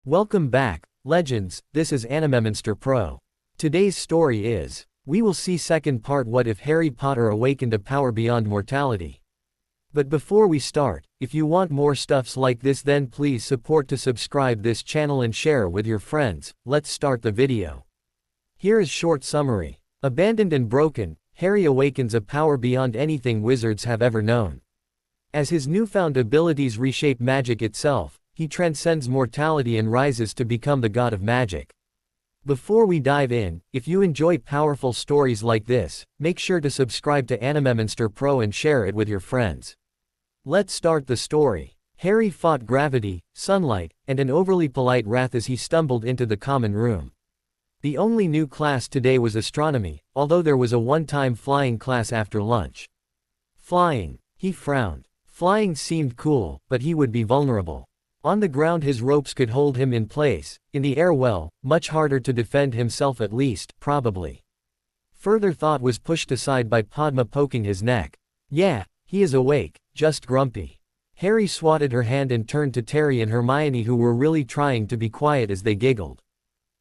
Welcome back, legends. This is Animemonster Pro. Today's story is, we will see second part what if Harry Potter awakened a power beyond mortality. But before we start, if you want more stuffs like this then please support to subscribe this channel and share with your friends. Let's start the video. Here is short summary. Abandoned and broken, Harry awakens a power beyond anything wizards have ever known. As his newfound abilities reshape magic itself, he transcends mortality and rises to become the god of magic. Before we dive in, if you enjoy powerful stories like this, make sure to subscribe to Animemonster Pro and share it with your friends. Let's start the story. Harry fought gravity, sunlight, and an overly polite wrath as he stumbled into the common room. The only new class today was astronomy, although there was a one-time flying class after lunch. Flying. He frowned. Flying seemed cool, but he would be vulnerable. On the ground his ropes could hold him in place, in the air well, much harder to defend himself at least, probably. Further thought was pushed aside by Padma poking his neck. Yeah, he is awake, just grumpy. Harry swatted her hand and turned to Terry and Hermione who were really trying to be quiet as they giggled.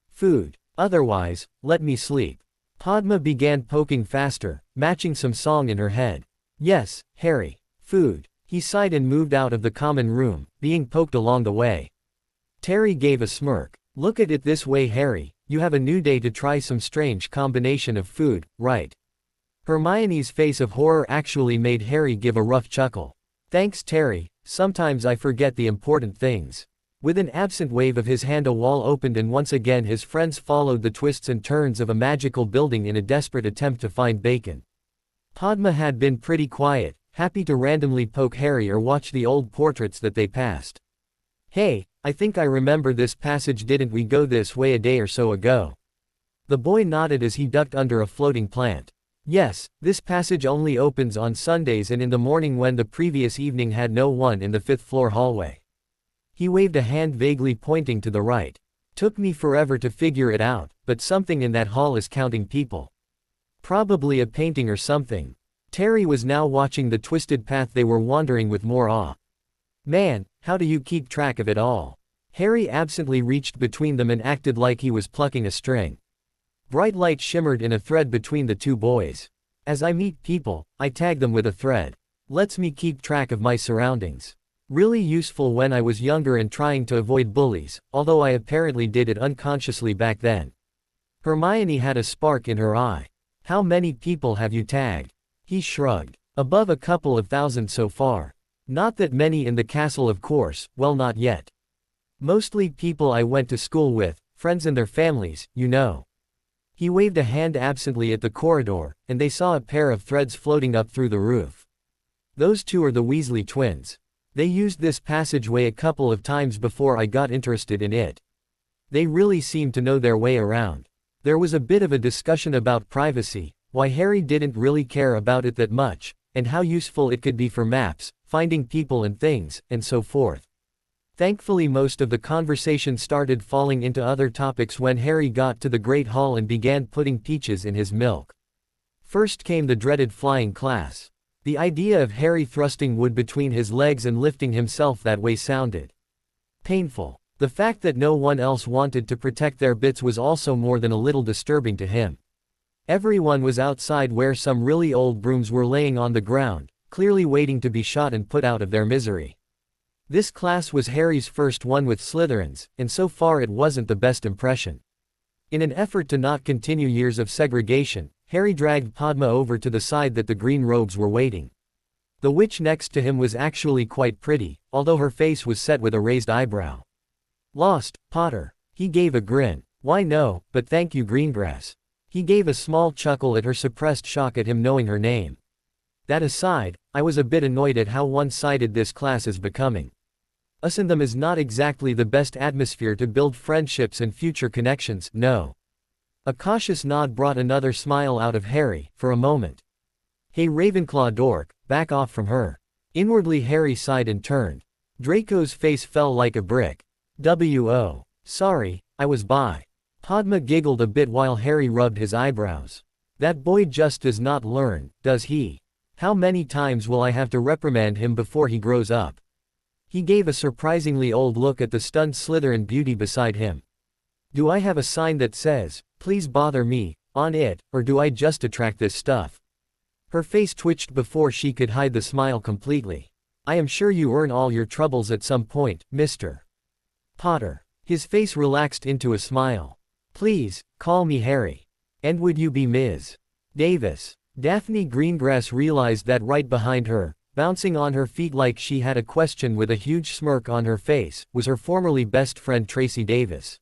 Food. Otherwise, let me sleep. Padma began poking faster, matching some song in her head. Yes, Harry. Food. He sighed and moved out of the common room, being poked along the way. Terry gave a smirk. Look at it this way Harry, you have a new day to try some strange combination of food, right? Hermione's face of horror actually made Harry give a rough chuckle. Thanks Terry, sometimes I forget the important things. With an absent wave of his hand a wall opened and once again his friends followed the twists and turns of a magical building in a desperate attempt to find bacon. Padma had been pretty quiet, happy to randomly poke Harry or watch the old portraits that they passed. Hey, I think I remember this passage, didn't we go this way a day or so ago? The boy nodded as he ducked under a floating plant. Yes, this passage only opens on Sundays and in the morning when the previous evening had no one in the fifth-floor hallway. He waved a hand vaguely pointing to the right. Took me forever to figure it out, but something in that hall is counting people. Probably a painting or something. Terry was now watching the twisted path they were wandering with more awe. Man, how do you keep track of it all? Harry absently reached between them and acted like he was plucking a string. Bright light shimmered in a thread between the two boys. As I meet people, I tag them with a thread. Lets me keep track of my surroundings. Really useful when I was younger and trying to avoid bullies, although I apparently did it unconsciously back then. Hermione had a spark in her eye. How many people have you tagged? He shrugged. Above a couple of thousand so far. Not that many in the castle of course, well not yet. Mostly people I went to school with, friends and their families, you know. He waved a hand absently at the corridor, and they saw a pair of threads floating up through the roof. Those two are the Weasley twins. They used this passageway a couple of times before I got interested in it. They really seem to know their way around. There was a bit of a discussion about privacy, why Harry didn't really care about it that much, and how useful it could be for maps, finding people and things, and so forth. Thankfully most of the conversation started falling into other topics when Harry got to the Great Hall and began putting peaches in his milk. First came the dreaded flying class. The idea of Harry thrusting wood between his legs and lifting himself that way sounded painful. The fact that no one else wanted to protect their bits was also more than a little disturbing to him. Everyone was outside where some really old brooms were laying on the ground, clearly waiting to be shot and put out of their misery. This class was Harry's first one with Slytherins, and so far it wasn't the best impression. In an effort to not continue years of segregation, Harry dragged Padma over to the side that the green robes were waiting. The witch next to him was actually quite pretty, although her face was set with a raised eyebrow. Lost, Potter. He gave a grin. Why no, but thank you Greengrass. He gave a small chuckle at her suppressed shock at him knowing her name. That aside, I was a bit annoyed at how one-sided this class is becoming. Us and them is not exactly the best atmosphere to build friendships and future connections, no. A cautious nod brought another smile out of Harry, for a moment. Hey Ravenclaw dork, back off from her. Inwardly Harry sighed and turned. Draco's face fell like a brick. W.O. Sorry, I was by. Padma giggled a bit while Harry rubbed his eyebrows. That boy just does not learn, does he? How many times will I have to reprimand him before he grows up? He gave a surprisingly old look at the stunned Slytherin beauty beside him. Do I have a sign that says, "Please bother me," on it, or do I just attract this stuff? Her face twitched before she could hide the smile completely. I am sure you earn all your troubles at some point, Mr. Potter. His face relaxed into a smile. Please, call me Harry. And would you be Ms. Davis? Daphne Greengrass realized that right behind her, bouncing on her feet like she had a question with a huge smirk on her face, was her formerly best friend Tracy Davis.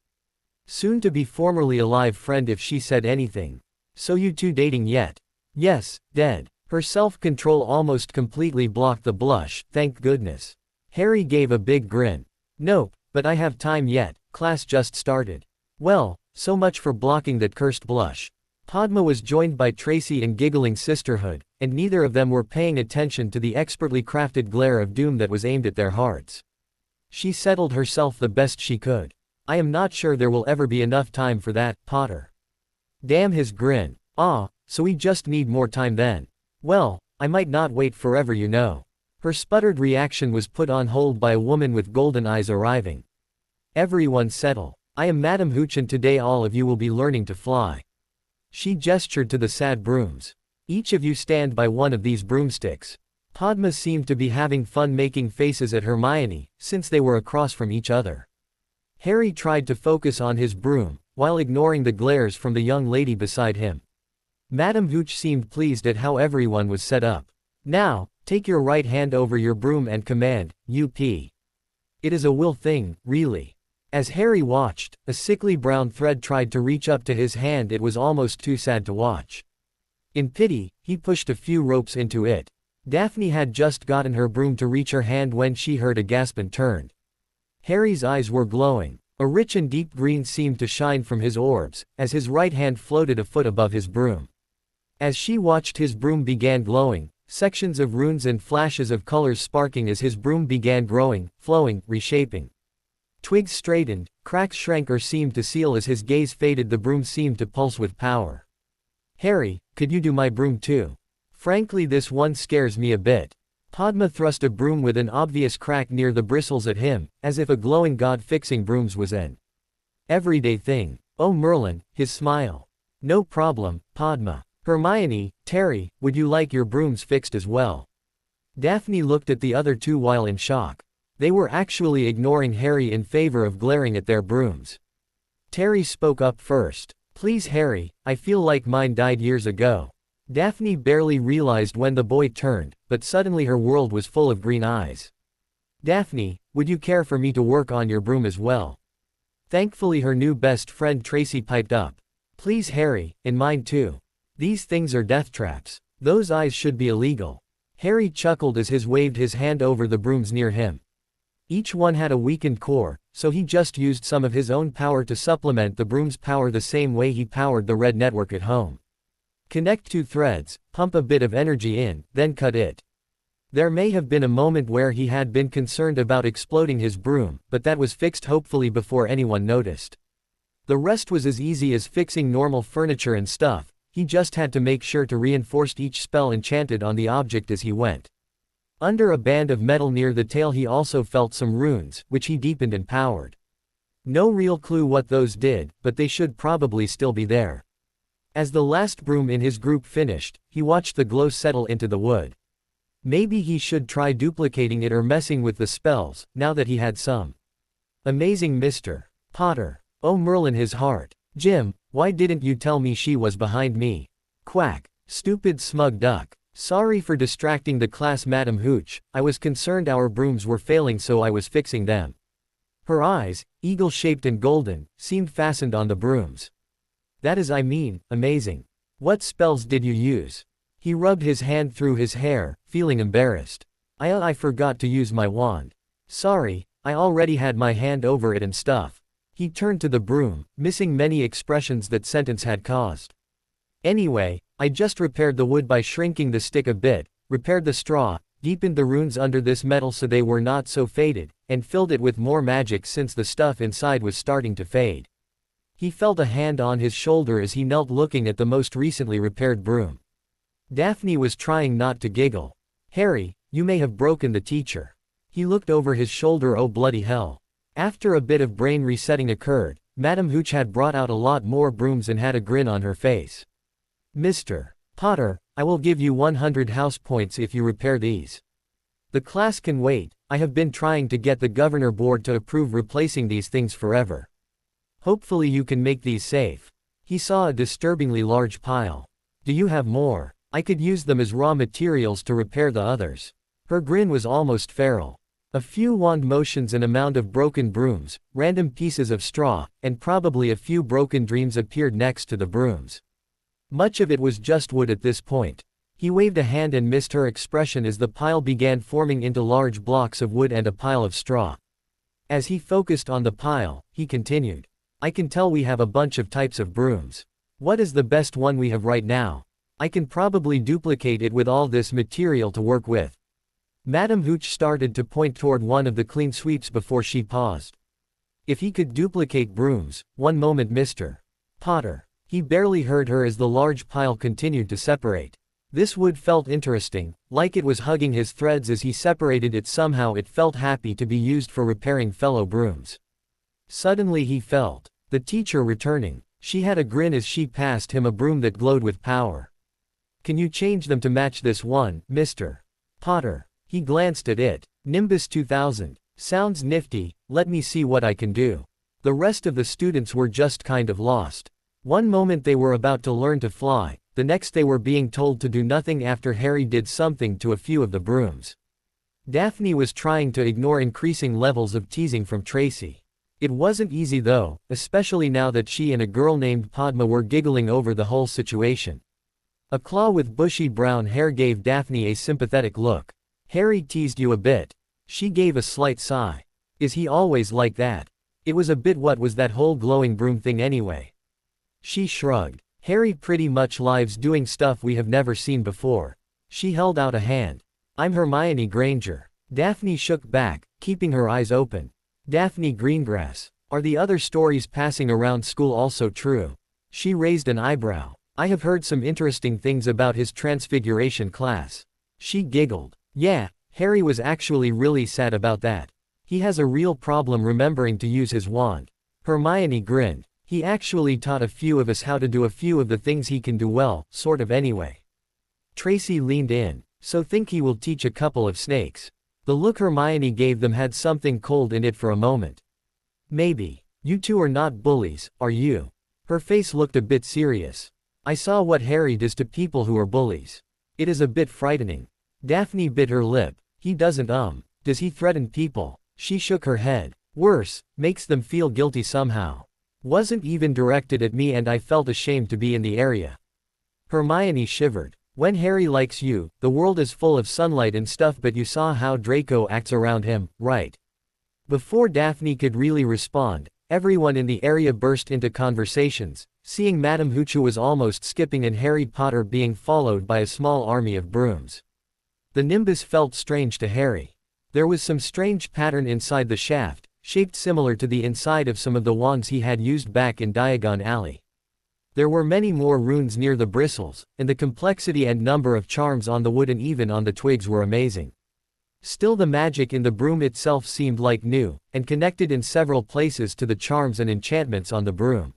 Soon to be formerly alive friend if she said anything. So you two dating yet? Yes, dead. Her self-control almost completely blocked the blush, thank goodness. Harry gave a big grin. Nope, but I have time yet, class just started. Well, so much for blocking that cursed blush. Padma was joined by Tracy in giggling sisterhood, and neither of them were paying attention to the expertly crafted glare of doom that was aimed at their hearts. She settled herself the best she could. I am not sure there will ever be enough time for that, Potter. Damn his grin. Ah, so we just need more time then. Well, I might not wait forever, you know. Her sputtered reaction was put on hold by a woman with golden eyes arriving. Everyone settle. I am Madam Hooch and today all of you will be learning to fly. She gestured to the sad brooms. Each of you stand by one of these broomsticks. Padma seemed to be having fun making faces at Hermione, since they were across from each other. Harry tried to focus on his broom, while ignoring the glares from the young lady beside him. Madam Hooch seemed pleased at how everyone was set up. Now, take your right hand over your broom and command, UP. It is a will thing, really. As Harry watched, a sickly brown thread tried to reach up to his hand. It was almost too sad to watch. In pity, he pushed a few ropes into it. Daphne had just gotten her broom to reach her hand when she heard a gasp and turned. Harry's eyes were glowing. A rich and deep green seemed to shine from his orbs, as his right hand floated a foot above his broom. As she watched, his broom began glowing, sections of runes and flashes of colors sparking as his broom began growing, flowing, reshaping. Twigs straightened, cracks shrank or seemed to seal as his gaze faded. The broom seemed to pulse with power. Harry, could you do my broom too? Frankly, this one scares me a bit. Padma thrust a broom with an obvious crack near the bristles at him, as if a glowing god fixing brooms was an everyday thing. Oh Merlin, his smile. No problem, Padma. Hermione, Terry, would you like your brooms fixed as well? Daphne looked at the other two while in shock. They were actually ignoring Harry in favor of glaring at their brooms. Terry spoke up first. Please Harry, I feel like mine died years ago. Daphne barely realized when the boy turned, but suddenly her world was full of green eyes. Daphne, would you care for me to work on your broom as well? Thankfully her new best friend Tracy piped up. Please Harry, and mine too. These things are death traps. Those eyes should be illegal. Harry chuckled as he waved his hand over the brooms near him. Each one had a weakened core, so he just used some of his own power to supplement the broom's power the same way he powered the red network at home. Connect two threads, pump a bit of energy in, then cut it. There may have been a moment where he had been concerned about exploding his broom, but that was fixed hopefully before anyone noticed. The rest was as easy as fixing normal furniture and stuff. He just had to make sure to reinforce each spell enchanted on the object as he went. Under a band of metal near the tail he also felt some runes, which he deepened and powered. No real clue what those did, but they should probably still be there. As the last broom in his group finished, he watched the glow settle into the wood. Maybe he should try duplicating it or messing with the spells, now that he had some. Amazing Mr. Potter. Oh Merlin, his heart. Jim, why didn't you tell me she was behind me? Quack. Stupid smug duck. Sorry for distracting the class, Madam Hooch. I was concerned our brooms were failing, so I was fixing them. Her eyes, eagle-shaped and golden, seemed fastened on the brooms. That is, amazing. What spells did you use? He rubbed his hand through his hair, feeling embarrassed. I forgot to use my wand. Sorry, I already had my hand over it and stuff. He turned to the broom, missing many expressions that sentence had caused. Anyway, I just repaired the wood by shrinking the stick a bit, repaired the straw, deepened the runes under this metal so they were not so faded, and filled it with more magic since the stuff inside was starting to fade. He felt a hand on his shoulder as he knelt looking at the most recently repaired broom. Daphne was trying not to giggle. Harry, you may have broken the teacher. He looked over his shoulder. Oh bloody hell. After a bit of brain resetting occurred, Madam Hooch had brought out a lot more brooms and had a grin on her face. Mr. Potter, I will give you 100 house points if you repair these. The class can wait. I have been trying to get the governor board to approve replacing these things forever. Hopefully you can make these safe. He saw a disturbingly large pile. Do you have more? I could use them as raw materials to repair the others. Her grin was almost feral. A few wand motions and a mound of broken brooms, random pieces of straw, and probably a few broken dreams appeared next to the brooms. Much of it was just wood at this point. He waved a hand and missed her expression as the pile began forming into large blocks of wood and a pile of straw. As he focused on the pile, he continued. I can tell we have a bunch of types of brooms. What is the best one we have right now? I can probably duplicate it with all this material to work with. Madam Hooch started to point toward one of the clean sweeps before she paused. If he could duplicate brooms, one moment Mr. Potter. He barely heard her as the large pile continued to separate. This wood felt interesting, like it was hugging his threads as he separated it. Somehow it felt happy to be used for repairing fellow brooms. Suddenly he felt the teacher returning. She had a grin as she passed him a broom that glowed with power. Can you change them to match this one, Mr. Potter? He glanced at it. Nimbus 2000. Sounds nifty, let me see what I can do. The rest of the students were just kind of lost. One moment they were about to learn to fly, the next they were being told to do nothing after Harry did something to a few of the brooms. Daphne was trying to ignore increasing levels of teasing from Tracy. It wasn't easy though, especially now that she and a girl named Padma were giggling over the whole situation. A claw with bushy brown hair gave Daphne a sympathetic look. Harry teased you a bit. She gave a slight sigh. Is he always like that? It was a bit. What was that whole glowing broom thing anyway? She shrugged. Harry pretty much lives doing stuff we have never seen before. She held out a hand. I'm Hermione Granger. Daphne shook back, keeping her eyes open. Daphne Greengrass. Are the other stories passing around school also true? She raised an eyebrow. I have heard some interesting things about his transfiguration class. She giggled. Yeah, Harry was actually really sad about that. He has a real problem remembering to use his wand. Hermione grinned. He actually taught a few of us how to do a few of the things he can do well, sort of anyway. Tracy leaned in. So think he will teach a couple of snakes. The look Hermione gave them had something cold in it for a moment. Maybe. You two are not bullies, are you? Her face looked a bit serious. I saw what Harry does to people who are bullies. It is a bit frightening. Daphne bit her lip. He doesn't Does he threaten people? She shook her head. Worse, makes them feel guilty somehow. Wasn't even directed at me and I felt ashamed to be in the area. Hermione shivered. When Harry likes you, the world is full of sunlight and stuff, but you saw how Draco acts around him, right? Before Daphne could really respond, everyone in the area burst into conversations, seeing Madam Hooch was almost skipping and Harry Potter being followed by a small army of brooms. The nimbus felt strange to Harry. There was some strange pattern inside the shaft, shaped similar to the inside of some of the wands he had used back in Diagon Alley. There were many more runes near the bristles, and the complexity and number of charms on the wood and even on the twigs were amazing. Still, the magic in the broom itself seemed like new, and connected in several places to the charms and enchantments on the broom.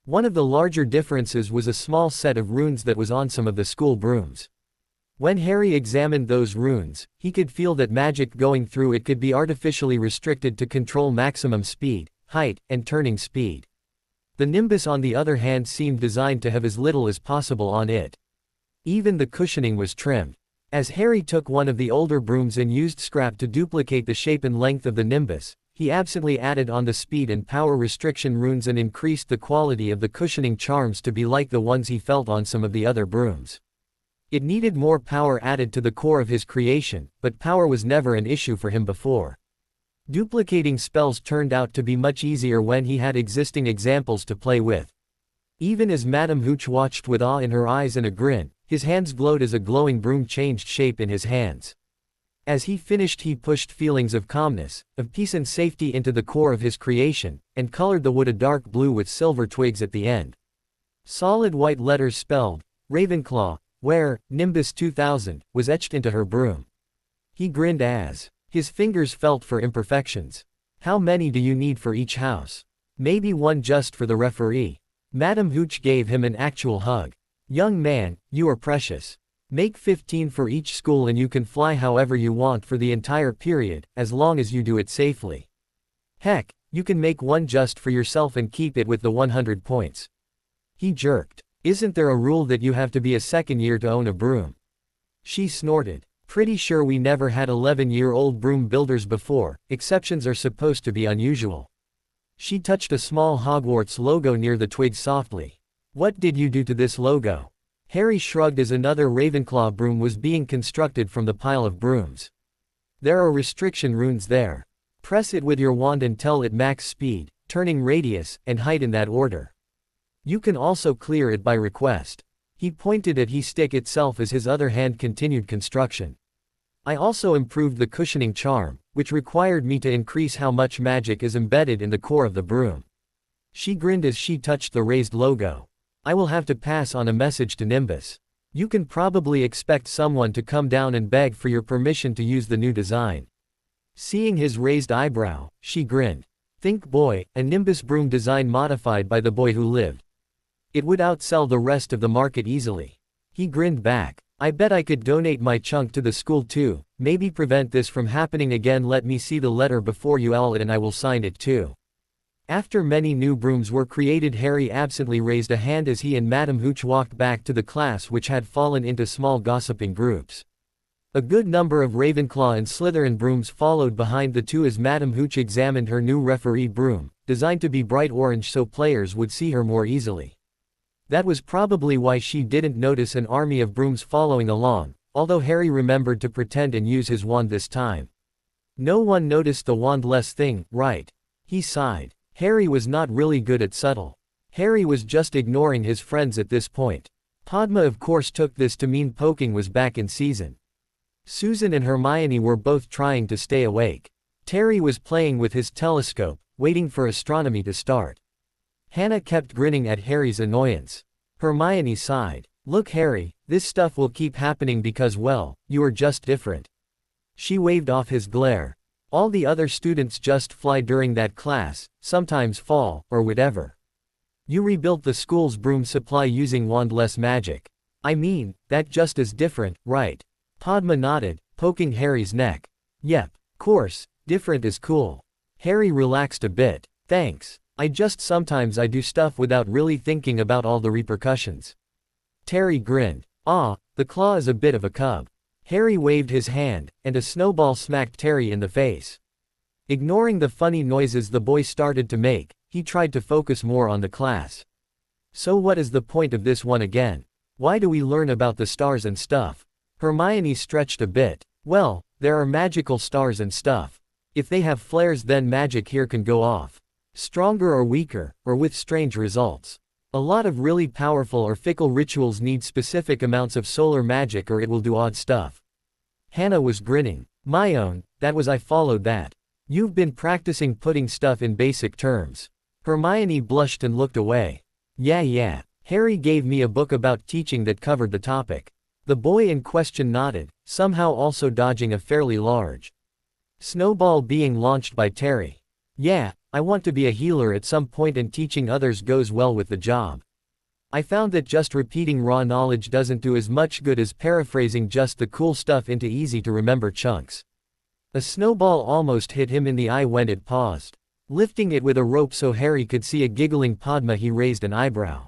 One of the larger differences was a small set of runes that was on some of the school brooms. When Harry examined those runes, he could feel that magic going through it could be artificially restricted to control maximum speed, height, and turning speed. The nimbus on the other hand seemed designed to have as little as possible on it. Even the cushioning was trimmed. As Harry took one of the older brooms and used scrap to duplicate the shape and length of the nimbus, he absently added on the speed and power restriction runes and increased the quality of the cushioning charms to be like the ones he felt on some of the other brooms. It needed more power added to the core of his creation, but power was never an issue for him before. Duplicating spells turned out to be much easier when he had existing examples to play with. Even as Madam Hooch watched with awe in her eyes and a grin, his hands glowed as a glowing broom changed shape in his hands. As he finished, he pushed feelings of calmness, of peace and safety into the core of his creation, and colored the wood a dark blue with silver twigs at the end. Solid white letters spelled Ravenclaw, where Nimbus 2000 was etched into her broom. He grinned as His fingers felt for imperfections. How many do you need for each house? Maybe one just for the referee. Madame Hooch gave him an actual hug. Young man, you are precious. Make 15 for each school and you can fly however you want for the entire period, as long as you do it safely. Heck, you can make one just for yourself and keep it with the 100 points. He jerked. Isn't there a rule that you have to be a second year to own a broom? She snorted. Pretty sure we never had 11-year-old broom builders before, exceptions are supposed to be unusual. She touched a small Hogwarts logo near the twig softly. What did you do to this logo? Harry shrugged as another Ravenclaw broom was being constructed from the pile of brooms. There are restriction runes there. Press it with your wand and tell it max speed, turning radius, and height in that order. You can also clear it by request. He pointed at his stick itself as his other hand continued construction. I also improved the cushioning charm, which required me to increase how much magic is embedded in the core of the broom. She grinned as she touched the raised logo. I will have to pass on a message to Nimbus. You can probably expect someone to come down and beg for your permission to use the new design. Seeing his raised eyebrow, she grinned. Think boy, a Nimbus broom design modified by the boy who lived. It would outsell the rest of the market easily. He grinned back. I bet I could donate my chunk to the school too, maybe prevent this from happening again. Let me see the letter before you all it and I will sign it too. After many new brooms were created, Harry absently raised a hand as he and Madame Hooch walked back to the class, which had fallen into small gossiping groups. A good number of Ravenclaw and Slytherin brooms followed behind the two as Madame Hooch examined her new referee broom, designed to be bright orange so players would see her more easily. That was probably why she didn't notice an army of brooms following along, although Harry remembered to pretend and use his wand this time. No one noticed the wandless thing, right? He sighed. Harry was not really good at subtle. Harry was just ignoring his friends at this point. Padma of course took this to mean poking was back in season. Susan and Hermione were both trying to stay awake. Terry was playing with his telescope, waiting for astronomy to start. Hannah kept grinning at Harry's annoyance. Hermione sighed. Look Harry, this stuff will keep happening because well, you are just different. She waved off his glare. All the other students just fly during that class, sometimes fall, or whatever. You rebuilt the school's broom supply using wandless magic. I mean, that just is different, right? Padma nodded, poking Harry's neck. Yep, course, different is cool. Harry relaxed a bit. Thanks. I do stuff without really thinking about all the repercussions. Terry grinned. Ah, the claw is a bit of a cub. Harry waved his hand, and a snowball smacked Terry in the face. Ignoring the funny noises the boy started to make, he tried to focus more on the class. So what is the point of this one again? Why do we learn about the stars and stuff? Hermione stretched a bit. Well, there are magical stars and stuff. If they have flares then magic here can go off. Stronger or weaker, or with strange results. A lot of really powerful or fickle rituals need specific amounts of solar magic or it will do odd stuff. Hannah was grinning. My own, I followed that. You've been practicing putting stuff in basic terms. Hermione blushed and looked away. Yeah. Harry gave me a book about teaching that covered the topic. The boy in question nodded, somehow also dodging a fairly large snowball being launched by Terry. Yeah, I want to be a healer at some point and teaching others goes well with the job. I found that just repeating raw knowledge doesn't do as much good as paraphrasing just the cool stuff into easy to remember chunks. A snowball almost hit him in the eye when it paused. Lifting it with a rope so Harry could see a giggling Padma, he raised an eyebrow.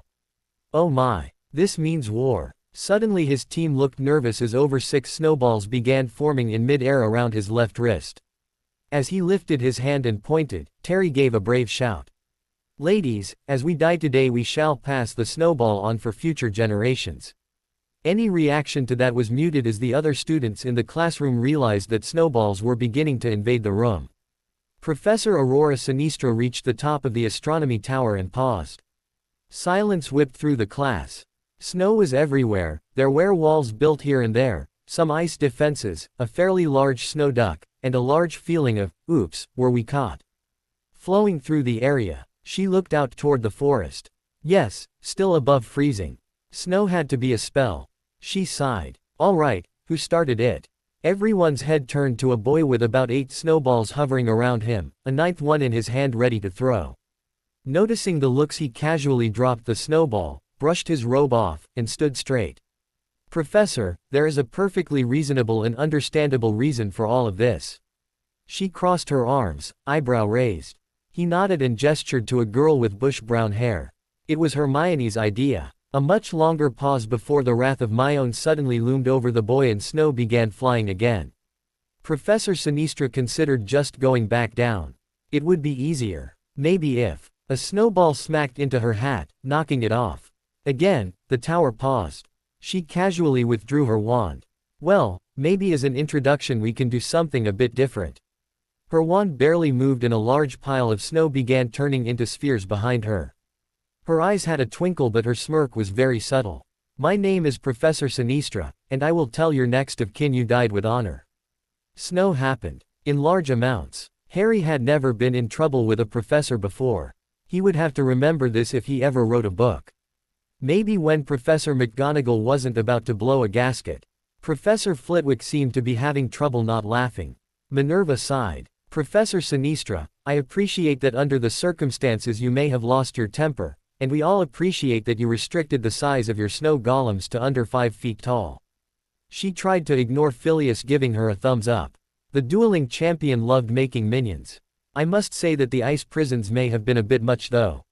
Oh my, this means war. Suddenly his team looked nervous as over 6 snowballs began forming in mid-air around his left wrist. As he lifted his hand and pointed, Terry gave a brave shout. Ladies, as we die today we shall pass the snowball on for future generations. Any reaction to that was muted as the other students in the classroom realized that snowballs were beginning to invade the room. Professor Aurora Sinistra reached the top of the astronomy tower and paused. Silence whipped through the class. Snow was everywhere, there were walls built here and there, some ice defenses, a fairly large snow duck, and a large feeling of, oops, were we caught? Flowing through the area. She looked out toward the forest. Yes, still above freezing. Snow had to be a spell. She sighed. All right, who started it? Everyone's head turned to a boy with about 8 snowballs hovering around him, a ninth one in his hand ready to throw. Noticing the looks, he casually dropped the snowball, brushed his robe off, and stood straight. "Professor, there is a perfectly reasonable and understandable reason for all of this." She crossed her arms, eyebrow raised. He nodded and gestured to a girl with bush-brown hair. It was Hermione's idea. A much longer pause before the wrath of Myone suddenly loomed over the boy and snow began flying again. Professor Sinistra considered just going back down. It would be easier. Maybe if. A snowball smacked into her hat, knocking it off. Again, the tower paused. She casually withdrew her wand. "Well, maybe as an introduction we can do something a bit different." Her wand barely moved and a large pile of snow began turning into spheres behind her. Her eyes had a twinkle, but her smirk was very subtle. "My name is Professor Sinistra, and I will tell your next of kin you died with honor." Snow happened. In large amounts. Harry had never been in trouble with a professor before. He would have to remember this if he ever wrote a book. Maybe when Professor McGonagall wasn't about to blow a gasket. Professor Flitwick seemed to be having trouble not laughing. Minerva sighed. "Professor Sinistra, I appreciate that under the circumstances you may have lost your temper, and we all appreciate that you restricted the size of your snow golems to under 5 feet tall." She tried to ignore Phileas giving her a thumbs up. The dueling champion loved making minions. "I must say that the ice prisons may have been a bit much though."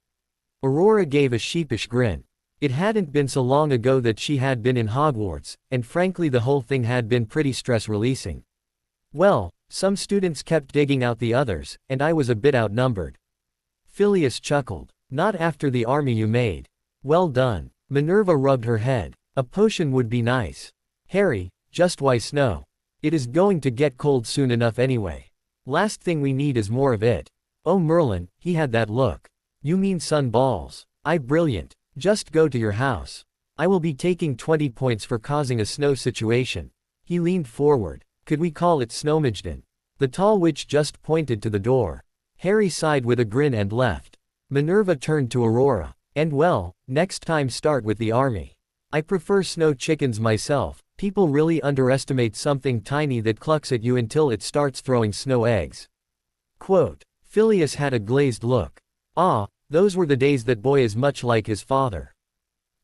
Aurora gave a sheepish grin. It hadn't been so long ago that she had been in Hogwarts, and frankly the whole thing had been pretty stress-releasing. "Well, some students kept digging out the others, and I was a bit outnumbered." Phileas chuckled. "Not after the army you made." "Well done." Minerva rubbed her head. "A potion would be nice." "Harry, just why snow? It is going to get cold soon enough anyway. Last thing we need is more of it." "Oh Merlin," he had that look. "You mean sun balls. Brilliant. Just go to your house. I will be taking 20 points for causing a snow situation." He leaned forward. "Could we call it Snowmagedon?" The tall witch just pointed to the door. Harry sighed with a grin and left. Minerva turned to Aurora. "And well, next time start with the army. I prefer snow chickens myself. People really underestimate something tiny that clucks at you until it starts throwing snow eggs." Quote. Phileas had a glazed look. Ah, those were the days. That boy is much like his father.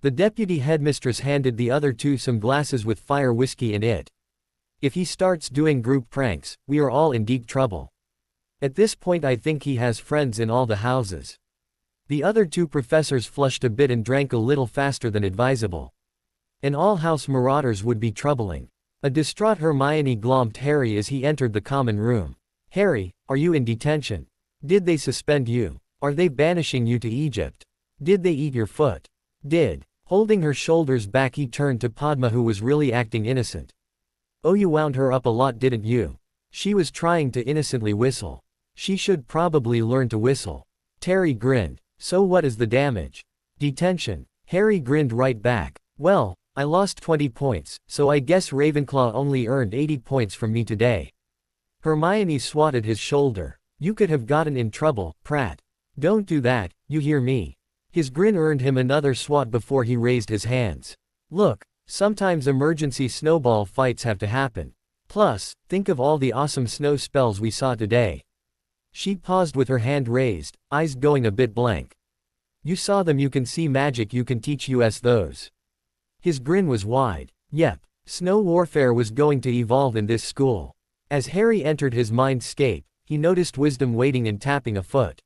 The deputy headmistress handed the other two some glasses with fire whiskey in it. "If he starts doing group pranks, we are all in deep trouble. At this point I think he has friends in all the houses." The other two professors flushed a bit and drank a little faster than advisable. An all-house marauders would be troubling. A distraught Hermione glomped Harry as he entered the common room. "Harry, are you in detention? Did they suspend you? Are they banishing you to Egypt? Did they eat your foot?" "Did." Holding her shoulders back he turned to Padma, who was really acting innocent. "Oh, you wound her up a lot, didn't you?" She was trying to innocently whistle. "She should probably learn to whistle." Terry grinned. "So what is the damage?" "Detention." Harry grinned right back. "Well, I lost 20 points, so I guess Ravenclaw only earned 80 points from me today." Hermione swatted his shoulder. "You could have gotten in trouble, Pratt. Don't do that, you hear me." His grin earned him another swat before he raised his hands. "Look, sometimes emergency snowball fights have to happen. Plus, think of all the awesome snow spells we saw today." She paused with her hand raised, eyes going a bit blank. "You saw them. You can see magic. You can teach us those." His grin was wide. Yep, snow warfare was going to evolve in this school. As Harry entered his mindscape, he noticed Wisdom waiting and tapping a foot.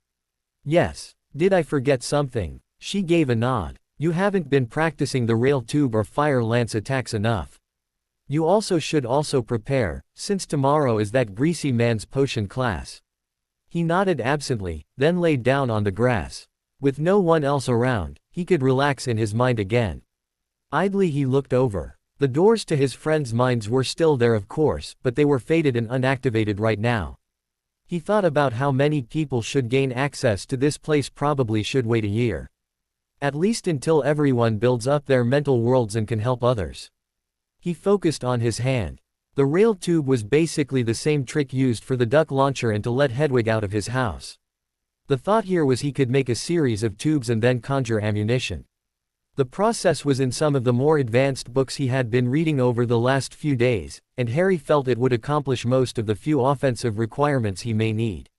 "Yes. Did I forget something?" She gave a nod. "You haven't been practicing the rail tube or fire lance attacks enough. You also should prepare, since tomorrow is that greasy man's potion class." He nodded absently, then laid down on the grass. With no one else around, he could relax in his mind again. Idly he looked over. The doors to his friends' minds were still there, of course, but they were faded and unactivated right now. He thought about how many people should gain access to this place. Probably should wait a year. At least until everyone builds up their mental worlds and can help others. He focused on his hand. The rail tube was basically the same trick used for the duck launcher and to let Hedwig out of his house. The thought here was he could make a series of tubes and then conjure ammunition. The process was in some of the more advanced books he had been reading over the last few days, and Harry felt it would accomplish most of the few offensive requirements he may need.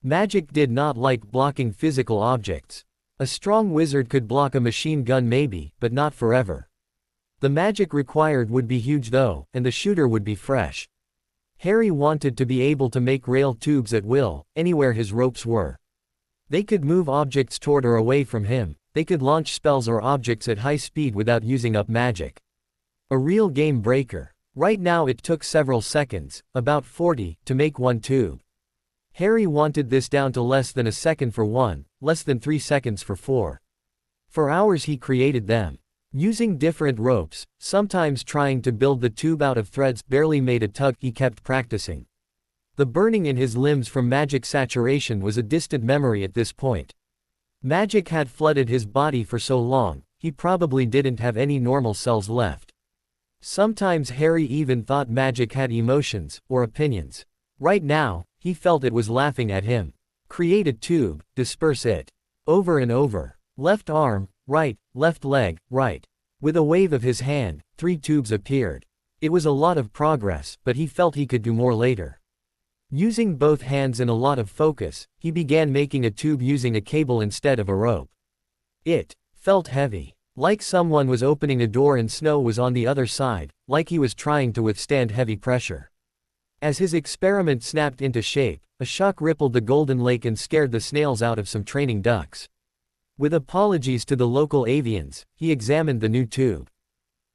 Magic did not like blocking physical objects. A strong wizard could block a machine gun maybe, but not forever. The magic required would be huge though, and the shooter would be fresh. Harry wanted to be able to make rail tubes at will, anywhere his ropes were. They could move objects toward or away from him, they could launch spells or objects at high speed without using up magic. A real game breaker. Right now it took several seconds, about 40, to make one tube. Harry wanted this down to less than a second for one, less than 3 seconds for 4. For hours he created them. Using different ropes, sometimes trying to build the tube out of threads barely made a tug. He kept practicing. The burning in his limbs from magic saturation was a distant memory at this point. Magic had flooded his body for so long, he probably didn't have any normal cells left. Sometimes Harry even thought magic had emotions, or opinions. Right now, he felt it was laughing at him. Create a tube, disperse it. Over and over. Left arm, right, left leg, right. With a wave of his hand, 3 tubes appeared. It was a lot of progress, but he felt he could do more later. Using both hands and a lot of focus, he began making a tube using a cable instead of a rope. It felt heavy. Like someone was opening a door and snow was on the other side, like he was trying to withstand heavy pressure. As his experiment snapped into shape, a shock rippled the golden lake and scared the snails out of some training ducks. With apologies to the local avians, he examined the new tube.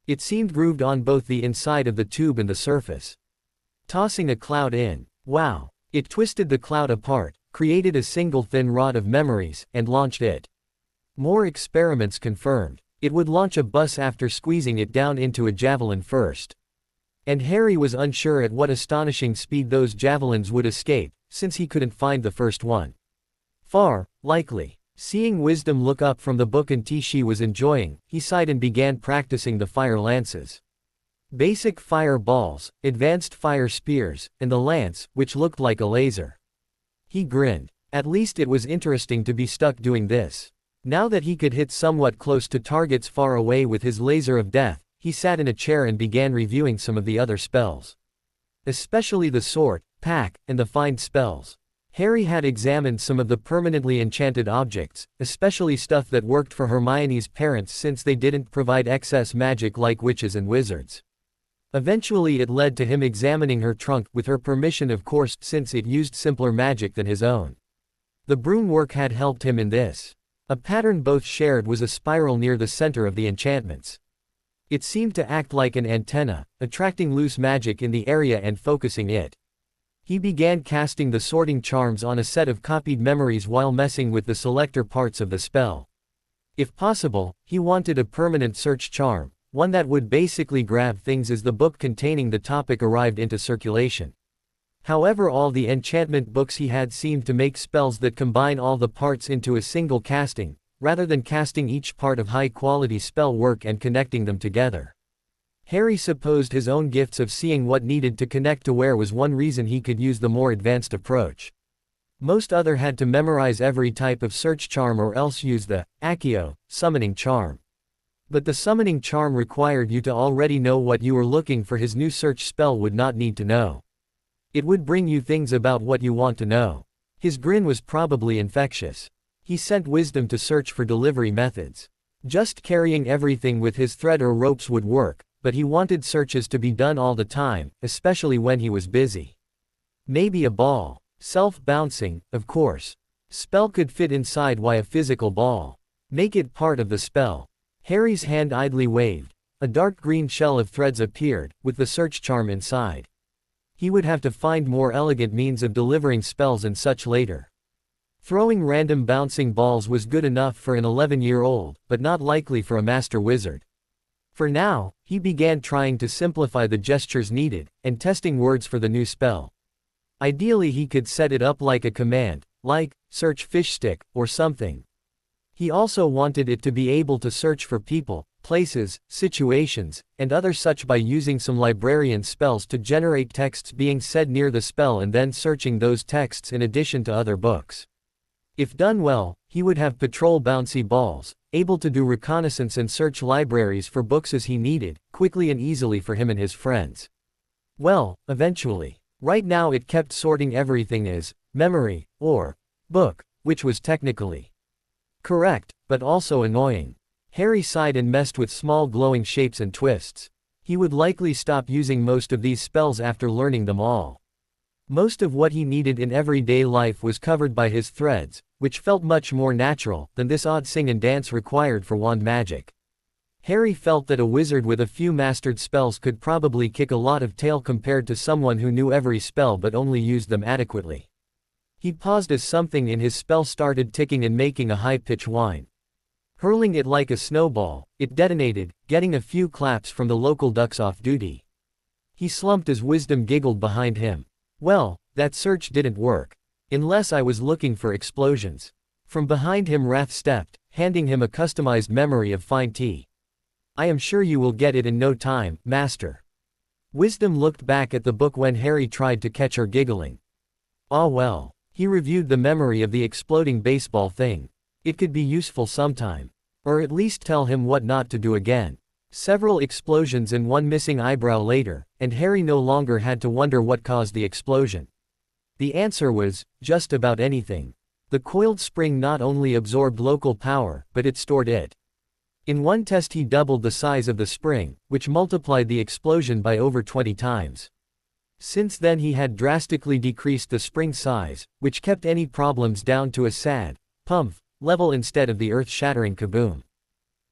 It seemed grooved on both the inside of the tube and the surface. Tossing a cloud in. Wow! It twisted the cloud apart, created a single thin rod of memories, and launched it. More experiments confirmed. It would launch a bus after squeezing it down into a javelin first. And Harry was unsure at what astonishing speed those javelins would escape, since he couldn't find the first one. Far, likely. Seeing Wisdom look up from the book and tea she was enjoying, he sighed and began practicing the fire lances. Basic fire balls, advanced fire spears, and the lance, which looked like a laser. He grinned. At least it was interesting to be stuck doing this. Now that he could hit somewhat close to targets far away with his laser of death, he sat in a chair and began reviewing some of the other spells. Especially the sort, pack, and the find spells. Harry had examined some of the permanently enchanted objects, especially stuff that worked for Hermione's parents since they didn't provide excess magic like witches and wizards. Eventually it led to him examining her trunk, with her permission of course, since it used simpler magic than his own. The broom work had helped him in this. A pattern both shared was a spiral near the center of the enchantments. It seemed to act like an antenna, attracting loose magic in the area and focusing it. He began casting the sorting charms on a set of copied memories while messing with the selector parts of the spell. If possible, he wanted a permanent search charm, one that would basically grab things as the book containing the topic arrived into circulation. However, all the enchantment books he had seemed to make spells that combine all the parts into a single casting, rather than casting each part of high-quality spell work and connecting them together. Harry supposed his own gifts of seeing what needed to connect to where was one reason he could use the more advanced approach. Most other had to memorize every type of search charm or else use the Accio summoning charm. But the summoning charm required you to already know what you were looking for. His new search spell would not need to know. It would bring you things about what you want to know. His grin was probably infectious. He sent Wisdom to search for delivery methods. Just carrying everything with his thread or ropes would work, but he wanted searches to be done all the time, especially when he was busy. Maybe a ball. Self-bouncing, of course. Spell could fit inside a physical ball. Make it part of the spell. Harry's hand idly waved. A dark green shell of threads appeared, with the search charm inside. He would have to find more elegant means of delivering spells and such later. Throwing random bouncing balls was good enough for an 11-year-old, but not likely for a master wizard. For now, he began trying to simplify the gestures needed, and testing words for the new spell. Ideally he could set it up like a command, like, search fish stick, or something. He also wanted it to be able to search for people, places, situations, and other such by using some librarian spells to generate texts being said near the spell and then searching those texts in addition to other books. If done well, he would have patrol bouncy balls, able to do reconnaissance and search libraries for books as he needed, quickly and easily for him and his friends. Well, eventually. Right now it kept sorting everything as memory, or book, which was technically correct, but also annoying. Harry sighed and messed with small glowing shapes and twists. He would likely stop using most of these spells after learning them all. Most of what he needed in everyday life was covered by his threads, which felt much more natural than this odd sing and dance required for wand magic. Harry felt that a wizard with a few mastered spells could probably kick a lot of tail compared to someone who knew every spell but only used them adequately. He paused as something in his spell started ticking and making a high-pitched whine. Hurling it like a snowball, it detonated, getting a few claps from the local ducks off duty. He slumped as wisdom giggled behind him. Well, that search didn't work. Unless I was looking for explosions. From behind him Wrath stepped, handing him a customized memory of fine tea. I am sure you will get it in no time, Master. Wisdom looked back at the book when Harry tried to catch her giggling. Ah well. He reviewed the memory of the exploding baseball thing. It could be useful sometime. Or at least tell him what not to do again. Several explosions and one missing eyebrow later, and Harry no longer had to wonder what caused the explosion. The answer was, just about anything. The coiled spring not only absorbed local power, but it stored it. In one test he doubled the size of the spring, which multiplied the explosion by over 20 times. Since then he had drastically decreased the spring size, which kept any problems down to a sad, pumph, level instead of the earth-shattering kaboom.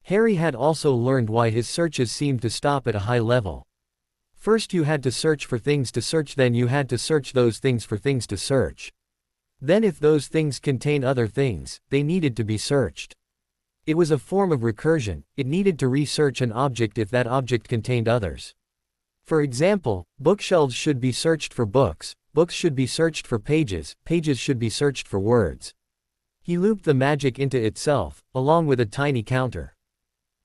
Harry had also learned why his searches seemed to stop at a high level. First you had to search for things to search, then you had to search those things for things to search. Then if those things contain other things, they needed to be searched. It was a form of recursion, it needed to research an object if that object contained others. For example, bookshelves should be searched for books, books should be searched for pages, pages should be searched for words. He looped the magic into itself, along with a tiny counter.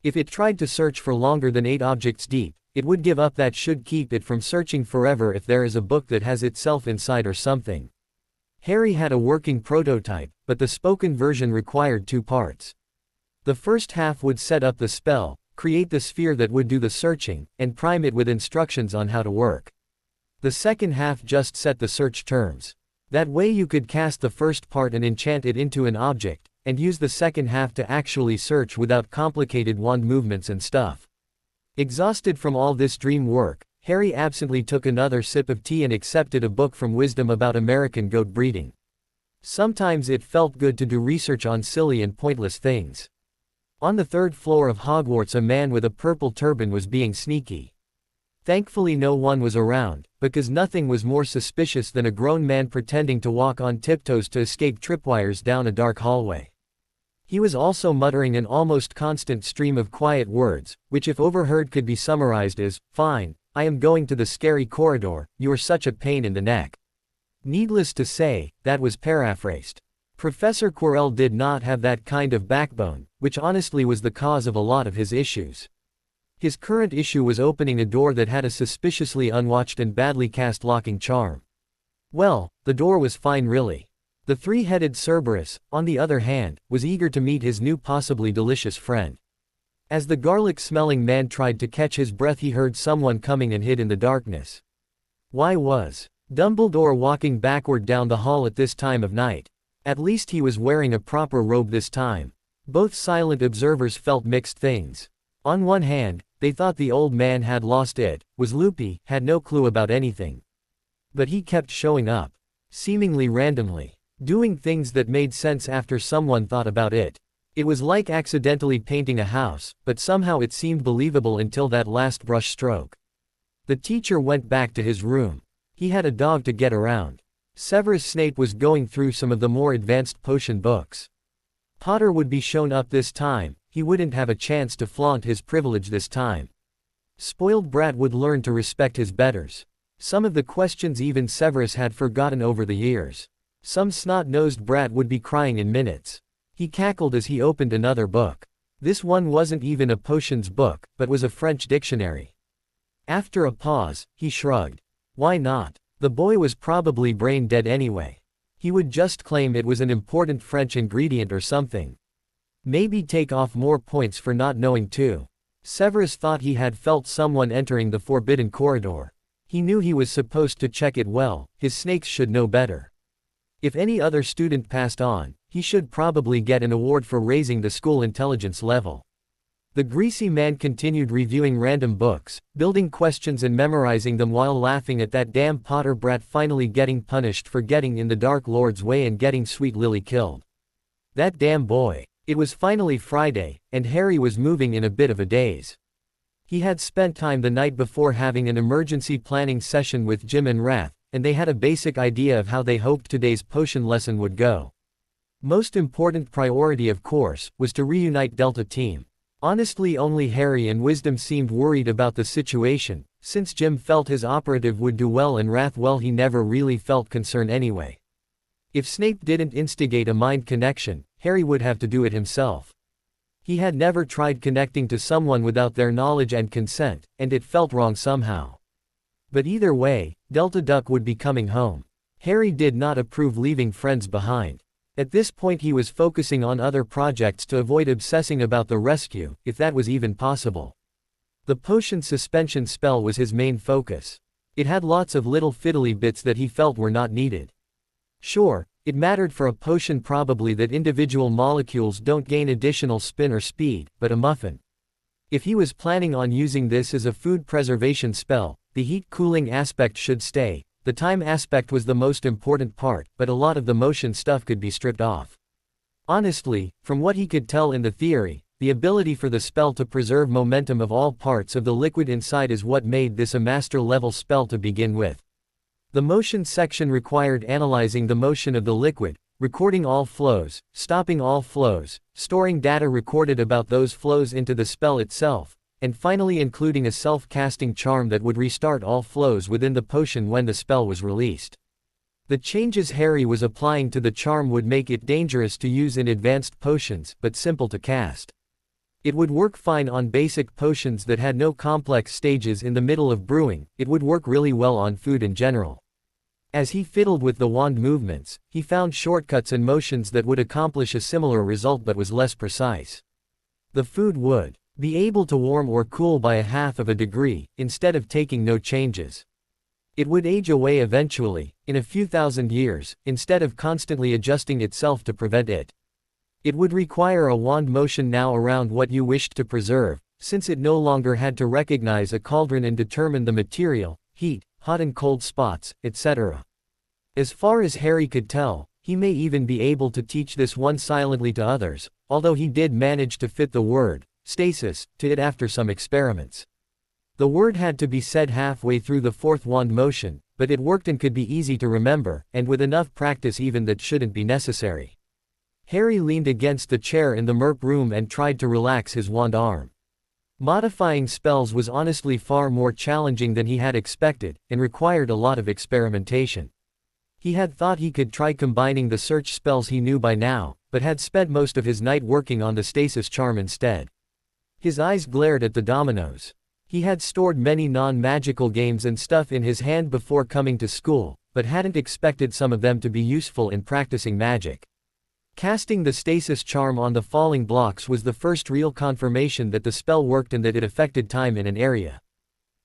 If it tried to search for longer than 8 objects deep, it would give up. That should keep it from searching forever if there is a book that has itself inside or something. Harry had a working prototype, but the spoken version required 2 parts. The first half would set up the spell, create the sphere that would do the searching, and prime it with instructions on how to work. The second half just set the search terms. That way you could cast the first part and enchant it into an object, and use the second half to actually search without complicated wand movements and stuff. Exhausted from all this dream work, Harry absently took another sip of tea and accepted a book from Wisdom about American goat breeding. Sometimes it felt good to do research on silly and pointless things. On the 3rd floor of Hogwarts a man with a purple turban was being sneaky. Thankfully no one was around, because nothing was more suspicious than a grown man pretending to walk on tiptoes to escape tripwires down a dark hallway. He was also muttering an almost constant stream of quiet words, which if overheard could be summarized as, "Fine, I am going to the scary corridor, you are such a pain in the neck." Needless to say, that was paraphrased. Professor Quirrell did not have that kind of backbone, which honestly was the cause of a lot of his issues. His current issue was opening a door that had a suspiciously unwatched and badly cast locking charm. Well, the door was fine really. The 3-headed Cerberus, on the other hand, was eager to meet his new possibly delicious friend. As the garlic-smelling man tried to catch his breath he heard someone coming and hid in the darkness. Why was Dumbledore walking backward down the hall at this time of night? At least he was wearing a proper robe this time. Both silent observers felt mixed things. On one hand, they thought the old man had lost it, was loopy, had no clue about anything. But he kept showing up. Seemingly randomly. Doing things that made sense after someone thought about it. It was like accidentally painting a house, but somehow it seemed believable until that last brush stroke. The teacher went back to his room. He had a dog to get around. Severus Snape was going through some of the more advanced potion books. Potter would be shown up this time, he wouldn't have a chance to flaunt his privilege this time. Spoiled brat would learn to respect his betters. Some of the questions even Severus had forgotten over the years. Some snot-nosed brat would be crying in minutes. He cackled as he opened another book. This one wasn't even a potions book, but was a French dictionary. After a pause, he shrugged. Why not? The boy was probably brain dead anyway. He would just claim it was an important French ingredient or something. Maybe take off more points for not knowing too. Severus thought he had felt someone entering the forbidden corridor. He knew he was supposed to check it well, his snakes should know better. If any other student passed on, he should probably get an award for raising the school intelligence level. The greasy man continued reviewing random books, building questions and memorizing them while laughing at that damn Potter brat finally getting punished for getting in the Dark Lord's way and getting Sweet Lily killed. That damn boy. It was finally Friday, and Harry was moving in a bit of a daze. He had spent time the night before having an emergency planning session with Jim and Wrath, and they had a basic idea of how they hoped today's potion lesson would go. Most important priority, of course, was to reunite Delta Team. Honestly, only Harry and Wisdom seemed worried about the situation, since Jim felt his operative would do well and Wrath, well, he never really felt concern anyway. If Snape didn't instigate a mind connection, Harry would have to do it himself. He had never tried connecting to someone without their knowledge and consent, and it felt wrong somehow. But either way, Delta Duck would be coming home. Harry did not approve leaving friends behind. At this point he was focusing on other projects to avoid obsessing about the rescue, if that was even possible. The potion suspension spell was his main focus. It had lots of little fiddly bits that he felt were not needed. Sure, it mattered for a potion probably that individual molecules don't gain additional spin or speed, but a muffin. If he was planning on using this as a food preservation spell, the heat cooling aspect should stay. The time aspect was the most important part, but a lot of the motion stuff could be stripped off. Honestly, from what he could tell in the theory, the ability for the spell to preserve momentum of all parts of the liquid inside is what made this a master-level spell to begin with. The motion section required analyzing the motion of the liquid, recording all flows, stopping all flows, storing data recorded about those flows into the spell itself, and finally including a self-casting charm that would restart all flows within the potion when the spell was released. The changes Harry was applying to the charm would make it dangerous to use in advanced potions, but simple to cast. It would work fine on basic potions that had no complex stages in the middle of brewing. It would work really well on food in general. As he fiddled with the wand movements, he found shortcuts and motions that would accomplish a similar result but was less precise. The food would be able to warm or cool by 1/2 of a degree, instead of taking no changes. It would age away eventually, in a few thousand years, instead of constantly adjusting itself to prevent it. It would require a wand motion now around what you wished to preserve, since it no longer had to recognize a cauldron and determine the material, heat, hot and cold spots, etc. As far as Harry could tell, he may even be able to teach this one silently to others, although he did manage to fit the word stasis to it after some experiments. The word had to be said halfway through the 4th wand motion, but it worked and could be easy to remember, and with enough practice even that shouldn't be necessary. Harry leaned against the chair in the merp room and tried to relax his wand arm. Modifying spells was honestly far more challenging than he had expected, and required a lot of experimentation. He had thought he could try combining the search spells he knew by now, but had spent most of his night working on the stasis charm instead. His eyes glared at the dominoes. He had stored many non-magical games and stuff in his hand before coming to school, but hadn't expected some of them to be useful in practicing magic. Casting the stasis charm on the falling blocks was the first real confirmation that the spell worked and that it affected time in an area.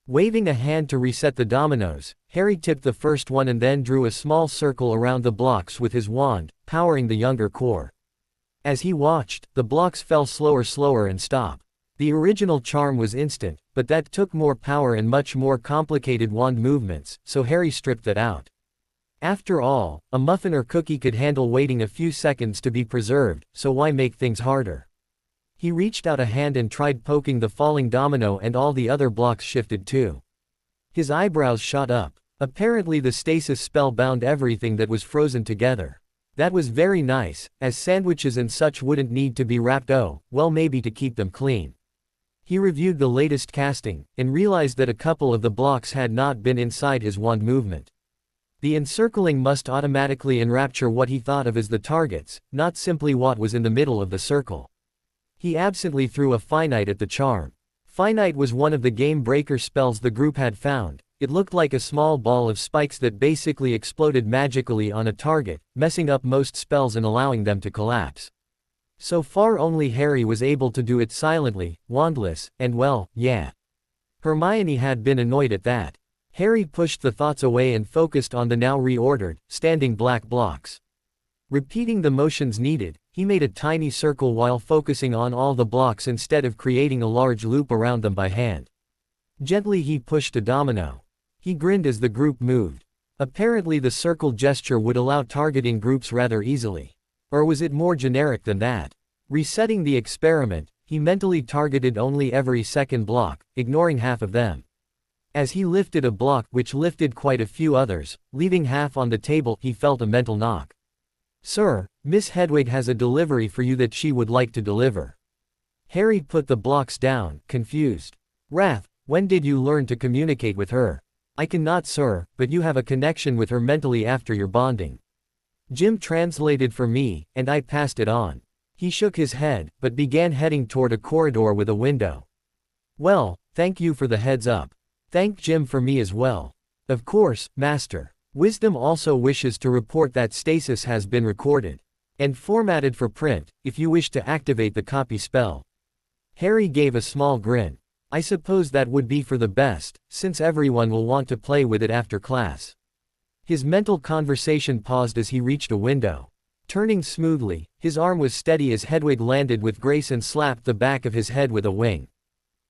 Waving a hand to reset the dominoes, Harry tipped the first one and then drew a small circle around the blocks with his wand, powering the younger core. As he watched, the blocks fell slower and stopped. The original charm was instant, but that took more power and much more complicated wand movements, so Harry stripped that out. After all, a muffin or cookie could handle waiting a few seconds to be preserved, so why make things harder? He reached out a hand and tried poking the falling domino and all the other blocks shifted too. His eyebrows shot up. Apparently the stasis spell bound everything that was frozen together. That was very nice, as sandwiches and such wouldn't need to be wrapped, well, maybe to keep them clean. He reviewed the latest casting, and realized that a couple of the blocks had not been inside his wand movement. The encircling must automatically enrapture what he thought of as the targets, not simply what was in the middle of the circle. He absently threw a finite at the charm. Finite was one of the game breaker spells the group had found. It looked like a small ball of spikes that basically exploded magically on a target, messing up most spells and allowing them to collapse. So far only Harry was able to do it silently, wandless, and well, yeah. Hermione had been annoyed at that. Harry pushed the thoughts away and focused on the now reordered, standing black blocks. Repeating the motions needed, he made a tiny circle while focusing on all the blocks instead of creating a large loop around them by hand. Gently he pushed a domino. He grinned as the group moved. Apparently the circle gesture would allow targeting groups rather easily. Or was it more generic than that? Resetting the experiment, he mentally targeted only every second block, ignoring half of them. As he lifted a block which lifted quite a few others, leaving half on the table, he felt a mental knock. "Sir, Miss Hedwig has a delivery for you that she would like to deliver." Harry put the blocks down, confused. "Wrath, when did you learn to communicate with her?" "I cannot, sir, but you have a connection with her mentally after your bonding." Jim translated for me, and I passed it on. He shook his head, but began heading toward a corridor with a window. "Well, thank you for the heads up. Thank Jim for me as well." "Of course, Master. Wisdom also wishes to report that stasis has been recorded and formatted for print, if you wish to activate the copy spell." Harry gave a small grin. "I suppose that would be for the best, since everyone will want to play with it after class." His mental conversation paused as he reached a window. Turning smoothly, his arm was steady as Hedwig landed with grace and slapped the back of his head with a wing.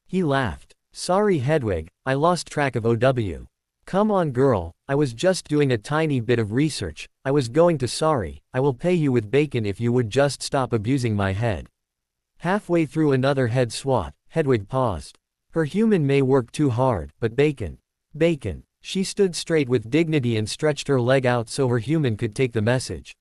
He laughed. "Sorry Hedwig, I lost track of OW. Come on girl, I was just doing a tiny bit of research, I was going to sorry, I will pay you with bacon if you would just stop abusing my head." Halfway through another head swat, Hedwig paused. Her human may work too hard, but bacon. Bacon. She stood straight with dignity and stretched her leg out so her human could take the message.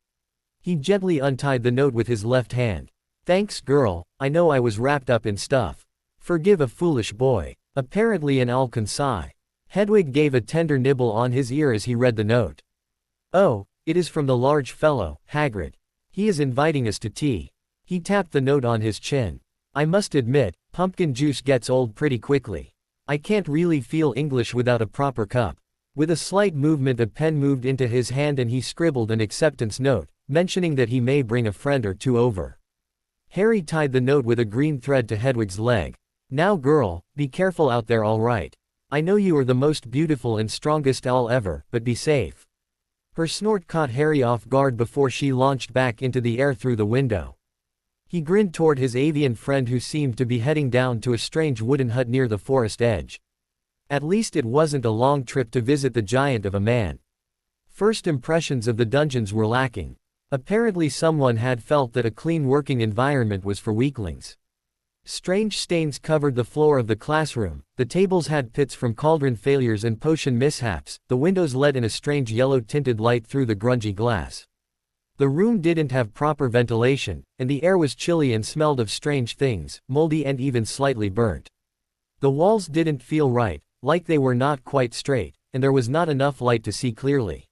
He gently untied the note with his left hand. "Thanks girl, I know I was wrapped up in stuff. Forgive a foolish boy." Apparently an Alkansai. Hedwig gave a tender nibble on his ear as he read the note. "Oh, it is from the large fellow, Hagrid. He is inviting us to tea." He tapped the note on his chin. "I must admit, pumpkin juice gets old pretty quickly. I can't really feel English without a proper cup." With a slight movement a pen moved into his hand and he scribbled an acceptance note, mentioning that he may bring a friend or two over. Harry tied the note with a green thread to Hedwig's leg. "Now girl, be careful out there all right. I know you are the most beautiful and strongest owl ever, but be safe." Her snort caught Harry off guard before she launched back into the air through the window. He grinned toward his avian friend who seemed to be heading down to a strange wooden hut near the forest edge. At least it wasn't a long trip to visit the giant of a man. First impressions of the dungeons were lacking. Apparently someone had felt that a clean working environment was for weaklings. Strange stains covered the floor of the classroom, the tables had pits from cauldron failures and potion mishaps, the windows let in a strange yellow-tinted light through the grungy glass. The room didn't have proper ventilation, and the air was chilly and smelled of strange things, moldy and even slightly burnt. The walls didn't feel right, like they were not quite straight, and there was not enough light to see clearly.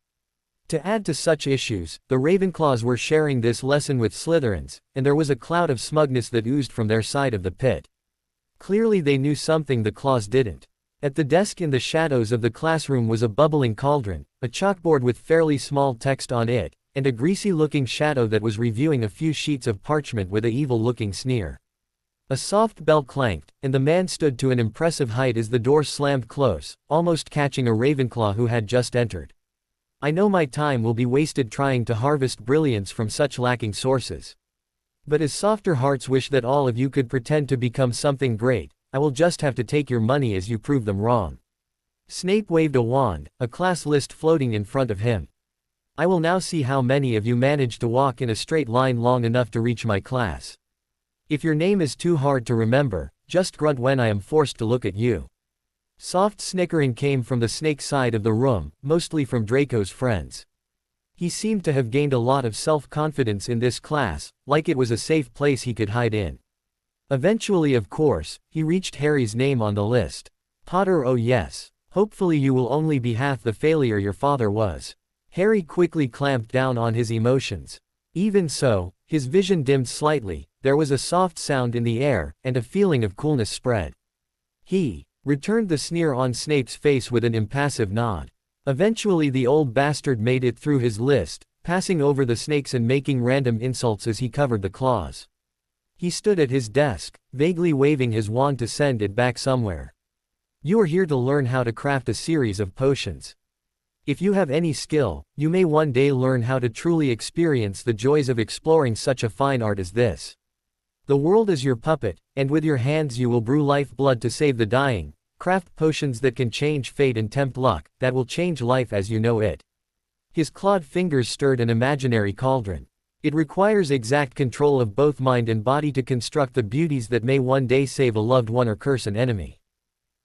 To add to such issues, the Ravenclaws were sharing this lesson with Slytherins, and there was a cloud of smugness that oozed from their side of the pit. Clearly they knew something the Claws didn't. At the desk in the shadows of the classroom was a bubbling cauldron, a chalkboard with fairly small text on it, and a greasy-looking shadow that was reviewing a few sheets of parchment with an evil-looking sneer. A soft bell clanked, and the man stood to an impressive height as the door slammed close, almost catching a Ravenclaw who had just entered. "I know my time will be wasted trying to harvest brilliance from such lacking sources. But as softer hearts wish that all of you could pretend to become something great, I will just have to take your money as you prove them wrong." Snape waved a wand, a class list floating in front of him. "I will now see how many of you manage to walk in a straight line long enough to reach my class. If your name is too hard to remember, just grunt when I am forced to look at you." Soft snickering came from the snake side of the room, mostly from Draco's friends. He seemed to have gained a lot of self-confidence in this class, like it was a safe place he could hide in. Eventually, of course, he reached Harry's name on the list. "Potter, oh yes. Hopefully you will only be half the failure your father was." Harry quickly clamped down on his emotions. Even so, his vision dimmed slightly, there was a soft sound in the air, and a feeling of coolness spread. "He," returned the sneer on Snape's face with an impassive nod. Eventually the old bastard made it through his list, passing over the snakes and making random insults as he covered the claws. He stood at his desk, vaguely waving his wand to send it back somewhere. You are here to learn how to craft a series of potions. If you have any skill, you may one day learn how to truly experience the joys of exploring such a fine art as this. The world is your puppet, and with your hands you will brew lifeblood to save the dying, craft potions that can change fate and tempt luck, that will change life as you know it. His clawed fingers stirred an imaginary cauldron. It requires exact control of both mind and body to construct the beauties that may one day save a loved one or curse an enemy.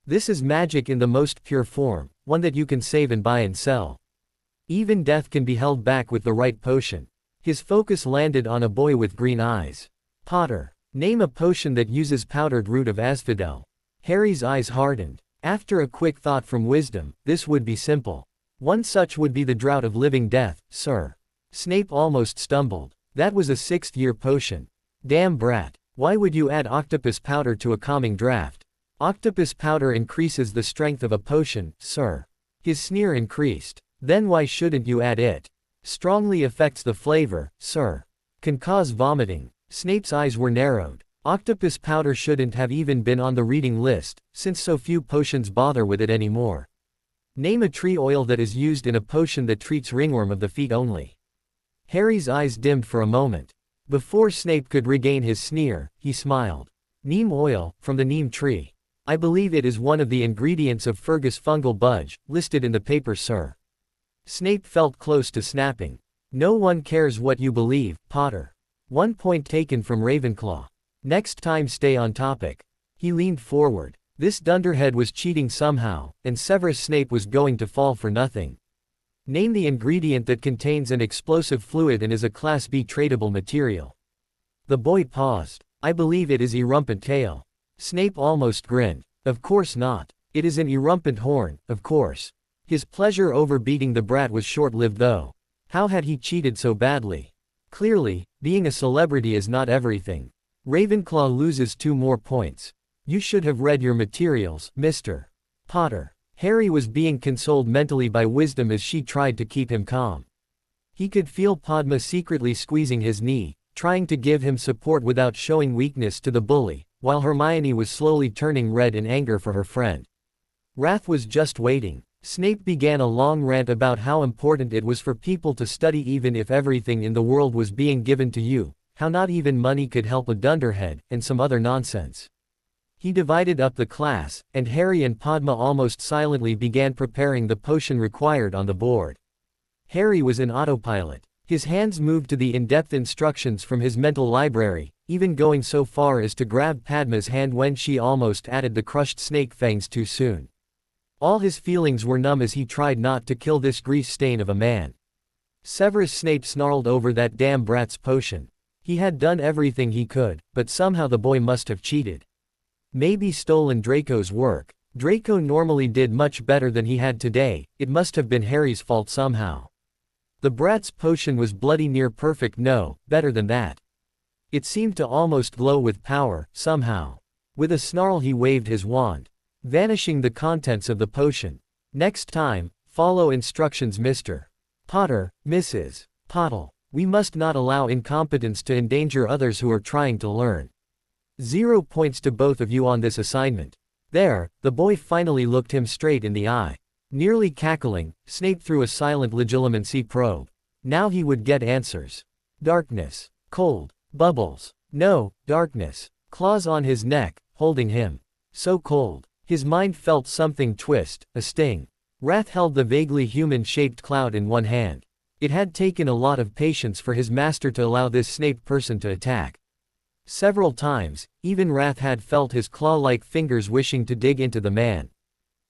This is magic in the most pure form, one that you can save and buy and sell. Even death can be held back with the right potion. His focus landed on a boy with green eyes. Potter, name a potion that uses powdered root of asphodel. Harry's eyes hardened. After a quick thought from wisdom, this would be simple. One such would be the Drought of Living Death, sir. Snape almost stumbled. That was a 6th-year potion. Damn brat. Why would you add octopus powder to a calming draft? Octopus powder increases the strength of a potion, sir. His sneer increased. Then why shouldn't you add it? Strongly affects the flavor, sir. Can cause vomiting. Snape's eyes were narrowed. Octopus powder shouldn't have even been on the reading list, since so few potions bother with it anymore. Name a tree oil that is used in a potion that treats ringworm of the feet only. Harry's eyes dimmed for a moment. Before Snape could regain his sneer, he smiled. Neem oil, from the neem tree. I believe it is one of the ingredients of Fergus fungal budge, listed in the paper, sir. Snape felt close to snapping. No one cares what you believe, Potter. 1 point taken from Ravenclaw. Next time stay on topic. He leaned forward. This dunderhead was cheating somehow, and Severus Snape was going to fall for nothing. Name the ingredient that contains an explosive fluid and is a Class B tradable material. The boy paused. I believe it is erumpent tail. Snape almost grinned. Of course not. It is an erumpent horn, of course. His pleasure over beating the brat was short-lived though. How had he cheated so badly? Clearly, being a celebrity is not everything. Ravenclaw loses 2 more points. You should have read your materials, Mr. Potter. Harry was being consoled mentally by wisdom as she tried to keep him calm. He could feel Padma secretly squeezing his knee, trying to give him support without showing weakness to the bully, while Hermione was slowly turning red in anger for her friend. Wrath was just waiting. Snape began a long rant about how important it was for people to study even if everything in the world was being given to you, how not even money could help a dunderhead, and some other nonsense. He divided up the class, and Harry and Padma almost silently began preparing the potion required on the board. Harry was in autopilot. His hands moved to the in-depth instructions from his mental library, even going so far as to grab Padma's hand when she almost added the crushed snake fangs too soon. All his feelings were numb as he tried not to kill this grease stain of a man. Severus Snape snarled over that damn brat's potion. He had done everything he could, but somehow the boy must have cheated. Maybe stolen Draco's work. Draco normally did much better than he had today. It must have been Harry's fault somehow. The brat's potion was bloody near perfect, no, better than that. It seemed to almost glow with power, somehow. With a snarl he waved his wand, vanishing the contents of the potion. Next time, follow instructions, Mr. Potter, Mrs. Pottle. We must not allow incompetence to endanger others who are trying to learn. 0 points to both of you on this assignment. There, the boy finally looked him straight in the eye. Nearly cackling, Snape threw a silent legilimency probe. Now he would get answers. Darkness. Cold. Bubbles. No, darkness. Claws on his neck, holding him. So cold. His mind felt something twist, a sting. Wrath held the vaguely human-shaped cloud in one hand. It had taken a lot of patience for his master to allow this Snape person to attack. Several times, even Wrath had felt his claw-like fingers wishing to dig into the man.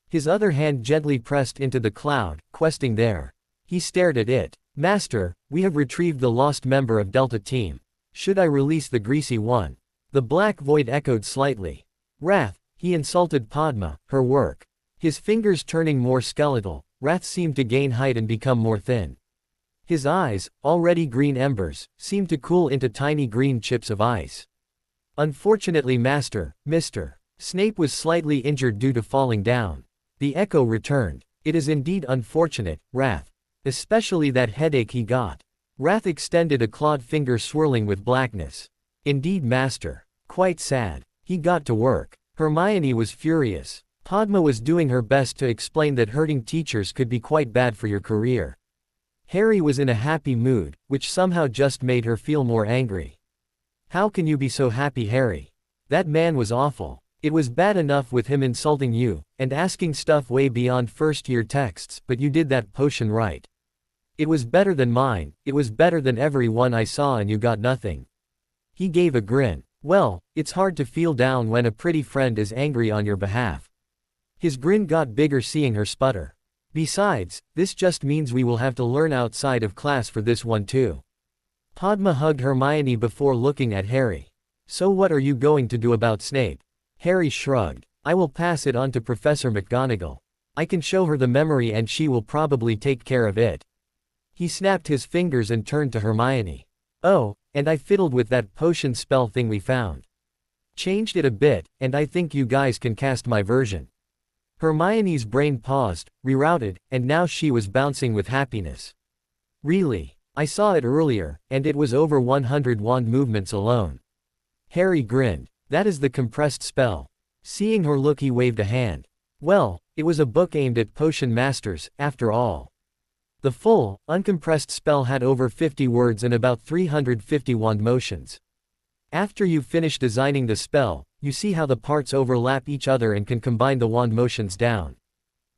His other hand gently pressed into the cloud, questing there. He stared at it. Master, we have retrieved the lost member of Delta Team. Should I release the greasy one? The black void echoed slightly. Wrath, he insulted Padma, her work. His fingers turning more skeletal, Wrath seemed to gain height and become more thin. His eyes, already green embers, seemed to cool into tiny green chips of ice. Unfortunately, Master, Mr. Snape was slightly injured due to falling down. The echo returned. It is indeed unfortunate, Wrath. Especially that headache he got. Wrath extended a clawed finger swirling with blackness. Indeed, master. Quite sad. He got to work. Hermione was furious. Padma was doing her best to explain that hurting teachers could be quite bad for your career. Harry was in a happy mood, which somehow just made her feel more angry. How can you be so happy, Harry? That man was awful. It was bad enough with him insulting you, and asking stuff way beyond first-year texts, but you did that potion right. It was better than mine, it was better than every one I saw, and you got nothing. He gave a grin. Well, it's hard to feel down when a pretty friend is angry on your behalf. His grin got bigger seeing her sputter. Besides, this just means we will have to learn outside of class for this one too. Padma hugged Hermione before looking at Harry. So what are you going to do about Snape? Harry shrugged. I will pass it on to Professor McGonagall. I can show her the memory and she will probably take care of it. He snapped his fingers and turned to Hermione. Oh, and I fiddled with that potion spell thing we found. Changed it a bit, and I think you guys can cast my version. Hermione's brain paused, rerouted, and now she was bouncing with happiness. Really? I saw it earlier, and it was over 100 wand movements alone. Harry grinned. That is the compressed spell. Seeing her look, he waved a hand. Well, it was a book aimed at potion masters, after all. The full, uncompressed spell had over 50 words and about 350 wand motions. After you finish designing the spell, you see how the parts overlap each other and can combine the wand motions down.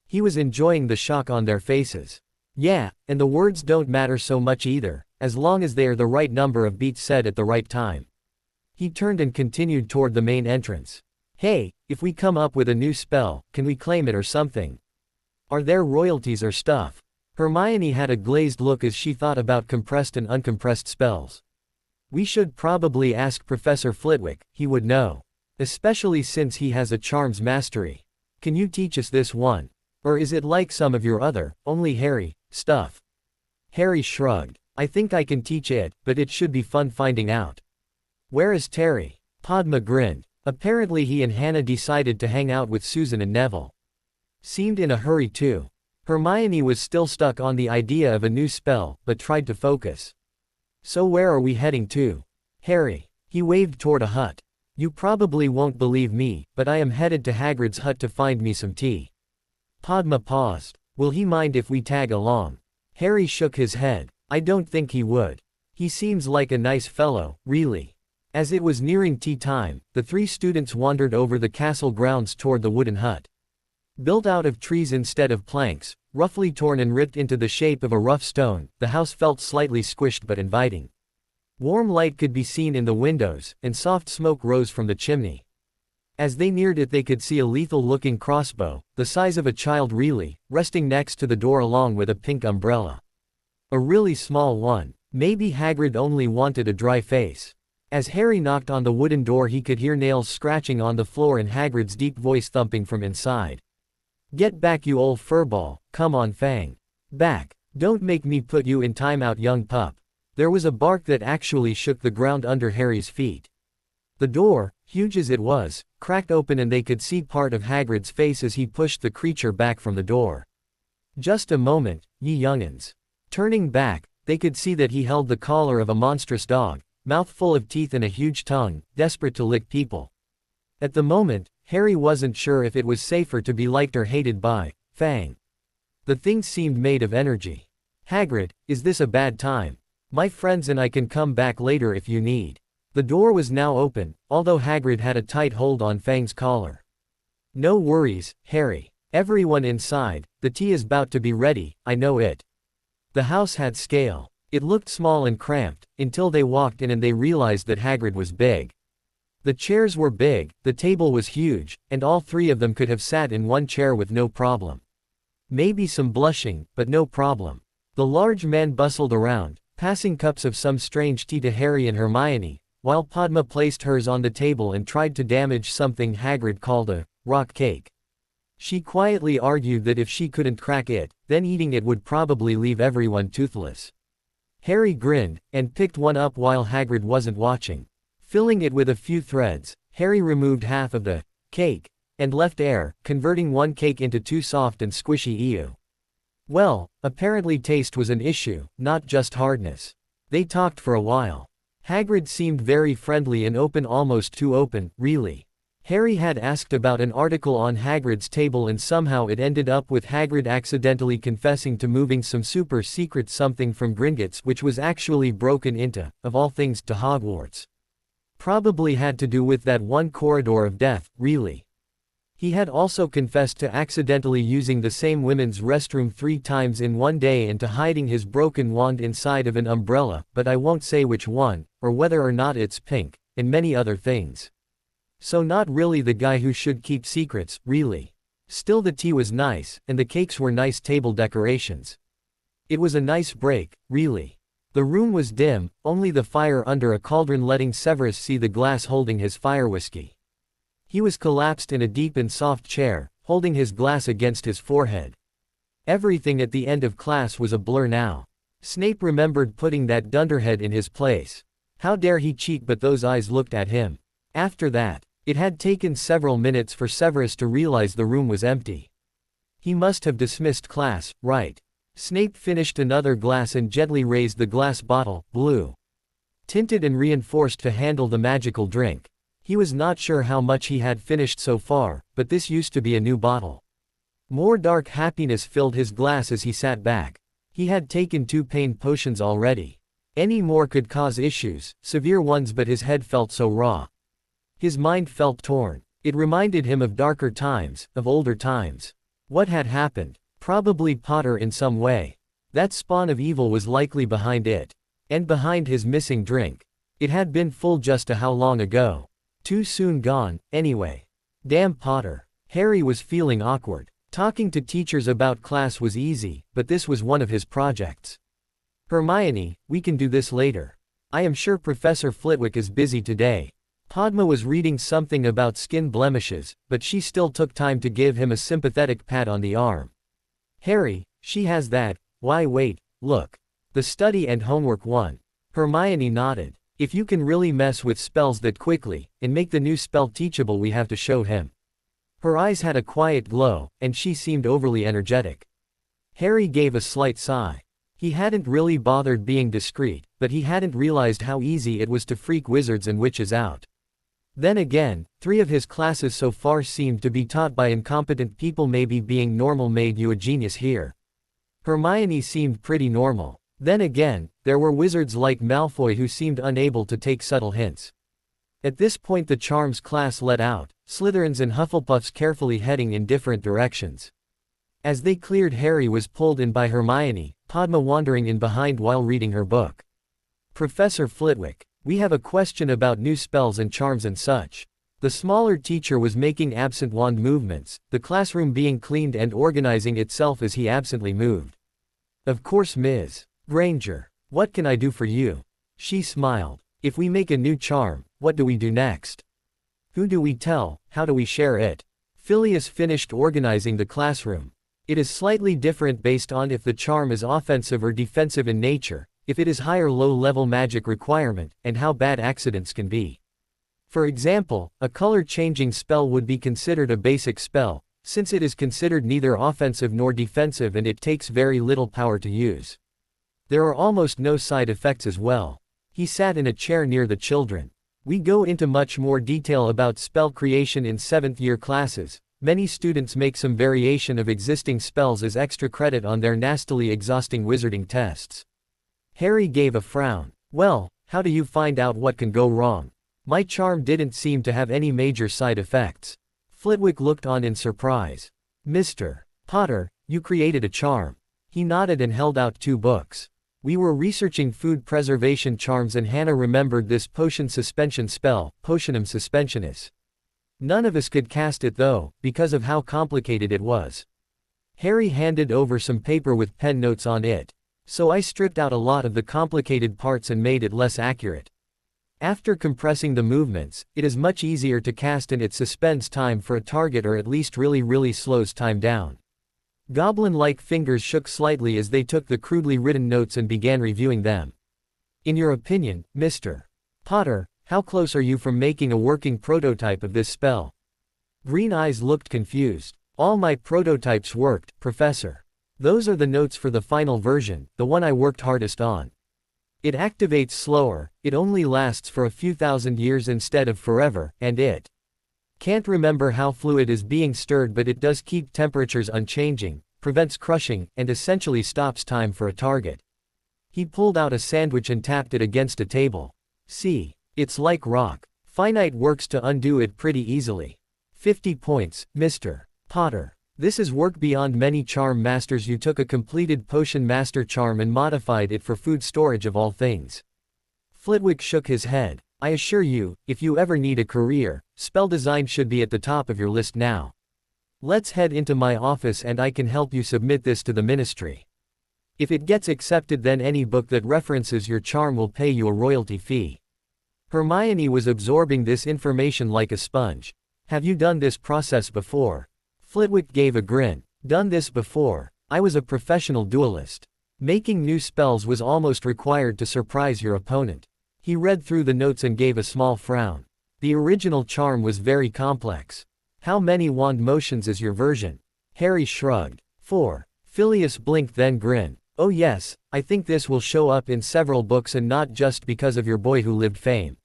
He was enjoying the shock on their faces. Yeah, and the words don't matter so much either, as long as they are the right number of beats said at the right time. He turned and continued toward the main entrance. Hey, if we come up with a new spell, can we claim it or something? Are there royalties or stuff? Hermione had a glazed look as she thought about compressed and uncompressed spells. We should probably ask Professor Flitwick, he would know. Especially since he has a charms mastery. Can you teach us this one? Or is it like some of your other, only Harry, stuff? Harry shrugged. I think I can teach it, but it should be fun finding out. Where is Terry? Padma grinned. Apparently he and Hannah decided to hang out with Susan and Neville. Seemed in a hurry too. Hermione was still stuck on the idea of a new spell, but tried to focus. So where are we heading to? Harry. He waved toward a hut. You probably won't believe me, but I am headed to Hagrid's hut to find me some tea. Padma paused. Will he mind if we tag along? Harry shook his head. I don't think he would. He seems like a nice fellow, really. As it was nearing tea time, the three students wandered over the castle grounds toward the wooden hut. Built out of trees instead of planks, roughly torn and ripped into the shape of a rough stone, the house felt slightly squished but inviting. Warm light could be seen in the windows, and soft smoke rose from the chimney. As they neared it, they could see a lethal-looking crossbow, the size of a child really, resting next to the door along with a pink umbrella. A really small one. Maybe Hagrid only wanted a dry face. As Harry knocked on the wooden door, he could hear nails scratching on the floor and Hagrid's deep voice thumping from inside. Get back, you old furball, come on, Fang. Back. Don't make me put you in timeout, young pup. There was a bark that actually shook the ground under Harry's feet. The door, huge as it was, cracked open and they could see part of Hagrid's face as he pushed the creature back from the door. Just a moment, ye young'uns. Turning back, they could see that he held the collar of a monstrous dog, mouth full of teeth and a huge tongue, desperate to lick people. At the moment, Harry wasn't sure if it was safer to be liked or hated by Fang. The thing seemed made of energy. Hagrid, is this a bad time? My friends and I can come back later if you need. The door was now open, although Hagrid had a tight hold on Fang's collar. No worries, Harry. Everyone inside, the tea is about to be ready, I know it. The house had scale. It looked small and cramped, until they walked in and they realized that Hagrid was big. The chairs were big, the table was huge, and all three of them could have sat in one chair with no problem. Maybe some blushing, but no problem. The large man bustled around, passing cups of some strange tea to Harry and Hermione, while Padma placed hers on the table and tried to damage something Hagrid called a rock cake. She quietly argued that if she couldn't crack it, then eating it would probably leave everyone toothless. Harry grinned, and picked one up while Hagrid wasn't watching. Filling it with a few threads, Harry removed half of the cake, and left air, converting one cake into two soft and squishy ew. Well, apparently taste was an issue, not just hardness. They talked for a while. Hagrid seemed very friendly and open, almost too open, really. Harry had asked about an article on Hagrid's table and somehow it ended up with Hagrid accidentally confessing to moving some super secret something from Gringotts which was actually broken into, of all things, to Hogwarts. Probably had to do with that one corridor of death, really. He had also confessed to accidentally using the same women's restroom 3 times in one day and to hiding his broken wand inside of an umbrella, but I won't say which one, or whether or not it's pink, and many other things. So not really the guy who should keep secrets, really. Still, the tea was nice, and the cakes were nice table decorations. It was a nice break, really. The room was dim, only the fire under a cauldron letting Severus see the glass holding his fire whiskey. He was collapsed in a deep and soft chair, holding his glass against his forehead. Everything at the end of class was a blur now. Snape remembered putting that dunderhead in his place. How dare he cheat, but those eyes looked at him. After that, it had taken several minutes for Severus to realize the room was empty. He must have dismissed class, right? Snape finished another glass and gently raised the glass bottle, blue tinted and reinforced to handle the magical drink. He was not sure how much he had finished so far, but this used to be a new bottle. More dark happiness filled his glass as he sat back. He had taken 2 pain potions already. Any more could cause issues, severe ones, but his head felt so raw. His mind felt torn. It reminded him of darker times, of older times. What had happened? Probably Potter in some way. That spawn of evil was likely behind it. And behind his missing drink. It had been full just how long ago? Too soon gone, anyway. Damn Potter. Harry was feeling awkward. Talking to teachers about class was easy, but this was one of his projects. Hermione, we can do this later. I am sure Professor Flitwick is busy today. Padma was reading something about skin blemishes, but she still took time to give him a sympathetic pat on the arm. Harry, she has that. Why wait, look. The study and homework one. Hermione nodded. If you can really mess with spells that quickly, and make the new spell teachable, we have to show him. Her eyes had a quiet glow, and she seemed overly energetic. Harry gave a slight sigh. He hadn't really bothered being discreet, but he hadn't realized how easy it was to freak wizards and witches out. Then again, 3 of his classes so far seemed to be taught by incompetent people. Maybe being normal made you a genius here. Hermione seemed pretty normal. Then again, there were wizards like Malfoy who seemed unable to take subtle hints. At this point the charms class let out, Slytherins and Hufflepuffs carefully heading in different directions. As they cleared, Harry was pulled in by Hermione, Padma wandering in behind while reading her book. Professor Flitwick, we have a question about new spells and charms and such. The smaller teacher was making absent wand movements, the classroom being cleaned and organizing itself as he absently moved. Of course, Ms. Granger. What can I do for you? She smiled. If we make a new charm, what do we do next? Who do we tell? How do we share it? Phileas finished organizing the classroom. It is slightly different based on if the charm is offensive or defensive in nature, if it is high or low-level magic requirement, and how bad accidents can be. For example, a color-changing spell would be considered a basic spell, since it is considered neither offensive nor defensive and it takes very little power to use. There are almost no side effects as well. He sat in a chair near the children. We go into much more detail about spell creation in 7th year classes. Many students make some variation of existing spells as extra credit on their nastily exhausting wizarding tests. Harry gave a frown. Well, how do you find out what can go wrong? My charm didn't seem to have any major side effects. Flitwick looked on in surprise. Mr. Potter, you created a charm. He nodded and held out 2 books. We were researching food preservation charms and Hannah remembered this potion suspension spell, Potionum Suspensionis. None of us could cast it though, because of how complicated it was. Harry handed over some paper with pen notes on it. So I stripped out a lot of the complicated parts and made it less accurate. After compressing the movements, it is much easier to cast and it suspends time for a target or at least really slows time down. Goblin-like fingers shook slightly as they took the crudely written notes and began reviewing them. In your opinion, Mr. Potter, how close are you from making a working prototype of this spell? Green eyes looked confused. All my prototypes worked, Professor. Those are the notes for the final version, the one I worked hardest on. It activates slower, it only lasts for a few thousand years instead of forever, and it can't remember how fluid is being stirred, but it does keep temperatures unchanging, prevents crushing, and essentially stops time for a target. He pulled out a sandwich and tapped it against a table. See, it's like rock. Finite works to undo it pretty easily. 50 points, Mr. Potter. This is work beyond many charm masters. You took a completed potion master charm and modified it for food storage of all things. Flitwick shook his head. I assure you, if you ever need a career, spell design should be at the top of your list now. Let's head into my office and I can help you submit this to the ministry. If it gets accepted, then any book that references your charm will pay you a royalty fee. Hermione was absorbing this information like a sponge. Have you done this process before? Flitwick gave a grin. Done this before. I was a professional duelist. Making new spells was almost required to surprise your opponent. He read through the notes and gave a small frown. The original charm was very complex. How many wand motions is your version? Harry shrugged. 4. Phileas blinked then grinned. Oh yes, I think this will show up in several books, and not just because of your boy who lived fame.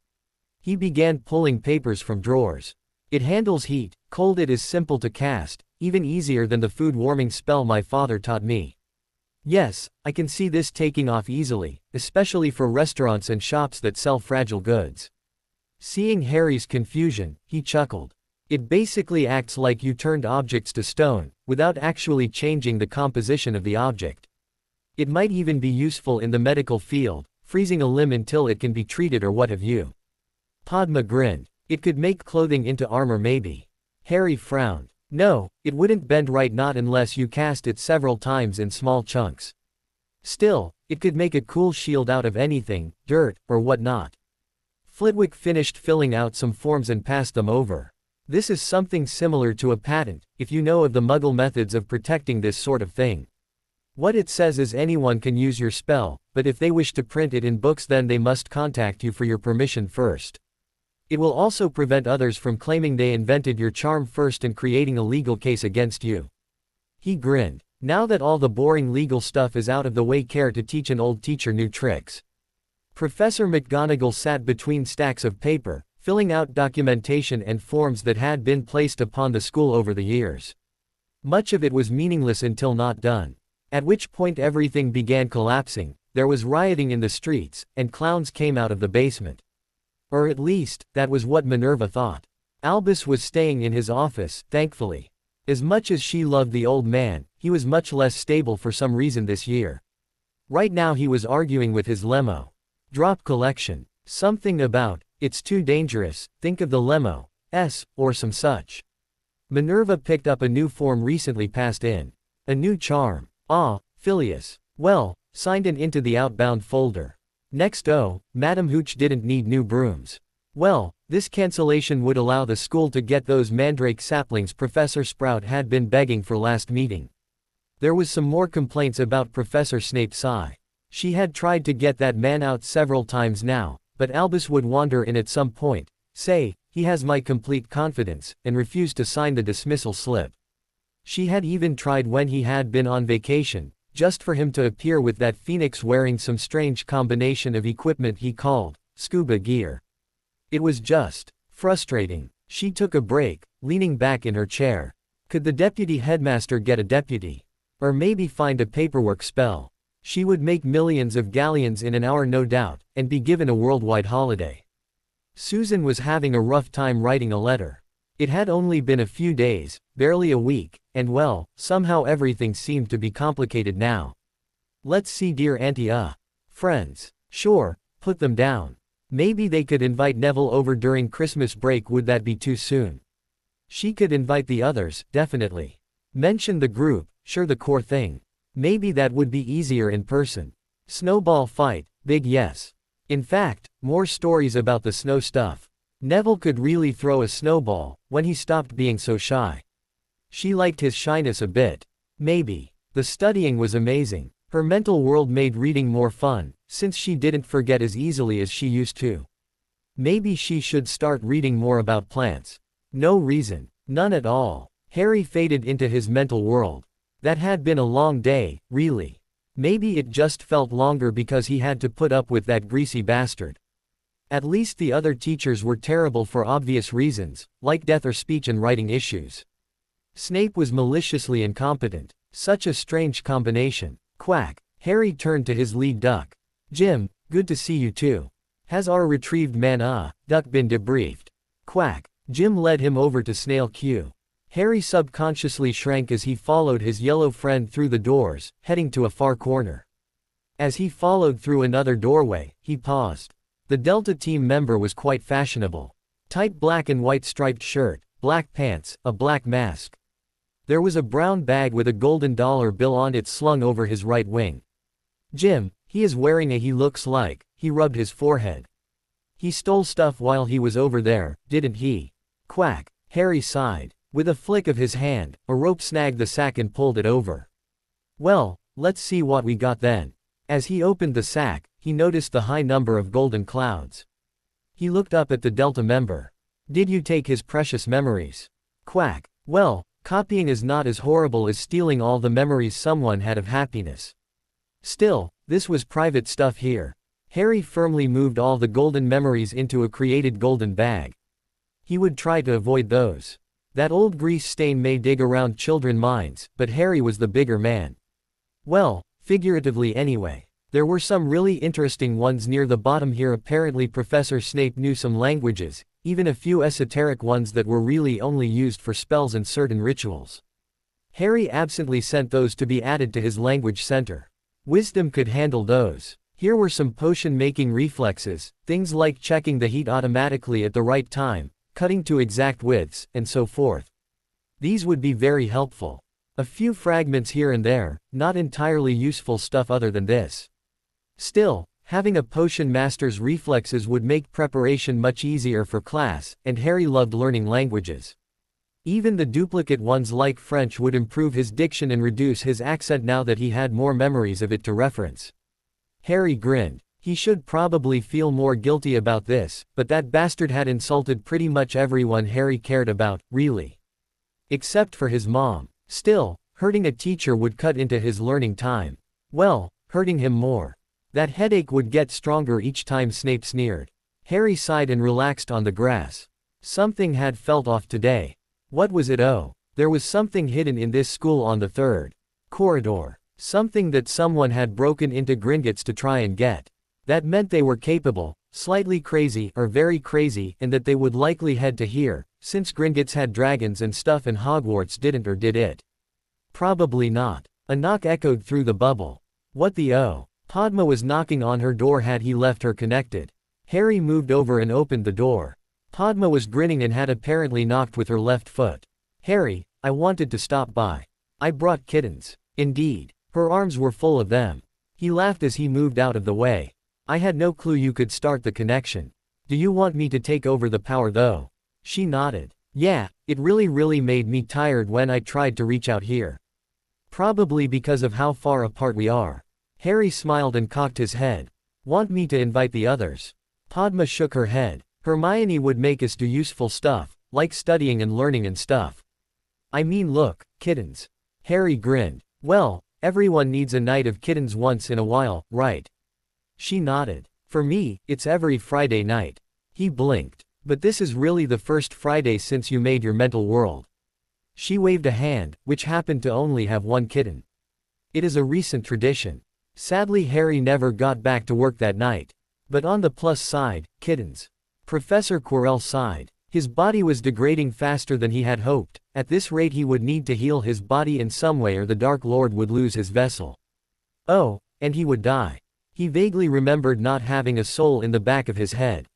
He began pulling papers from drawers. It handles heat, cold, it is simple to cast, even easier than the food warming spell my father taught me. Yes, I can see this taking off easily, especially for restaurants and shops that sell fragile goods. Seeing Harry's confusion, he chuckled. It basically acts like you turned objects to stone, without actually changing the composition of the object. It might even be useful in the medical field, freezing a limb until it can be treated or what have you. Padma grinned. It could make clothing into armor maybe. Harry frowned. No, it wouldn't bend right, not unless you cast it several times in small chunks. Still, it could make a cool shield out of anything, dirt, or whatnot. Flitwick finished filling out some forms and passed them over. This is something similar to a patent, if you know of the Muggle methods of protecting this sort of thing. What it says is anyone can use your spell, but if they wish to print it in books, then they must contact you for your permission first. It will also prevent others from claiming they invented your charm first and creating a legal case against you. He grinned. Now that all the boring legal stuff is out of the way, care to teach an old teacher new tricks? Professor McGonagall sat between stacks of paper, filling out documentation and forms that had been placed upon the school over the years. Much of it was meaningless until not done. At which point everything began collapsing, there was rioting in the streets, and clowns came out of the basement. Or at least, that was what Minerva thought. Albus was staying in his office, thankfully. As much as she loved the old man, he was much less stable for some reason this year. Right now he was arguing with his lemo. Drop collection. Something about, it's too dangerous, think of the lemo, or some such. Minerva picked up a new form recently passed in. A new charm. Ah, Phileas. Well, signed in into the outbound folder. Next, Madam Hooch didn't need new brooms. Well, this cancellation would allow the school to get those mandrake saplings Professor Sprout had been begging for last meeting. There was some more complaints about Professor Snape's eye. She had tried to get that man out several times now, but Albus would wander in at some point, say, he has my complete confidence, and refuse to sign the dismissal slip. She had even tried when he had been on vacation, just for him to appear with that phoenix wearing some strange combination of equipment he called scuba gear. It was just frustrating. She took a break, leaning back in her chair. Could the deputy headmaster get a deputy? Or maybe find a paperwork spell? She would make millions of galleons in an hour no doubt, and be given a worldwide holiday. Susan was having a rough time writing a letter. It had only been a few days, barely a week, and well, somehow everything seemed to be complicated now. Let's see, dear Auntie, friends. Sure, put them down. Maybe they could invite Neville over during Christmas break. Would that be too soon? She could invite the others, definitely. Mention the group, sure, the core thing. Maybe that would be easier in person. Snowball fight, big yes. In fact, more stories about the snow stuff. Neville could really throw a snowball, when he stopped being so shy. She liked his shyness a bit. Maybe. The studying was amazing. Her mental world made reading more fun, since she didn't forget as easily as she used to. Maybe she should start reading more about plants. No reason. None at all. Harry faded into his mental world. That had been a long day, really. Maybe it just felt longer because he had to put up with that greasy bastard. At least the other teachers were terrible for obvious reasons, like death or speech and writing issues. Snape was maliciously incompetent. Such a strange combination. Quack. Harry turned to his lead duck. Jim, good to see you too. Has our retrieved duck been debriefed? Quack. Jim led him over to Snail Q. Harry subconsciously shrank as he followed his yellow friend through the doors, heading to a far corner. As he followed through another doorway, he paused. The Delta team member was quite fashionable. Tight black and white striped shirt, black pants, a black mask. There was a brown bag with a golden dollar bill on it slung over his right wing. Jim, he is wearing he looks like, he rubbed his forehead. He stole stuff while he was over there, didn't he? Quack. Harry sighed. With a flick of his hand, a rope snagged the sack and pulled it over. Well, let's see what we got then. As he opened the sack, he noticed the high number of golden clouds. He looked up at the Delta member. Did you take his precious memories? Quack. Well, copying is not as horrible as stealing all the memories someone had of happiness. Still, this was private stuff here. Harry firmly moved all the golden memories into a created golden bag. He would try to avoid those. That old grease stain may dig around children's minds, but Harry was the bigger man. Well, figuratively anyway. There were some really interesting ones near the bottom here. Apparently Professor Snape knew some languages, even a few esoteric ones that were really only used for spells and certain rituals. Harry absently sent those to be added to his language center. Wisdom could handle those. Here were some potion-making reflexes, things like checking the heat automatically at the right time, cutting to exact widths, and so forth. These would be very helpful. A few fragments here and there, not entirely useful stuff other than this. Still, having a potion master's reflexes would make preparation much easier for class, and Harry loved learning languages. Even the duplicate ones like French would improve his diction and reduce his accent now that he had more memories of it to reference. Harry grinned. He should probably feel more guilty about this, but that bastard had insulted pretty much everyone Harry cared about, really. Except for his mom. Still, hurting a teacher would cut into his learning time. Well, hurting him more. That headache would get stronger each time Snape sneered. Harry sighed and relaxed on the grass. Something had felt off today. What was it? Oh, there was something hidden in this school on the third corridor. Something that someone had broken into Gringotts to try and get. That meant they were capable, slightly crazy or very crazy, and that they would likely head to here, since Gringotts had dragons and stuff and Hogwarts didn't, or did it? Probably not. A knock echoed through the bubble. What the oh? Padma was knocking on her door. Had he left her connected? Harry moved over and opened the door. Padma was grinning and had apparently knocked with her left foot. Harry, I wanted to stop by. I brought kittens. Indeed. Her arms were full of them. He laughed as he moved out of the way. I had no clue you could start the connection. Do you want me to take over the power though? She nodded. Yeah, it really made me tired when I tried to reach out here. Probably because of how far apart we are. Harry smiled and cocked his head. Want me to invite the others? Padma shook her head. Hermione would make us do useful stuff, like studying and learning and stuff. I mean, look, kittens. Harry grinned. Well, everyone needs a night of kittens once in a while, right? She nodded. For me, it's every Friday night. He blinked. But this is really the first Friday since you made your mental world. She waved a hand, which happened to only have one kitten. It is a recent tradition. Sadly, Harry never got back to work that night. But on the plus side, kittens. Professor Quirrell sighed. His body was degrading faster than he had hoped. At this rate he would need to heal his body in some way or the Dark Lord would lose his vessel. Oh, and he would die. He vaguely remembered not having a soul in the back of his head.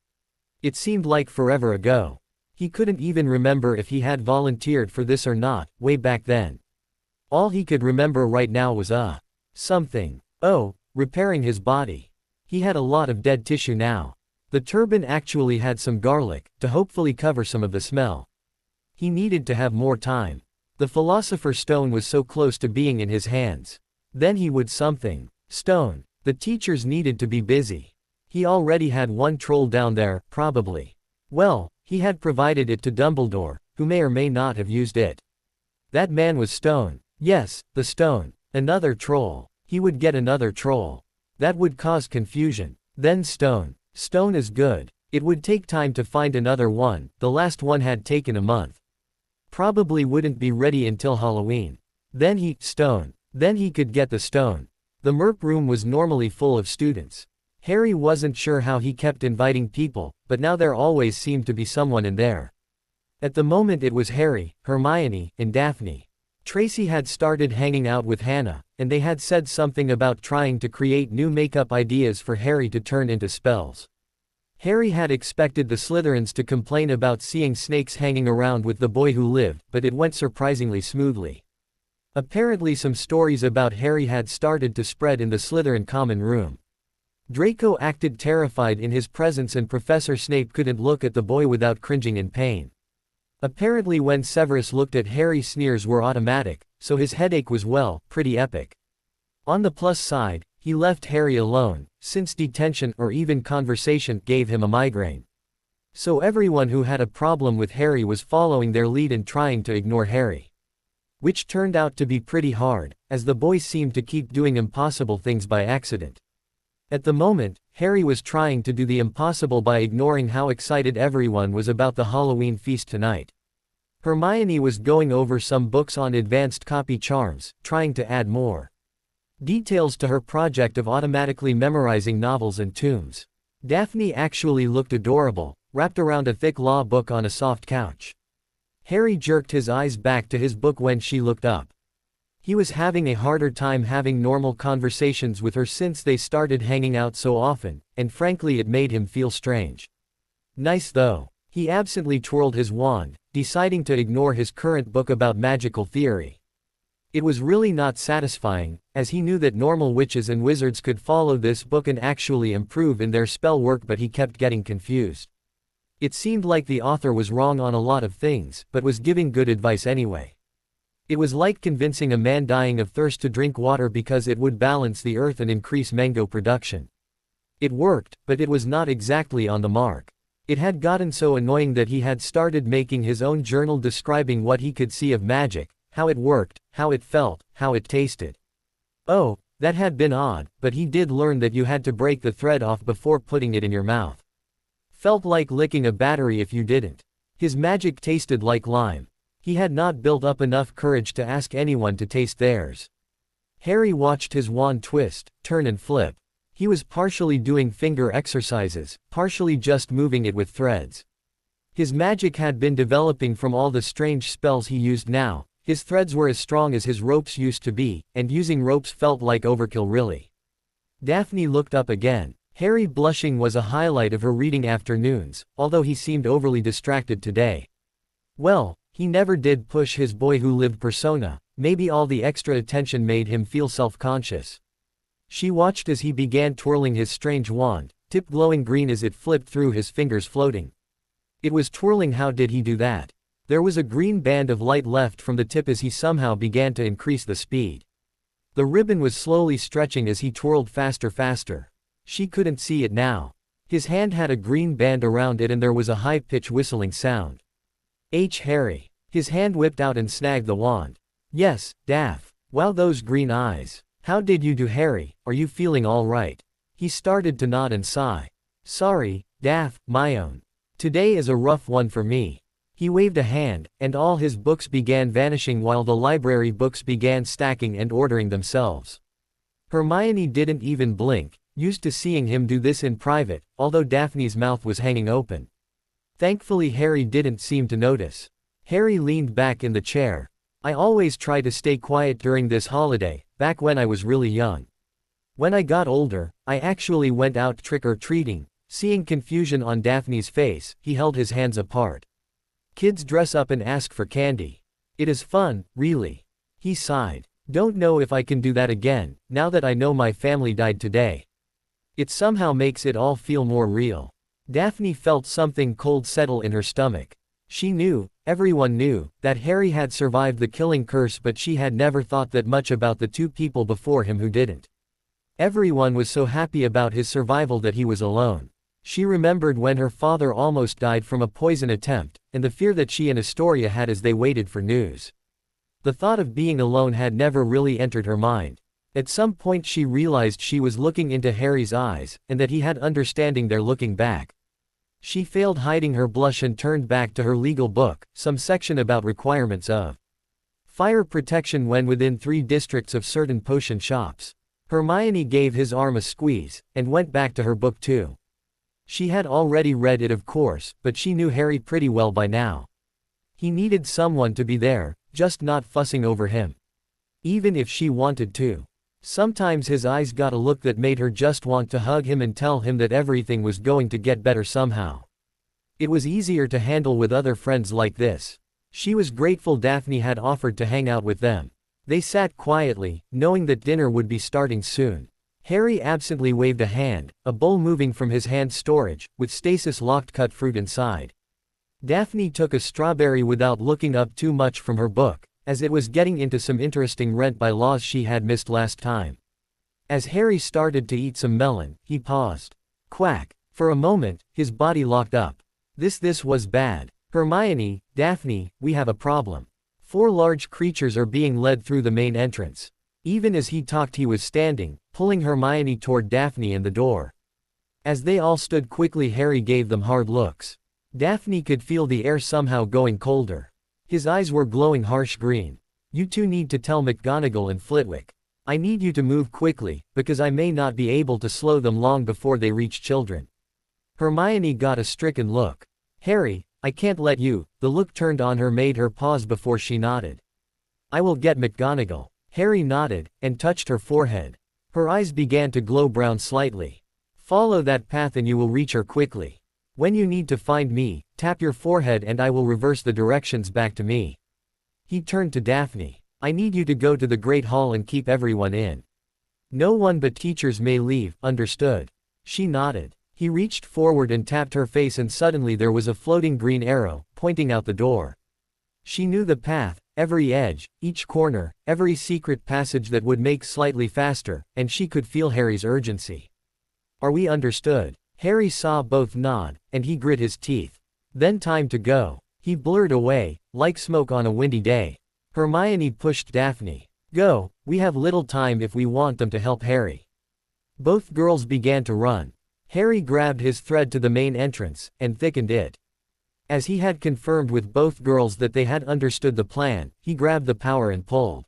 It seemed like forever ago. He couldn't even remember if he had volunteered for this or not, way back then. All he could remember right now was something. Oh, repairing his body. He had a lot of dead tissue now. The turban actually had some garlic, to hopefully cover some of the smell. He needed to have more time. The Philosopher's Stone was so close to being in his hands. Then he would something. Stone. The teachers needed to be busy. He already had one troll down there, probably. Well, he had provided it to Dumbledore, who may or may not have used it. That man was Stone. Yes, the Stone. Another troll. He would get another troll. That would cause confusion. Then stone. Stone is good. It would take time to find another one, the last one had taken a month. Probably wouldn't be ready until Halloween. Then stone. Then he could get the stone. The merp room was normally full of students. Harry wasn't sure how he kept inviting people, but now there always seemed to be someone in there. At the moment it was Harry, Hermione, and Daphne. Tracy had started hanging out with Hannah, and they had said something about trying to create new makeup ideas for Harry to turn into spells. Harry had expected the Slytherins to complain about seeing snakes hanging around with the boy who lived, but it went surprisingly smoothly. Apparently some stories about Harry had started to spread in the Slytherin common room. Draco acted terrified in his presence and Professor Snape couldn't look at the boy without cringing in pain. Apparently when Severus looked at Harry, sneers were automatic, so his headache was pretty epic. On the plus side, he left Harry alone, since detention or even conversation gave him a migraine. So everyone who had a problem with Harry was following their lead and trying to ignore Harry. Which turned out to be pretty hard, as the boy seemed to keep doing impossible things by accident. At the moment, Harry was trying to do the impossible by ignoring how excited everyone was about the Halloween feast tonight. Hermione was going over some books on advanced copy charms, trying to add more details to her project of automatically memorizing novels and tombs. Daphne actually looked adorable, wrapped around a thick law book on a soft couch. Harry jerked his eyes back to his book when she looked up. He was having a harder time having normal conversations with her since they started hanging out so often, and frankly it made him feel strange. Nice though. He absently twirled his wand, deciding to ignore his current book about magical theory. It was really not satisfying, as he knew that normal witches and wizards could follow this book and actually improve in their spell work, but he kept getting confused. It seemed like the author was wrong on a lot of things, but was giving good advice anyway. It was like convincing a man dying of thirst to drink water because it would balance the earth and increase mango production. It worked, but it was not exactly on the mark. It had gotten so annoying that he had started making his own journal describing what he could see of magic, how it worked, how it felt, how it tasted. Oh, that had been odd, but he did learn that you had to break the thread off before putting it in your mouth. Felt like licking a battery if you didn't. His magic tasted like lime. He had not built up enough courage to ask anyone to taste theirs. Harry watched his wand twist, turn and flip. He was partially doing finger exercises, partially just moving it with threads. His magic had been developing from all the strange spells he used now. His threads were as strong as his ropes used to be, and using ropes felt like overkill really. Daphne looked up again. Harry blushing was a highlight of her reading afternoons, although he seemed overly distracted today. Well, he never did push his boy who lived persona, maybe all the extra attention made him feel self-conscious. She watched as he began twirling his strange wand, tip glowing green as it flipped through his fingers floating. It was twirling. How did he do that? There was a green band of light left from the tip as he somehow began to increase the speed. The ribbon was slowly stretching as he twirled faster. She couldn't see it now. His hand had a green band around it and there was a high-pitched whistling sound. Harry. His hand whipped out and snagged the wand. Yes, Daph. Wow, those green eyes. How did you do, Harry? Are you feeling all right? He started to nod and sigh. Sorry, Daph, my own. Today is a rough one for me. He waved a hand, and all his books began vanishing while the library books began stacking and ordering themselves. Hermione didn't even blink, used to seeing him do this in private, although Daphne's mouth was hanging open. Thankfully Harry didn't seem to notice. Harry leaned back in the chair. I always try to stay quiet during this holiday, back when I was really young. When I got older, I actually went out trick-or-treating. Seeing confusion on Daphne's face, he held his hands apart. Kids dress up and ask for candy. It is fun, really. He sighed. Don't know if I can do that again, now that I know my family died today. It somehow makes it all feel more real. Daphne felt something cold settle in her stomach. She knew, everyone knew, that Harry had survived the killing curse, but she had never thought that much about the two people before him who didn't. Everyone was so happy about his survival that he was alone. She remembered when her father almost died from a poison attempt, and the fear that she and Astoria had as they waited for news. The thought of being alone had never really entered her mind. At some point she realized she was looking into Harry's eyes, and that he had understanding there looking back. She failed hiding her blush and turned back to her legal book, some section about requirements of fire protection when within 3 districts of certain potion shops. Hermione gave his arm a squeeze, and went back to her book too. She had already read it of course, but she knew Harry pretty well by now. He needed someone to be there, just not fussing over him. Even if she wanted to. Sometimes his eyes got a look that made her just want to hug him and tell him that everything was going to get better somehow. It was easier to handle with other friends like this. She was grateful Daphne had offered to hang out with them. They sat quietly, knowing that dinner would be starting soon. Harry absently waved a hand, a bowl moving from his hand storage, with stasis locked cut fruit inside. Daphne took a strawberry without looking up too much from her book, as it was getting into some interesting rent by laws she had missed last time. As Harry started to eat some melon, he paused. Quack. For a moment, his body locked up. This was bad. Hermione, Daphne, we have a problem. 4 large creatures are being led through the main entrance. Even as he talked he was standing, pulling Hermione toward Daphne and the door. As they all stood quickly Harry gave them hard looks. Daphne could feel the air somehow going colder. His eyes were glowing harsh green. You two need to tell McGonagall and Flitwick. I need you to move quickly, because I may not be able to slow them long before they reach children. Hermione got a stricken look. Harry, I can't let you. The look turned on her made her pause before she nodded. I will get McGonagall. Harry nodded, and touched her forehead. Her eyes began to glow brown slightly. Follow that path and you will reach her quickly. When you need to find me, tap your forehead and I will reverse the directions back to me. He turned to Daphne. I need you to go to the Great Hall and keep everyone in. No one but teachers may leave, understood? She nodded. He reached forward and tapped her face and suddenly there was a floating green arrow, pointing out the door. She knew the path, every edge, each corner, every secret passage that would make slightly faster, and she could feel Harry's urgency. Are we understood? Harry saw both nod, and he grit his teeth. Then time to go. He blurred away, like smoke on a windy day. Hermione pushed Daphne. Go, we have little time if we want them to help Harry. Both girls began to run. Harry grabbed his thread to the main entrance, and thickened it. As he had confirmed with both girls that they had understood the plan, he grabbed the power and pulled.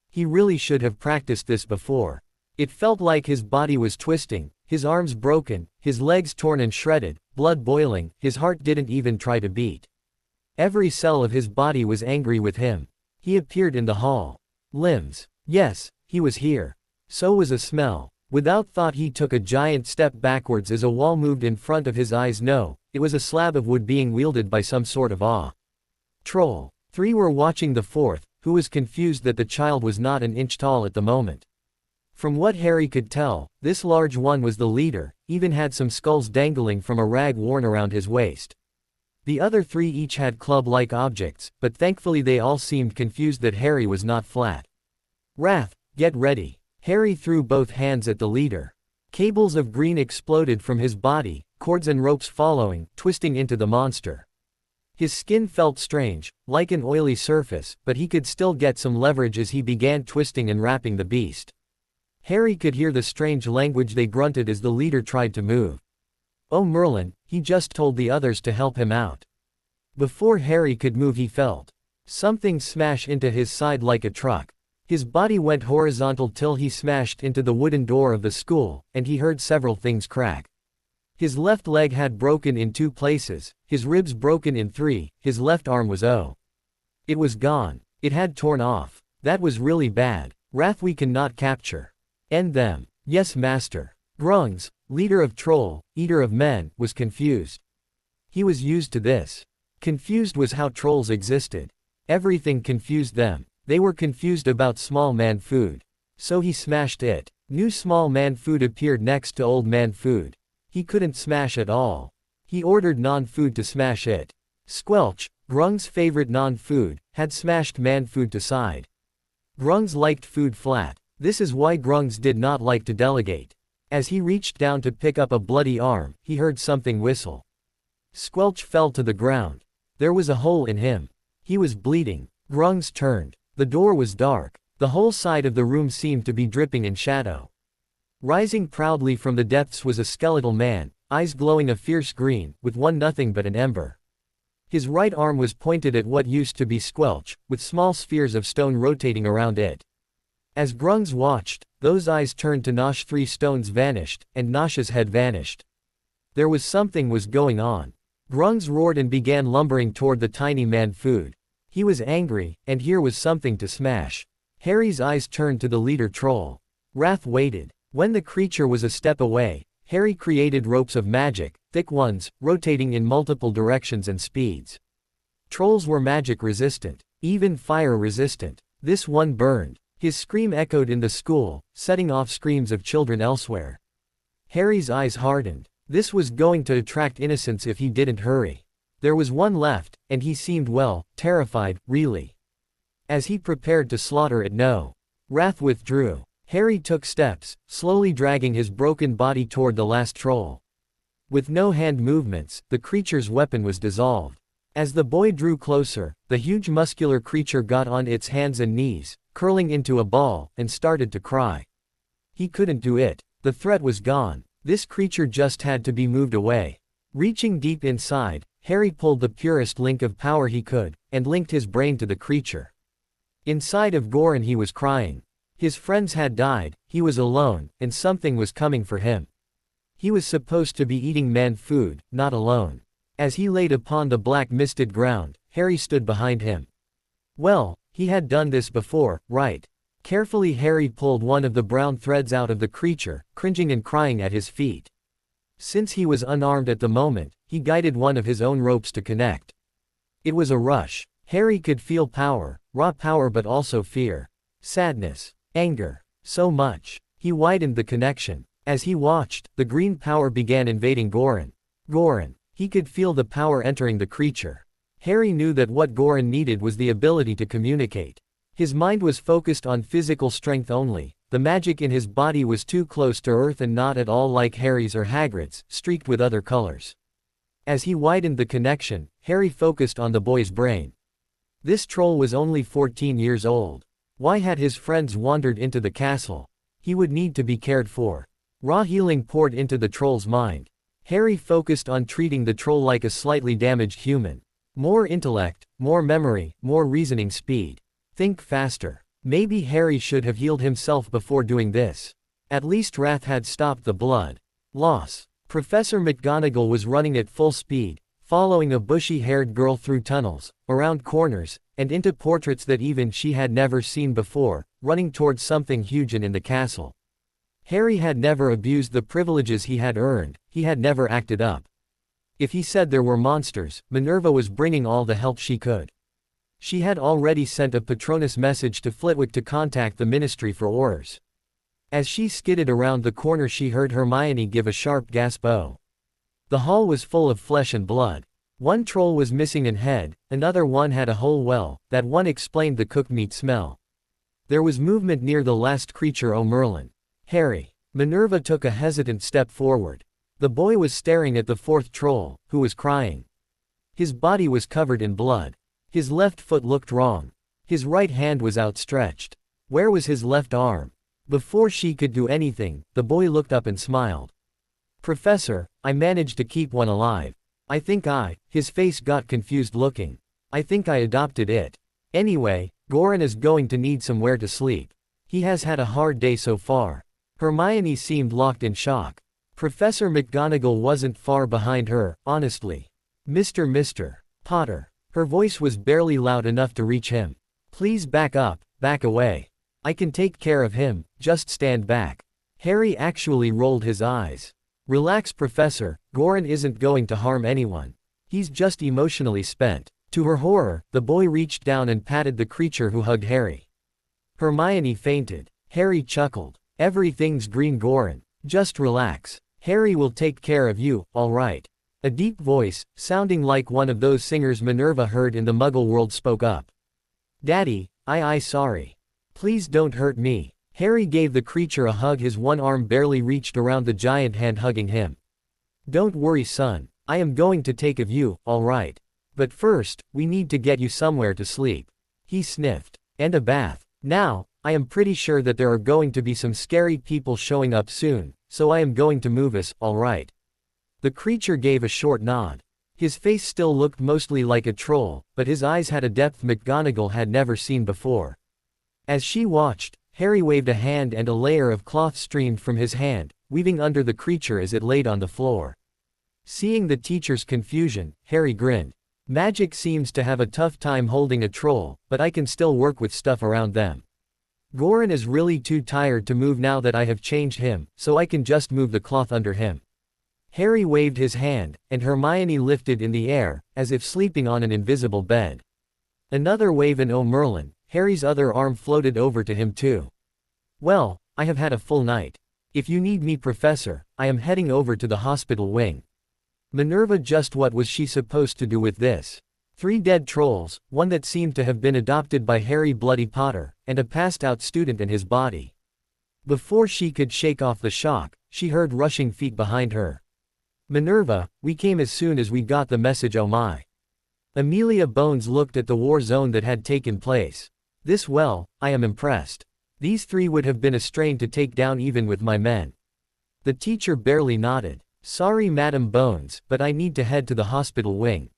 He really should have practiced this before. It felt like his body was twisting, his arms broken, his legs torn and shredded, blood boiling, his heart didn't even try to beat. Every cell of his body was angry with him. He appeared in the hall. Limbs. Yes, he was here. So was a smell. Without thought he took a giant step backwards as a wall moved in front of his eyes. No, it was a slab of wood being wielded by some sort of troll. 3 were watching the 4th, who was confused that the child was not an inch tall at the moment. From what Harry could tell, this large one was the leader, even had some skulls dangling from a rag worn around his waist. The other 3 each had club-like objects, but thankfully they all seemed confused that Harry was not flat. Wrath, get ready. Harry threw both hands at the leader. Cables of green exploded from his body, cords and ropes following, twisting into the monster. His skin felt strange, like an oily surface, but he could still get some leverage as he began twisting and wrapping the beast. Harry could hear the strange language they grunted as the leader tried to move. Oh Merlin, he just told the others to help him out. Before Harry could move he felt something smash into his side like a truck. His body went horizontal till he smashed into the wooden door of the school, and he heard several things crack. His left leg had broken in 2 places, his ribs broken in 3, his left arm was it was gone. It had torn off. That was really bad. Wrath we cannot capture. End them. Yes master. Grungs, leader of Troll, eater of men, was confused. He was used to this. Confused was how trolls existed. Everything confused them. They were confused about small man food. So he smashed it. New small man food appeared next to old man food. He couldn't smash at all. He ordered non-food to smash it. Squelch, Grung's favorite non-food, had smashed man food to side. Grungs liked food flat. This is why Grungs did not like to delegate. As he reached down to pick up a bloody arm, he heard something whistle. Squelch fell to the ground. There was a hole in him. He was bleeding. Grungs turned. The door was dark. The whole side of the room seemed to be dripping in shadow. Rising proudly from the depths was a skeletal man, eyes glowing a fierce green, with one nothing but an ember. His right arm was pointed at what used to be Squelch, with small spheres of stone rotating around it. As Grungs watched, those eyes turned to Nosh. 3 stones vanished, and Nosh's head vanished. There was something was going on. Grungs roared and began lumbering toward the tiny man food. He was angry, and here was something to smash. Harry's eyes turned to the leader troll. Wrath waited. When the creature was a step away, Harry created ropes of magic, thick ones, rotating in multiple directions and speeds. Trolls were magic resistant, even fire resistant. This one burned. His scream echoed in the school, setting off screams of children elsewhere. Harry's eyes hardened. This was going to attract innocence if he didn't hurry. There was one left, and he seemed terrified, really. As he prepared to slaughter it, Wrath withdrew. Harry took steps, slowly dragging his broken body toward the last troll. With no hand movements, the creature's weapon was dissolved. As the boy drew closer, the huge muscular creature got on its hands and knees, curling into a ball, and started to cry. He couldn't do it. The threat was gone. This creature just had to be moved away. Reaching deep inside, Harry pulled the purest link of power he could, and linked his brain to the creature. Inside of Goran he was crying. His friends had died, he was alone, and something was coming for him. He was supposed to be eating man food, not alone. As he laid upon the black misted ground, Harry stood behind him. Well, he had done this before, right? Carefully Harry pulled one of the brown threads out of the creature, cringing and crying at his feet. Since he was unarmed at the moment, he guided one of his own ropes to connect. It was a rush. Harry could feel power, raw power, but also fear. Sadness. Anger. So much. He widened the connection. As he watched, the green power began invading Goran. He could feel the power entering the creature. Harry knew that what Goran needed was the ability to communicate. His mind was focused on physical strength only. The magic in his body was too close to earth and not at all like Harry's or Hagrid's, streaked with other colors. As he widened the connection, Harry focused on the boy's brain. This troll was only 14 years old. Why had his friends wandered into the castle? He would need to be cared for. Raw healing poured into the troll's mind. Harry focused on treating the troll like a slightly damaged human. More intellect, more memory, more reasoning speed. Think faster. Maybe Harry should have healed himself before doing this. At least Wrath had stopped the blood loss. Professor McGonagall was running at full speed, following a bushy-haired girl through tunnels, around corners, and into portraits that even she had never seen before, running towards something huge in the castle. Harry had never abused the privileges he had earned, he had never acted up. If he said there were monsters, Minerva was bringing all the help she could. She had already sent a Patronus message to Flitwick to contact the Ministry for orders. As she skidded around the corner she heard Hermione give a sharp gasp. Oh. The hall was full of flesh and blood. One troll was missing an head, another one had a whole well, that one explained the cooked meat smell. There was movement near the last creature. Oh Merlin. Harry. Minerva took a hesitant step forward. The boy was staring at the fourth troll, who was crying. His body was covered in blood. His left foot looked wrong. His right hand was outstretched. Where was his left arm? Before she could do anything, the boy looked up and smiled. Professor, I managed to keep one alive. His face got confused looking. I think I adopted it. Anyway, Goran is going to need somewhere to sleep. He has had a hard day so far. Hermione seemed locked in shock. Professor McGonagall wasn't far behind her, honestly. Mr. Potter. Her voice was barely loud enough to reach him. Please back up, back away. I can take care of him, just stand back. Harry actually rolled his eyes. Relax, Professor, Goran isn't going to harm anyone. He's just emotionally spent. To her horror, the boy reached down and patted the creature who hugged Harry. Hermione fainted. Harry chuckled. Everything's green, Goran. Just relax. Harry will take care of you, all right. A deep voice, sounding like one of those singers Minerva heard in the Muggle world, spoke up. Daddy, sorry. Please don't hurt me. Harry gave the creature a hug. His one arm barely reached around the giant hand hugging him. Don't worry, son. I am going to take care of you, all right. But first, we need to get you somewhere to sleep. He sniffed. And a bath. Now, I am pretty sure that there are going to be some scary people showing up soon, so I am going to move us, alright. The creature gave a short nod. His face still looked mostly like a troll, but his eyes had a depth McGonagall had never seen before. As she watched, Harry waved a hand and a layer of cloth streamed from his hand, weaving under the creature as it laid on the floor. Seeing the teacher's confusion, Harry grinned. Magic seems to have a tough time holding a troll, but I can still work with stuff around them. Goran is really too tired to move now that I have changed him, so I can just move the cloth under him. Harry waved his hand, and Hermione lifted in the air, as if sleeping on an invisible bed. Another wave and oh Merlin, Harry's other arm floated over to him too. Well, I have had a full night. If you need me, Professor, I am heading over to the hospital wing. Minerva, just what was she supposed to do with this? 3 dead trolls, one that seemed to have been adopted by Harry Bloody Potter, and a passed-out student in his body. Before she could shake off the shock, she heard rushing feet behind her. Minerva, we came as soon as we got the message, oh my. Amelia Bones looked at the war zone that had taken place. I am impressed. These 3 would have been a strain to take down even with my men. The teacher barely nodded. Sorry Madam Bones, but I need to head to the hospital wing.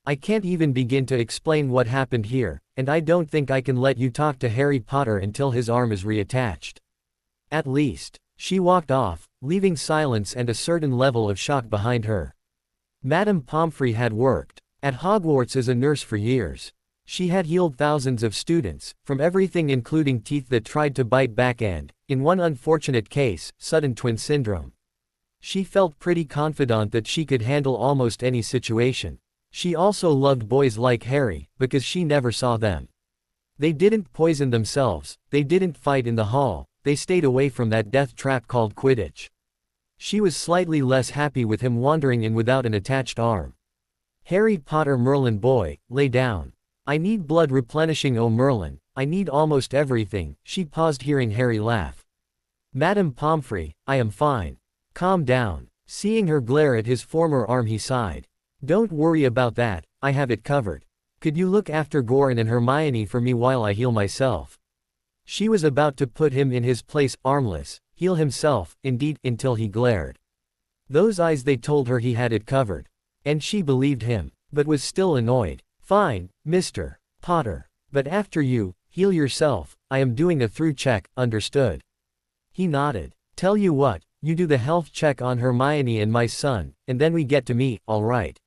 I can't even begin to explain what happened here, and I don't think I can let you talk to Harry Potter until his arm is reattached. At least. She walked off, leaving silence and a certain level of shock behind her. Madame Pomfrey had worked at Hogwarts as a nurse for years. She had healed thousands of students, from everything including teeth that tried to bite back and, in one unfortunate case, sudden twin syndrome. She felt pretty confident that she could handle almost any situation. She also loved boys like Harry, because she never saw them. They didn't poison themselves, they didn't fight in the hall, they stayed away from that death trap called Quidditch. She was slightly less happy with him wandering in without an attached arm. Harry Potter Merlin boy, lay down. I need blood replenishing, oh Merlin, I need almost everything. She paused hearing Harry laugh. Madame Pomfrey, I am fine. Calm down. Seeing her glare at his former arm, he sighed. Don't worry about that, I have it covered. Could you look after Goran and Hermione for me while I heal myself? She was about to put him in his place, armless, heal himself, indeed, until he glared. Those eyes, they told her he had it covered. And she believed him, but was still annoyed. Fine, Mr. Potter. But after you, heal yourself, I am doing a through check, understood? He nodded. Tell you what, you do the health check on Hermione and my son, and then we get to me, alright?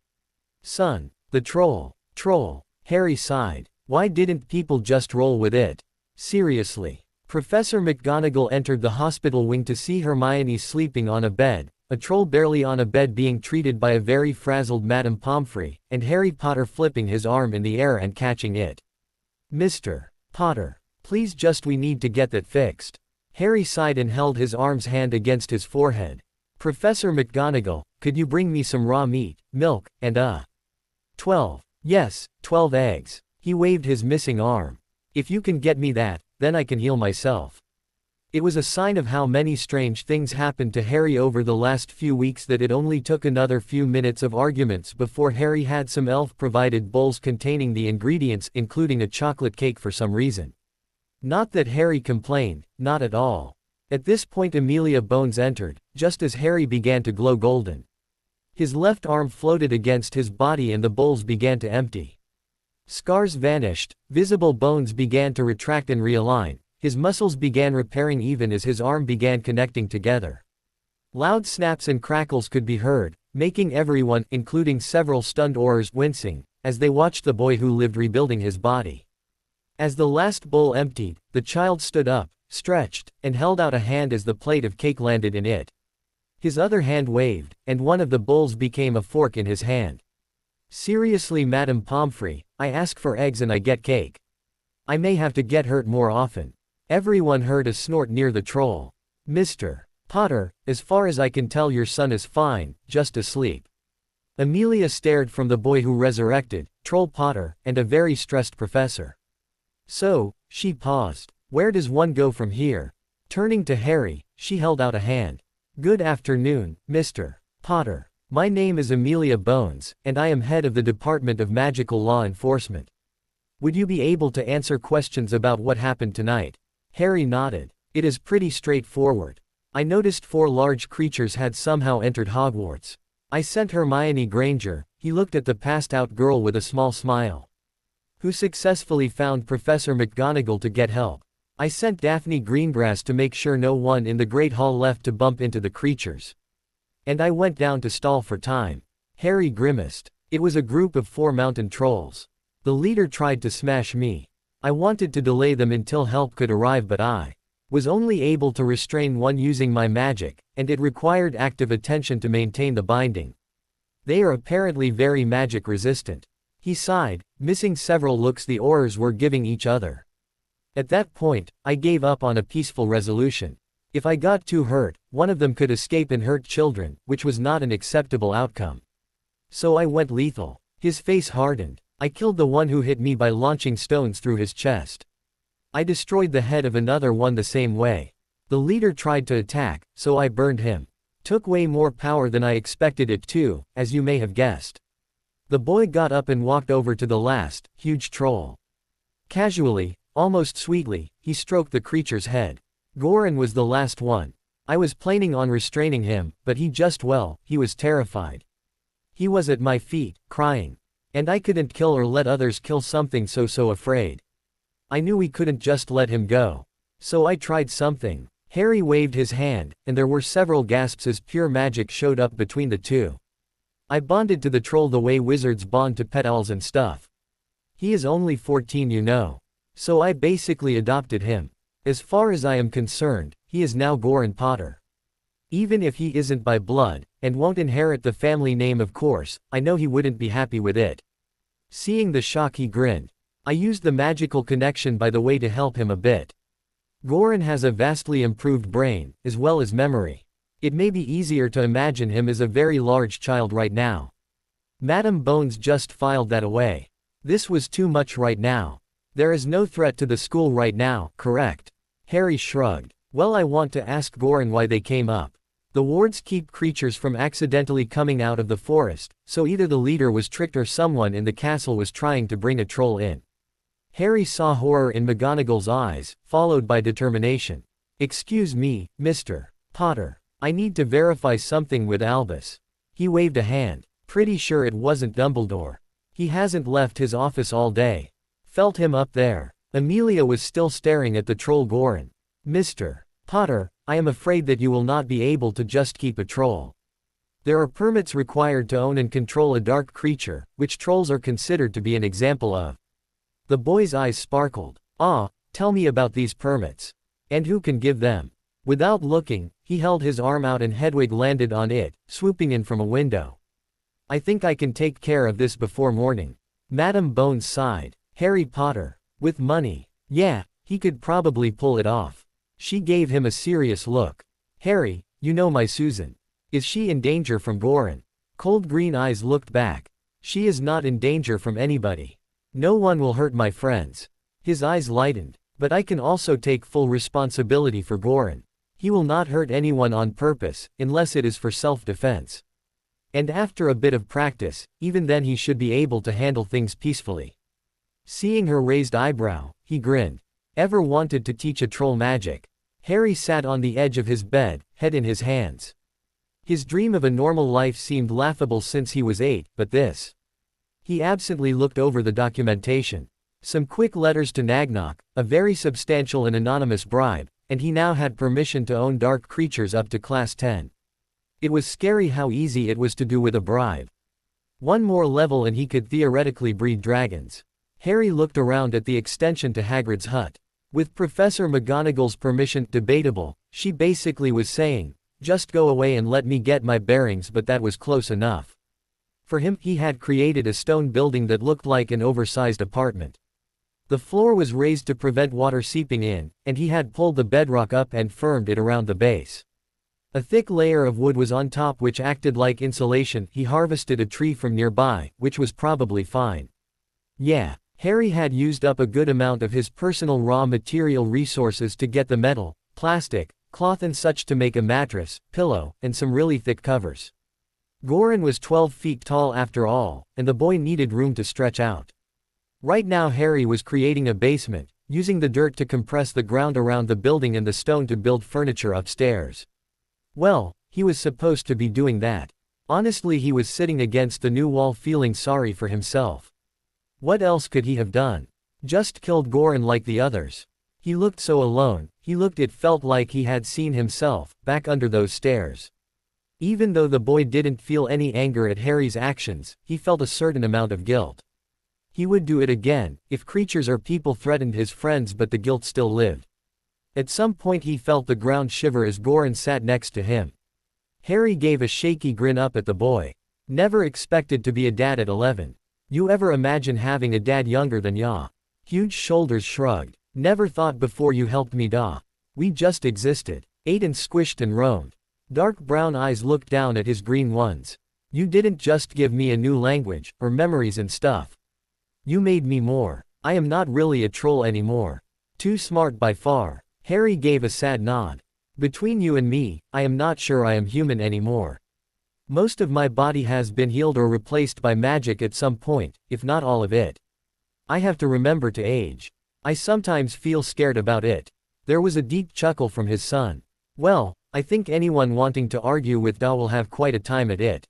Son. The troll. Troll. Harry sighed. Why didn't people just roll with it? Seriously. Professor McGonagall entered the hospital wing to see Hermione sleeping on a bed, a troll barely on a bed being treated by a very frazzled Madame Pomfrey, and Harry Potter flipping his arm in the air and catching it. Mr. Potter. Please just we need to get that fixed. Harry sighed and held his arm's hand against his forehead. Professor McGonagall, could you bring me some raw meat, milk, and 12. Yes, 12 eggs. He waved his missing arm. If you can get me that, then I can heal myself. It was a sign of how many strange things happened to Harry over the last few weeks that it only took another few minutes of arguments before Harry had some elf-provided bowls containing the ingredients, including a chocolate cake for some reason. Not that Harry complained, not at all. At this point Amelia Bones entered, just as Harry began to glow golden. His left arm floated against his body and the bowls began to empty. Scars vanished, visible bones began to retract and realign, his muscles began repairing even as his arm began connecting together. Loud snaps and crackles could be heard, making everyone, including several stunned Aurors, wincing, as they watched the boy who lived rebuilding his body. As the last bowl emptied, the child stood up, stretched, and held out a hand as the plate of cake landed in it. His other hand waved, and one of the bowls became a fork in his hand. Seriously, Madame Pomfrey, I ask for eggs and I get cake. I may have to get hurt more often. Everyone heard a snort near the troll. Mr. Potter, as far as I can tell your son is fine, just asleep. Amelia stared from the boy who resurrected, Troll Potter, and a very stressed professor. So, she paused. Where does one go from here? Turning to Harry, she held out a hand. Good afternoon, Mr. Potter. My name is Amelia Bones, and I am head of the Department of Magical Law Enforcement. Would you be able to answer questions about what happened tonight? Harry nodded. It is pretty straightforward. I noticed 4 large creatures had somehow entered Hogwarts. I sent Hermione Granger, he looked at the passed-out girl with a small smile, who successfully found Professor McGonagall to get help. I sent Daphne Greengrass to make sure no one in the Great Hall left to bump into the creatures. And I went down to stall for time. Harry grimaced. It was a group of 4 mountain trolls. The leader tried to smash me. I wanted to delay them until help could arrive, but I was only able to restrain one using my magic, and it required active attention to maintain the binding. They are apparently very magic resistant. He sighed, missing several looks the Aurors were giving each other. At that point, I gave up on a peaceful resolution. If I got too hurt, one of them could escape and hurt children, which was not an acceptable outcome. So I went lethal. His face hardened. I killed the one who hit me by launching stones through his chest. I destroyed the head of another one the same way. The leader tried to attack, so I burned him. Took way more power than I expected it to, as you may have guessed. The boy got up and walked over to the last, huge troll. Casually, almost sweetly, he stroked the creature's head. Goran was the last one. I was planning on restraining him, but he was terrified. He was at my feet, crying. And I couldn't kill or let others kill something so afraid. I knew we couldn't just let him go. So I tried something. Harry waved his hand, and there were several gasps as pure magic showed up between the two. I bonded to the troll the way wizards bond to pet owls and stuff. He is only 14, you know. So I basically adopted him. As far as I am concerned, he is now Goran Potter. Even if he isn't by blood, and won't inherit the family name, of course, I know he wouldn't be happy with it. Seeing the shock, he grinned. I used the magical connection by the way to help him a bit. Goran has a vastly improved brain, as well as memory. It may be easier to imagine him as a very large child right now. Madame Bones just filed that away. This was too much right now. There is no threat to the school right now, correct? Harry shrugged. Well, I want to ask Goran why they came up. The wards keep creatures from accidentally coming out of the forest, so either the leader was tricked or someone in the castle was trying to bring a troll in. Harry saw horror in McGonagall's eyes, followed by determination. Excuse me, Mr. Potter. I need to verify something with Albus. He waved a hand. Pretty sure it wasn't Dumbledore. He hasn't left his office all day. Felt him up there. Amelia was still staring at the troll Goran. Mr. Potter, I am afraid that you will not be able to just keep a troll. There are permits required to own and control a dark creature, which trolls are considered to be an example of. The boy's eyes sparkled. Ah, tell me about these permits. And who can give them? Without looking, he held his arm out and Hedwig landed on it, swooping in from a window. I think I can take care of this before morning. Madame Bones sighed. Harry Potter. With money. Yeah, he could probably pull it off. She gave him a serious look. Harry, you know my Susan. Is she in danger from Goran? Cold green eyes looked back. She is not in danger from anybody. No one will hurt my friends. His eyes lightened. But I can also take full responsibility for Goran. He will not hurt anyone on purpose, unless it is for self-defense. And after a bit of practice, even then he should be able to handle things peacefully. Seeing her raised eyebrow, he grinned. Ever wanted to teach a troll magic? Harry sat on the edge of his bed, head in his hands. His dream of a normal life seemed laughable since he was 8, but this. He absently looked over the documentation. Some quick letters to Nagnok, a very substantial and anonymous bribe, and he now had permission to own dark creatures up to Class 10. It was scary how easy it was to do with a bribe. One more level and he could theoretically breed dragons. Harry looked around at the extension to Hagrid's hut. With Professor McGonagall's permission, debatable, she basically was saying, just go away and let me get my bearings, but that was close enough. For him, he had created a stone building that looked like an oversized apartment. The floor was raised to prevent water seeping in, and he had pulled the bedrock up and firmed it around the base. A thick layer of wood was on top which acted like insulation. He harvested a tree from nearby, which was probably fine. Yeah, Harry had used up a good amount of his personal raw material resources to get the metal, plastic, cloth and such to make a mattress, pillow, and some really thick covers. Goran was 12 feet tall after all, and the boy needed room to stretch out. Right now Harry was creating a basement, using the dirt to compress the ground around the building and the stone to build furniture upstairs. Well, he was supposed to be doing that. Honestly, he was sitting against the new wall feeling sorry for himself. What else could he have done? Just killed Goran like the others. He looked so alone, it felt like he had seen himself, back under those stairs. Even though the boy didn't feel any anger at Harry's actions, he felt a certain amount of guilt. He would do it again, if creatures or people threatened his friends, but the guilt still lived. At some point he felt the ground shiver as Goran sat next to him. Harry gave a shaky grin up at the boy. Never expected to be a dad at 11. You ever imagine having a dad younger than ya? Huge shoulders shrugged. Never thought before you helped me da. We just existed. Ate and squished and roamed. Dark brown eyes looked down at his green ones. You didn't just give me a new language, or memories and stuff. You made me more. I am not really a troll anymore. Too smart by far. Harry gave a sad nod. Between you and me, I am not sure I am human anymore. Most of my body has been healed or replaced by magic at some point, if not all of it. I have to remember to age. I sometimes feel scared about it. There was a deep chuckle from his son. Well, I think anyone wanting to argue with Da will have quite a time at it.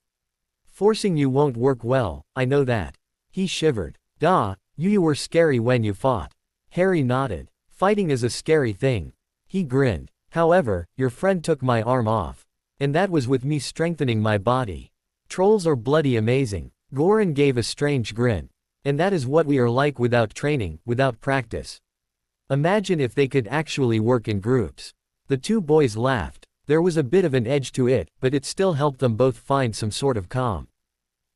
Forcing you won't work well, I know that. He shivered. Da, you were scary when you fought. Harry nodded. Fighting is a scary thing. He grinned. However, your friend took my arm off. And that was with me strengthening my body. Trolls are bloody amazing. Goran gave a strange grin. And that is what we are like without training, without practice. Imagine if they could actually work in groups. The two boys laughed. There was a bit of an edge to it, but it still helped them both find some sort of calm.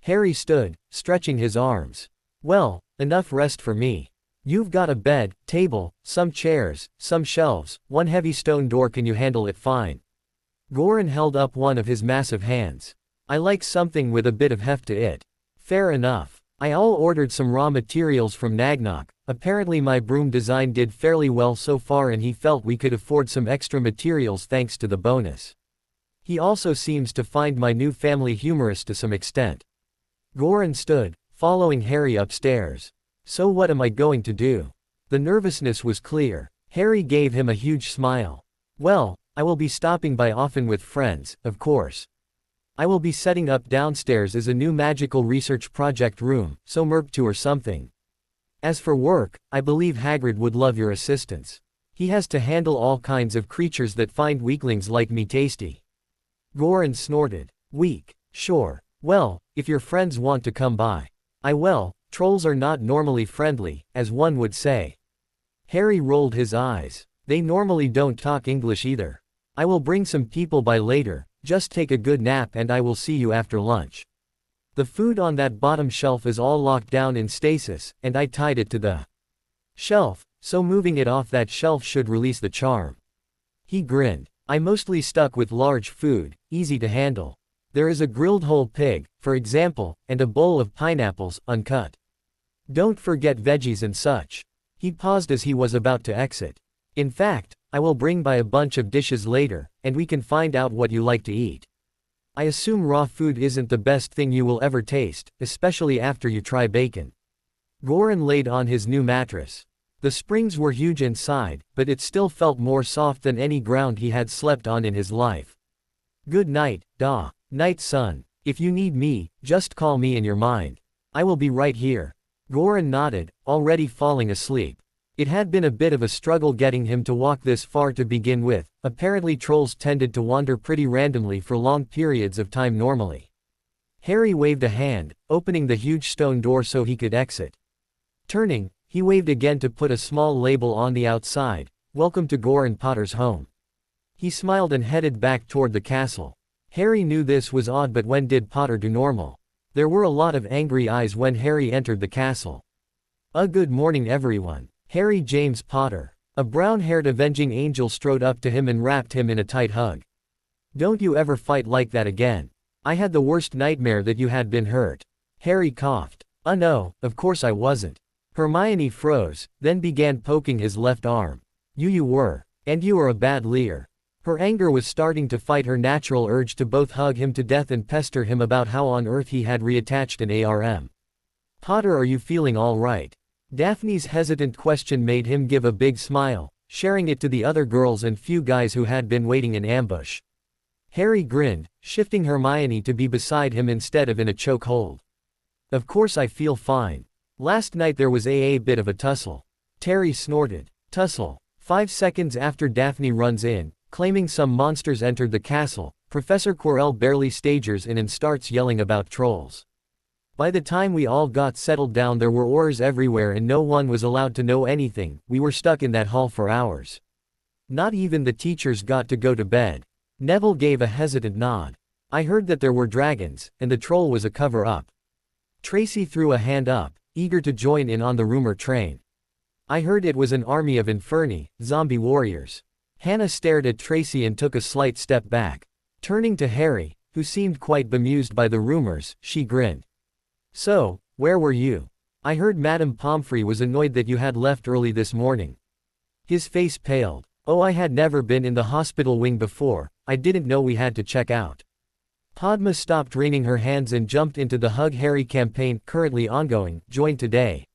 Harry stood, stretching his arms. Well, enough rest for me. You've got a bed, table, some chairs, some shelves, one heavy stone door. Can you handle it fine? Goran held up one of his massive hands. I like something with a bit of heft to it. Fair enough. I all ordered some raw materials from Nagnok. Apparently my broom design did fairly well so far and he felt we could afford some extra materials thanks to the bonus. He also seems to find my new family humorous to some extent. Goran stood, following Harry upstairs. So what am I going to do? The nervousness was clear. Harry gave him a huge smile. Well, I will be stopping by often with friends, of course. I will be setting up downstairs as a new magical research project room, so Merc2 or something. As for work, I believe Hagrid would love your assistance. He has to handle all kinds of creatures that find weaklings like me tasty. Goran snorted. Weak. Sure. Well, if your friends want to come by. I will. Trolls are not normally friendly, as one would say. Harry rolled his eyes. They normally don't talk English either. I will bring some people by later, just take a good nap and I will see you after lunch. The food on that bottom shelf is all locked down in stasis, and I tied it to the shelf, so moving it off that shelf should release the charm. He grinned. I mostly stuck with large food, easy to handle. There is a grilled whole pig, for example, and a bowl of pineapples, uncut. Don't forget veggies and such. He paused as he was about to exit. In fact, I will bring by a bunch of dishes later, and we can find out what you like to eat. I assume raw food isn't the best thing you will ever taste, especially after you try bacon. Goran laid on his new mattress. The springs were huge inside, but it still felt more soft than any ground he had slept on in his life. Good night, Da. Night, son. If you need me, just call me in your mind. I will be right here. Goran nodded, already falling asleep. It had been a bit of a struggle getting him to walk this far to begin with. Apparently trolls tended to wander pretty randomly for long periods of time normally. Harry waved a hand, opening the huge stone door so he could exit. Turning, he waved again to put a small label on the outside, "Welcome to Goran Potter's home." He smiled and headed back toward the castle. Harry knew this was odd, but when did Potter do normal? There were a lot of angry eyes when Harry entered the castle. Good morning everyone. Harry James Potter. A brown-haired avenging angel strode up to him and wrapped him in a tight hug. Don't you ever fight like that again. I had the worst nightmare that you had been hurt. Harry coughed. No, of course I wasn't. Hermione froze, then began poking his left arm. You were. And you are a bad liar. Her anger was starting to fight her natural urge to both hug him to death and pester him about how on earth he had reattached an ARM. Potter, are you feeling all right? Daphne's hesitant question made him give a big smile, sharing it to the other girls and few guys who had been waiting in ambush. Harry grinned, shifting Hermione to be beside him instead of in a chokehold. Of course I feel fine. Last night there was a bit of a tussle. Terry snorted. Tussle. 5 seconds after Daphne runs in, claiming some monsters entered the castle, Professor Quirrell barely stages in and starts yelling about trolls. By the time we all got settled down there were oars everywhere and no one was allowed to know anything. We were stuck in that hall for hours. Not even the teachers got to go to bed. Neville gave a hesitant nod. I heard that there were dragons, and the troll was a cover-up. Tracy threw a hand up, eager to join in on the rumor train. I heard it was an army of Inferni, zombie warriors. Hannah stared at Tracy and took a slight step back. Turning to Harry, who seemed quite bemused by the rumors, she grinned. So, where were you? I heard Madame Pomfrey was annoyed that you had left early this morning. His face paled. Oh, I had never been in the hospital wing before, I didn't know we had to check out. Padma stopped wringing her hands and jumped into the Hug Harry campaign, currently ongoing, joined today.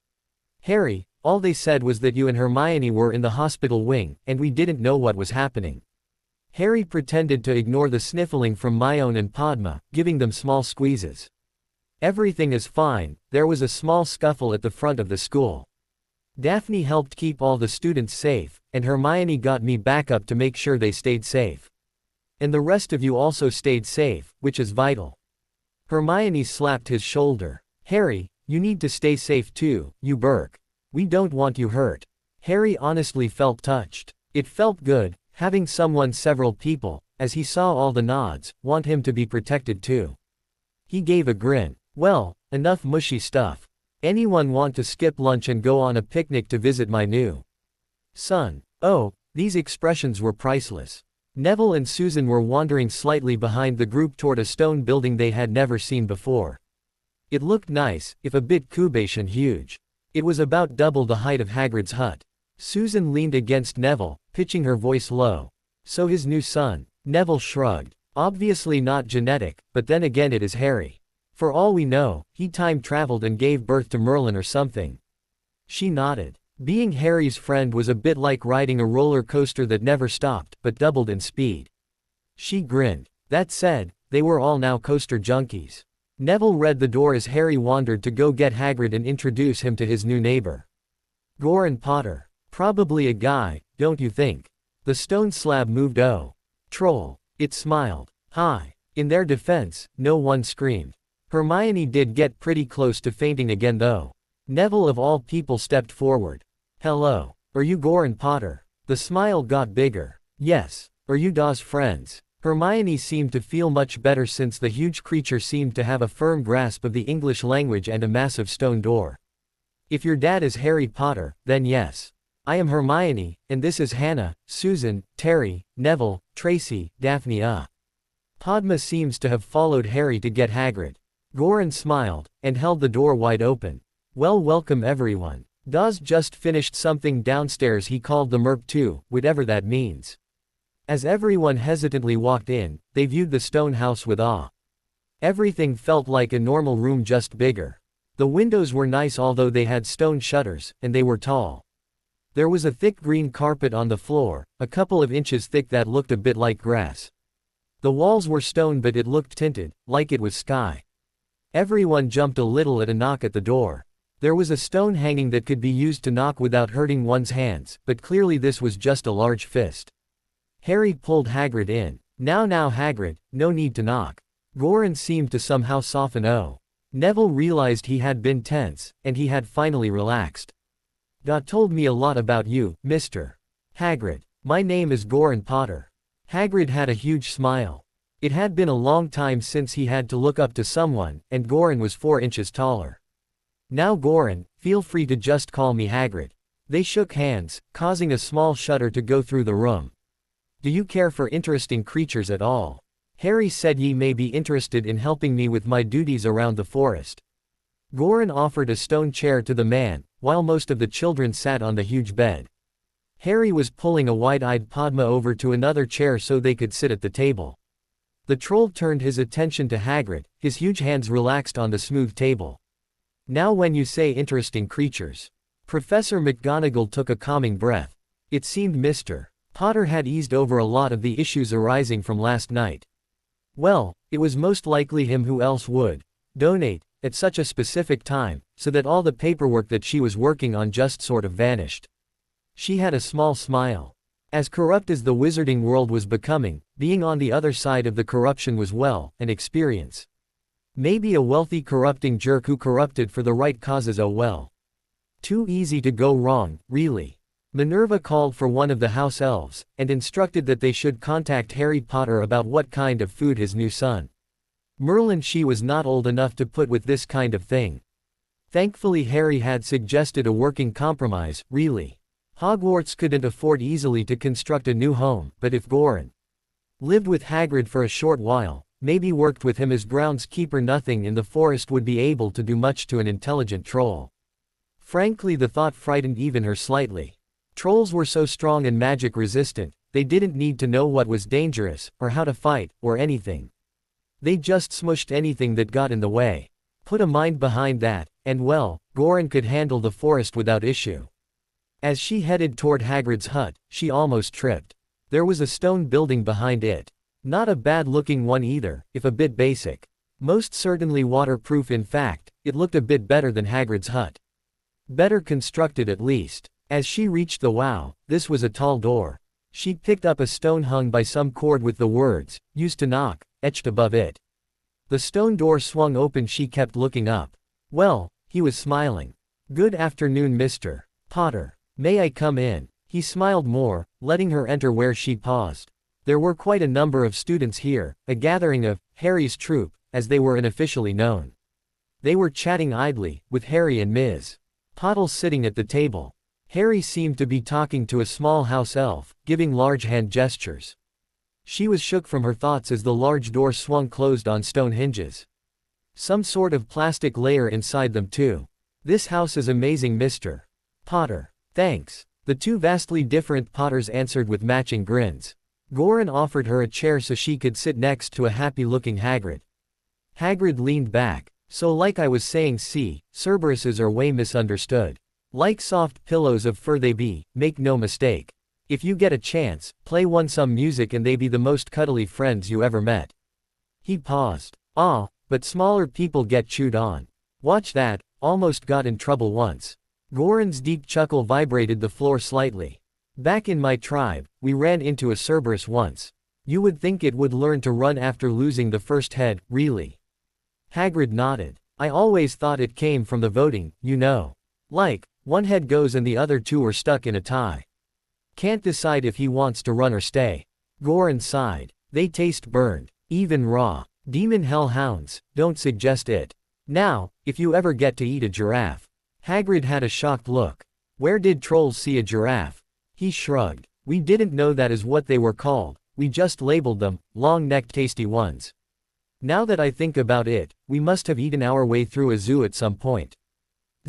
Harry, all they said was that you and Hermione were in the hospital wing, and we didn't know what was happening. Harry pretended to ignore the sniffling from Myone and Padma, giving them small squeezes. Everything is fine, there was a small scuffle at the front of the school. Daphne helped keep all the students safe, and Hermione got me backup to make sure they stayed safe. And the rest of you also stayed safe, which is vital. Hermione slapped his shoulder. Harry, you need to stay safe too, you Burke. We don't want you hurt. Harry honestly felt touched. It felt good, having several people, as he saw all the nods, want him to be protected too. He gave a grin. Well, enough mushy stuff. Anyone want to skip lunch and go on a picnic to visit my new son? Oh, these expressions were priceless. Neville and Susan were wandering slightly behind the group toward a stone building they had never seen before. It looked nice, if a bit cubish and huge. It was about double the height of Hagrid's hut. Susan leaned against Neville, pitching her voice low. So his new son? Neville shrugged. Obviously not genetic, but then again it is Harry. For all we know, he time-traveled and gave birth to Merlin or something. She nodded. Being Harry's friend was a bit like riding a roller coaster that never stopped, but doubled in speed. She grinned. That said, they were all now coaster junkies. Neville read the door as Harry wandered to go get Hagrid and introduce him to his new neighbor. Goran Potter. Probably a guy, don't you think? The stone slab moved. Oh. Troll. It smiled. Hi. In their defense, no one screamed. Hermione did get pretty close to fainting again though. Neville of all people stepped forward. Hello. Are you Goran Potter? The smile got bigger. Yes. Are you Da's friends? Hermione seemed to feel much better since the huge creature seemed to have a firm grasp of the English language and a massive stone door. If your dad is Harry Potter, then yes. I am Hermione, and this is Hannah, Susan, Terry, Neville, Tracy, Daphne. Padma seems to have followed Harry to get Hagrid. Goran smiled, and held the door wide open. Well, welcome everyone. Da's just finished something downstairs he called the Merp 2, whatever that means. As everyone hesitantly walked in, they viewed the stone house with awe. Everything felt like a normal room, just bigger. The windows were nice although they had stone shutters, and they were tall. There was a thick green carpet on the floor, a couple of inches thick that looked a bit like grass. The walls were stone but it looked tinted, like it was sky. Everyone jumped a little at a knock at the door. There was a stone hanging that could be used to knock without hurting one's hands, but clearly this was just a large fist. Harry pulled Hagrid in. Now Hagrid, no need to knock. Goran seemed to somehow soften. Oh. Neville realized he had been tense, and he had finally relaxed. Da told me a lot about you, Mr. Hagrid. My name is Goran Potter. Hagrid had a huge smile. It had been a long time since he had to look up to someone, and Goran was 4 inches taller. Now Goran, feel free to just call me Hagrid. They shook hands, causing a small shudder to go through the room. Do you care for interesting creatures at all? Harry said ye may be interested in helping me with my duties around the forest. Goran offered a stone chair to the man, while most of the children sat on the huge bed. Harry was pulling a wide-eyed Padma over to another chair so they could sit at the table. The troll turned his attention to Hagrid, his huge hands relaxed on the smooth table. Now when you say interesting creatures, Professor McGonagall took a calming breath. It seemed Mr. Potter had eased over a lot of the issues arising from last night. Well, it was most likely him who else would donate at such a specific time, so that all the paperwork that she was working on just sort of vanished. She had a small smile. As corrupt as the wizarding world was becoming, being on the other side of the corruption was an experience. Maybe a wealthy corrupting jerk who corrupted for the right causes. Oh well. Too easy to go wrong, really. Minerva called for one of the house elves, and instructed that they should contact Harry Potter about what kind of food his new son Merlin she was not old enough to put with this kind of thing. Thankfully Harry had suggested a working compromise, really. Hogwarts couldn't afford easily to construct a new home, but if Goran lived with Hagrid for a short while, maybe worked with him as groundskeeper, nothing in the forest would be able to do much to an intelligent troll. Frankly, the thought frightened even her slightly. Trolls were so strong and magic resistant, they didn't need to know what was dangerous, or how to fight, or anything. They just smushed anything that got in the way. Put a mind behind that, and Goran could handle the forest without issue. As she headed toward Hagrid's hut, she almost tripped. There was a stone building behind it. Not a bad-looking one either, if a bit basic. Most certainly waterproof. In fact, it looked a bit better than Hagrid's hut. Better constructed at least. As she reached this was a tall door. She picked up a stone hung by some cord with the words, "Used to knock," etched above it. The stone door swung open. She kept looking up. Well, he was smiling. "Good afternoon, Mr. Potter. May I come in?" He smiled more, letting her enter where she paused. There were quite a number of students here, a gathering of Harry's troop, as they were unofficially known. They were chatting idly, with Harry and Ms. Potter sitting at the table. Harry seemed to be talking to a small house elf, giving large hand gestures. She was shook from her thoughts as the large door swung closed on stone hinges. Some sort of plastic layer inside them too. "This house is amazing, Mr. Potter." "Thanks." The two vastly different Potters answered with matching grins. Goran offered her a chair so she could sit next to a happy-looking Hagrid. Hagrid leaned back. "So like I was saying, see, Cerberuses are way misunderstood. Like soft pillows of fur they be, make no mistake. If you get a chance, play some music and they be the most cuddly friends you ever met." He paused. "Ah, but smaller people get chewed on. Watch that, almost got in trouble once." Goran's deep chuckle vibrated the floor slightly. "Back in my tribe, we ran into a Cerberus once. You would think it would learn to run after losing the first head, really." Hagrid nodded. "I always thought it came from the voting, you know. Like, one head goes and the other two are stuck in a tie. Can't decide if he wants to run or stay." Goran sighed. "They taste burned. Even raw. Demon hellhounds, don't suggest it. Now, if you ever get to eat a giraffe." Hagrid had a shocked look. "Where did trolls see a giraffe?" He shrugged. "We didn't know that is what they were called, we just labeled them, long-necked tasty ones. Now that I think about it, we must have eaten our way through a zoo at some point.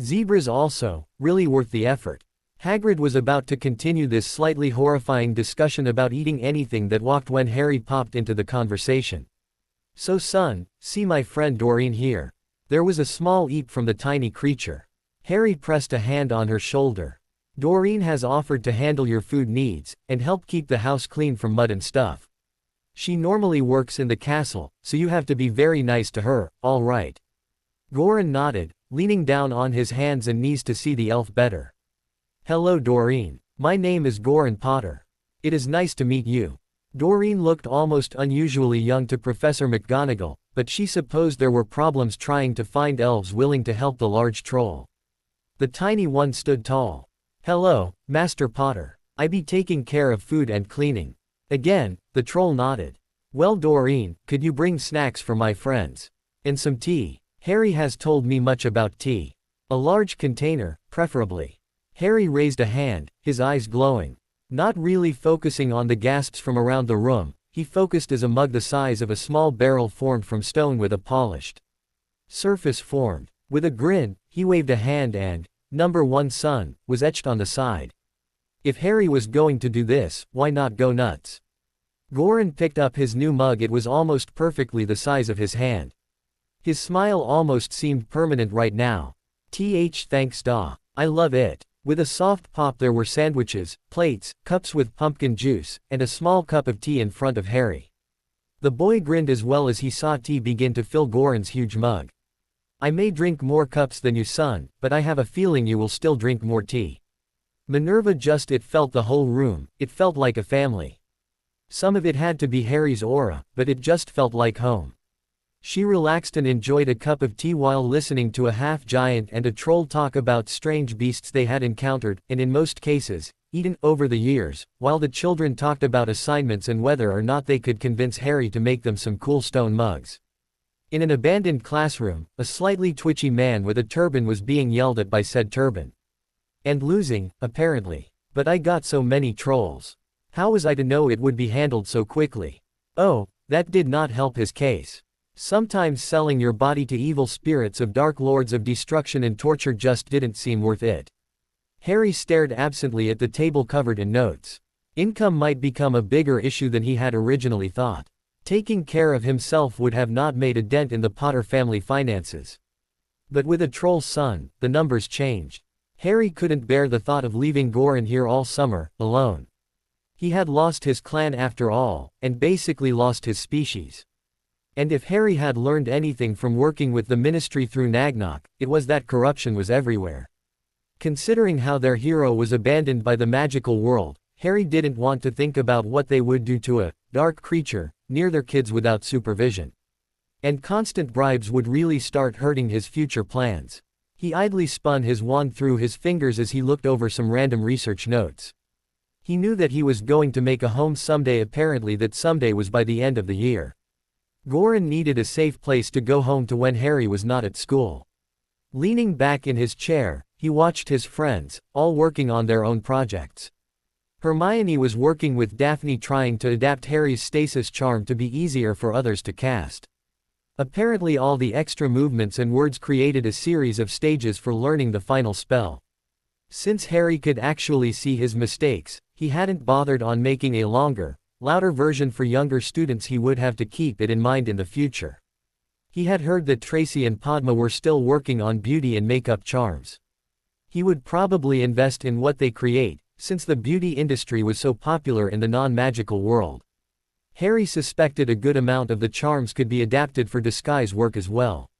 Zebras also, really worth the effort." Hagrid was about to continue this slightly horrifying discussion about eating anything that walked when Harry popped into the conversation. "So son, see my friend Doreen here." There was a small eep from the tiny creature. Harry pressed a hand on her shoulder. "Doreen has offered to handle your food needs, and help keep the house clean from mud and stuff. She normally works in the castle, so you have to be very nice to her, all right?" Goran nodded, leaning down on his hands and knees to see the elf better. "Hello Doreen. My name is Goran Potter. It is nice to meet you." Doreen looked almost unusually young to Professor McGonagall, but she supposed there were problems trying to find elves willing to help the large troll. The tiny one stood tall. "Hello, Master Potter. I be taking care of food and cleaning." Again, the troll nodded. "Well Doreen, could you bring snacks for my friends? And some tea? Harry has told me much about tea. A large container, preferably." Harry raised a hand, his eyes glowing. Not really focusing on the gasps from around the room, he focused as a mug the size of a small barrel formed from stone with a polished surface formed. With a grin, he waved a hand and "Number 1 son" was etched on the side. If Harry was going to do this, why not go nuts? Goran picked up his new mug. It was almost perfectly the size of his hand. His smile almost seemed permanent right now. "Thanks da. I love it." With a soft pop there were sandwiches, plates, cups with pumpkin juice, and a small cup of tea in front of Harry. The boy grinned as well as he saw tea begin to fill Goran's huge mug. "I may drink more cups than you, son, but I have a feeling you will still drink more tea." Minerva it felt the whole room, it felt like a family. Some of it had to be Harry's aura, but it just felt like home. She relaxed and enjoyed a cup of tea while listening to a half-giant and a troll talk about strange beasts they had encountered, and in most cases, eaten, over the years, while the children talked about assignments and whether or not they could convince Harry to make them some cool stone mugs. In an abandoned classroom, a slightly twitchy man with a turban was being yelled at by said turban. And losing, apparently. "But I got so many trolls. How was I to know it would be handled so quickly?" Oh, that did not help his case. Sometimes selling your body to evil spirits of dark lords of destruction and torture just didn't seem worth it. Harry stared absently at the table covered in notes. Income might become a bigger issue than he had originally thought. Taking care of himself would have not made a dent in the Potter family finances. But with a troll son, the numbers changed. Harry couldn't bear the thought of leaving Goran here all summer, alone. He had lost his clan after all, and basically lost his species. And if Harry had learned anything from working with the Ministry through Nagnok, it was that corruption was everywhere. Considering how their hero was abandoned by the magical world, Harry didn't want to think about what they would do to a dark creature near their kids without supervision. And constant bribes would really start hurting his future plans. He idly spun his wand through his fingers as he looked over some random research notes. He knew that he was going to make a home someday, apparently that someday was by the end of the year. Goran needed a safe place to go home to when Harry was not at school. Leaning back in his chair, he watched his friends, all working on their own projects. Hermione was working with Daphne trying to adapt Harry's stasis charm to be easier for others to cast. Apparently all the extra movements and words created a series of stages for learning the final spell. Since Harry could actually see his mistakes, he hadn't bothered on making a longer, louder version for younger students. He would have to keep it in mind in the future. He had heard that Tracy and Padma were still working on beauty and makeup charms. He would probably invest in what they create, since the beauty industry was so popular in the non-magical world. Harry suspected a good amount of the charms could be adapted for disguise work as well.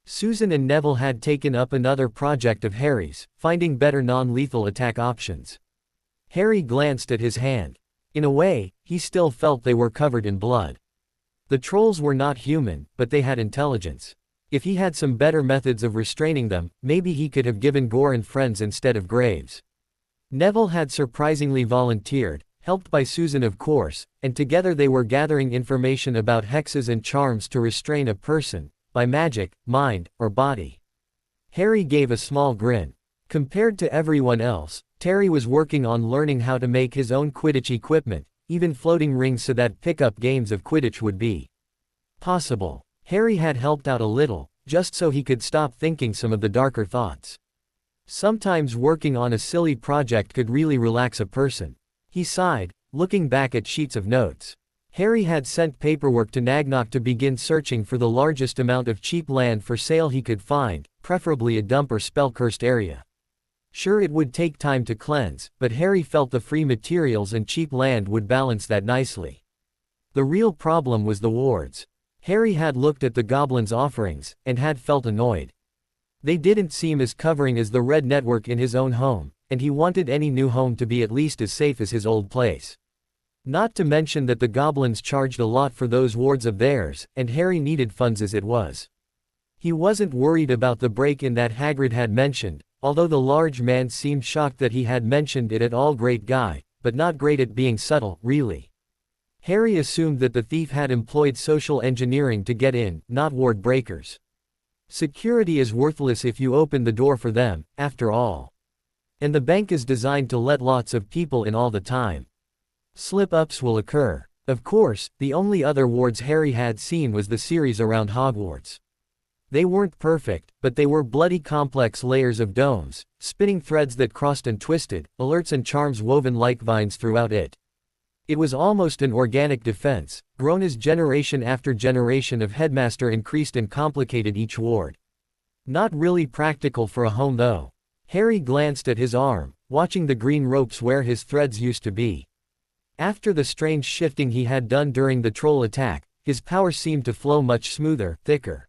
Susan and Neville had taken up another project of Harry's, finding better non-lethal attack options. Harry glanced at his hand. In a way, he still felt they were covered in blood. The trolls were not human, but they had intelligence. If he had some better methods of restraining them, maybe he could have given Goran friends instead of Graves. Neville had surprisingly volunteered, helped by Susan of course, and together they were gathering information about hexes and charms to restrain a person, by magic, mind, or body. Harry gave a small grin. Compared to everyone else, Terry was working on learning how to make his own Quidditch equipment, even floating rings so that pick-up games of Quidditch would be possible. Harry had helped out a little, just so he could stop thinking some of the darker thoughts. Sometimes working on a silly project could really relax a person. He sighed, looking back at sheets of notes. Harry had sent paperwork to Nagnok to begin searching for the largest amount of cheap land for sale he could find, preferably a dump or spell-cursed area. Sure, it would take time to cleanse, but Harry felt the free materials and cheap land would balance that nicely. The real problem was the wards. Harry had looked at the goblins' offerings, and had felt annoyed. They didn't seem as covering as the red network in his own home, and he wanted any new home to be at least as safe as his old place. Not to mention that the goblins charged a lot for those wards of theirs, and Harry needed funds as it was. He wasn't worried about the break-in that Hagrid had mentioned, although the large man seemed shocked that he had mentioned it at all. Great guy, but not great at being subtle, really. Harry assumed that the thief had employed social engineering to get in, not ward breakers. Security is worthless if you open the door for them, after all. And the bank is designed to let lots of people in all the time. Slip-ups will occur. Of course, the only other wards Harry had seen was the series around Hogwarts. They weren't perfect, but they were bloody complex layers of domes, spinning threads that crossed and twisted, alerts and charms woven like vines throughout it. It was almost an organic defense, grown as generation after generation of headmaster increased and complicated each ward. Not really practical for a home though. Harry glanced at his arm, watching the green ropes where his threads used to be. After the strange shifting he had done during the troll attack, his power seemed to flow much smoother, thicker.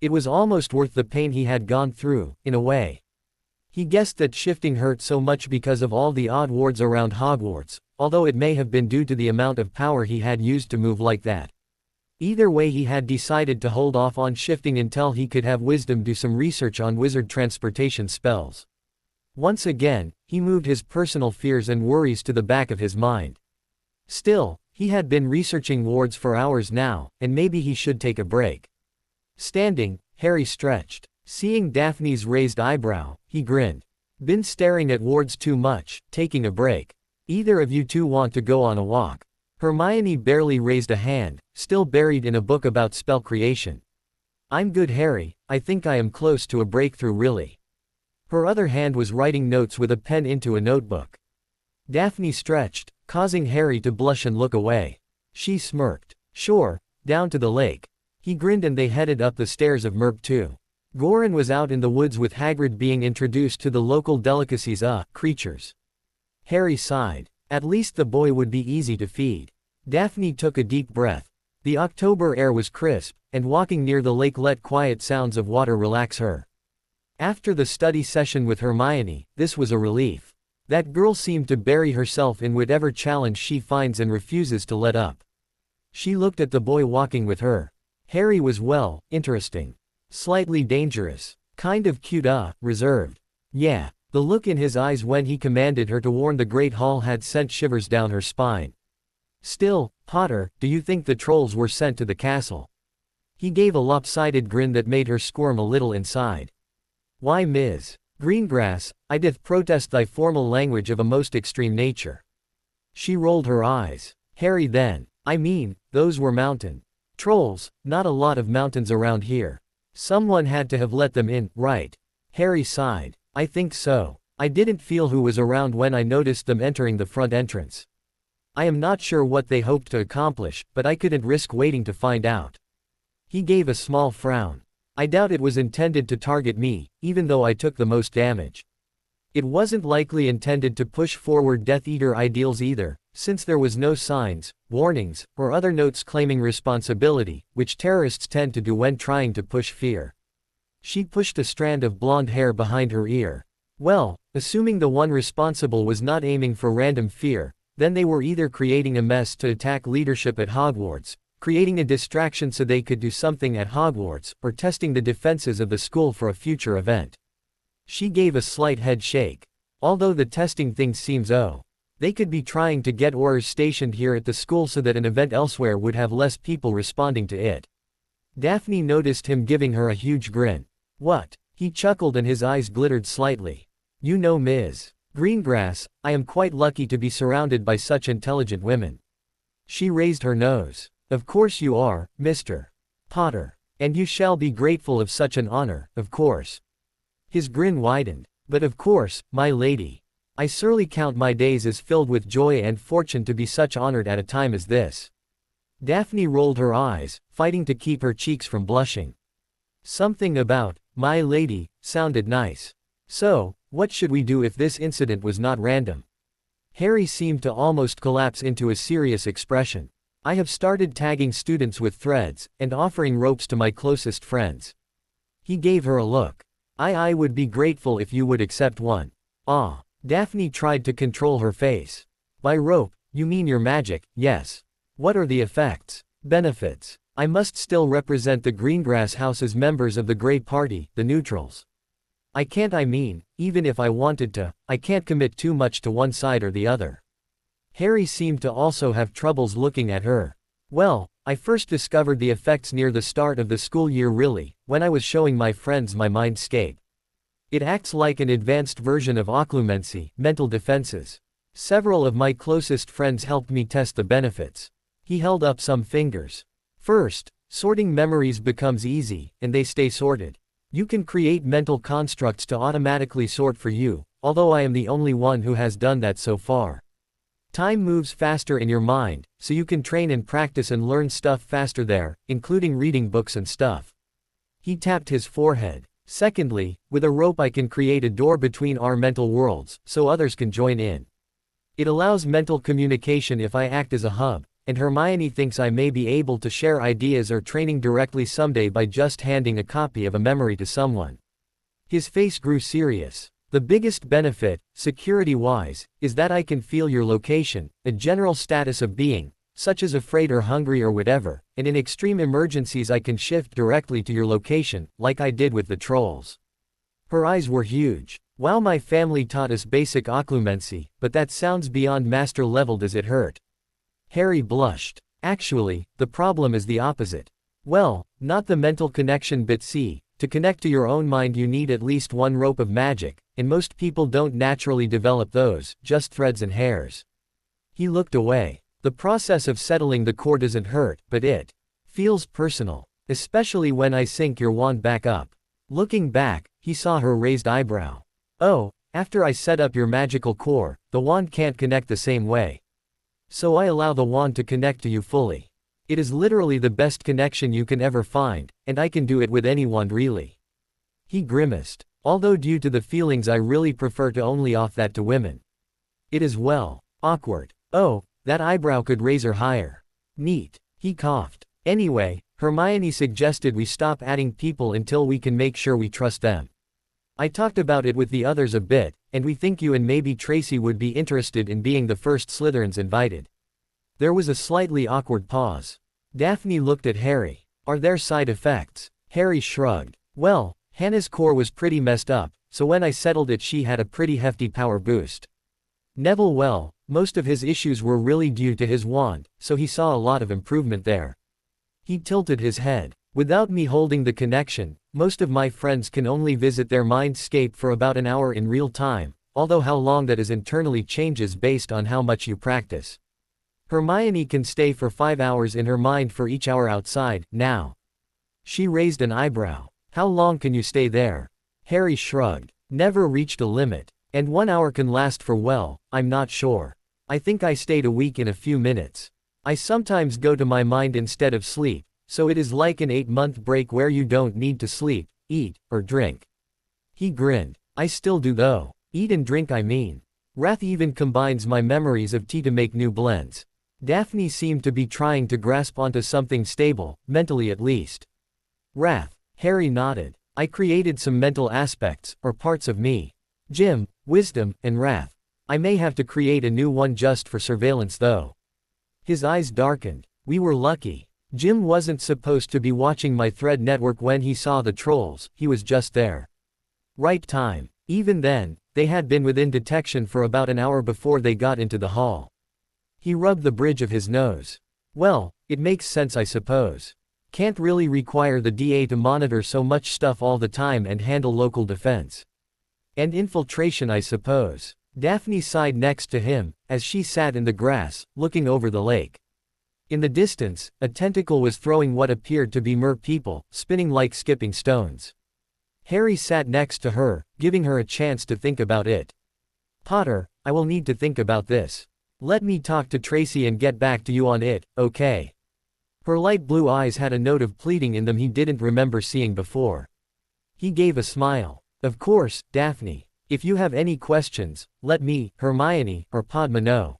It was almost worth the pain he had gone through, in a way. He guessed that shifting hurt so much because of all the odd wards around Hogwarts, although it may have been due to the amount of power he had used to move like that. Either way, he had decided to hold off on shifting until he could have Wisdom do some research on wizard transportation spells. Once again, he moved his personal fears and worries to the back of his mind. Still, he had been researching wards for hours now, and maybe he should take a break. Standing, Harry stretched. Seeing Daphne's raised eyebrow, he grinned. Been staring at wards too much, taking a break. Either of you two want to go on a walk? Hermione barely raised a hand, still buried in a book about spell creation. I'm good, Harry, I think I am close to a breakthrough really. Her other hand was writing notes with a pen into a notebook. Daphne stretched, causing Harry to blush and look away. She smirked. Sure, down to the lake. He grinned and they headed up the stairs of Merp 2. Goran was out in the woods with Hagrid being introduced to the local delicacies, creatures. Harry sighed. At least the boy would be easy to feed. Daphne took a deep breath. The October air was crisp, and walking near the lake let quiet sounds of water relax her. After the study session with Hermione, this was a relief. That girl seemed to bury herself in whatever challenge she finds and refuses to let up. She looked at the boy walking with her. Harry was interesting. Slightly dangerous. Kind of cute, reserved. Yeah, the look in his eyes when he commanded her to warn the Great Hall had sent shivers down her spine. Still, Potter, do you think the trolls were sent to the castle? He gave a lopsided grin that made her squirm a little inside. Why, Ms. Greengrass, I doth protest thy formal language of a most extreme nature. She rolled her eyes. Harry then, I mean, those were mountain trolls, not a lot of mountains around here. Someone had to have let them in, right? Harry sighed. I think so. I didn't feel who was around when I noticed them entering the front entrance. I am not sure what they hoped to accomplish, but I couldn't risk waiting to find out. He gave a small frown. I doubt it was intended to target me, even though I took the most damage. It wasn't likely intended to push forward Death Eater ideals either, since there was no signs, warnings, or other notes claiming responsibility, which terrorists tend to do when trying to push fear. She pushed a strand of blonde hair behind her ear. Well, assuming the one responsible was not aiming for random fear, then they were either creating a mess to attack leadership at Hogwarts, creating a distraction so they could do something at Hogwarts, or testing the defenses of the school for a future event. She gave a slight head shake. Although the testing thing seems they could be trying to get Aurors stationed here at the school so that an event elsewhere would have less people responding to it. Daphne noticed him giving her a huge grin. What? He chuckled and his eyes glittered slightly. You know, Ms. Greengrass, I am quite lucky to be surrounded by such intelligent women. She raised her nose. Of course you are, Mr. Potter. And you shall be grateful of such an honor, of course. His grin widened. But of course, my lady. I surely count my days as filled with joy and fortune to be such honored at a time as this. Daphne rolled her eyes, fighting to keep her cheeks from blushing. Something about, my lady, sounded nice. So, what should we do if this incident was not random? Harry seemed to almost collapse into a serious expression. I have started tagging students with threads, and offering ropes to my closest friends. He gave her a look. I would be grateful if you would accept one. Daphne tried to control her face. By rope, you mean your magic, yes. What are the effects? Benefits. I must still represent the Greengrass House as members of the Grey Party, the neutrals. I can't, even if I wanted to, I can't commit too much to one side or the other. Harry seemed to also have troubles looking at her. Well, I first discovered the effects near the start of the school year really, when I was showing my friends my mindscape. It acts like an advanced version of occlumency, mental defenses. Several of my closest friends helped me test the benefits. He held up some fingers. First, sorting memories becomes easy, and they stay sorted. You can create mental constructs to automatically sort for you, although I am the only one who has done that so far. Time moves faster in your mind, so you can train and practice and learn stuff faster there, including reading books and stuff. He tapped his forehead. Secondly, with a rope I can create a door between our mental worlds, so others can join in. It allows mental communication if I act as a hub, and Hermione thinks I may be able to share ideas or training directly someday by just handing a copy of a memory to someone. His face grew serious. The biggest benefit, security-wise, is that I can feel your location, a general status of being, such as afraid or hungry or whatever, and in extreme emergencies I can shift directly to your location, like I did with the trolls. Her eyes were huge. Wow, my family taught us basic occlumency, but that sounds beyond master level. Does it hurt? Harry blushed. Actually, the problem is the opposite. Well, not the mental connection bit. See, to connect to your own mind you need at least one rope of magic, and most people don't naturally develop those, just threads and hairs. He looked away. The process of settling the core doesn't hurt, but it feels personal, especially when I sync your wand back up. Looking back, he saw her raised eyebrow. Oh, after I set up your magical core, the wand can't connect the same way. So I allow the wand to connect to you fully. It is literally the best connection you can ever find, and I can do it with any wand really. He grimaced. Although due to the feelings I really prefer to only offer that to women. It is well, awkward. Oh, that eyebrow could raise her higher. Neat. He coughed. Anyway, Hermione suggested we stop adding people until we can make sure we trust them. I talked about it with the others a bit, and we think you and maybe Tracy would be interested in being the first Slytherins invited. There was a slightly awkward pause. Daphne looked at Harry. Are there side effects? Harry shrugged. Well, Hannah's core was pretty messed up, so when I settled it she had a pretty hefty power boost. Neville, well, most of his issues were really due to his wand, so he saw a lot of improvement there. He tilted his head. Without me holding the connection, most of my friends can only visit their mindscape for about an hour in real time, although how long that is internally changes based on how much you practice. Hermione can stay for 5 hours in her mind for each hour outside, now. She raised an eyebrow. How long can you stay there? Harry shrugged. Never reached a limit. And 1 hour can last for, well, I'm not sure. I think I stayed a week in a few minutes. I sometimes go to my mind instead of sleep, so it is like an 8-month break where you don't need to sleep, eat, or drink. He grinned. I still do though. Eat and drink I mean. Wrath even combines my memories of tea to make new blends. Daphne seemed to be trying to grasp onto something stable, mentally at least. Wrath. Harry nodded. I created some mental aspects, or parts of me. Jim, wisdom, and wrath. I may have to create a new one just for surveillance though. His eyes darkened. We were lucky. Jim wasn't supposed to be watching my thread network when he saw the trolls, he was just there. Right time. Even then, they had been within detection for about an hour before they got into the hall. He rubbed the bridge of his nose. Well, it makes sense I suppose. Can't really require the DA to monitor so much stuff all the time and handle local defense. And infiltration I suppose. Daphne sighed next to him, as she sat in the grass, looking over the lake. In the distance, a tentacle was throwing what appeared to be mer people, spinning like skipping stones. Harry sat next to her, giving her a chance to think about it. Potter, I will need to think about this. Let me talk to Tracy and get back to you on it, okay? Her light blue eyes had a note of pleading in them he didn't remember seeing before. He gave a smile. Of course, Daphne. If you have any questions, let me, Hermione, or Padma know.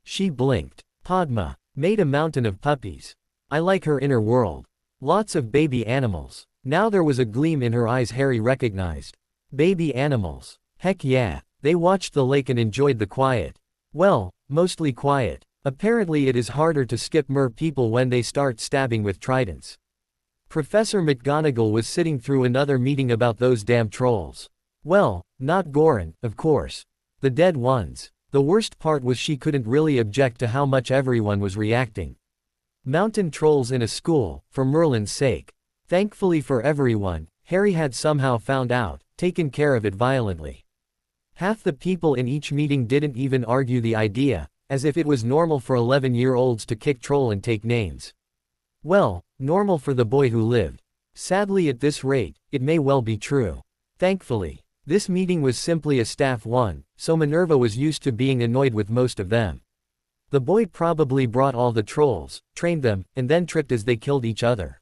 She blinked. Padma made a mountain of puppies. I like her inner world. Lots of baby animals. Now there was a gleam in her eyes Harry recognized. Baby animals. Heck yeah. They watched the lake and enjoyed the quiet. Well, mostly quiet. Apparently it is harder to skip mer people when they start stabbing with tridents. Professor McGonagall was sitting through another meeting about those damn trolls. Well, not Goran, of course. The dead ones. The worst part was she couldn't really object to how much everyone was reacting. Mountain trolls in a school, for Merlin's sake. Thankfully for everyone, Harry had somehow found out, taken care of it violently. Half the people in each meeting didn't even argue the idea, as if it was normal for 11-year-olds to kick troll and take names. Well, normal for the boy who lived. Sadly at this rate, it may well be true. Thankfully, this meeting was simply a staff one, so Minerva was used to being annoyed with most of them. The boy probably brought all the trolls, trained them, and then tripped as they killed each other.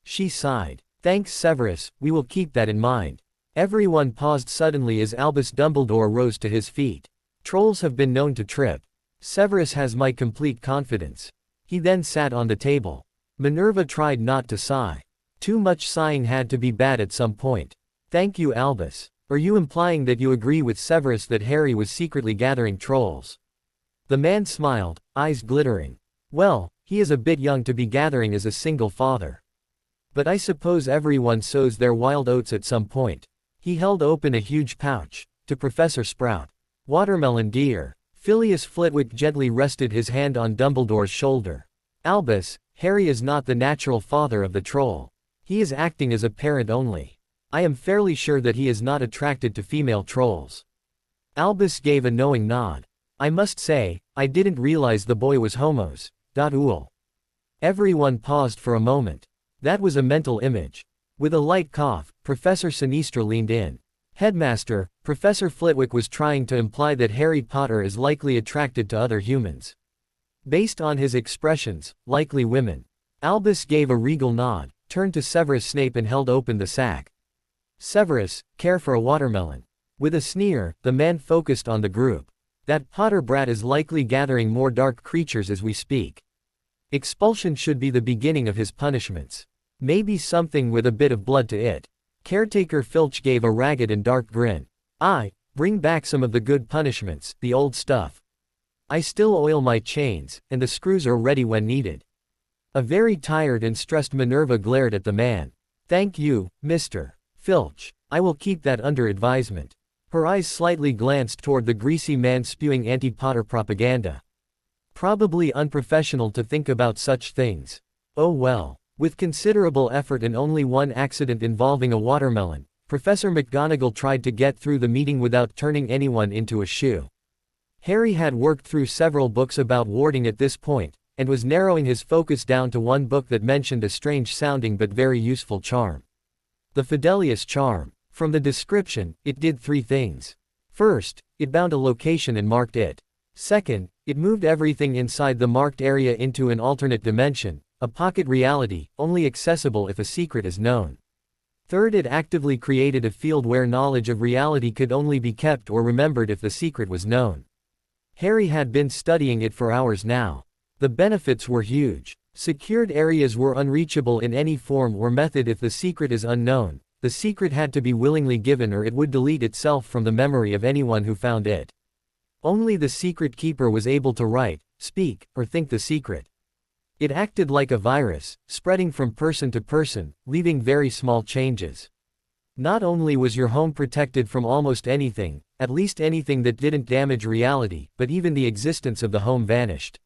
She sighed. Thanks Severus, we will keep that in mind. Everyone paused suddenly as Albus Dumbledore rose to his feet. Trolls have been known to trip. Severus has my complete confidence. He then sat on the table. Minerva tried not to sigh. Too much sighing had to be bad at some point. Thank you Albus. Are you implying that you agree with Severus that Harry was secretly gathering trolls? The man smiled, eyes glittering. Well, he is a bit young to be gathering as a single father. But I suppose everyone sows their wild oats at some point. He held open a huge pouch. To Professor Sprout. Watermelon dear. Phileas Flitwick gently rested his hand on Dumbledore's shoulder. Albus, Harry is not the natural father of the troll. He is acting as a parent only. I am fairly sure that he is not attracted to female trolls. Albus gave a knowing nod. I must say, I didn't realize the boy was homos. Everyone paused for a moment. That was a mental image. With a light cough, Professor Sinistra leaned in. Headmaster, Professor Flitwick was trying to imply that Harry Potter is likely attracted to other humans. Based on his expressions, likely women. Albus gave a regal nod, turned to Severus Snape and held open the sack. Severus, care for a watermelon. With a sneer, the man focused on the group. That Potter brat is likely gathering more dark creatures as we speak. Expulsion should be the beginning of his punishments. Maybe something with a bit of blood to it. Caretaker Filch gave a ragged and dark grin. Bring back some of the good punishments, the old stuff. I still oil my chains, and the screws are ready when needed. A very tired and stressed Minerva glared at the man. Thank you, Mr. Filch. I will keep that under advisement. Her eyes slightly glanced toward the greasy man spewing anti-Potter propaganda. Probably unprofessional to think about such things. Oh well. With considerable effort and only one accident involving a watermelon, Professor McGonagall tried to get through the meeting without turning anyone into a shoe. Harry had worked through several books about warding at this point, and was narrowing his focus down to one book that mentioned a strange-sounding but very useful charm. The Fidelius charm. From the description, it did three things. First, it bound a location and marked it. Second, it moved everything inside the marked area into an alternate dimension, a pocket reality, only accessible if a secret is known. Third, it actively created a field where knowledge of reality could only be kept or remembered if the secret was known. Harry had been studying it for hours now. The benefits were huge. Secured areas were unreachable in any form or method if the secret is unknown. The secret had to be willingly given or it would delete itself from the memory of anyone who found it. Only the secret keeper was able to write, speak, or think the secret. It acted like a virus, spreading from person to person, leaving very small changes. Not only was your home protected from almost anything, at least anything that didn't damage reality, but even the existence of the home vanished.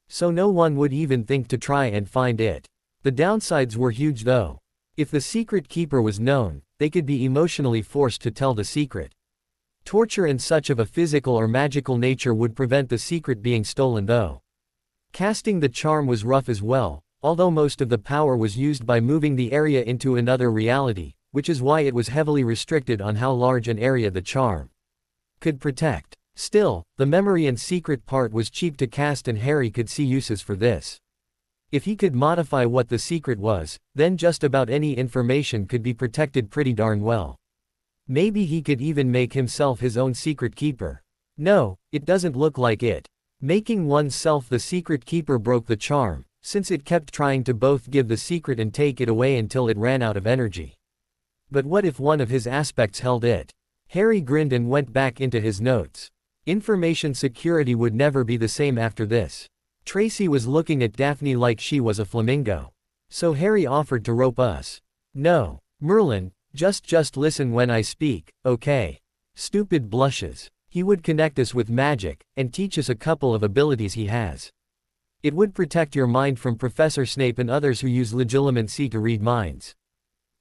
So no one would even think to try and find it. The downsides were huge though. If the secret keeper was known, they could be emotionally forced to tell the secret. Torture and such of a physical or magical nature would prevent the secret being stolen though. Casting the charm was rough as well, although most of the power was used by moving the area into another reality, which is why it was heavily restricted on how large an area the charm could protect. Still, the memory and secret part was cheap to cast and Harry could see uses for this. If he could modify what the secret was, then just about any information could be protected pretty darn well. Maybe he could even make himself his own secret keeper. No, it doesn't look like it. Making oneself the secret keeper broke the charm, since it kept trying to both give the secret and take it away until it ran out of energy. But what if one of his aspects held it? Harry grinned and went back into his notes. Information security would never be the same after this. Tracy was looking at Daphne like she was a flamingo. So Harry offered to rope us. No, Merlin, just listen when I speak, okay? Stupid blushes. He would connect us with magic, and teach us a couple of abilities he has. It would protect your mind from Professor Snape and others who use legilimency to read minds.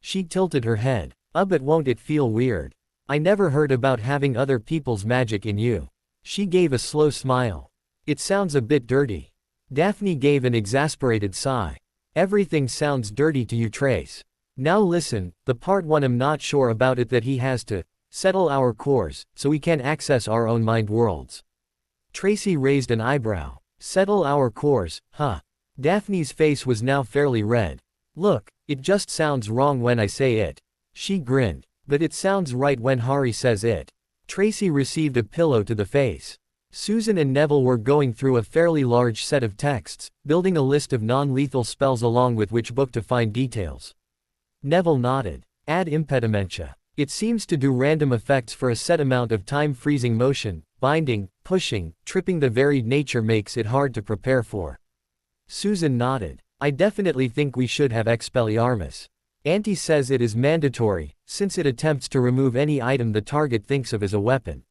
She tilted her head. But won't it feel weird? I never heard about having other people's magic in you. She gave a slow smile. It sounds a bit dirty. Daphne gave an exasperated sigh. Everything sounds dirty to you, Trace. Now listen, the part one I'm not sure about it that he has to settle our cores, so we can access our own mind worlds. Tracy raised an eyebrow. Settle our cores, huh? Daphne's face was now fairly red. Look, it just sounds wrong when I say it. She grinned. But it sounds right when Harry says it. Tracy received a pillow to the face. Susan and Neville were going through a fairly large set of texts, building a list of non-lethal spells along with which book to find details. Neville nodded. Ad impedimentia. It seems to do random effects for a set amount of time, freezing motion, binding, pushing, tripping. The varied nature makes it hard to prepare for. Susan nodded. I definitely think we should have Expelliarmus. Auntie says it is mandatory, since it attempts to remove any item the target thinks of as a weapon.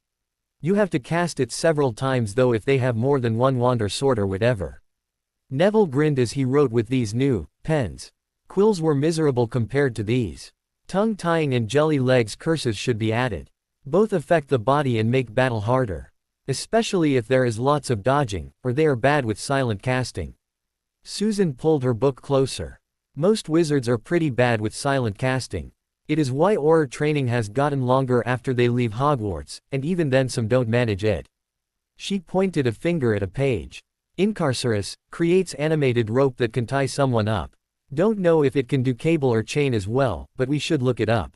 You have to cast it several times though if they have more than one wand or sword or whatever. Neville grinned as he wrote with these new pens. Quills were miserable compared to these. Tongue-tying and jelly legs curses should be added. Both affect the body and make battle harder. Especially if there is lots of dodging, or they are bad with silent casting. Susan pulled her book closer. Most wizards are pretty bad with silent casting. It is why Auror training has gotten longer after they leave Hogwarts, and even then some don't manage it. She pointed a finger at a page. Incarcerus creates animated rope that can tie someone up. Don't know if it can do cable or chain as well, but we should look it up.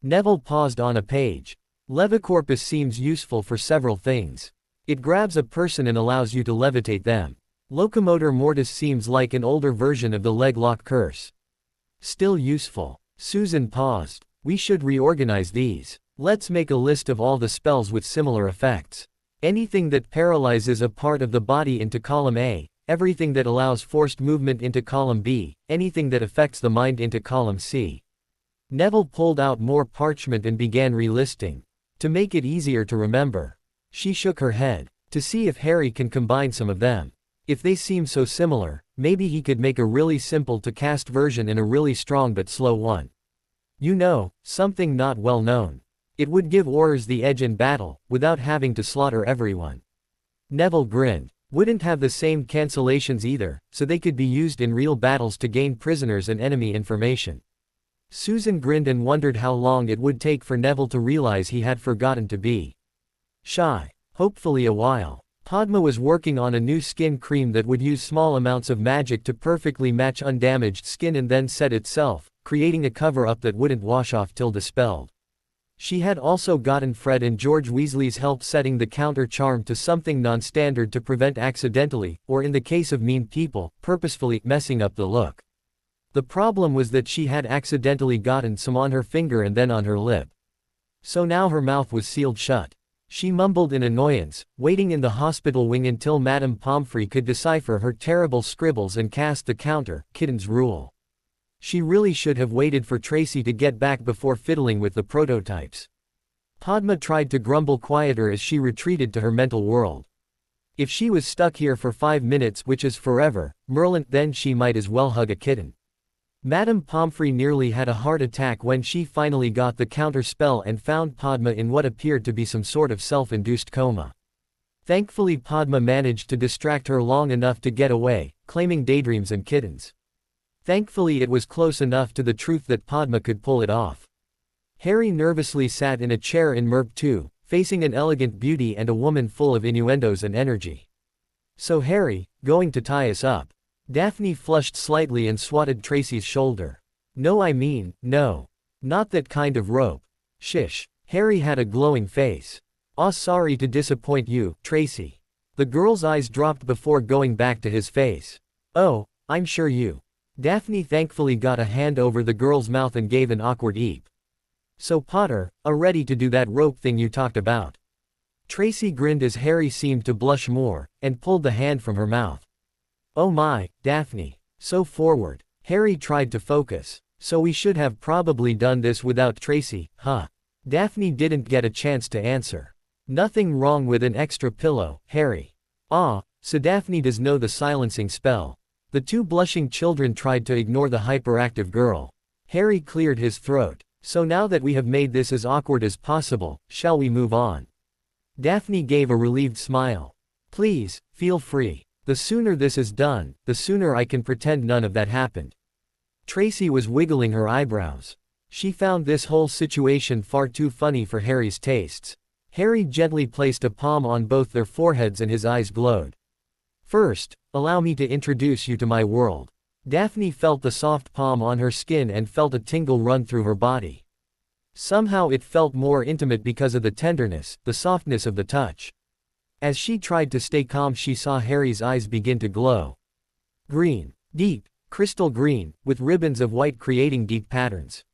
Neville paused on a page. Levicorpus seems useful for several things. It grabs a person and allows you to levitate them. Locomotor mortis seems like an older version of the leg lock curse. Still useful. Susan paused. We should reorganize these. Let's make a list of all the spells with similar effects. Anything that paralyzes a part of the body into column A, everything that allows forced movement into column B, anything that affects the mind into column C. Neville pulled out more parchment and began relisting. To make it easier to remember. She shook her head. To see if Harry can combine some of them. If they seem so similar, maybe he could make a really simple to cast version and a really strong but slow one. You know, something not well known. It would give Aurors the edge in battle, without having to slaughter everyone. Neville grinned. Wouldn't have the same cancellations either, so they could be used in real battles to gain prisoners and enemy information. Susan grinned and wondered how long it would take for Neville to realize he had forgotten to be shy. Hopefully a while. Padma was working on a new skin cream that would use small amounts of magic to perfectly match undamaged skin and then set itself, creating a cover-up that wouldn't wash off till dispelled. She had also gotten Fred and George Weasley's help setting the counter charm to something non-standard to prevent accidentally, or in the case of mean people, purposefully messing up the look. The problem was that she had accidentally gotten some on her finger and then on her lip. So now her mouth was sealed shut. She mumbled in annoyance, waiting in the hospital wing until Madame Pomfrey could decipher her terrible scribbles and cast the counter, Kitten's rule. She really should have waited for Tracy to get back before fiddling with the prototypes. Padma tried to grumble quieter as she retreated to her mental world. If she was stuck here for 5 minutes, which is forever, Merlin, then she might as well hug a kitten. Madame Pomfrey nearly had a heart attack when she finally got the counter spell and found Padma in what appeared to be some sort of self-induced coma. Thankfully Padma managed to distract her long enough to get away, claiming daydreams and kittens. Thankfully it was close enough to the truth that Padma could pull it off. Harry nervously sat in a chair in Merc 2, facing an elegant beauty and a woman full of innuendos and energy. So Harry, going to tie us up? Daphne flushed slightly and swatted Tracy's shoulder. No, I mean, no. Not that kind of rope. Shish. Harry had a glowing face. Aw, sorry to disappoint you, Tracy. The girl's eyes dropped before going back to his face. Oh, I'm sure you. Daphne thankfully got a hand over the girl's mouth and gave an awkward eep. So Potter, ready to do that rope thing you talked about? Tracy grinned as Harry seemed to blush more, and pulled the hand from her mouth. Oh my, Daphne. So forward. Harry tried to focus. So we should have probably done this without Tracy, huh? Daphne didn't get a chance to answer. Nothing wrong with an extra pillow, Harry. Ah, so Daphne does know the silencing spell. The two blushing children tried to ignore the hyperactive girl. Harry cleared his throat. So now that we have made this as awkward as possible, shall we move on? Daphne gave a relieved smile. Please, feel free. The sooner this is done, the sooner I can pretend none of that happened. Tracy was wiggling her eyebrows. She found this whole situation far too funny for Harry's tastes. Harry gently placed a palm on both their foreheads and his eyes glowed. First, allow me to introduce you to my world. Daphne felt the soft palm on her skin and felt a tingle run through her body. Somehow it felt more intimate because of the tenderness, the softness of the touch. As she tried to stay calm, she saw Harry's eyes begin to glow. Green. Deep, crystal green, with ribbons of white creating deep patterns.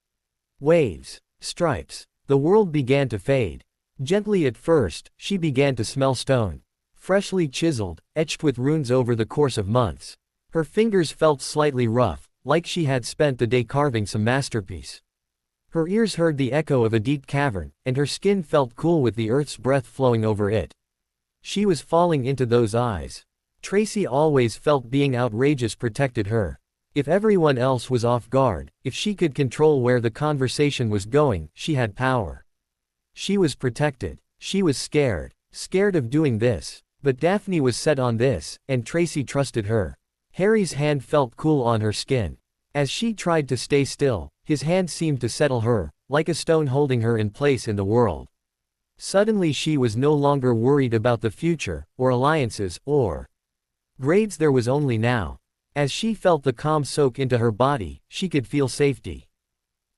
Waves. Stripes. The world began to fade. Gently at first, she began to smell stone. Freshly chiseled, etched with runes over the course of months. Her fingers felt slightly rough, like she had spent the day carving some masterpiece. Her ears heard the echo of a deep cavern, and her skin felt cool with the earth's breath flowing over it. She was falling into those eyes. Tracy always felt being outrageous protected her. If everyone else was off guard, if she could control where the conversation was going, she had power. She was protected. She was scared. Scared of doing this. But Daphne was set on this, and Tracy trusted her. Harry's hand felt cool on her skin. As she tried to stay still, his hand seemed to settle her, like a stone holding her in place in the world. Suddenly she was no longer worried about the future, or alliances, or grades. There was only now. As she felt the calm soak into her body, she could feel safety.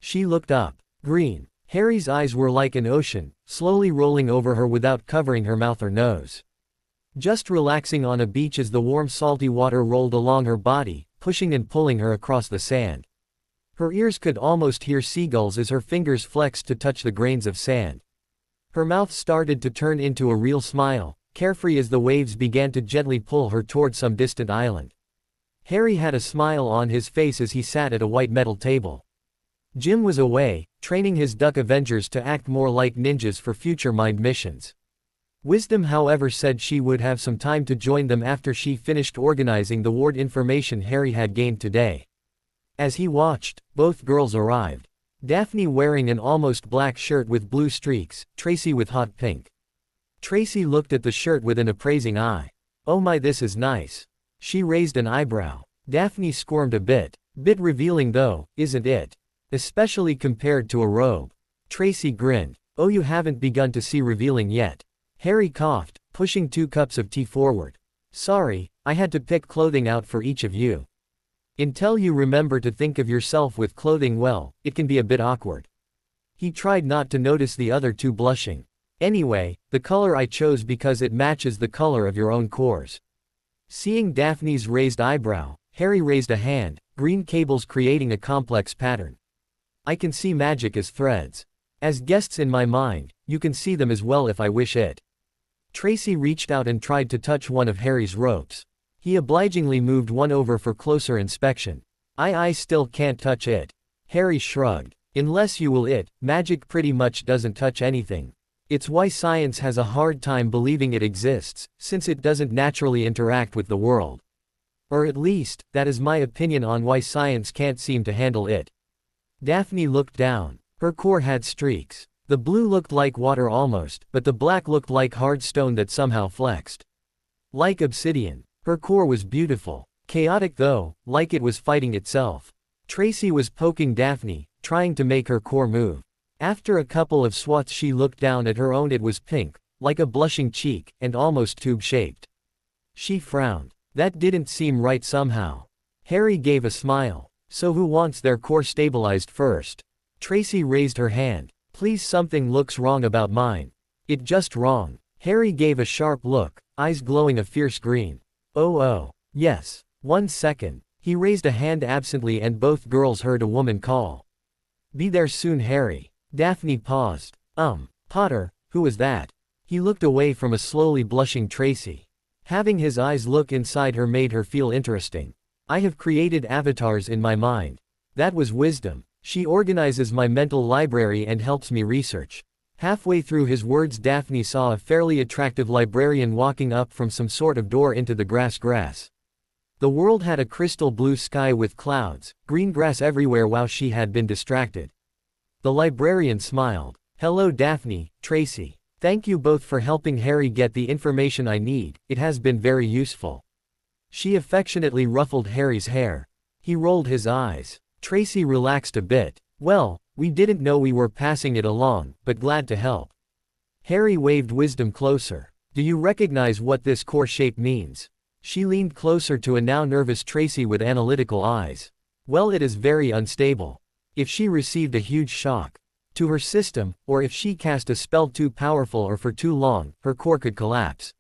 She looked up. Green. Harry's eyes were like an ocean, slowly rolling over her without covering her mouth or nose. Just relaxing on a beach as the warm salty water rolled along her body, pushing and pulling her across the sand. Her ears could almost hear seagulls as her fingers flexed to touch the grains of sand. Her mouth started to turn into a real smile, carefree as the waves began to gently pull her toward some distant island. Harry had a smile on his face as he sat at a white metal table. Jim was away, training his Duck Avengers to act more like ninjas for future mind missions. Wisdom, however, said she would have some time to join them after she finished organizing the ward information Harry had gained today. As he watched, both girls arrived. Daphne wearing an almost black shirt with blue streaks, Tracy with hot pink. Tracy looked at the shirt with an appraising eye. "Oh my, this is nice." She raised an eyebrow. Daphne squirmed a bit. "Bit revealing though, isn't it? Especially compared to a robe." Tracy grinned. "Oh, you haven't begun to see revealing yet." Harry coughed, pushing 2 cups of tea forward. "Sorry, I had to pick clothing out for each of you. Until you remember to think of yourself with clothing well, it can be a bit awkward." He tried not to notice the other two blushing. "Anyway, the color I chose because it matches the color of your own cores." Seeing Daphne's raised eyebrow, Harry raised a hand, green cables creating a complex pattern. "I can see magic as threads. As guests in my mind, you can see them as well if I wish it." Tracy reached out and tried to touch one of Harry's ropes. He obligingly moved one over for closer inspection. I still can't touch it." Harry shrugged. "Unless you will it, magic pretty much doesn't touch anything. It's why science has a hard time believing it exists, since it doesn't naturally interact with the world. Or at least, that is my opinion on why science can't seem to handle it." Daphne looked down. Her core had streaks. The blue looked like water almost, but the black looked like hard stone that somehow flexed. Like obsidian. Her core was beautiful. Chaotic though, like it was fighting itself. Tracy was poking Daphne, trying to make her core move. After a couple of swats she looked down at her own. It was pink, like a blushing cheek, and almost tube-shaped. She frowned. That didn't seem right somehow. Harry gave a smile. "So who wants their core stabilized first?" Tracy raised her hand. "Please, something looks wrong about mine. It just wrong." Harry gave a sharp look, eyes glowing a fierce green. Oh, yes. 1 second. He raised a hand absently and both girls heard a woman call. "Be there soon, Harry." Daphne paused. Potter, who was that?" He looked away from a slowly blushing Tracy. Having his eyes look inside her made her feel interesting. "I have created avatars in my mind. That was Wisdom. She organizes my mental library and helps me research." Halfway through his words Daphne saw a fairly attractive librarian walking up from some sort of door into the grass. The world had a crystal blue sky with clouds, green grass everywhere while she had been distracted. The librarian smiled. "Hello Daphne, Tracy. Thank you both for helping Harry get the information I need, it has been very useful." She affectionately ruffled Harry's hair. He rolled his eyes. Tracy relaxed a bit. "Well, we didn't know we were passing it along, but glad to help." Harry waved Wisdom closer. "Do you recognize what this core shape means?" She leaned closer to a now nervous Tracy with analytical eyes. Well, it is very unstable. If she received a huge shock to her system, or if she cast a spell too powerful or for too long, her core could collapse.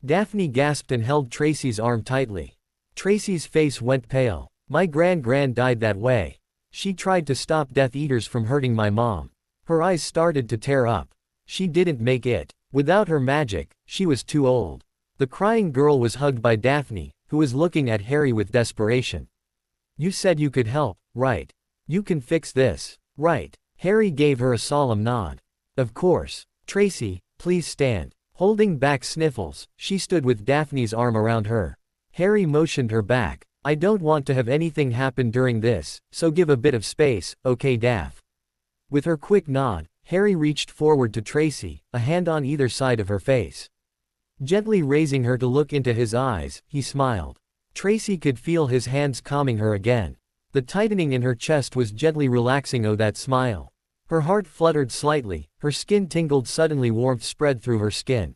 Daphne gasped and held Tracy's arm tightly. Tracy's face went pale. My grand died that way. She tried to stop Death Eaters from hurting my mom. Her eyes started to tear up. She didn't make it. Without her magic, she was too old. The crying girl was hugged by Daphne, who was looking at Harry with desperation. You said you could help, right? You can fix this, right? Harry gave her a solemn nod. Of course. Tracy, please stand. Holding back sniffles, she stood with Daphne's arm around her. Harry motioned her back. I don't want to have anything happen during this, so give a bit of space, okay Daph? With her quick nod, Harry reached forward to Tracy, a hand on either side of her face. Gently raising her to look into his eyes, he smiled. Tracy could feel his hands calming her again. The tightening in her chest was gently relaxing. Oh, that smile. Her heart fluttered slightly, her skin tingled suddenly, warmth spread through her skin.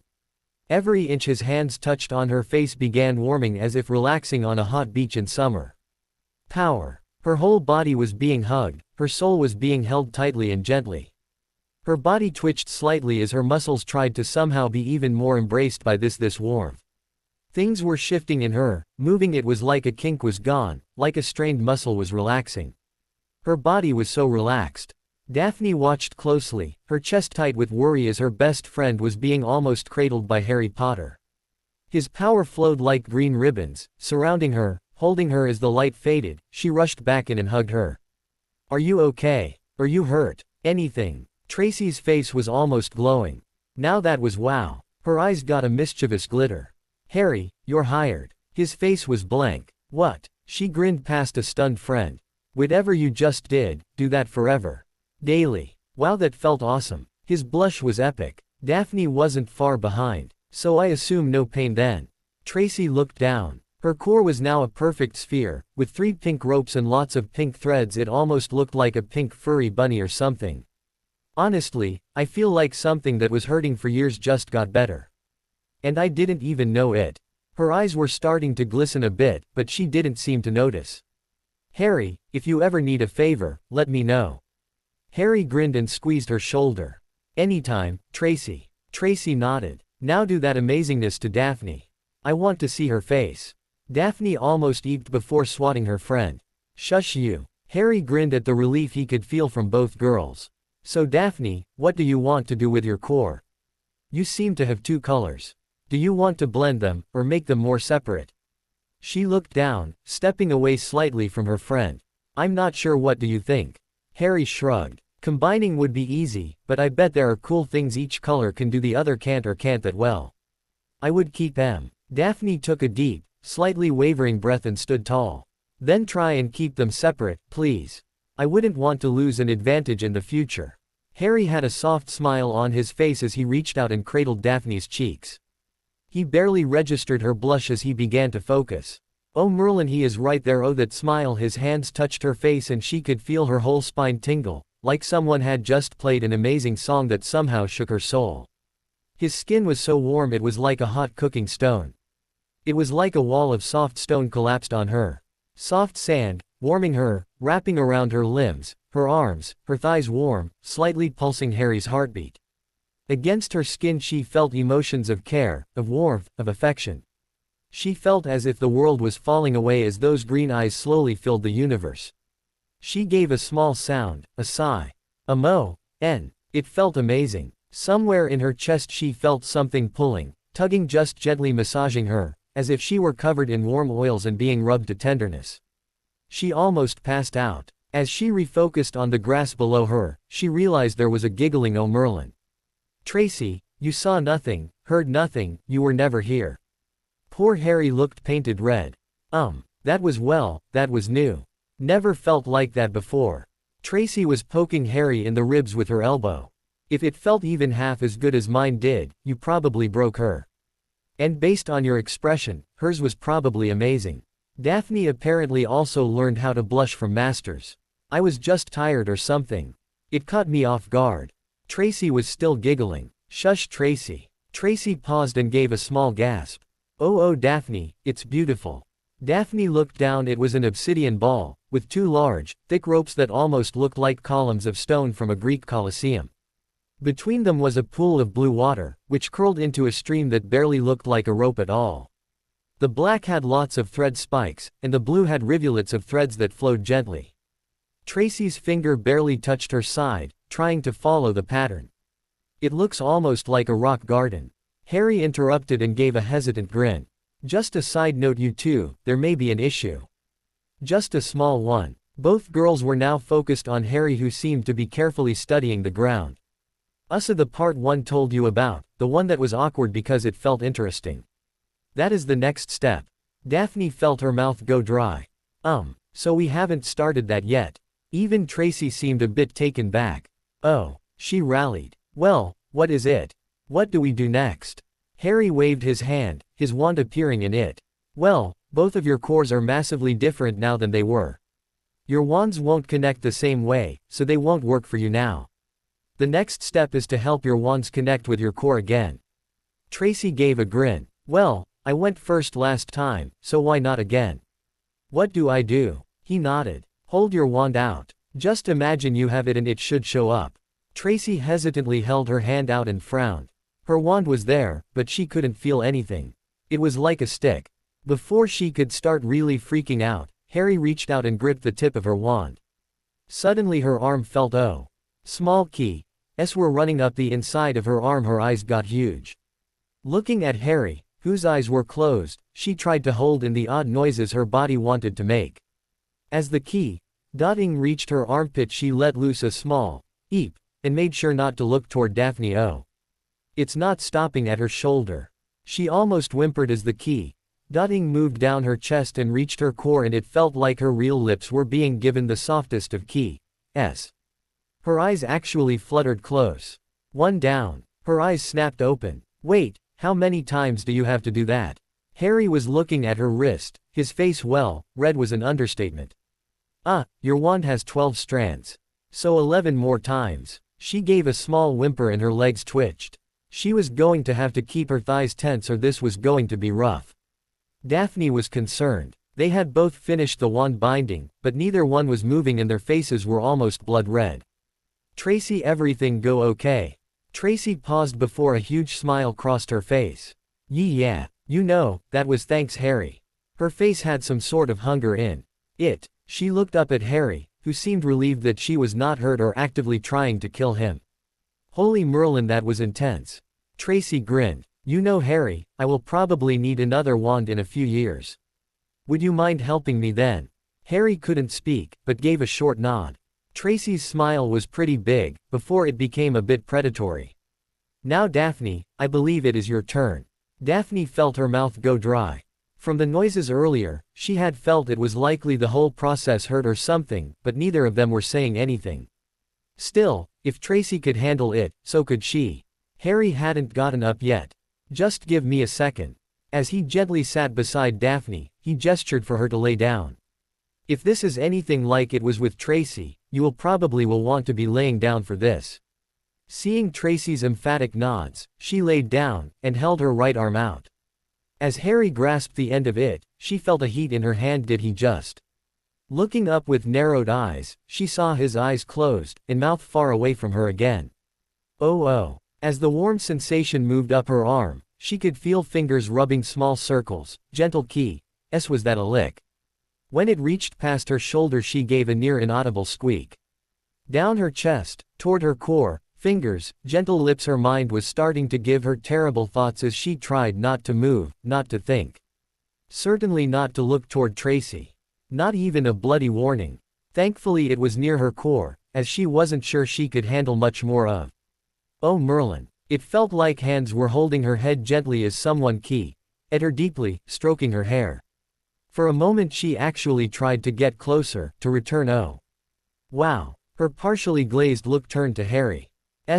Every inch his hands touched on her face began warming as if relaxing on a hot beach in summer. Power. Her whole body was being hugged, her soul was being held tightly and gently. Her body twitched slightly as her muscles tried to somehow be even more embraced by this warmth. Things were shifting in her, moving. It was like a kink was gone, like a strained muscle was relaxing. Her body was so relaxed. Daphne watched closely, her chest tight with worry as her best friend was being almost cradled by Harry Potter. His power flowed like green ribbons, surrounding her, holding her. As the light faded, she rushed back in and hugged her. Are you okay? Are you hurt? Anything? Tracy's face was almost glowing. Now that was wow. Her eyes got a mischievous glitter. Harry, you're hired. His face was blank. What? She grinned past a stunned friend. Whatever you just did, do that forever. Daily. Wow, that felt awesome. His blush was epic. Daphne wasn't far behind, so I assume no pain then. Tracy looked down. Her core was now a perfect sphere, with 3 pink ropes and lots of pink threads. It almost looked like a pink furry bunny or something. Honestly, I feel like something that was hurting for years just got better. And I didn't even know it. Her eyes were starting to glisten a bit, but she didn't seem to notice. Harry, if you ever need a favor, let me know. Harry grinned and squeezed her shoulder. Anytime, Tracy. Tracy nodded. Now do that amazingness to Daphne. I want to see her face. Daphne almost eeped before swatting her friend. Shush you. Harry grinned at the relief he could feel from both girls. So Daphne, what do you want to do with your core? You seem to have 2 colors. Do you want to blend them, or make them more separate? She looked down, stepping away slightly from her friend. I'm not sure, what do you think? Harry shrugged. Combining would be easy, but I bet there are cool things each color can do the other can't, or can't that well. I would keep them. Daphne took a deep, slightly wavering breath and stood tall. Then try and keep them separate, please. I wouldn't want to lose an advantage in the future. Harry had a soft smile on his face as he reached out and cradled Daphne's cheeks. He barely registered her blush as he began to focus. Oh Merlin, he is right there. Oh, that smile. His hands touched her face and she could feel her whole spine tingle, like someone had just played an amazing song that somehow shook her soul. His skin was so warm it was like a hot cooking stone. It was like a wall of soft stone collapsed on her. Soft sand, warming her, wrapping around her limbs, her arms, her thighs warm, slightly pulsing Harry's heartbeat. Against her skin she felt emotions of care, of warmth, of affection. She felt as if the world was falling away as those green eyes slowly filled the universe. She gave a small sound, a sigh. A moan. It felt amazing. Somewhere in her chest she felt something pulling, tugging, just gently massaging her, as if she were covered in warm oils and being rubbed to tenderness. She almost passed out. As she refocused on the grass below her, she realized there was a giggling oh Merlin. Tracy, you saw nothing, heard nothing, you were never here. Poor Harry looked painted red. That was new. Never felt like that before. Tracy was poking Harry in the ribs with her elbow. If it felt even half as good as mine did, you probably broke her. And based on your expression, hers was probably amazing. Daphne apparently also learned how to blush from masters. I was just tired or something. It caught me off guard. Tracy was still giggling. Shush Tracy. Tracy paused and gave a small gasp. Oh Daphne, it's beautiful. Daphne looked down. It was an obsidian ball, with two large, thick ropes that almost looked like columns of stone from a Greek Colosseum. Between them was a pool of blue water, which curled into a stream that barely looked like a rope at all. The black had lots of thread spikes, and the blue had rivulets of threads that flowed gently. Tracy's finger barely touched her side, trying to follow the pattern. It looks almost like a rock garden. Harry interrupted and gave a hesitant grin. Just a side note, you two, there may be an issue. Just a small one. Both girls were now focused on Harry, who seemed to be carefully studying the ground. The part one told you about, the one that was awkward because it felt interesting. That is the next step. Daphne felt her mouth go dry. So we haven't started that yet. Even Tracy seemed a bit taken back. Oh, she rallied. Well, what is it? What do we do next? Harry waved his hand, his wand appearing in it. Well, both of your cores are massively different now than they were. Your wands won't connect the same way, so they won't work for you now. The next step is to help your wands connect with your core again. Tracy gave a grin. Well, I went first last time, so why not again? What do I do? He nodded. Hold your wand out. Just imagine you have it and it should show up. Tracy hesitantly held her hand out and frowned. Her wand was there, but she couldn't feel anything. It was like a stick. Before she could start really freaking out, Harry reached out and gripped the tip of her wand. Suddenly her arm felt small key were running up the inside of her arm. Her eyes got huge. Looking at Harry, whose eyes were closed, she tried to hold in the odd noises her body wanted to make. As the key dotting reached her armpit, she let loose a small eep, and made sure not to look toward Daphne. It's not stopping at her shoulder. She almost whimpered as the key dotting moved down her chest and reached her core, and it felt like her real lips were being given the softest of kisses. Her eyes actually fluttered close. One down. Her eyes snapped open. Wait, how many times do you have to do that? Harry was looking at her wrist, his face red was an understatement. Your wand has 12 strands. So 11 more times. She gave a small whimper and her legs twitched. She was going to have to keep her thighs tense or this was going to be rough. Daphne was concerned. They had both finished the wand binding, but neither one was moving and their faces were almost blood red. Tracy, everything go okay? Tracy paused before a huge smile crossed her face. Yeah, that was thanks Harry. Her face had some sort of hunger in it. She looked up at Harry, who seemed relieved that she was not hurt or actively trying to kill him. Holy Merlin, that was intense. Tracy grinned. Harry, I will probably need another wand in a few years. Would you mind helping me then? Harry couldn't speak, but gave a short nod. Tracy's smile was pretty big, before it became a bit predatory. Now Daphne, I believe it is your turn. Daphne felt her mouth go dry. From the noises earlier, she had felt it was likely the whole process hurt or something, but neither of them were saying anything. Still, if Tracy could handle it, so could she. Harry hadn't gotten up yet. Just give me a second. As he gently sat beside Daphne, he gestured for her to lay down. If this is anything like it was with Tracy, you will probably want to be laying down for this. Seeing Tracy's emphatic nods, she laid down, and held her right arm out. As Harry grasped the end of it, she felt a heat in her hand. Did he just? Looking up with narrowed eyes, she saw his eyes closed, and mouth far away from her again. Oh. As the warm sensation moved up her arm, she could feel fingers rubbing small circles. Gentle kiss. Was that a lick? When it reached past her shoulder, she gave a near inaudible squeak. Down her chest, toward her core, fingers, gentle lips. Her mind was starting to give her terrible thoughts as she tried not to move, not to think. Certainly not to look toward Tracy. Not even a bloody warning. Thankfully it was near her core, as she wasn't sure she could handle much more of. Oh Merlin. It felt like hands were holding her head gently as someone at her deeply, stroking her hair. For a moment she actually tried to get closer, to return. Oh. Wow. Her partially glazed look turned to Harry.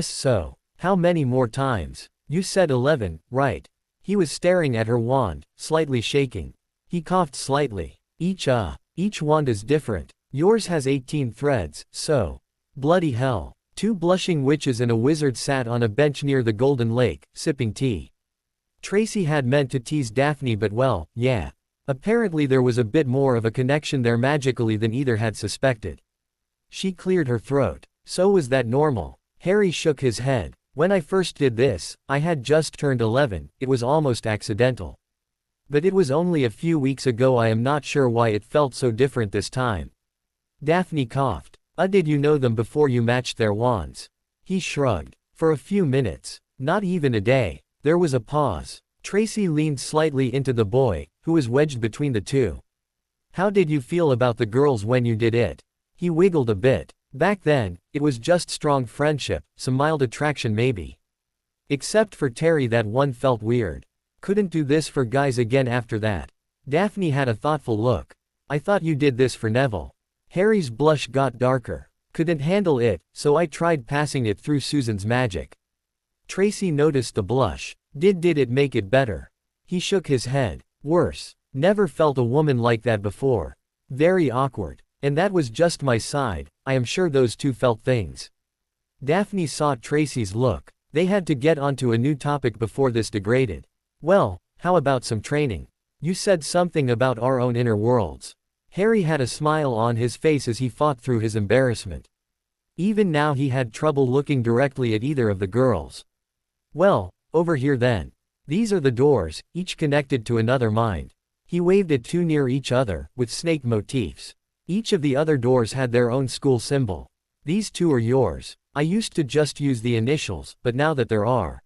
So. How many more times? You said 11, right? He was staring at her wand, slightly shaking. He coughed slightly. Each wand is different. Yours has 18 threads, so. Bloody hell. 2 blushing witches and a wizard sat on a bench near the Golden Lake, sipping tea. Tracy had meant to tease Daphne, but well, yeah. Apparently there was a bit more of a connection there magically than either had suspected. She cleared her throat. So was that normal? Harry shook his head. When I first did this, I had just turned 11, it was almost accidental. But it was only a few weeks ago. I am not sure why it felt so different this time. Daphne coughed. Did you know them before you matched their wands? He shrugged. For a few minutes. Not even a day. There was a pause. Tracy leaned slightly into the boy, who was wedged between the two. How did you feel about the girls when you did it? He wiggled a bit. Back then, it was just strong friendship, some mild attraction maybe. Except for Terry, that one felt weird. Couldn't do this for guys again after that. Daphne had a thoughtful look. I thought you did this for Neville. Harry's blush got darker. Couldn't handle it, so I tried passing it through Susan's magic. Tracy noticed the blush. Did it make it better? He shook his head. Worse. Never felt a woman like that before. Very awkward. And that was just my side. I am sure those two felt things. Daphne saw Tracy's look. They had to get onto a new topic before this degraded. Well, how about some training? You said something about our own inner worlds. Harry had a smile on his face as he fought through his embarrassment. Even now he had trouble looking directly at either of the girls. Well, over here then. These are the doors, each connected to another mind. He waved at two near each other, with snake motifs. Each of the other doors had their own school symbol. These two are yours. I used to just use the initials, but now that there are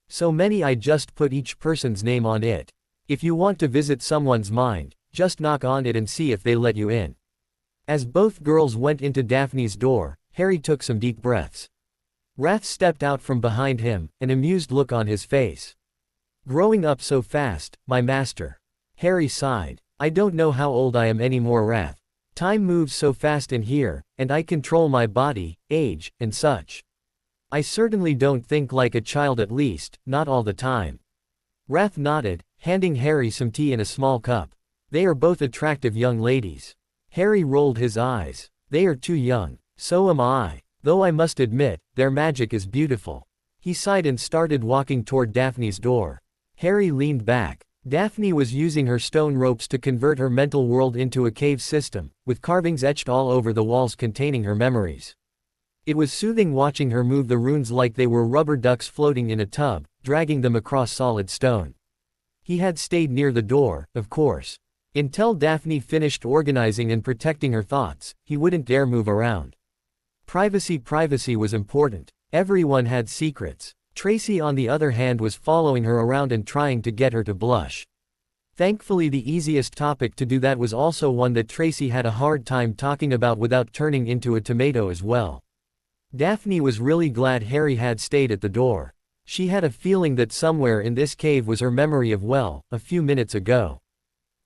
so many, I just put each person's name on it. If you want to visit someone's mind, just knock on it and see if they let you in. As both girls went into Daphne's door, Harry took some deep breaths. Wrath stepped out from behind him, an amused look on his face. Growing up so fast, my master. Harry sighed. I don't know how old I am anymore, Wrath. Time moves so fast in here, and I control my body, age, and such. I certainly don't think like a child, at least, not all the time. Wrath nodded, handing Harry some tea in a small cup. They are both attractive young ladies. Harry rolled his eyes. They are too young. So am I. Though I must admit, their magic is beautiful. He sighed and started walking toward Daphne's door. Harry leaned back. Daphne was using her stone ropes to convert her mental world into a cave system, with carvings etched all over the walls containing her memories. It was soothing watching her move the runes like they were rubber ducks floating in a tub, dragging them across solid stone. He had stayed near the door, of course. Until Daphne finished organizing and protecting her thoughts, he wouldn't dare move around. Privacy was important. Everyone had secrets. Tracy, on the other hand, was following her around and trying to get her to blush. Thankfully, the easiest topic to do that was also one that Tracy had a hard time talking about without turning into a tomato as well. Daphne was really glad Harry had stayed at the door. She had a feeling that somewhere in this cave was her memory of, well, a few minutes ago.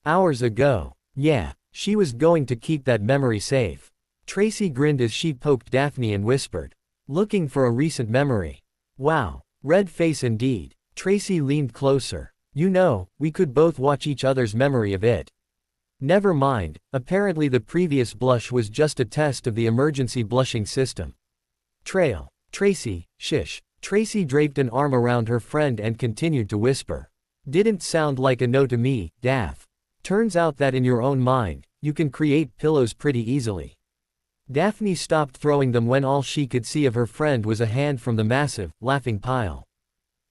Hours ago. Yeah, she was going to keep that memory safe. Tracy grinned as she poked Daphne and whispered, looking for a recent memory. Wow, red face indeed. Tracy leaned closer. You know, we could both watch each other's memory of it. Never mind, apparently the previous blush was just a test of the emergency blushing system. Tracy, shish. Tracy draped an arm around her friend and continued to whisper. Didn't sound like a no to me, Daph. Turns out that in your own mind, you can create pillows pretty easily. Daphne stopped throwing them when all she could see of her friend was a hand from the massive, laughing pile.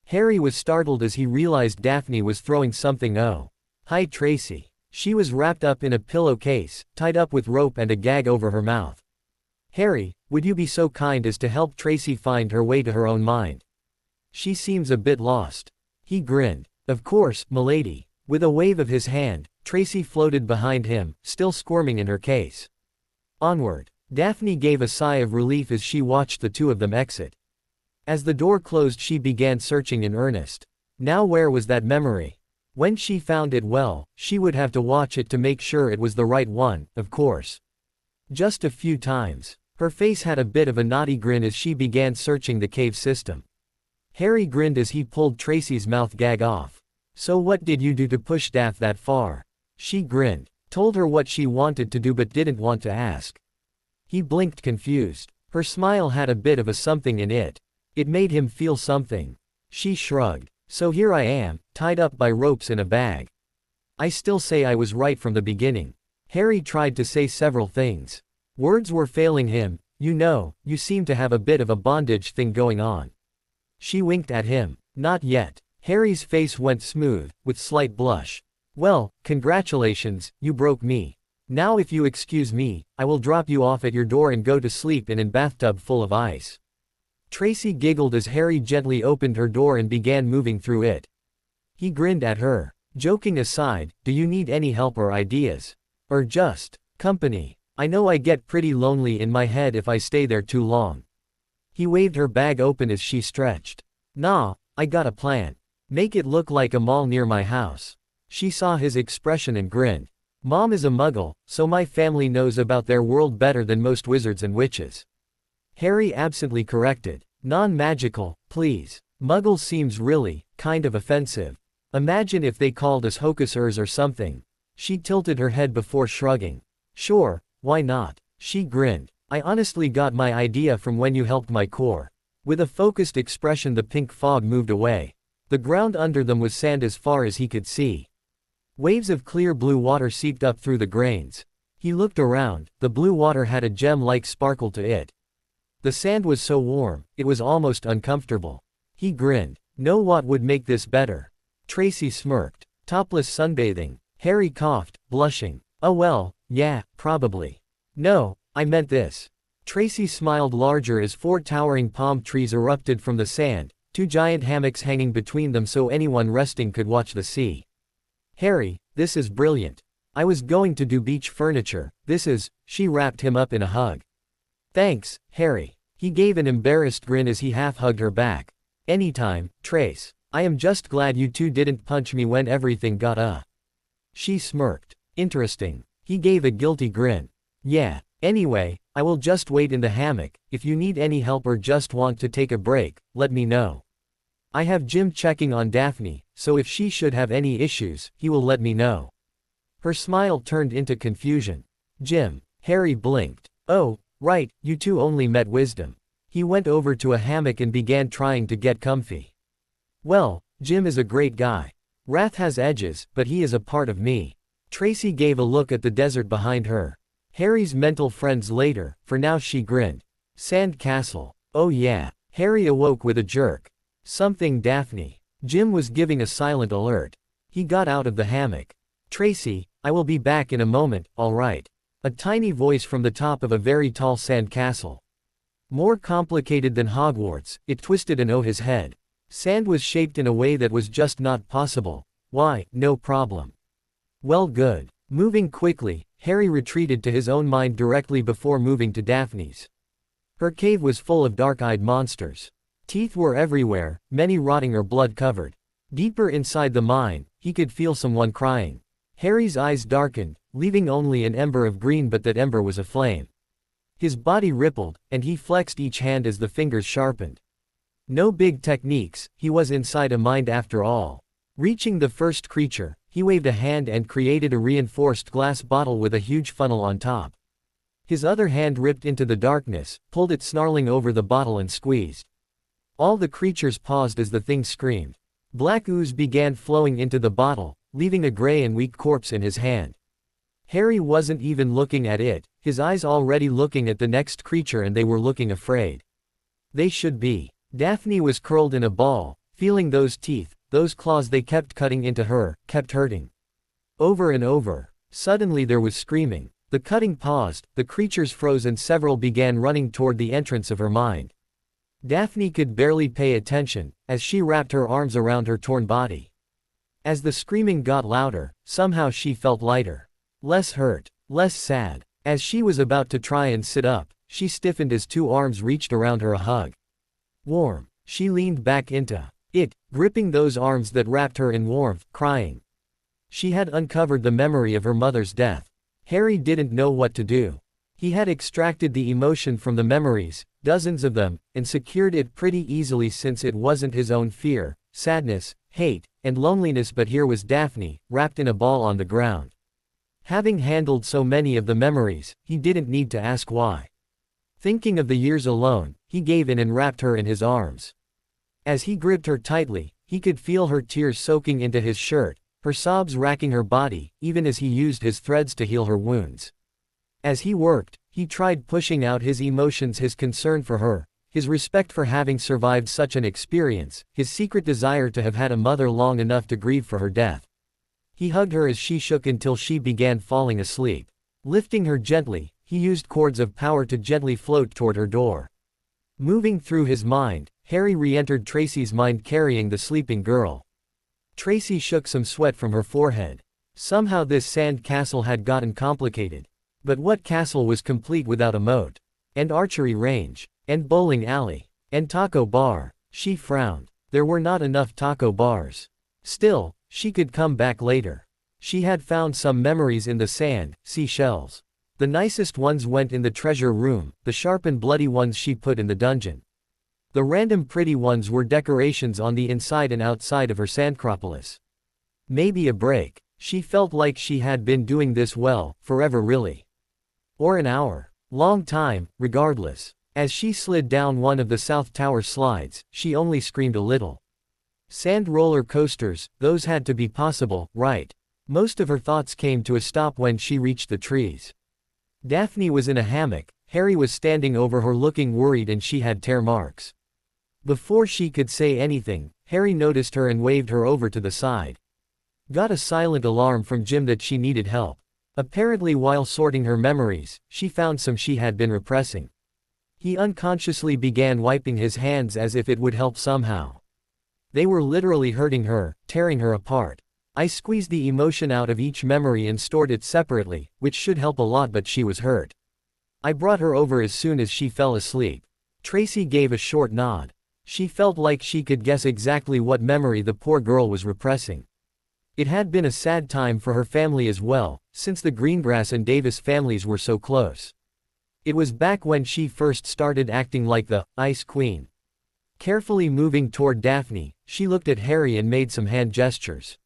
Harry was startled as he realized Daphne was throwing something. Oh. Hi Tracy. She was wrapped up in a pillowcase, tied up with rope and a gag over her mouth. Harry, would you be so kind as to help Tracy find her way to her own mind? She seems a bit lost. He grinned. Of course, milady. With a wave of his hand, Tracy floated behind him, still squirming in her case. Onward. Daphne gave a sigh of relief as she watched the two of them exit. As the door closed, she began searching in earnest. Now where was that memory? When she found it, well, she would have to watch it to make sure it was the right one, of course. Just a few times. Her face had a bit of a naughty grin as she began searching the cave system. Harry grinned as he pulled Tracy's mouth gag off. So what did you do to push Daph that far? She grinned. Told her what she wanted to do but didn't want to ask. He blinked confused. Her smile had a bit of a something in it. It made him feel something. She shrugged. So here I am, tied up by ropes in a bag. I still say I was right from the beginning. Harry tried to say several things. Words were failing him. You know, you seem to have a bit of a bondage thing going on. She winked at him. Not yet. Harry's face went smooth, with slight blush. Well, congratulations, you broke me. Now if you excuse me, I will drop you off at your door and go to sleep in a bathtub full of ice. Tracy giggled as Harry gently opened her door and began moving through it. He grinned at her. Joking aside, do you need any help or ideas? Or just company? I know I get pretty lonely in my head if I stay there too long. He waved her bag open as she stretched. Nah, I got a plan. Make it look like a mall near my house. She saw his expression and grinned. Mom is a muggle, so my family knows about their world better than most wizards and witches. Harry absently corrected. Non-magical, please. Muggle seems really, kind of offensive. Imagine if they called us hocusers or something. She tilted her head before shrugging. Sure, why not? She grinned. I honestly got my idea from when you helped my core. With a focused expression the pink fog moved away. The ground under them was sand as far as he could see. Waves of clear blue water seeped up through the grains. He looked around, the blue water had a gem-like sparkle to it. The sand was so warm, it was almost uncomfortable. He grinned. Know what would make this better? Tracy smirked. Topless sunbathing. Harry coughed, blushing. Oh well, yeah, probably. No, I meant this. Tracy smiled larger as 4 towering palm trees erupted from the sand, 2 giant hammocks hanging between them so anyone resting could watch the sea. Harry, this is brilliant. I was going to do beach furniture, she wrapped him up in a hug. Thanks, Harry. He gave an embarrassed grin as he half-hugged her back. Anytime, Trace. I am just glad you two didn't punch me when everything got She smirked. Interesting. He gave a guilty grin. Yeah. Anyway, I will just wait in the hammock. If you need any help or just want to take a break, let me know. I have Jim checking on Daphne, so if she should have any issues, he will let me know. Her smile turned into confusion. Jim. Harry blinked. Oh, right, you two only met Wisdom. He went over to a hammock and began trying to get comfy. Well, Jim is a great guy. Wrath has edges, but he is a part of me. Tracy gave a look at the desert behind her. Harry's mental friends later, for now she grinned. Sand Castle. Oh yeah. Harry awoke with a jerk. Something Daphne. Jim was giving a silent alert. He got out of the hammock. Tracy, I will be back in a moment, alright. A tiny voice from the top of a very tall sand castle. More complicated than Hogwarts, it twisted and his head. Sand was shaped in a way that was just not possible. Why, no problem. Well good. Moving quickly, Harry retreated to his own mind directly before moving to Daphne's. Her cave was full of dark-eyed monsters. Teeth were everywhere, many rotting or blood-covered. Deeper inside the mine, he could feel someone crying. Harry's eyes darkened, leaving only an ember of green, but that ember was aflame. His body rippled, and he flexed each hand as the fingers sharpened. No big techniques, he was inside a mind after all. Reaching the first creature, he waved a hand and created a reinforced glass bottle with a huge funnel on top. His other hand ripped into the darkness, pulled it snarling over the bottle and squeezed. All the creatures paused as the thing screamed. Black ooze began flowing into the bottle, leaving a gray and weak corpse in his hand. Harry wasn't even looking at it, his eyes already looking at the next creature, and they were looking afraid. They should be. Daphne was curled in a ball, feeling those teeth, those claws they kept cutting into her, kept hurting. Over and over. Suddenly there was screaming. The cutting paused, the creatures froze and several began running toward the entrance of her mind. Daphne could barely pay attention, as she wrapped her arms around her torn body. As the screaming got louder, somehow she felt lighter. Less hurt, less sad. As she was about to try and sit up, she stiffened as 2 arms reached around her, a hug. Warm. She leaned back into it, gripping those arms that wrapped her in warmth, crying. She had uncovered the memory of her mother's death. Harry didn't know what to do. He had extracted the emotion from the memories, dozens of them, and secured it pretty easily since it wasn't his own fear, sadness, hate, and loneliness, but here was Daphne, wrapped in a ball on the ground. Having handled so many of the memories, he didn't need to ask why. Thinking of the years alone, he gave in and wrapped her in his arms. As he gripped her tightly, He could feel her tears soaking into his shirt, her sobs racking her body, even as he used his threads to heal her wounds. As he worked, he tried pushing out his emotions, his concern for her, his respect for having survived such an experience, his secret desire to have had a mother long enough to grieve for her death. He hugged her as she shook until she began falling asleep. Lifting her gently, he used cords of power to gently float toward her door. Moving through his mind, Harry re-entered Tracy's mind carrying the sleeping girl. Tracy shook some sweat from her forehead. Somehow this sand castle had gotten complicated. But what castle was complete without a moat? And archery range? And bowling alley? And taco bar? She frowned. There were not enough taco bars. Still, she could come back later. She had found some memories in the sand, seashells. The nicest ones went in the treasure room, the sharp and bloody ones she put in the dungeon. The random pretty ones were decorations on the inside and outside of her sandcropolis. Maybe a break. She felt like she had been doing this well, forever really. Or an hour. Long time, regardless. As she slid down one of the South Tower slides, she only screamed a little. Sand roller coasters, those had to be possible, right? Most of her thoughts came to a stop when she reached the trees. Daphne was in a hammock, Harry was standing over her looking worried and she had tear marks. Before she could say anything, Harry noticed her and waved her over to the side. Got a silent alarm from Jim that she needed help. Apparently while sorting her memories, she found some she had been repressing. He unconsciously began wiping his hands as if it would help somehow. They were literally hurting her, tearing her apart. I squeezed the emotion out of each memory and stored it separately, which should help a lot, but she was hurt. I brought her over as soon as she fell asleep. Tracy gave a short nod. She felt like she could guess exactly what memory the poor girl was repressing. It had been a sad time for her family as well, since the Greengrass and Davis families were so close. It was back when she first started acting like the Ice Queen. Carefully moving toward Daphne, she looked at Harry and made some hand gestures.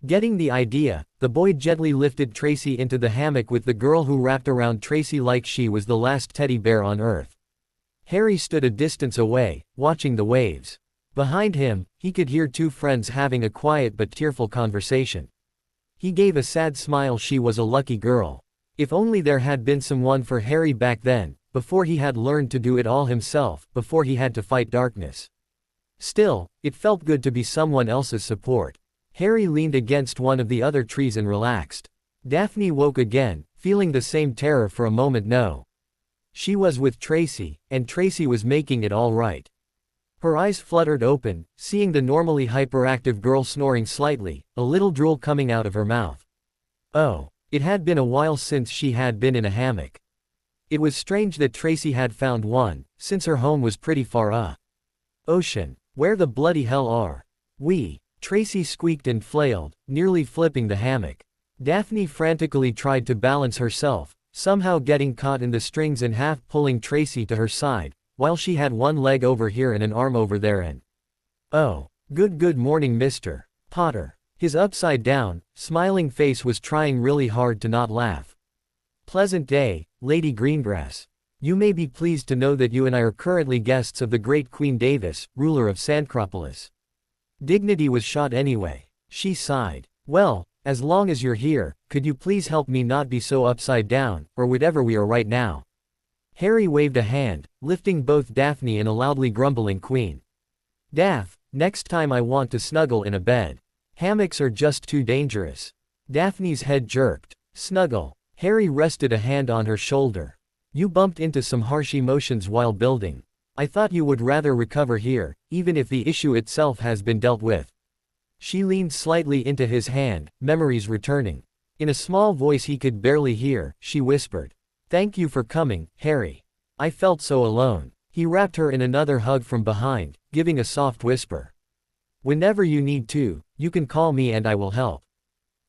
Getting the idea, the boy gently lifted Tracy into the hammock with the girl who wrapped around Tracy like she was the last teddy bear on earth. Harry stood a distance away, watching the waves. Behind him, he could hear two friends having a quiet but tearful conversation. He gave a sad smile. She was a lucky girl. If only there had been someone for Harry back then, before he had learned to do it all himself, before he had to fight darkness. Still, it felt good to be someone else's support. Harry leaned against one of the other trees and relaxed. Daphne woke again, feeling the same terror for a moment. No. She was with Tracy, and Tracy was making it all right. Her eyes fluttered open, seeing the normally hyperactive girl snoring slightly, a little drool coming out of her mouth. Oh, it had been a while since she had been in a hammock. It was strange that Tracy had found one, since her home was pretty far ocean. Where the bloody hell are we? Tracy squeaked and flailed, nearly flipping the hammock. Daphne frantically tried to balance herself, somehow getting caught in the strings and half pulling Tracy to her side, while she had one leg over here and an arm over there and… Oh, good morning Mr. Potter. His upside-down, smiling face was trying really hard to not laugh. Pleasant day, Lady Greengrass. You may be pleased to know that you and I are currently guests of the great Queen Davis, ruler of Sandcropolis. Dignity was shot anyway. She sighed. Well, as long as you're here, could you please help me not be so upside down, or whatever we are right now? Harry waved a hand, lifting both Daphne and a loudly grumbling Queen. Daph, next time I want to snuggle in a bed. Hammocks are just too dangerous. Daphne's head jerked. Snuggle. Harry rested a hand on her shoulder. You bumped into some harsh emotions while building. I thought you would rather recover here, even if the issue itself has been dealt with. She leaned slightly into his hand, memories returning. In a small voice he could barely hear, she whispered. Thank you for coming, Harry. I felt so alone. He wrapped her in another hug from behind, giving a soft whisper. Whenever you need to, you can call me and I will help.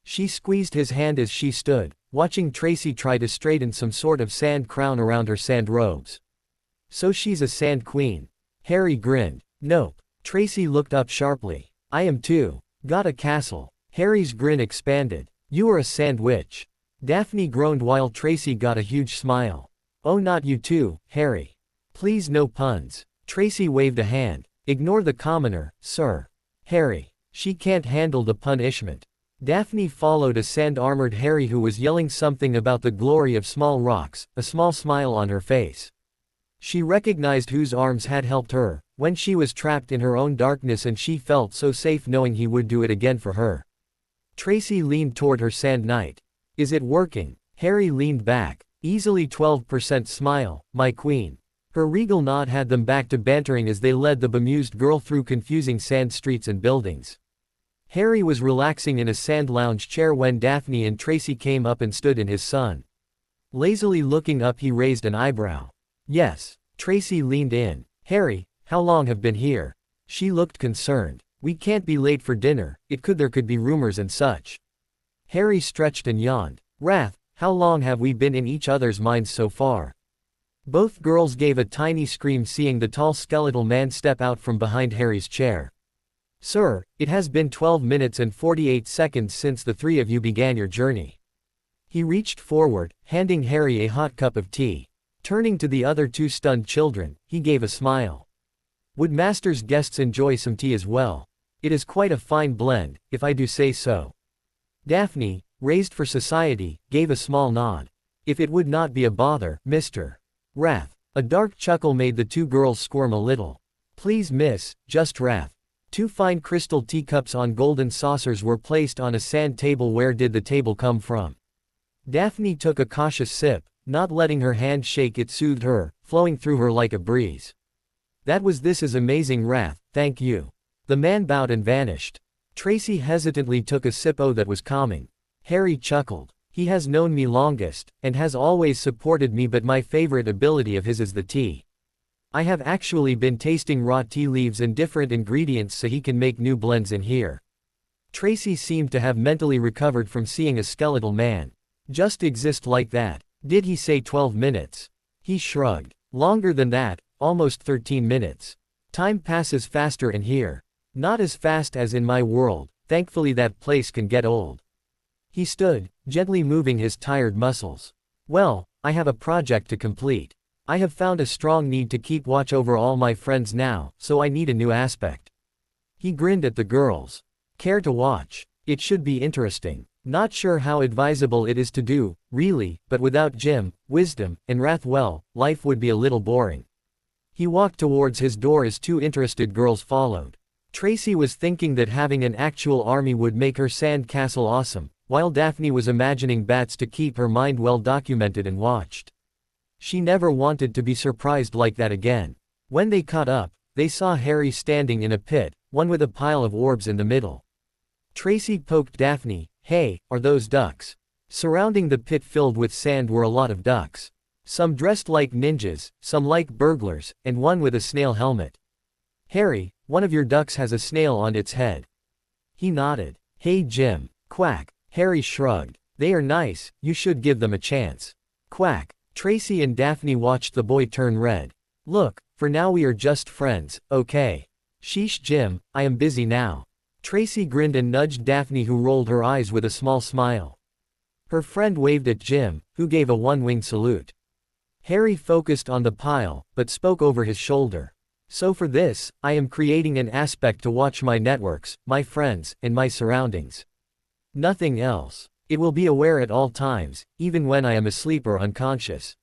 She squeezed his hand as she stood, watching Tracy try to straighten some sort of sand crown around her sand robes. So she's a sand queen. Harry grinned. Nope. Tracy looked up sharply. I am too. Got a castle. Harry's grin expanded. You are a sand witch. Daphne groaned while Tracy got a huge smile. Oh, not you too, Harry. Please no puns. Tracy waved a hand. Ignore the commoner, sir. Harry. She can't handle the punishment. Daphne followed a sand-armored Harry who was yelling something about the glory of small rocks, a small smile on her face. She recognized whose arms had helped her, when she was trapped in her own darkness, and she felt so safe knowing he would do it again for her. Tracy leaned toward her sand knight. Is it working? Harry leaned back. Easily 12% smile, my queen. Her regal nod had them back to bantering as they led the bemused girl through confusing sand streets and buildings. Harry was relaxing in a sand lounge chair when Daphne and Tracy came up and stood in his sun. Lazily looking up, he raised an eyebrow. Yes. Tracy leaned in. Harry, how long have been here? She looked concerned. We can't be late for dinner, there could be rumors and such. Harry stretched and yawned. Wrath, how long have we been in each other's minds so far? Both girls gave a tiny scream seeing the tall skeletal man step out from behind Harry's chair. Sir, it has been 12 minutes and 48 seconds since the three of you began your journey. He reached forward, handing Harry a hot cup of tea. Turning to the other two stunned children, he gave a smile. Would master's guests enjoy some tea as well? It is quite a fine blend, if I do say so. Daphne, raised for society, gave a small nod. If it would not be a bother, Mr. Wrath. A dark chuckle made the two girls squirm a little. Please miss, just Wrath. Two fine crystal teacups on golden saucers were placed on a sand table. Where did the table come from? Daphne took a cautious sip, not letting her hand shake. It soothed her, flowing through her like a breeze. This is amazing, Wrath, thank you. The man bowed and vanished. Tracy hesitantly took a sip. Oh, that was calming. Harry chuckled. He has known me longest, and has always supported me, but my favorite ability of his is the tea. I have actually been tasting raw tea leaves and different ingredients so he can make new blends in here. Tracy seemed to have mentally recovered from seeing a skeletal man just exist like that. Did he say 12 minutes? He shrugged. Longer than that, almost 13 minutes. Time passes faster in here. Not as fast as in my world, thankfully that place can get old. He stood, gently moving his tired muscles. Well, I have a project to complete. I have found a strong need to keep watch over all my friends now, so I need a new aspect. He grinned at the girls. Care to watch? It should be interesting. Not sure how advisable it is to do, really, but without Jim, Wisdom, and Wrath, well, life would be a little boring. He walked towards his door as two interested girls followed. Tracy was thinking that having an actual army would make her sand castle awesome, while Daphne was imagining bats to keep her mind well documented and watched. She never wanted to be surprised like that again. When they caught up, they saw Harry standing in a pit, one with a pile of orbs in the middle. Tracy poked Daphne. Hey, are those ducks? Surrounding the pit filled with sand were a lot of ducks. Some dressed like ninjas, some like burglars, and one with a snail helmet. Harry, one of your ducks has a snail on its head. He nodded. Hey Jim. Quack. Harry shrugged. They are nice, you should give them a chance. Quack. Tracy and Daphne watched the boy turn red. Look, for now we are just friends, okay? Sheesh Jim, I am busy now. Tracy grinned and nudged Daphne, who rolled her eyes with a small smile. Her friend waved at Jim, who gave a one-winged salute. Harry focused on the pile, but spoke over his shoulder. So for this, I am creating an aspect to watch my networks, my friends, and my surroundings. Nothing else. It will be aware at all times, even when I am asleep or unconscious.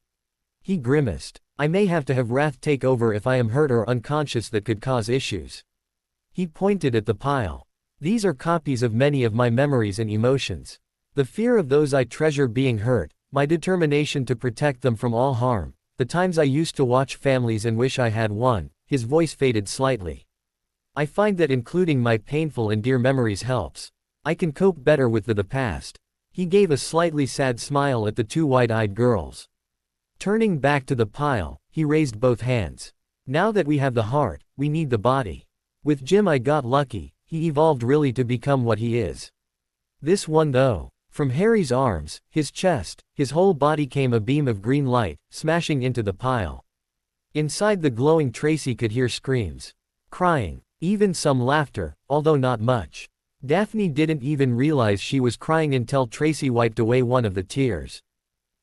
He grimaced. I may have to have Wrath take over if I am hurt or unconscious. That could cause issues. He pointed at the pile. These are copies of many of my memories and emotions. The fear of those I treasure being hurt, my determination to protect them from all harm, the times I used to watch families and wish I had one. His voice faded slightly. I find that including my painful and dear memories helps. I can cope better with the past. He gave a slightly sad smile at the two wide-eyed girls. Turning back to the pile, he raised both hands. Now that we have the heart, we need the body. With Jim I got lucky, he evolved really to become what he is. This one though. From Harry's arms, his chest, his whole body came a beam of green light, smashing into the pile. Inside the glowing Tracy could hear screams. Crying. Even some laughter, although not much. Daphne didn't even realize she was crying until Tracy wiped away one of the tears.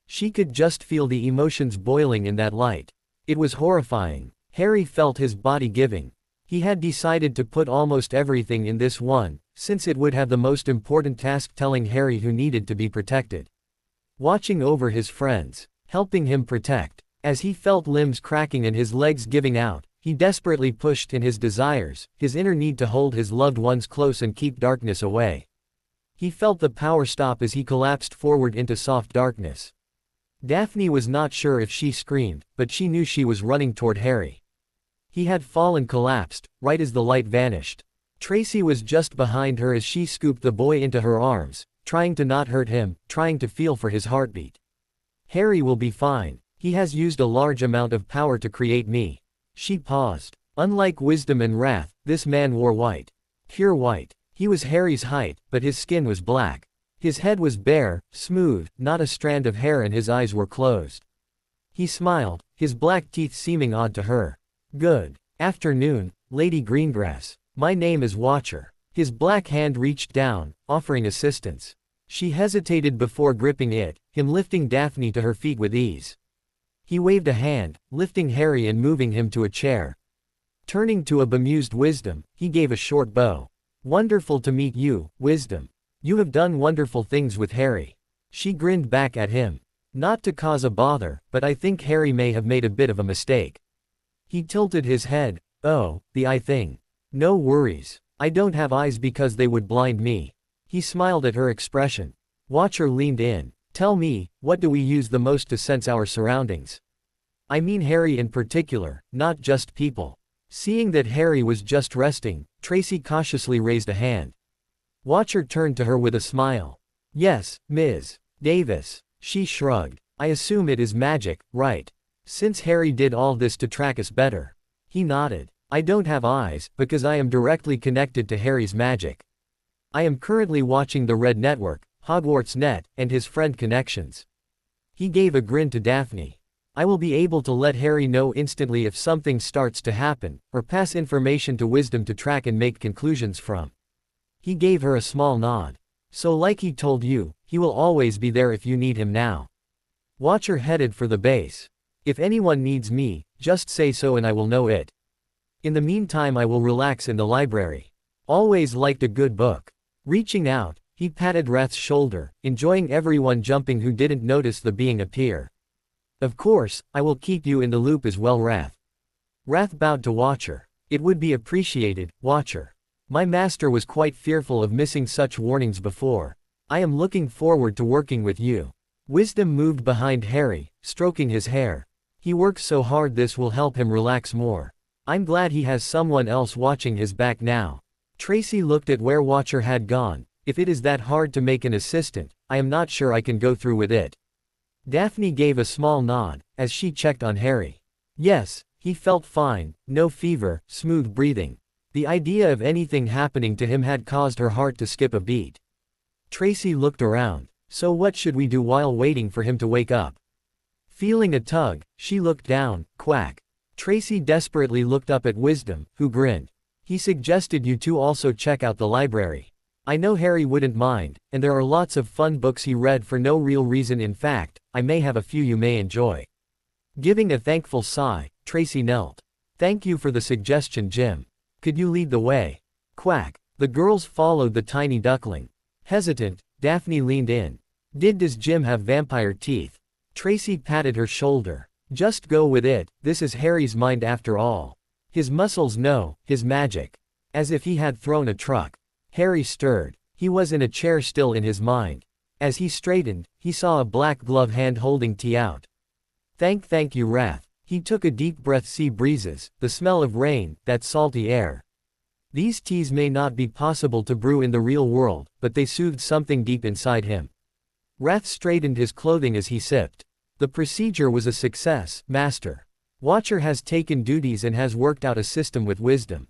She could just feel the emotions boiling in that light. It was horrifying. Harry felt his body giving. He had decided to put almost everything in this one, since it would have the most important task, telling Harry who needed to be protected. Watching over his friends, helping him protect. As he felt limbs cracking and his legs giving out, he desperately pushed in his desires, his inner need to hold his loved ones close and keep darkness away. He felt the power stop as he collapsed forward into soft darkness. Daphne was not sure if she screamed, but she knew she was running toward Harry. He had fallen, collapsed, right as the light vanished. Tracy was just behind her as she scooped the boy into her arms, trying to not hurt him, trying to feel for his heartbeat. Harry will be fine. He has used a large amount of power to create me. She paused. Unlike wisdom and wrath, this man wore white. Pure white. He was Harry's height, but his skin was black. His head was bare, smooth, not a strand of hair, and his eyes were closed. He smiled, his black teeth seeming odd to her. Good afternoon, Lady Greengrass. My name is Watcher. His black hand reached down, offering assistance. She hesitated before gripping it, him lifting Daphne to her feet with ease. He waved a hand, lifting Harry and moving him to a chair. Turning to a bemused Wisdom, he gave a short bow. Wonderful to meet you, Wisdom. You have done wonderful things with Harry. She grinned back at him. Not to cause a bother, but I think Harry may have made a bit of a mistake. He tilted his head. Oh, the eye thing. No worries. I don't have eyes because they would blind me. He smiled at her expression. Watcher leaned in. Tell me, what do we use the most to sense our surroundings? I mean Harry in particular, not just people. Seeing that Harry was just resting, Tracy cautiously raised a hand. Watcher turned to her with a smile. Yes, Ms. Davis. She shrugged. I assume it is magic, right? Since Harry did all this to track us better. He nodded. I don't have eyes, because I am directly connected to Harry's magic. I am currently watching the Red Network, Hogwarts Net, and his friend connections. He gave a grin to Daphne. I will be able to let Harry know instantly if something starts to happen, or pass information to Wisdom to track and make conclusions from. He gave her a small nod. So like he told you, he will always be there if you need him now. Watcher headed for the base. If anyone needs me, just say so and I will know it. In the meantime I will relax in the library. Always liked a good book. Reaching out, he patted Wrath's shoulder, enjoying everyone jumping who didn't notice the being appear. Of course, I will keep you in the loop as well, Wrath. Wrath bowed to Watcher. It would be appreciated, Watcher. My master was quite fearful of missing such warnings before. I am looking forward to working with you. Wisdom moved behind Harry, stroking his hair. He works so hard, this will help him relax more. I'm glad he has someone else watching his back now. Tracy looked at where Watcher had gone. If it is that hard to make an assistant, I am not sure I can go through with it. Daphne gave a small nod, as she checked on Harry. Yes, he felt fine, no fever, smooth breathing. The idea of anything happening to him had caused her heart to skip a beat. Tracy looked around. So what should we do while waiting for him to wake up? Feeling a tug, she looked down. Quack. Tracy desperately looked up at Wisdom, who grinned. He suggested you two also check out the library. I know Harry wouldn't mind, and there are lots of fun books he read for no real reason. In fact, I may have a few you may enjoy. Giving a thankful sigh, Tracy knelt. Thank you for the suggestion, Jim. Could you lead the way? Quack. The girls followed the tiny duckling. Hesitant, Daphne leaned in. Does Jim have vampire teeth? Tracy patted her shoulder. Just go with it, this is Harry's mind after all. His muscles know, his magic. As if he had thrown a truck. Harry stirred. He was in a chair still in his mind. As he straightened, he saw a black glove hand holding tea out. Thank you, Wrath. He took a deep breath. Sea breezes, the smell of rain, that salty air. These teas may not be possible to brew in the real world, but they soothed something deep inside him. Wrath straightened his clothing as he sipped. The procedure was a success, Master. Watcher has taken duties and has worked out a system with Wisdom.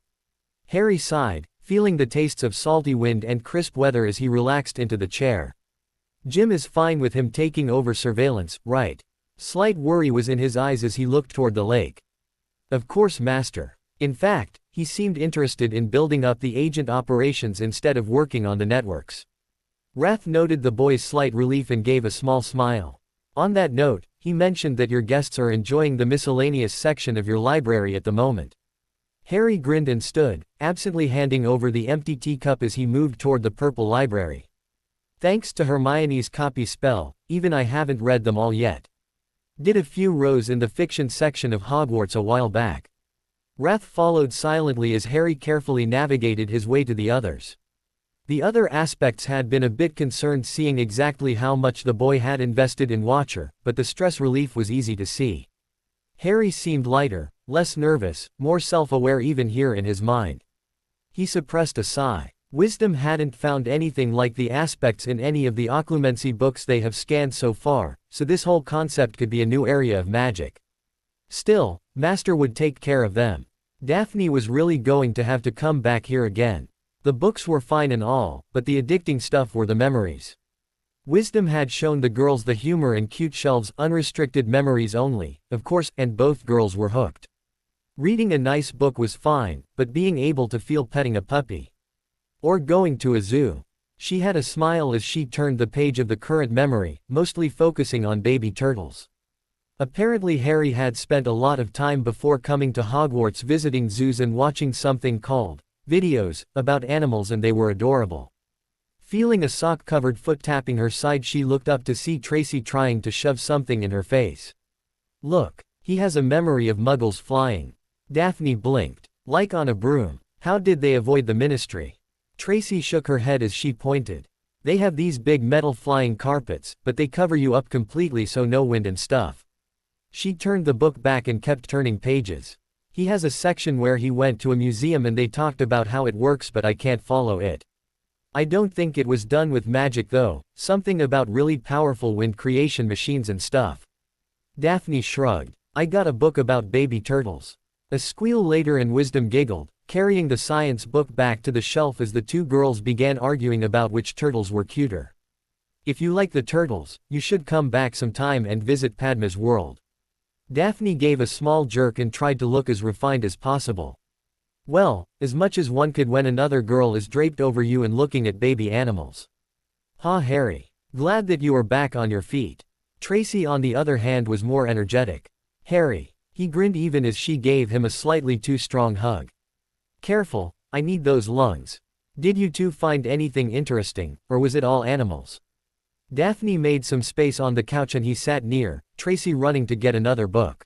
Harry sighed, feeling the tastes of salty wind and crisp weather as he relaxed into the chair. Jim is fine with him taking over surveillance, right? Slight worry was in his eyes as he looked toward the lake. Of course, Master. In fact, he seemed interested in building up the agent operations instead of working on the networks. Wrath noted the boy's slight relief and gave a small smile. On that note, he mentioned that your guests are enjoying the miscellaneous section of your library at the moment. Harry grinned and stood, absently handing over the empty teacup as he moved toward the purple library. Thanks to Hermione's copy spell, even I haven't read them all yet. Did a few rows in the fiction section of Hogwarts a while back. Wrath followed silently as Harry carefully navigated his way to the others. The other aspects had been a bit concerned seeing exactly how much the boy had invested in Watcher, but the stress relief was easy to see. Harry seemed lighter, less nervous, more self-aware even here in his mind. He suppressed a sigh. Wisdom hadn't found anything like the aspects in any of the occlumency books they have scanned so far, so this whole concept could be a new area of magic. Still, Master would take care of them. Daphne was really going to have to come back here again. The books were fine and all, but the addicting stuff were the memories. Wisdom had shown the girls the humor and cute shelves, unrestricted memories only, of course, and both girls were hooked. Reading a nice book was fine, but being able to feel petting a puppy. Or going to a zoo. She had a smile as she turned the page of the current memory, mostly focusing on baby turtles. Apparently Harry had spent a lot of time before coming to Hogwarts visiting zoos and watching something called videos about animals, and they were adorable. Feeling a sock-covered foot tapping her side, she looked up to see Tracy trying to shove something in her face. Look, he has a memory of muggles flying. Daphne blinked. Like on a broom. How did they avoid the ministry? Tracy shook her head as she pointed. They have these big metal flying carpets, but they cover you up completely so no wind and stuff. She turned the book back and kept turning pages. He has a section where he went to a museum and they talked about how it works, but I can't follow it. I don't think it was done with magic though, something about really powerful wind creation machines and stuff. Daphne shrugged. I got a book about baby turtles. A squeal later and Wisdom giggled, carrying the science book back to the shelf as the two girls began arguing about which turtles were cuter. If you like the turtles, you should come back sometime and visit Padma's world. Daphne gave a small jerk and tried to look as refined as possible. Well, as much as one could when another girl is draped over you and looking at baby animals. Ha Harry. Glad that you are back on your feet. Tracy on the other hand was more energetic. Harry. He grinned even as she gave him a slightly too strong hug. Careful, I need those lungs. Did you two find anything interesting, or was it all animals? Daphne made some space on the couch and he sat near, Tracy running to get another book.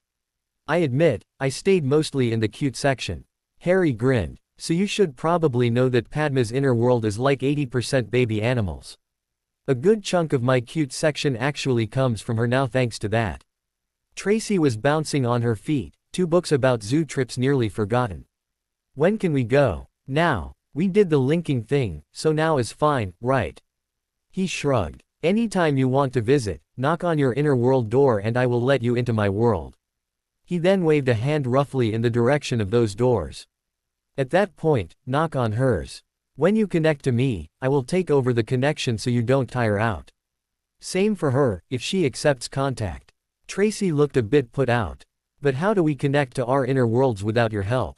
I admit, I stayed mostly in the cute section. Harry grinned. So you should probably know that Padma's inner world is like 80% baby animals. A good chunk of my cute section actually comes from her now thanks to that. Tracy was bouncing on her feet, 2 books about zoo trips nearly forgotten. When can we go? Now. We did the linking thing, so now is fine, right? He shrugged. Anytime you want to visit, knock on your inner world door and I will let you into my world. He then waved a hand roughly in the direction of those doors. At that point, knock on hers. When you connect to me, I will take over the connection so you don't tire out. Same for her, if she accepts contact. Tracy looked a bit put out. But how do we connect to our inner worlds without your help?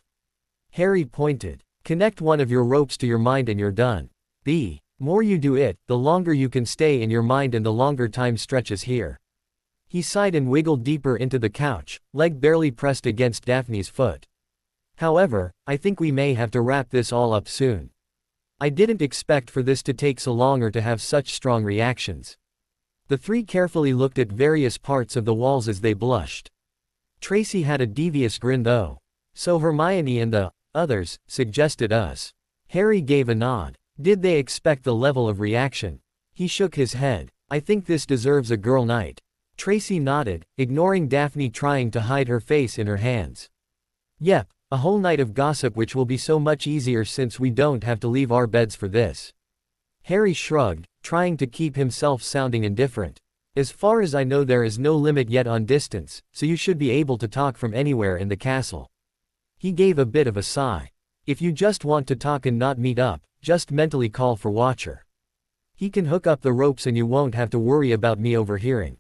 Harry pointed. Connect one of your ropes to your mind and you're done. The more you do it, the longer you can stay in your mind and the longer time stretches here. He sighed and wiggled deeper into the couch, leg barely pressed against Daphne's foot. However, I think we may have to wrap this all up soon. I didn't expect for this to take so long or to have such strong reactions. The three carefully looked at various parts of the walls as they blushed. Tracy had a devious grin though. So Hermione and the others suggested us. Harry gave a nod. Did they expect the level of reaction? He shook his head. I think this deserves a girl night. Tracy nodded, ignoring Daphne trying to hide her face in her hands. Yep, a whole night of gossip which will be so much easier since we don't have to leave our beds for this. Harry shrugged, trying to keep himself sounding indifferent. As far as I know there is no limit yet on distance, so you should be able to talk from anywhere in the castle. He gave a bit of a sigh. If you just want to talk and not meet up, just mentally call for Watcher. He can hook up the ropes and you won't have to worry about me overhearing.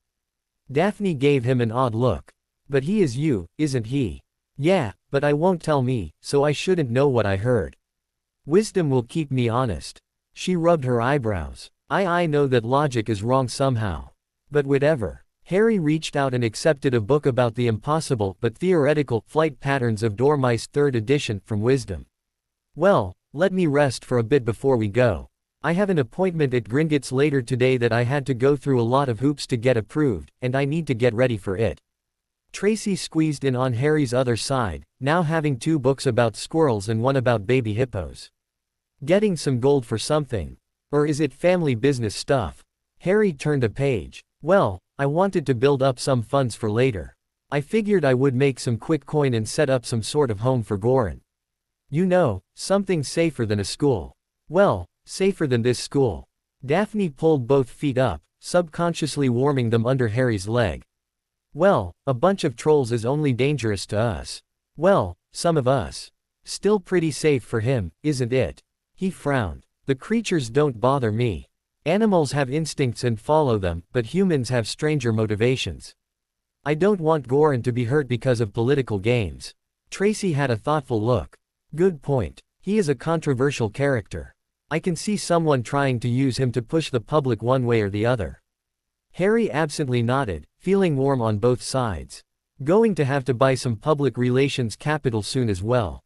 Daphne gave him an odd look. But he is you, isn't he? Yeah, but I won't tell me, so I shouldn't know what I heard. Wisdom will keep me honest. She rubbed her eyebrows. I know that logic is wrong somehow. But whatever. Harry reached out and accepted a book about the impossible but theoretical flight patterns of Dormice 3rd edition from Wisdom. Well, let me rest for a bit before we go. I have an appointment at Gringotts later today that I had to go through a lot of hoops to get approved, and I need to get ready for it. Tracy squeezed in on Harry's other side, now having 2 books about squirrels and one about baby hippos. Getting some gold for something. Or is it family business stuff? Harry turned a page. Well, I wanted to build up some funds for later. I figured I would make some quick coin and set up some sort of home for Goran. You know, something safer than a school. Well, safer than this school. Daphne pulled both feet up, subconsciously warming them under Harry's leg. Well, a bunch of trolls is only dangerous to us. Well, some of us. Still pretty safe for him, isn't it? He frowned. The creatures don't bother me. Animals have instincts and follow them, but humans have stranger motivations. I don't want Goran to be hurt because of political games. Tracy had a thoughtful look. Good point. He is a controversial character. I can see someone trying to use him to push the public one way or the other. Harry absently nodded, feeling warm on both sides. Going to have to buy some public relations capital soon as well.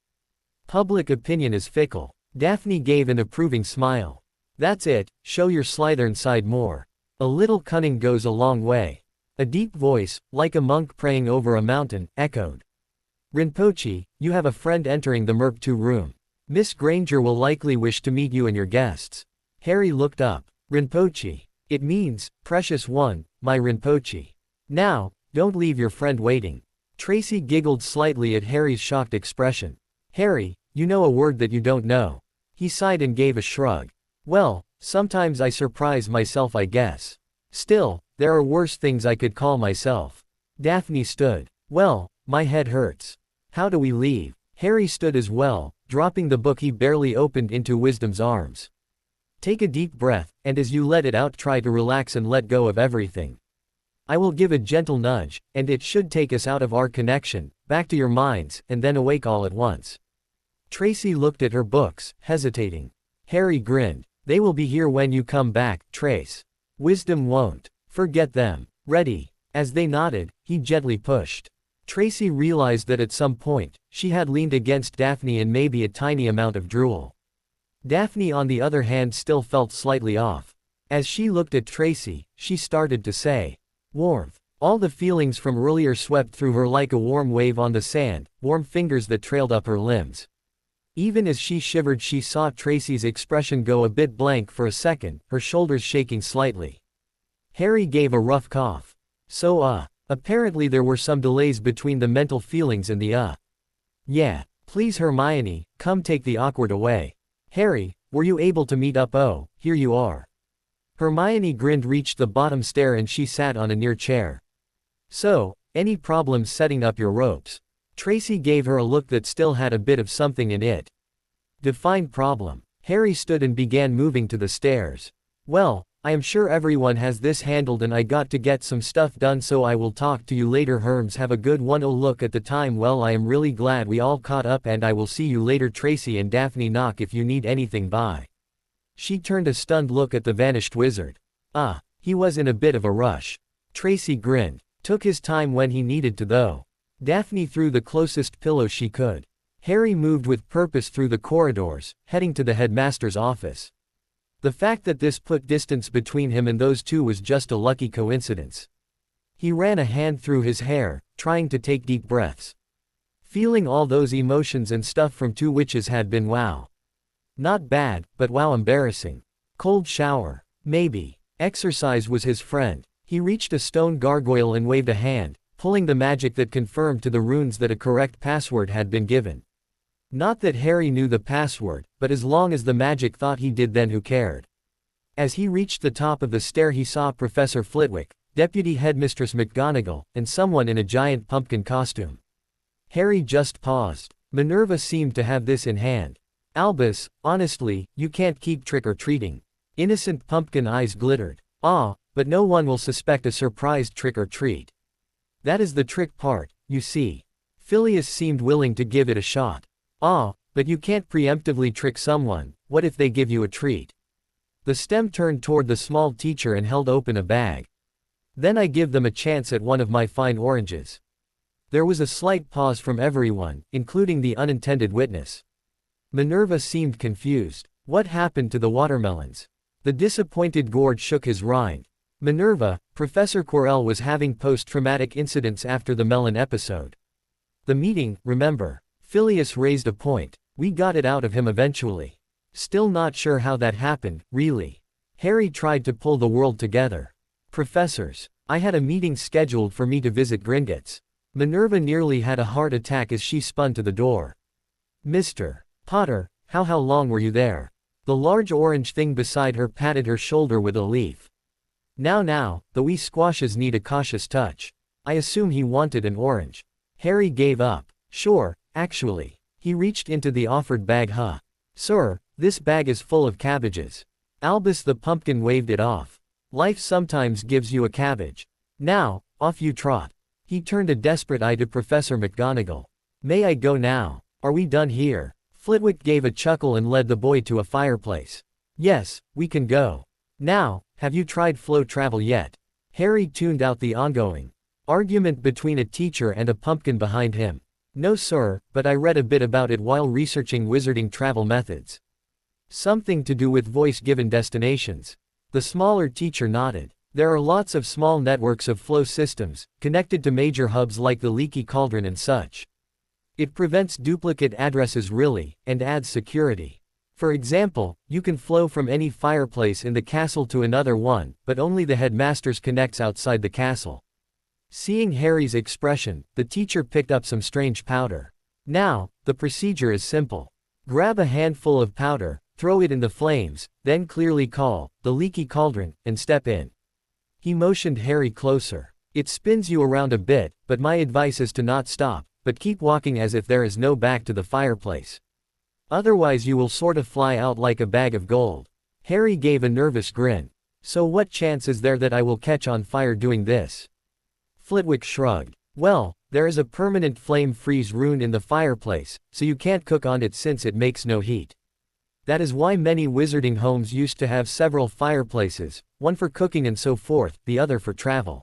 Public opinion is fickle. Daphne gave an approving smile. That's it, show your Slytherin side more. A little cunning goes a long way. A deep voice, like a monk praying over a mountain, echoed. Rinpoche, you have a friend entering the Merc 2 room. Miss Granger will likely wish to meet you and your guests. Harry looked up. Rinpoche. It means, precious one, my Rinpoche. Now, don't leave your friend waiting. Tracy giggled slightly at Harry's shocked expression. Harry, you know a word that you don't know. He sighed and gave a shrug. Well, sometimes I surprise myself, I guess. Still, there are worse things I could call myself. Daphne stood. Well, my head hurts. How do we leave? Harry stood as well, dropping the book he barely opened into Wisdom's arms. Take a deep breath, and as you let it out try to relax and let go of everything. I will give a gentle nudge, and it should take us out of our connection, back to your minds, and then awake all at once. Tracy looked at her books, hesitating. Harry grinned. They will be here when you come back, Trace. Wisdom won't. Forget them. Ready. As they nodded, he gently pushed. Tracy realized that at some point, she had leaned against Daphne and maybe a tiny amount of drool. Daphne on the other hand still felt slightly off. As she looked at Tracy, she started to say. Warmth. All the feelings from earlier swept through her like a warm wave on the sand, warm fingers that trailed up her limbs. Even as she shivered she saw Tracy's expression go a bit blank for a second, her shoulders shaking slightly. Harry gave a rough cough. So apparently there were some delays between the mental feelings and the Yeah. Please Hermione, come take the awkward away. Harry, were you able to meet up? Oh, here you are. Hermione grinned, reached the bottom stair and she sat on a near chair. So, any problems setting up your ropes? Tracy gave her a look that still had a bit of something in it. Define problem. Harry stood and began moving to the stairs. Well, I am sure everyone has this handled and I got to get some stuff done, so I will talk to you later. Herms, have a good one. Oh look at the time. Well, I am really glad we all caught up and I will see you later. Tracy and Daphne, knock if you need anything. Bye. She turned a stunned look at the vanished wizard. He was in a bit of a rush. Tracy grinned. Took his time when he needed to though. Daphne threw the closest pillow she could. Harry moved with purpose through the corridors, heading to the headmaster's office. The fact that this put distance between him and those two was just a lucky coincidence. He ran a hand through his hair, trying to take deep breaths. Feeling all those emotions and stuff from 2 witches had been wow. Not bad, but wow, embarrassing. Cold shower. Maybe. Exercise was his friend. He reached a stone gargoyle and waved a hand, pulling the magic that confirmed to the runes that a correct password had been given. Not that Harry knew the password, but as long as the magic thought he did, then who cared? As he reached the top of the stair he saw Professor Flitwick, Deputy Headmistress McGonagall, and someone in a giant pumpkin costume. Harry just paused. Minerva seemed to have this in hand. Albus, honestly, you can't keep trick-or-treating. Innocent pumpkin eyes glittered. But no one will suspect a surprised trick-or-treat. That is the trick part, you see. Phileas seemed willing to give it a shot. But you can't preemptively trick someone. What if they give you a treat? The stem turned toward the small teacher and held open a bag. Then I give them a chance at one of my fine oranges. There was a slight pause from everyone, including the unintended witness. Minerva seemed confused. What happened to the watermelons? The disappointed Gord shook his rind. Minerva, Professor Quirrell was having post-traumatic incidents after the melon episode. The meeting, remember? Phileas raised a point. We got it out of him eventually. Still not sure how that happened, really. Harry tried to pull the world together. Professors. I had a meeting scheduled for me to visit Gringotts. Minerva nearly had a heart attack as she spun to the door. Mr. Potter, how long were you there? The large orange thing beside her patted her shoulder with a leaf. Now, the wee squashes need a cautious touch. I assume he wanted an orange. Harry gave up. Sure, actually. He reached into the offered bag. Sir, this bag is full of cabbages. Albus the pumpkin waved it off. Life sometimes gives you a cabbage. Now, off you trot. He turned a desperate eye to Professor McGonagall. May I go now? Are we done here? Flitwick gave a chuckle and led the boy to a fireplace. Yes, we can go. Now, have you tried flow travel yet? Harry tuned out the ongoing argument between a teacher and a pumpkin behind him. No sir, but I read a bit about it while researching wizarding travel methods. Something to do with voice-given destinations. The smaller teacher nodded. There are lots of small networks of flow systems, connected to major hubs like the Leaky Cauldron and such. It prevents duplicate addresses really, and adds security. For example, you can flow from any fireplace in the castle to another one, but only the headmasters connects outside the castle. Seeing Harry's expression, the teacher picked up some strange powder. Now, the procedure is simple. Grab a handful of powder, throw it in the flames, then clearly call, the Leaky Cauldron, and step in. He motioned Harry closer. It spins you around a bit, but my advice is to not stop, but keep walking as if there is no back to the fireplace. Otherwise you will sort of fly out like a bag of gold. Harry gave a nervous grin. So what chance is there that I will catch on fire doing this? Flitwick shrugged. Well, there is a permanent flame freeze rune in the fireplace, so you can't cook on it since it makes no heat. That is why many wizarding homes used to have several fireplaces, one for cooking and so forth, the other for travel.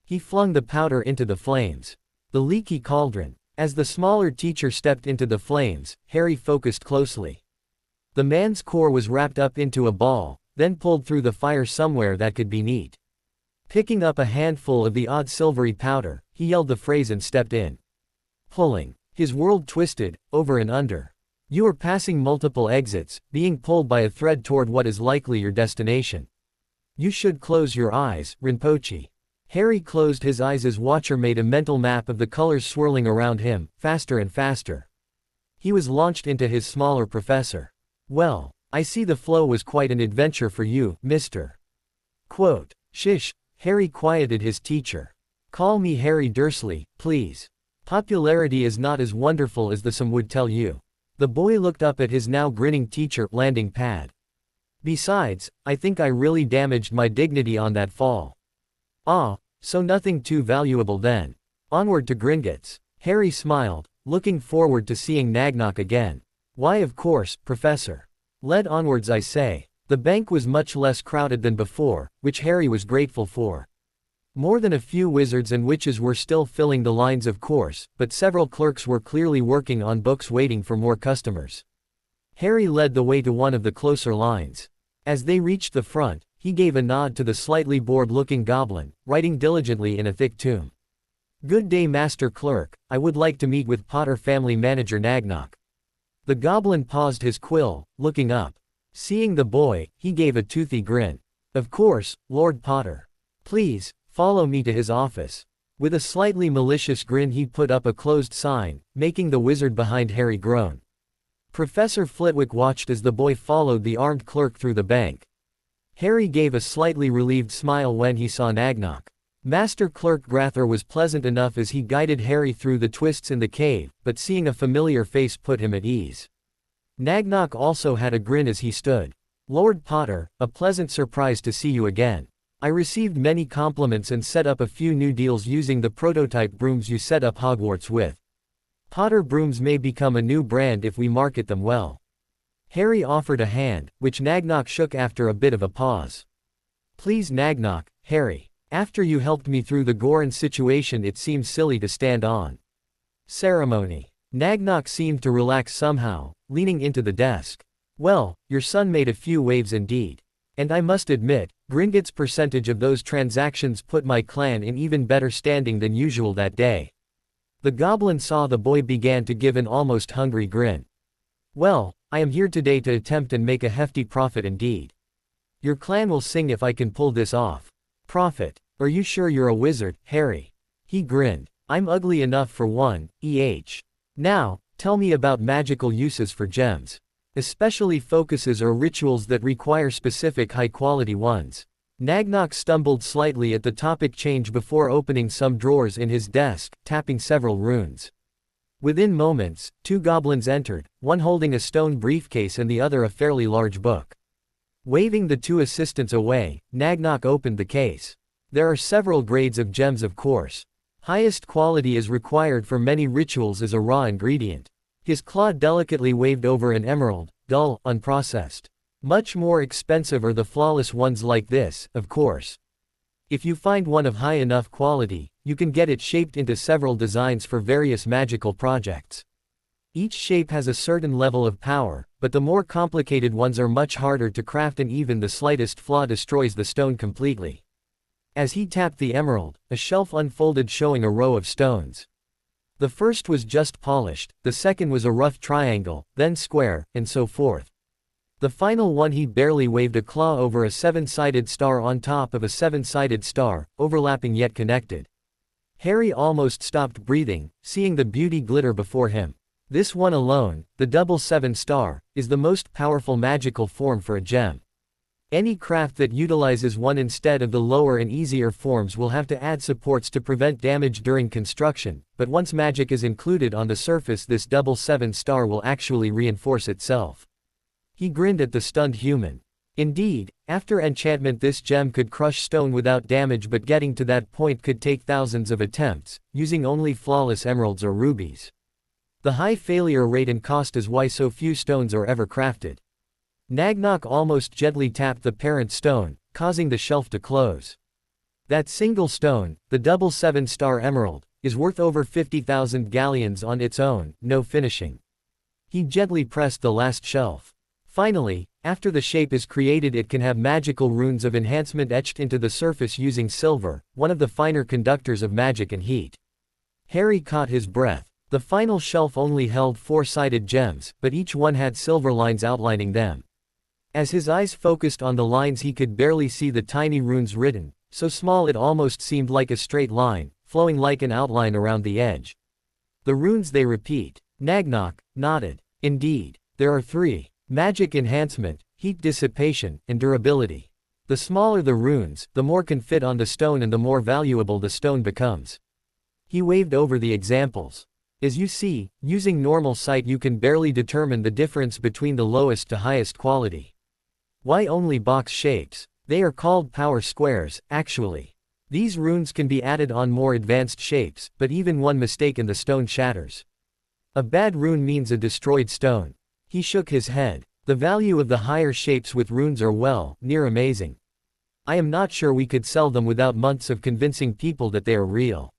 He flung the powder into the flames. The Leaky Cauldron. As the smaller teacher stepped into the flames, Harry focused closely. The man's core was wrapped up into a ball, then pulled through the fire somewhere that could be neat. Picking up a handful of the odd silvery powder, he yelled the phrase and stepped in. Pulling. His world twisted, over and under. You are passing multiple exits, being pulled by a thread toward what is likely your destination. You should close your eyes, Rinpoche. Harry closed his eyes as Watcher made a mental map of the colors swirling around him, faster and faster. He was launched into his smaller professor. Well, I see the flow was quite an adventure for you, Mr. Quote. Shish, Harry quieted his teacher. Call me Harry Dursley, please. Popularity is not as wonderful as the some would tell you. The boy looked up at his now grinning teacher, landing pad. Besides, I think I really damaged my dignity on that fall. Ah, so nothing too valuable then. Onward to Gringotts. Harry smiled, looking forward to seeing Nagnok again. Why of course, Professor. Led onwards I say. The bank was much less crowded than before, which Harry was grateful for. More than a few wizards and witches were still filling the lines of course, but several clerks were clearly working on books waiting for more customers. Harry led the way to one of the closer lines. As they reached the front, he gave a nod to the slightly bored-looking goblin, writing diligently in a thick tome. Good day Master Clerk, I would like to meet with Potter family manager Nagnok. The goblin paused his quill, looking up. Seeing the boy, he gave a toothy grin. Of course, Lord Potter. Please, follow me to his office. With a slightly malicious grin he put up a closed sign, making the wizard behind Harry groan. Professor Flitwick watched as the boy followed the armed clerk through the bank. Harry gave a slightly relieved smile when he saw Nagnok. Master Clerk Grather was pleasant enough as he guided Harry through the twists in the cave, but seeing a familiar face put him at ease. Nagnok also had a grin as he stood. Lord Potter, a pleasant surprise to see you again. I received many compliments and set up a few new deals using the prototype brooms you set up Hogwarts with. Potter brooms may become a new brand if we market them well. Harry offered a hand, which Nagnok shook after a bit of a pause. Please Nagnok, Harry. After you helped me through the Goran situation, it seems silly to stand on ceremony. Nagnok seemed to relax somehow, leaning into the desk. Well, your son made a few waves indeed. And I must admit, Gringot's percentage of those transactions put my clan in even better standing than usual that day. The goblin saw the boy began to give an almost hungry grin. Well, I am here today to attempt and make a hefty profit indeed. Your clan will sing if I can pull this off. Profit? Are you sure you're a wizard, Harry? He grinned. I'm ugly enough for one, Now, tell me about magical uses for gems. Especially focuses or rituals that require specific high-quality ones. Nagnok stumbled slightly at the topic change before opening some drawers in his desk, tapping several runes. Within moments, two goblins entered, one holding a stone briefcase and the other a fairly large book. Waving the two assistants away, Nagnok opened the case. There are several grades of gems, of course. Highest quality is required for many rituals as a raw ingredient. His claw delicately waved over an emerald, dull, unprocessed. Much more expensive are the flawless ones like this, of course. If you find one of high enough quality, you can get it shaped into several designs for various magical projects. Each shape has a certain level of power, but the more complicated ones are much harder to craft and even the slightest flaw destroys the stone completely. As he tapped the emerald, a shelf unfolded showing a row of stones. The first was just polished, the second was a rough triangle, then square, and so forth. The final one he barely waved a claw over a seven-sided star on top of a seven-sided star, overlapping yet connected. Harry almost stopped breathing, seeing the beauty glitter before him. This one alone, the double seven star, is the most powerful magical form for a gem. Any craft that utilizes one instead of the lower and easier forms will have to add supports to prevent damage during construction, but once magic is included on the surface, this double seven star will actually reinforce itself. He grinned at the stunned human. Indeed, after enchantment this gem could crush stone without damage, but getting to that point could take thousands of attempts, using only flawless emeralds or rubies. The high failure rate and cost is why so few stones are ever crafted. Nagnok almost gently tapped the parent stone, causing the shelf to close. That single stone, the double seven-star emerald, is worth over 50,000 galleons on its own, no finishing. He gently pressed the last shelf. Finally, after the shape is created, it can have magical runes of enhancement etched into the surface using silver, one of the finer conductors of magic and heat. Harry caught his breath. The final shelf only held four-sided gems, but each one had silver lines outlining them. As his eyes focused on the lines, he could barely see the tiny runes written, so small it almost seemed like a straight line, flowing like an outline around the edge. The runes, they repeat. Nagnok nodded. Indeed, there are three: magic enhancement, heat dissipation, and durability. The smaller the runes, the more can fit on the stone and the more valuable the stone becomes. He waved over the examples. As you see, using normal sight you can barely determine the difference between the lowest to highest quality. Why only box shapes? They are called power squares, actually. These runes can be added on more advanced shapes, but even one mistake and the stone shatters. A bad rune means a destroyed stone. He shook his head. The value of the higher shapes with runes are near amazing. I am not sure we could sell them without months of convincing people that they are real.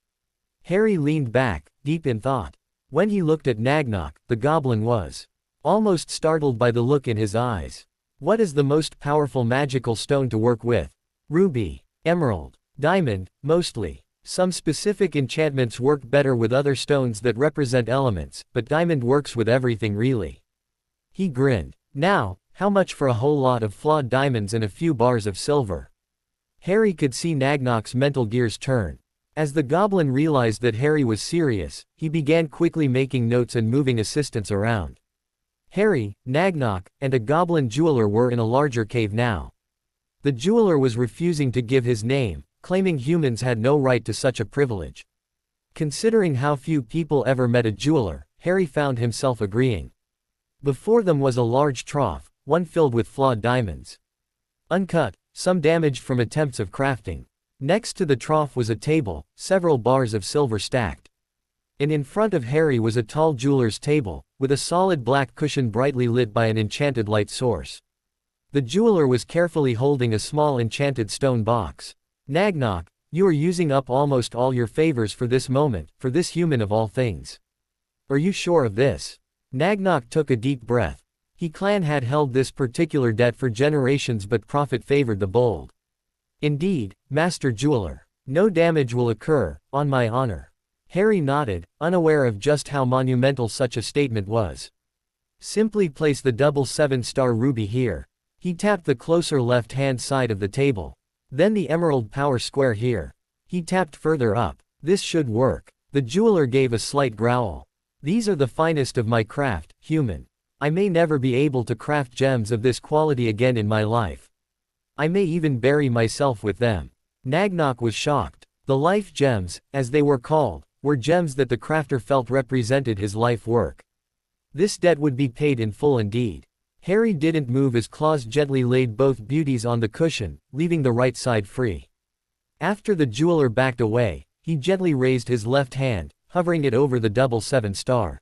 Harry leaned back, deep in thought. When he looked at Nagnok, the goblin was almost startled by the look in his eyes. What is the most powerful magical stone to work with? Ruby, emerald, diamond, mostly. Some specific enchantments work better with other stones that represent elements, but diamond works with everything really. He grinned. Now, how much for a whole lot of flawed diamonds and a few bars of silver? Harry could see Nagnok's mental gears turn. As the goblin realized that Harry was serious, he began quickly making notes and moving assistants around. Harry, Nagnok, and a goblin jeweler were in a larger cave now. The jeweler was refusing to give his name, claiming humans had no right to such a privilege. Considering how few people ever met a jeweler, Harry found himself agreeing. Before them was a large trough, one filled with flawed diamonds. Uncut, some damaged from attempts of crafting. Next to the trough was a table, several bars of silver stacked. And in front of Harry was a tall jeweler's table, with a solid black cushion brightly lit by an enchanted light source. The jeweler was carefully holding a small enchanted stone box. Nagnok, You are using up almost all your favors for this moment, for this human of all things. Are you sure of this? Nagnok took a deep breath. He clan had held this particular debt for generations, but profit favored the bold. Indeed, Master Jeweler. No damage will occur, on my honor. Harry nodded, unaware of just how monumental such a statement was. Simply place the double 7-star ruby here. He tapped the closer left-hand side of the table. Then the emerald power square here. He tapped further up. This should work. The jeweler gave a slight growl. These are the finest of my craft, human. I may never be able to craft gems of this quality again in my life. I may even bury myself with them. Nagnok was shocked. The life gems, as they were called, were gems that the crafter felt represented his life work. This debt would be paid in full indeed. Harry didn't move as claws gently laid both beauties on the cushion, leaving the right side free. After the jeweler backed away, he gently raised his left hand, hovering it over the double 7-star.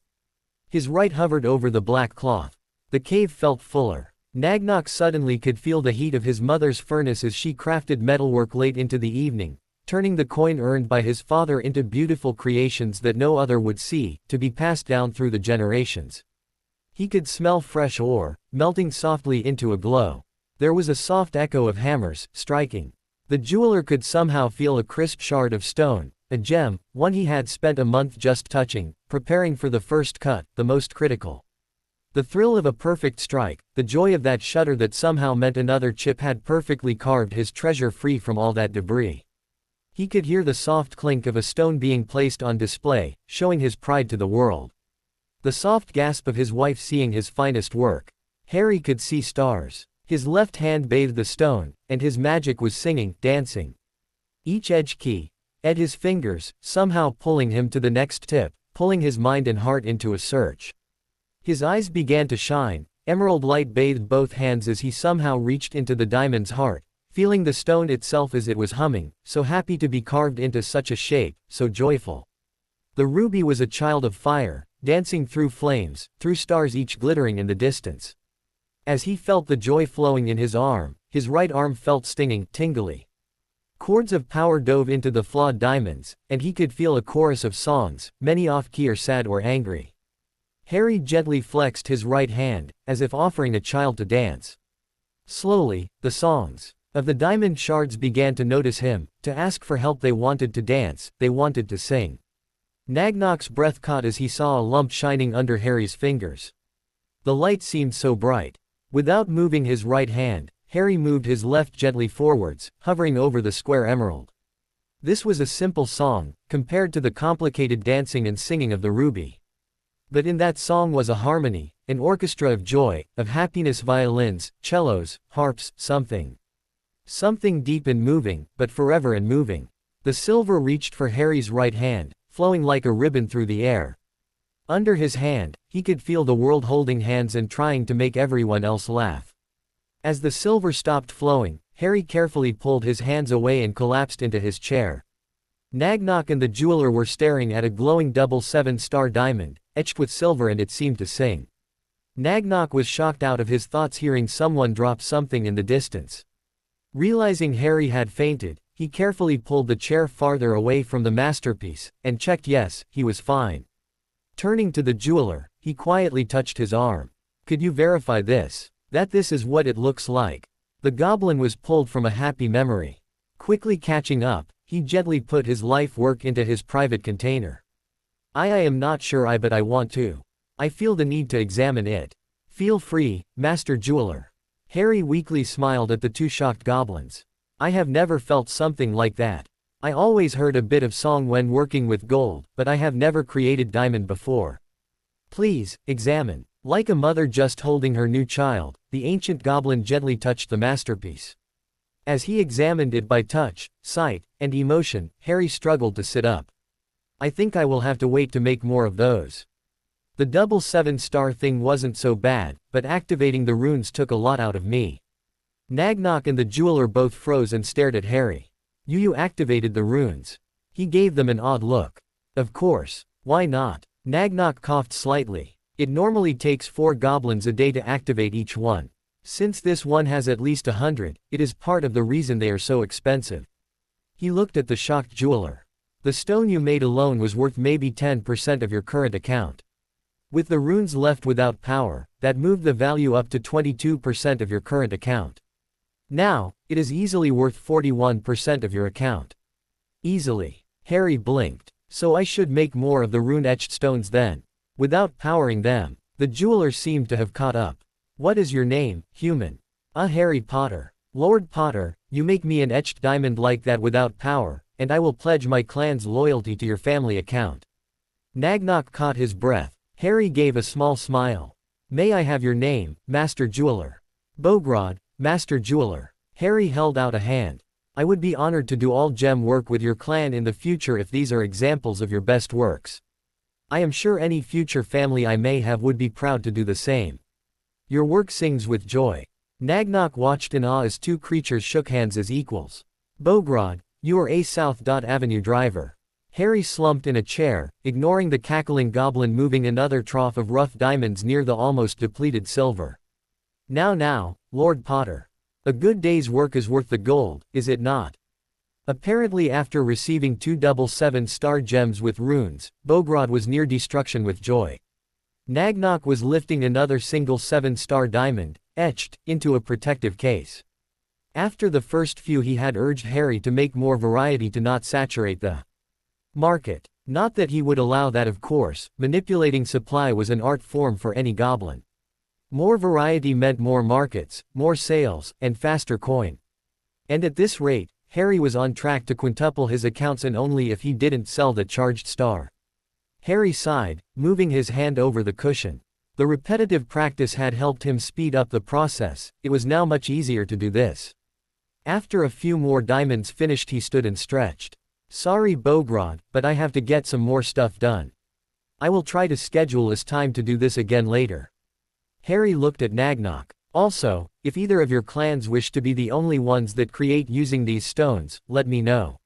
His right hovered over the black cloth. The cave felt fuller. Nagnok suddenly could feel the heat of his mother's furnace as she crafted metalwork late into the evening, turning the coin earned by his father into beautiful creations that no other would see, to be passed down through the generations. He could smell fresh ore, melting softly into a glow. There was a soft echo of hammers, striking. The jeweler could somehow feel a crisp shard of stone, a gem, one he had spent a month just touching, preparing for the first cut, the most critical. The thrill of a perfect strike, the joy of that shudder that somehow meant another chip had perfectly carved his treasure free from all that debris. He could hear the soft clink of a stone being placed on display, showing his pride to the world. The soft gasp of his wife seeing his finest work. Harry could see stars. His left hand bathed the stone, and his magic was singing, dancing. Each edge key, at his fingers, somehow pulling him to the next tip, pulling his mind and heart into a search. His eyes began to shine, emerald light bathed both hands as he somehow reached into the diamond's heart, feeling the stone itself as it was humming, so happy to be carved into such a shape, so joyful. The ruby was a child of fire, dancing through flames, through stars each glittering in the distance. As he felt the joy flowing in his arm, his right arm felt stinging, tingly. Chords of power dove into the flawed diamonds, and he could feel a chorus of songs, many off-key or sad or angry. Harry gently flexed his right hand, as if offering a child to dance. Slowly, the songs of the diamond shards began to notice him, to ask for help. They wanted to dance, they wanted to sing. Nagnok's breath caught as he saw a lump shining under Harry's fingers. The light seemed so bright. Without moving his right hand, Harry moved his left gently forwards, hovering over the square emerald. This was a simple song, compared to the complicated dancing and singing of the ruby. But in that song was a harmony, an orchestra of joy, of happiness, violins, cellos, harps, something deep and moving, but forever and moving. The silver reached for Harry's right hand, flowing like a ribbon through the air. Under his hand, he could feel the world holding hands and trying to make everyone else laugh. As the silver stopped flowing, Harry carefully pulled his hands away and collapsed into his chair. Nagnok and the jeweler were staring at a glowing double 7-star diamond, etched with silver, and it seemed to sing. Nagnok was shocked out of his thoughts hearing someone drop something in the distance. Realizing Harry had fainted, he carefully pulled the chair farther away from the masterpiece, and checked yes, he was fine. Turning to the jeweler, he quietly touched his arm. Could you verify this? That this is what it looks like? The goblin was pulled from a happy memory. Quickly catching up, he gently put his life work into his private container. I am not sure but I want to. I feel the need to examine it. Feel free, Master Jeweler. Harry weakly smiled at the two shocked goblins. I have never felt something like that. I always heard a bit of song when working with gold, but I have never created diamond before. Please, examine. Like a mother just holding her new child, the ancient goblin gently touched the masterpiece. As he examined it by touch, sight, and emotion, Harry struggled to sit up. I think I will have to wait to make more of those. The double 7-star thing wasn't so bad, but activating the runes took a lot out of me. Nagnok and the jeweler both froze and stared at Harry. You activated the runes. He gave them an odd look. Of course. Why not? Nagnok coughed slightly. It normally takes 4 goblins a day to activate each one. Since this one has at least 100, it is part of the reason they are so expensive. He looked at the shocked jeweler. The stone you made alone was worth maybe 10% of your current account. With the runes left without power, that moved the value up to 22% of your current account. Now, it is easily worth 41% of your account. Easily. Harry blinked. So I should make more of the rune-etched stones then. Without powering them, the jeweler seemed to have caught up. What is your name, human? Harry Potter. Lord Potter, you make me an etched diamond like that without power, and I will pledge my clan's loyalty to your family account. Nagnok caught his breath. Harry gave a small smile. May I have your name, Master Jeweler? Bogrod, Master Jeweler. Harry held out a hand. I would be honored to do all gem work with your clan in the future if these are examples of your best works. I am sure any future family I may have would be proud to do the same. Your work sings with joy. Nagnok watched in awe as two creatures shook hands as equals. Bogrod, you are a South Avenue driver. Harry slumped in a chair, ignoring the cackling goblin moving another trough of rough diamonds near the almost depleted silver. Now, Lord Potter. A good day's work is worth the gold, is it not? Apparently after receiving 2 double 7-star gems with runes, Bogrod was near destruction with joy. Nagnok was lifting another single 7-star diamond, etched, into a protective case. After the first few he had urged Harry to make more variety to not saturate the market. Not that he would allow that, of course. Manipulating supply was an art form for any goblin. More variety meant more markets, more sales, and faster coin. And at this rate, Harry was on track to quintuple his accounts, and only if he didn't sell the charged star. Harry sighed, moving his hand over the cushion. The repetitive practice had helped him speed up the process. It was now much easier to do this. After a few more diamonds finished he stood and stretched. Sorry Bogrod, but I have to get some more stuff done. I will try to schedule as time to do this again later. Harry looked at Nagnok. Also, if either of your clans wish to be the only ones that create using these stones, let me know.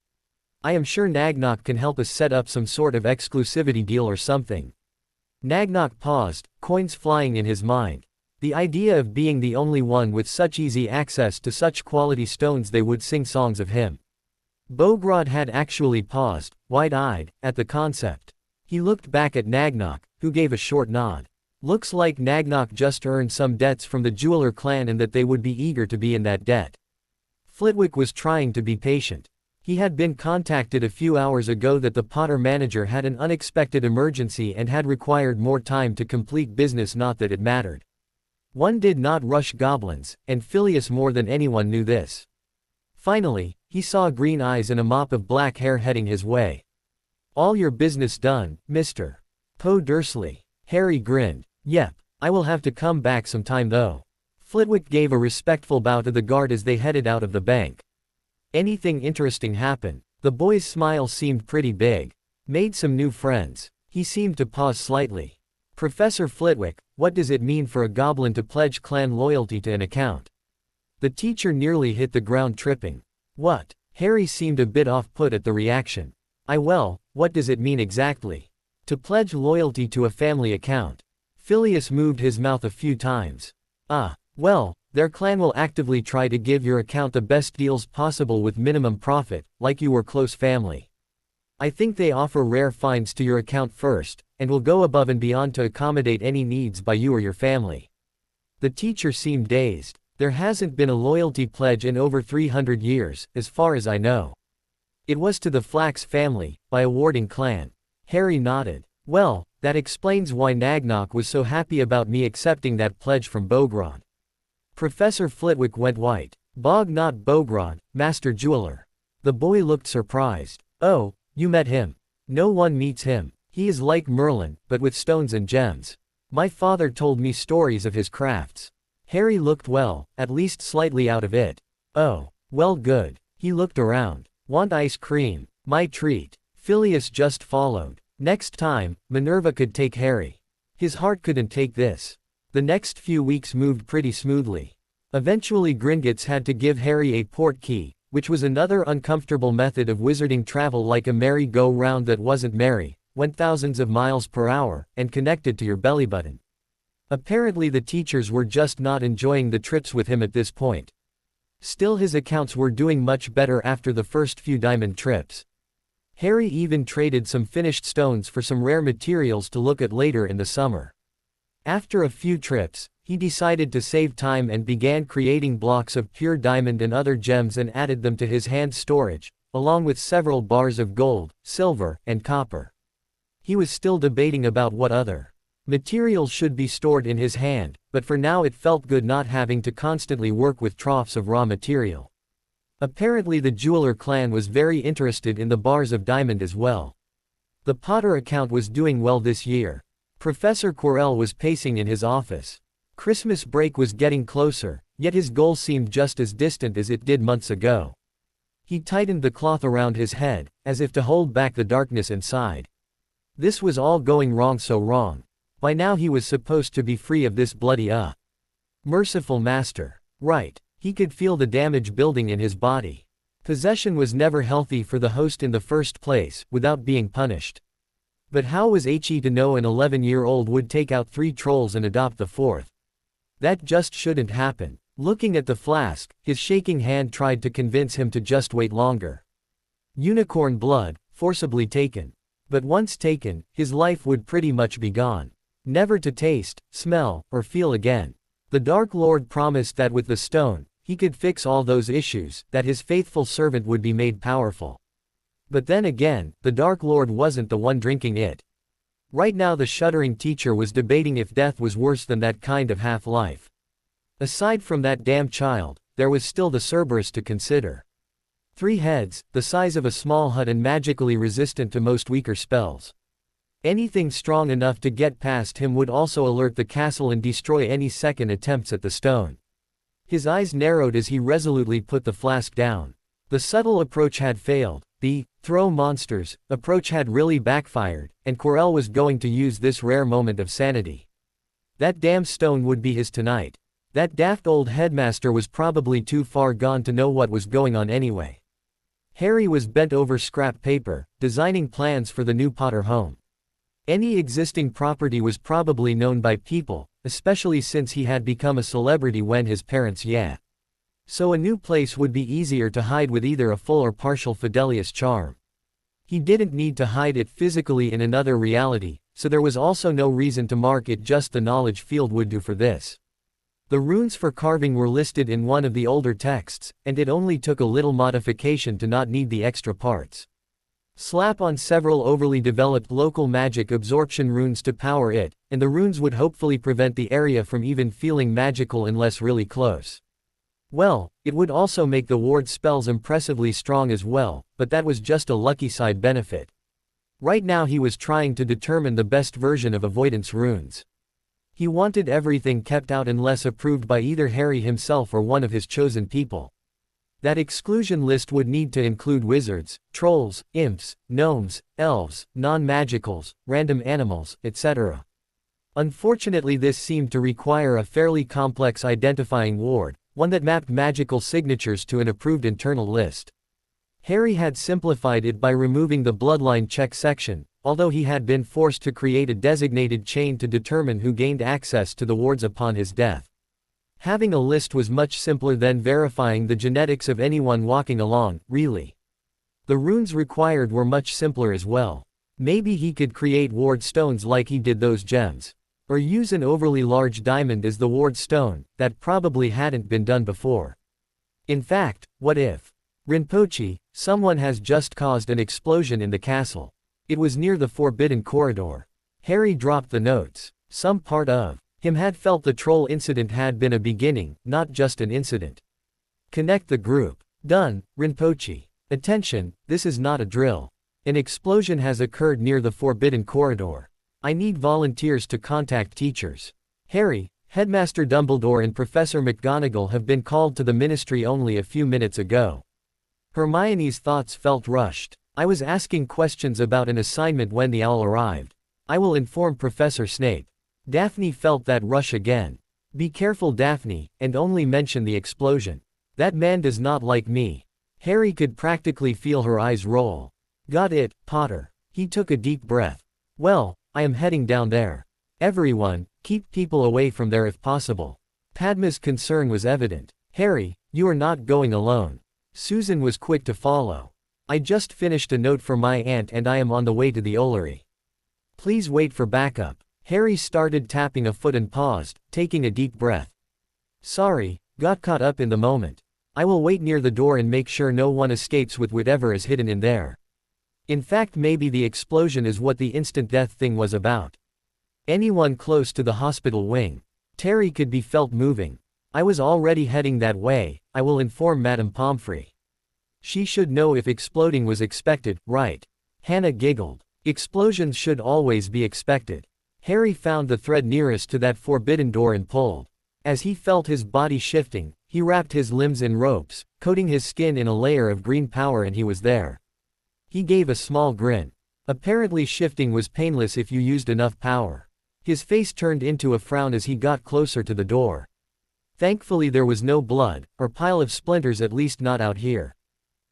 I am sure Nagnok can help us set up some sort of exclusivity deal or something. Nagnok paused, coins flying in his mind. The idea of being the only one with such easy access to such quality stones, they would sing songs of him. Bogrod had actually paused, wide-eyed, at the concept. He looked back at Nagnok, who gave a short nod. Looks like Nagnok just earned some debts from the jeweler clan and that they would be eager to be in that debt. Flitwick was trying to be patient. He had been contacted a few hours ago that the Potter manager had an unexpected emergency and had required more time to complete business, not that it mattered. One did not rush goblins, and Phileas more than anyone knew this. Finally, he saw green eyes and a mop of black hair heading his way. All your business done, Mr. Poe Dursley. Harry grinned. Yep, I will have to come back sometime though. Flitwick gave a respectful bow to the guard as they headed out of the bank. Anything interesting happen? The boy's smile seemed pretty big. Made some new friends. He seemed to pause slightly. Professor Flitwick, what does it mean for a goblin to pledge clan loyalty to an account? The teacher nearly hit the ground tripping. What? Harry seemed a bit off-put at the reaction. What does it mean exactly? To pledge loyalty to a family account. Phileas moved his mouth a few times. Their clan will actively try to give your account the best deals possible with minimum profit, like you were close family. I think they offer rare finds to your account first, and will go above and beyond to accommodate any needs by you or your family. The teacher seemed dazed. There hasn't been a loyalty pledge in over 300 years, as far as I know. It was to the Flax family, by a warding clan. Harry nodded. Well, that explains why Nagnok was so happy about me accepting that pledge from Bogrod. Professor Flitwick went white. Not Bogrod, Master Jeweler. The boy looked surprised. Oh, you met him. No one meets him. He is like Merlin, but with stones and gems. My father told me stories of his crafts. Harry looked at least slightly out of it. Oh, well good. He looked around. Want ice cream? My treat. Phileas just followed. Next time, Minerva could take Harry. His heart couldn't take this. The next few weeks moved pretty smoothly. Eventually Gringotts had to give Harry a port key, which was another uncomfortable method of wizarding travel, like a merry-go-round that wasn't merry, went thousands of miles per hour, and connected to your belly button. Apparently the teachers were just not enjoying the trips with him at this point. Still, his accounts were doing much better after the first few diamond trips. Harry even traded some finished stones for some rare materials to look at later in the summer. After a few trips, he decided to save time and began creating blocks of pure diamond and other gems and added them to his hand storage, along with several bars of gold, silver, and copper. He was still debating about what other materials should be stored in his hand, but for now it felt good not having to constantly work with troughs of raw material. Apparently the jeweler clan was very interested in the bars of diamond as well. The Potter account was doing well this year. Professor Quirrell was pacing in his office. Christmas break was getting closer, yet his goal seemed just as distant as it did months ago. He tightened the cloth around his head, as if to hold back the darkness inside. This was all going wrong, so wrong. By now he was supposed to be free of this bloody merciful master. Right. He could feel the damage building in his body. Possession was never healthy for the host in the first place, without being punished. But how was he to know an 11-year-old would take out 3 trolls and adopt the 4th? That just shouldn't happen. Looking at the flask, his shaking hand tried to convince him to just wait longer. Unicorn blood, forcibly taken. But once taken, his life would pretty much be gone. Never to taste, smell, or feel again. The Dark Lord promised that with the stone, he could fix all those issues, that his faithful servant would be made powerful. But then again, the Dark Lord wasn't the one drinking it. Right now the shuddering teacher was debating if death was worse than that kind of half-life. Aside from that damn child, there was still the Cerberus to consider. 3 heads, the size of a small hut and magically resistant to most weaker spells. Anything strong enough to get past him would also alert the castle and destroy any second attempts at the stone. His eyes narrowed as he resolutely put the flask down. The subtle approach had failed. The throw monsters approach had really backfired, and Quirrell was going to use this rare moment of sanity. That damn stone would be his tonight. That daft old headmaster was probably too far gone to know what was going on anyway. Harry was bent over scrap paper, designing plans for the new Potter home. Any existing property was probably known by people, especially since he had become a celebrity when his parents So a new place would be easier to hide with either a full or partial Fidelius charm. He didn't need to hide it physically in another reality, so there was also no reason to mark it, just the knowledge field would do for this. The runes for carving were listed in one of the older texts, and it only took a little modification to not need the extra parts. Slap on several overly developed local magic absorption runes to power it, and the runes would hopefully prevent the area from even feeling magical unless really close. Well, it would also make the ward spells impressively strong as well, but that was just a lucky side benefit. Right now he was trying to determine the best version of avoidance runes. He wanted everything kept out unless approved by either Harry himself or one of his chosen people. That exclusion list would need to include wizards, trolls, imps, gnomes, elves, non-magicals, random animals, etc. Unfortunately, this seemed to require a fairly complex identifying ward, one that mapped magical signatures to an approved internal list. Harry had simplified it by removing the bloodline check section, although he had been forced to create a designated chain to determine who gained access to the wards upon his death. Having a list was much simpler than verifying the genetics of anyone walking along, really. The runes required were much simpler as well. Maybe he could create ward stones like he did those gems. Or use an overly large diamond as the ward stone, that probably hadn't been done before. In fact, what if Rinpoche, someone has just caused an explosion in the castle. It was near the forbidden corridor. Harry dropped the notes. Some part of him had felt the troll incident had been a beginning, not just an incident. Connect the group. Done, Rinpoche. Attention, this is not a drill. An explosion has occurred near the forbidden corridor. I need volunteers to contact teachers. Harry, Headmaster Dumbledore and Professor McGonagall have been called to the ministry only a few minutes ago. Hermione's thoughts felt rushed. I was asking questions about an assignment when the owl arrived. I will inform Professor Snape. Daphne felt that rush again. Be careful, Daphne, and only mention the explosion. That man does not like me. Harry could practically feel her eyes roll. Got it, Potter. He took a deep breath. Well, I am heading down there. Everyone, keep people away from there if possible. Padma's concern was evident. Harry, You are not going alone. Susan was quick to follow. I just finished a note for my aunt and I am on the way to the Ollery. Please wait for backup. Harry started tapping a foot and paused, taking a deep breath. Sorry, got caught up in the moment. I will wait near the door and make sure no one escapes with whatever is hidden in there. In fact, maybe the explosion is what the instant death thing was about. Anyone close to the hospital wing? Terry could be felt moving. I was already heading that way. I will inform Madame Pomfrey. She should know if exploding was expected, right? Hannah giggled. Explosions should always be expected. Harry found the thread nearest to that forbidden door and pulled. As he felt his body shifting, he wrapped his limbs in ropes, coating his skin in a layer of green power, and he was there. He gave a small grin. Apparently shifting was painless if you used enough power. His face turned into a frown as he got closer to the door. Thankfully there was no blood, or pile of splinters, at least not out here.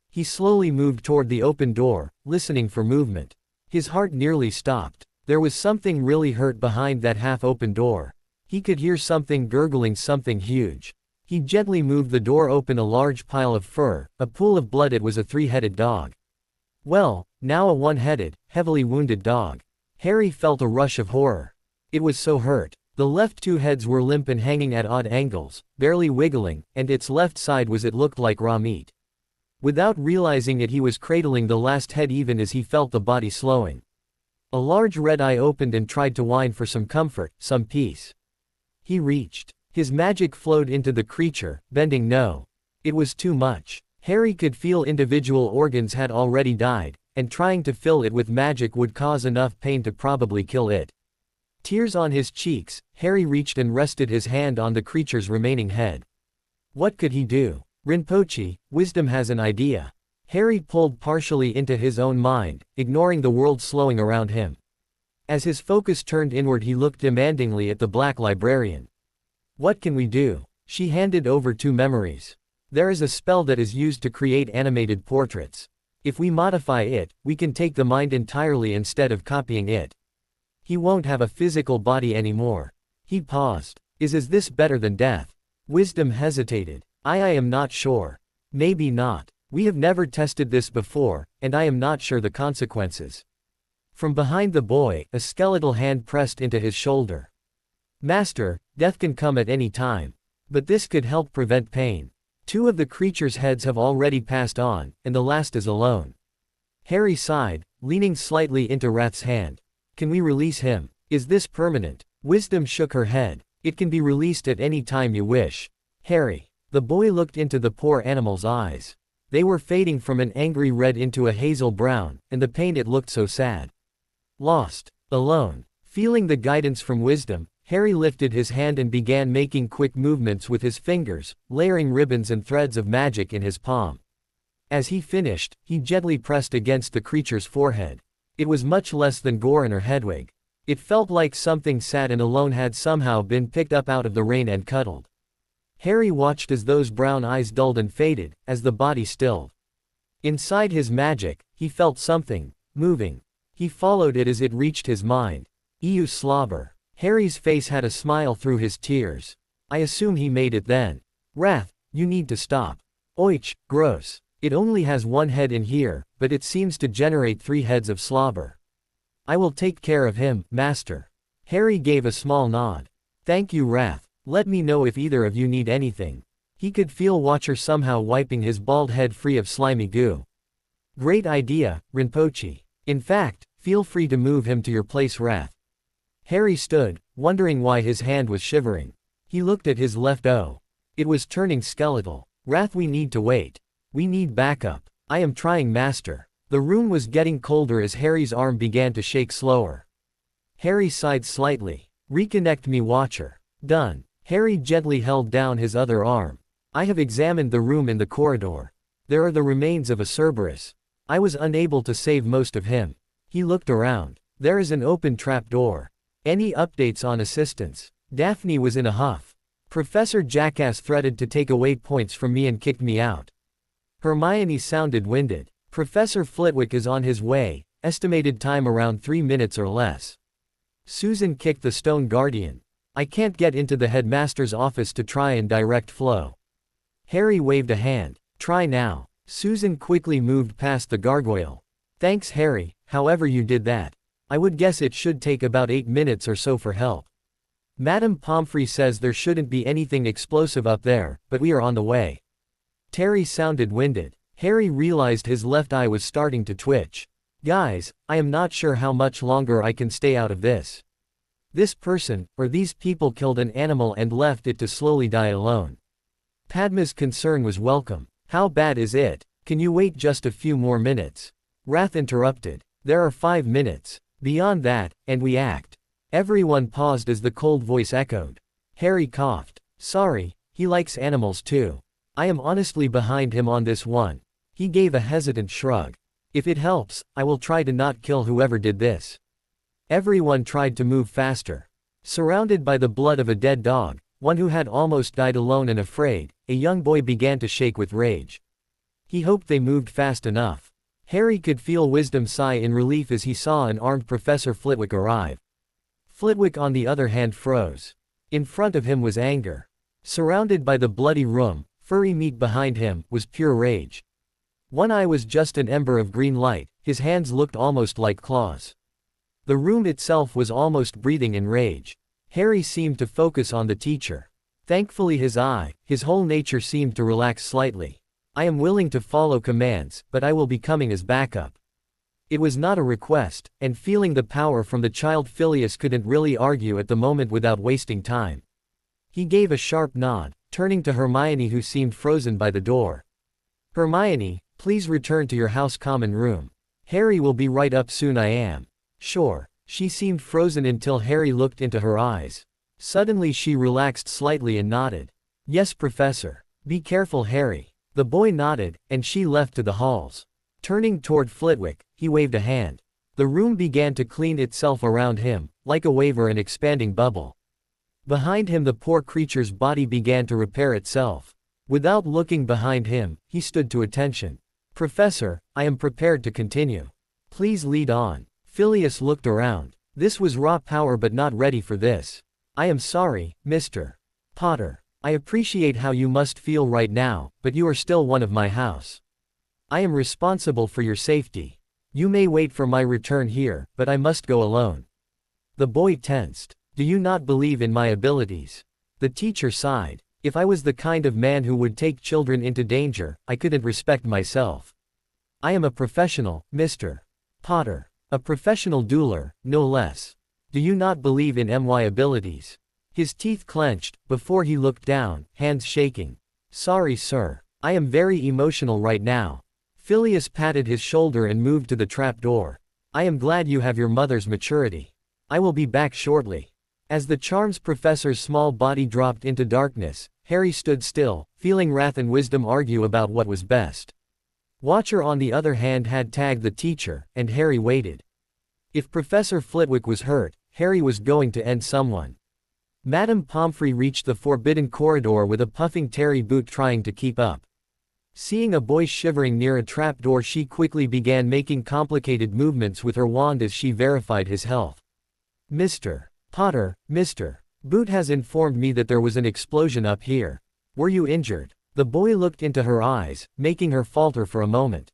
He slowly moved toward the open door, listening for movement. His heart nearly stopped. There was something really hurt behind that half-open door. He could hear something gurgling, something huge. He gently moved the door open. A large pile of fur, a pool of blood. It was a three-headed dog. Well, now a one-headed, heavily wounded dog. Harry felt a rush of horror. It was so hurt. The left two heads were limp and hanging at odd angles, barely wiggling, and its left side was, it looked like raw meat. Without realizing it, he was cradling the last head even as he felt the body slowing. A large red eye opened and tried to whine for some comfort, some peace. He reached. His magic flowed into the creature, bending no. It was too much. Harry could feel individual organs had already died, and trying to fill it with magic would cause enough pain to probably kill it. Tears on his cheeks, Harry reached and rested his hand on the creature's remaining head. What could he do? Rinpoche, wisdom has an idea. Harry pulled partially into his own mind, ignoring the world slowing around him. As his focus turned inward, he looked demandingly at the black librarian. What can we do? She handed over two memories. There is a spell that is used to create animated portraits. If we modify it, we can take the mind entirely instead of copying it. He won't have a physical body anymore. He paused. Is this better than death? Wisdom hesitated. I am not sure. Maybe not. We have never tested this before, and I am not sure the consequences. From behind the boy, a skeletal hand pressed into his shoulder. Master, death can come at any time. But this could help prevent pain. Two of the creature's heads have already passed on, and the last is alone. Harry sighed, leaning slightly into Rath's hand. Can we release him? Is this permanent? Wisdom shook her head. It can be released at any time you wish. Harry. The boy looked into the poor animal's eyes. They were fading from an angry red into a hazel brown, and the pain, it looked so sad. Lost. Alone. Feeling the guidance from wisdom, Harry lifted his hand and began making quick movements with his fingers, layering ribbons and threads of magic in his palm. As he finished, he gently pressed against the creature's forehead. It was much less than Goran or Hedwig. It felt like something sad and alone had somehow been picked up out of the rain and cuddled. Harry watched as those brown eyes dulled and faded, as the body stilled. Inside his magic, he felt something, moving. He followed it as it reached his mind. Ew, slobber. Harry's face had a smile through his tears. I assume he made it then. Rath, you need to stop. Oich, gross. It only has one head in here, but it seems to generate 3 heads of slobber. I will take care of him, master. Harry gave a small nod. Thank you, Rath. Let me know if either of you need anything. He could feel Watcher somehow wiping his bald head free of slimy goo. Great idea, Rinpoche. In fact, feel free to move him to your place, Rath. Harry stood, wondering why his hand was shivering. He looked at his left O. It was turning skeletal. Rath, we need to wait. We need backup. I am trying, master. The room was getting colder as Harry's arm began to shake slower. Harry sighed slightly. Reconnect me, Watcher. Done. Harry gently held down his other arm. I have examined the room in the corridor. There are the remains of a Cerberus. I was unable to save most of him. He looked around. There is an open trap door. Any updates on assistance? Daphne was in a huff. Professor Jackass threatened to take away points from me and kicked me out. Hermione sounded winded. Professor Flitwick is on his way, estimated time around 3 minutes or less. Susan kicked the stone guardian. I can't get into the headmaster's office to try and direct flow. Harry waved a hand. Try now. Susan quickly moved past the gargoyle. Thanks Harry, however you did that. I would guess it should take about 8 minutes or so for help. Madame Pomfrey says there shouldn't be anything explosive up there, but we are on the way. Terry sounded winded. Harry realized his left eye was starting to twitch. Guys, I am not sure how much longer I can stay out of this. This person, or these people killed an animal and left it to slowly die alone. Padma's concern was welcome. How bad is it? Can you wait just a few more minutes? Wrath interrupted. There are 5 minutes. Beyond that, and we act. Everyone paused as the cold voice echoed. Harry coughed. Sorry, he likes animals too. I am honestly behind him on this one. He gave a hesitant shrug. If it helps, I will try to not kill whoever did this. Everyone tried to move faster. Surrounded by the blood of a dead dog, one who had almost died alone and afraid, a young boy began to shake with rage. He hoped they moved fast enough. Harry could feel Wisdom sigh in relief as he saw an armed Professor Flitwick arrive. Flitwick on the other hand froze. In front of him was anger. Surrounded by the bloody room, furry meat behind him, was pure rage. One eye was just an ember of green light, his hands looked almost like claws. The room itself was almost breathing in rage. Harry seemed to focus on the teacher. Thankfully his whole nature seemed to relax slightly. I am willing to follow commands, but I will be coming as backup. It was not a request, and feeling the power from the child Phileas couldn't really argue at the moment without wasting time. He gave a sharp nod, turning to Hermione who seemed frozen by the door. Hermione, please return to your house common room. Harry will be right up soon. I am. Sure. She seemed frozen until Harry looked into her eyes. Suddenly she relaxed slightly and nodded. Yes, Professor. Be careful, Harry. The boy nodded, and she left to the halls. Turning toward Flitwick, he waved a hand. The room began to clean itself around him, like a wave or an expanding bubble. Behind him the poor creature's body began to repair itself. Without looking behind him, he stood to attention. Professor, I am prepared to continue. Please lead on. Phileas looked around. This was raw power but not ready for this. I am sorry, Mr. Potter. I appreciate how you must feel right now, but you are still one of my house. I am responsible for your safety. You may wait for my return here, but I must go alone. The boy tensed. Do you not believe in my abilities? The teacher sighed. If I was the kind of man who would take children into danger, I couldn't respect myself. I am a professional, Mr. Potter. A professional dueler, no less. Do you not believe in my abilities? His teeth clenched, before he looked down, hands shaking. Sorry sir. I am very emotional right now. Phileas patted his shoulder and moved to the trapdoor. I am glad you have your mother's maturity. I will be back shortly. As the charms professor's small body dropped into darkness, Harry stood still, feeling wrath and wisdom argue about what was best. Watcher on the other hand had tagged the teacher, and Harry waited. If Professor Flitwick was hurt, Harry was going to end someone. Madame Pomfrey reached the forbidden corridor with a puffing Terry boot trying to keep up. Seeing a boy shivering near a trapdoor, she quickly began making complicated movements with her wand as she verified his health. Mr. Potter, Mr. Boot has informed me that there was an explosion up here. Were you injured? The boy looked into her eyes, making her falter for a moment.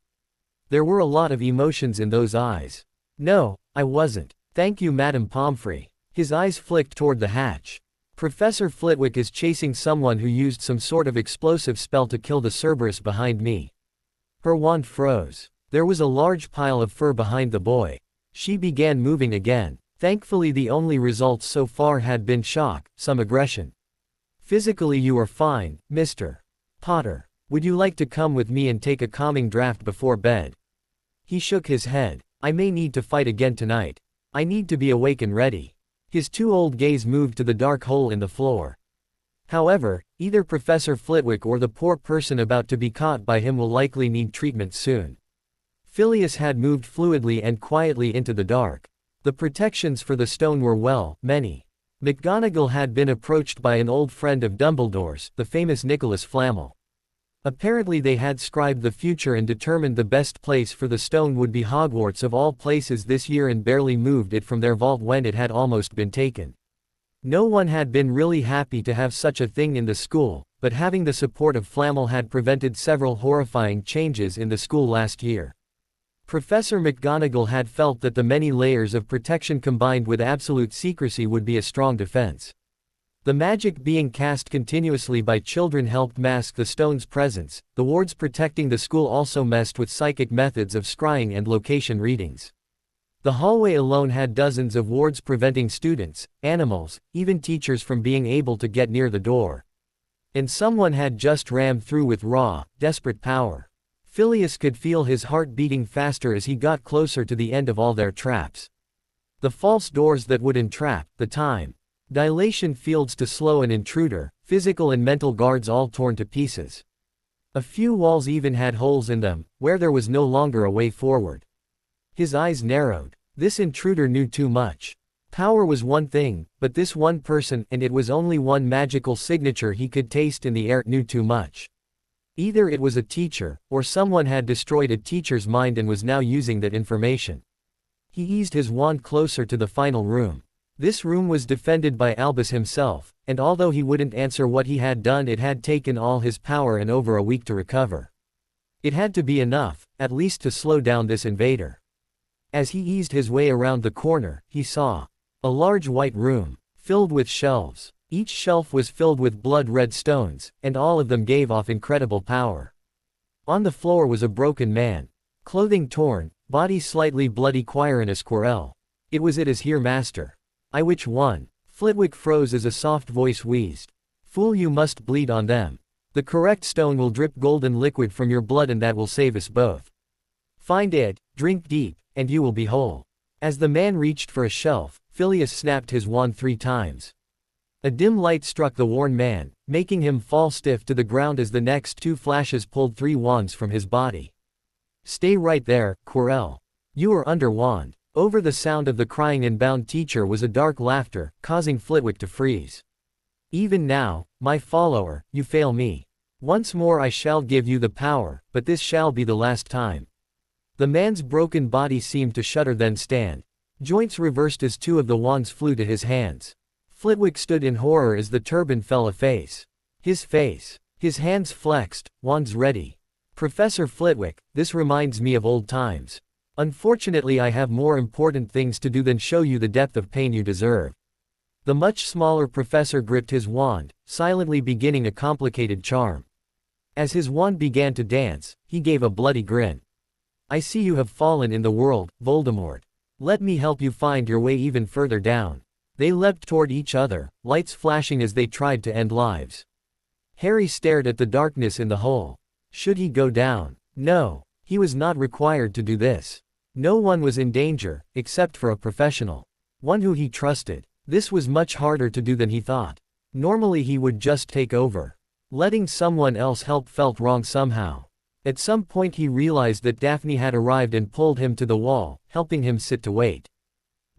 There were a lot of emotions in those eyes. No, I wasn't. Thank you, Madame Pomfrey. His eyes flicked toward the hatch. Professor Flitwick is chasing someone who used some sort of explosive spell to kill the Cerberus behind me. Her wand froze. There was a large pile of fur behind the boy. She began moving again. Thankfully the only results so far had been shock, some aggression. Physically you are fine, Mr. Potter. Would you like to come with me and take a calming draft before bed? He shook his head. I may need to fight again tonight. I need to be awake and ready. His too old gaze moved to the dark hole in the floor. However, either Professor Flitwick or the poor person about to be caught by him will likely need treatment soon. Phileas had moved fluidly and quietly into the dark. The protections for the stone were many. McGonagall had been approached by an old friend of Dumbledore's, the famous Nicholas Flamel. Apparently they had scribed the future and determined the best place for the stone would be Hogwarts of all places this year, and barely moved it from their vault when it had almost been taken. No one had been really happy to have such a thing in the school, but having the support of Flamel had prevented several horrifying changes in the school last year. Professor McGonagall had felt that the many layers of protection combined with absolute secrecy would be a strong defense. The magic being cast continuously by children helped mask the stone's presence. The wards protecting the school also messed with psychic methods of scrying and location readings. The hallway alone had dozens of wards preventing students, animals, even teachers from being able to get near the door. And someone had just rammed through with raw, desperate power. Phileas could feel his heart beating faster as he got closer to the end of all their traps. The false doors that would entrap, the time dilation fields to slow an intruder, physical and mental guards all torn to pieces. A few walls even had holes in them, where there was no longer a way forward. His eyes narrowed. This intruder knew too much. Power was one thing, but this one person, and it was only one magical signature he could taste in the air, knew too much. Either it was a teacher, or someone had destroyed a teacher's mind and was now using that information. He eased his wand closer to the final room. This room was defended by Albus himself, and although he wouldn't answer what he had done, it had taken all his power and over a week to recover. It had to be enough, at least to slow down this invader. As he eased his way around the corner, he saw a large white room, filled with shelves. Each shelf was filled with blood-red stones, and all of them gave off incredible power. On the floor was a broken man. Clothing torn, body slightly bloody, Quirinus Quirrell. It was it as here, master. I which one? Flitwick froze as a soft voice wheezed. Fool, you must bleed on them. The correct stone will drip golden liquid from your blood, and that will save us both. Find it, drink deep, and you will be whole. As the man reached for a shelf, Phileas snapped his wand 3 times. A dim light struck the worn man, making him fall stiff to the ground as the next 2 flashes pulled 3 wands from his body. Stay right there, Quirrell. You are under wand. Over the sound of the crying and bound teacher was a dark laughter, causing Flitwick to freeze. Even now, my follower, you fail me. Once more I shall give you the power, but this shall be the last time. The man's broken body seemed to shudder, then stand. Joints reversed as 2 of the wands flew to his hands. Flitwick stood in horror as the turban fell a face. His hands flexed, wands ready. Professor Flitwick, this reminds me of old times. Unfortunately, I have more important things to do than show you the depth of pain you deserve. The much smaller professor gripped his wand, silently beginning a complicated charm. As his wand began to dance, he gave a bloody grin. I see you have fallen in the world, Voldemort. Let me help you find your way even further down. They leapt toward each other, lights flashing as they tried to end lives. Harry stared at the darkness in the hole. Should he go down? No. He was not required to do this. No one was in danger, except for a professional. One who he trusted. This was much harder to do than he thought. Normally he would just take over. Letting someone else help felt wrong somehow. At some point he realized that Daphne had arrived and pulled him to the wall, helping him sit to wait.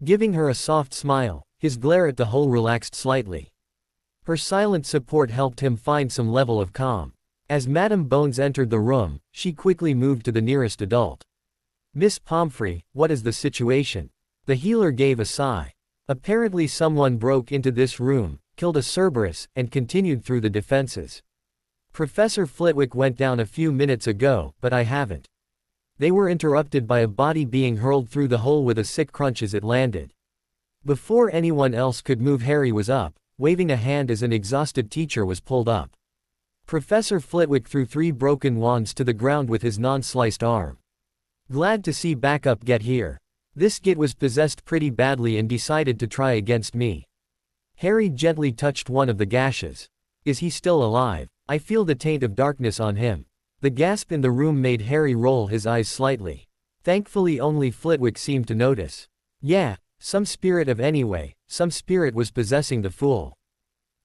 Giving her a soft smile, his glare at the hole relaxed slightly. Her silent support helped him find some level of calm. As Madame Bones entered the room, she quickly moved to the nearest adult. Miss Pomfrey, what is the situation? The healer gave a sigh. Apparently someone broke into this room, killed a Cerberus, and continued through the defenses. Professor Flitwick went down a few minutes ago, but I haven't. They were interrupted by a body being hurled through the hole with a sick crunch as it landed. Before anyone else could move, Harry was up, waving a hand as an exhausted teacher was pulled up. Professor Flitwick threw 3 broken wands to the ground with his non-sliced arm. Glad to see backup get here. This git was possessed pretty badly and decided to try against me. Harry gently touched one of the gashes. Is he still alive? I feel the taint of darkness on him. The gasp in the room made Harry roll his eyes slightly. Thankfully only Flitwick seemed to notice. Yeah, some spirit was possessing the fool.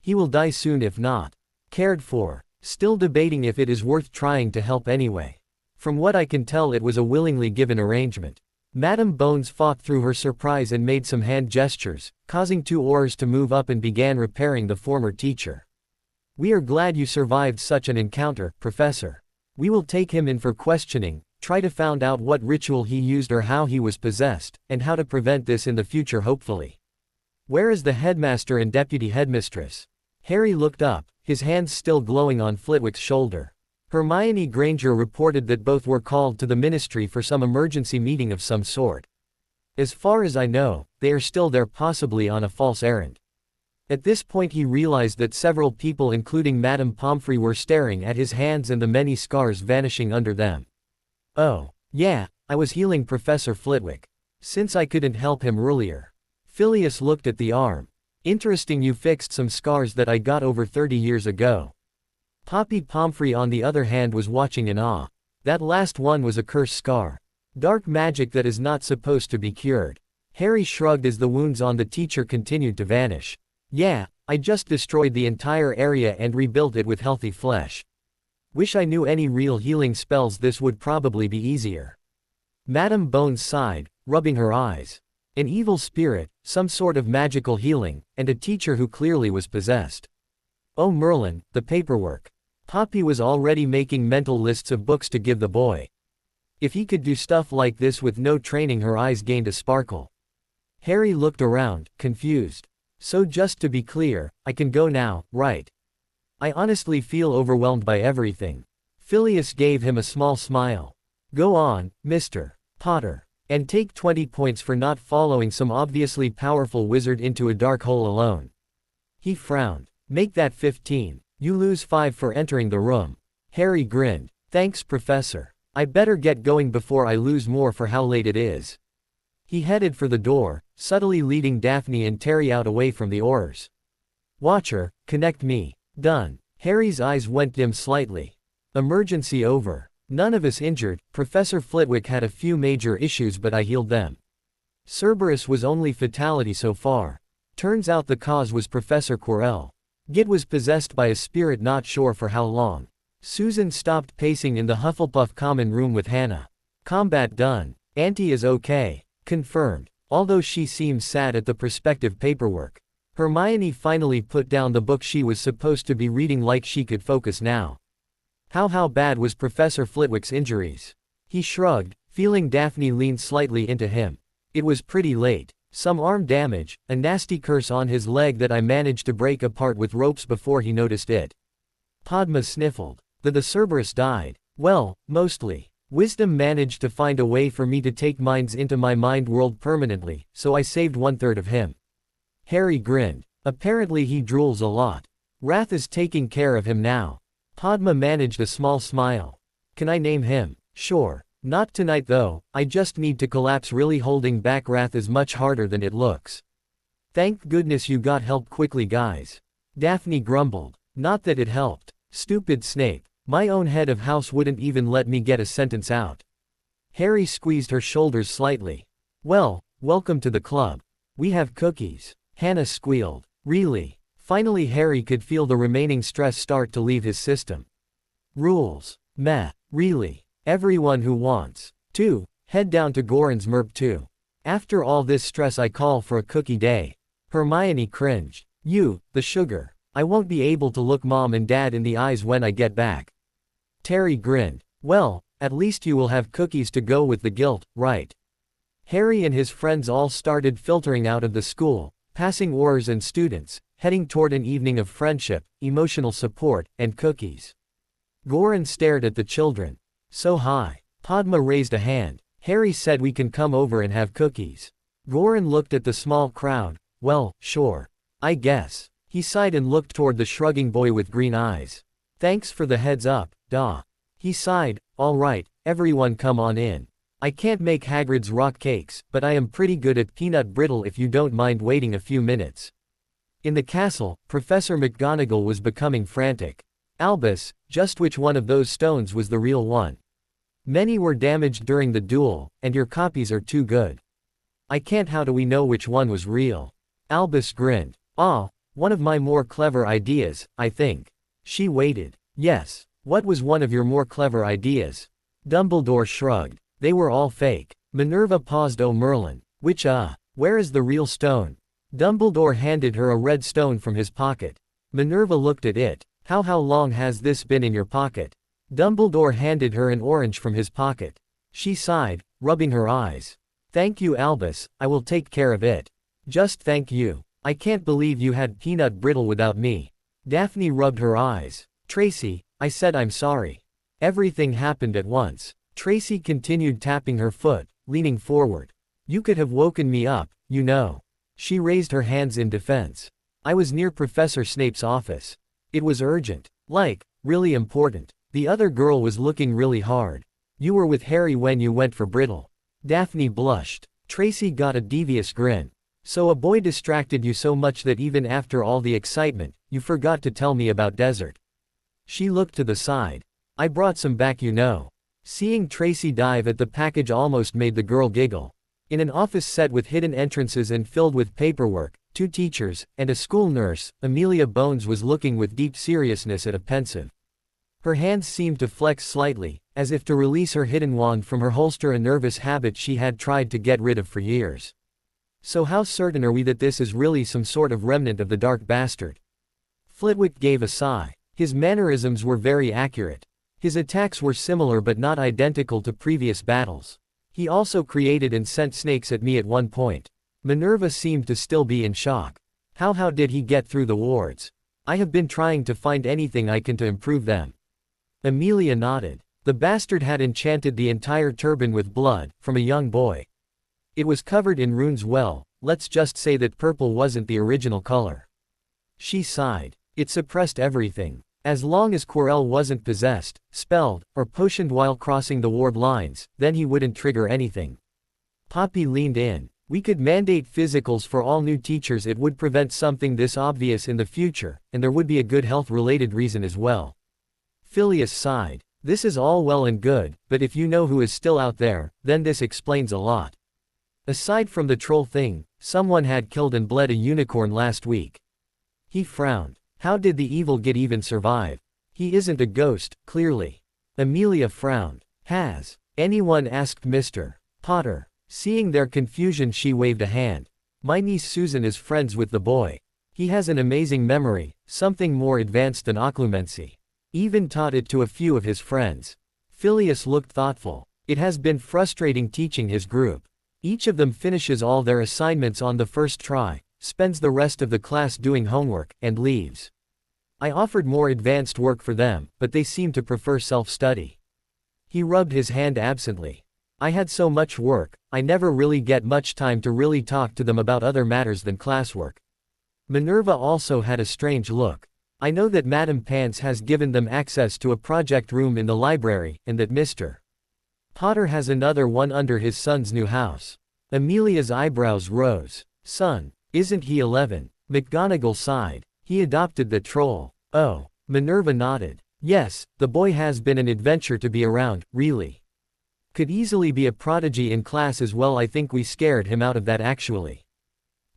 He will die soon if not cared for. Still debating if it is worth trying to help anyway. From what I can tell, it was a willingly given arrangement. Madame Bones fought through her surprise and made some hand gestures, causing 2 oars to move up and began repairing the former teacher. We are glad you survived such an encounter, Professor. We will take him in for questioning, try to find out what ritual he used or how he was possessed, and how to prevent this in the future hopefully. Where is the headmaster and deputy headmistress? Harry looked up, his hands still glowing on Flitwick's shoulder. Hermione Granger reported that both were called to the ministry for some emergency meeting of some sort. As far as I know, they are still there, possibly on a false errand. At this point he realized that several people including Madame Pomfrey were staring at his hands and the many scars vanishing under them. Oh, yeah, I was healing Professor Flitwick. Since I couldn't help him earlier. Phileas looked at the arm. Interesting, you fixed some scars that I got over 30 years ago. Poppy Pomfrey on the other hand was watching in awe. That last one was a curse scar. Dark magic that is not supposed to be cured. Harry shrugged as the wounds on the teacher continued to vanish. Yeah, I just destroyed the entire area and rebuilt it with healthy flesh. Wish I knew any real healing spells, this would probably be easier. Madame Bones sighed, rubbing her eyes. An evil spirit, some sort of magical healing, and a teacher who clearly was possessed. Oh Merlin, the paperwork. Poppy was already making mental lists of books to give the boy. If he could do stuff like this with no training, her eyes gained a sparkle. Harry looked around, confused. So just to be clear, I can go now, right? I honestly feel overwhelmed by everything. Phileas gave him a small smile. Go on, Mr. Potter. And take 20 points for not following some obviously powerful wizard into a dark hole alone. He frowned. Make that 15. You lose 5 for entering the room. Harry grinned. Thanks, Professor. I better get going before I lose more for how late it is. He headed for the door, subtly leading Daphne and Terry out away from the Aurors. Watcher, connect me. Done. Harry's eyes went dim slightly. Emergency over. None of us injured. Professor Flitwick had a few major issues, but I healed them. Cerberus was only fatality so far. Turns out the cause was Professor Quirrell. Git was possessed by a spirit, not sure for how long. Susan stopped pacing in the Hufflepuff common room with Hannah. Combat done. Auntie is okay. Confirmed. Although she seems sad at the prospective paperwork. Hermione finally put down the book she was supposed to be reading, like she could focus now. How bad was Professor Flitwick's injuries? He shrugged, feeling Daphne lean slightly into him. It was pretty late. Some arm damage, a nasty curse on his leg that I managed to break apart with ropes before he noticed it. Padma sniffled. The Cerberus died. Well, mostly. Wisdom managed to find a way for me to take minds into my mind world permanently, so I saved 1/3 of him. Harry grinned. Apparently he drools a lot. Wrath is taking care of him now. Padma managed a small smile. Can I name him? Sure. Not tonight though, I just need to collapse. Really, holding back wrath is much harder than it looks. Thank goodness you got help quickly, guys. Daphne grumbled. Not that it helped. Stupid Snape. My own head of house wouldn't even let me get a sentence out. Harry squeezed her shoulders slightly. Well, welcome to the club. We have cookies. Hannah squealed. Really? Finally Harry could feel the remaining stress start to leave his system. Rules. Meh. Really. Everyone who wants to head down to Goran's Merp too. After all this stress, I call for a cookie day. Hermione cringed. You, the sugar. I won't be able to look Mom and Dad in the eyes when I get back. Terry grinned. Well, at least you will have cookies to go with the guilt, right? Harry and his friends all started filtering out of the school, passing Aurors and students, heading toward an evening of friendship, emotional support, and cookies. Goran stared at the children. So hi. Padma raised a hand. Harry said we can come over and have cookies. Goran looked at the small crowd. Well, sure. I guess. He sighed and looked toward the shrugging boy with green eyes. Thanks for the heads up, duh. He sighed. All right, everyone come on in. I can't make Hagrid's rock cakes, but I am pretty good at peanut brittle if you don't mind waiting a few minutes. In the castle, Professor McGonagall was becoming frantic. Albus, just which one of those stones was the real one? Many were damaged during the duel, and your copies are too good. I can't. How do we know which one was real? Albus grinned. Ah, one of my more clever ideas, I think. She waited. Yes. What was one of your more clever ideas? Dumbledore shrugged. They were all fake. Minerva paused. Oh Merlin. Which where is the real stone? Dumbledore handed her a red stone from his pocket. Minerva looked at it. How long has this been in your pocket? Dumbledore handed her an orange from his pocket. She sighed, rubbing her eyes. Thank you, Albus, I will take care of it. Just thank you. I can't believe you had peanut brittle without me. Daphne rubbed her eyes. Tracy, I said I'm sorry. Everything happened at once. Tracy continued tapping her foot, leaning forward. You could have woken me up, you know. She raised her hands in defense. I was near Professor Snape's office. It was urgent. Like, really important. The other girl was looking really hard. You were with Harry when you went for Brittle. Daphne blushed. Tracy got a devious grin. So a boy distracted you so much that even after all the excitement, you forgot to tell me about Desert. She looked to the side. I brought some back, you know. Seeing Tracy dive at the package almost made the girl giggle. In an office set with hidden entrances and filled with paperwork, 2 teachers, and a school nurse, Amelia Bones was looking with deep seriousness at a pensive. Her hands seemed to flex slightly, as if to release her hidden wand from her holster, a nervous habit she had tried to get rid of for years. So how certain are we that this is really some sort of remnant of the dark bastard? Flitwick gave a sigh. His mannerisms were very accurate. His attacks were similar but not identical to previous battles. He also created and sent snakes at me at one point. Minerva seemed to still be in shock. How did he get through the wards? I have been trying to find anything I can to improve them. Amelia nodded. The bastard had enchanted the entire turban with blood, from a young boy. It was covered in runes. Well, let's just say that purple wasn't the original color. She sighed. It suppressed everything. As long as Quirrell wasn't possessed, spelled, or potioned while crossing the ward lines, then he wouldn't trigger anything. Poppy leaned in. We could mandate physicals for all new teachers. It would prevent something this obvious in the future, and there would be a good health-related reason as well. Phileas sighed. This is all well and good, but if you know who is still out there, then this explains a lot. Aside from the troll thing, someone had killed and bled a unicorn last week. He frowned. How did the evil git even survive? He isn't a ghost, clearly. Amelia frowned. Has anyone asked Mr. Potter? Seeing their confusion, she waved a hand. My niece Susan is friends with the boy. He has an amazing memory, something more advanced than occlumency. Even taught it to a few of his friends. Phileas looked thoughtful. It has been frustrating teaching his group. Each of them finishes all their assignments on the first try, spends the rest of the class doing homework, and leaves. I offered more advanced work for them, but they seem to prefer self-study. He rubbed his hand absently. I had so much work, I never really get much time to really talk to them about other matters than classwork. Minerva also had a strange look. I know that Madame Pants has given them access to a project room in the library, and that Mr. Potter has another one under his son's new house. Amelia's eyebrows rose. Son, isn't he 11? McGonagall sighed. He adopted the troll. Oh. Minerva nodded. Yes, the boy has been an adventure to be around, really. Could easily be a prodigy in class as well. I think we scared him out of that actually.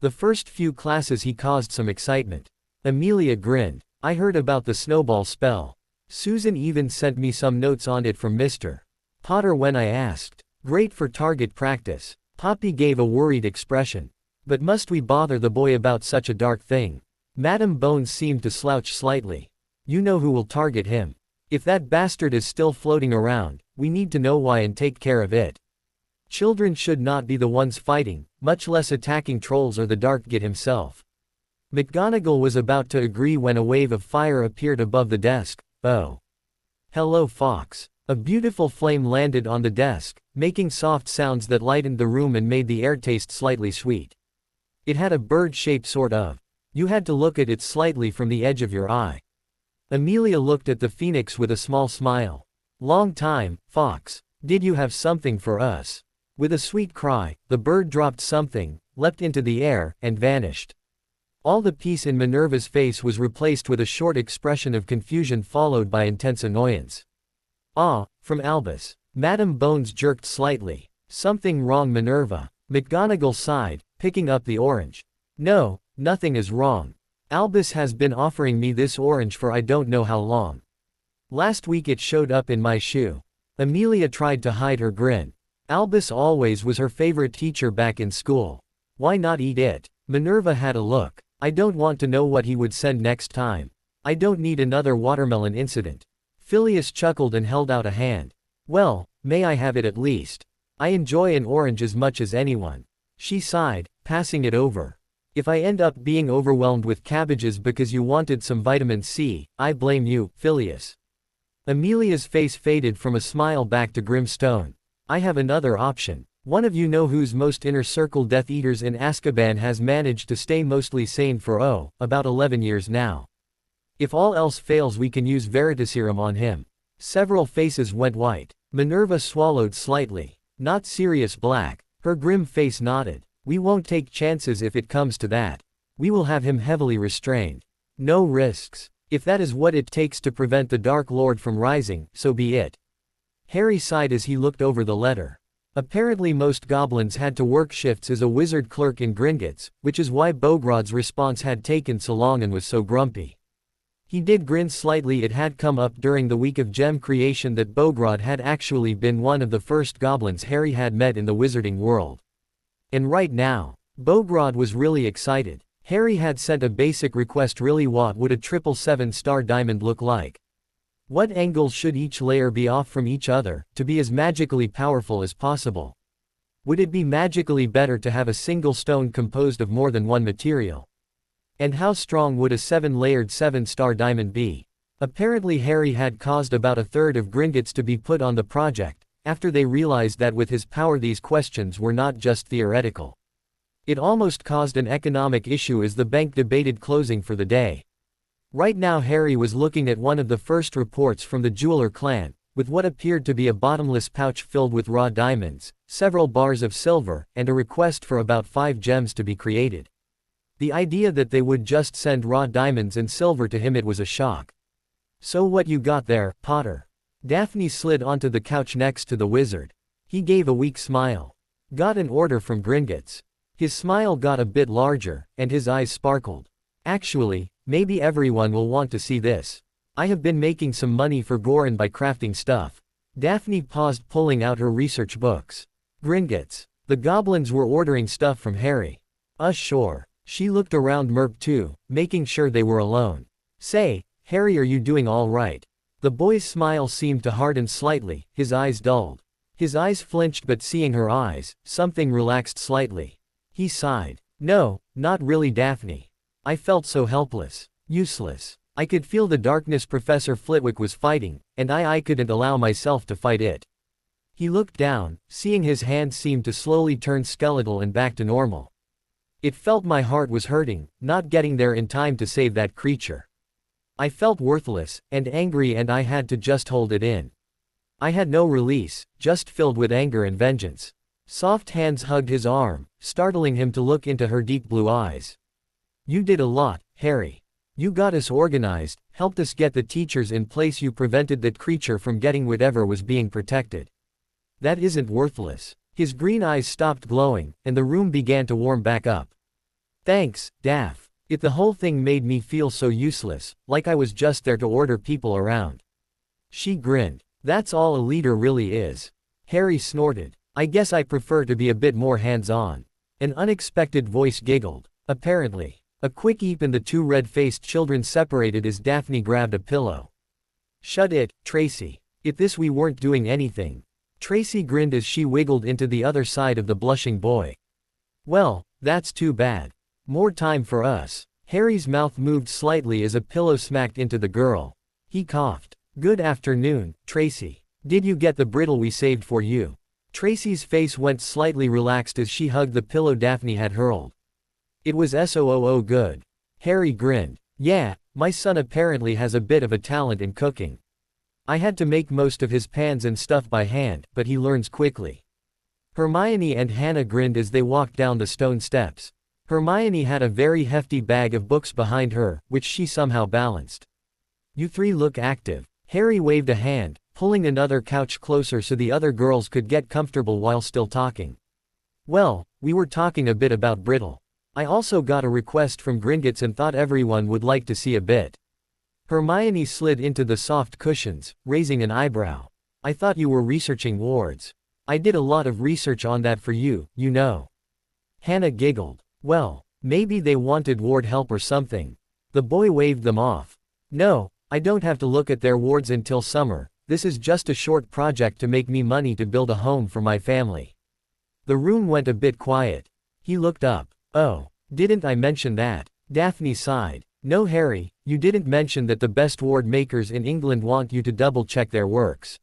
The first few classes he caused some excitement. Amelia grinned. I heard about the snowball spell. Susan even sent me some notes on it from Mr. Potter when I asked. Great for target practice. Poppy gave a worried expression. But must we bother the boy about such a dark thing? Madame Bones seemed to slouch slightly. You know who will target him. If that bastard is still floating around, we need to know why and take care of it. Children should not be the ones fighting, much less attacking trolls or the Dark Git himself. McGonagall was about to agree when a wave of fire appeared above the desk. Oh. Hello, Fox. A beautiful flame landed on the desk, making soft sounds that lightened the room and made the air taste slightly sweet. It had a bird shape sort of. You had to look at it slightly from the edge of your eye. Amelia looked at the phoenix with a small smile. Long time, Fox. Did you have something for us? With a sweet cry, the bird dropped something, leapt into the air, and vanished. All the peace in Minerva's face was replaced with a short expression of confusion followed by intense annoyance. Ah, from Albus. Madame Bones jerked slightly. Something wrong, Minerva? McGonagall sighed, picking up the orange. No, nothing is wrong. Albus has been offering me this orange for I don't know how long. Last week it showed up in my shoe. Amelia tried to hide her grin. Albus always was her favorite teacher back in school. Why not eat it? Minerva had a look. I don't want to know what he would send next time. I don't need another watermelon incident. Phileas chuckled and held out a hand. Well, may I have it at least? I enjoy an orange as much as anyone. She sighed, passing it over. If I end up being overwhelmed with cabbages because you wanted some vitamin C, I blame you, Phileas. Amelia's face faded from a smile back to grim stone. I have another option. One of you know whose most inner circle Death Eaters in Azkaban has managed to stay mostly sane for about 11 years now. If all else fails we can use Veritaserum on him. Several faces went white. Minerva swallowed slightly. Not Sirius Black. Her grim face nodded. We won't take chances if it comes to that. We will have him heavily restrained. No risks. If that is what it takes to prevent the Dark Lord from rising, so be it. Harry sighed as he looked over the letter. Apparently most goblins had to work shifts as a wizard clerk in Gringotts, which is why Bogrod's response had taken so long and was so grumpy. He did grin slightly. It had come up during the week of gem creation that Bogrod had actually been one of the first goblins Harry had met in the wizarding world. And right now, Bogrod was really excited. Harry had sent a basic request: really, what would a 777-star diamond look like? What angles should each layer be off from each other, to be as magically powerful as possible? Would it be magically better to have a single stone composed of more than one material? And how strong would a 7-layered 7-star diamond be? Apparently Harry had caused about a third of Gringotts to be put on the project, after they realized that with his power these questions were not just theoretical. It almost caused an economic issue as the bank debated closing for the day. Right now Harry was looking at one of the first reports from the jeweler clan, with what appeared to be a bottomless pouch filled with raw diamonds, several bars of silver, and a request for about 5 gems to be created. The idea that they would just send raw diamonds and silver to him, it was a shock. So what you got there, Potter? Daphne slid onto the couch next to the wizard. He gave a weak smile. Got an order from Gringotts. His smile got a bit larger, and his eyes sparkled. Actually, maybe everyone will want to see this. I have been making some money for Goran by crafting stuff. Daphne paused, pulling out her research books. Gringotts. The goblins were ordering stuff from Harry. Sure. She looked around Merp too, making sure they were alone. Say, Harry, are you doing all right? The boy's smile seemed to harden slightly, his eyes dulled. His eyes flinched, but seeing her eyes, something relaxed slightly. He sighed. No, not really, Daphne. I felt so helpless. Useless. I could feel the darkness Professor Flitwick was fighting, and I couldn't allow myself to fight it. He looked down, seeing his hands seemed to slowly turn skeletal and back to normal. It felt my heart was hurting, not getting there in time to save that creature. I felt worthless, and angry, and I had to just hold it in. I had no release, just filled with anger and vengeance. Soft hands hugged his arm, startling him to look into her deep blue eyes. You did a lot, Harry. You got us organized, helped us get the teachers in place, you prevented that creature from getting whatever was being protected. That isn't worthless. His green eyes stopped glowing, and the room began to warm back up. Thanks, Daph. The whole thing made me feel so useless, like I was just there to order people around. She grinned. That's all a leader really is. Harry snorted. I guess I prefer to be a bit more hands-on. An unexpected voice giggled. Apparently. A quick eep and the two red-faced children separated as Daphne grabbed a pillow. Shut it, Tracy. We weren't doing anything. Tracy grinned as she wiggled into the other side of the blushing boy. Well, that's too bad. More time for us. Harry's mouth moved slightly as a pillow smacked into the girl. He coughed. Good afternoon, Tracy. Did you get the brittle we saved for you? Tracy's face went slightly relaxed as she hugged the pillow Daphne had hurled. It was so good. Harry grinned. Yeah, my son apparently has a bit of a talent in cooking. I had to make most of his pans and stuff by hand, but he learns quickly. Hermione and Hannah grinned as they walked down the stone steps. Hermione had a very hefty bag of books behind her, which she somehow balanced. You three look active. Harry waved a hand, pulling another couch closer so the other girls could get comfortable while still talking. Well, we were talking a bit about brittle. I also got a request from Gringotts and thought everyone would like to see a bit. Hermione slid into the soft cushions, raising an eyebrow. I thought you were researching wards. I did a lot of research on that for you, you know. Hannah giggled. Well, maybe they wanted ward help or something. The boy waved them off. No, I don't have to look at their wards until summer. This is just a short project to make me money to build a home for my family. The room went a bit quiet. He looked up. Oh, Didn't I mention that? Daphne sighed. No, Harry, you didn't mention that the best ward makers in England want you to double-check their works.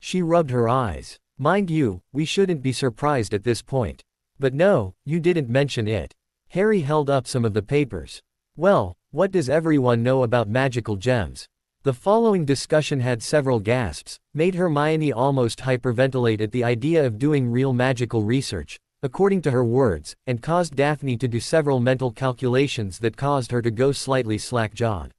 She rubbed her eyes. Mind you, we shouldn't be surprised at this point. But no, you didn't mention it. Harry held up some of the papers. Well, what does everyone know about magical gems? The following discussion had several gasps, made Hermione almost hyperventilate at the idea of doing real magical research, according to her words, and caused Daphne to do several mental calculations that caused her to go slightly slack-jawed.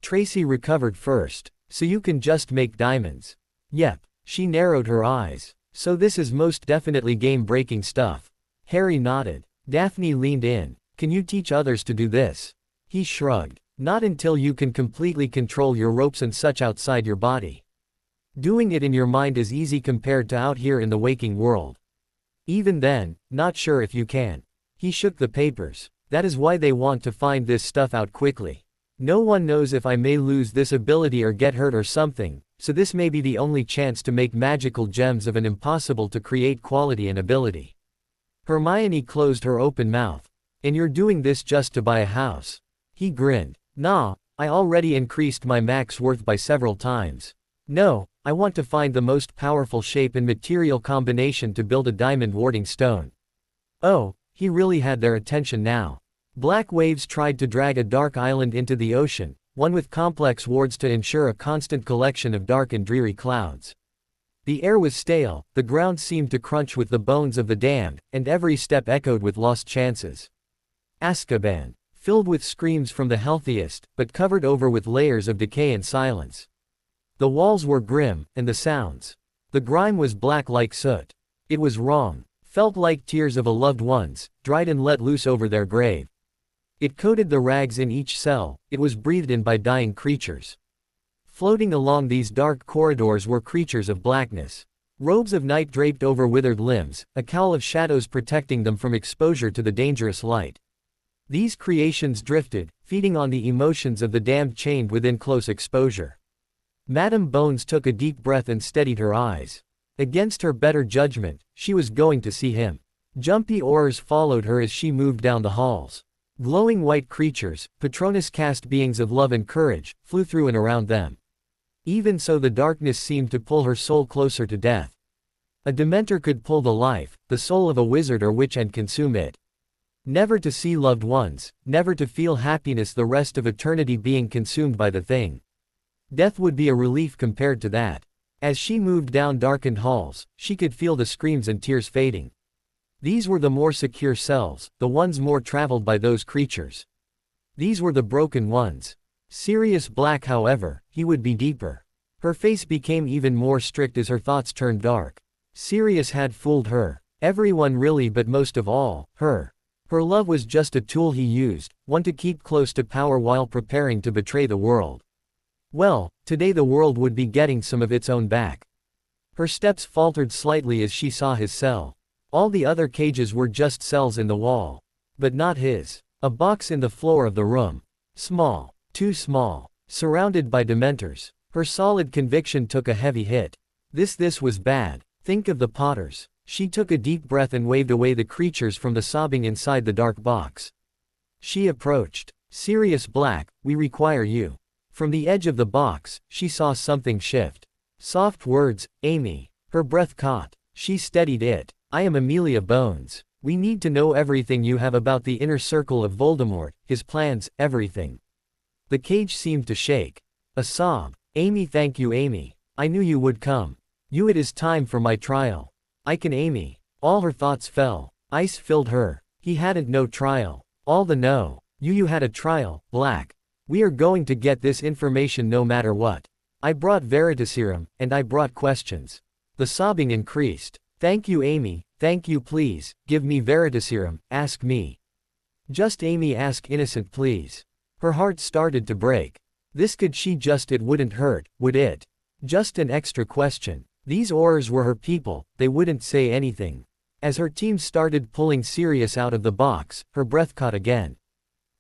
Tracy recovered first. So you can just make diamonds? Yep. She narrowed her eyes. So this is most definitely game-breaking stuff. Harry nodded. Daphne leaned in. Can you teach others to do this? He shrugged. Not until you can completely control your ropes and such outside your body. Doing it in your mind is easy compared to out here in the waking world. Even then, not sure if you can. He shook the papers. That is why they want to find this stuff out quickly. No one knows if I may lose this ability or get hurt or something, so this may be the only chance to make magical gems of an impossible to create quality and ability. Hermione closed her open mouth. And you're doing this just to buy a house? He grinned. Nah, I already increased my max worth by several times. No, I want to find the most powerful shape and material combination to build a diamond warding stone. Oh, he really had their attention now. Black waves tried to drag a dark island into the ocean, one with complex wards to ensure a constant collection of dark and dreary clouds. The air was stale, the ground seemed to crunch with the bones of the damned, and every step echoed with lost chances. Azkaban. Filled with screams from the healthiest, but covered over with layers of decay and silence. The walls were grim, and the sounds. The grime was black like soot. It was wrong. Felt like tears of a loved ones, dried and let loose over their grave. It coated the rags in each cell, it was breathed in by dying creatures. Floating along these dark corridors were creatures of blackness. Robes of night draped over withered limbs, a cowl of shadows protecting them from exposure to the dangerous light. These creations drifted, feeding on the emotions of the damned chained within close exposure. Madame Bones took a deep breath and steadied her eyes. Against her better judgment, she was going to see him. Jumpy oars followed her as she moved down the halls. Glowing white creatures, Patronus-cast beings of love and courage, flew through and around them. Even so, the darkness seemed to pull her soul closer to death. A Dementor could pull the life, the soul of a wizard or witch and consume it. Never to see loved ones, never to feel happiness, the rest of eternity being consumed by the thing. Death would be a relief compared to that. As she moved down darkened halls, she could feel the screams and tears fading. These were the more secure cells, the ones more traveled by those creatures. These were the broken ones. Sirius Black, however, he would be deeper. Her face became even more strict as her thoughts turned dark. Sirius had fooled her. Everyone really, but most of all, her. Her love was just a tool he used, one to keep close to power while preparing to betray the world. Well, today the world would be getting some of its own back. Her steps faltered slightly as she saw his cell. All the other cages were just cells in the wall. But not his. A box in the floor of the room. Small. Too small. Surrounded by Dementors. Her solid conviction took a heavy hit. This was bad. Think of the Potters. She took a deep breath and waved away the creatures from the sobbing inside the dark box. She approached. Sirius Black, we require you. From the edge of the box, she saw something shift. Soft words, Amy. Her breath caught. She steadied it. I am Amelia Bones. We need to know everything you have about the inner circle of Voldemort, his plans, everything. The cage seemed to shake. A sob. Amy, thank you, Amy. I knew you would come. It is time for my trial. I can, Amy. All her thoughts fell. Ice filled her. He hadn't no trial. All the no. You had a trial, Black. We are going to get this information no matter what. I brought Veritaserum, and I brought questions. The sobbing increased. Thank you, Amy. Thank you, please. Give me Veritaserum. Ask me. Just Amy, ask innocent, please. Her heart started to break. This could she just, it wouldn't hurt, would it? Just an extra question. These Aurors were her people, they wouldn't say anything. As her team started pulling Sirius out of the box, her breath caught again.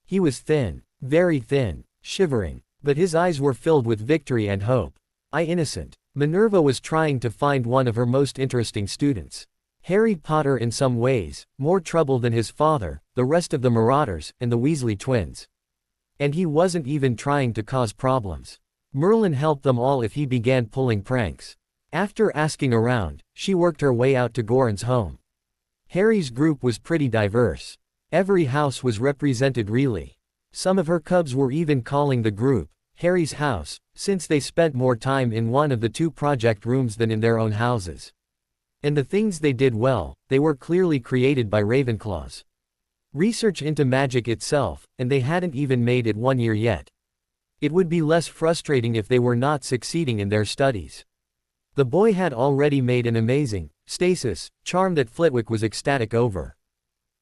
He was thin, very thin, shivering, but his eyes were filled with victory and hope. I innocent. Minerva was trying to find one of her most interesting students. Harry Potter in some ways, more trouble than his father, the rest of the Marauders, and the Weasley twins. And he wasn't even trying to cause problems. Merlin helped them all if he began pulling pranks. After asking around, she worked her way out to Goron's home. Harry's group was pretty diverse. Every house was represented really. Some of her cubs were even calling the group Harry's house, since they spent more time in one of the two project rooms than in their own houses. And the things they did well, they were clearly created by Ravenclaws. Research into magic itself, and they hadn't even made it 1 year yet. It would be less frustrating if they were not succeeding in their studies. The boy had already made an amazing stasis charm that Flitwick was ecstatic over.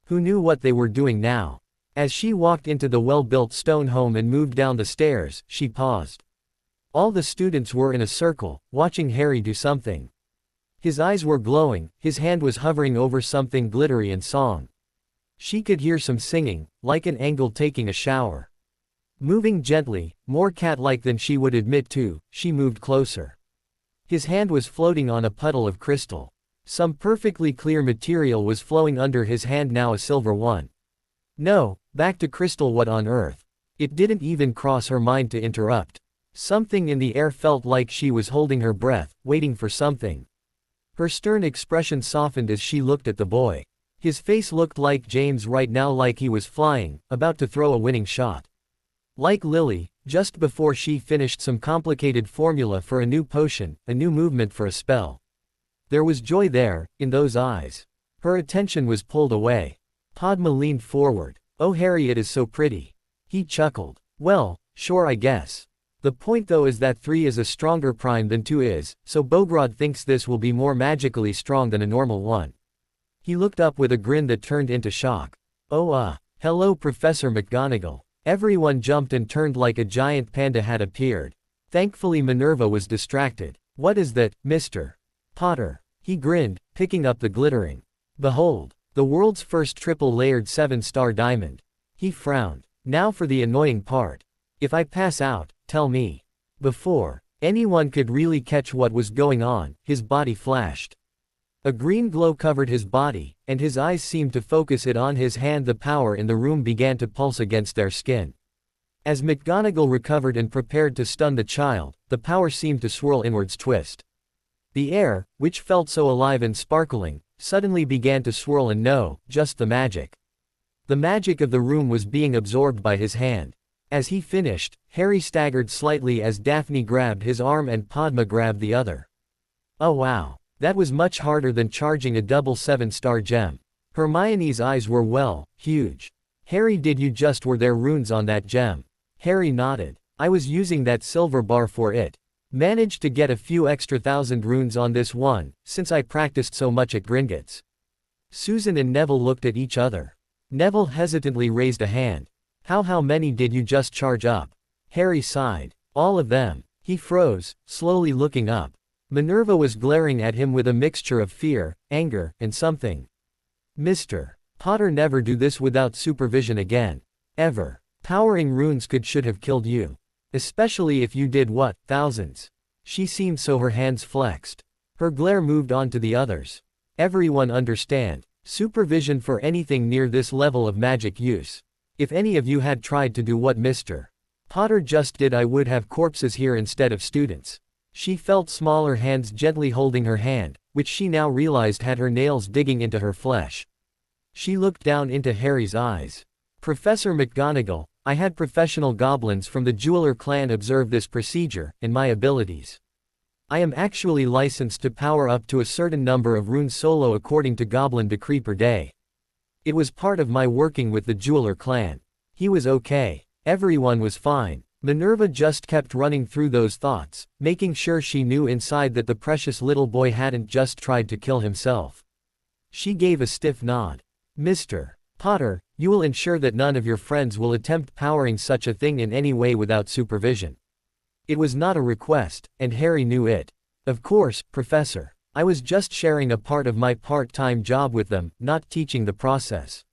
Who knew what they were doing now? As she walked into the well-built stone home and moved down the stairs, she paused. All the students were in a circle, watching Harry do something. His eyes were glowing, his hand was hovering over something glittery and song. She could hear some singing, like an angel taking a shower. Moving gently, more cat-like than she would admit to, she moved closer. His hand was floating on a puddle of crystal. Some perfectly clear material was flowing under his hand, now a silver one. No, back to crystal, what on earth? It didn't even cross her mind to interrupt. Something in the air felt like she was holding her breath, waiting for something. Her stern expression softened as she looked at the boy. His face looked like James right now, like he was flying, about to throw a winning shot. Like Lily, just before she finished some complicated formula for a new potion, a new movement for a spell. There was joy there, in those eyes. Her attention was pulled away. Padma leaned forward. "Oh Harry, it is so pretty." He chuckled. "Well, sure, I guess. The point though is that 3 is a stronger prime than 2 is, so Bogrod thinks this will be more magically strong than a normal one." He looked up with a grin that turned into shock. "Oh hello Professor McGonagall." Everyone jumped and turned like a giant panda had appeared. Thankfully Minerva was distracted. "What is that, Mr. Potter?" He grinned, picking up the glittering. "Behold, the world's first triple-layered 7-star diamond." He frowned. "Now for the annoying part. If I pass out, tell me." Before anyone could really catch what was going on, his body flashed. A green glow covered his body, and his eyes seemed to focus it on his hand. The power in the room began to pulse against their skin. As McGonagall recovered and prepared to stun the child, the power seemed to swirl inwards, twist. The air, which felt so alive and sparkling, suddenly began to swirl, and no, just the magic. The magic of the room was being absorbed by his hand. As he finished, Harry staggered slightly as Daphne grabbed his arm and Padma grabbed the other. "Oh wow. That was much harder than charging a double 7-star gem." Hermione's eyes were huge. "Harry, did you just were there runes on that gem?" Harry nodded. "I was using that silver bar for it. Managed to get a few extra 1,000 runes on this one, since I practiced so much at Gringotts." Susan and Neville looked at each other. Neville hesitantly raised a hand. How many did you just charge up?" Harry sighed. "All of them." He froze, slowly looking up. Minerva was glaring at him with a mixture of fear, anger, and something. "Mr. Potter, never do this without supervision again. Ever. Powering runes should have killed you. Especially if you did what, thousands." She seemed so, her hands flexed. Her glare moved on to the others. "Everyone understand. Supervision for anything near this level of magic use. If any of you had tried to do what Mr. Potter just did, I would have corpses here instead of students." She felt smaller hands gently holding her hand, which she now realized had her nails digging into her flesh. She looked down into Harry's eyes. "Professor McGonagall, I had professional goblins from the Jeweler clan observe this procedure, and my abilities. I am actually licensed to power up to a certain number of runes solo according to goblin decree per day. It was part of my working with the Jeweler clan." He was okay. Everyone was fine. Minerva just kept running through those thoughts, making sure she knew inside that the precious little boy hadn't just tried to kill himself. She gave a stiff nod. "Mr. Potter, you will ensure that none of your friends will attempt powering such a thing in any way without supervision." It was not a request, and Harry knew it. "Of course, Professor. I was just sharing a part of my part-time job with them, not teaching the process."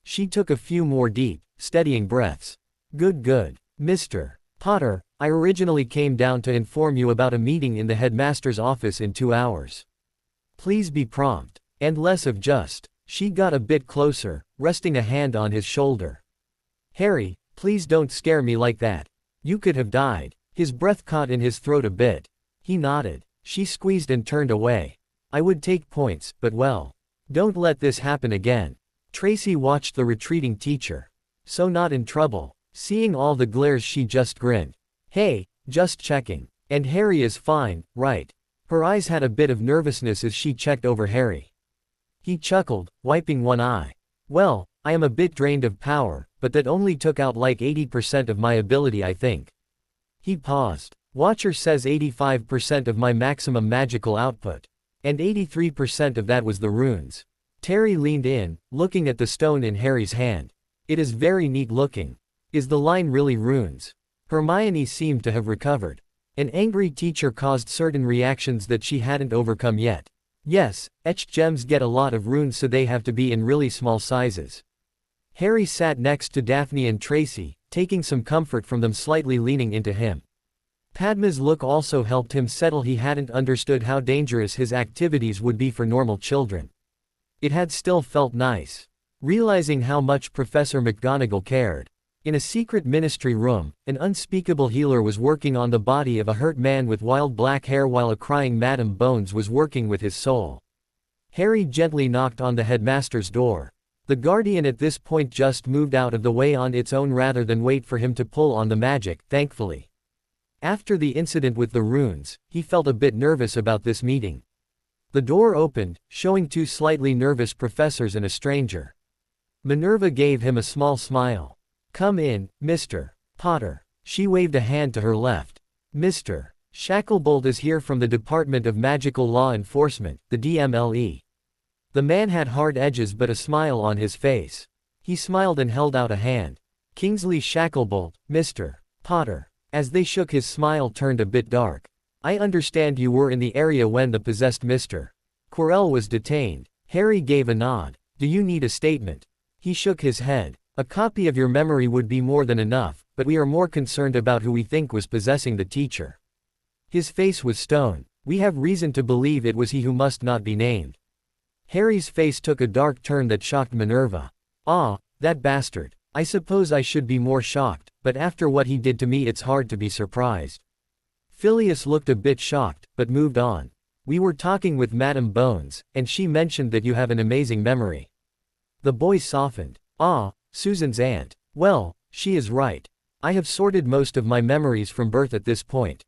She took a few more deep, steadying breaths. Good. "Mr. Potter, I originally came down to inform you about a meeting in the headmaster's office in 2 hours. Please be prompt." And less of just. She got a bit closer, resting a hand on his shoulder. Harry, please don't scare me like that. You could have died. His breath caught in his throat a bit. He nodded. She squeezed and turned away. I would take points, but well. Don't let this happen again. Tracy watched the retreating teacher. So not in trouble. Seeing all the glares, she just grinned. Hey, just checking. And Harry is fine, right? Her eyes had a bit of nervousness as she checked over Harry. He chuckled, wiping one eye. Well, I am a bit drained of power, but that only took out like 80% of my ability, I think. He paused. Watcher says 85% of my maximum magical output. And 83% of that was the runes. Terry leaned in, looking at the stone in Harry's hand. It is very neat looking. Is the line really runes? Hermione seemed to have recovered. An angry teacher caused certain reactions that she hadn't overcome yet. Yes, etched gems get a lot of runes, so they have to be in really small sizes. Harry sat next to Daphne and Tracy, taking some comfort from them, slightly leaning into him. Padma's look also helped him settle. He hadn't understood how dangerous his activities would be for normal children. It had still felt nice. Realizing how much Professor McGonagall cared. In a secret ministry room, an unspeakable healer was working on the body of a hurt man with wild black hair, while a crying Madame Bones was working with his soul. Harry gently knocked on the headmaster's door. The guardian at this point just moved out of the way on its own rather than wait for him to pull on the magic, thankfully. After the incident with the runes, he felt a bit nervous about this meeting. The door opened, showing two slightly nervous professors and a stranger. Minerva gave him a small smile. Come in, Mr. Potter. She waved a hand to her left. Mr. Shacklebolt is here from the Department of Magical Law Enforcement, the DMLE. The man had hard edges but a smile on his face. He smiled and held out a hand. Kingsley Shacklebolt, Mr. Potter. As they shook, his smile turned a bit dark. I understand you were in the area when the possessed Mr. Quirrell was detained. Harry gave a nod. Do you need a statement? He shook his head. A copy of your memory would be more than enough, but we are more concerned about who we think was possessing the teacher. His face was stone. We have reason to believe it was he who must not be named. Harry's face took a dark turn that shocked Minerva. Ah, that bastard. I suppose I should be more shocked, but after what he did to me it's hard to be surprised. Phileas looked a bit shocked, but moved on. We were talking with Madame Bones, and she mentioned that you have an amazing memory. The boy softened. Ah, Susan's aunt. Well, she is right. I have sorted most of my memories from birth at this point.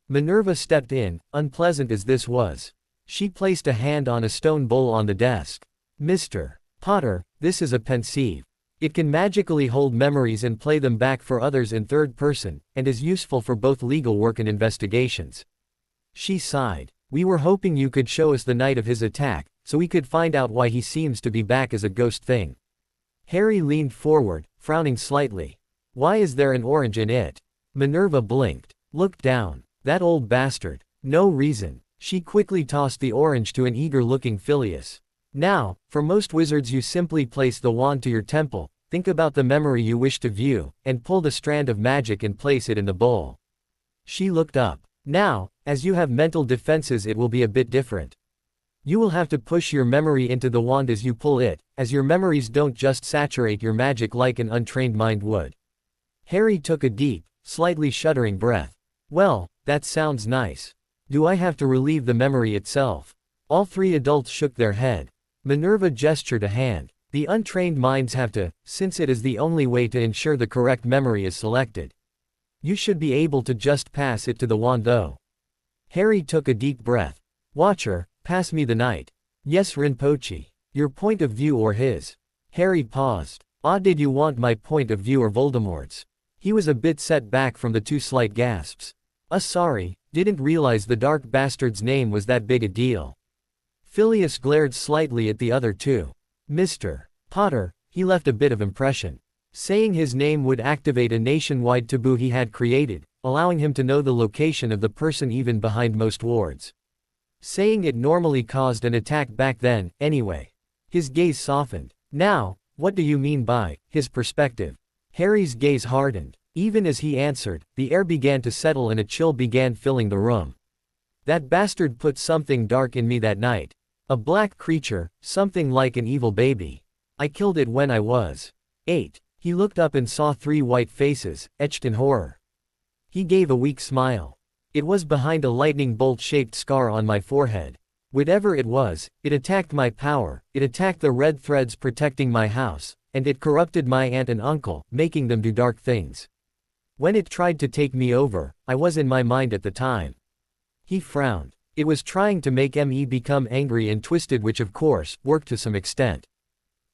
Minerva stepped in, unpleasant as this was. She placed a hand on a stone bowl on the desk. Mr. Potter, this is a pensieve. It can magically hold memories and play them back for others in third person, and is useful for both legal work and investigations. She sighed. We were hoping you could show us the night of his attack, so we could find out why he seems to be back as a ghost thing. Harry leaned forward, frowning slightly. Why is there an orange in it? Minerva blinked. Looked down. That old bastard. No reason. She quickly tossed the orange to an eager-looking Phileas. Now, for most wizards you simply place the wand to your temple, think about the memory you wish to view, and pull the strand of magic and place it in the bowl. She looked up. Now, as you have mental defenses, it will be a bit different. You will have to push your memory into the wand as you pull it, as your memories don't just saturate your magic like an untrained mind would. Harry took a deep, slightly shuddering breath. Well, that sounds nice. Do I have to relieve the memory itself? All three adults shook their head. Minerva gestured a hand. The untrained minds have to, since it is the only way to ensure the correct memory is selected. You should be able to just pass it to the wand though. Harry took a deep breath. Watcher, pass me the knight. Yes, Rinpoche. Your point of view or his? Harry paused. Ah, did you want my point of view or Voldemort's? He was a bit set back from the two slight gasps. Sorry, didn't realize the dark bastard's name was that big a deal. Phileas glared slightly at the other two. Mr. Potter, he left a bit of impression. Saying his name would activate a nationwide taboo he had created, allowing him to know the location of the person even behind most wards. Saying it normally caused an attack back then, anyway. His gaze softened. Now, what do you mean by his perspective? Harry's gaze hardened. Even as he answered, the air began to settle and a chill began filling the room. That bastard put something dark in me that night. A black creature, something like an evil baby. I killed it when I was 8. He looked up and saw 3 white faces, etched in horror. He gave a weak smile. It was behind a lightning bolt-shaped scar on my forehead. Whatever it was, it attacked my power, it attacked the red threads protecting my house, and it corrupted my aunt and uncle, making them do dark things. When it tried to take me over, I was in my mind at the time. He frowned. It was trying to make me become angry and twisted, which of course, worked to some extent.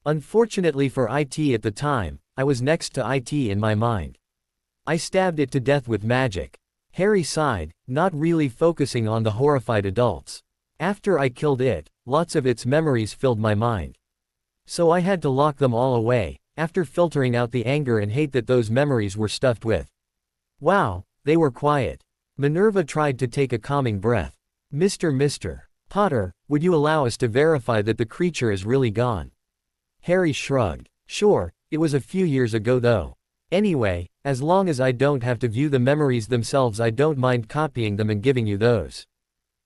Unfortunately for it at the time, I was next to it in my mind. I stabbed it to death with magic. Harry sighed, not really focusing on the horrified adults. After I killed it, lots of its memories filled my mind. So I had to lock them all away, after filtering out the anger and hate that those memories were stuffed with. Wow, they were quiet. Minerva tried to take a calming breath. Mr. Potter, would you allow us to verify that the creature is really gone? Harry shrugged. Sure, it was a few years ago though. Anyway, as long as I don't have to view the memories themselves, I don't mind copying them and giving you those.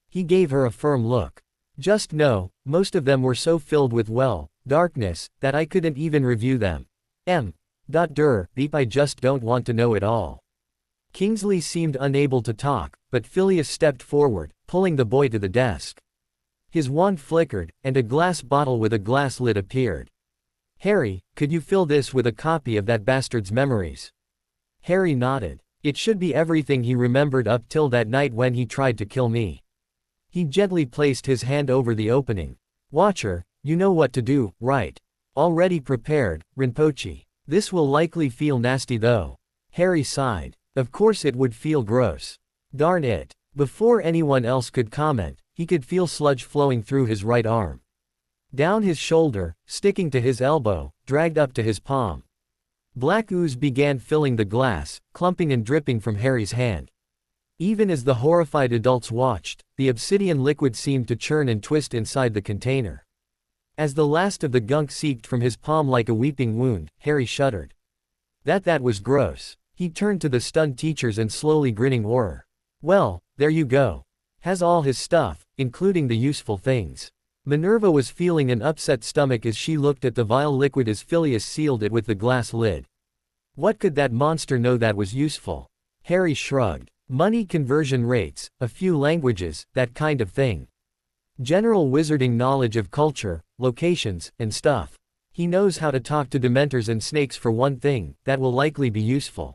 He gave her a firm look. Just know, most of them were so filled with darkness, that I couldn't even review them. Deep, I just don't want to know it all. Kingsley seemed unable to talk, but Phileas stepped forward, pulling the boy to the desk. His wand flickered, and a glass bottle with a glass lid appeared. Harry, could you fill this with a copy of that bastard's memories? Harry nodded. It should be everything he remembered up till that night when he tried to kill me. He gently placed his hand over the opening. Watcher, you know what to do, right? Already prepared, Rinpoche. This will likely feel nasty though. Harry sighed. Of course it would feel gross. Darn it. Before anyone else could comment, he could feel sludge flowing through his right arm. Down his shoulder, sticking to his elbow, dragged up to his palm. Black ooze began filling the glass, clumping and dripping from Harry's hand. Even as the horrified adults watched, the obsidian liquid seemed to churn and twist inside the container. As the last of the gunk seeped from his palm like a weeping wound, Harry shuddered. That was gross. He turned to the stunned teachers and slowly grinning horror. Well, there you go. Has all his stuff, including the useful things. Minerva was feeling an upset stomach as she looked at the vile liquid as Phileas sealed it with the glass lid. What could that monster know that was useful? Harry shrugged. Money conversion rates, a few languages, that kind of thing. General wizarding knowledge of culture, locations, and stuff. He knows how to talk to dementors and snakes for one thing, that will likely be useful.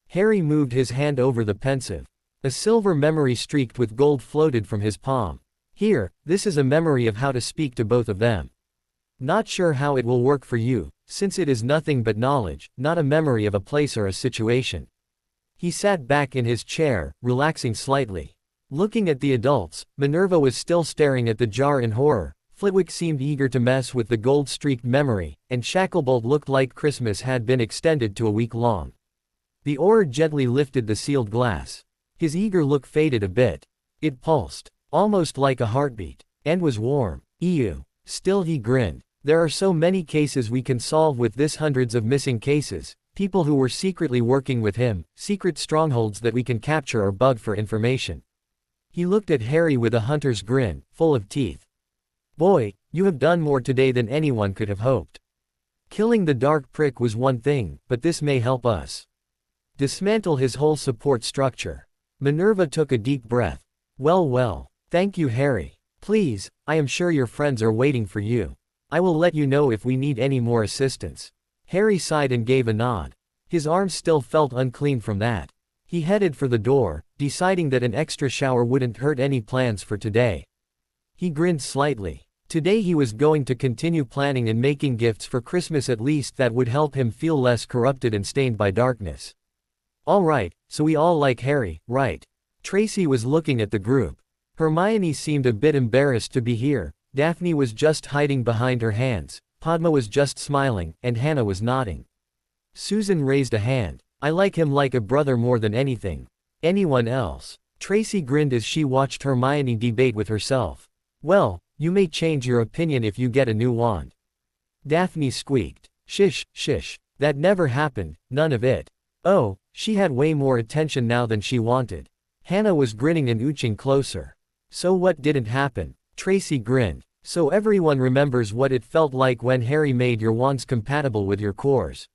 Harry moved his hand over the pensive. A silver memory streaked with gold floated from his palm. Here, this is a memory of how to speak to both of them. Not sure how it will work for you, since it is nothing but knowledge, not a memory of a place or a situation. He sat back in his chair, relaxing slightly. Looking at the adults, Minerva was still staring at the jar in horror, Flitwick seemed eager to mess with the gold-streaked memory, and Shacklebolt looked like Christmas had been extended to a week long. The Auror gently lifted the sealed glass. His eager look faded a bit. It pulsed, almost like a heartbeat, and was warm. Ew. Still he grinned. There are so many cases we can solve with this, hundreds of missing cases. People who were secretly working with him, secret strongholds that we can capture or bug for information. He looked at Harry with a hunter's grin, full of teeth. Boy, you have done more today than anyone could have hoped. Killing the dark prick was one thing, but this may help us dismantle his whole support structure. Minerva took a deep breath. Well, thank you, Harry. Please, I am sure your friends are waiting for you. I will let you know if we need any more assistance. Harry sighed and gave a nod. His arms still felt unclean from that. He headed for the door, deciding that an extra shower wouldn't hurt any plans for today. He grinned slightly. Today he was going to continue planning and making gifts for Christmas, at least that would help him feel less corrupted and stained by darkness. Alright, so we all like Harry, right? Tracy was looking at the group. Hermione seemed a bit embarrassed to be here, Daphne was just hiding behind her hands, Padma was just smiling, and Hannah was nodding. Susan raised a hand. I like him like a brother more than anything. Anyone else? Tracy grinned as she watched Hermione debate with herself. Well, you may change your opinion if you get a new wand. Daphne squeaked. Shish, that never happened, none of it. Oh, she had way more attention now than she wanted. Hannah was grinning and ooching closer. So what didn't happen? Tracy grinned. So everyone remembers what it felt like when Harry made your wands compatible with your cores.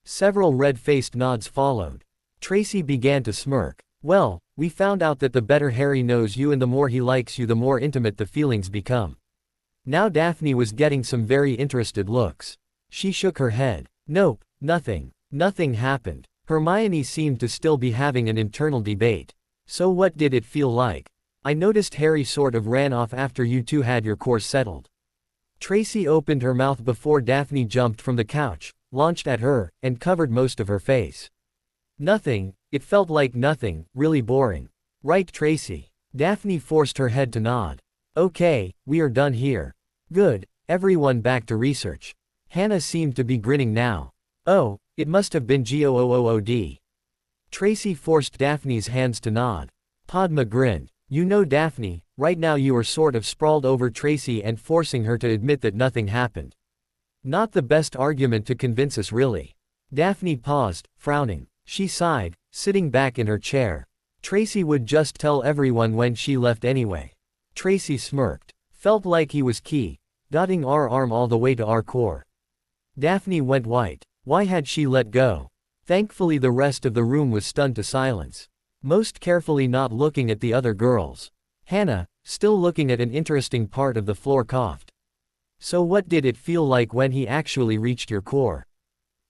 Several red-faced nods followed. Tracy began to smirk. Well, we found out that the better Harry knows you and the more he likes you, the more intimate the feelings become. Now Daphne was getting some very interested looks. She shook her head. Nope, nothing. Nothing happened. Hermione seemed to still be having an internal debate. So what did it feel like? I noticed Harry sort of ran off after you two had your course settled. Tracy opened her mouth before Daphne jumped from the couch, launched at her, and covered most of her face. Nothing, it felt like nothing, really boring. Right, Tracy? Daphne forced her head to nod. Okay, we are done here. Good, everyone back to research. Hannah seemed to be grinning now. Oh, it must have been GOOOOD. Tracy forced Daphne's hands to nod. Padma grinned. You know Daphne, right now you are sort of sprawled over Tracy and forcing her to admit that nothing happened. Not the best argument to convince us really. Daphne paused, frowning. She sighed, sitting back in her chair. Tracy would just tell everyone when she left anyway. Tracy smirked. Felt like he was key, dotting our arm all the way to our core. Daphne went white. Why had she let go? Thankfully the rest of the room was stunned to silence. Most carefully not looking at the other girls. Hannah, still looking at an interesting part of the floor, coughed. So what did it feel like when he actually reached your core?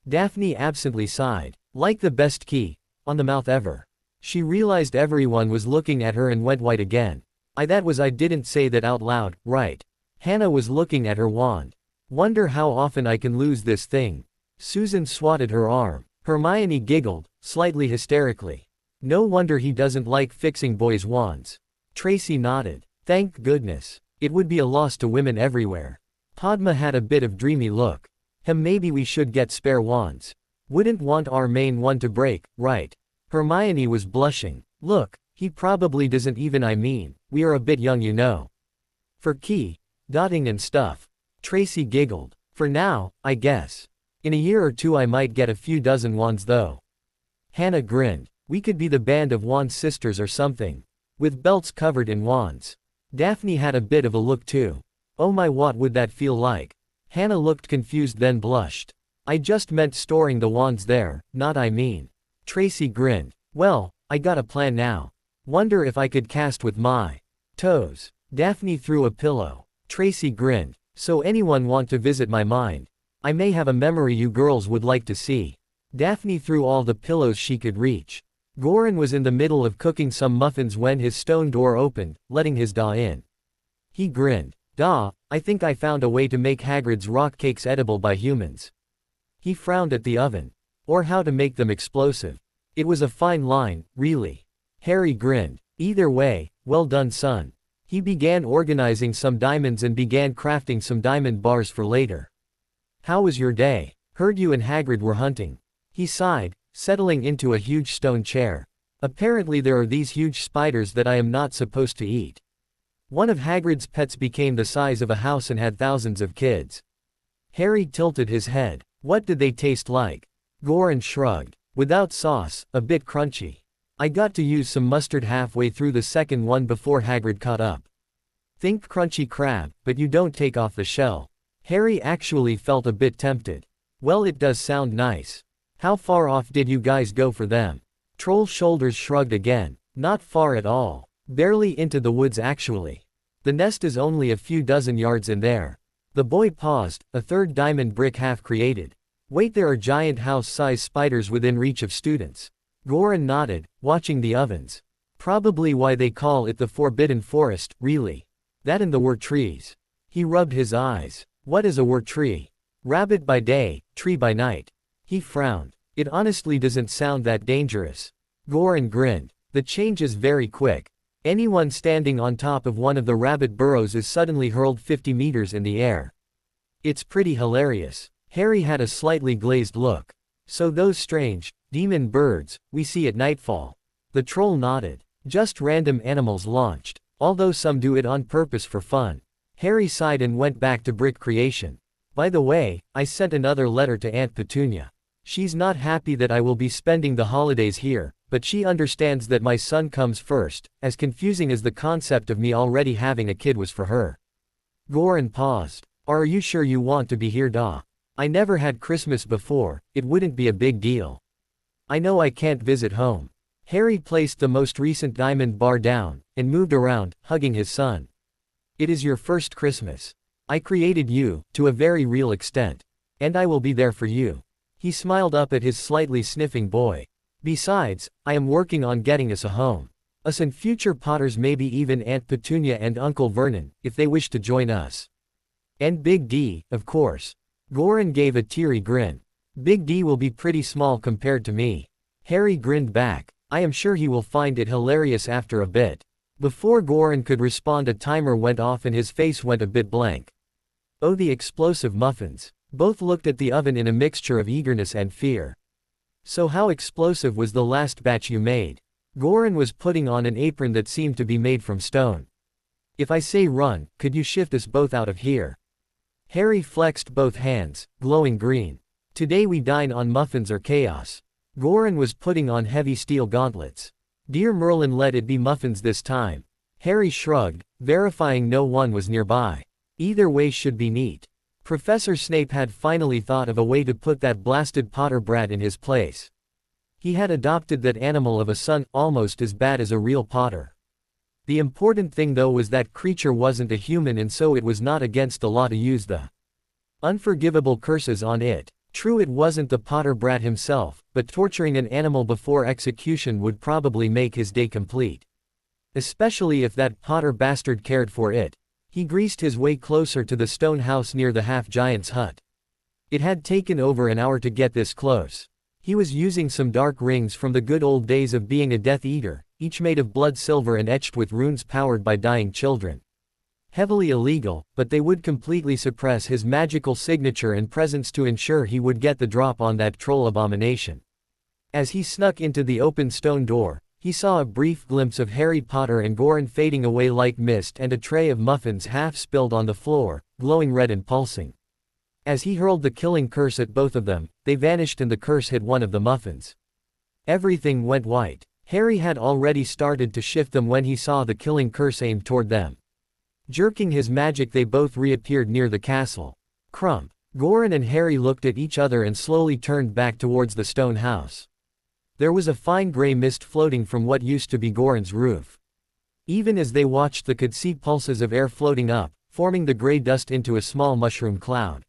Daphne absently sighed. Like the best key on the mouth ever. She realized everyone was looking at her and went white again. I didn't say that out loud, right? Hannah was looking at her wand. Wonder how often I can lose this thing. Susan swatted her arm. Hermione giggled, slightly hysterically. No wonder he doesn't like fixing boys' wands. Tracy nodded. Thank goodness. It would be a loss to women everywhere. Padma had a bit of dreamy look. Maybe we should get spare wands. Wouldn't want our main one to break, right? Hermione was blushing. Look, he probably doesn't even. We are a bit young, you know. For key, dotting and stuff. Tracy giggled. For now, I guess. In a year or two I might get a few dozen wands though. Hannah grinned. We could be the band of wand sisters or something. With belts covered in wands. Daphne had a bit of a look too. Oh my, what would that feel like? Hannah looked confused then blushed. I just meant storing the wands there, not. Tracy grinned. Well, I got a plan now. Wonder if I could cast with my toes. Daphne threw a pillow. Tracy grinned. So anyone want to visit my mind? I may have a memory you girls would like to see. Daphne threw all the pillows she could reach. Goran was in the middle of cooking some muffins when his stone door opened, letting his Da in. He grinned. Da, I think I found a way to make Hagrid's rock cakes edible by humans. He frowned at the oven. Or how to make them explosive. It was a fine line, really. Harry grinned. Either way, well done, son. He began organizing some diamonds and began crafting some diamond bars for later. How was your day? Heard you and Hagrid were hunting. He sighed, settling into a huge stone chair. Apparently there are these huge spiders that I am not supposed to eat. One of Hagrid's pets became the size of a house and had thousands of kids. Harry tilted his head. What did they taste like? Goran shrugged. Without sauce, a bit crunchy. I got to use some mustard halfway through the second one before Hagrid caught up. Think crunchy crab, but you don't take off the shell. Harry actually felt a bit tempted. Well, it does sound nice. How far off did you guys go for them? Troll's shoulders shrugged again. Not far at all. Barely into the woods actually. The nest is only a few dozen yards in there. The boy paused, a third diamond brick half created. Wait, there are giant house-sized spiders within reach of students. Goran nodded, watching the ovens. Probably why they call it the Forbidden Forest, really. That and the were trees. He rubbed his eyes. What is a were tree? Rabbit by day, tree by night. He frowned. It honestly doesn't sound that dangerous. Goran grinned. The change is very quick. Anyone standing on top of one of the rabbit burrows is suddenly hurled 50 meters in the air. It's pretty hilarious. Harry had a slightly glazed look. So those strange, demon birds, we see at nightfall. The troll nodded. Just random animals launched. Although some do it on purpose for fun. Harry sighed and went back to brick creation. By the way, I sent another letter to Aunt Petunia. She's not happy that I will be spending the holidays here, but she understands that my son comes first, as confusing as the concept of me already having a kid was for her. Goran paused. Are you sure you want to be here, Da? I never had Christmas before, it wouldn't be a big deal. I know I can't visit home. Harry placed the most recent diamond bar down, and moved around, hugging his son. It is your first Christmas. I created you, to a very real extent. And I will be there for you. He smiled up at his slightly sniffing boy. Besides, I am working on getting us a home. Us and future Potters, maybe even Aunt Petunia and Uncle Vernon, if they wish to join us. And Big D, of course. Goran gave a teary grin. Big D will be pretty small compared to me. Harry grinned back. I am sure he will find it hilarious after a bit. Before Goran could respond, a timer went off and his face went a bit blank. Oh, the explosive muffins. Both looked at the oven in a mixture of eagerness and fear. So how explosive was the last batch you made? Goran was putting on an apron that seemed to be made from stone. If I say run, could you shift us both out of here? Harry flexed both hands, glowing green. Today we dine on muffins or chaos. Goran was putting on heavy steel gauntlets. Dear Merlin, let it be muffins this time. Harry shrugged, verifying no one was nearby. Either way should be neat. Professor Snape had finally thought of a way to put that blasted Potter brat in his place. He had adopted that animal of a son, almost as bad as a real Potter. The important thing though was that creature wasn't a human, and so it was not against the law to use the unforgivable curses on it. True, it wasn't the Potter brat himself, but torturing an animal before execution would probably make his day complete. Especially if that Potter bastard cared for it. He greased his way closer to the stone house near the half-giant's hut. It had taken over an hour to get this close. He was using some dark rings from the good old days of being a Death Eater, each made of blood silver and etched with runes powered by dying children. Heavily illegal, but they would completely suppress his magical signature and presence to ensure he would get the drop on that troll abomination. As he snuck into the open stone door, he saw a brief glimpse of Harry Potter and Goran fading away like mist, and a tray of muffins half spilled on the floor, glowing red and pulsing. As he hurled the killing curse at both of them, they vanished and the curse hit one of the muffins. Everything went white. Harry had already started to shift them when he saw the killing curse aimed toward them. Jerking his magic, they both reappeared near the castle. Crump. Goran and Harry looked at each other and slowly turned back towards the stone house. There was a fine gray mist floating from what used to be Goran's roof. Even as they watched, they could see pulses of air floating up, forming the gray dust into a small mushroom cloud.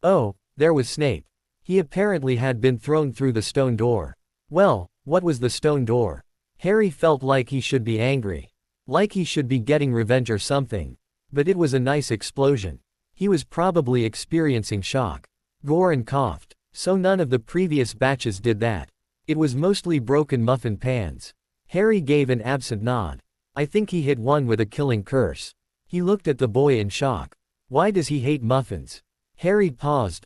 Oh, there was Snape. He apparently had been thrown through the stone door. Well, what was the stone door? Harry felt like he should be angry. Like he should be getting revenge or something. But it was a nice explosion. He was probably experiencing shock. Goran coughed. So none of the previous batches did that. It was mostly broken muffin pans. Harry gave an absent nod. I think he hit one with a killing curse. He looked at the boy in shock. Why does he hate muffins? Harry paused.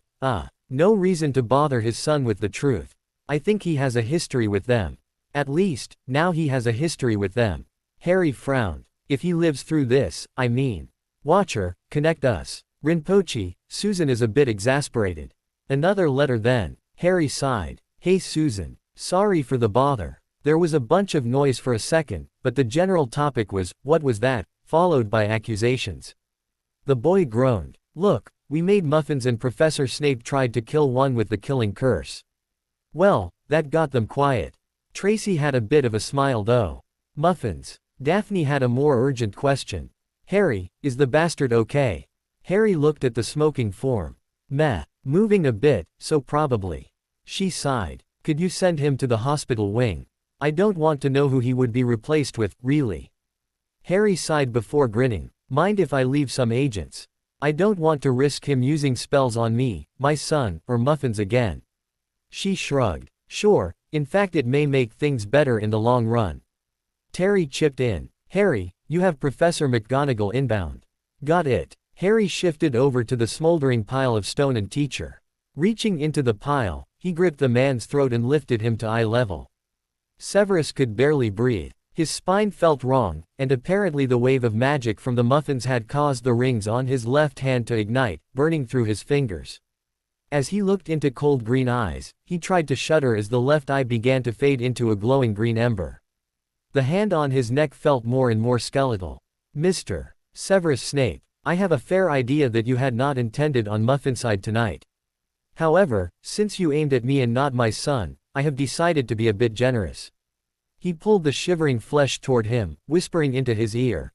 No reason to bother his son with the truth. I think he has a history with them. At least, now he has a history with them. Harry frowned. If he lives through this, I mean. Watcher, connect us. Rinpoche, Susan is a bit exasperated. Another letter then. Harry sighed. Hey Susan. Sorry for the bother. There was a bunch of noise for a second, but the general topic was, what was that, followed by accusations. The boy groaned. Look, we made muffins and Professor Snape tried to kill one with the killing curse. Well, that got them quiet. Tracy had a bit of a smile though. Muffins. Daphne had a more urgent question. Harry, is the bastard okay? Harry looked at the smoking form. Meh. Moving a bit, so probably. She sighed. Could you send him to the hospital wing? I don't want to know who he would be replaced with, really. Harry sighed before grinning. Mind if I leave some agents? I don't want to risk him using spells on me, my son, or muffins again. She shrugged. Sure, in fact it may make things better in the long run. Terry chipped in. Harry, you have Professor McGonagall inbound. Got it. Harry shifted over to the smoldering pile of stone and teacher. Reaching into the pile, he gripped the man's throat and lifted him to eye level. Severus could barely breathe. His spine felt wrong, and apparently the wave of magic from the muffins had caused the rings on his left hand to ignite, burning through his fingers. As he looked into cold green eyes, he tried to shudder as the left eye began to fade into a glowing green ember. The hand on his neck felt more and more skeletal. Mr. Severus Snape. I have a fair idea that you had not intended on muffinside tonight. However, since you aimed at me and not my son, I have decided to be a bit generous. He pulled the shivering flesh toward him, whispering into his ear.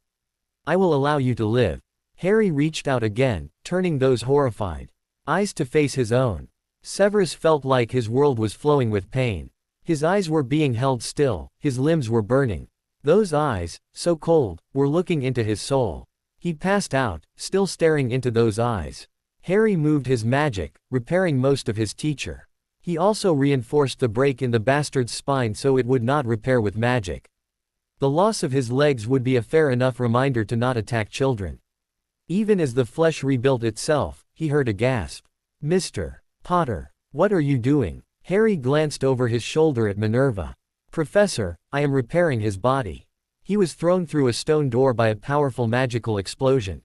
I will allow you to live. Harry reached out again, turning those horrified eyes to face his own. Severus felt like his world was flowing with pain. His eyes were being held still, his limbs were burning. Those eyes, so cold, were looking into his soul. He passed out, still staring into those eyes. Harry moved his magic, repairing most of his teacher. He also reinforced the break in the bastard's spine so it would not repair with magic. The loss of his legs would be a fair enough reminder to not attack children. Even as the flesh rebuilt itself, he heard a gasp. Mr. Potter, what are you doing? Harry glanced over his shoulder at Minerva. Professor, I am repairing his body. He was thrown through a stone door by a powerful magical explosion.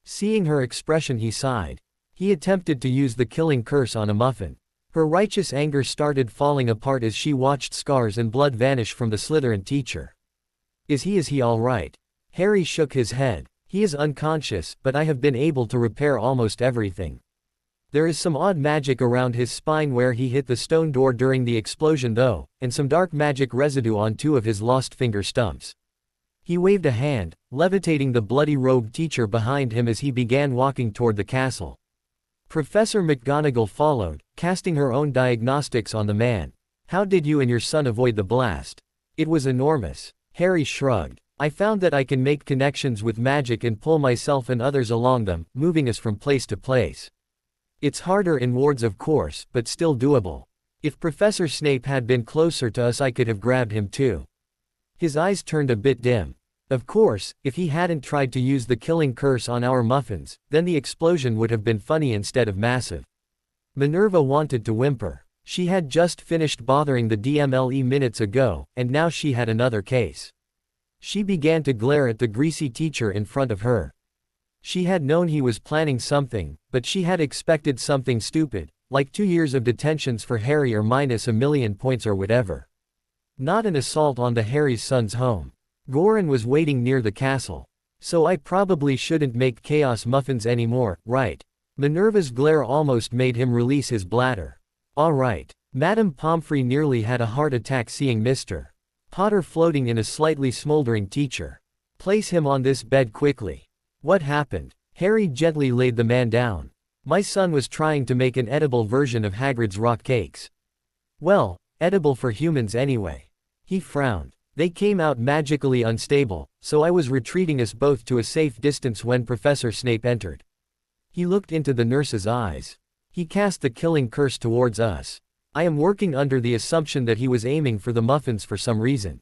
Seeing her expression, he sighed. He attempted to use the killing curse on a muffin. Her righteous anger started falling apart as she watched scars and blood vanish from the Slytherin teacher. Is he all right? Harry shook his head. He is unconscious, but I have been able to repair almost everything. There is some odd magic around his spine where he hit the stone door during the explosion though, and some dark magic residue on 2 of his lost finger stumps. He waved a hand, levitating the bloody-robed teacher behind him as he began walking toward the castle. Professor McGonagall followed, casting her own diagnostics on the man. How did you and your son avoid the blast? It was enormous. Harry shrugged. I found that I can make connections with magic and pull myself and others along them, moving us from place to place. It's harder in wards of course, but still doable. If Professor Snape had been closer to us I could have grabbed him too. His eyes turned a bit dim. Of course, if he hadn't tried to use the killing curse on our muffins, then the explosion would have been funny instead of massive. Minerva wanted to whimper. She had just finished bothering the DMLE minutes ago, and now she had another case. She began to glare at the greasy teacher in front of her. She had known he was planning something, but she had expected something stupid, like 2 years of detentions for Harry or minus 1,000,000 points or whatever. Not an assault on the Harry's son's home. Goran was waiting near the castle. So I probably shouldn't make chaos muffins anymore, right? Minerva's glare almost made him release his bladder. All right. Madame Pomfrey nearly had a heart attack seeing Mr. Potter floating in a slightly smoldering teacher. Place him on this bed quickly. What happened? Harry gently laid the man down. My son was trying to make an edible version of Hagrid's rock cakes. Well, edible for humans anyway. He frowned. They came out magically unstable, so I was retreating us both to a safe distance when Professor Snape entered. He looked into the nurse's eyes. He cast the killing curse towards us. I am working under the assumption that he was aiming for the muffins for some reason.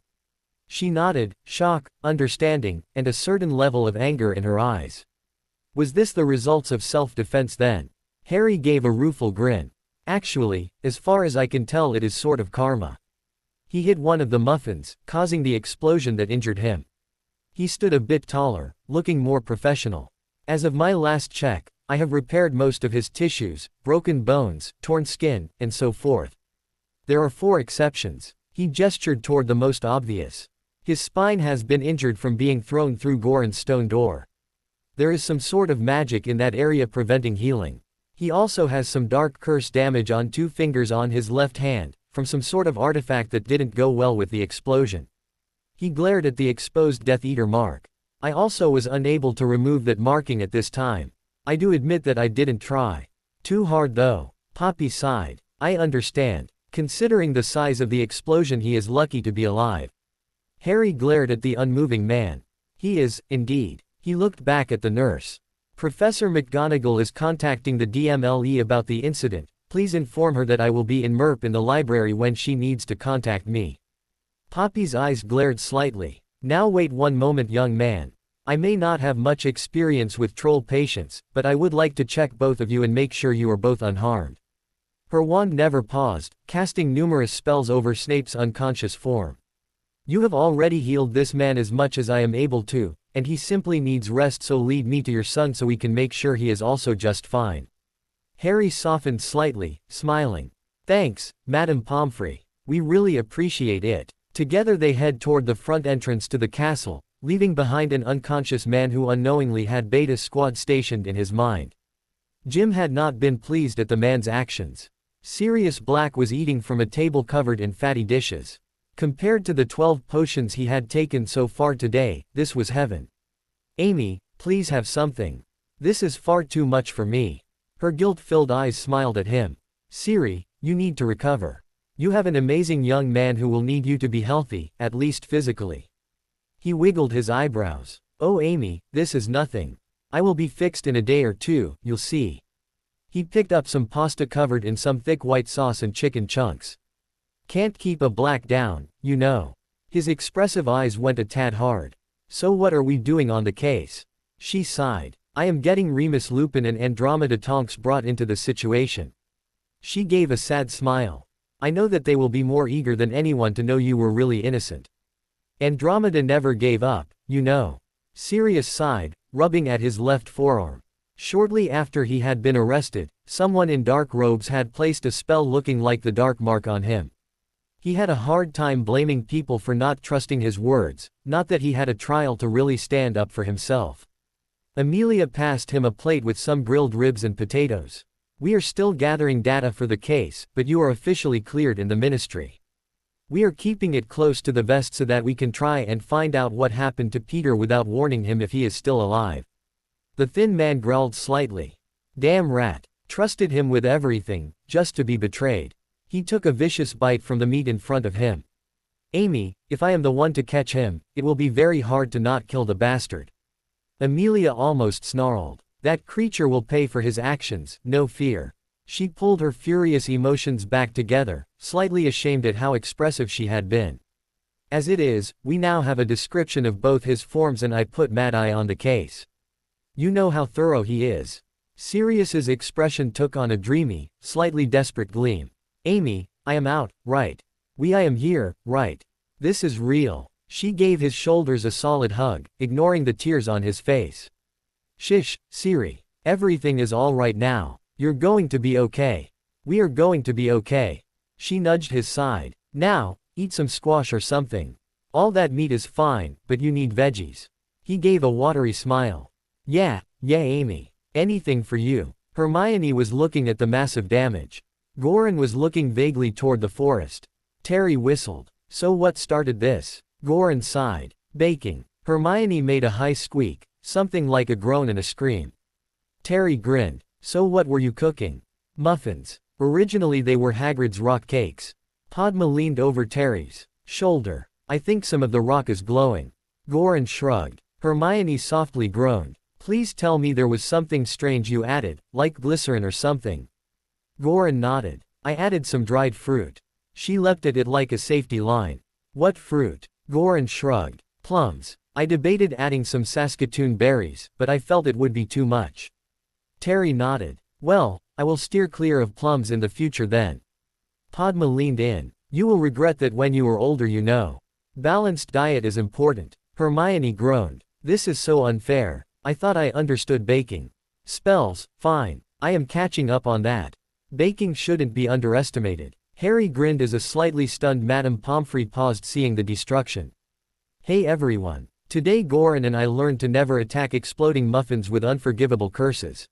She nodded, shock, understanding, and a certain level of anger in her eyes. Was this the results of self-defense then? Harry gave a rueful grin. Actually, as far as I can tell it is sort of karma. He hit one of the muffins, causing the explosion that injured him. He stood a bit taller, looking more professional. As of my last check, I have repaired most of his tissues, broken bones, torn skin, and so forth. There are 4 exceptions. He gestured toward the most obvious. His spine has been injured from being thrown through Goran's stone door. There is some sort of magic in that area preventing healing. He also has some dark curse damage on 2 fingers on his left hand, from some sort of artifact that didn't go well with the explosion. He glared at the exposed Death Eater mark. I also was unable to remove that marking at this time. I do admit that I didn't try. Too hard though. Poppy sighed. I understand. Considering the size of the explosion, he is lucky to be alive. Harry glared at the unmoving man. He is, indeed. He looked back at the nurse. Professor McGonagall is contacting the DMLE about the incident. Please inform her that I will be in MERP in the library when she needs to contact me. Poppy's eyes glared slightly. Now wait one moment, young man. I may not have much experience with troll patients, but I would like to check both of you and make sure you are both unharmed. Her wand never paused, casting numerous spells over Snape's unconscious form. You have already healed this man as much as I am able to, and he simply needs rest, so lead me to your son so we can make sure he is also just fine. Harry softened slightly, smiling. Thanks, Madame Pomfrey. We really appreciate it. Together they head toward the front entrance to the castle, leaving behind an unconscious man who unknowingly had Beta Squad stationed in his mind. Jim had not been pleased at the man's actions. Sirius Black was eating from a table covered in fatty dishes. Compared to the 12 potions he had taken so far today, this was heaven. Amy, please have something. This is far too much for me. Her guilt-filled eyes smiled at him. Siri, you need to recover. You have an amazing young man who will need you to be healthy, at least physically. He wiggled his eyebrows. Oh Amy, this is nothing. I will be fixed in a day or two, you'll see. He picked up some pasta covered in some thick white sauce and chicken chunks. Can't keep a black down, you know. His expressive eyes went a tad hard. So what are we doing on the case? She sighed. I am getting Remus Lupin and Andromeda Tonks brought into the situation. She gave a sad smile. I know that they will be more eager than anyone to know you were really innocent. Andromeda never gave up, you know. Sirius sighed, rubbing at his left forearm. Shortly after he had been arrested, someone in dark robes had placed a spell looking like the Dark Mark on him. He had a hard time blaming people for not trusting his words, not that he had a trial to really stand up for himself. Amelia passed him a plate with some grilled ribs and potatoes. We are still gathering data for the case, but you are officially cleared in the ministry. We are keeping it close to the vest so that we can try and find out what happened to Peter without warning him if he is still alive. The thin man growled slightly. Damn rat. Trusted him with everything, just to be betrayed. He took a vicious bite from the meat in front of him. Amy, if I am the one to catch him, it will be very hard to not kill the bastard. Amelia almost snarled. That creature will pay for his actions, no fear. She pulled her furious emotions back together, slightly ashamed at how expressive she had been. As it is, we now have a description of both his forms and I put Mad Eye on the case. You know how thorough he is. Sirius's expression took on a dreamy, slightly desperate gleam. Amy, I am out, right? I am here, right? This is real. She gave his shoulders a solid hug, ignoring the tears on his face. Shish, Siri. Everything is all right now. You're going to be okay. We are going to be okay. She nudged his side. Now, eat some squash or something. All that meat is fine, but you need veggies. He gave a watery smile. Yeah, Amy. Anything for you. Hermione was looking at the massive damage. Goran was looking vaguely toward the forest. Terry whistled. So what started this? Goran sighed. Baking. Hermione made a high squeak, something like a groan and a scream. Terry grinned. So what were you cooking? Muffins. Originally they were Hagrid's rock cakes. Padma leaned over Terry's shoulder. I think some of the rock is glowing. Goran shrugged. Hermione softly groaned. Please tell me there was something strange you added, like glycerin or something. Goran nodded. I added some dried fruit. She leapt at it like a safety line. What fruit? Goran shrugged. Plums. I debated adding some Saskatoon berries, but I felt it would be too much. Terry nodded. Well, I will steer clear of plums in the future then. Padma leaned in. You will regret that when you are older, you know. Balanced diet is important. Hermione groaned. This is so unfair. I thought I understood baking. Spells, fine. I am catching up on that. Baking shouldn't be underestimated. Harry grinned as a slightly stunned Madame Pomfrey paused, seeing the destruction. Hey everyone. Today Goran and I learned to never attack exploding muffins with unforgivable curses.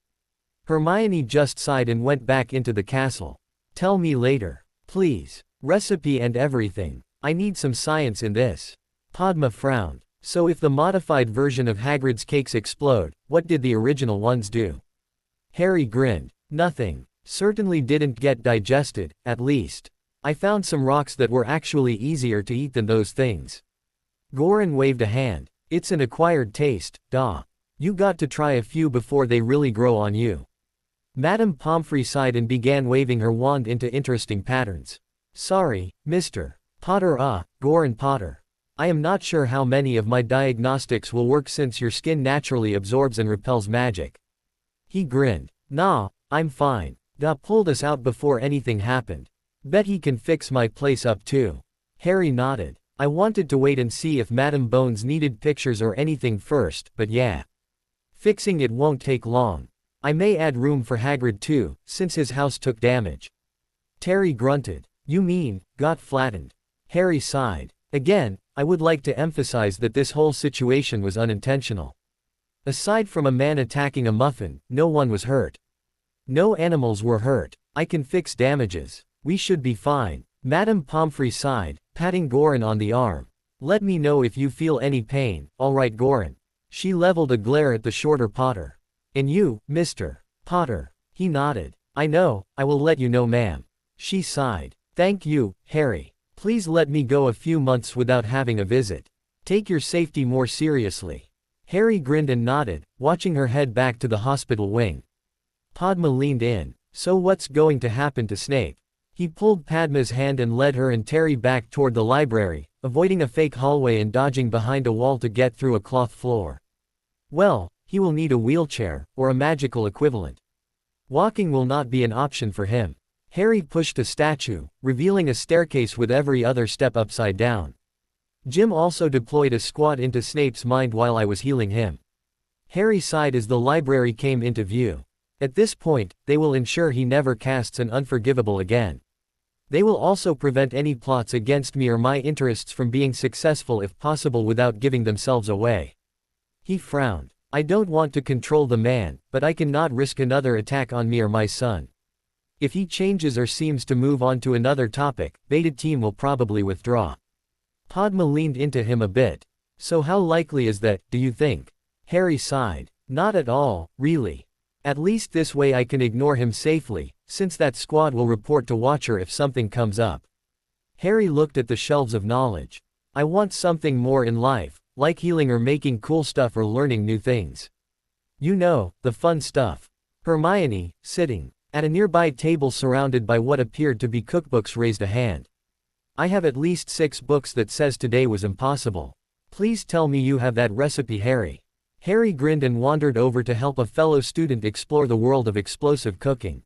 Hermione just sighed and went back into the castle. Tell me later. Please. Recipe and everything. I need some science in this. Padma frowned. So if the modified version of Hagrid's cakes explode, what did the original ones do? Harry grinned. Nothing. Certainly didn't get digested, at least. I found some rocks that were actually easier to eat than those things. Goran waved a hand. It's an acquired taste, duh. You got to try a few before they really grow on you. Madame Pomfrey sighed and began waving her wand into interesting patterns. Sorry, Mr. Potter. Goran Potter. I am not sure how many of my diagnostics will work since your skin naturally absorbs and repels magic. He grinned. Nah, I'm fine. Da pulled us out before anything happened. Bet he can fix my place up too. Harry nodded. I wanted to wait and see if Madame Bones needed pictures or anything first, but yeah. Fixing it won't take long. I may add room for Hagrid too, since his house took damage. Terry grunted. You mean, got flattened. Harry sighed. Again, I would like to emphasize that this whole situation was unintentional. Aside from a man attacking a muffin, no one was hurt. No animals were hurt. I can fix damages. We should be fine. Madame Pomfrey sighed, patting Goran on the arm. Let me know if you feel any pain. All right, Goran. She leveled a glare at the shorter Potter. And you, Mr. Potter. He nodded. I know, I will let you know, ma'am. She sighed. Thank you, Harry. Please let me go a few months without having a visit. Take your safety more seriously. Harry grinned and nodded, watching her head back to the hospital wing. Padma leaned in. So what's going to happen to Snape? He pulled Padma's hand and led her and Terry back toward the library, avoiding a fake hallway and dodging behind a wall to get through a cloth floor. Well, he will need a wheelchair, or a magical equivalent. Walking will not be an option for him. Harry pushed a statue, revealing a staircase with every other step upside down. Jim also deployed a squat into Snape's mind while I was healing him. Harry sighed as the library came into view. At this point, they will ensure he never casts an unforgivable again. They will also prevent any plots against me or my interests from being successful if possible without giving themselves away. He frowned. I don't want to control the man, but I cannot risk another attack on me or my son. If he changes or seems to move on to another topic, Beta Team will probably withdraw. Padma leaned into him a bit. So how likely is that, do you think? Harry sighed. Not at all, really. At least this way I can ignore him safely, since that squad will report to Watcher if something comes up. Harry looked at the shelves of knowledge. I want something more in life, like healing or making cool stuff or learning new things. You know, the fun stuff. Hermione, sitting at a nearby table surrounded by what appeared to be cookbooks, raised a hand. I have at least 6 books that says today was impossible. Please tell me you have that recipe, Harry. Harry grinned and wandered over to help a fellow student explore the world of explosive cooking.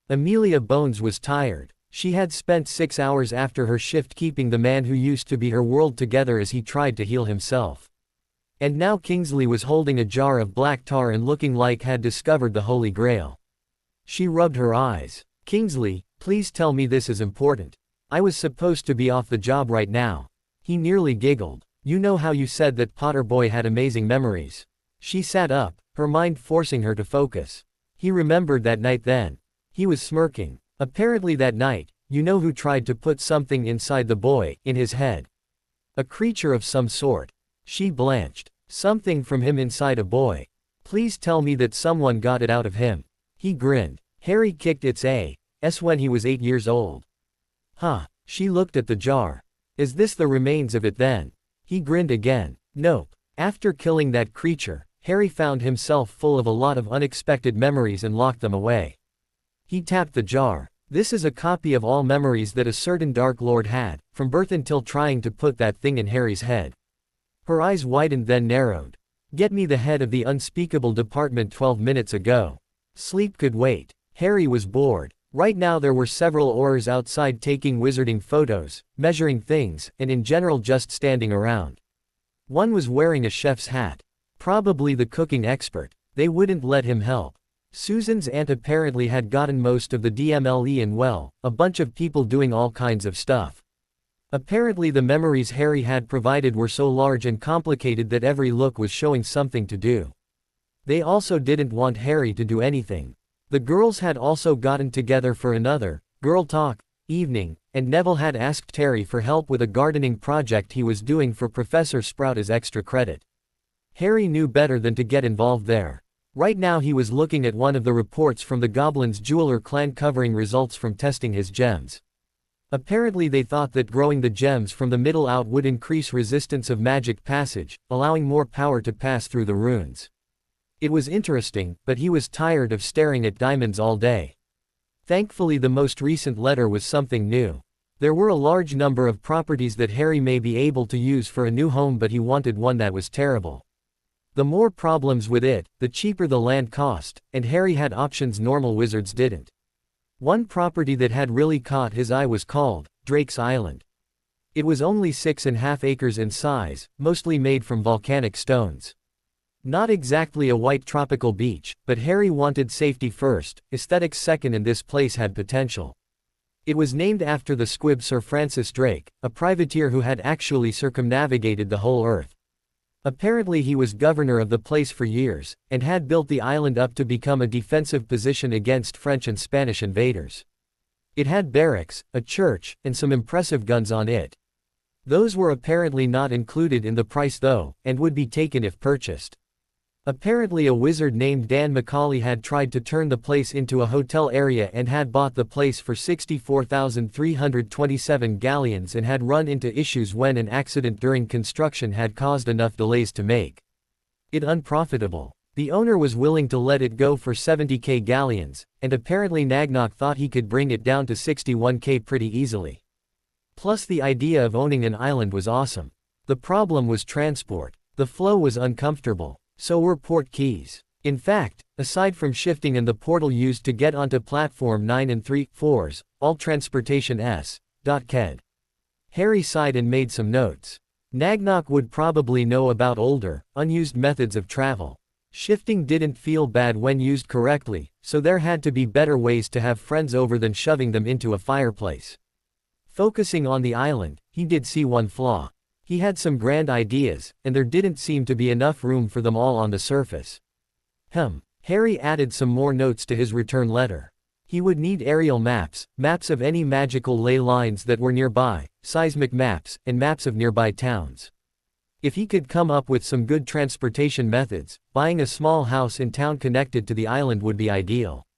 Amelia Bones was tired. She had spent 6 hours after her shift keeping the man who used to be her world together as he tried to heal himself. And now Kingsley was holding a jar of black tar and looking like had discovered the Holy Grail. She rubbed her eyes. Kingsley, please tell me this is important. I was supposed to be off the job right now. He nearly giggled. You know how you said that Potter Boy had amazing memories. She sat up, her mind forcing her to focus. He remembered that night then. He was smirking. Apparently that night, you know who tried to put something inside the boy, in his head. A creature of some sort. She blanched. Something from him inside a boy. Please tell me that someone got it out of him. He grinned. Harry kicked its ass when he was 8 years old. Huh. She looked at the jar. Is this the remains of it then? He grinned again. Nope. After killing that creature, Harry found himself full of a lot of unexpected memories and locked them away. He tapped the jar. This is a copy of all memories that a certain Dark Lord had, from birth until trying to put that thing in Harry's head. Her eyes widened then narrowed. Get me the head of the unspeakable department 12 minutes ago. Sleep could wait. Harry was bored. Right now there were several Aurors outside taking wizarding photos, measuring things, and in general just standing around. One was wearing a chef's hat. Probably the cooking expert. They wouldn't let him help. Susan's aunt apparently had gotten most of the DMLE and well, a bunch of people doing all kinds of stuff. Apparently the memories Harry had provided were so large and complicated that every look was showing something to do. They also didn't want Harry to do anything. The girls had also gotten together for another girl talk evening, and Neville had asked Terry for help with a gardening project he was doing for Professor Sprout as extra credit. Harry knew better than to get involved there. Right now he was looking at one of the reports from the Goblin's Jeweler clan covering results from testing his gems. Apparently they thought that growing the gems from the middle out would increase resistance of magic passage, allowing more power to pass through the runes. It was interesting, but he was tired of staring at diamonds all day. Thankfully the most recent letter was something new. There were a large number of properties that Harry may be able to use for a new home, but he wanted one that was terrible. The more problems with it, the cheaper the land cost, and Harry had options normal wizards didn't. One property that had really caught his eye was called Drake's Island. It was only 6.5 acres in size, mostly made from volcanic stones. Not exactly a white tropical beach, but Harry wanted safety first, aesthetics second, and this place had potential. It was named after the squib Sir Francis Drake, a privateer who had actually circumnavigated the whole Earth. Apparently he was governor of the place for years, and had built the island up to become a defensive position against French and Spanish invaders. It had barracks, a church, and some impressive guns on it. Those were apparently not included in the price though, and would be taken if purchased. Apparently a wizard named Dan Macaulay had tried to turn the place into a hotel area and had bought the place for 64,327 galleons and had run into issues when an accident during construction had caused enough delays to make it unprofitable. The owner was willing to let it go for 70k galleons, and apparently Nagnok thought he could bring it down to 61k pretty easily. Plus the idea of owning an island was awesome. The problem was transport. The flow was uncomfortable. So were port keys. In fact, aside from shifting and the portal used to get onto platform 9 and 3/4s, all transportation s.ked. Harry sighed and made some notes. Nagnok would probably know about older, unused methods of travel. Shifting didn't feel bad when used correctly, so there had to be better ways to have friends over than shoving them into a fireplace. Focusing on the island, he did see one flaw. He had some grand ideas, and there didn't seem to be enough room for them all on the surface. Harry added some more notes to his return letter. He would need aerial maps, maps of any magical ley lines that were nearby, seismic maps, and maps of nearby towns. If he could come up with some good transportation methods, buying a small house in town connected to the island would be ideal.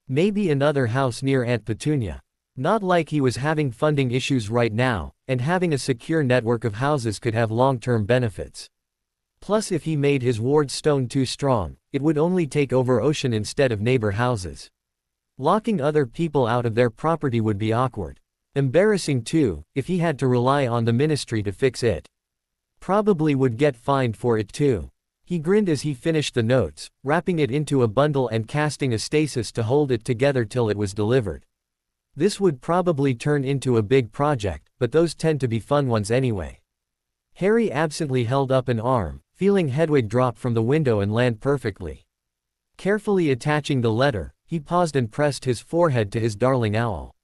Maybe another house near Aunt Petunia. Not like he was having funding issues right now, and having a secure network of houses could have long-term benefits. Plus if he made his ward stone too strong, it would only take over ocean instead of neighbor houses. Locking other people out of their property would be awkward. Embarrassing too, if he had to rely on the ministry to fix it. Probably would get fined for it too. He grinned as he finished the notes, wrapping it into a bundle and casting a stasis to hold it together till it was delivered. This would probably turn into a big project, but those tend to be fun ones anyway. Harry absently held up an arm, feeling Hedwig drop from the window and land perfectly. Carefully attaching the letter, he paused and pressed his forehead to his darling owl.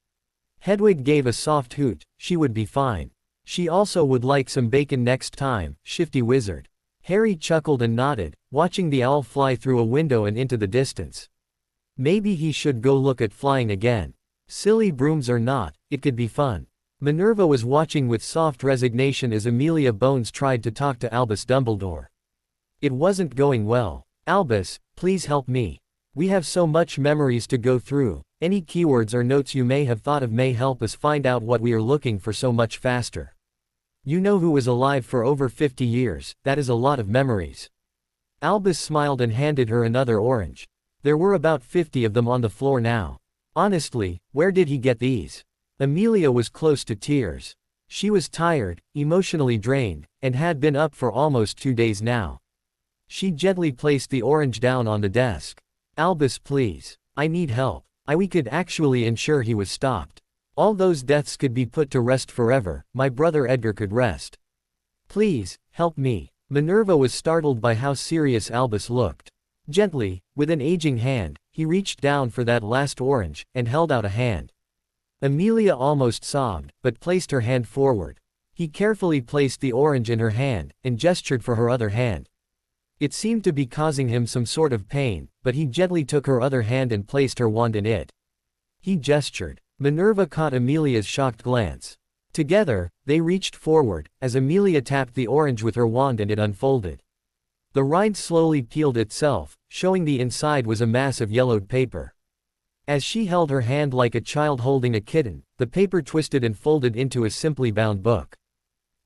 Hedwig gave a soft hoot. She would be fine. She also would like some bacon next time, shifty wizard. Harry chuckled and nodded, watching the owl fly through a window and into the distance. Maybe he should go look at flying again. Silly brooms or not, it could be fun. Minerva was watching with soft resignation as Amelia Bones tried to talk to Albus Dumbledore. It wasn't going well. Albus, please help me. We have so much memories to go through. Any keywords or notes you may have thought of may help us find out what we are looking for so much faster. You know who was alive for over 50 years, that is a lot of memories. Albus smiled and handed her another orange. There were about 50 of them on the floor now. Honestly, where did he get these? Amelia was close to tears. She was tired, emotionally drained, and had been up for almost 2 days now. She gently placed the orange down on the desk. Albus, please. I need help. We could actually ensure he was stopped. All those deaths could be put to rest forever. My brother Edgar could rest. Please, help me. Minerva was startled by how serious Albus looked. Gently, with an aging hand, he reached down for that last orange, and held out a hand. Amelia almost sobbed, but placed her hand forward. He carefully placed the orange in her hand, and gestured for her other hand. It seemed to be causing him some sort of pain, but he gently took her other hand and placed her wand in it. He gestured. Minerva caught Amelia's shocked glance. Together, they reached forward, as Amelia tapped the orange with her wand and it unfolded. The rind slowly peeled itself, showing the inside was a mass of yellowed paper. As she held her hand like a child holding a kitten, the paper twisted and folded into a simply bound book.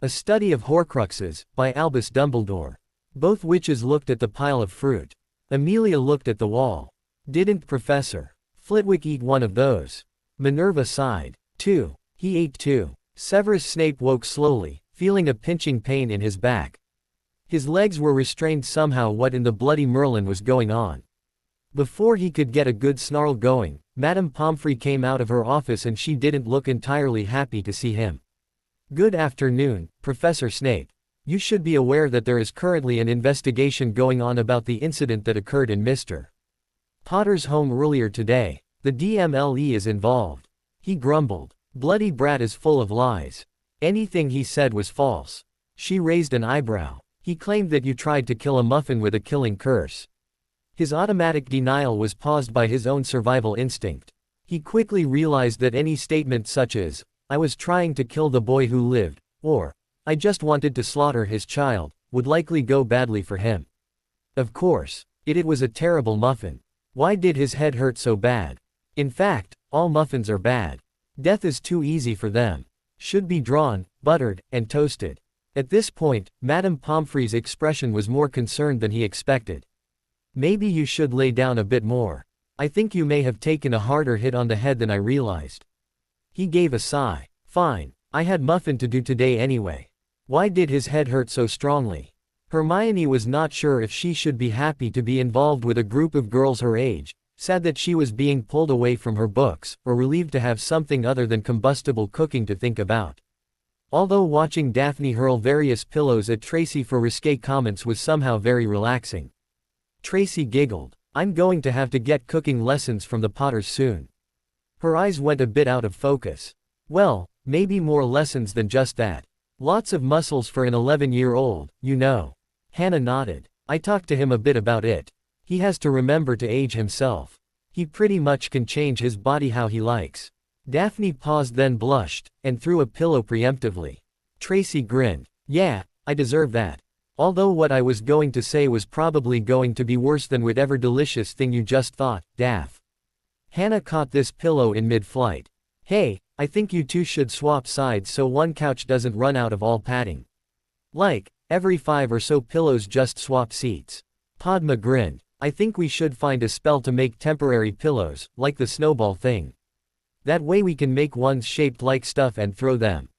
A Study of Horcruxes, by Albus Dumbledore. Both witches looked at the pile of fruit. Amelia looked at the wall. Didn't Professor Flitwick eat one of those? Minerva sighed. Two. He ate two. Severus Snape woke slowly, feeling a pinching pain in his back. His legs were restrained somehow. What in the bloody Merlin was going on? Before he could get a good snarl going, Madame Pomfrey came out of her office and she didn't look entirely happy to see him. Good afternoon, Professor Snape. You should be aware that there is currently an investigation going on about the incident that occurred in Mr. Potter's home earlier today. The DMLE is involved. He grumbled. Bloody brat is full of lies. Anything he said was false. She raised an eyebrow. He claimed that you tried to kill a muffin with a killing curse. His automatic denial was paused by his own survival instinct. He quickly realized that any statement such as, "I was trying to kill the boy who lived," or, "I just wanted to slaughter his child," would likely go badly for him. Of course, it was a terrible muffin. Why did his head hurt so bad? In fact, all muffins are bad. Death is too easy for them. Should be drawn, buttered, and toasted. At this point, Madame Pomfrey's expression was more concerned than he expected. Maybe you should lay down a bit more. I think you may have taken a harder hit on the head than I realized. He gave a sigh. Fine, I had muffin to do today anyway. Why did his head hurt so strongly? Hermione was not sure if she should be happy to be involved with a group of girls her age, sad that she was being pulled away from her books, or relieved to have something other than combustible cooking to think about. Although watching Daphne hurl various pillows at Tracy for risque comments was somehow very relaxing. Tracy giggled. I'm going to have to get cooking lessons from the Potters soon. Her eyes went a bit out of focus. Well, maybe more lessons than just that. Lots of muscles for an 11-year-old, you know. Hannah nodded. I talked to him a bit about it. He has to remember to age himself. He pretty much can change his body how he likes. Daphne paused, then blushed, and threw a pillow preemptively. Tracy grinned. Yeah, I deserve that. Although what I was going to say was probably going to be worse than whatever delicious thing you just thought, Daph. Hannah caught this pillow in mid-flight. Hey, I think you two should swap sides so one couch doesn't run out of all padding. Like, every 5 or so pillows just swap seats. Padma grinned. I think we should find a spell to make temporary pillows, like the snowball thing. That way we can make ones shaped like stuff and throw them.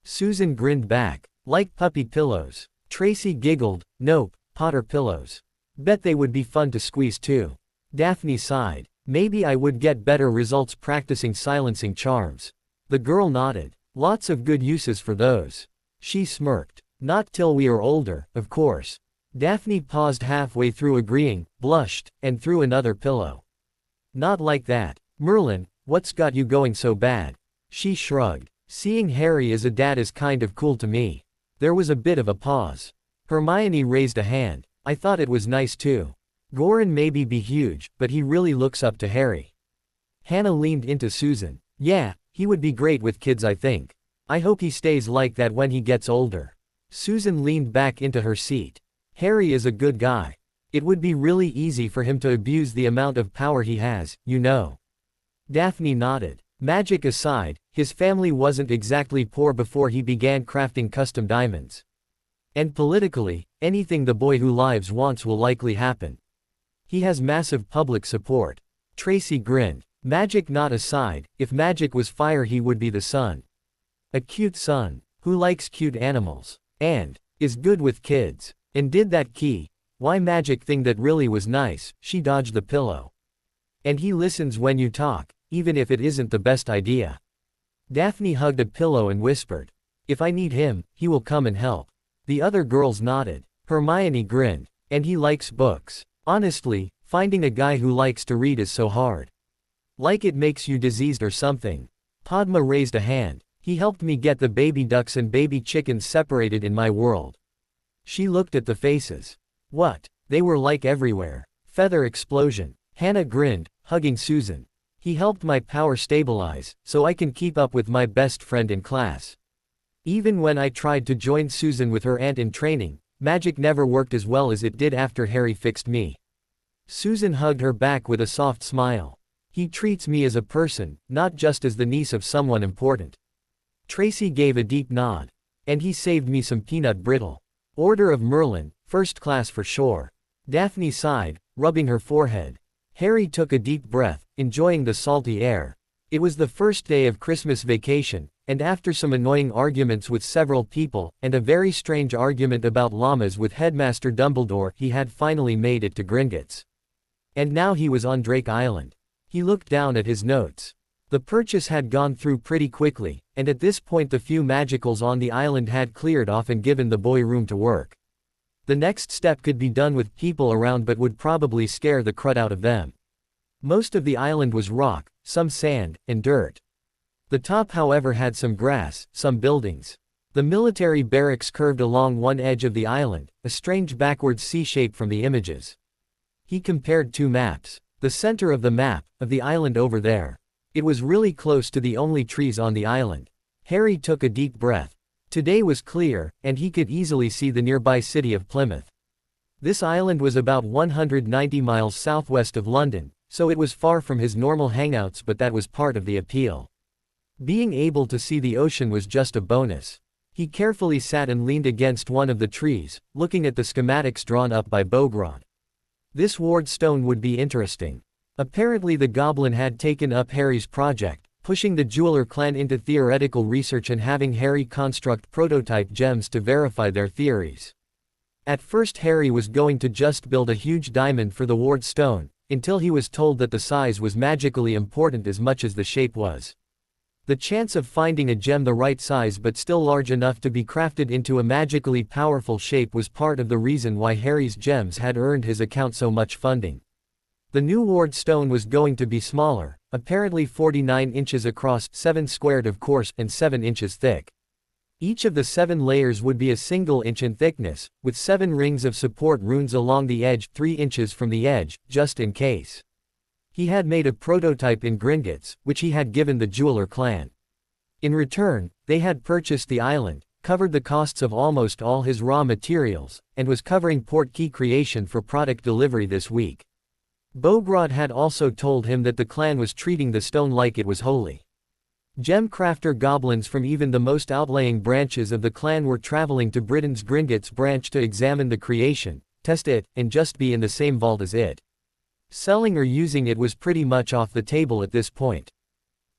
Susan grinned back. Like puppy pillows. Tracy giggled. Nope, Potter pillows. Bet they would be fun to squeeze too. Daphne sighed. Maybe I would get better results practicing silencing charms. The girl nodded. Lots of good uses for those. She smirked. Not till we are older, of course. Daphne paused halfway through agreeing, blushed, and threw another pillow. Not like that. Merlin, what's got you going so bad? She shrugged. Seeing Harry as a dad is kind of cool to me. There was a bit of a pause. Hermione raised a hand. I thought it was nice too. Goran maybe be huge, but he really looks up to Harry. Hannah leaned into Susan. Yeah, he would be great with kids, I think. I hope he stays like that when he gets older. Susan leaned back into her seat. Harry is a good guy. It would be really easy for him to abuse the amount of power he has, you know. Daphne nodded. Magic aside, his family wasn't exactly poor before he began crafting custom diamonds. And politically, anything the boy who lives wants will likely happen. He has massive public support. Tracy grinned. Magic not aside, if magic was fire he would be the sun. A cute son, who likes cute animals, and is good with kids, and did that why magic thing that really was nice. She dodged the pillow. And he listens when you talk, even if it isn't the best idea. Daphne hugged a pillow and whispered. If I need him, he will come and help. The other girls nodded. Hermione grinned. And he likes books. Honestly, finding a guy who likes to read is so hard. Like it makes you diseased or something. Padma raised a hand. He helped me get the baby ducks and baby chickens separated in my world. She looked at the faces. What? They were like everywhere. Feather explosion. Hannah grinned, hugging Susan. He helped my power stabilize, so I can keep up with my best friend in class. Even when I tried to join Susan with her aunt in training, magic never worked as well as it did after Harry fixed me. Susan hugged her back with a soft smile. He treats me as a person, not just as the niece of someone important. Tracy gave a deep nod. And he saved me some peanut brittle. Order of Merlin, first class for sure. Daphne sighed, rubbing her forehead. Harry took a deep breath, enjoying the salty air. It was the first day of Christmas vacation, and after some annoying arguments with several people, and a very strange argument about llamas with Headmaster Dumbledore, he had finally made it to Gringotts. And now he was on Drake Island. He looked down at his notes. The purchase had gone through pretty quickly, and at this point the few magicals on the island had cleared off and given the boy room to work. The next step could be done with people around but would probably scare the crud out of them. Most of the island was rock, some sand, and dirt. The top however had some grass, some buildings. The military barracks curved along one edge of the island, a strange backwards C-shape from the images. He compared two maps. The center of the map, of the island over there. It was really close to the only trees on the island. Harry took a deep breath. Today was clear, and he could easily see the nearby city of Plymouth. This island was about 190 miles southwest of London, so it was far from his normal hangouts, but that was part of the appeal. Being able to see the ocean was just a bonus. He carefully sat and leaned against one of the trees, looking at the schematics drawn up by Bogrod. This ward stone would be interesting. Apparently the goblin had taken up Harry's project, pushing the jeweler clan into theoretical research and having Harry construct prototype gems to verify their theories. At first Harry was going to just build a huge diamond for the ward stone, until he was told that the size was magically important as much as the shape was. The chance of finding a gem the right size but still large enough to be crafted into a magically powerful shape was part of the reason why Harry's gems had earned his account so much funding. The new ward stone was going to be smaller, apparently 49 inches across, 7 squared of course, and 7 inches thick. Each of the 7 layers would be a single inch in thickness, with 7 rings of support runes along the edge, 3 inches from the edge, just in case. He had made a prototype in Gringotts, which he had given the jeweler clan. In return, they had purchased the island, covered the costs of almost all his raw materials, and was covering port key creation for product delivery this week. Bogrod had also told him that the clan was treating the stone like it was holy. Gem crafter goblins from even the most outlying branches of the clan were traveling to Britain's Gringotts branch to examine the creation, test it, and just be in the same vault as it. Selling or using it was pretty much off the table at this point.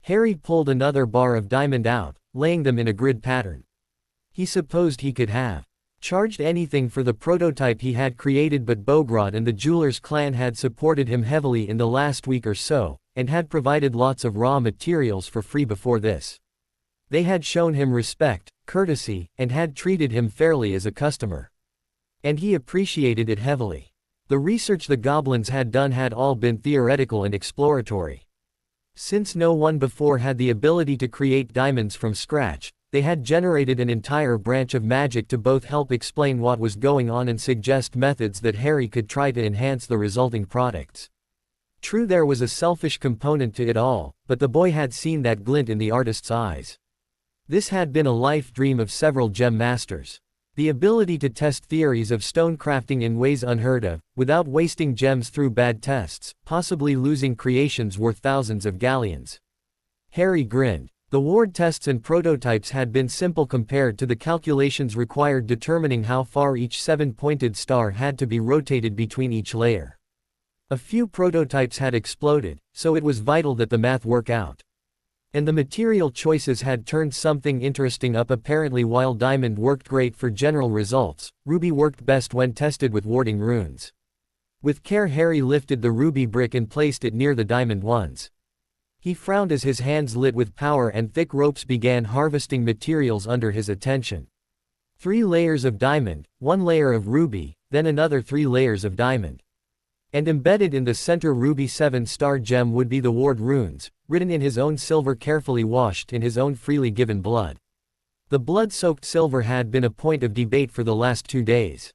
Harry pulled another bar of diamond out, laying them in a grid pattern. He supposed he could have charged anything for the prototype he had created, but Bogrod and the jeweler's clan had supported him heavily in the last week or so, and had provided lots of raw materials for free before this. They had shown him respect, courtesy, and had treated him fairly as a customer. And he appreciated it heavily. The research the goblins had done had all been theoretical and exploratory. Since no one before had the ability to create diamonds from scratch, they had generated an entire branch of magic to both help explain what was going on and suggest methods that Harry could try to enhance the resulting products. True, there was a selfish component to it all, but the boy had seen that glint in the artist's eyes. This had been a life dream of several gem masters. The ability to test theories of stone crafting in ways unheard of, without wasting gems through bad tests, possibly losing creations worth thousands of galleons. Harry grinned. The ward tests and prototypes had been simple compared to the calculations required determining how far each 7-pointed star had to be rotated between each layer. A few prototypes had exploded, so it was vital that the math work out. And the material choices had turned something interesting up. Apparently while diamond worked great for general results, ruby worked best when tested with warding runes. With care Harry lifted the ruby brick and placed it near the diamond ones. He frowned as his hands lit with power and thick ropes began harvesting materials under his attention. 3 layers of diamond, 1 layer of ruby, then another 3 layers of diamond. And embedded in the center ruby 7-star gem would be the ward runes, written in his own silver, carefully washed in his own freely given blood. The blood-soaked silver had been a point of debate for the last 2 days.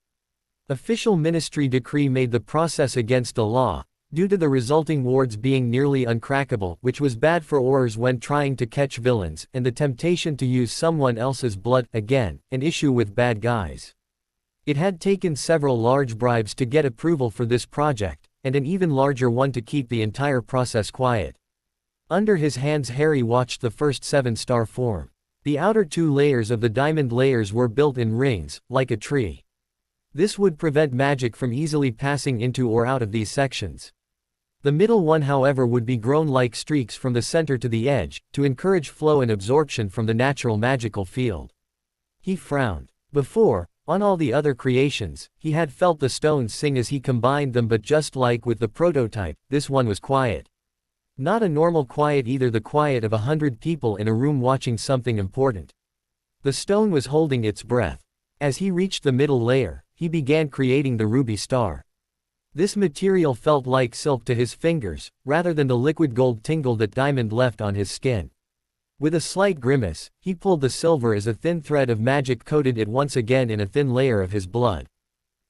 Official ministry decree made the process against the law, due to the resulting wards being nearly uncrackable, which was bad for Aurors when trying to catch villains, and the temptation to use someone else's blood, again, an issue with bad guys. It had taken several large bribes to get approval for this project, and an even larger one to keep the entire process quiet. Under his hands Harry watched the first 7-star form. The outer 2 layers of the diamond layers were built in rings, like a tree. This would prevent magic from easily passing into or out of these sections. The middle one however would be grown like streaks from the center to the edge, to encourage flow and absorption from the natural magical field. He frowned. Before, on all the other creations, he had felt the stones sing as he combined them, but just like with the prototype, this one was quiet. Not a normal quiet either, the quiet of 100 people in a room watching something important. The stone was holding its breath. As he reached the middle layer, he began creating the ruby star. This material felt like silk to his fingers, rather than the liquid gold tingle that diamond left on his skin. With a slight grimace, he pulled the silver as a thin thread of magic coated it once again in a thin layer of his blood.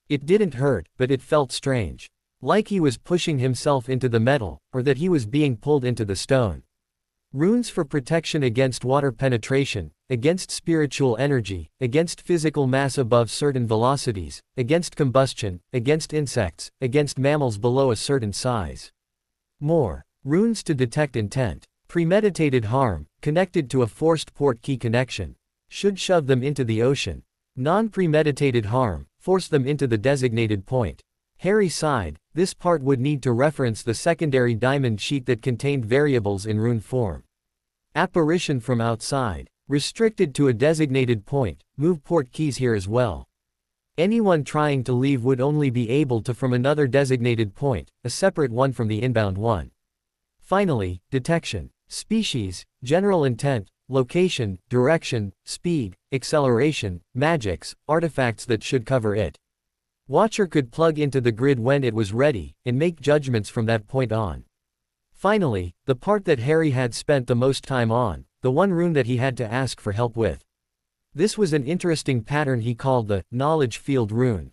It didn't hurt, but it felt strange. Like he was pushing himself into the metal, or that he was being pulled into the stone. Runes for protection against water penetration, against spiritual energy, against physical mass above certain velocities, against combustion, against insects, against mammals below a certain size. More. Runes to detect intent. Premeditated harm, connected to a forced port key connection. Should shove them into the ocean. Non-premeditated harm, force them into the designated point. Harry sighed, this part would need to reference the secondary diamond sheet that contained variables in rune form. Apparition from outside. Restricted to a designated point, move port keys here as well. Anyone trying to leave would only be able to from another designated point, a separate one from the inbound one. Finally, detection. Species, general intent, location, direction, speed, acceleration, magics, artifacts that should cover it. Watcher could plug into the grid when it was ready, and make judgments from that point on. Finally, the part that Harry had spent the most time on, the one rune that he had to ask for help with. This was an interesting pattern he called the knowledge field rune.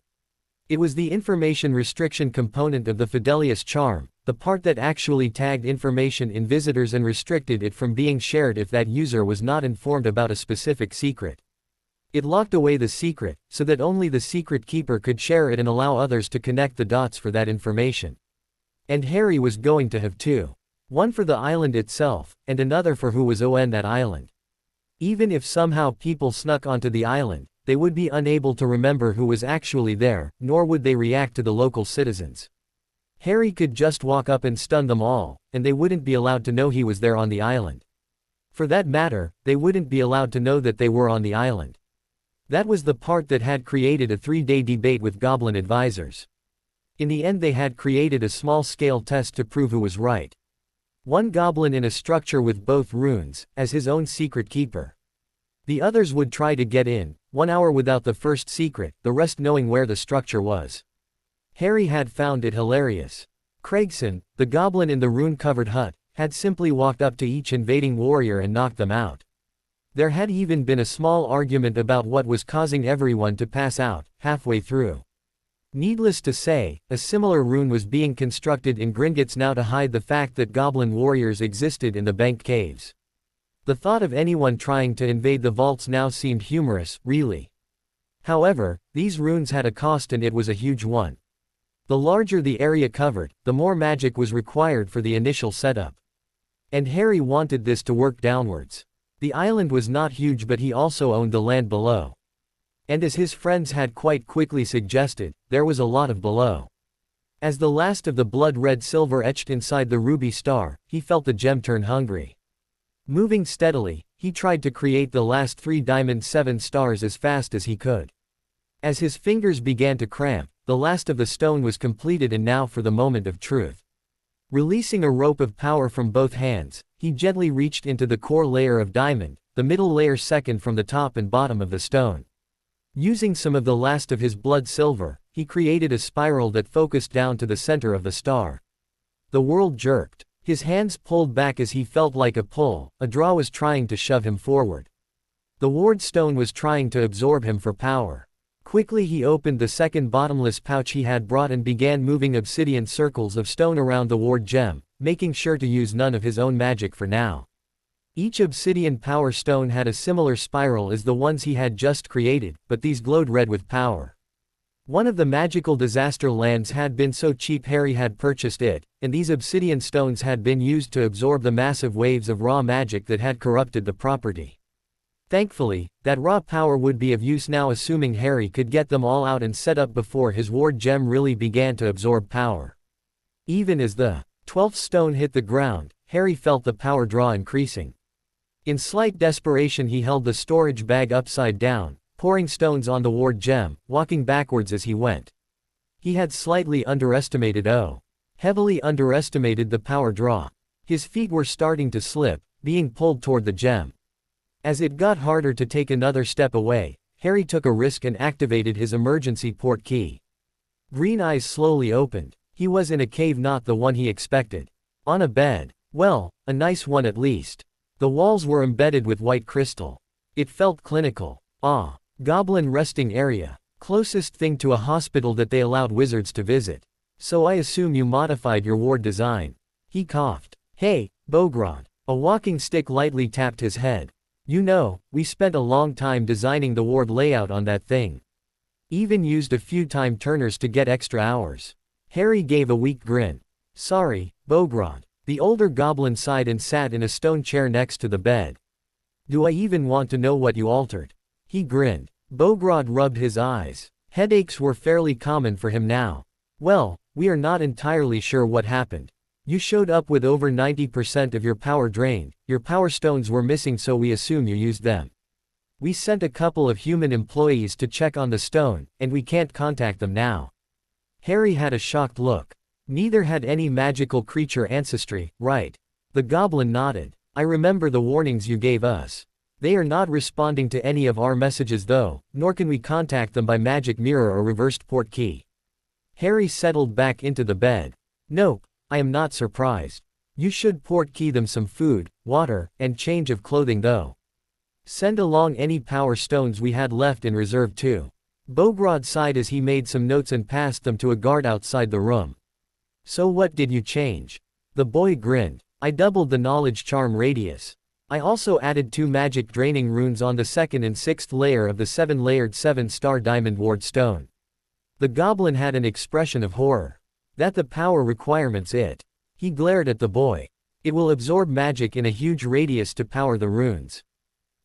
It was the information restriction component of the Fidelius charm, the part that actually tagged information in visitors and restricted it from being shared if that user was not informed about a specific secret. It locked away the secret, so that only the secret keeper could share it and allow others to connect the dots for that information. And Harry was going to have two. One for the island itself, and another for who was on that island. Even if somehow people snuck onto the island, they would be unable to remember who was actually there, nor would they react to the local citizens. Harry could just walk up and stun them all, and they wouldn't be allowed to know he was there on the island. For that matter, they wouldn't be allowed to know that they were on the island. That was the part that had created a 3-day debate with goblin advisors. In the end they had created a small-scale test to prove who was right. One goblin in a structure with both runes, as his own secret keeper. The others would try to get in, 1 hour without the first secret, the rest knowing where the structure was. Harry had found it hilarious. Craigson, the goblin in the rune-covered hut, had simply walked up to each invading warrior and knocked them out. There had even been a small argument about what was causing everyone to pass out, halfway through. Needless to say, a similar rune was being constructed in Gringotts now to hide the fact that goblin warriors existed in the Bank Caves. The thought of anyone trying to invade the vaults now seemed humorous, really. However, these runes had a cost and it was a huge one. The larger the area covered, the more magic was required for the initial setup. And Harry wanted this to work downwards. The island was not huge but he also owned the land below. And as his friends had quite quickly suggested, there was a lot of below. As the last of the blood-red silver etched inside the ruby star, he felt the gem turn hungry. Moving steadily, he tried to create the last 3 diamond 7 stars as fast as he could. As his fingers began to cramp, the last of the stone was completed and now for the moment of truth. Releasing a rope of power from both hands, he gently reached into the core layer of diamond, the middle layer second from the top and bottom of the stone. Using some of the last of his blood silver, he created a spiral that focused down to the center of the star. The world jerked. His hands pulled back as he felt like a pull, a draw was trying to shove him forward. The ward stone was trying to absorb him for power. Quickly he opened the second bottomless pouch he had brought and began moving obsidian circles of stone around the ward gem, making sure to use none of his own magic for now. Each obsidian power stone had a similar spiral as the ones he had just created, but these glowed red with power. One of the magical disaster lands had been so cheap Harry had purchased it, and these obsidian stones had been used to absorb the massive waves of raw magic that had corrupted the property. Thankfully, that raw power would be of use now assuming Harry could get them all out and set up before his ward gem really began to absorb power. Even as the 12th stone hit the ground, Harry felt the power draw increasing. In slight desperation he held the storage bag upside down, pouring stones on the ward gem, walking backwards as he went. He had slightly heavily underestimated the power draw. His feet were starting to slip, being pulled toward the gem. As it got harder to take another step away, Harry took a risk and activated his emergency port key. Green eyes slowly opened. He was in a cave, not the one he expected. On a bed. Well, a nice one at least. The walls were embedded with white crystal. It felt clinical. Ah. Goblin resting area. Closest thing to a hospital that they allowed wizards to visit. So I assume you modified your ward design. He coughed. Hey, Bogrod. A walking stick lightly tapped his head. You know, we spent a long time designing the ward layout on that thing. Even used a few time turners to get extra hours. Harry gave a weak grin. Sorry, Bogrod. The older goblin sighed and sat in a stone chair next to the bed. Do I even want to know what you altered? He grinned. Bogrod rubbed his eyes. Headaches were fairly common for him now. Well, we are not entirely sure what happened. You showed up with over 90% of your power drained. Your power stones were missing, so we assume you used them. We sent a couple of human employees to check on the stone, and we can't contact them now. Harry had a shocked look. Neither had any magical creature ancestry, right? The goblin nodded. I remember the warnings you gave us. They are not responding to any of our messages though, nor can we contact them by magic mirror or reversed port key. Harry settled back into the bed. Nope, I am not surprised. You should port key them some food, water, and change of clothing though. Send along any power stones we had left in reserve too. Bogrod sighed as he made some notes and passed them to a guard outside the room. So what did you change? The boy grinned. I doubled the knowledge charm radius. I also added 2 magic draining runes on the 2nd and 6th layer of the 7-layered 7-star diamond ward stone. The goblin had an expression of horror. That the power requirements it. He glared at the boy. It will absorb magic in a huge radius to power the runes.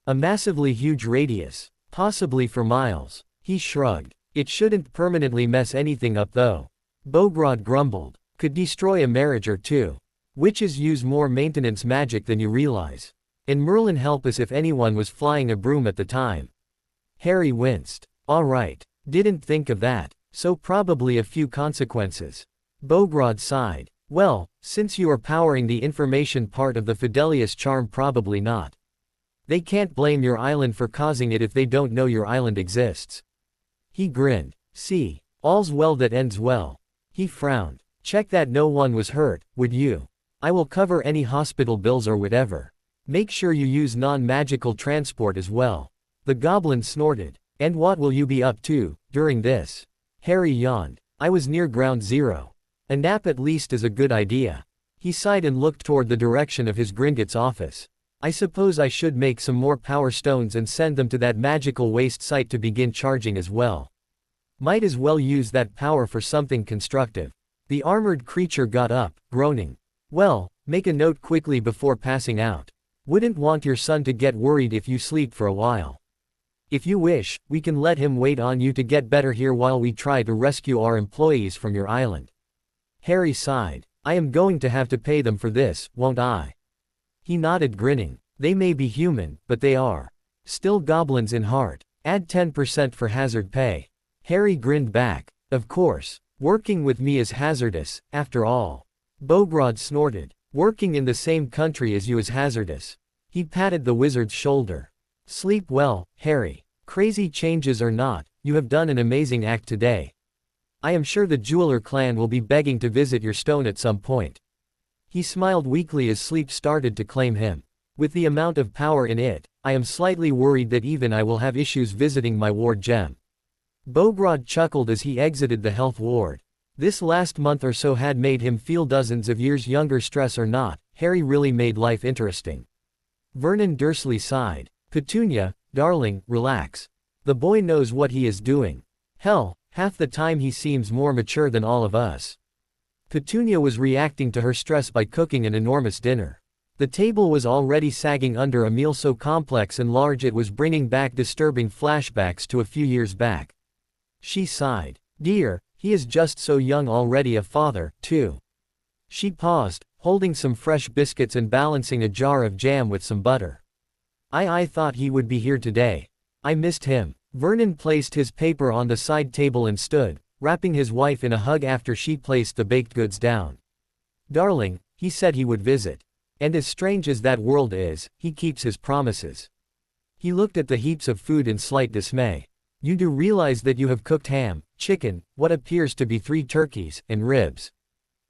A massively huge radius. Possibly for miles. He shrugged. It shouldn't permanently mess anything up though. Bogrod grumbled. Could destroy a marriage or two. Witches use more maintenance magic than you realize. And Merlin help us if anyone was flying a broom at the time. Harry winced. Alright. Didn't think of that. So probably a few consequences. Bogrod sighed. Well, since you are powering the information part of the Fidelius charm, probably not. They can't blame your island for causing it if they don't know your island exists. He grinned. See, all's well that ends well. He frowned. Check that no one was hurt, would you? I will cover any hospital bills or whatever. Make sure you use non-magical transport as well. The goblin snorted. And what will you be up to during this? Harry yawned. I was near ground zero. A nap at least is a good idea. He sighed and looked toward the direction of his Gringotts office. I suppose I should make some more power stones and send them to that magical waste site to begin charging as well. Might as well use that power for something constructive. The armored creature got up, groaning. Well, make a note quickly before passing out. Wouldn't want your son to get worried if you sleep for a while. If you wish, we can let him wait on you to get better here while we try to rescue our employees from your island. Harry sighed. I am going to have to pay them for this, won't I? He nodded, grinning. They may be human, but they are still goblins in heart. Add 10% for hazard pay. Harry grinned back. Of course. Working with me is hazardous, after all. Bogrod snorted. Working in the same country as you is hazardous. He patted the wizard's shoulder. Sleep well, Harry. Crazy changes or not, you have done an amazing act today. I am sure the jeweler clan will be begging to visit your stone at some point. He smiled weakly as sleep started to claim him. With the amount of power in it, I am slightly worried that even I will have issues visiting my ward gem. Bogrod chuckled as he exited the health ward. This last month or so had made him feel dozens of years younger. Stress or not, Harry really made life interesting. Vernon Dursley sighed. Petunia, darling, relax. The boy knows what he is doing. Hell, half the time he seems more mature than all of us. Petunia was reacting to her stress by cooking an enormous dinner. The table was already sagging under a meal so complex and large it was bringing back disturbing flashbacks to a few years back. She sighed. Dear, he is just so young already, a father, too. She paused, holding some fresh biscuits and balancing a jar of jam with some butter. I thought he would be here today. I missed him. Vernon placed his paper on the side table and stood, wrapping his wife in a hug after she placed the baked goods down. Darling, he said he would visit. And as strange as that world is, he keeps his promises. He looked at the heaps of food in slight dismay. You do realize that you have cooked ham, chicken, what appears to be 3 turkeys, and ribs.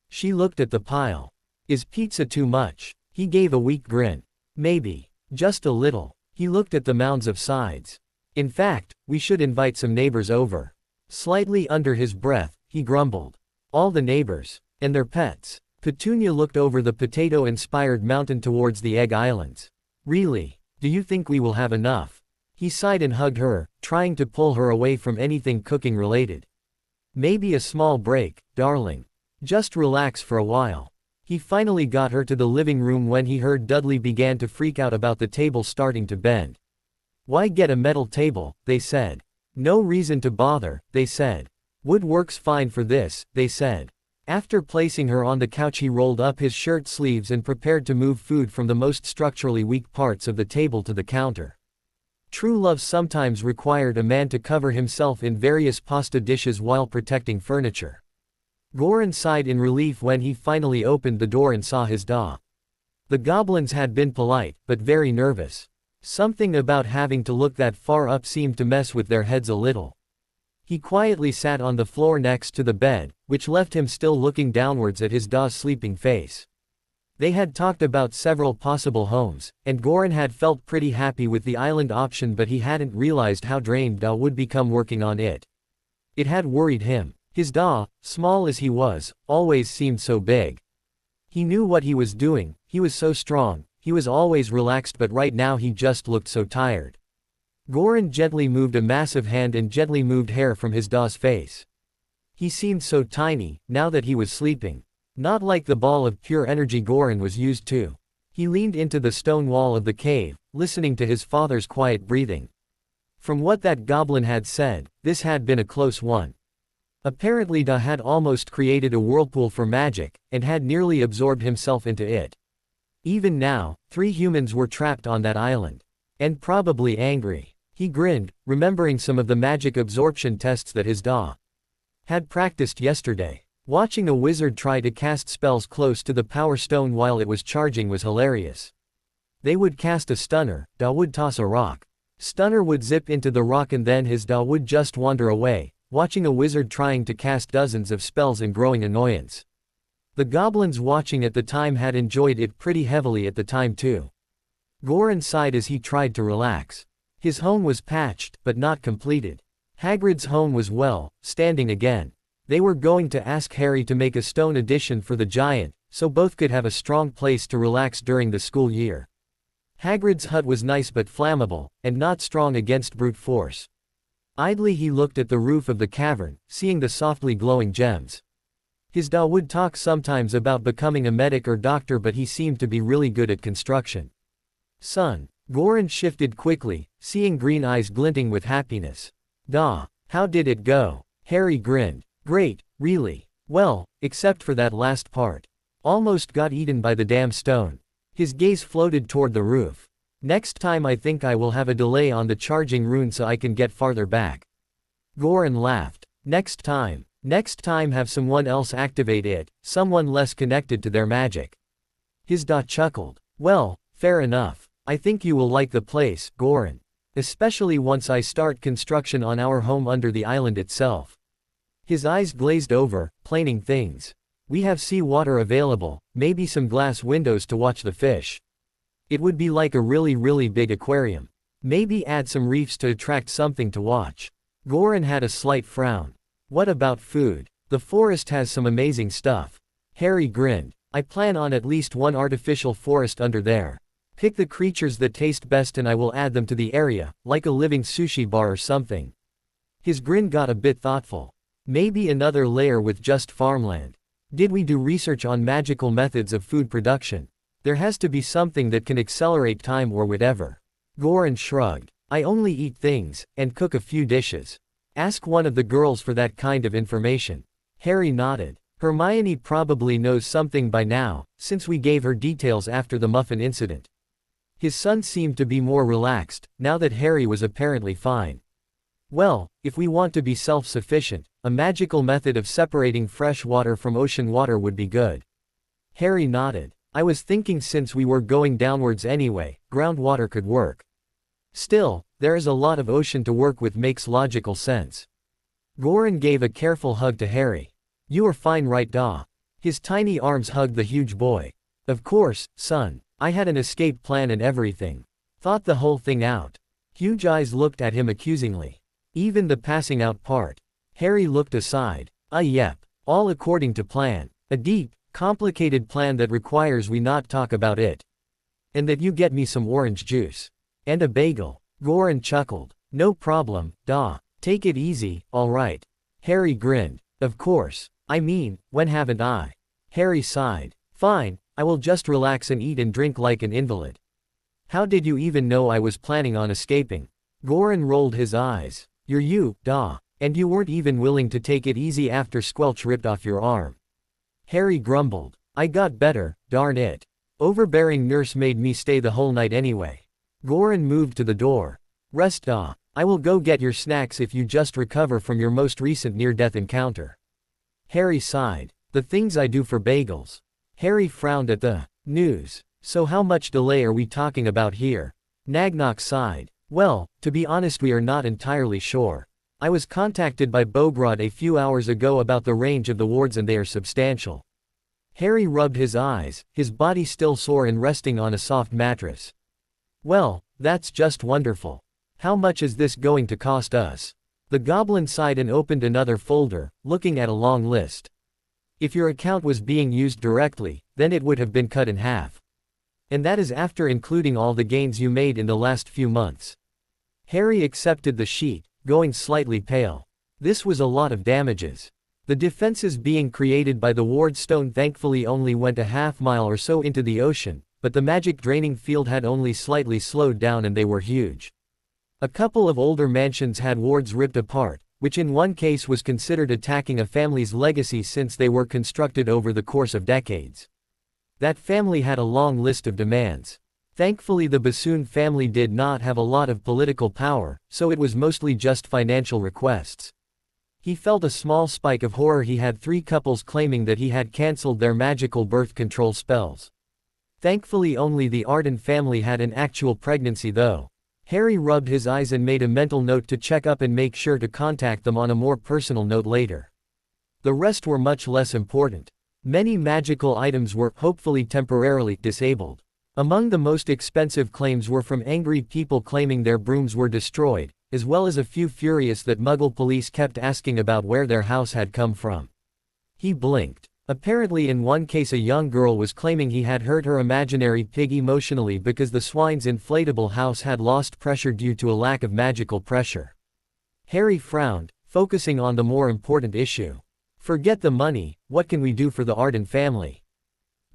She looked at the pile. Is pizza too much? He gave a weak grin. Maybe. Just a little. He looked at the mounds of sides. In fact, we should invite some neighbors over. Slightly under his breath, he grumbled. All the neighbors. And their pets. Petunia looked over the potato-inspired mountain towards the egg islands. Really? Do you think we will have enough? He sighed and hugged her, trying to pull her away from anything cooking related. Maybe a small break, darling. Just relax for a while. He finally got her to the living room when he heard Dudley began to freak out about the table starting to bend. Why get a metal table, they said. No reason to bother, they said. Wood works fine for this, they said. After placing her on the couch, he rolled up his shirt sleeves and prepared to move food from the most structurally weak parts of the table to the counter. True love sometimes required a man to cover himself in various pasta dishes while protecting furniture. Goran sighed in relief when he finally opened the door and saw his da. The goblins had been polite, but very nervous. Something about having to look that far up seemed to mess with their heads a little. He quietly sat on the floor next to the bed, which left him still looking downwards at his da's sleeping face. They had talked about several possible homes, and Goran had felt pretty happy with the island option, but he hadn't realized how drained Da would become working on it. It had worried him. His Da, small as he was, always seemed so big. He knew what he was doing, he was so strong, he was always relaxed, but right now he just looked so tired. Goran gently moved a massive hand and gently moved hair from his Da's face. He seemed so tiny, now that he was sleeping. Not like the ball of pure energy Goran was used to. He leaned into the stone wall of the cave, listening to his father's quiet breathing. From what that goblin had said, this had been a close one. Apparently Da had almost created a whirlpool for magic, and had nearly absorbed himself into it. Even now, 3 humans were trapped on that island. And probably angry. He grinned, remembering some of the magic absorption tests that his Da had practiced yesterday. Watching a wizard try to cast spells close to the power stone while it was charging was hilarious. They would cast a stunner, Da would toss a rock. Stunner would zip into the rock and then his Da would just wander away, watching a wizard trying to cast dozens of spells and growing annoyance. The goblins watching at the time had enjoyed it pretty heavily at the time too. Goran sighed as he tried to relax. His home was patched, but not completed. Hagrid's home was standing again. They were going to ask Harry to make a stone addition for the giant, so both could have a strong place to relax during the school year. Hagrid's hut was nice but flammable, and not strong against brute force. Idly he looked at the roof of the cavern, seeing the softly glowing gems. His Da would talk sometimes about becoming a medic or doctor, but he seemed to be really good at construction. Son. Goran shifted quickly, seeing green eyes glinting with happiness. Da. How did it go? Harry grinned. Great, really. Well, except for that last part. Almost got eaten by the damn stone. His gaze floated toward the roof. Next time I think I will have a delay on the charging rune so I can get farther back. Goran laughed. Next time have someone else activate it, someone less connected to their magic. His Da chuckled. Well, fair enough. I think you will like the place, Goran. Especially once I start construction on our home under the island itself. His eyes glazed over, planning things. We have sea water available, maybe some glass windows to watch the fish. It would be like a really big aquarium. Maybe add some reefs to attract something to watch. Goran had a slight frown. What about food? The forest has some amazing stuff. Harry grinned. I plan on at least one artificial forest under there. Pick the creatures that taste best and I will add them to the area, like a living sushi bar or something. His grin got a bit thoughtful. Maybe another layer with just farmland. Did we do research on magical methods of food production? There has to be something that can accelerate time or whatever. Goran shrugged. I only eat things, and cook a few dishes. Ask one of the girls for that kind of information. Harry nodded. Hermione probably knows something by now, since we gave her details after the muffin incident. His son seemed to be more relaxed, now that Harry was apparently fine. Well, if we want to be self-sufficient, a magical method of separating fresh water from ocean water would be good. Harry nodded. I was thinking since we were going downwards anyway, groundwater could work. Still, there is a lot of ocean to work with, makes logical sense. Goran gave a careful hug to Harry. You are fine, right, Da? His tiny arms hugged the huge boy. Of course, son. I had an escape plan and everything. Thought the whole thing out. Huge eyes looked at him accusingly. Even the passing out part. Harry looked aside. Yep. All according to plan. A deep, complicated plan that requires we not talk about it. And that you get me some orange juice. And a bagel. Goran chuckled. No problem, duh. Take it easy, alright. Harry grinned. Of course. I mean, when haven't I? Harry sighed. Fine, I will just relax and eat and drink like an invalid. How did you even know I was planning on escaping? Goran rolled his eyes. You're you, duh. And you weren't even willing to take it easy after Squelch ripped off your arm. Harry grumbled. I got better, darn it. Overbearing nurse made me stay the whole night anyway. Goran moved to the door. Rest, duh. I will go get your snacks if you just recover from your most recent near-death encounter. Harry sighed. The things I do for bagels. Harry frowned at the news. So how much delay are we talking about here? Nagnok sighed. Well, to be honest, we are not entirely sure. I was contacted by Bogrod a few hours ago about the range of the wards and they are substantial. Harry rubbed his eyes, his body still sore and resting on a soft mattress. Well, that's just wonderful. How much is this going to cost us? The goblin sighed and opened another folder, looking at a long list. If your account was being used directly, then it would have been cut in half. And that is after including all the gains you made in the last few months. Harry accepted the sheet, going slightly pale. This was a lot of damages. The defenses being created by the ward stone thankfully only went a half-mile or so into the ocean, but the magic draining field had only slightly slowed down and they were huge. A couple of older mansions had wards ripped apart, which in one case was considered attacking a family's legacy since they were constructed over the course of decades. That family had a long list of demands. Thankfully the Bassoon family did not have a lot of political power, so it was mostly just financial requests. He felt a small spike of horror. He had 3 couples claiming that he had cancelled their magical birth control spells. Thankfully only the Arden family had an actual pregnancy though. Harry rubbed his eyes and made a mental note to check up and make sure to contact them on a more personal note later. The rest were much less important. Many magical items were, hopefully temporarily, disabled. Among the most expensive claims were from angry people claiming their brooms were destroyed, as well as a few furious that Muggle police kept asking about where their house had come from. He blinked. Apparently in one case a young girl was claiming he had hurt her imaginary pig emotionally because the swine's inflatable house had lost pressure due to a lack of magical pressure. Harry frowned, focusing on the more important issue. Forget the money, what can we do for the Arden family?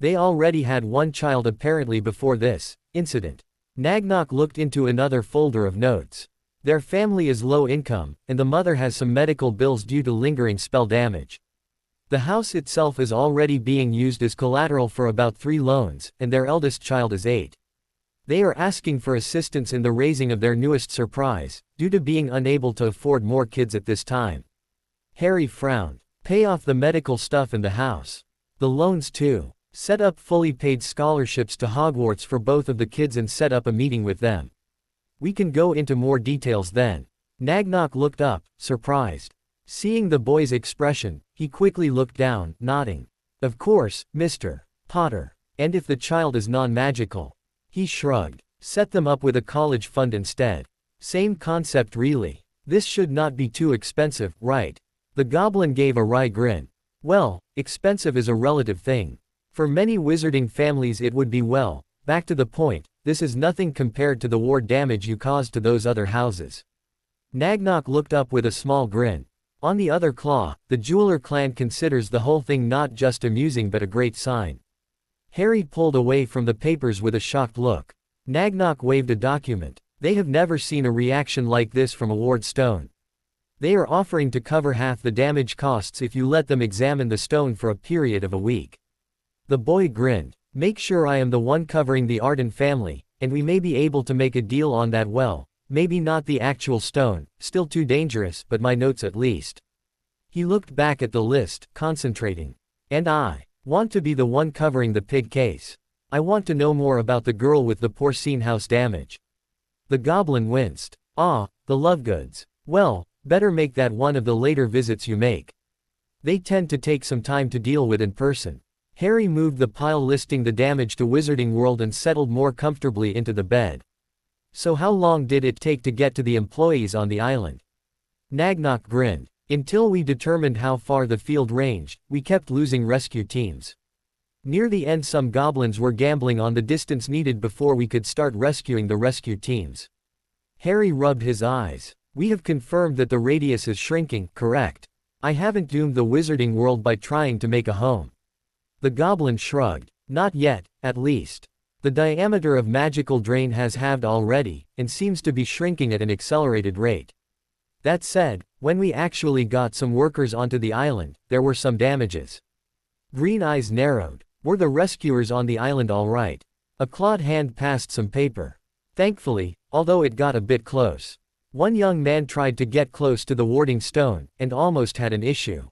They already had one child apparently before this incident. Nagnok looked into another folder of notes. Their family is low income, and the mother has some medical bills due to lingering spell damage. The house itself is already being used as collateral for about 3 loans, and their eldest child is 8. They are asking for assistance in the raising of their newest surprise, due to being unable to afford more kids at this time. Harry frowned. Pay off the medical stuff in the house. The loans too. Set up fully paid scholarships to Hogwarts for both of the kids and set up a meeting with them. We can go into more details then. Nagnok looked up, surprised. Seeing the boy's expression, he quickly looked down, nodding. Of course, Mr. Potter. And if the child is non-magical? He shrugged. Set them up with a college fund instead. Same concept really. This should not be too expensive, right? The goblin gave a wry grin. Well, expensive is a relative thing. For many wizarding families it would be well, back to the point, this is nothing compared to the war damage you caused to those other houses. Nagnok looked up with a small grin. On the other claw, the jeweler clan considers the whole thing not just amusing but a great sign. Harry pulled away from the papers with a shocked look. Nagnok waved a document. They have never seen a reaction like this from a ward stone. They are offering to cover half the damage costs if you let them examine the stone for a period of a week. The boy grinned. Make sure I am the one covering the Arden family, and we may be able to make a deal on that. Well, maybe not the actual stone, still too dangerous, but my notes at least. He looked back at the list, concentrating. And I want to be the one covering the pig case. I want to know more about the girl with the porcine house damage. The goblin winced. Ah, the Lovegoods. Well, better make that one of the later visits you make. They tend to take some time to deal with in person. Harry moved the pile listing the damage to Wizarding World and settled more comfortably into the bed. So how long did it take to get to the employees on the island? Nagnock grinned. Until we determined how far the field ranged, we kept losing rescue teams. Near the end some goblins were gambling on the distance needed before we could start rescuing the rescue teams. Harry rubbed his eyes. We have confirmed that the radius is shrinking, correct? I haven't doomed the Wizarding World by trying to make a home. The goblin shrugged. Not yet, at least. The diameter of magical drain has halved already, and seems to be shrinking at an accelerated rate. That said, when we actually got some workers onto the island, there were some damages. Green eyes narrowed. Were the rescuers on the island all right? A clawed hand passed some paper. Thankfully, although it got a bit close. One young man tried to get close to the warding stone, and almost had an issue.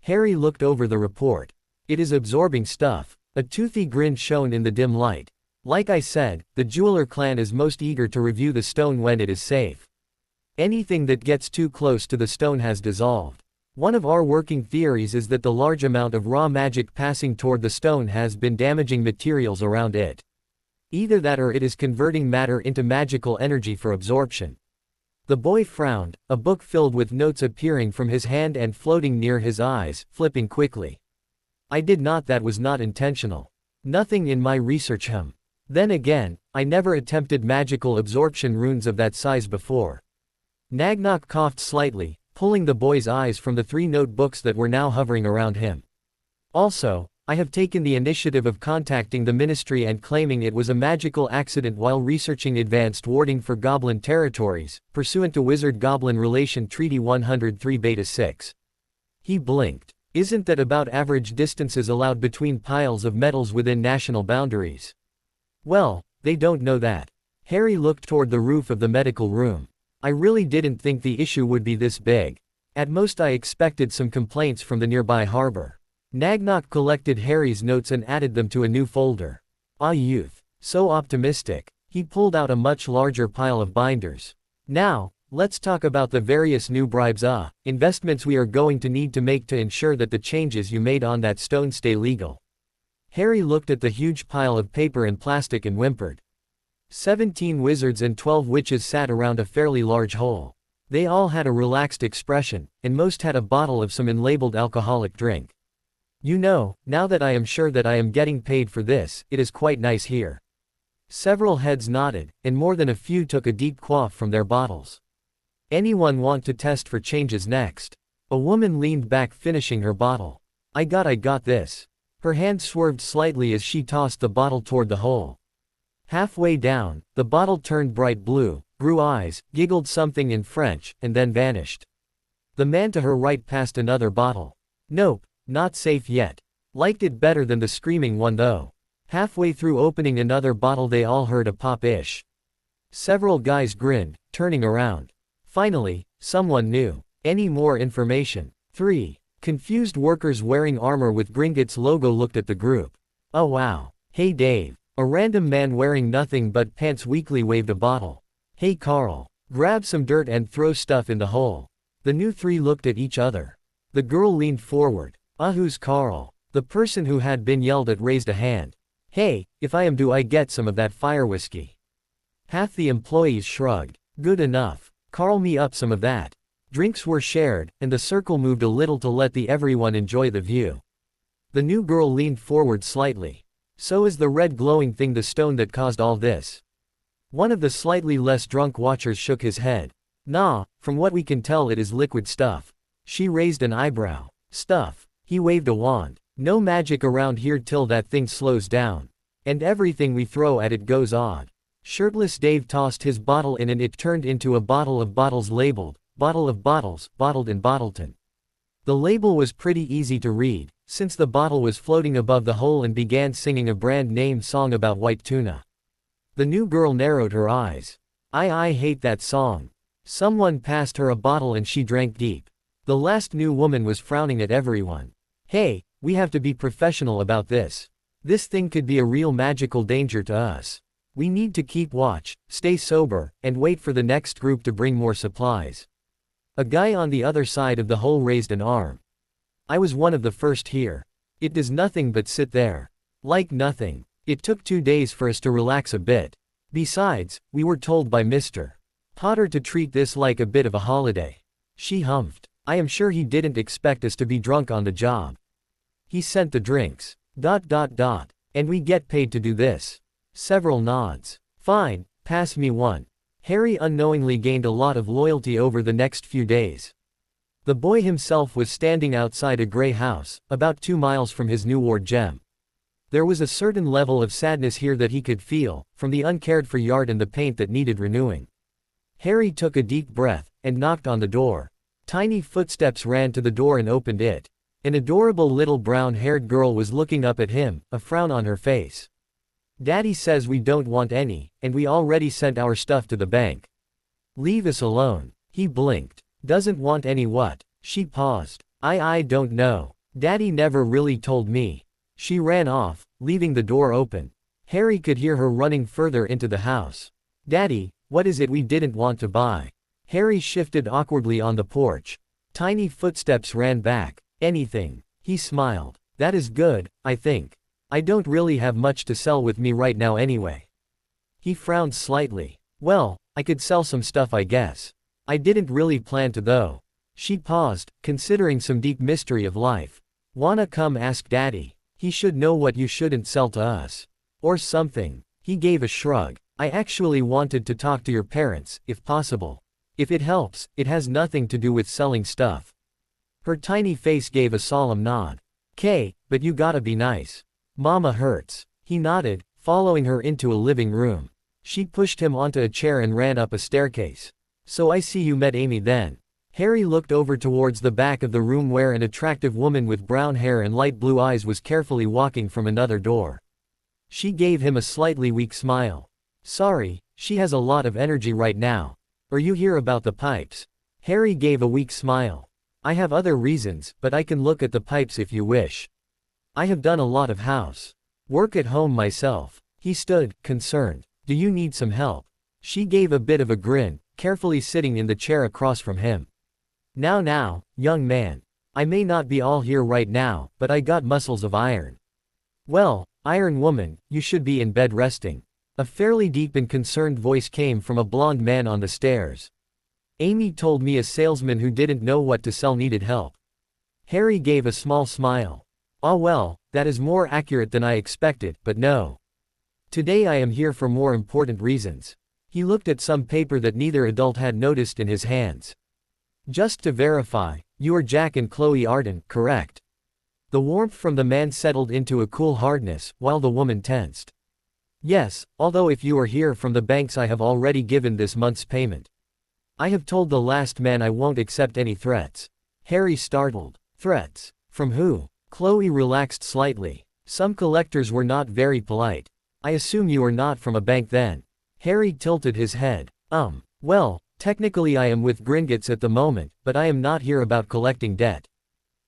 Harry looked over the report. It is absorbing stuff. A toothy grin shone in the dim light. Like I said, the Jeweler clan is most eager to review the stone when it is safe. Anything that gets too close to the stone has dissolved. One of our working theories is that the large amount of raw magic passing toward the stone has been damaging materials around it. Either that or it is converting matter into magical energy for absorption. The boy frowned, a book filled with notes appearing from his hand and floating near his eyes, flipping quickly. I did not. That was not intentional. Nothing in my research. Then again, I never attempted magical absorption runes of that size before. Nagnock coughed slightly, pulling the boy's eyes from the 3 notebooks that were now hovering around him. Also, I have taken the initiative of contacting the Ministry and claiming it was a magical accident while researching advanced warding for Goblin territories, pursuant to Wizard-Goblin Relation Treaty 103 Beta 6. He blinked. Isn't that about average distances allowed between piles of metals within national boundaries? Well, they don't know that. Harry looked toward the roof of the medical room. I really didn't think the issue would be this big. At most I expected some complaints from the nearby harbor. Nagnock collected Harry's notes and added them to a new folder. Ah, youth. So optimistic. He pulled out a much larger pile of binders. Now, let's talk about the various new bribes, investments we are going to need to make to ensure that the changes you made on that stone stay legal. Harry looked at the huge pile of paper and plastic and whimpered. 17 wizards and 12 witches sat around a fairly large hole. They all had a relaxed expression, and most had a bottle of some unlabeled alcoholic drink. You know, now that I am sure that I am getting paid for this, it is quite nice here. Several heads nodded, and more than a few took a deep quaff from their bottles. Anyone want to test for changes next? A woman leaned back finishing her bottle. I got this. Her hand swerved slightly as she tossed the bottle toward the hole. Halfway down, the bottle turned bright blue, grew eyes, giggled something in French, and then vanished. The man to her right passed another bottle. Nope, not safe yet. Liked it better than the screaming one though. Halfway through opening another bottle they all heard a pop-ish. Several guys grinned, turning around. Finally, someone knew. Any more information? 3. Confused workers wearing armor with Gringotts logo looked at the group. Oh wow. Hey Dave. A random man wearing nothing but pants weakly waved a bottle. Hey Carl. Grab some dirt and throw stuff in the hole. The new 3 looked at each other. The girl leaned forward. Who's Carl? The person who had been yelled at raised a hand. Hey, if I am do I get some of that fire whiskey? Half the employees shrugged. Good enough. Carl me up some of that. Drinks were shared, and the circle moved a little to let everyone enjoy the view. The new girl leaned forward slightly. So is the red glowing thing the stone that caused all this? One of the slightly less drunk watchers shook his head. Nah, from what we can tell it is liquid stuff. She raised an eyebrow. Stuff. He waved a wand. No magic around here till that thing slows down. And everything we throw at it goes odd. Shirtless Dave tossed his bottle in and it turned into a bottle of bottles labeled, Bottle of Bottles, bottled in Bottleton. The label was pretty easy to read, since the bottle was floating above the hole and began singing a brand name song about white tuna. The new girl narrowed her eyes. I hate that song. Someone passed her a bottle and she drank deep. The last new woman was frowning at everyone. Hey, we have to be professional about this. This thing could be a real magical danger to us. We need to keep watch, stay sober, and wait for the next group to bring more supplies. A guy on the other side of the hole raised an arm. I was one of the first here. It does nothing but sit there. Like nothing. It took 2 days for us to relax a bit. Besides, we were told by Mr. Potter to treat this like a bit of a holiday. She humphed. I am sure he didn't expect us to be drunk on the job. He sent the drinks. And we get paid to do this. Several nods. Fine, pass me one. Harry unknowingly gained a lot of loyalty over the next few days. The boy himself was standing outside a gray house, about 2 miles from his new ward gem. There was a certain level of sadness here that he could feel, from the uncared-for yard and the paint that needed renewing. Harry took a deep breath, and knocked on the door. Tiny footsteps ran to the door and opened it. An adorable little brown-haired girl was looking up at him, a frown on her face. Daddy says we don't want any, and we already sent our stuff to the bank. Leave us alone. He blinked. Doesn't want any what? She paused. I don't know. Daddy never really told me. She ran off, leaving the door open. Harry could hear her running further into the house. Daddy, what is it we didn't want to buy? Harry shifted awkwardly on the porch. Tiny footsteps ran back. Anything. He smiled. That is good, I think. I don't really have much to sell with me right now anyway. He frowned slightly. Well, I could sell some stuff I guess. I didn't really plan to though. She paused, considering some deep mystery of life. Wanna come ask Daddy? He should know what you shouldn't sell to us. Or something. He gave a shrug. I actually wanted to talk to your parents, if possible. If it helps, it has nothing to do with selling stuff. Her tiny face gave a solemn nod. "'Kay, but you gotta be nice. Mama hurts." He nodded, following her into a living room. She pushed him onto a chair and ran up a staircase. "So I see you met Amy then." Harry looked over towards the back of the room where an attractive woman with brown hair and light blue eyes was carefully walking from another door. She gave him a slightly weak smile. "Sorry, she has a lot of energy right now. Are you here about the pipes?" Harry gave a weak smile. "I have other reasons, but I can look at the pipes if you wish. I have done a lot of house work at home myself." He stood, concerned. "Do you need some help?" She gave a bit of a grin, carefully sitting in the chair across from him. Now, young man. I may not be all here right now, but I got muscles of iron." "Well, Iron Woman, you should be in bed resting." A fairly deep and concerned voice came from a blond man on the stairs. "Amy told me a salesman who didn't know what to sell needed help." Harry gave a small smile. "Ah well, that is more accurate than I expected, but no. Today I am here for more important reasons." He looked at some paper that neither adult had noticed in his hands. "Just to verify, you are Jack and Chloe Arden, correct?" The warmth from the man settled into a cool hardness, while the woman tensed. "Yes, although if you are here from the banks I have already given this month's payment. I have told the last man I won't accept any threats." Harry startled. "Threats? From who?" Chloe relaxed slightly. "Some collectors were not very polite. I assume you are not from a bank then." Harry tilted his head. Well, technically I am with Gringotts at the moment, but I am not here about collecting debt.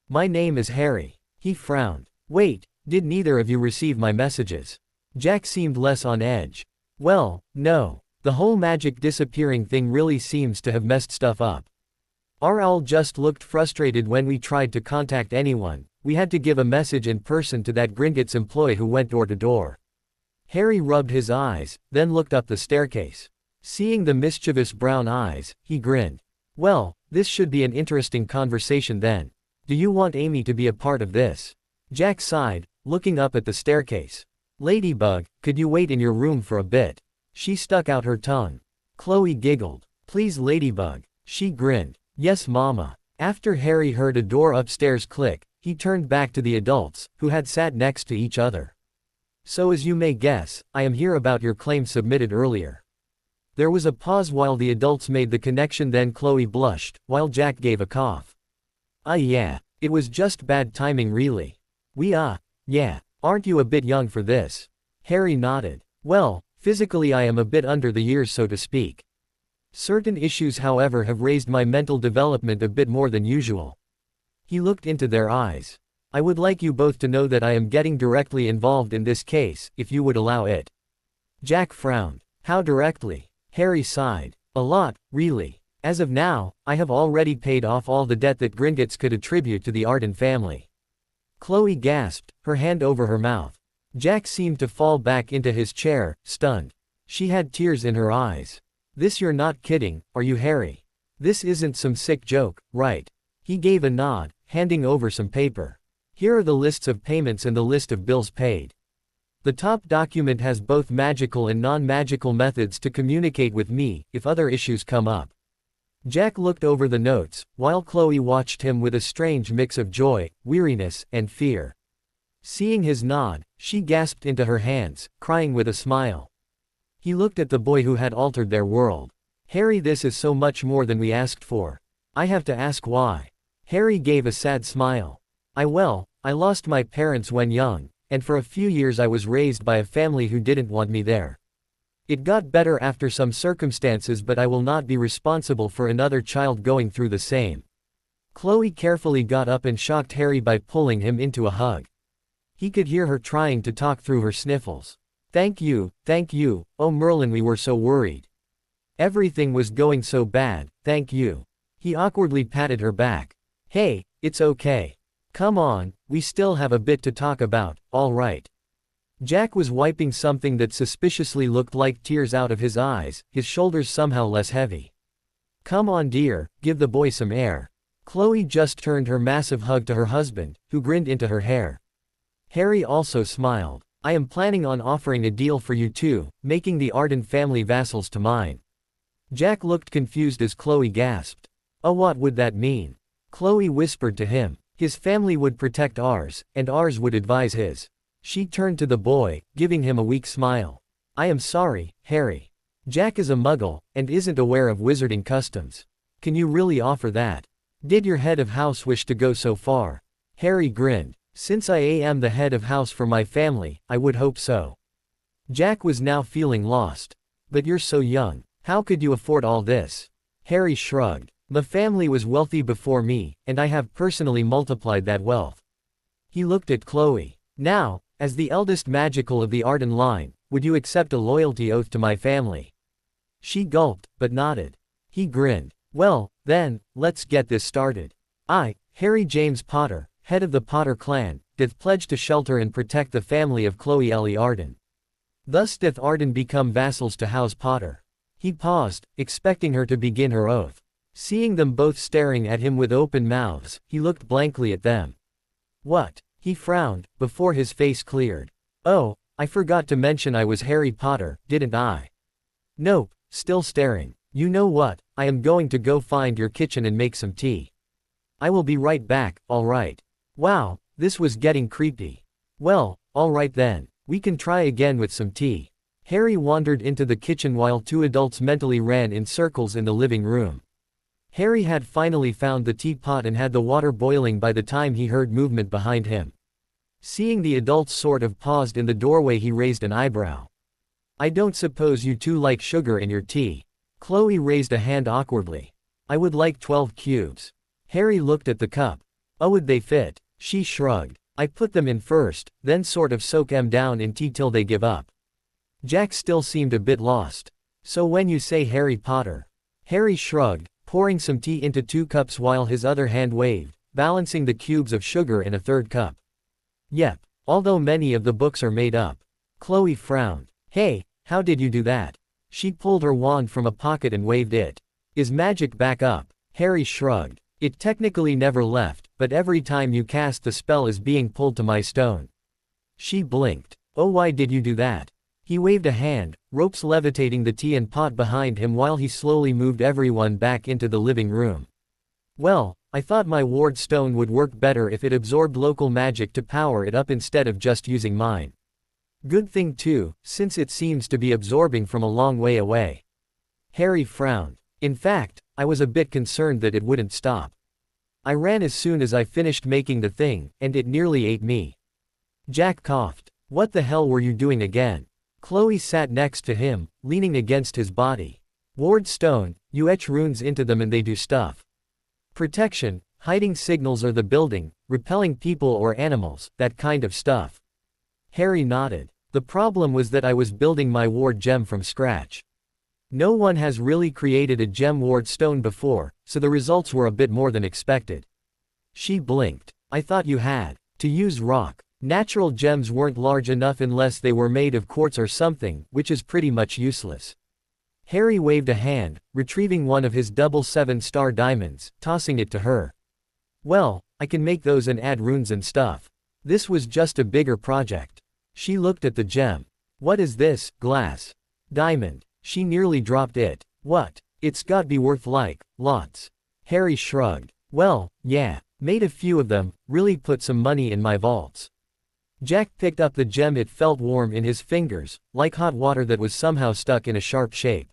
My name is Harry." He frowned. "Wait, did neither of you receive my messages?" Jack seemed less on edge. "Well, no. The whole magic disappearing thing really seems to have messed stuff up. Our owl just looked frustrated when we tried to contact anyone. We had to give a message in person to that Gringotts employee who went door to door." Harry rubbed his eyes, then looked up the staircase. Seeing the mischievous brown eyes, he grinned. "Well, this should be an interesting conversation then. Do you want Amy to be a part of this?" Jack sighed, looking up at the staircase. "Ladybug, could you wait in your room for a bit?" She stuck out her tongue. Chloe giggled. "Please Ladybug." She grinned. "Yes mama." After Harry heard a door upstairs click, he turned back to the adults, who had sat next to each other. "So as you may guess, I am here about your claim submitted earlier." There was a pause while the adults made the connection, then Chloe blushed, while Jack gave a cough. Yeah, it was just bad timing really. Yeah, aren't you a bit young for this?" Harry nodded. "Well, physically I am a bit under the years so to speak. Certain issues however have raised my mental development a bit more than usual." He looked into their eyes. "I would like you both to know that I am getting directly involved in this case, if you would allow it." Jack frowned. "How directly?" Harry sighed. "A lot, really. As of now, I have already paid off all the debt that Gringotts could attribute to the Arden family." Chloe gasped, her hand over her mouth. Jack seemed to fall back into his chair, stunned. She had tears in her eyes. This, you're not kidding, are you, Harry? This isn't some sick joke, right? He gave a nod, handing over some paper. Here are the lists of payments and the list of bills paid. The top document has both magical and non-magical methods to communicate with me, if other issues come up. Jack looked over the notes, while Chloe watched him with a strange mix of joy, weariness, and fear. Seeing his nod, she gasped into her hands, crying with a smile. He looked at the boy who had altered their world. Harry, this is so much more than we asked for. I have to ask why. Harry gave a sad smile. I lost my parents when young, and for a few years I was raised by a family who didn't want me there. It got better after some circumstances, but I will not be responsible for another child going through the same. Chloe carefully got up and shocked Harry by pulling him into a hug. He could hear her trying to talk through her sniffles. Thank you, oh Merlin, we were so worried. Everything was going so bad, thank you. He awkwardly patted her back. Hey, it's okay. Come on, we still have a bit to talk about, all right. Jack was wiping something that suspiciously looked like tears out of his eyes, his shoulders somehow less heavy. Come on dear, give the boy some air. Chloe just turned her massive hug to her husband, who grinned into her hair. Harry also smiled. I am planning on offering a deal for you two, making the Arden family vassals to mine. Jack looked confused as Chloe gasped. Oh, what would that mean? Chloe whispered to him. His family would protect ours, and ours would advise his. She turned to the boy, giving him a weak smile. I am sorry, Harry. Jack is a muggle, and isn't aware of wizarding customs. Can you really offer that? Did your head of house wish to go so far? Harry grinned. Since I am the head of house for my family, I would hope so. Jack was now feeling lost. But you're so young. How could you afford all this? Harry shrugged. The family was wealthy before me, and I have personally multiplied that wealth. He looked at Chloe. Now, as the eldest magical of the Arden line, would you accept a loyalty oath to my family? She gulped, but nodded. He grinned. Well, then, let's get this started. I, Harry James Potter, head of the Potter clan, doth pledge to shelter and protect the family of Chloe Ellie Arden. Thus doth Arden become vassals to House Potter. He paused, expecting her to begin her oath. Seeing them both staring at him with open mouths, he looked blankly at them. What? He frowned, before his face cleared. Oh, I forgot to mention I was Harry Potter, didn't I? Nope, still staring. You know what, I am going to go find your kitchen and make some tea. I will be right back, alright. Wow, this was getting creepy. Well, alright then, we can try again with some tea. Harry wandered into the kitchen while two adults mentally ran in circles in the living room. Harry had finally found the teapot and had the water boiling by the time he heard movement behind him. Seeing the adults sort of paused in the doorway, he raised an eyebrow. I don't suppose you two like sugar in your tea. Chloe raised a hand awkwardly. I would like 12 cubes. Harry looked at the cup. Oh, would they fit? She shrugged. I put them in first, then sort of soak them down in tea till they give up. Jack still seemed a bit lost. So when you say Harry Potter? Harry shrugged, pouring some tea into 2 cups while his other hand waved, balancing the cubes of sugar in a third cup. Yep, although many of the books are made up. Chloe frowned. Hey, how did you do that? She pulled her wand from a pocket and waved it. Is magic back up? Harry shrugged. It technically never left, but every time you cast the spell is being pulled to my stone. She blinked. Oh, why did you do that? He waved a hand, ropes levitating the tea and pot behind him while he slowly moved everyone back into the living room. Well, I thought my ward stone would work better if it absorbed local magic to power it up instead of just using mine. Good thing too, since it seems to be absorbing from a long way away. Harry frowned. In fact, I was a bit concerned that it wouldn't stop. I ran as soon as I finished making the thing, and it nearly ate me. Jack coughed. What the hell were you doing again? Chloe sat next to him, leaning against his body. Ward stone, you etch runes into them and they do stuff. Protection, hiding signals or the building, repelling people or animals, that kind of stuff. Harry nodded. The problem was that I was building my ward gem from scratch. No one has really created a gem ward stone before, so the results were a bit more than expected. She blinked. I thought you had. To use rock. Natural gems weren't large enough unless they were made of quartz or something, which is pretty much useless. Harry waved a hand, retrieving one of his double 7-star diamonds, tossing it to her. Well, I can make those and add runes and stuff. This was just a bigger project. She looked at the gem. What is this? Glass. Diamond. She nearly dropped it. What? It's got be worth like, lots. Harry shrugged. Well, yeah, made a few of them, really put some money in my vaults. Jack picked up the gem. It felt warm in his fingers, like hot water that was somehow stuck in a sharp shape.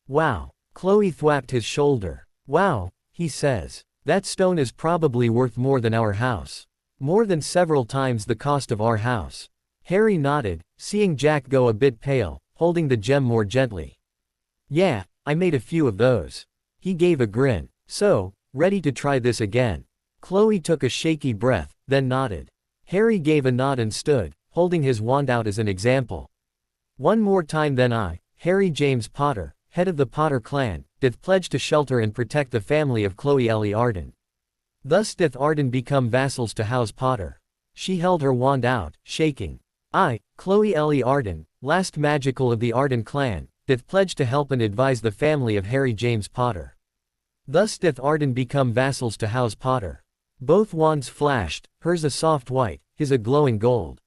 Wow. Chloe thwapped his shoulder. Wow, he says. That stone is probably worth more than our house. More than several times the cost of our house. Harry nodded, seeing Jack go a bit pale, holding the gem more gently. Yeah, I made a few of those. He gave a grin. So, ready to try this again? Chloe took a shaky breath, then nodded. Harry gave a nod and stood, holding his wand out as an example. One more time then I, Harry James Potter, head of the Potter clan, doth pledge to shelter and protect the family of Chloe Ellie Arden. Thus doth Arden become vassals to House Potter. She held her wand out, shaking. I, Chloe Ellie Arden, last magical of the Arden clan, doth pledge to help and advise the family of Harry James Potter. Thus doth Arden become vassals to House Potter. Both wands flashed, hers a soft white, his a glowing gold.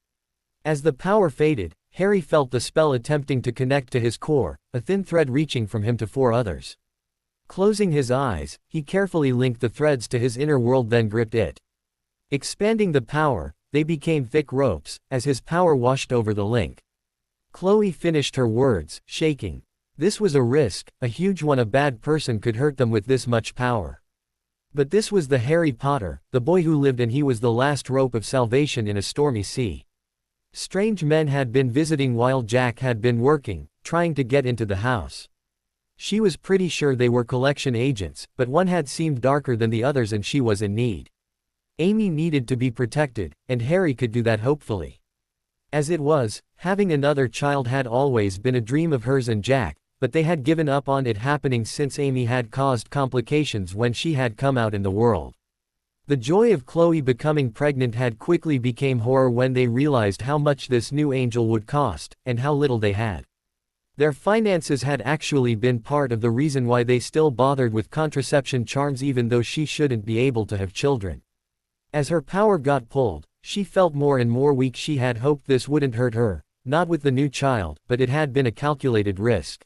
As the power faded, Harry felt the spell attempting to connect to his core, a thin thread reaching from him to 4 others. Closing his eyes, he carefully linked the threads to his inner world, then gripped it. Expanding the power, they became thick ropes, as his power washed over the link. Chloe finished her words, shaking. This was a risk, a huge one. A bad person could hurt them with this much power. But this was the Harry Potter, the boy who lived, and he was the last rope of salvation in a stormy sea. Strange men had been visiting while Jack had been working, trying to get into the house. She was pretty sure they were collection agents, but one had seemed darker than the others and she was in need. Amy needed to be protected, and Harry could do that hopefully. As it was, having another child had always been a dream of hers and Jack, but they had given up on it happening since Amy had caused complications when she had come out in the world. The joy of Chloe becoming pregnant had quickly became horror when they realized how much this new angel would cost, and how little they had. Their finances had actually been part of the reason why they still bothered with contraception charms even though she shouldn't be able to have children. As her power got pulled, she felt more and more weak. She had hoped this wouldn't hurt her, not with the new child, but it had been a calculated risk.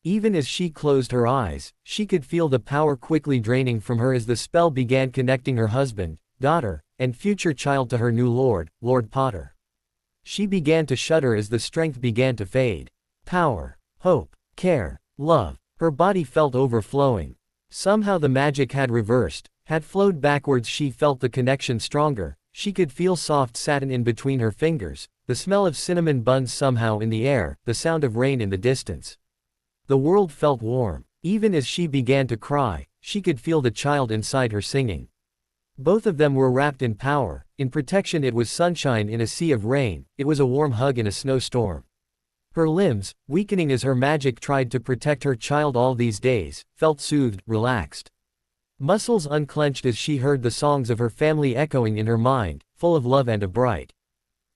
Even as she closed her eyes, she could feel the power quickly draining from her as the spell began connecting her husband, daughter, and future child to her new lord, Lord Potter. She began to shudder as the strength began to fade. Power, hope, care, love. Her body felt overflowing. Somehow the magic had reversed, had flowed backwards. She felt the connection stronger. She could feel soft satin in between her fingers, the smell of cinnamon buns somehow in the air, the sound of rain in the distance. The world felt warm. Even as she began to cry, she could feel the child inside her singing. Both of them were wrapped in power, in protection. It was sunshine in a sea of rain, it was a warm hug in a snowstorm. Her limbs, weakening as her magic tried to protect her child all these days, felt soothed, relaxed. Muscles unclenched as she heard the songs of her family echoing in her mind, full of love and a bright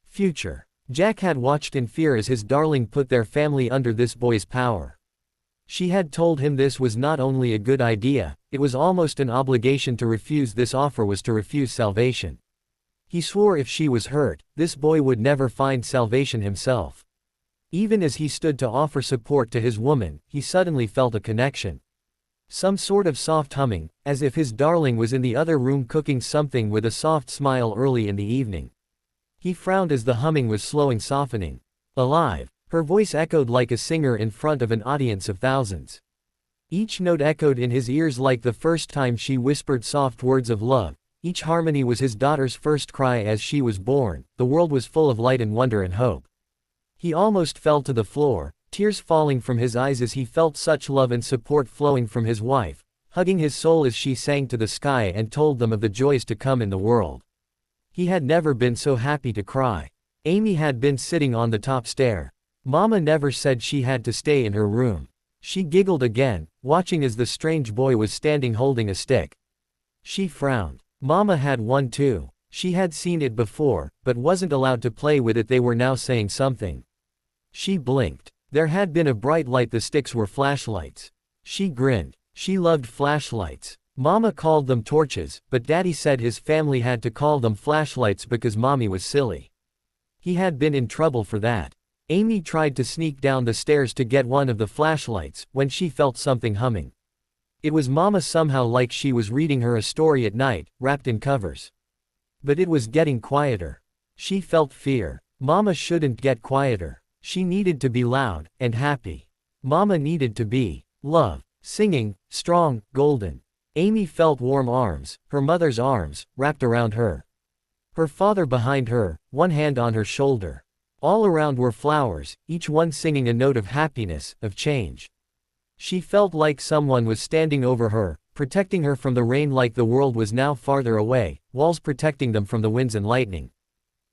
future. Jack had watched in fear as his darling put their family under this boy's power. She had told him this was not only a good idea, it was almost an obligation. To refuse this offer was to refuse salvation. He swore if she was hurt, this boy would never find salvation himself. Even as he stood to offer support to his woman, he suddenly felt a connection. Some sort of soft humming, as if his darling was in the other room cooking something with a soft smile early in the evening. He frowned as the humming was slowing, softening. Alive. Her voice echoed like a singer in front of an audience of thousands. Each note echoed in his ears like the first time she whispered soft words of love. Each harmony was his daughter's first cry as she was born. The world was full of light and wonder and hope. He almost fell to the floor, tears falling from his eyes as he felt such love and support flowing from his wife, hugging his soul as she sang to the sky and told them of the joys to come in the world. He had never been so happy to cry. Amy had been sitting on the top stair. Mama never said she had to stay in her room. She giggled again, watching as the strange boy was standing holding a stick. She frowned. Mama had one too. She had seen it before, but wasn't allowed to play with it. They were now saying something. She blinked. There had been a bright light. The sticks were flashlights. She grinned. She loved flashlights. Mama called them torches, but Daddy said his family had to call them flashlights because Mommy was silly. He had been in trouble for that. Amy tried to sneak down the stairs to get one of the flashlights, when she felt something humming. It was Mama, somehow like she was reading her a story at night, wrapped in covers. But it was getting quieter. She felt fear. Mama shouldn't get quieter. She needed to be loud and happy. Mama needed to be love, singing, strong, golden. Amy felt warm arms, her mother's arms, wrapped around her. Her father behind her, one hand on her shoulder. All around were flowers, each one singing a note of happiness, of change. She felt like someone was standing over her, protecting her from the rain, like the world was now farther away, walls protecting them from the winds and lightning.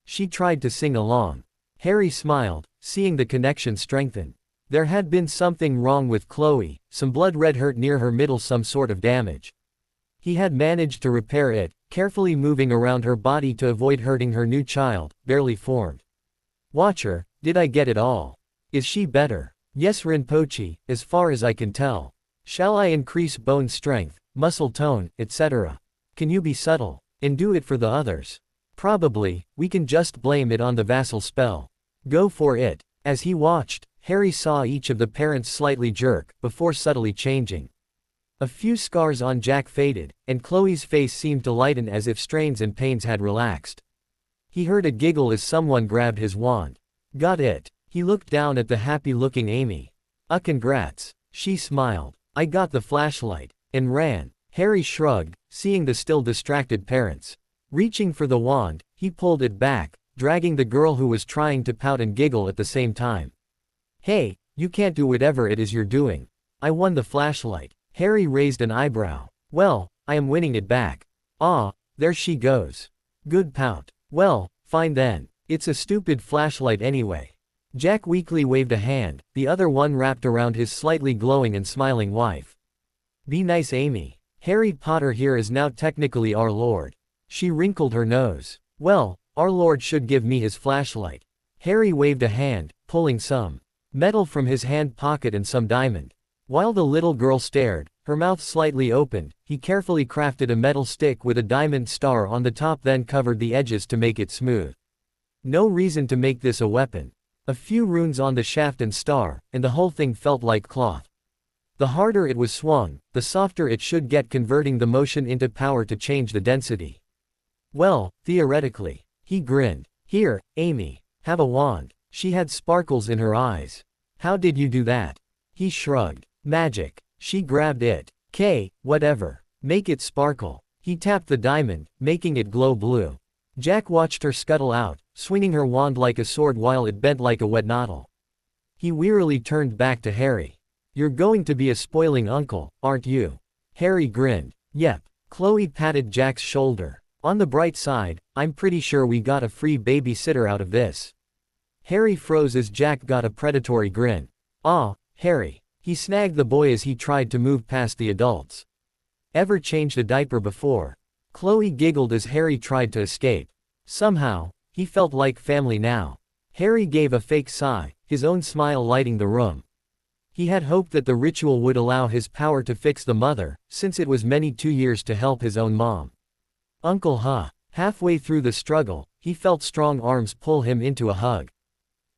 She tried to sing along. Harry smiled, seeing the connection strengthen. There had been something wrong with Chloe, some blood red hurt near her middle, some sort of damage. He had managed to repair it, carefully moving around her body to avoid hurting her new child, barely formed. Watch her. Did I get it all? Is she better? Yes, Rinpoche, as far as I can tell. Shall I increase bone strength, muscle tone, etc.? Can you be subtle and do it for the others? Probably. We can just blame it on the vassal spell. Go for it. As he watched, Harry saw each of the parents slightly jerk, before subtly changing. A few scars on Jack faded, and Chloe's face seemed to lighten as if strains and pains had relaxed. He heard a giggle as someone grabbed his wand. Got it. He looked down at the happy-looking Amy. Congrats. She smiled. I got the flashlight. And ran. Harry shrugged, seeing the still distracted parents. Reaching for the wand, he pulled it back, dragging the girl who was trying to pout and giggle at the same time. Hey, you can't do whatever it is you're doing. I won the flashlight. Harry raised an eyebrow. Well, I am winning it back. Ah, there she goes. Good pout. Well, fine then. It's a stupid flashlight anyway. Jack weakly waved a hand, the other one wrapped around his slightly glowing and smiling wife. Be nice, Amy. Harry Potter here is now technically our Lord. She wrinkled her nose. Well, our Lord should give me his flashlight. Harry waved a hand, pulling some metal from his hand pocket and some diamond. While the little girl stared, her mouth slightly opened, he carefully crafted a metal stick with a diamond star on the top, then covered the edges to make it smooth. No reason to make this a weapon. A few runes on the shaft and star, and the whole thing felt like cloth. The harder it was swung, the softer it should get, converting the motion into power to change the density. Well, theoretically. He grinned. Here, Amy. Have a wand. She had sparkles in her eyes. How did you do that? He shrugged. Magic. She grabbed it. Whatever. Make it sparkle. He tapped the diamond, making it glow blue. Jack watched her scuttle out, swinging her wand like a sword while it bent like a wet noddle. He wearily turned back to Harry. You're going to be a spoiling uncle, aren't you? Harry grinned. Yep. Chloe patted Jack's shoulder. On the bright side, I'm pretty sure we got a free babysitter out of this. Harry froze as Jack got a predatory grin. Ah, Harry. He snagged the boy as he tried to move past the adults. Ever changed a diaper before? Chloe giggled as Harry tried to escape. Somehow, he felt like family now. Harry gave a fake sigh, his own smile lighting the room. He had hoped that the ritual would allow his power to fix the mother, since it was many 2 years to help his own mom. Uncle Halfway through the struggle, he felt strong arms pull him into a hug.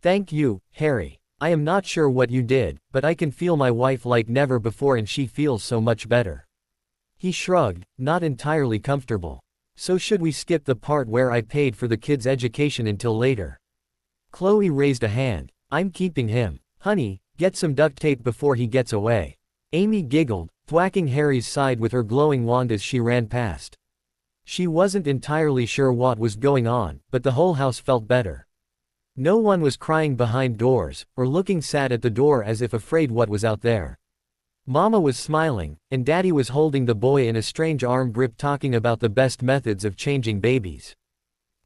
Thank you, Harry. I am not sure what you did, but I can feel my wife like never before, and she feels so much better. He shrugged, not entirely comfortable. So should we skip the part where I paid for the kid's education until later? Chloe raised a hand. I'm keeping him. Honey, get some duct tape before he gets away. Amy giggled, thwacking Harry's side with her glowing wand as she ran past. She wasn't entirely sure what was going on, but the whole house felt better. No one was crying behind doors, or looking sad at the door as if afraid what was out there. Mama was smiling, and Daddy was holding the boy in a strange arm grip, talking about the best methods of changing babies.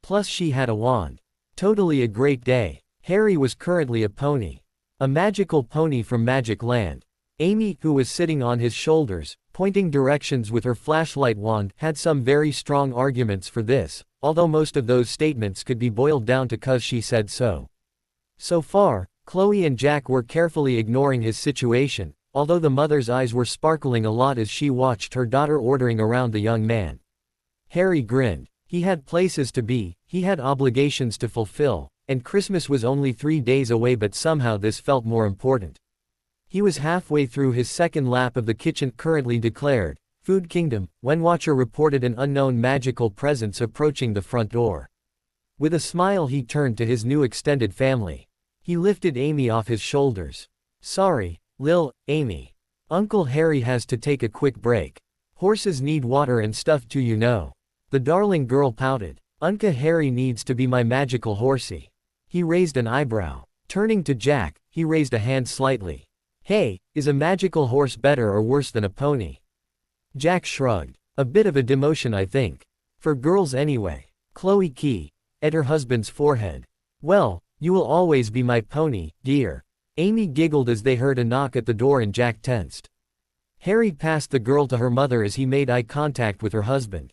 Plus she had a wand. Totally a great day. Harry was currently a pony. A magical pony from Magic Land. Amy, who was sitting on his shoulders, pointing directions with her flashlight wand, had some very strong arguments for this, although most of those statements could be boiled down to "'cause she said so." So far, Chloe and Jack were carefully ignoring his situation, although the mother's eyes were sparkling a lot as she watched her daughter ordering around the young man. Harry grinned. He had places to be, he had obligations to fulfill, and Christmas was only 3 days away, but somehow this felt more important. He was halfway through his second lap of the kitchen. Currently declared, Food Kingdom, when Watcher reported an unknown magical presence approaching the front door. With a smile he turned to his new extended family. He lifted Amy off his shoulders. "Sorry, Lil, Amy. Uncle Harry has to take a quick break. Horses need water and stuff too, you know." The darling girl pouted. "Uncle Harry needs to be my magical horsey." He raised an eyebrow. Turning to Jack, he raised a hand slightly. "Hey, is a magical horse better or worse than a pony?" Jack shrugged. "A bit of a demotion, I think. For girls anyway." Chloe key at her husband's forehead. "Well, you will always be my pony, dear." Amy giggled as they heard a knock at the door and Jack tensed. Harry passed the girl to her mother as he made eye contact with her husband.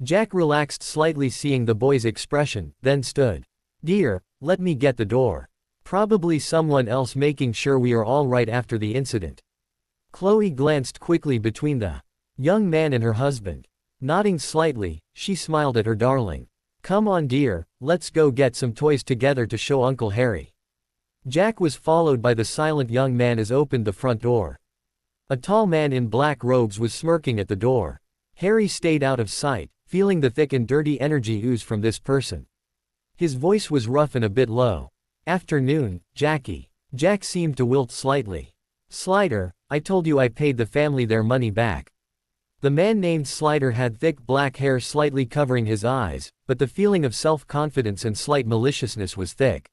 Jack relaxed slightly seeing the boy's expression, then stood. "Dear, let me get the door. Probably someone else making sure we are all right after the incident." Chloe glanced quickly between the young man and her husband. Nodding slightly, she smiled at her darling. "Come on dear, let's go get some toys together to show Uncle Harry." Jack was followed by the silent young man as opened the front door. A tall man in black robes was smirking at the door. Harry stayed out of sight, feeling the thick and dirty energy ooze from this person. His voice was rough and a bit low. "Afternoon, Jackie." Jack seemed to wilt slightly. "Slider, I told you I paid the family their money back." The man named Slider had thick black hair slightly covering his eyes, but the feeling of self-confidence and slight maliciousness was thick.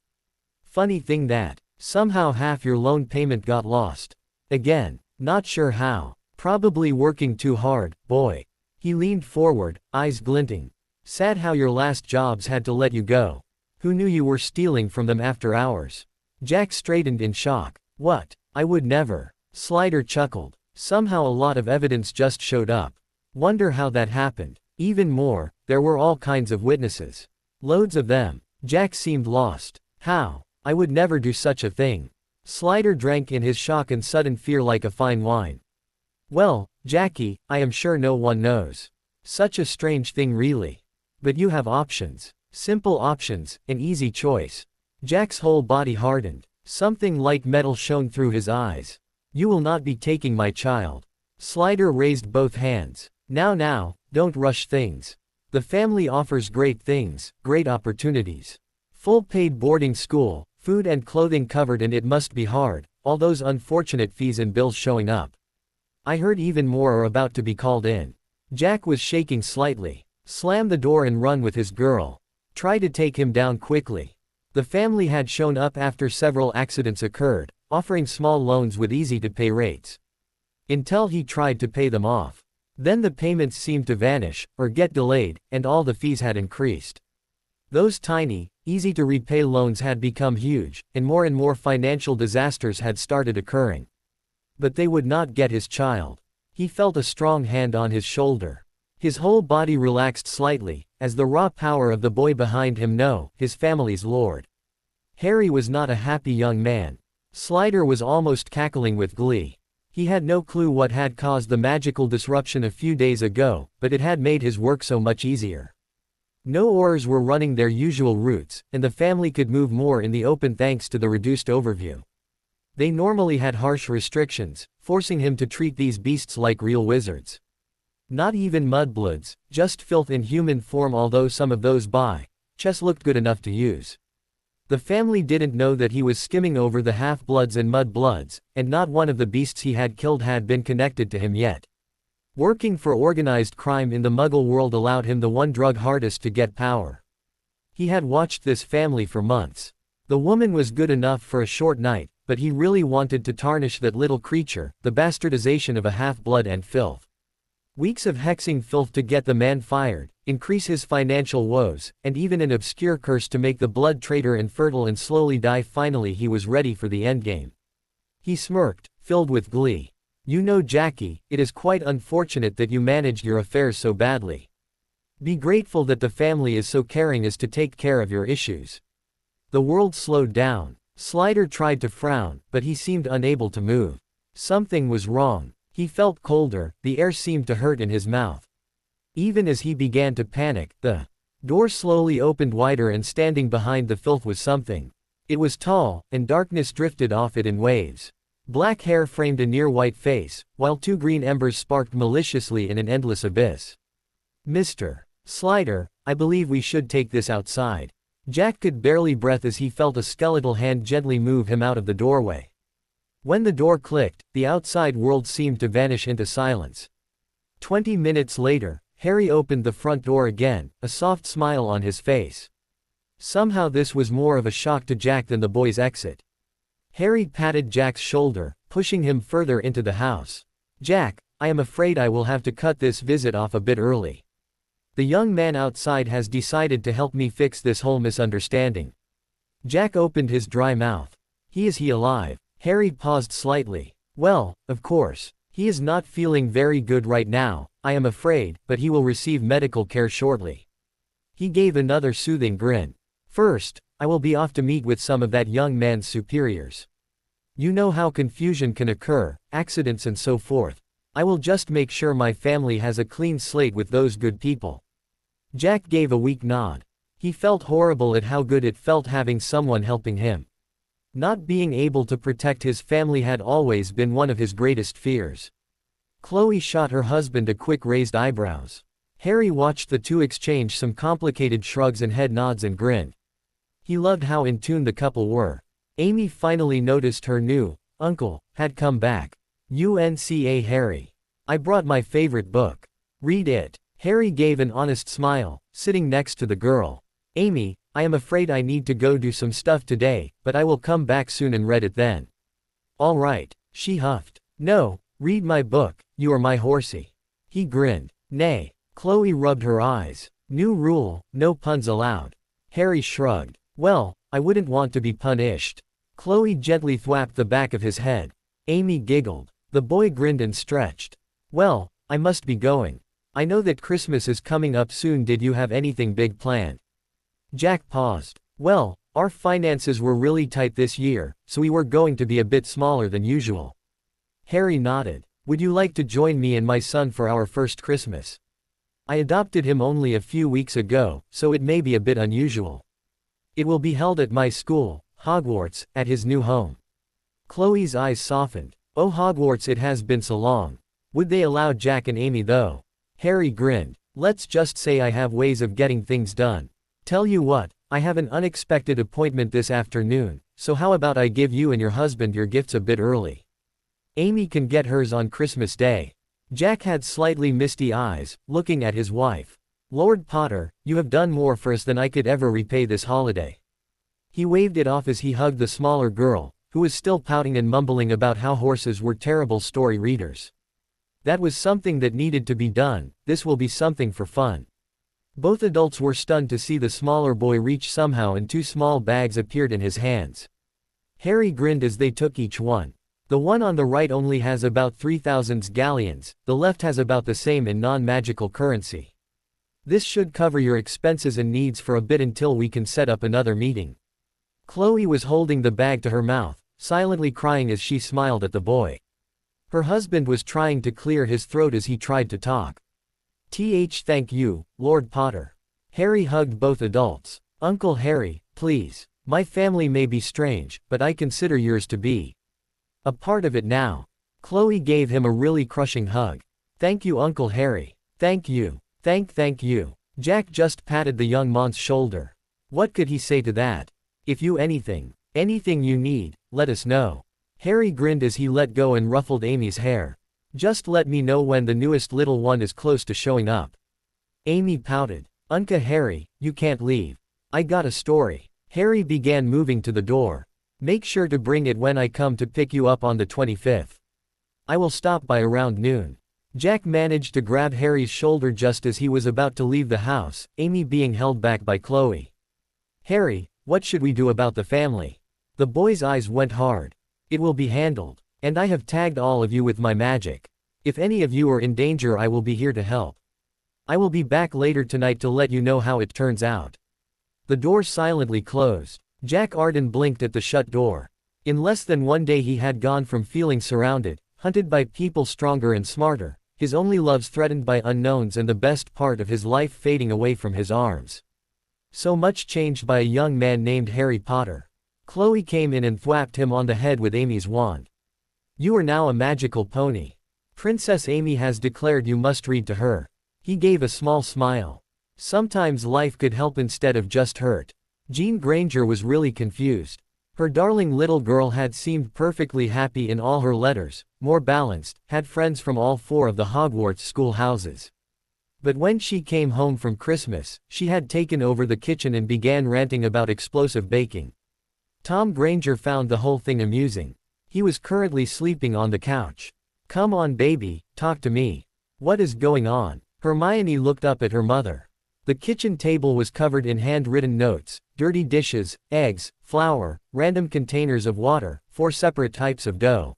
"Funny thing that, somehow half your loan payment got lost. Again, not sure how. Probably working too hard, boy." He leaned forward, eyes glinting. "Sad how your last jobs had to let you go. Who knew you were stealing from them after hours?" Jack straightened in shock. "What? I would never." Slider chuckled. "Somehow a lot of evidence just showed up. Wonder how that happened. Even more, there were all kinds of witnesses. Loads of them." Jack seemed lost. "How? I would never do such a thing." Slider drank in his shock and sudden fear like a fine wine. "Well, Jackie, I am sure no one knows. Such a strange thing really. But you have options. Simple options, an easy choice." Jack's whole body hardened. Something like metal shone through his eyes. "You will not be taking my child." Slider raised both hands. Now, don't rush things. The family offers great things, great opportunities. Full paid boarding school, food and clothing covered, and it must be hard, all those unfortunate fees and bills showing up. I heard even more are about to be called in." Jack was shaking slightly. Slam the door and run with his girl. Try to take him down quickly. The family had shown up after several accidents occurred, offering small loans with easy-to-pay rates. Until he tried to pay them off. Then the payments seemed to vanish, or get delayed, and all the fees had increased. Those tiny, easy-to-repay loans had become huge, and more financial disasters had started occurring. But they would not get his child. He felt a strong hand on his shoulder. His whole body relaxed slightly, as the raw power of the boy behind him knew, his family's lord. Harry was not a happy young man. Slider was almost cackling with glee. He had no clue what had caused the magical disruption a few days ago, but it had made his work so much easier. No oars were running their usual routes, and the family could move more in the open thanks to the reduced overview. They normally had harsh restrictions, forcing him to treat these beasts like real wizards. Not even mudbloods, just filth in human form, although some of those chess looked good enough to use. The family didn't know that he was skimming over the half-bloods and mudbloods, and not one of the beasts he had killed had been connected to him yet. Working for organized crime in the Muggle world allowed him the one drug hardest to get power. He had watched this family for months. The woman was good enough for a short night, but he really wanted to tarnish that little creature, the bastardization of a half-blood and filth. Weeks of hexing filth to get the man fired, increase his financial woes, and even an obscure curse to make the blood traitor infertile and slowly die. Finally he was ready for the endgame. He smirked, filled with glee. You know, Jackie, it is quite unfortunate that you managed your affairs so badly. Be grateful that the family is so caring as to take care of your issues. The world slowed down. Slider tried to frown, but he seemed unable to move. Something was wrong. He felt colder, the air seemed to hurt in his mouth. Even as he began to panic, the door slowly opened wider and standing behind the filth was something. It was tall, and darkness drifted off it in waves. Black hair framed a near-white face, while two green embers sparked maliciously in an endless abyss. Mr. Slider, I believe we should take this outside. Jack could barely breathe as he felt a skeletal hand gently move him out of the doorway. When the door clicked, the outside world seemed to vanish into silence. 20 minutes later, Harry opened the front door again, a soft smile on his face. Somehow this was more of a shock to Jack than the boy's exit. Harry patted Jack's shoulder, pushing him further into the house. Jack, I am afraid I will have to cut this visit off a bit early. The young man outside has decided to help me fix this whole misunderstanding. Jack opened his dry mouth. Is he alive? Harry paused slightly. Well, of course. He is not feeling very good right now, I am afraid, but he will receive medical care shortly. He gave another soothing grin. First, I will be off to meet with some of that young man's superiors. You know how confusion can occur, accidents and so forth. I will just make sure my family has a clean slate with those good people. Jack gave a weak nod. He felt horrible at how good it felt having someone helping him. Not being able to protect his family had always been one of his greatest fears. Chloe shot her husband a quick raised eyebrows. Harry watched the two exchange some complicated shrugs and head nods and grinned. He loved how in tune the couple were. Amy finally noticed her new uncle had come back. UNCA Harry. I brought my favorite book. Read it. Harry gave an honest smile, sitting next to the girl. Amy, I am afraid I need to go do some stuff today, but I will come back soon and read it then. All right, she huffed. No, read my book, you are my horsey. He grinned. Nay. Chloe rubbed her eyes. New rule, no puns allowed. Harry shrugged. Well, I wouldn't want to be punished. Chloe gently thwapped the back of his head. Amy giggled. The boy grinned and stretched. Well, I must be going. I know that Christmas is coming up soon. Did you have anything big planned? Jack paused. Well, our finances were really tight this year, so we were going to be a bit smaller than usual. Harry nodded. Would you like to join me and my son for our first Christmas? I adopted him only a few weeks ago, so it may be a bit unusual. It will be held at my school, Hogwarts, at his new home. Chloe's eyes softened. Oh, Hogwarts, it has been so long. Would they allow Jack and Amy though? Harry grinned. Let's just say I have ways of getting things done. Tell you what, I have an unexpected appointment this afternoon, so how about I give you and your husband your gifts a bit early? Amy can get hers on Christmas Day. Jack had slightly misty eyes, looking at his wife. Lord Potter, you have done more for us than I could ever repay this holiday. He waved it off as he hugged the smaller girl, who was still pouting and mumbling about how horses were terrible story readers. That was something that needed to be done. This will be something for fun. Both adults were stunned to see the smaller boy reach somehow and two small bags appeared in his hands. Harry grinned as they took each one. The one on the right only has about 3,000 galleons, the left has about the same in non-magical currency. This should cover your expenses and needs for a bit until we can set up another meeting. Chloe was holding the bag to her mouth, silently crying as she smiled at the boy. Her husband was trying to clear his throat as he tried to talk. Thank you, Lord Potter. Harry hugged both adults. Uncle Harry, please. My family may be strange, but I consider yours to be a part of it now. Chloe gave him a really crushing hug. Thank you, Uncle Harry. Thank you. Thank you. Jack just patted the young man's shoulder. What could he say to that? If you anything you need, let us know. Harry grinned as he let go and ruffled Amy's hair. Just let me know when the newest little one is close to showing up. Amy pouted. Uncle Harry, you can't leave. I got a story. Harry began moving to the door. Make sure to bring it when I come to pick you up on the 25th. I will stop by around noon. Jack managed to grab Harry's shoulder just as he was about to leave the house, Amy being held back by Chloe. Harry, what should we do about the family? The boy's eyes went hard. It will be handled. And I have tagged all of you with my magic. If any of you are in danger, I will be here to help. I will be back later tonight to let you know how it turns out." The door silently closed. Jack Arden blinked at the shut door. In less than one day he had gone from feeling surrounded, hunted by people stronger and smarter, his only loves threatened by unknowns, and the best part of his life fading away from his arms. So much changed by a young man named Harry Potter. Chloe came in and thwapped him on the head with Amy's wand. "You are now a magical pony. Princess Amy has declared you must read to her." He gave a small smile. Sometimes life could help instead of just hurt. Jean Granger was really confused. Her darling little girl had seemed perfectly happy in all her letters, more balanced, had friends from all 4 of the Hogwarts schoolhouses. But when she came home from Christmas, she had taken over the kitchen and began ranting about explosive baking. Tom Granger found the whole thing amusing. He was currently sleeping on the couch. "Come on baby, talk to me. What is going on?" Hermione looked up at her mother. The kitchen table was covered in handwritten notes, dirty dishes, eggs, flour, random containers of water, 4 separate types of dough.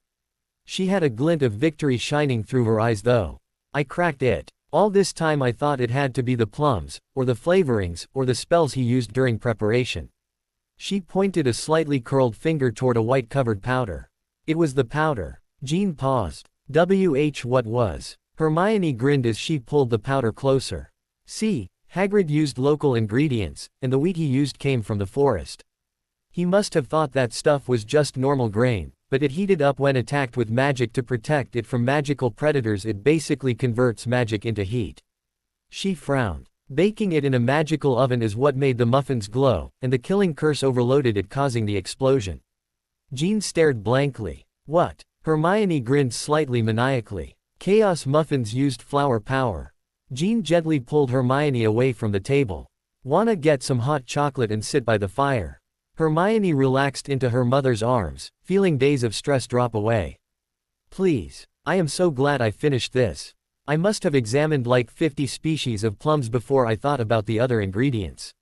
She had a glint of victory shining through her eyes though. "I cracked it. All this time I thought it had to be the plums, or the flavorings, or the spells he used during preparation." She pointed a slightly curled finger toward a white-covered powder. "It was the powder." Jean paused. What was?" Hermione grinned as she pulled the powder closer. "See, Hagrid used local ingredients, and the wheat he used came from the forest. He must have thought that stuff was just normal grain, but it heated up when attacked with magic to protect it from magical predators. It basically converts magic into heat." She frowned. "Baking it in a magical oven is what made the muffins glow, and the killing curse overloaded it, causing the explosion." Jean stared blankly. "What?" Hermione grinned slightly maniacally. "Chaos muffins used flower power." Jean gently pulled Hermione away from the table. "Wanna get some hot chocolate and sit by the fire?" Hermione relaxed into her mother's arms, feeling days of stress drop away. "Please. I am so glad I finished this. I must have examined like 50 species of plums before I thought about the other ingredients."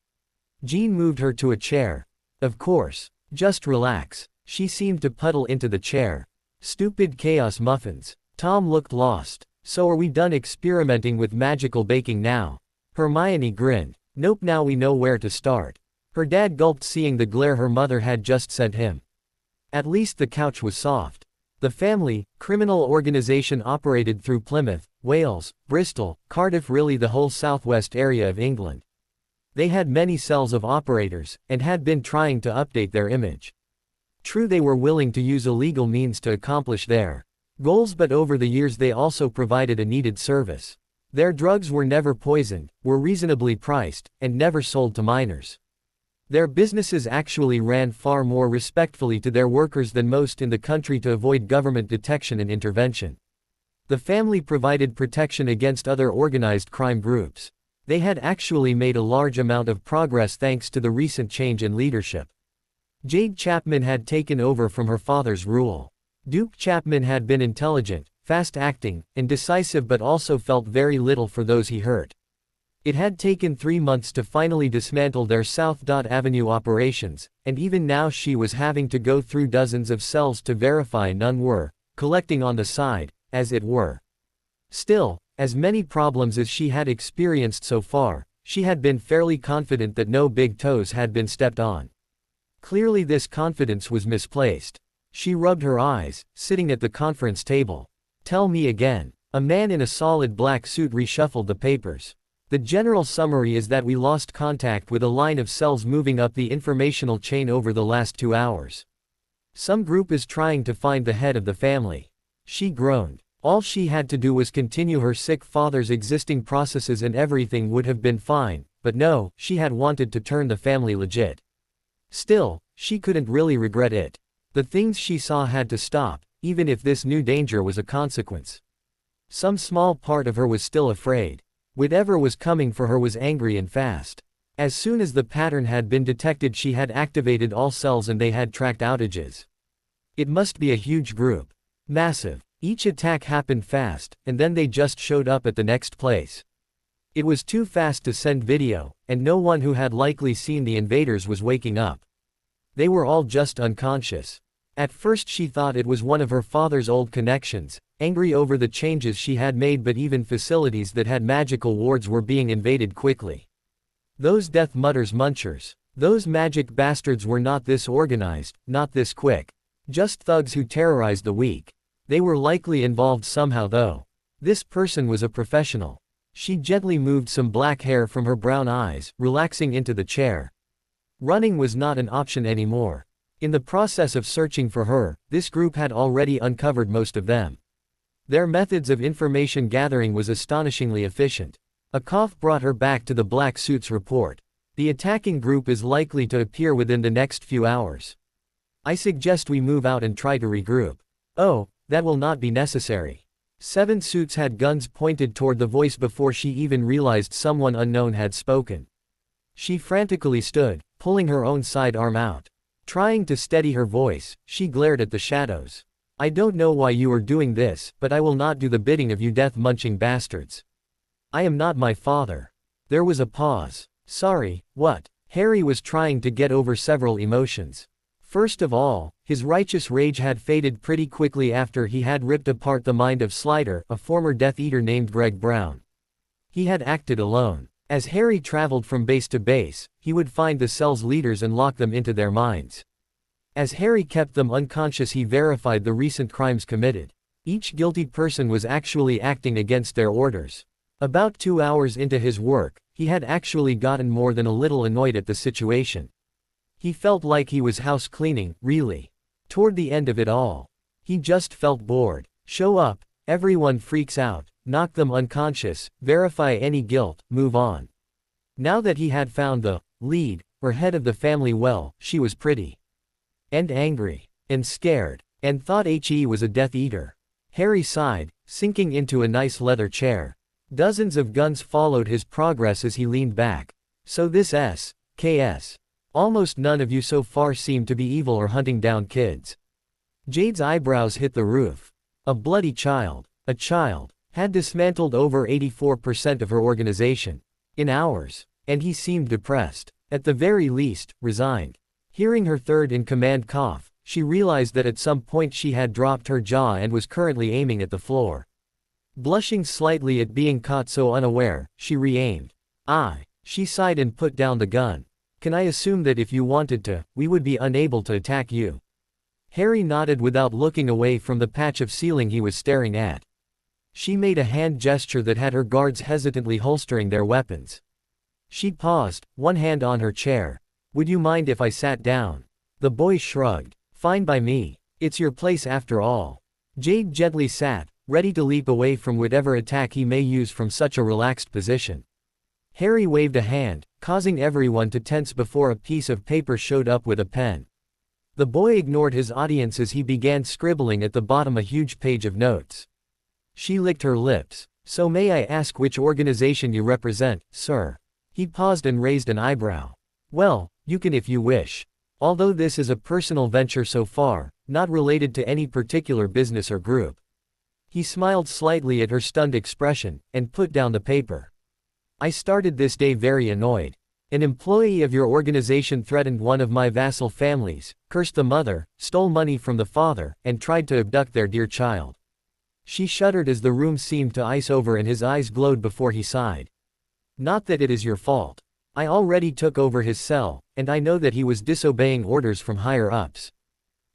Jean moved her to a chair. "Of course. Just relax." She seemed to puddle into the chair. "Stupid chaos muffins." Tom looked lost. "So are we done experimenting with magical baking now?" Hermione grinned. "Nope, now we know where to start." Her dad gulped, seeing the glare her mother had just sent him. At least the couch was soft. The family, criminal organization operated through Plymouth, Wales, Bristol, Cardiff, really the whole southwest area of England. They had many cells of operators, and had been trying to update their image. True, they were willing to use illegal means to accomplish their goals, but over the years they also provided a needed service. Their drugs were never poisoned, were reasonably priced, and never sold to minors. Their businesses actually ran far more respectfully to their workers than most in the country to avoid government detection and intervention. The family provided protection against other organized crime groups. They had actually made a large amount of progress thanks to the recent change in leadership. Jade Chapman had taken over from her father's rule. Duke Chapman had been intelligent, fast-acting, and decisive, but also felt very little for those he hurt. It had taken 3 months to finally dismantle their South Avenue operations, and even now she was having to go through dozens of cells to verify none were collecting on the side, as it were. Still, as many problems as she had experienced so far, she had been fairly confident that no big toes had been stepped on. Clearly this confidence was misplaced. She rubbed her eyes, sitting at the conference table. "Tell me again." A man in a solid black suit reshuffled the papers. "The general summary is that we lost contact with a line of cells moving up the informational chain over the last 2 hours. Some group is trying to find the head of the family." She groaned. All she had to do was continue her sick father's existing processes and everything would have been fine, but no, she had wanted to turn the family legit. Still, she couldn't really regret it. The things she saw had to stop, even if this new danger was a consequence. Some small part of her was still afraid. Whatever was coming for her was angry and fast. As soon as the pattern had been detected, she had activated all cells and they had tracked outages. It must be a huge group. Massive. Each attack happened fast, and then they just showed up at the next place. It was too fast to send video, and no one who had likely seen the invaders was waking up. They were all just unconscious. At first she thought it was one of her father's old connections, angry over the changes she had made, but even facilities that had magical wards were being invaded quickly. Those Death Mutters munchers. Those magic bastards were not this organized, not this quick. Just thugs who terrorized the weak. They were likely involved somehow though. This person was a professional. She gently moved some black hair from her brown eyes, relaxing into the chair. Running was not an option anymore. In the process of searching for her, this group had already uncovered most of them. Their methods of information gathering was astonishingly efficient. A cough brought her back to the black suit's report. The attacking group is likely to appear within the next few hours. I suggest we move out and try to regroup. Oh, that will not be necessary. 7 suits had guns pointed toward the voice before she even realized someone unknown had spoken. She frantically stood, pulling her own sidearm out. Trying to steady her voice, she glared at the shadows. I don't know why you are doing this, but I will not do the bidding of you death-munching bastards. I am not my father. There was a pause. Sorry, what? Harry was trying to get over several emotions. First of all, his righteous rage had faded pretty quickly after he had ripped apart the mind of Slider, a former Death Eater named Greg Brown. He had acted alone. As Harry traveled from base to base, he would find the cell's leaders and lock them into their minds. As Harry kept them unconscious, he verified the recent crimes committed. Each guilty person was actually acting against their orders. About 2 hours into his work, he had actually gotten more than a little annoyed at the situation. He felt like he was house cleaning, really. Toward the end of it all, he just felt bored. Show up, everyone freaks out, knock them unconscious, verify any guilt, move on. Now that he had found the lead, or head of the family, well, she was pretty. And angry. And scared. And thought he was a Death Eater. Harry sighed, sinking into a nice leather chair. Dozens of guns followed his progress as he leaned back. So this S.K.S. Almost none of you so far seem to be evil or hunting down kids. Jade's eyebrows hit the roof. A bloody child. A child. Had dismantled over 84% of her organization. In hours. And he seemed depressed. At the very least, resigned. Hearing her third-in-command cough, she realized that at some point she had dropped her jaw and was currently aiming at the floor. Blushing slightly at being caught so unaware, she re-aimed. She sighed and put down the gun. Can I assume that if you wanted to, we would be unable to attack you? Harry nodded without looking away from the patch of ceiling he was staring at. She made a hand gesture that had her guards hesitantly holstering their weapons. She paused, one hand on her chair. Would you mind if I sat down? The boy shrugged. Fine by me. It's your place after all. Jade gently sat, ready to leap away from whatever attack he may use from such a relaxed position. Harry waved a hand, causing everyone to tense before a piece of paper showed up with a pen. The boy ignored his audience as he began scribbling at the bottom a huge page of notes. She licked her lips. So may I ask which organization you represent, sir? He paused and raised an eyebrow. Well, you can if you wish. Although this is a personal venture so far, not related to any particular business or group. He smiled slightly at her stunned expression, and put down the paper. I started this day very annoyed. An employee of your organization threatened one of my vassal families, cursed the mother, stole money from the father, and tried to abduct their dear child. She shuddered as the room seemed to ice over and his eyes glowed before he sighed. Not that it is your fault. I already took over his cell, and I know that he was disobeying orders from higher-ups.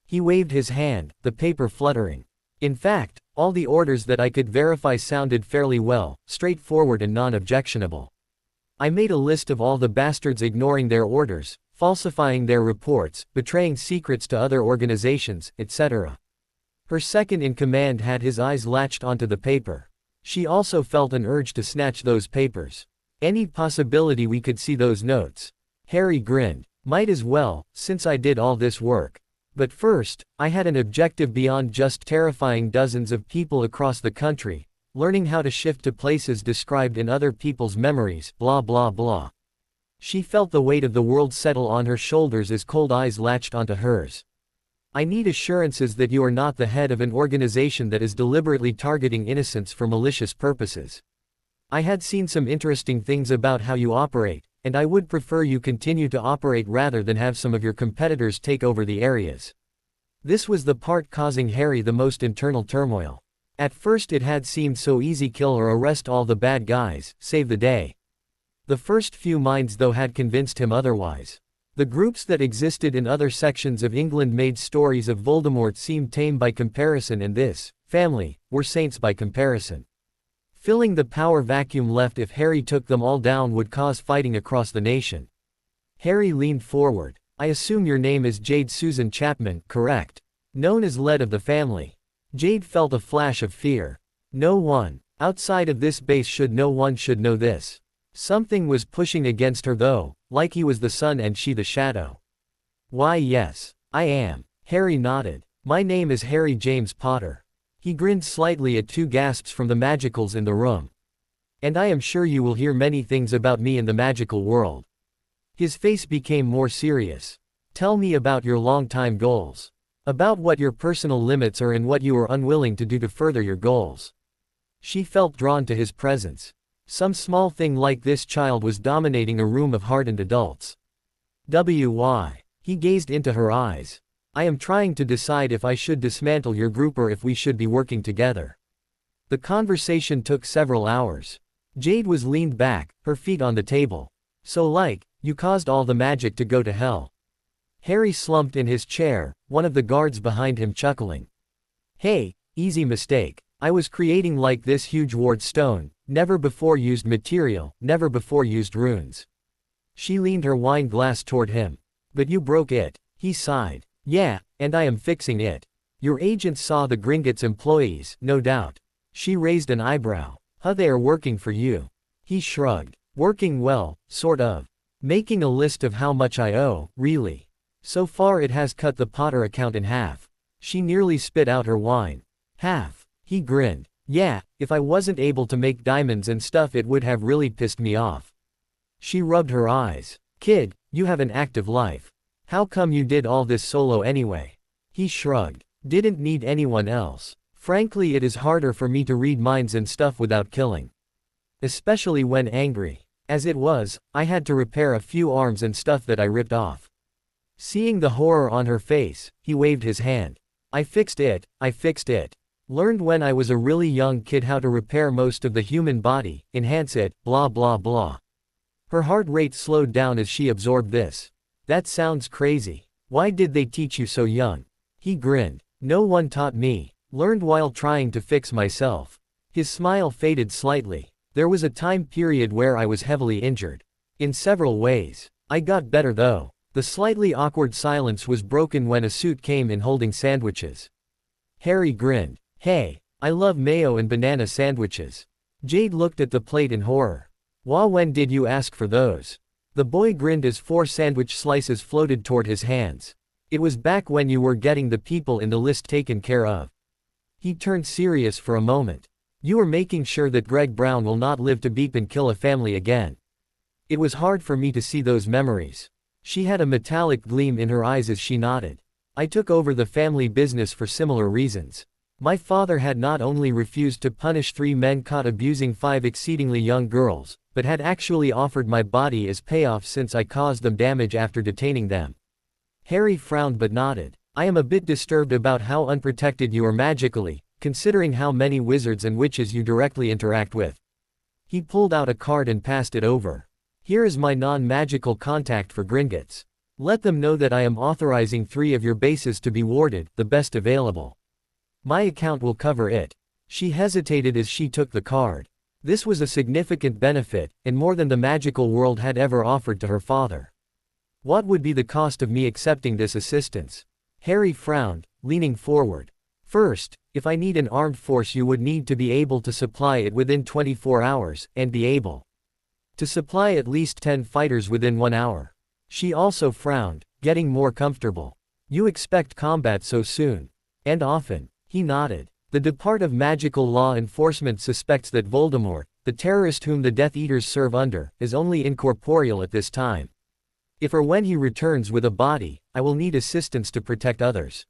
He waved his hand, the paper fluttering. In fact, all the orders that I could verify sounded fairly well, straightforward and non-objectionable. I made a list of all the bastards ignoring their orders, falsifying their reports, betraying secrets to other organizations, etc. Her second-in-command had his eyes latched onto the paper. She also felt an urge to snatch those papers. Any possibility we could see those notes? Harry grinned. Might as well, since I did all this work. But first, I had an objective beyond just terrifying dozens of people across the country, learning how to shift to places described in other people's memories, blah blah blah. She felt the weight of the world settle on her shoulders as cold eyes latched onto hers. I need assurances that you are not the head of an organization that is deliberately targeting innocents for malicious purposes. I had seen some interesting things about how you operate, and I would prefer you continue to operate rather than have some of your competitors take over the areas. This was the part causing Harry the most internal turmoil. At first it had seemed so easy, kill or arrest all the bad guys, save the day. The first few minds though had convinced him otherwise. The groups that existed in other sections of England made stories of Voldemort seem tame by comparison, and this family were saints by comparison. Filling the power vacuum left if Harry took them all down would cause fighting across the nation. Harry leaned forward. I assume your name is Jade Susan Chapman, correct? Known as lead of the family. Jade felt a flash of fear. No one outside of this base should know this. Something was pushing against her though, like he was the sun and she the shadow. Why yes, I am. Harry nodded. My name is Harry James Potter. He grinned slightly at two gasps from the magicals in the room. And I am sure you will hear many things about me in the magical world. His face became more serious. Tell me about your long-time goals. About what your personal limits are and what you are unwilling to do to further your goals. She felt drawn to his presence. Some small thing like this child was dominating a room of hardened adults. Why? He gazed into her eyes. I am trying to decide if I should dismantle your group or if we should be working together. The conversation took several hours. Jade was leaned back, her feet on the table. So like, you caused all the magic to go to hell. Harry slumped in his chair, one of the guards behind him chuckling. Hey, easy mistake. I was creating like this huge ward stone, never before used material, never before used runes. She leaned her wine glass toward him. But you broke it. He sighed. Yeah, and I am fixing it. Your agents saw the Gringotts employees, no doubt. She raised an eyebrow. Huh, they are working for you. He shrugged. Working well, sort of. Making a list of how much I owe, really. So far it has cut the Potter account in half. She nearly spit out her wine. Half. He grinned. Yeah, if I wasn't able to make diamonds and stuff it would have really pissed me off. She rubbed her eyes. Kid, you have an active life. How come you did all this solo anyway? He shrugged. Didn't need anyone else. Frankly it is harder for me to read minds and stuff without killing. Especially when angry. As it was, I had to repair a few arms and stuff that I ripped off. Seeing the horror on her face, he waved his hand. I fixed it. Learned when I was a really young kid how to repair most of the human body, enhance it, blah blah blah. Her heart rate slowed down as she absorbed this. That sounds crazy. Why did they teach you so young? He grinned. No one taught me. Learned while trying to fix myself. His smile faded slightly. There was a time period where I was heavily injured. In several ways. I got better though. The slightly awkward silence was broken when a suit came in holding sandwiches. Harry grinned. Hey, I love mayo and banana sandwiches. Jade looked at the plate in horror. When did you ask for those? The boy grinned as 4 sandwich slices floated toward his hands. It was back when you were getting the people in the list taken care of. He turned serious for a moment. You are making sure that Greg Brown will not live to beep and kill a family again. It was hard for me to see those memories. She had a metallic gleam in her eyes as she nodded. I took over the family business for similar reasons. My father had not only refused to punish 3 men caught abusing 5 exceedingly young girls, but had actually offered my body as payoff since I caused them damage after detaining them. Harry frowned but nodded. I am a bit disturbed about how unprotected you are magically, considering how many wizards and witches you directly interact with. He pulled out a card and passed it over. Here is my non-magical contact for Gringotts. Let them know that I am authorizing 3 of your bases to be warded, the best available. My account will cover it. She hesitated as she took the card. This was a significant benefit, and more than the magical world had ever offered to her father. What would be the cost of me accepting this assistance? Harry frowned, leaning forward. First, if I need an armed force you would need to be able to supply it within 24 hours, and be able to supply at least 10 fighters within 1 hour. She also frowned, getting more comfortable. You expect combat so soon? And often? He nodded. The Department of Magical Law Enforcement suspects that Voldemort, the terrorist whom the Death Eaters serve under, is only incorporeal at this time. If or when he returns with a body, I will need assistance to protect others.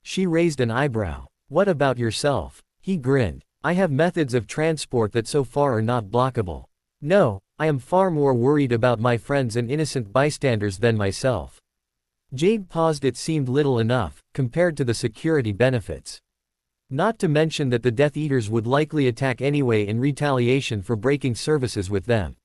She raised an eyebrow. What about yourself? He grinned. I have methods of transport that so far are not blockable. No, I am far more worried about my friends and innocent bystanders than myself. Jade paused. It seemed little enough, compared to the security benefits. Not to mention that the Death Eaters would likely attack anyway in retaliation for breaking services with them.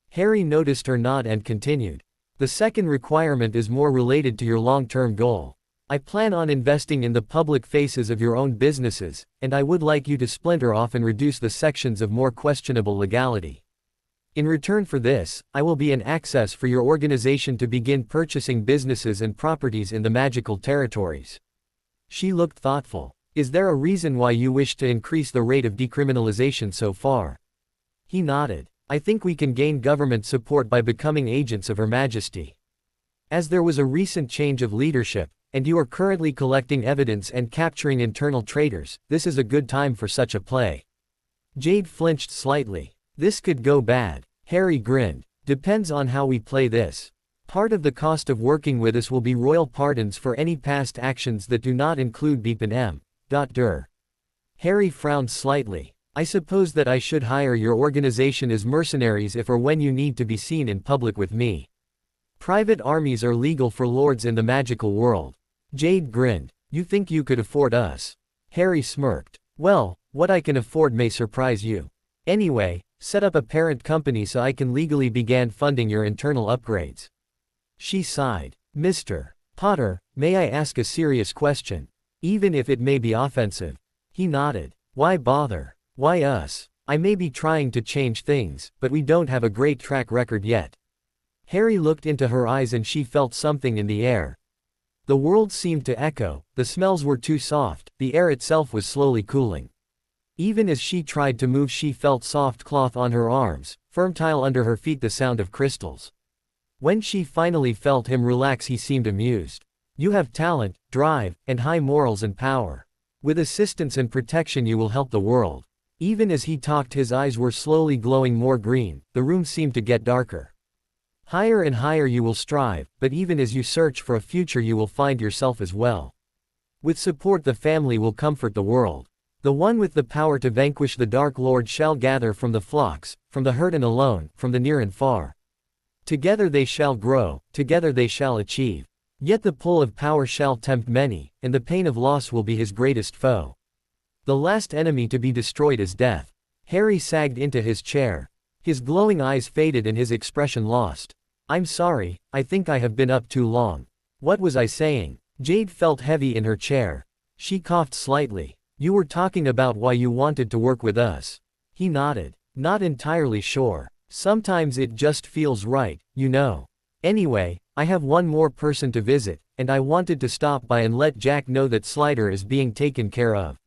Harry noticed her nod and continued. The second requirement is more related to your long-term goal. I plan on investing in the public faces of your own businesses, and I would like you to splinter off and reduce the sections of more questionable legality. In return for this, I will be an access for your organization to begin purchasing businesses and properties in the magical territories. She looked thoughtful. Is there a reason why you wish to increase the rate of decriminalization so far? He nodded. I think we can gain government support by becoming agents of Her Majesty. As there was a recent change of leadership, and you are currently collecting evidence and capturing internal traitors, this is a good time for such a play. Jade flinched slightly. This could go bad. Harry grinned. Depends on how we play this. Part of the cost of working with us will be royal pardons for any past actions that do not include Beep and M. Harry frowned slightly. I suppose that I should hire your organization as mercenaries if or when you need to be seen in public with me. Private armies are legal for lords in the magical world. Jade grinned. You think you could afford us? Harry smirked. Well, what I can afford may surprise you. Anyway, set up a parent company so I can legally begin funding your internal upgrades. She sighed. Mr. Potter, may I ask a serious question? Even if it may be offensive. He nodded. Why bother? Why us? I may be trying to change things, but we don't have a great track record yet. Harry looked into her eyes and she felt something in the air. The world seemed to echo, the smells were too soft, the air itself was slowly cooling. Even as she tried to move she felt soft cloth on her arms, firm tile under her feet, the sound of crystals. When she finally felt him relax he seemed amused. You have talent, drive, and high morals and power. With assistance and protection you will help the world. Even as he talked his eyes were slowly glowing more green, the room seemed to get darker. Higher and higher you will strive, but even as you search for a future you will find yourself as well. With support the family will comfort the world. The one with the power to vanquish the Dark Lord shall gather from the flocks, from the herd and alone, from the near and far. Together they shall grow, together they shall achieve. Yet the pull of power shall tempt many, and the pain of loss will be his greatest foe. The last enemy to be destroyed is death. Harry sagged into his chair. His glowing eyes faded and his expression lost. I'm sorry, I think I have been up too long. What was I saying? Jade felt heavy in her chair. She coughed slightly. You were talking about why you wanted to work with us. He nodded. Not entirely sure. Sometimes it just feels right, you know. Anyway, I have one more person to visit, and I wanted to stop by and let Jack know that Slider is being taken care of.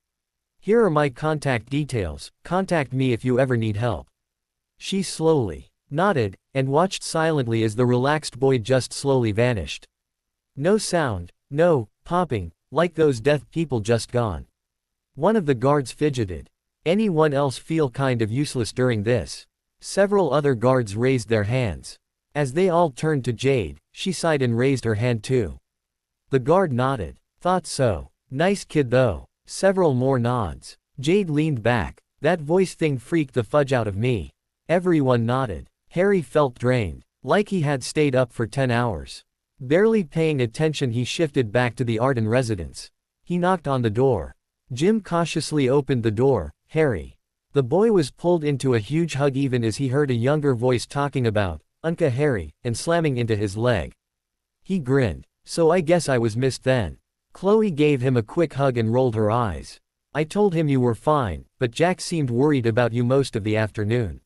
Here are my contact details, contact me if you ever need help. She slowly nodded, and watched silently as the relaxed boy just slowly vanished. No sound, no popping, like those deaf people just gone. One of the guards fidgeted. Anyone else feel kind of useless during this? Several other guards raised their hands. As they all turned to Jade, she sighed and raised her hand too. The guard nodded. Thought so. Nice kid though. Several more nods. Jade leaned back. That voice thing freaked the fudge out of me. Everyone nodded. Harry felt drained. Like he had stayed up for 10 hours. Barely paying attention he shifted back to the Arden residence. He knocked on the door. Jim cautiously opened the door. Harry. The boy was pulled into a huge hug even as he heard a younger voice talking about Unca Harry, and slamming into his leg. He grinned. So I guess I was missed then. Chloe gave him a quick hug and rolled her eyes. I told him you were fine, but Jack seemed worried about you most of the afternoon.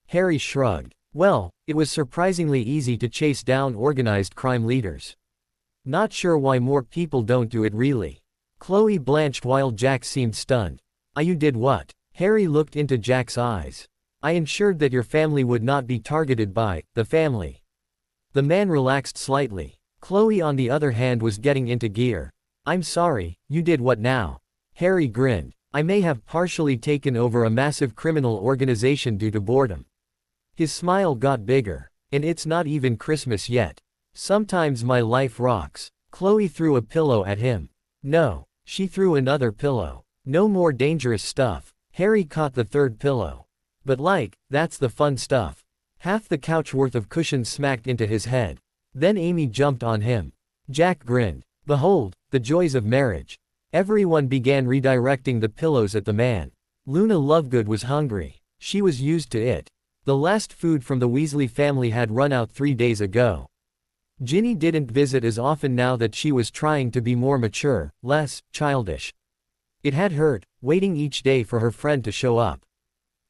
Harry shrugged. Well, it was surprisingly easy to chase down organized crime leaders. Not sure why more people don't do it really. Chloe blanched while Jack seemed stunned. You did what? Harry looked into Jack's eyes. I ensured that your family would not be targeted by the family. The man relaxed slightly. Chloe on the other hand was getting into gear. I'm sorry, you did what now? Harry grinned. I may have partially taken over a massive criminal organization due to boredom. His smile got bigger. And it's not even Christmas yet. Sometimes my life rocks. Chloe threw a pillow at him. No. She threw another pillow. No more dangerous stuff. Harry caught the third pillow. But that's the fun stuff. Half the couch worth of cushions smacked into his head. Then Amy jumped on him. Jack grinned. Behold, the joys of marriage. Everyone began redirecting the pillows at the man. Luna Lovegood was hungry. She was used to it. The last food from the Weasley family had run out 3 days ago. Ginny didn't visit as often now that she was trying to be more mature, less childish. It had hurt, waiting each day for her friend to show up.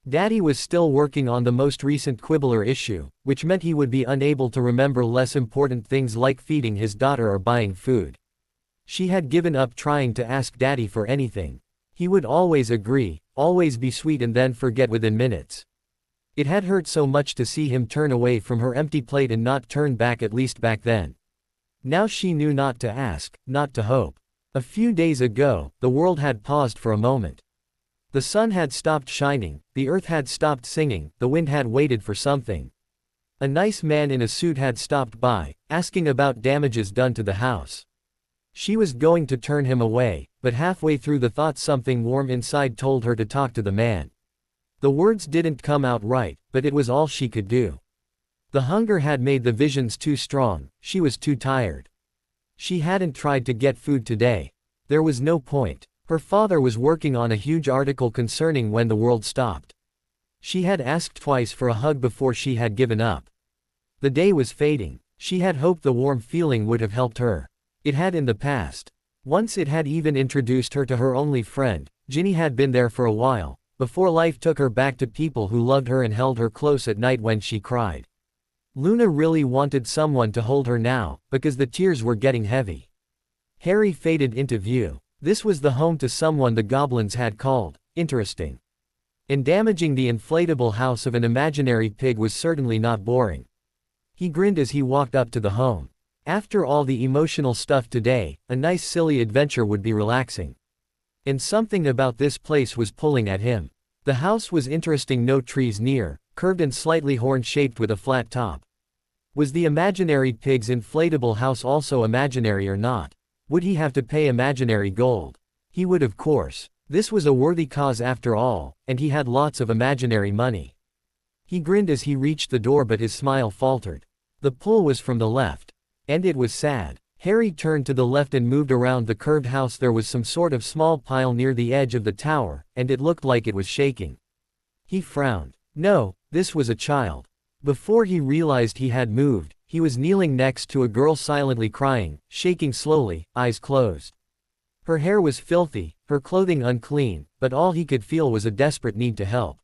Daddy was still working on the most recent Quibbler issue, which meant he would be unable to remember less important things like feeding his daughter or buying food. She had given up trying to ask Daddy for anything. He would always agree, always be sweet and then forget within minutes. It had hurt so much to see him turn away from her empty plate and not turn back, at least back then. Now she knew not to ask, not to hope. A few days ago, the world had paused for a moment. The sun had stopped shining, the earth had stopped singing, the wind had waited for something. A nice man in a suit had stopped by, asking about damages done to the house. She was going to turn him away, but halfway through the thought something warm inside told her to talk to the man. The words didn't come out right, but it was all she could do. The hunger had made the visions too strong, she was too tired. She hadn't tried to get food today. There was no point. Her father was working on a huge article concerning when the world stopped. She had asked twice for a hug before she had given up. The day was fading. She had hoped the warm feeling would have helped her. It had in the past. Once it had even introduced her to her only friend. Ginny had been there for a while, before life took her back to people who loved her and held her close at night when she cried. Luna really wanted someone to hold her now, because the tears were getting heavy. Harry faded into view. This was the home to someone the goblins had called interesting. And damaging the inflatable house of an imaginary pig was certainly not boring. He grinned as he walked up to the home. After all the emotional stuff today, a nice silly adventure would be relaxing. And something about this place was pulling at him. The house was interesting, no trees near, curved and slightly horn-shaped with a flat top. Was the imaginary pig's inflatable house also imaginary or not? Would he have to pay imaginary gold? He would, of course. This was a worthy cause after all, and he had lots of imaginary money. He grinned as he reached the door, but his smile faltered. The pull was from the left. And it was sad. Harry turned to the left and moved around the curved house. There was some sort of small pile near the edge of the tower, and it looked like it was shaking. He frowned. No, this was a child. Before he realized he had moved, he was kneeling next to a girl silently crying, shaking slowly, eyes closed. Her hair was filthy, her clothing unclean, but all he could feel was a desperate need to help.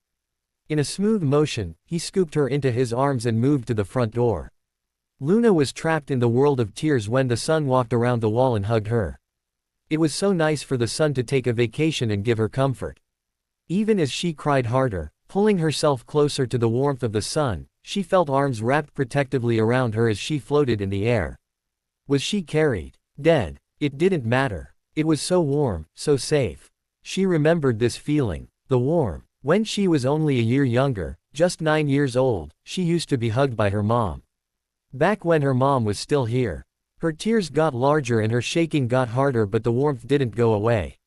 In a smooth motion, he scooped her into his arms and moved to the front door. Luna was trapped in the world of tears when the sun walked around the wall and hugged her. It was so nice for the sun to take a vacation and give her comfort. Even as she cried harder, pulling herself closer to the warmth of the sun, she felt arms wrapped protectively around her as she floated in the air. Was she carried? Dead? It didn't matter. It was so warm, so safe. She remembered this feeling. The warm. When she was only a year younger, just 9 years old, she used to be hugged by her mom. Back when her mom was still here. Her tears got larger and her shaking got harder, but the warmth didn't go away.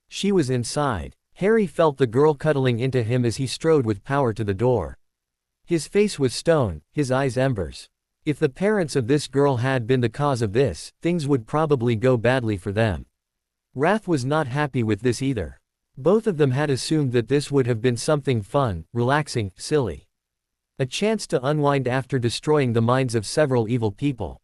She was inside. Harry felt the girl cuddling into him as he strode with power to the door. His face was stone, his eyes embers. If the parents of this girl had been the cause of this, things would probably go badly for them. Wrath was not happy with this either. Both of them had assumed that this would have been something fun, relaxing, silly. A chance to unwind after destroying the minds of several evil people.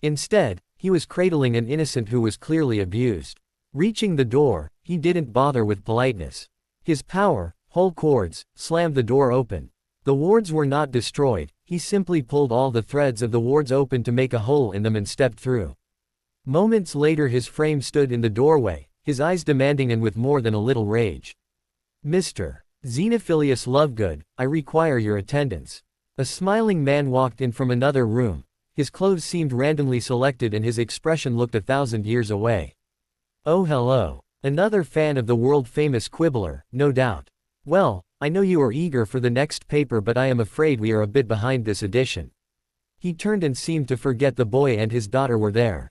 Instead, he was cradling an innocent who was clearly abused. Reaching the door, he didn't bother with politeness. His power, whole cords, slammed the door open. The wards were not destroyed, he simply pulled all the threads of the wards open to make a hole in them and stepped through. Moments later his frame stood in the doorway, his eyes demanding and with more than a little rage. Mr. Xenophilius Lovegood, I require your attendance. A smiling man walked in from another room. His clothes seemed randomly selected and his expression looked 1,000 years away. Oh hello. Another fan of the world-famous Quibbler, no doubt. Well, I know you are eager for the next paper, but I am afraid we are a bit behind this edition. He turned and seemed to forget the boy and his daughter were there.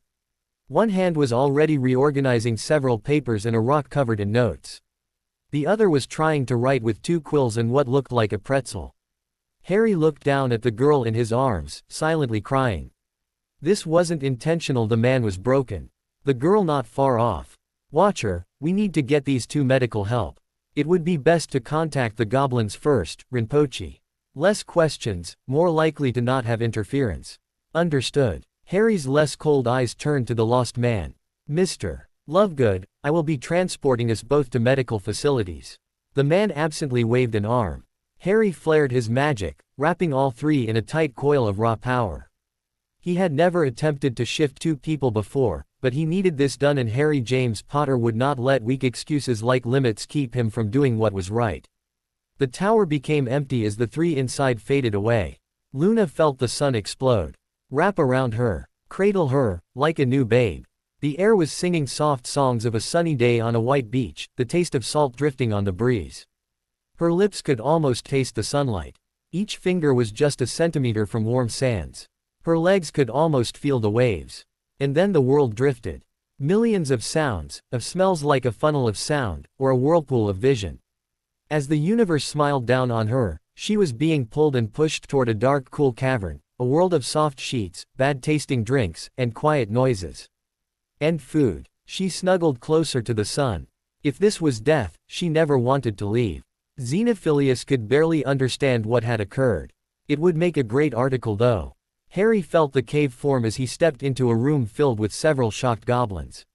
One hand was already reorganizing several papers and a rock covered in notes. The other was trying to write with 2 quills and what looked like a pretzel. Harry looked down at the girl in his arms, silently crying. This wasn't intentional, the man was broken. The girl not far off. Watcher, we need to get these two medical help. It would be best to contact the goblins first, Rinpoche. Less questions, more likely to not have interference. Understood. Harry's less cold eyes turned to the lost man. Mr. Lovegood, I will be transporting us both to medical facilities. The man absently waved an arm. Harry flared his magic, wrapping all three in a tight coil of raw power. He had never attempted to shift two people before, but he needed this done, and Harry James Potter would not let weak excuses like limits keep him from doing what was right. The tower became empty as the three inside faded away. Luna felt the sun explode. Wrap around her. Cradle her, like a new babe. The air was singing soft songs of a sunny day on a white beach, the taste of salt drifting on the breeze. Her lips could almost taste the sunlight. Each finger was just a centimeter from warm sands. Her legs could almost feel the waves. And then the world drifted. Millions of sounds, of smells like a funnel of sound, or a whirlpool of vision. As the universe smiled down on her, she was being pulled and pushed toward a dark, cool cavern, a world of soft sheets, bad-tasting drinks, and quiet noises. And food. She snuggled closer to the sun. If this was death, she never wanted to leave. Xenophilius could barely understand what had occurred. It would make a great article though. Harry felt the cave form as he stepped into a room filled with several shocked goblins.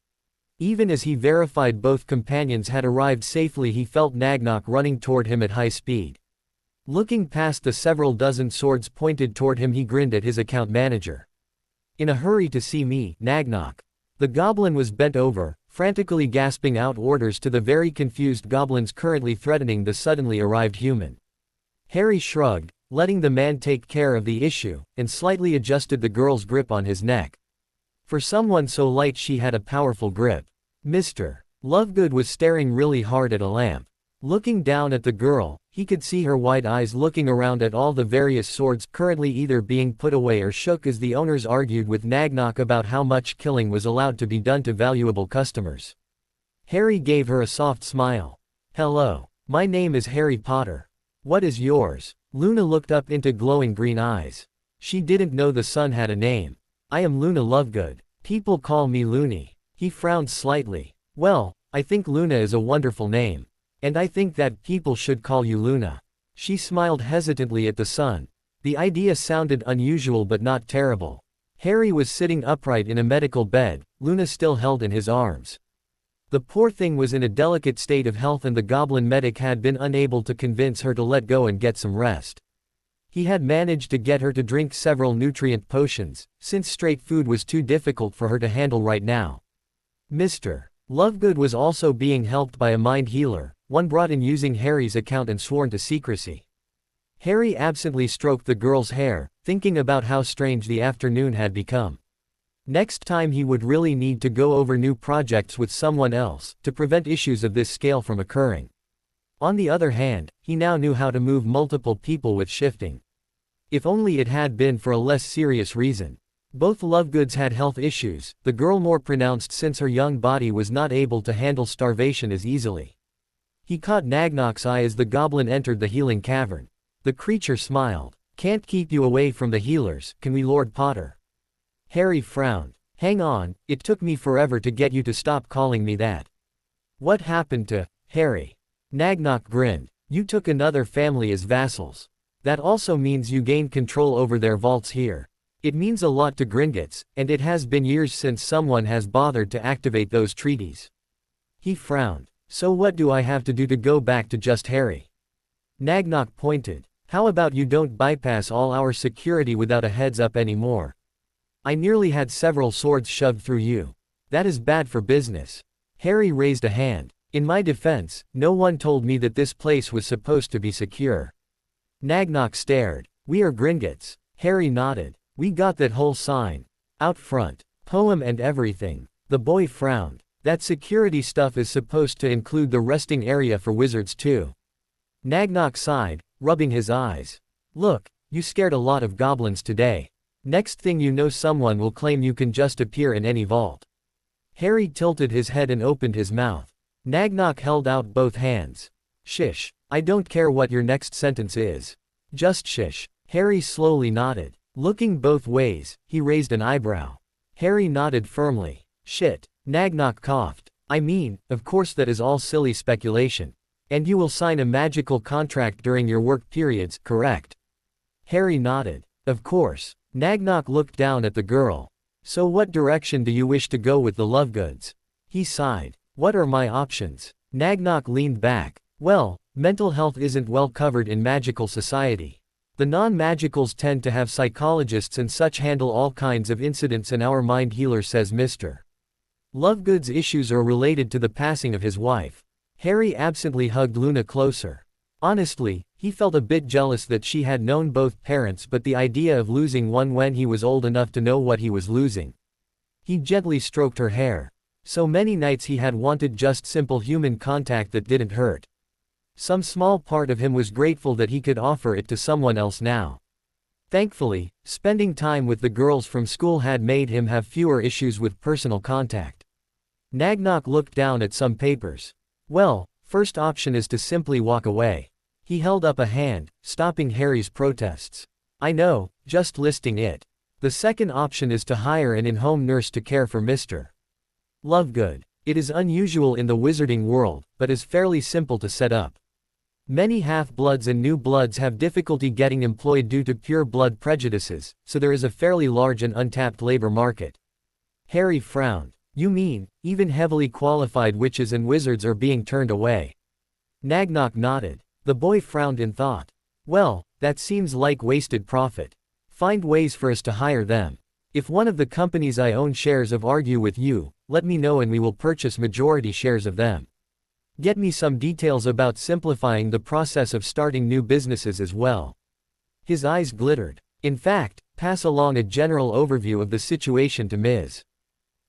Even as he verified both companions had arrived safely, he felt Nagnok running toward him at high speed. Looking past the several dozen swords pointed toward him, he grinned at his account manager. In a hurry to see me, Nagnok. The goblin was bent over, frantically gasping out orders to the very confused goblins currently threatening the suddenly arrived human. Harry shrugged, letting the man take care of the issue, and slightly adjusted the girl's grip on his neck. For someone so light, she had a powerful grip. Mr. Lovegood was staring really hard at a lamp. Looking down at the girl, he could see her wide eyes looking around at all the various swords currently either being put away or shook as the owners argued with Nagnok about how much killing was allowed to be done to valuable customers. Harry gave her a soft smile. Hello. My name is Harry Potter. What is yours? Luna looked up into glowing green eyes. She didn't know the sun had a name. I am Luna Lovegood. People call me Looney. He frowned slightly. Well, I think Luna is a wonderful name. And I think that people should call you Luna. She smiled hesitantly at the sun. The idea sounded unusual but not terrible. Harry was sitting upright in a medical bed, Luna still held in his arms. The poor thing was in a delicate state of health, and the goblin medic had been unable to convince her to let go and get some rest. He had managed to get her to drink several nutrient potions, since straight food was too difficult for her to handle right now. Mr. Lovegood was also being helped by a mind healer, one brought in using Harry's account and sworn to secrecy. Harry absently stroked the girl's hair, thinking about how strange the afternoon had become. Next time he would really need to go over new projects with someone else, to prevent issues of this scale from occurring. On the other hand, he now knew how to move multiple people with shifting. If only it had been for a less serious reason. Both Lovegoods had health issues, the girl more pronounced since her young body was not able to handle starvation as easily. He caught Nagnok's eye as the goblin entered the healing cavern. The creature smiled. Can't keep you away from the healers, can we, Lord Potter? Harry frowned. Hang on, it took me forever to get you to stop calling me that. What happened to Harry? Nagnok grinned. You took another family as vassals. That also means you gained control over their vaults here. It means a lot to Gringotts, and it has been years since someone has bothered to activate those treaties. He frowned. So what do I have to do to go back to just Harry? Nagnok pointed. How about you don't bypass all our security without a heads up anymore? I nearly had several swords shoved through you. That is bad for business. Harry raised a hand. In my defense, no one told me that this place was supposed to be secure. Nagnok stared. We are Gringotts. Harry nodded. We got that whole sign. Out front. Poem and everything. The boy frowned. That security stuff is supposed to include the resting area for wizards too. Nagnok sighed, rubbing his eyes. Look, you scared a lot of goblins today. Next thing you know, someone will claim you can just appear in any vault. Harry tilted his head and opened his mouth. Nagnok held out both hands. Shish. I don't care what your next sentence is. Just shish. Harry slowly nodded. Looking both ways, he raised an eyebrow. Harry nodded firmly. Shit. Nagnok coughed. I mean, of course that is all silly speculation. And you will sign a magical contract during your work periods, correct? Harry nodded. Of course. Nagnok looked down at the girl. So what direction do you wish to go with the Lovegoods? He sighed. What are my options? Nagnok leaned back. Well, mental health isn't well covered in magical society. The non-magicals tend to have psychologists and such handle all kinds of incidents, and our mind healer says Mr. Lovegood's issues are related to the passing of his wife. Harry absently hugged Luna closer. Honestly, he felt a bit jealous that she had known both parents, but the idea of losing one when he was old enough to know what he was losing. He gently stroked her hair. So many nights he had wanted just simple human contact that didn't hurt. Some small part of him was grateful that he could offer it to someone else now. Thankfully, spending time with the girls from school had made him have fewer issues with personal contact. Nagnok looked down at some papers. Well, first option is to simply walk away. He held up a hand, stopping Harry's protests. I know, just listing it. The second option is to hire an in-home nurse to care for Mr. Lovegood. It is unusual in the wizarding world, but is fairly simple to set up. Many half-bloods and new bloods have difficulty getting employed due to pure blood prejudices, so there is a fairly large and untapped labor market. Harry frowned. You mean, even heavily qualified witches and wizards are being turned away? Nagnok nodded. The boy frowned in thought. Well, that seems like wasted profit. Find ways for us to hire them. If one of the companies I own shares of argue with you, let me know and we will purchase majority shares of them. Get me some details about simplifying the process of starting new businesses as well. His eyes glittered. In fact, pass along a general overview of the situation to Ms.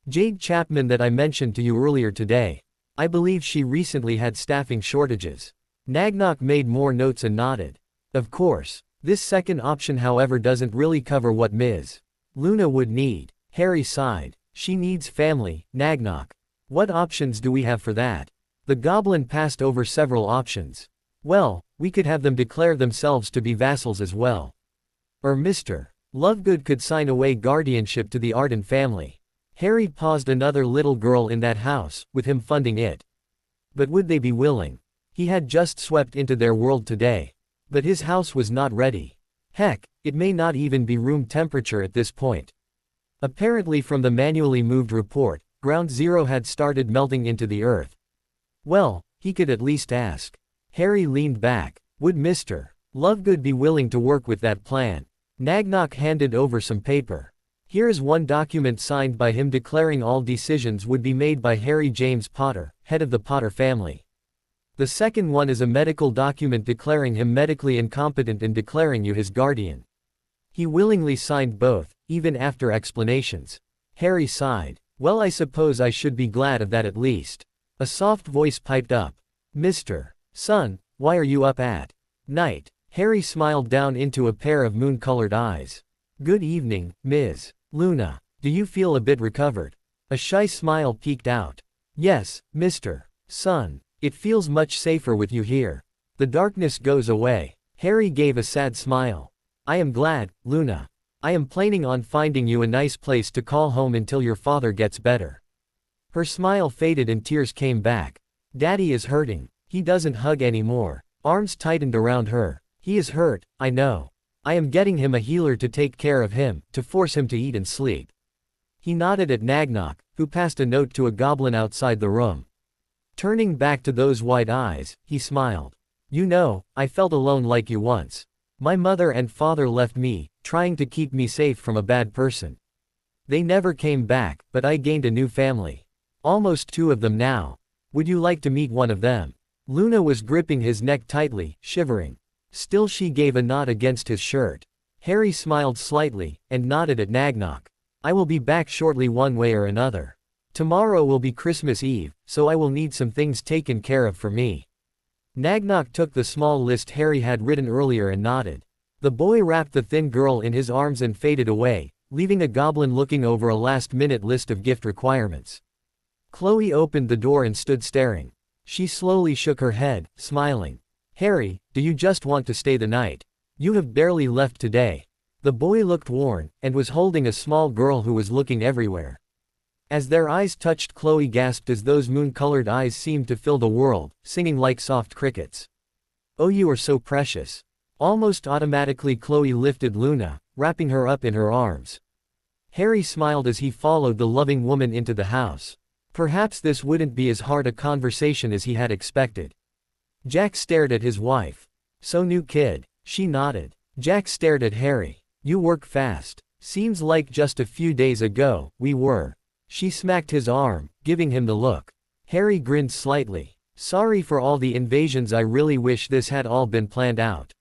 Jade Chapman that I mentioned to you earlier today. I believe she recently had staffing shortages. Nagnok made more notes and nodded. Of course. This second option however doesn't really cover what Ms. Luna would need. Harry sighed. She needs family, Nagnok. What options do we have for that? The goblin passed over several options. Well, we could have them declare themselves to be vassals as well. Or Mr. Lovegood could sign away guardianship to the Arden family. Harry paused. Another little girl in that house, with him funding it. But would they be willing? He had just swept into their world today. But his house was not ready. Heck, it may not even be room temperature at this point. Apparently from the manually moved report, Ground Zero had started melting into the earth. Well, he could at least ask. Harry leaned back. Would Mr. Lovegood be willing to work with that plan? Nagnok handed over some paper. Here is one document signed by him declaring all decisions would be made by Harry James Potter, head of the Potter family. The second one is a medical document declaring him medically incompetent and declaring you his guardian. He willingly signed both, even after explanations. Harry sighed. Well, I suppose I should be glad of that at least. A soft voice piped up. Mr. Son, why are you up at night? Harry smiled down into a pair of moon-colored eyes. Good evening, Ms. Luna. Do you feel a bit recovered? A shy smile peeked out. Yes, Mr. Son. It feels much safer with you here. The darkness goes away. Harry gave a sad smile. I am glad, Luna. I am planning on finding you a nice place to call home until your father gets better. Her smile faded and tears came back. Daddy is hurting. He doesn't hug anymore. Arms tightened around her. He is hurt, I know. I am getting him a healer to take care of him, to force him to eat and sleep. He nodded at Nagnok, who passed a note to a goblin outside the room. Turning back to those wide eyes, he smiled. You know, I felt alone like you once. My mother and father left me, trying to keep me safe from a bad person. They never came back, but I gained a new family. Almost 2 of them now. Would you like to meet one of them? Luna was gripping his neck tightly, shivering. Still she gave a nod against his shirt. Harry smiled slightly, and nodded at Nagnok. I will be back shortly one way or another. Tomorrow will be Christmas Eve, so I will need some things taken care of for me. Nagnok took the small list Harry had written earlier and nodded. The boy wrapped the thin girl in his arms and faded away, leaving a goblin looking over a last-minute list of gift requirements. Chloe opened the door and stood staring. She slowly shook her head, smiling. Harry, do you just want to stay the night? You have barely left today. The boy looked worn, and was holding a small girl who was looking everywhere. As their eyes touched, Chloe gasped as those moon-colored eyes seemed to fill the world, singing like soft crickets. "Oh, you are so precious." Almost automatically Chloe lifted Luna, wrapping her up in her arms. Harry smiled as he followed the loving woman into the house. Perhaps this wouldn't be as hard a conversation as he had expected. Jack stared at his wife. "So new kid." She nodded. Jack stared at Harry. "You work fast. Seems like just a few days ago, we were." She smacked his arm, giving him the look. Harry grinned slightly. "Sorry for all the invasions, I really wish this had all been planned out."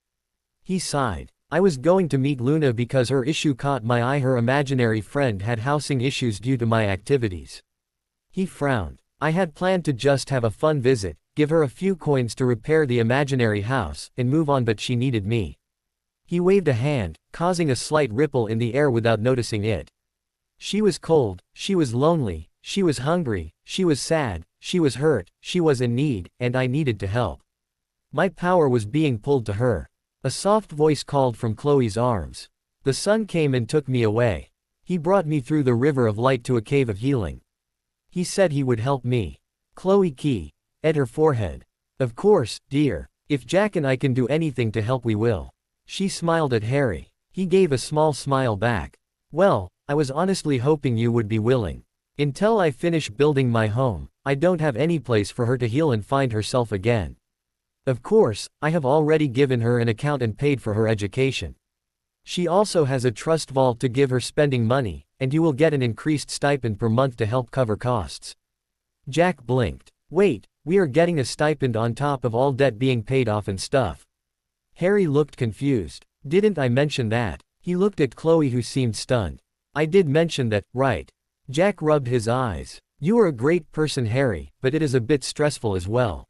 He sighed. "I was going to meet Luna because her issue caught my eye. Her imaginary friend had housing issues due to my activities." He frowned. "I had planned to just have a fun visit, give her a few coins to repair the imaginary house, and move on, but she needed me." He waved a hand, causing a slight ripple in the air without noticing it. "She was cold, she was lonely, she was hungry, she was sad, she was hurt, she was in need, and I needed to help. My power was being pulled to her." A soft voice called from Chloe's arms. "The sun came and took me away. He brought me through the river of light to a cave of healing. He said he would help me." Chloe keyed at her forehead. "Of course, dear. If Jack and I can do anything to help, we will." She smiled at Harry. He gave a small smile back. "Well, I was honestly hoping you would be willing. Until I finish building my home, I don't have any place for her to heal and find herself again. Of course, I have already given her an account and paid for her education. She also has a trust vault to give her spending money, and you will get an increased stipend per month to help cover costs." Jack blinked. "Wait, we are getting a stipend on top of all debt being paid off and stuff?" Harry looked confused. "Didn't I mention that?" He looked at Chloe, who seemed stunned. "I did mention that, right?" Jack rubbed his eyes. "You are a great person, Harry, but it is a bit stressful as well."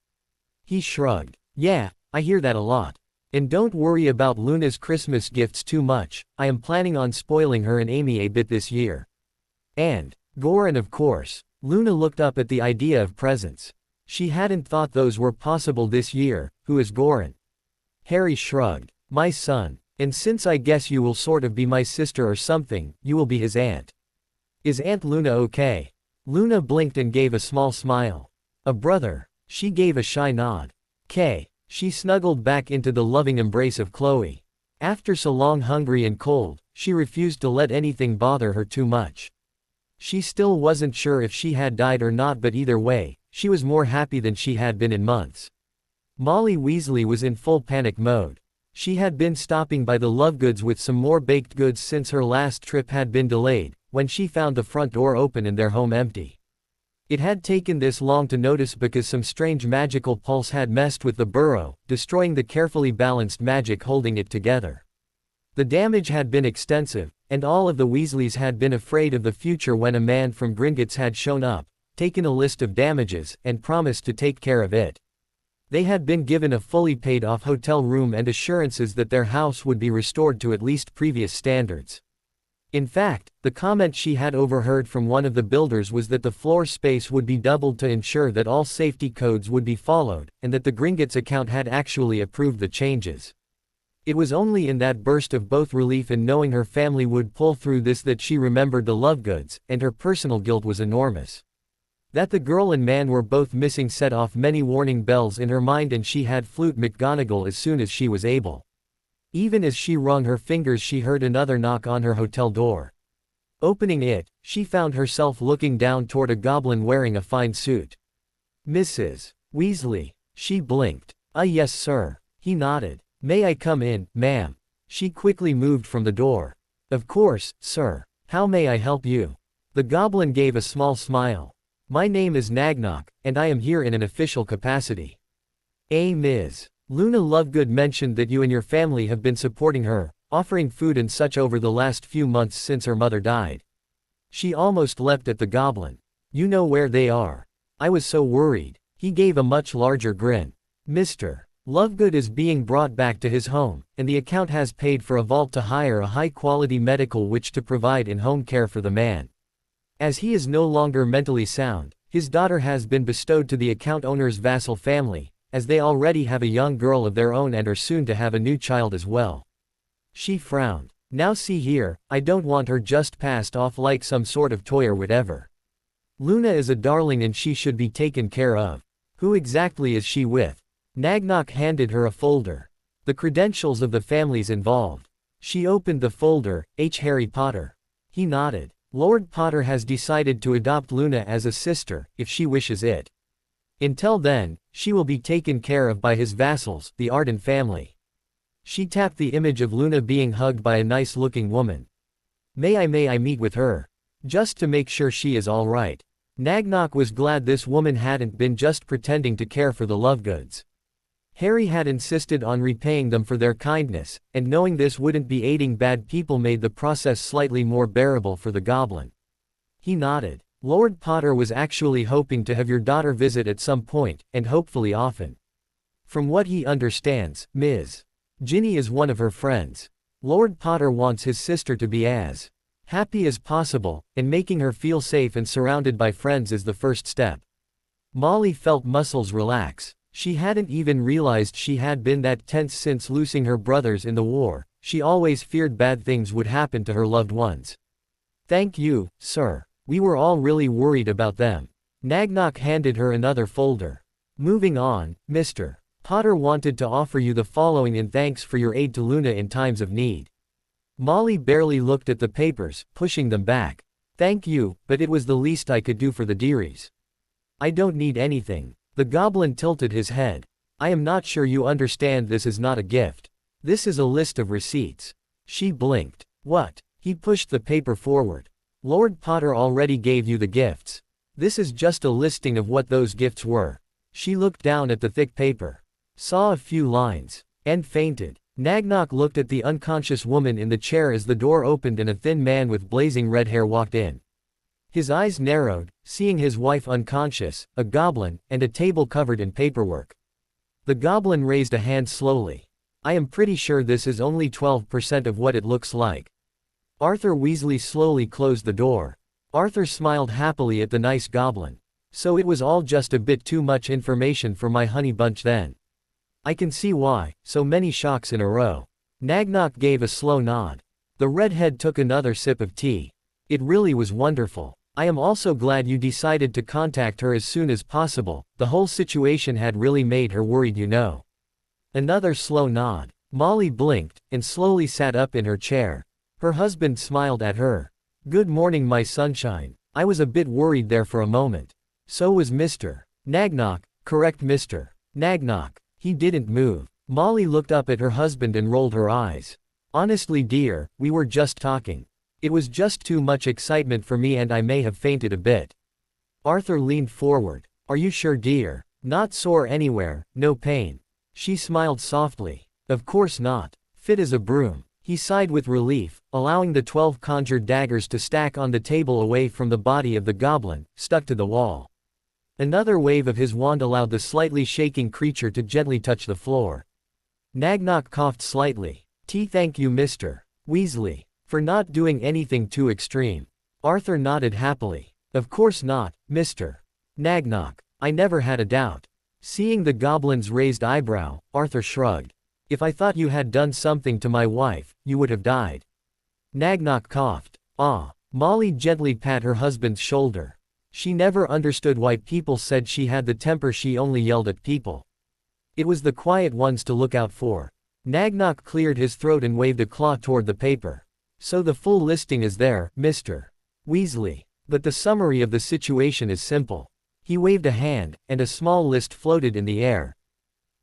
He shrugged. "Yeah, I hear that a lot. And don't worry about Luna's Christmas gifts too much. I am planning on spoiling her and Amy a bit this year. And Goran, of course." Luna looked up at the idea of presents. She hadn't thought those were possible this year. "Who is Goran?" Harry shrugged. "My son. And since I guess you will sort of be my sister or something, you will be his aunt." "Is Aunt Luna okay?" Luna blinked and gave a small smile. "A brother." She gave a shy nod. "K." She snuggled back into the loving embrace of Chloe. After so long hungry and cold, she refused to let anything bother her too much. She still wasn't sure if she had died or not, but either way, she was more happy than she had been in months. Molly Weasley was in full panic mode. She had been stopping by the Lovegoods with some more baked goods since her last trip had been delayed, when she found the front door open and their home empty. It had taken this long to notice because some strange magical pulse had messed with the burrow, destroying the carefully balanced magic holding it together. The damage had been extensive, and all of the Weasleys had been afraid of the future when a man from Gringotts had shown up, taken a list of damages, and promised to take care of it. They had been given a fully paid-off hotel room and assurances that their house would be restored to at least previous standards. In fact, the comment she had overheard from one of the builders was that the floor space would be doubled to ensure that all safety codes would be followed, and that the Gringotts account had actually approved the changes. It was only in that burst of both relief and knowing her family would pull through this that she remembered the Lovegoods, and her personal guilt was enormous. That the girl and man were both missing set off many warning bells in her mind, and she had flute McGonagall as soon as she was able. Even as she wrung her fingers, she heard another knock on her hotel door. Opening it, she found herself looking down toward a goblin wearing a fine suit. "Mrs. Weasley." She blinked. Yes sir." He nodded. "May I come in, ma'am?" She quickly moved from the door. "Of course, sir. How may I help you?" The goblin gave a small smile. "My name is Nagnok, and I am here in an official capacity." Ms. Luna Lovegood mentioned that you and your family have been supporting her, offering food and such over the last few months since her mother died." She almost leapt at the goblin. "You know where they are. I was so worried." He gave a much larger grin. "Mr. Lovegood is being brought back to his home, and the account has paid for a vault to hire a high-quality medical witch to provide in-home care for the man. As he is no longer mentally sound, his daughter has been bestowed to the account owner's vassal family, as they already have a young girl of their own and are soon to have a new child as well." She frowned. Now see here, I don't want her just passed off like some sort of toy or whatever. Luna is a darling and she should be taken care of. Who exactly is she with? Nagnok handed her a folder. The credentials of the families involved. She opened the folder. Harry Potter. He nodded. Lord Potter has decided to adopt Luna as a sister, if she wishes it. Until then, she will be taken care of by his vassals, the Arden family. She tapped the image of Luna being hugged by a nice-looking woman. May I meet with her? Just to make sure she is all right. Nagnok was glad this woman hadn't been just pretending to care for the Lovegoods. Harry had insisted on repaying them for their kindness, and knowing this wouldn't be aiding bad people made the process slightly more bearable for the goblin. He nodded. Lord Potter was actually hoping to have your daughter visit at some point, and hopefully often. From what he understands, Ms. Ginny is one of her friends. Lord Potter wants his sister to be as happy as possible, and making her feel safe and surrounded by friends is the first step. Molly felt muscles relax. She hadn't even realized she had been that tense since losing her brothers in the war. She always feared bad things would happen to her loved ones. Thank you, sir. We were all really worried about them. Nagnok handed her another folder. Moving on, Mr. Potter wanted to offer you the following in thanks for your aid to Luna in times of need. Molly barely looked at the papers, pushing them back. Thank you, but it was the least I could do for the dearies. I don't need anything. The goblin tilted his head. I am not sure you understand, this is not a gift. This is a list of receipts. She blinked. What? He pushed the paper forward. Lord Potter already gave you the gifts. This is just a listing of what those gifts were. She looked down at the thick paper. Saw a few lines. And fainted. Nagnok looked at the unconscious woman in the chair as the door opened and a thin man with blazing red hair walked in. His eyes narrowed, seeing his wife unconscious, a goblin, and a table covered in paperwork. The goblin raised a hand slowly. I am pretty sure this is only 12% of what it looks like. Arthur Weasley slowly closed the door. Arthur smiled happily at the nice goblin. So it was all just a bit too much information for my honey bunch then. I can see why, so many shocks in a row. Nagnok gave a slow nod. The redhead took another sip of tea. It really was wonderful. I am also glad you decided to contact her as soon as possible. The whole situation had really made her worried, you know. Another slow nod. Molly blinked, and slowly sat up in her chair. Her husband smiled at her. Good morning, my sunshine. I was a bit worried there for a moment. So was Mr. Nagnok, correct, Mr. Nagnok. He didn't move. Molly looked up at her husband and rolled her eyes. Honestly, dear, we were just talking. It was just too much excitement for me and I may have fainted a bit. Arthur leaned forward. Are you sure, dear? Not sore anywhere, no pain. She smiled softly. Of course not. Fit as a broom. He sighed with relief, allowing the 12 conjured daggers to stack on the table away from the body of the goblin, stuck to the wall. Another wave of his wand allowed the slightly shaking creature to gently touch the floor. Nagnok coughed slightly. Thank you, Mr. Weasley. For not doing anything too extreme. Arthur nodded happily. Of course not, Mr. Nagnok. I never had a doubt. Seeing the goblin's raised eyebrow, Arthur shrugged. If I thought you had done something to my wife, you would have died. Nagnok coughed. Ah. Molly gently pat her husband's shoulder. She never understood why people said she had the temper, she only yelled at people. It was the quiet ones to look out for. Nagnok cleared his throat and waved a claw toward the paper. So the full listing is there, Mr. Weasley. But the summary of the situation is simple. He waved a hand, and a small list floated in the air.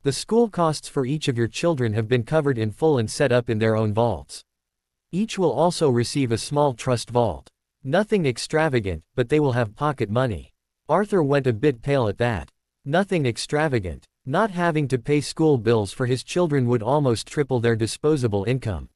The school costs for each of your children have been covered in full and set up in their own vaults. Each will also receive a small trust vault. Nothing extravagant, but they will have pocket money. Arthur went a bit pale at that. Nothing extravagant. Not having to pay school bills for his children would almost triple their disposable income.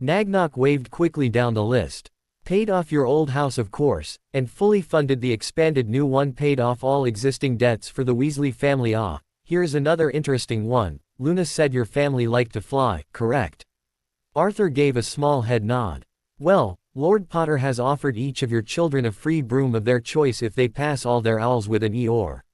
Nagnok waved quickly down the list. Paid off your old house, of course, and fully funded the expanded new one. Paid off all existing debts for the Weasley family. Ah, here's another interesting one. Luna said your family liked to fly, correct? Arthur gave a small head nod. Well, Lord Potter has offered each of your children a free broom of their choice if they pass all their owls with an E or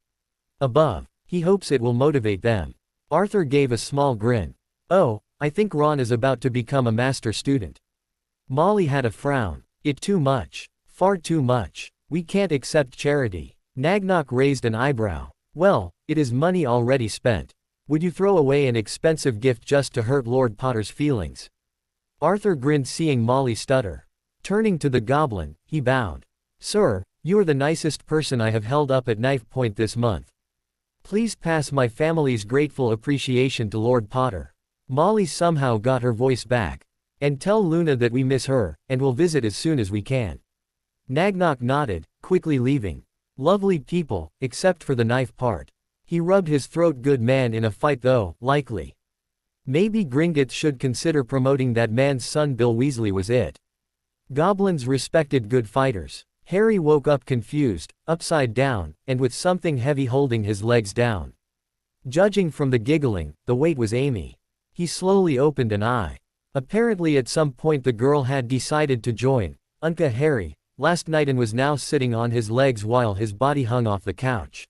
above. He hopes it will motivate them. Arthur gave a small grin. Oh, I think Ron is about to become a master student. Molly had a frown. It too much. Far too much. We can't accept charity. Nagnok raised an eyebrow. Well, it is money already spent. Would you throw away an expensive gift just to hurt Lord Potter's feelings? Arthur grinned seeing Molly stutter. Turning to the goblin, he bowed. Sir, you are the nicest person I have held up at knife point this month. Please pass my family's grateful appreciation to Lord Potter. Molly somehow got her voice back. And tell Luna that we miss her, and will visit as soon as we can. Nagnok nodded, quickly leaving. Lovely people, except for the knife part. He rubbed his throat. Good man in a fight though, likely. Maybe Gringotts should consider promoting that man's son. Bill Weasley was it. Goblins respected good fighters. Harry woke up confused, upside down, and with something heavy holding his legs down. Judging from the giggling, the weight was Amy. He slowly opened an eye. Apparently at some point the girl had decided to join Unca Harry last night and was now sitting on his legs while his body hung off the couch.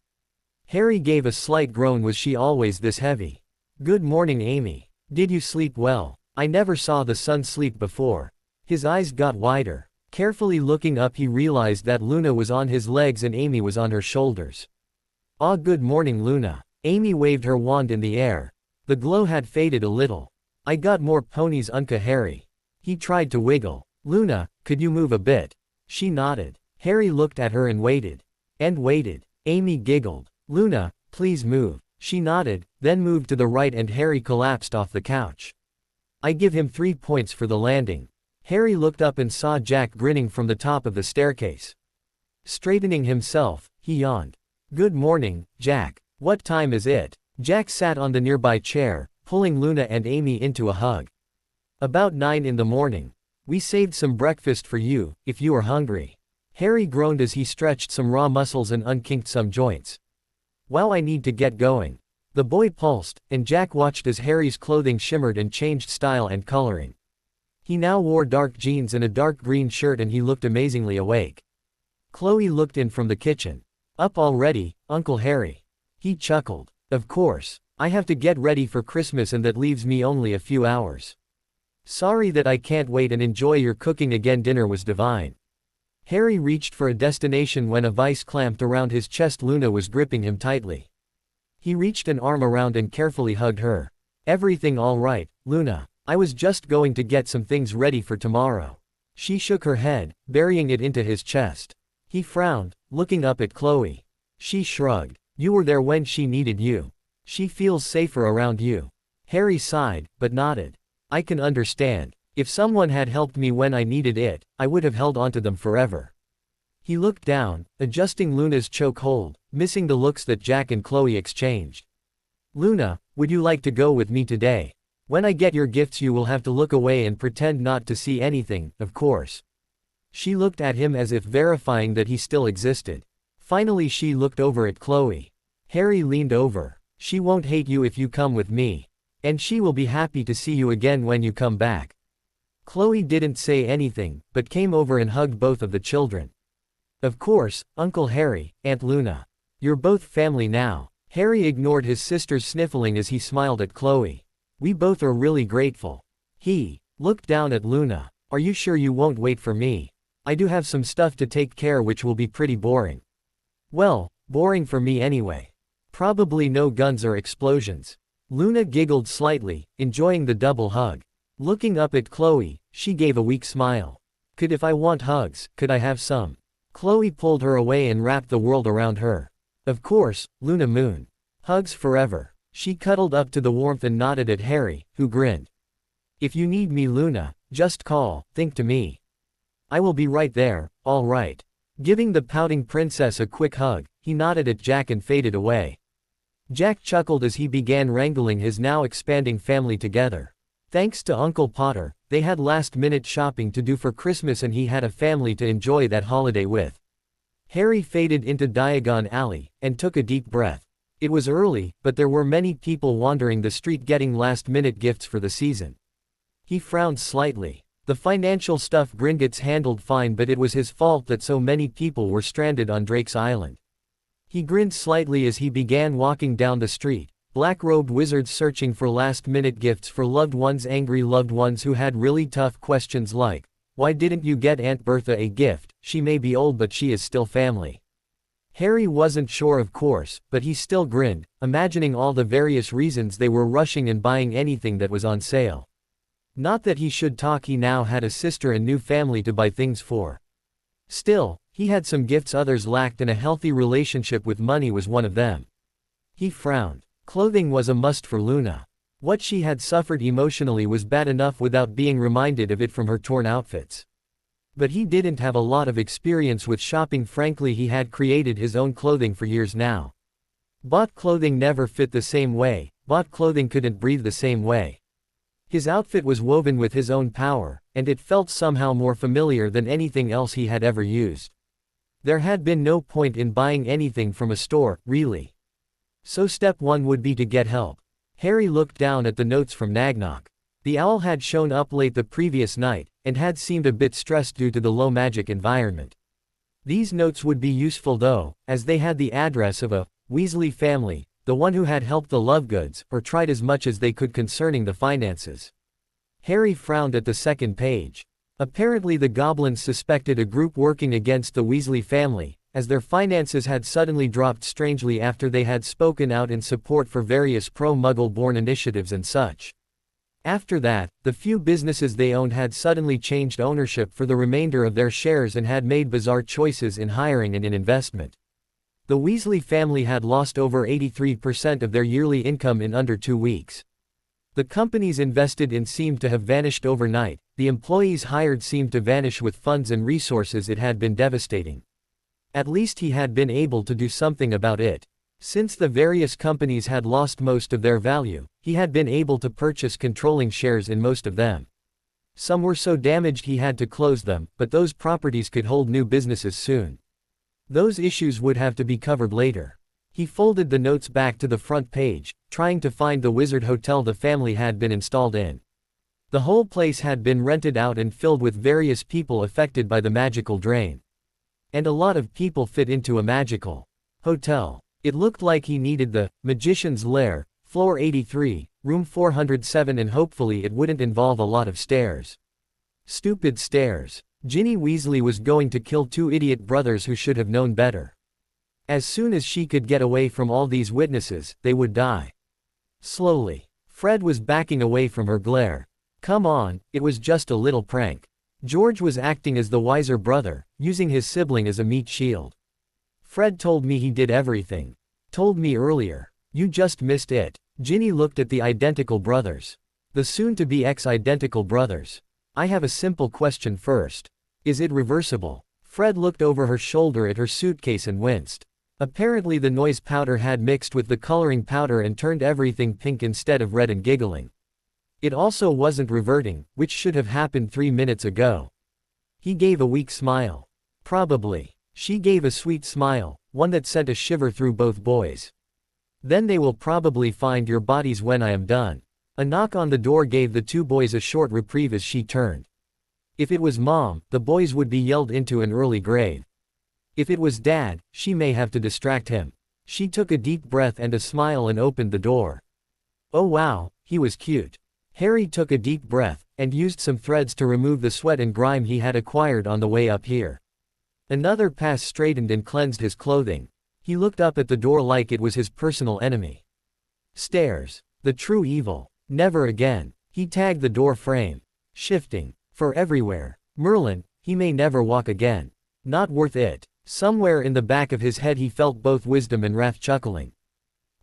Harry gave a slight groan. Was she always this heavy? Good morning, Amy. Did you sleep well? I never saw the son sleep before. His eyes got wider. Carefully looking up he realized that Luna was on his legs and Amy was on her shoulders. Ah, good morning, Luna. Amy waved her wand in the air. The glow had faded a little. I got more ponies, Unca Harry. He tried to wiggle. Luna, could you move a bit? She nodded. Harry looked at her and waited. And waited. Amy giggled. Luna, please move. She nodded, then moved to the right and Harry collapsed off the couch. I give him 3 points for the landing. Harry looked up and saw Jack grinning from the top of the staircase. Straightening himself, he yawned. Good morning, Jack. What time is it? Jack sat on the nearby chair, pulling Luna and Amy into a hug. About 9 in the morning. We saved some breakfast for you, if you are hungry. Harry groaned as he stretched some raw muscles and unkinked some joints. Wow, I need to get going. The boy pulsed, and Jack watched as Harry's clothing shimmered and changed style and coloring. He now wore dark jeans and a dark green shirt and he looked amazingly awake. Chloe looked in from the kitchen. Up already, Uncle Harry? He chuckled. Of course. I have to get ready for Christmas and that leaves me only a few hours. Sorry that I can't wait and enjoy your cooking again. Dinner was divine. Harry reached for a destination when a vice clamped around his chest. Luna was gripping him tightly. He reached an arm around and carefully hugged her. Everything all right, Luna? I was just going to get some things ready for tomorrow. She shook her head, burying it into his chest. He frowned, looking up at Chloe. She shrugged. You were there when she needed you. She feels safer around you. Harry sighed, but nodded. I can understand. If someone had helped me when I needed it, I would have held onto them forever. He looked down, adjusting Luna's choke hold, missing the looks that Jack and Chloe exchanged. Luna, would you like to go with me today? When I get your gifts you will have to look away and pretend not to see anything, of course. She looked at him as if verifying that he still existed. Finally she looked over at Chloe. Harry leaned over. She won't hate you if you come with me. And she will be happy to see you again when you come back. Chloe didn't say anything, but came over and hugged both of the children. Of course, Uncle Harry, Aunt Luna. You're both family now. Harry ignored his sister's sniffling as he smiled at Chloe. We both are really grateful. He looked down at Luna. Are you sure you won't wait for me? I do have some stuff to take care which will be pretty boring. Well, boring for me anyway. Probably no guns or explosions. Luna giggled slightly, enjoying the double hug. Looking up at Chloe, she gave a weak smile. If I want hugs, could I have some? Chloe pulled her away and wrapped the world around her. Of course, Luna Moon. Hugs forever. She cuddled up to the warmth and nodded at Harry, who grinned. If you need me, Luna, just call, think to me. I will be right there, all right. Giving the pouting princess a quick hug, he nodded at Jack and faded away. Jack chuckled as he began wrangling his now expanding family together. Thanks to Uncle Potter, they had last-minute shopping to do for Christmas and he had a family to enjoy that holiday with. Harry faded into Diagon Alley, and took a deep breath. It was early, but there were many people wandering the street getting last-minute gifts for the season. He frowned slightly. The financial stuff Gringotts handled fine, but it was his fault that so many people were stranded on Drake's Island. He grinned slightly as he began walking down the street. Black-robed wizards searching for last-minute gifts for loved ones, angry loved ones who had really tough questions like, Why didn't you get Aunt Bertha a gift? She may be old but she is still family. Harry wasn't sure of course, but he still grinned, imagining all the various reasons they were rushing and buying anything that was on sale. Not that he should talk, he now had a sister and new family to buy things for. Still, he had some gifts others lacked and a healthy relationship with money was one of them. He frowned. Clothing was a must for Luna. What she had suffered emotionally was bad enough without being reminded of it from her torn outfits. But he didn't have a lot of experience with shopping, frankly he had created his own clothing for years now. Bought clothing never fit the same way, bought clothing couldn't breathe the same way. His outfit was woven with his own power, and it felt somehow more familiar than anything else he had ever used. There had been no point in buying anything from a store, really. So step one would be to get help. Harry looked down at the notes from Nagnok. The owl had shown up late the previous night, and had seemed a bit stressed due to the low magic environment. These notes would be useful though, as they had the address of a Weasley family, the one who had helped the Lovegoods, or tried as much as they could concerning the finances. Harry frowned at the second page. Apparently the goblins suspected a group working against the Weasley family, as their finances had suddenly dropped strangely after they had spoken out in support for various pro-Muggle-born initiatives and such. After that, the few businesses they owned had suddenly changed ownership for the remainder of their shares and had made bizarre choices in hiring and in investment. The Weasley family had lost over 83% of their yearly income in under 2 weeks. The companies invested in seemed to have vanished overnight, the employees hired seemed to vanish with funds and resources. It had been devastating. At least he had been able to do something about it. Since the various companies had lost most of their value, he had been able to purchase controlling shares in most of them. Some were so damaged he had to close them, but those properties could hold new businesses soon. Those issues would have to be covered later. He folded the notes back to the front page, trying to find the Wizard Hotel the family had been installed in. The whole place had been rented out and filled with various people affected by the magical drain. And a lot of people fit into a magical hotel. It looked like he needed the Magician's Lair, floor 83, room 407, and hopefully it wouldn't involve a lot of stairs. Stupid stairs. Ginny Weasley was going to kill 2 idiot brothers who should have known better. As soon as she could get away from all these witnesses, they would die. Slowly. Fred was backing away from her glare. Come on, it was just a little prank. George was acting as the wiser brother, using his sibling as a meat shield. Fred told me he did everything. Told me earlier. You just missed it. Ginny looked at the identical brothers. The soon-to-be ex-identical brothers. I have a simple question first. Is it reversible? Fred looked over her shoulder at her suitcase and winced. Apparently the noise powder had mixed with the coloring powder and turned everything pink instead of red, and giggling. It also wasn't reverting, which should have happened 3 minutes ago. He gave a weak smile. Probably. She gave a sweet smile, one that sent a shiver through both boys. Then they will probably find your bodies when I am done. A knock on the door gave the 2 boys a short reprieve as she turned. If it was Mom, the boys would be yelled into an early grave. If it was Dad, she may have to distract him. She took a deep breath and a smile and opened the door. Oh wow, he was cute. Harry took a deep breath, and used some threads to remove the sweat and grime he had acquired on the way up here. Another pass straightened and cleansed his clothing. He looked up at the door like it was his personal enemy. Stairs. The true evil. Never again. He tagged the door frame. Shifting. For everywhere. Merlin, he may never walk again. Not worth it. Somewhere in the back of his head he felt both wisdom and wrath chuckling.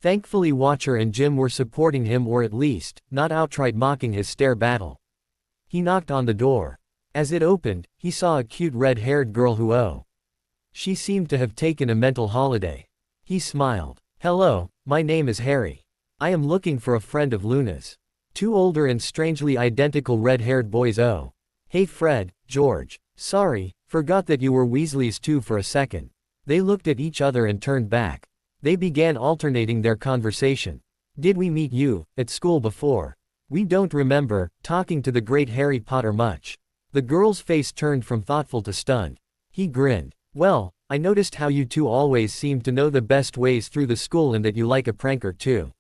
Thankfully Watcher and Jim were supporting him, or at least, not outright mocking his stair battle. He knocked on the door. As it opened, he saw a cute red-haired girl who she seemed to have taken a mental holiday. He smiled. Hello, my name is Harry. I am looking for a friend of Luna's. 2 older and strangely identical red-haired boys. Oh. Hey Fred, George. Sorry, forgot that you were Weasleys too for a second. They looked at each other and turned back. They began alternating their conversation. Did we meet you at school before? We don't remember talking to the great Harry Potter much. The girl's face turned from thoughtful to stunned. He grinned. Well, I noticed how you 2 always seem to know the best ways through the school and that you like a prank or 2.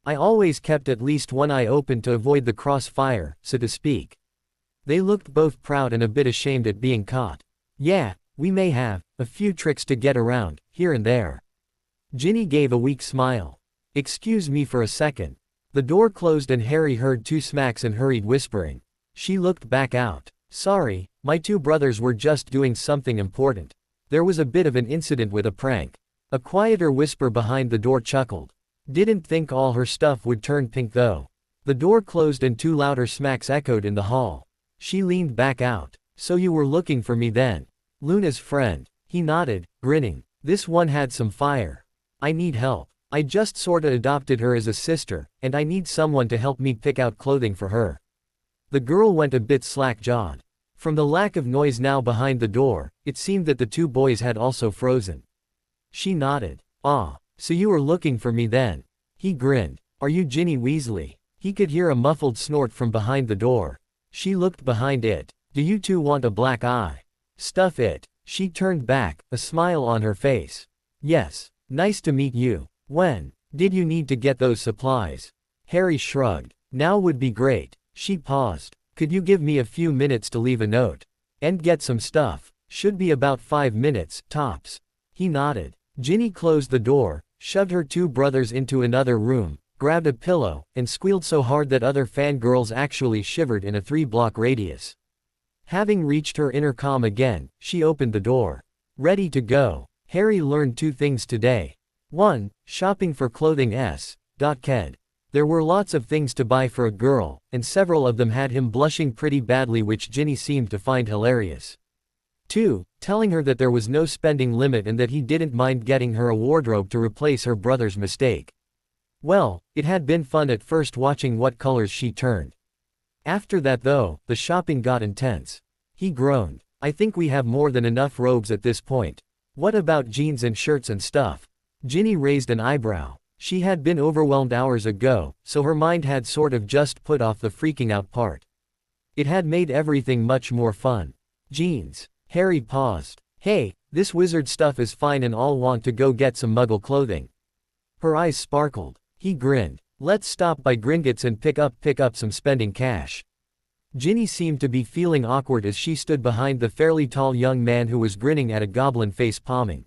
I always kept at least one eye open to avoid the crossfire, so to speak. They looked both proud and a bit ashamed at being caught. Yeah, we may have a few tricks to get around, here and there. Ginny gave a weak smile. Excuse me for a second. The door closed and Harry heard two smacks and hurried whispering. She looked back out. Sorry, my two brothers were just doing something important. There was a bit of an incident with a prank. A quieter whisper behind the door chuckled. Didn't think all her stuff would turn pink though. The door closed and two louder smacks echoed in the hall. She leaned back out. So you were looking for me then? Luna's friend. He nodded, grinning. This one had some fire. I need help. I just sorta adopted her as a sister, and I need someone to help me pick out clothing for her. The girl went a bit slack-jawed. From the lack of noise now behind the door, it seemed that the two boys had also frozen. She nodded. Ah, so you were looking for me then? He grinned. Are you Ginny Weasley? He could hear a muffled snort from behind the door. She looked behind it. Do you two want a black eye? Stuff it. She turned back, a smile on her face. Yes. Nice to meet you. When did you need to get those supplies? Harry shrugged. Now would be great. She paused. Could you give me a few minutes to leave a note? And get some stuff. Should be about 5 minutes, tops. He nodded. Ginny closed the door, shoved her two brothers into another room, grabbed a pillow, and squealed so hard that other fangirls actually shivered in a 3-block radius. Having reached her inner calm again, she opened the door. Ready to go. Harry learned 2 things today. 1. Shopping for clothing s.ked. There were lots of things to buy for a girl, and several of them had him blushing pretty badly, which Ginny seemed to find hilarious. 2. Telling her that there was no spending limit and that he didn't mind getting her a wardrobe to replace her brother's mistake. Well, it had been fun at first watching what colors she turned. After that though, the shopping got intense. He groaned. I think we have more than enough robes at this point. What about jeans and shirts and stuff? Ginny raised an eyebrow. She had been overwhelmed hours ago, so her mind had sort of just put off the freaking out part. It had made everything much more fun. Jeans. Harry paused. Hey, this wizard stuff is fine and I'll want to go get some muggle clothing. Her eyes sparkled. He grinned. Let's stop by Gringotts and pick up some spending cash. Ginny seemed to be feeling awkward as she stood behind the fairly tall young man who was grinning at a goblin face palming.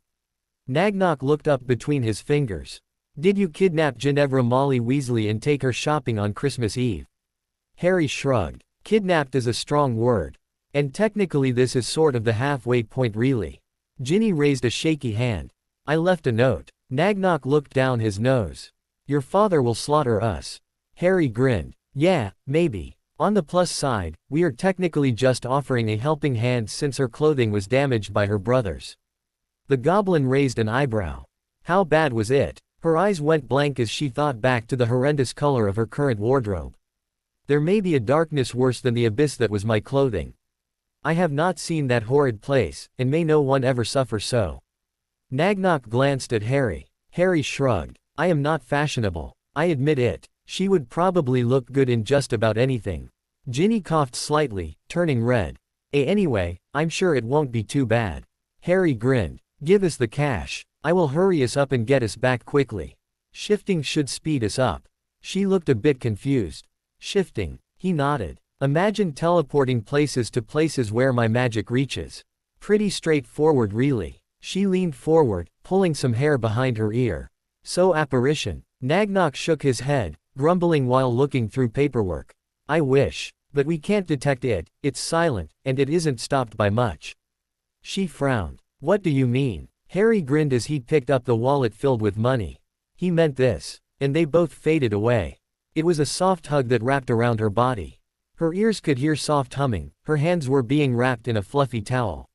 Nagnock looked up between his fingers. Did you kidnap Ginevra Molly Weasley and take her shopping on Christmas Eve? Harry shrugged. Kidnapped is a strong word. And technically this is sort of the halfway point really. Ginny raised a shaky hand. I left a note. Nagnock looked down his nose. Your father will slaughter us. Harry grinned. Yeah, maybe. On the plus side, we are technically just offering a helping hand since her clothing was damaged by her brothers. The goblin raised an eyebrow. How bad was it? Her eyes went blank as she thought back to the horrendous color of her current wardrobe. There may be a darkness worse than the abyss that was my clothing. I have not seen that horrid place, and may no one ever suffer so. Nagnock glanced at Harry. Harry shrugged. I am not fashionable. I admit it. She would probably look good in just about anything. Ginny coughed slightly, turning red. Anyway, I'm sure it won't be too bad. Harry grinned. Give us the cash. I will hurry us up and get us back quickly. Shifting should speed us up. She looked a bit confused. Shifting. He nodded. Imagine teleporting places to places where my magic reaches. Pretty straightforward really. She leaned forward, pulling some hair behind her ear. So apparition. Nagnock shook his head, grumbling while looking through paperwork. I wish. But we can't detect it, it's silent, and it isn't stopped by much. She frowned. What do you mean? Harry grinned as he picked up the wallet filled with money. He meant this. And they both faded away. It was a soft hug that wrapped around her body. Her ears could hear soft humming, her hands were being wrapped in a fluffy towel.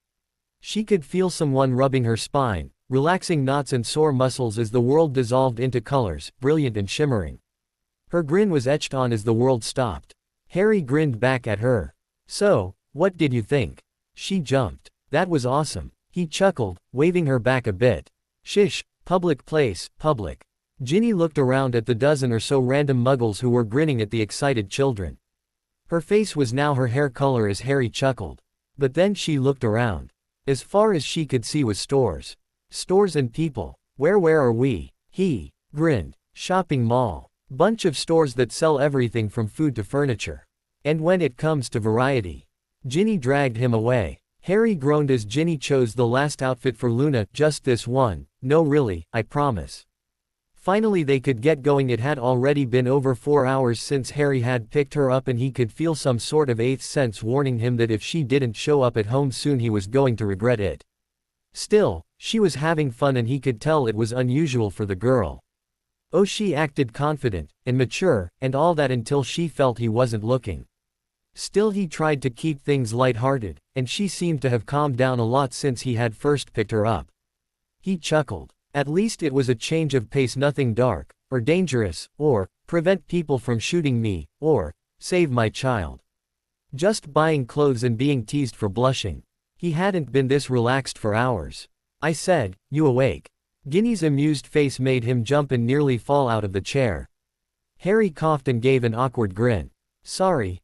She could feel someone rubbing her spine, relaxing knots and sore muscles as the world dissolved into colors, brilliant and shimmering. Her grin was etched on as the world stopped. Harry grinned back at her. So, what did you think? She jumped. That was awesome. He chuckled, waving her back a bit. Shish, public place, public. Ginny looked around at the dozen or so random muggles who were grinning at the excited children. Her face was now her hair color as Harry chuckled. But then she looked around. As far as she could see was stores. Stores and people. Where are we? He grinned. Shopping mall. Bunch of stores that sell everything from food to furniture. And when it comes to variety, Ginny dragged him away. Harry groaned as Ginny chose the last outfit for Luna, just this one. No really, I promise. Finally they could get going. It had already been over 4 hours since Harry had picked her up, and he could feel some sort of eighth sense warning him that if she didn't show up at home soon he was going to regret it. Still, she was having fun and he could tell it was unusual for the girl. Oh, she acted confident, and mature, and all that until she felt he wasn't looking. Still he tried to keep things light-hearted, and she seemed to have calmed down a lot since he had first picked her up. He chuckled. At least it was a change of pace, nothing dark, or dangerous, or, prevent people from shooting me, or, save my child. Just buying clothes and being teased for blushing. He hadn't been this relaxed for hours. I said, you awake? Ginny's amused face made him jump and nearly fall out of the chair. Harry coughed and gave an awkward grin. Sorry.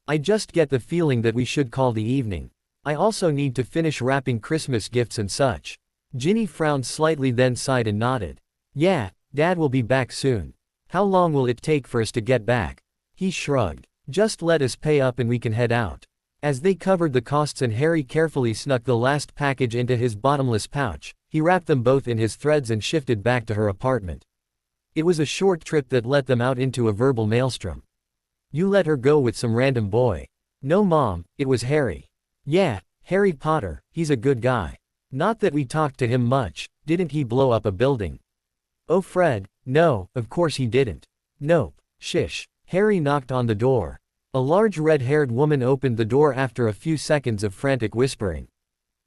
I just get the feeling that we should call the evening. I also need to finish wrapping Christmas gifts and such. Ginny frowned slightly, then sighed and nodded. Yeah, Dad will be back soon. How long will it take for us to get back? He shrugged. Just let us pay up and we can head out. As they covered the costs and Harry carefully snuck the last package into his bottomless pouch, he wrapped them both in his threads and shifted back to her apartment. It was a short trip that let them out into a verbal maelstrom. You let her go with some random boy. No Mom, it was Harry. Yeah, Harry Potter, he's a good guy. Not that we talked to him much. Didn't he blow up a building? Oh Fred, no, of course he didn't. Nope. Shish. Harry knocked on the door. A large red-haired woman opened the door after a few seconds of frantic whispering.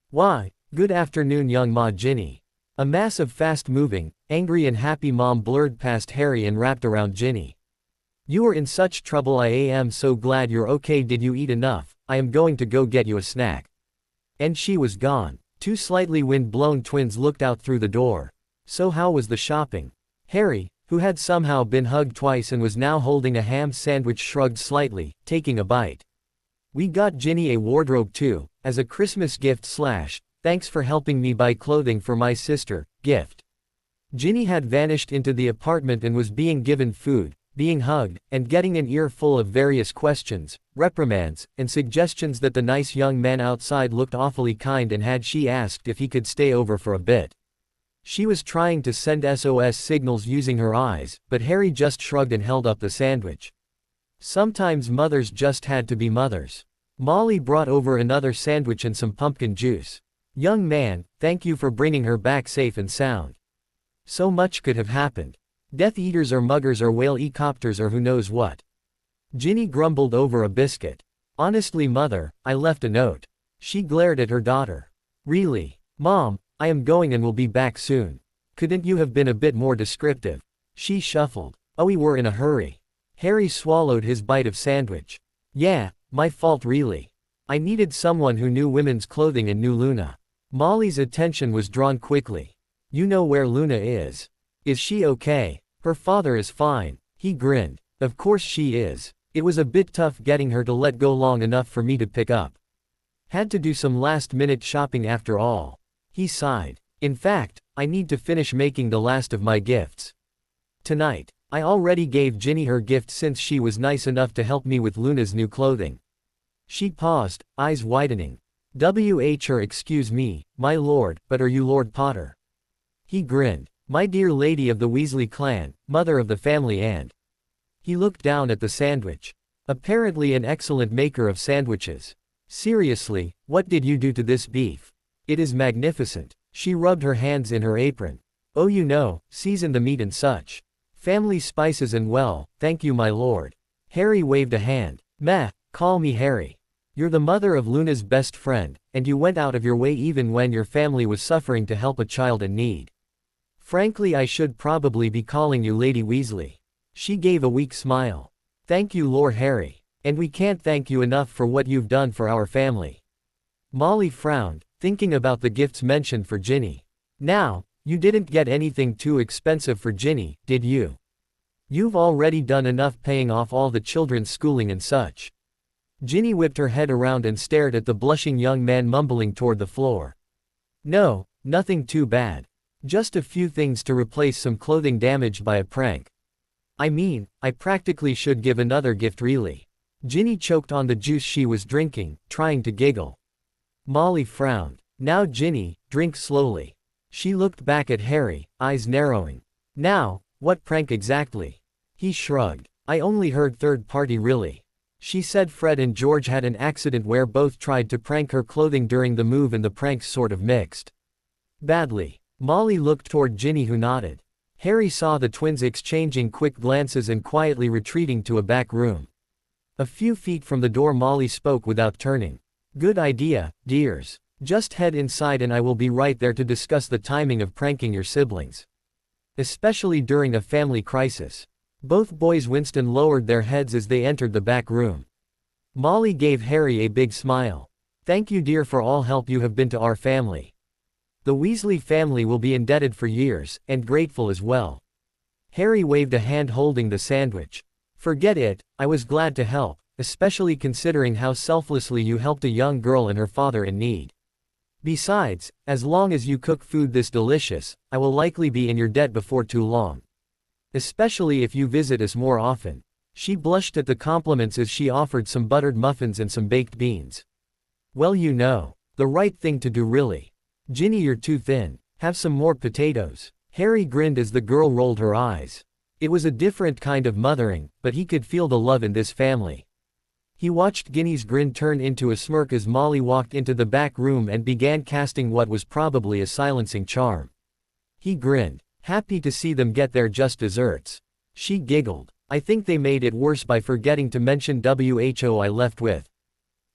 Why, good afternoon young Ma Ginny. A mass of fast-moving, angry and happy Mom blurred past Harry and wrapped around Ginny. You were in such trouble. I am so glad you're okay. Did you eat enough? I am going to go get you a snack. And she was gone. Two slightly wind-blown twins looked out through the door. So how was the shopping? Harry, who had somehow been hugged twice and was now holding a ham sandwich, shrugged slightly, taking a bite. We got Ginny a wardrobe too, as a Christmas gift / thanks for helping me buy clothing for my sister, gift. Ginny had vanished into the apartment and was being given food, being hugged, and getting an earful of various questions, reprimands, and suggestions that the nice young man outside looked awfully kind and had she asked if he could stay over for a bit. She was trying to send SOS signals using her eyes, but Harry just shrugged and held up the sandwich. Sometimes mothers just had to be mothers. Molly brought over another sandwich and some pumpkin juice. Young man, thank you for bringing her back safe and sound. So much could have happened. Death Eaters or muggers or whale-copters or who knows what. Ginny grumbled over a biscuit. Honestly Mother, I left a note. She glared at her daughter. Really? Mom, I am going and will be back soon. Couldn't you have been a bit more descriptive? She shuffled. Oh, we were in a hurry. Harry swallowed his bite of sandwich. Yeah, my fault really. I needed someone who knew women's clothing and knew Luna. Molly's attention was drawn quickly. You know where Luna is. Is she okay? Her father is fine. He grinned. Of course she is. It was a bit tough getting her to let go long enough for me to pick up. Had to do some last-minute shopping after all. He sighed. In fact, I need to finish making the last of my gifts. Tonight. I already gave Ginny her gift since she was nice enough to help me with Luna's new clothing. She paused, eyes widening. Excuse me, my lord, but are you Lord Potter? He grinned. My dear lady of the Weasley clan, mother of the family and... He looked down at the sandwich. Apparently an excellent maker of sandwiches. Seriously, what did you do to this beef? It is magnificent. She rubbed her hands in her apron. Oh, you know, season the meat and such. Family spices and well, thank you my lord. Harry waved a hand. Meh, call me Harry. You're the mother of Luna's best friend, and you went out of your way even when your family was suffering to help a child in need. Frankly, I should probably be calling you Lady Weasley. She gave a weak smile. Thank you Lord Harry. And we can't thank you enough for what you've done for our family. Molly frowned, thinking about the gifts mentioned for Ginny. Now, you didn't get anything too expensive for Ginny, did you? You've already done enough paying off all the children's schooling and such. Ginny whipped her head around and stared at the blushing young man mumbling toward the floor. No, nothing too bad. Just a few things to replace some clothing damaged by a prank. I mean, I practically should give another gift really. Ginny choked on the juice she was drinking, trying to giggle. Molly frowned. Now Ginny, drink slowly. She looked back at Harry, eyes narrowing. Now, what prank exactly? He shrugged. I only heard third party really. She said Fred and George had an accident where both tried to prank her clothing during the move and the pranks sort of mixed. Badly. Molly looked toward Ginny who nodded. Harry saw the twins exchanging quick glances and quietly retreating to a back room. A few feet from the door Molly spoke without turning. Good idea, dears. Just head inside and I will be right there to discuss the timing of pranking your siblings. Especially during a family crisis. Both boys winced and lowered their heads as they entered the back room. Molly gave Harry a big smile. Thank you dear for all help you have been to our family. The Weasley family will be indebted for years, and grateful as well. Harry waved a hand holding the sandwich. Forget it, I was glad to help, especially considering how selflessly you helped a young girl and her father in need. Besides, as long as you cook food this delicious, I will likely be in your debt before too long. Especially if you visit us more often. She blushed at the compliments as she offered some buttered muffins and some baked beans. Well you know, the right thing to do really. Ginny you're too thin, have some more potatoes. Harry grinned as the girl rolled her eyes. It was a different kind of mothering, but he could feel the love in this family. He watched Ginny's grin turn into a smirk as Molly walked into the back room and began casting what was probably a silencing charm. He grinned, happy to see them get their just desserts. She giggled. I think they made it worse by forgetting to mention who I left with.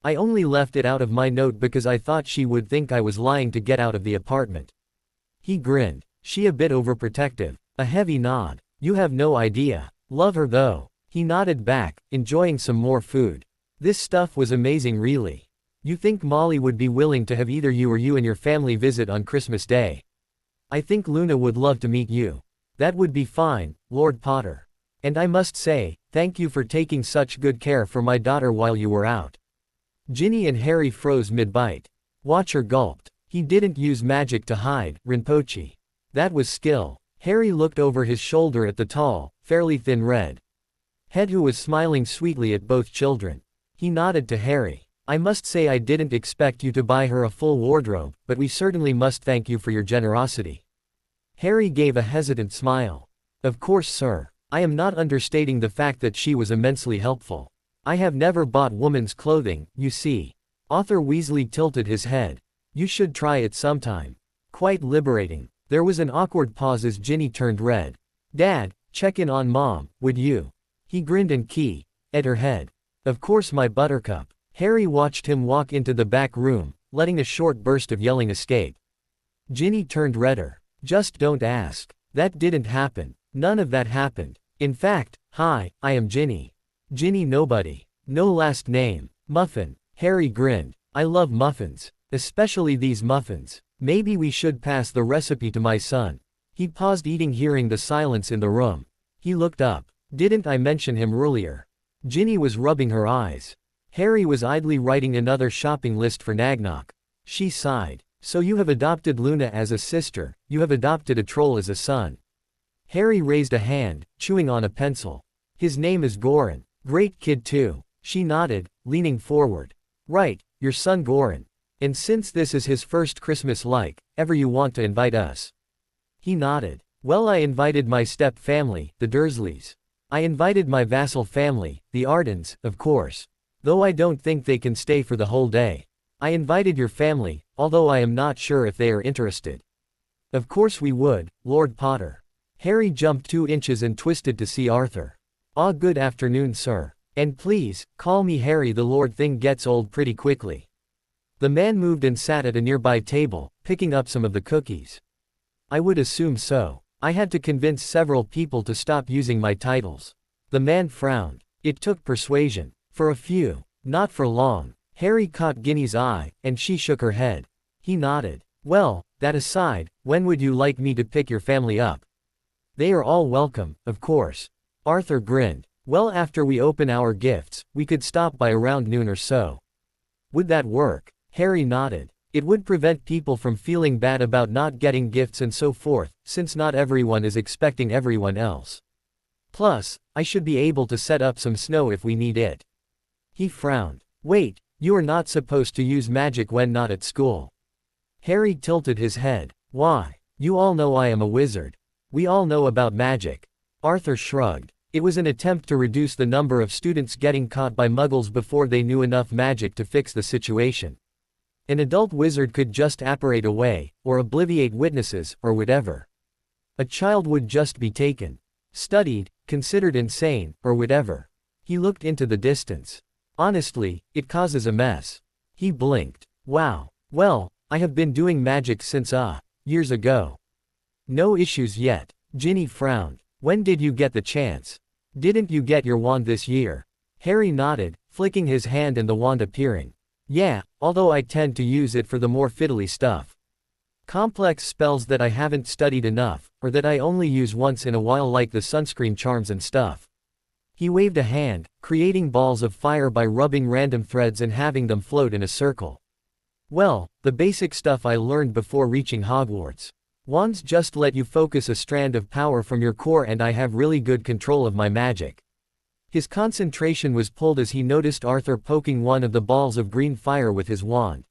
I only left it out of my note because I thought she would think I was lying to get out of the apartment. He grinned. She a bit overprotective. A heavy nod. You have no idea. Love her though. He nodded back, enjoying some more food. This stuff was amazing really. You think Molly would be willing to have either you or you and your family visit on Christmas Day? I think Luna would love to meet you. That would be fine, Lord Potter. And I must say, thank you for taking such good care for my daughter while you were out. Ginny and Harry froze mid-bite. Watcher gulped. He didn't use magic to hide, Rinpoche. That was skill. Harry looked over his shoulder at the tall, fairly thin red head who was smiling sweetly at both children. He nodded to Harry. I must say I didn't expect you to buy her a full wardrobe, but we certainly must thank you for your generosity. Harry gave a hesitant smile. Of course sir. I am not understating the fact that she was immensely helpful. I have never bought women's clothing, you see. Arthur Weasley tilted his head. You should try it sometime. Quite liberating. There was an awkward pause as Ginny turned red. Dad, check in on Mom, would you? He grinned and at her head. Of course my buttercup. Harry watched him walk into the back room, letting a short burst of yelling escape. Ginny turned redder. Just don't ask. That didn't happen. None of that happened. In fact, hi, I am Ginny. Ginny nobody. No last name. Muffin. Harry grinned. I love muffins. Especially these muffins. Maybe we should pass the recipe to my son. He paused eating hearing the silence in the room. He looked up. Didn't I mention him earlier? Ginny was rubbing her eyes. Harry was idly writing another shopping list for Nagnok. She sighed. So you have adopted Luna as a sister, you have adopted a troll as a son. Harry raised a hand, chewing on a pencil. His name is Goran. Great kid too. She nodded, leaning forward. Right, your son Goran. And since this is his first Christmas ever you want to invite us? He nodded. Well I invited my step-family, the Dursleys. I invited my vassal family, the Ardens, of course. Though I don't think they can stay for the whole day. I invited your family, although I am not sure if they are interested. Of course we would, Lord Potter. Harry jumped 2 inches and twisted to see Arthur. Ah good afternoon sir. And please, call me Harry the Lord thing gets old pretty quickly. The man moved and sat at a nearby table, picking up some of the cookies. I would assume so. I had to convince several people to stop using my titles. The man frowned. It took persuasion. For a few. Not for long. Harry caught Ginny's eye, and she shook her head. He nodded. Well, that aside, when would you like me to pick your family up? They are all welcome, of course. Arthur grinned. Well after we open our gifts, we could stop by around noon or so. Would that work? Harry nodded. It would prevent people from feeling bad about not getting gifts and so forth, since not everyone is expecting everyone else. Plus, I should be able to set up some snow if we need it. He frowned. Wait, you are not supposed to use magic when not at school. Harry tilted his head. Why? You all know I am a wizard. We all know about magic. Arthur shrugged. It was an attempt to reduce the number of students getting caught by muggles before they knew enough magic to fix the situation. An adult wizard could just apparate away, or obliviate witnesses, or whatever. A child would just be taken, studied, considered insane, or whatever. He looked into the distance. Honestly, it causes a mess. He blinked. Wow. Well, I have been doing magic since years ago. No issues yet. Ginny frowned. When did you get the chance? Didn't you get your wand this year? Harry nodded, flicking his hand and the wand appearing. Yeah, although I tend to use it for the more fiddly stuff. Complex spells that I haven't studied enough, or that I only use once in a while, like the sunscreen charms and stuff. He waved a hand, creating balls of fire by rubbing random threads and having them float in a circle. Well, the basic stuff I learned before reaching Hogwarts. Wands just let you focus a strand of power from your core, and I have really good control of my magic. His concentration was pulled as he noticed Arthur poking one of the balls of green fire with his wand.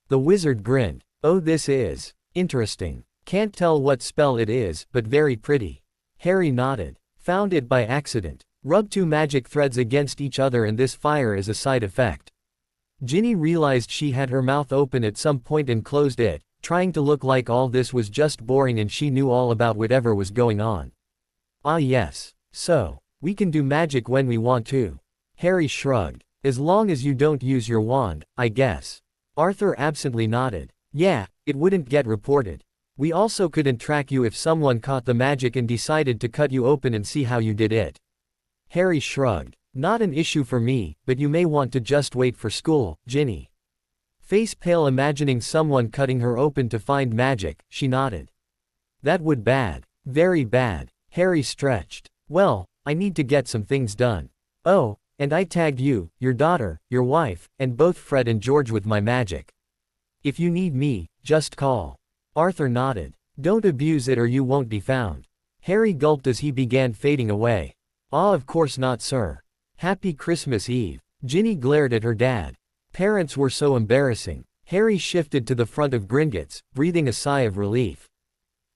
The wizard grinned. Oh, this is interesting. Can't tell what spell it is, but very pretty. Harry nodded. Found it by accident. Rub two magic threads against each other and this fire is a side effect. Ginny realized she had her mouth open at some point and closed it, trying to look like all this was just boring and she knew all about whatever was going on. Ah yes. So, we can do magic when we want to. Harry shrugged. As long as you don't use your wand, I guess. Arthur absently nodded. Yeah, it wouldn't get reported. We also couldn't track you if someone caught the magic and decided to cut you open and see how you did it. Harry shrugged. Not an issue for me, but you may want to just wait for school, Ginny. Face pale imagining someone cutting her open to find magic, she nodded. That would bad. Very bad. Harry stretched. Well, I need to get some things done. Oh, and I tagged you, your daughter, your wife, and both Fred and George with my magic. If you need me, just call. Arthur nodded. Don't abuse it or you won't be found. Harry gulped as he began fading away. Ah, of course not, sir. Happy Christmas Eve. Ginny glared at her dad. Parents were so embarrassing. Harry shifted to the front of Gringotts, breathing a sigh of relief.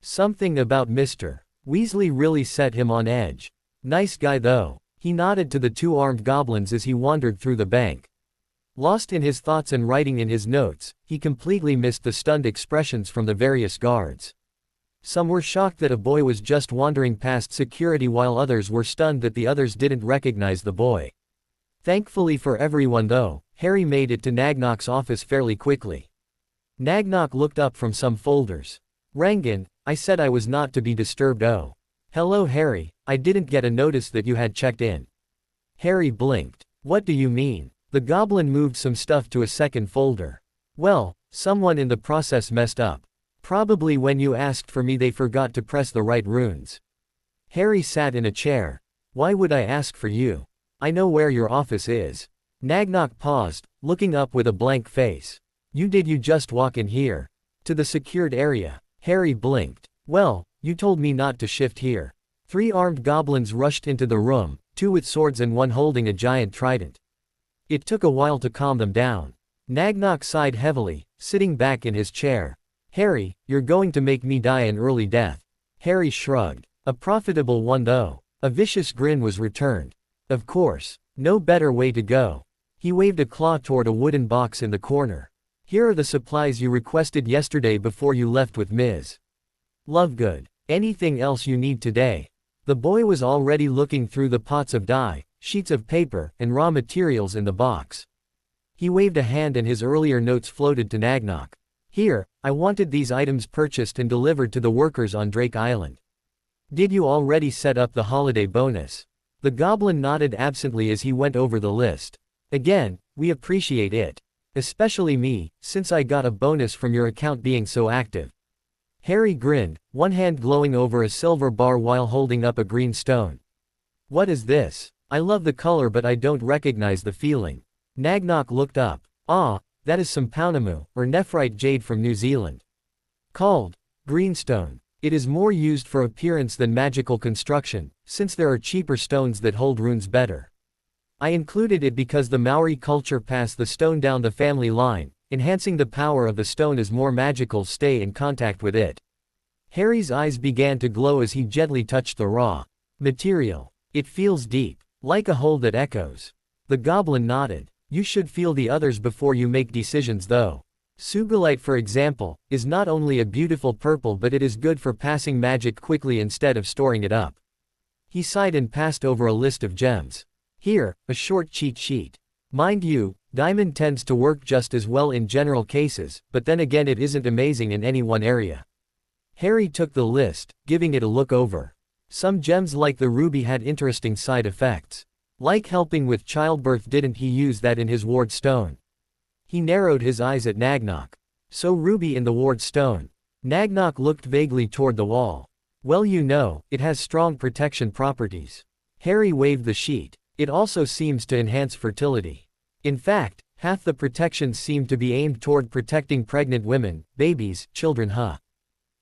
Something about Mr. Weasley really set him on edge. Nice guy though. He nodded to the two armed goblins as he wandered through the bank. Lost in his thoughts and writing in his notes, he completely missed the stunned expressions from the various guards. Some were shocked that a boy was just wandering past security while others were stunned that the others didn't recognize the boy. Thankfully for everyone though, Harry made it to Nagnok's office fairly quickly. Nagnok looked up from some folders. Rangan, I said I was not to be disturbed. Oh. Hello Harry, I didn't get a notice that you had checked in. Harry blinked. What do you mean? The goblin moved some stuff to a second folder. Well, someone in the process messed up. Probably when you asked for me they forgot to press the right runes. Harry sat in a chair. Why would I ask for you? I know where your office is. Nagnok paused, looking up with a blank face. You just walk in here? To the secured area. Harry blinked. Well, you told me not to shift here. 3 armed goblins rushed into the room, 2 with swords and 1 holding a giant trident. It took a while to calm them down. Nagnok sighed heavily, sitting back in his chair. Harry, you're going to make me die an early death. Harry shrugged. A profitable one though. A vicious grin was returned. Of course. No better way to go. He waved a claw toward a wooden box in the corner. Here are the supplies you requested yesterday before you left with Ms. Lovegood. Anything else you need today? The boy was already looking through the pots of dye, sheets of paper, and raw materials in the box. He waved a hand and his earlier notes floated to Nagnok. Here, I wanted these items purchased and delivered to the workers on Drake Island. Did you already set up the holiday bonus? The goblin nodded absently as he went over the list. Again, we appreciate it. Especially me, since I got a bonus from your account being so active. Harry grinned, one hand glowing over a silver bar while holding up a green stone. What is this? I love the color but I don't recognize the feeling. Nagnok looked up. Ah, that is some Pounamu, or nephrite jade from New Zealand. Called greenstone. It is more used for appearance than magical construction, since there are cheaper stones that hold runes better. I included it because the Maori culture passed the stone down the family line, enhancing the power of the stone as more magicals stay in contact with it. Harry's eyes began to glow as he gently touched the raw material. It feels deep, like a hole that echoes. The goblin nodded. You should feel the others before you make decisions though. Sugilite, for example, is not only a beautiful purple but it is good for passing magic quickly instead of storing it up. He sighed and passed over a list of gems. Here, a short cheat sheet. Mind you, diamond tends to work just as well in general cases, but then again it isn't amazing in any one area. Harry took the list, giving it a look over. Some gems like the ruby had interesting side effects. Like helping with childbirth. Didn't he use that in his ward stone? He narrowed his eyes at Nagnok. So ruby in the ward stone. Nagnok looked vaguely toward the wall. Well, you know, it has strong protection properties. Harry waved the sheet. It also seems to enhance fertility. In fact, half the protections seem to be aimed toward protecting pregnant women, babies, children.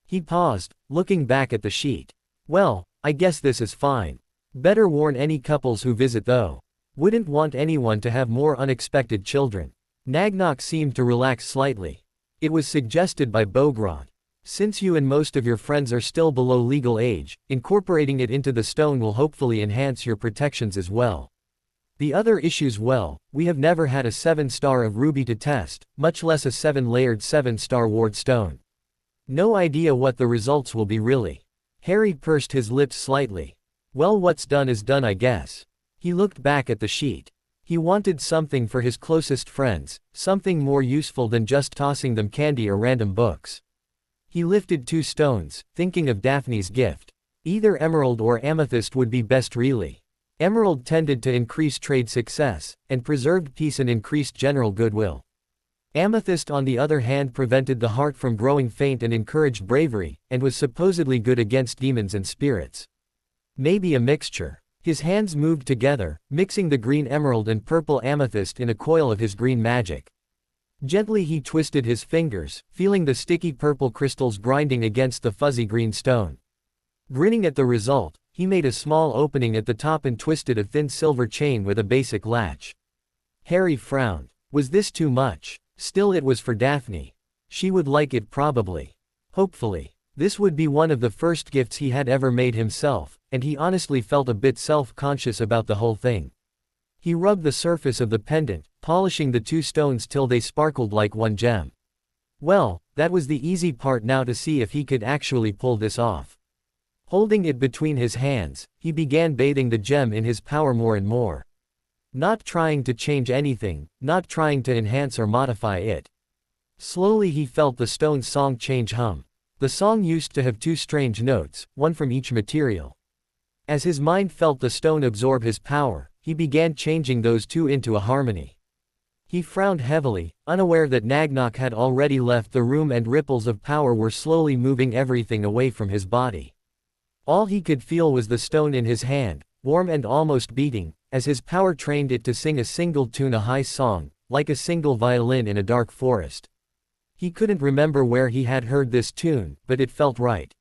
He paused, looking back at the sheet. Well, I guess this is fine. Better warn any couples who visit though. Wouldn't want anyone to have more unexpected children. Nagnok seemed to relax slightly. It was suggested by Bogrod. Since you and most of your friends are still below legal age, incorporating it into the stone will hopefully enhance your protections as well. The other issues, well, we have never had a 7-star of ruby to test, much less a 7-layered 7-star ward stone. No idea what the results will be really. Harry pursed his lips slightly. Well, what's done is done, I guess. He looked back at the sheet. He wanted something for his closest friends, something more useful than just tossing them candy or random books. He lifted 2 stones, thinking of Daphne's gift. Either emerald or amethyst would be best really. Emerald tended to increase trade success, and preserved peace and increased general goodwill. Amethyst on the other hand prevented the heart from growing faint and encouraged bravery, and was supposedly good against demons and spirits. Maybe a mixture. His hands moved together, mixing the green emerald and purple amethyst in a coil of his green magic. Gently he twisted his fingers, feeling the sticky purple crystals grinding against the fuzzy green stone. Grinning at the result, he made a small opening at the top and twisted a thin silver chain with a basic latch. Harry frowned. Was this too much? Still, it was for Daphne. She would like it probably. Hopefully. This would be one of the first gifts he had ever made himself, and he honestly felt a bit self-conscious about the whole thing. He rubbed the surface of the pendant, polishing the 2 stones till they sparkled like one gem. Well, that was the easy part now, to see if he could actually pull this off. Holding it between his hands, he began bathing the gem in his power more and more. Not trying to change anything, not trying to enhance or modify it. Slowly he felt the stone's song change hum. The song used to have 2 strange notes, one from each material. As his mind felt the stone absorb his power, he began changing those 2 into a harmony. He frowned heavily, unaware that Nagnok had already left the room and ripples of power were slowly moving everything away from his body. All he could feel was the stone in his hand, warm and almost beating, as his power trained it to sing a single tune, a high song, like a single violin in a dark forest. He couldn't remember where he had heard this tune, but it felt right.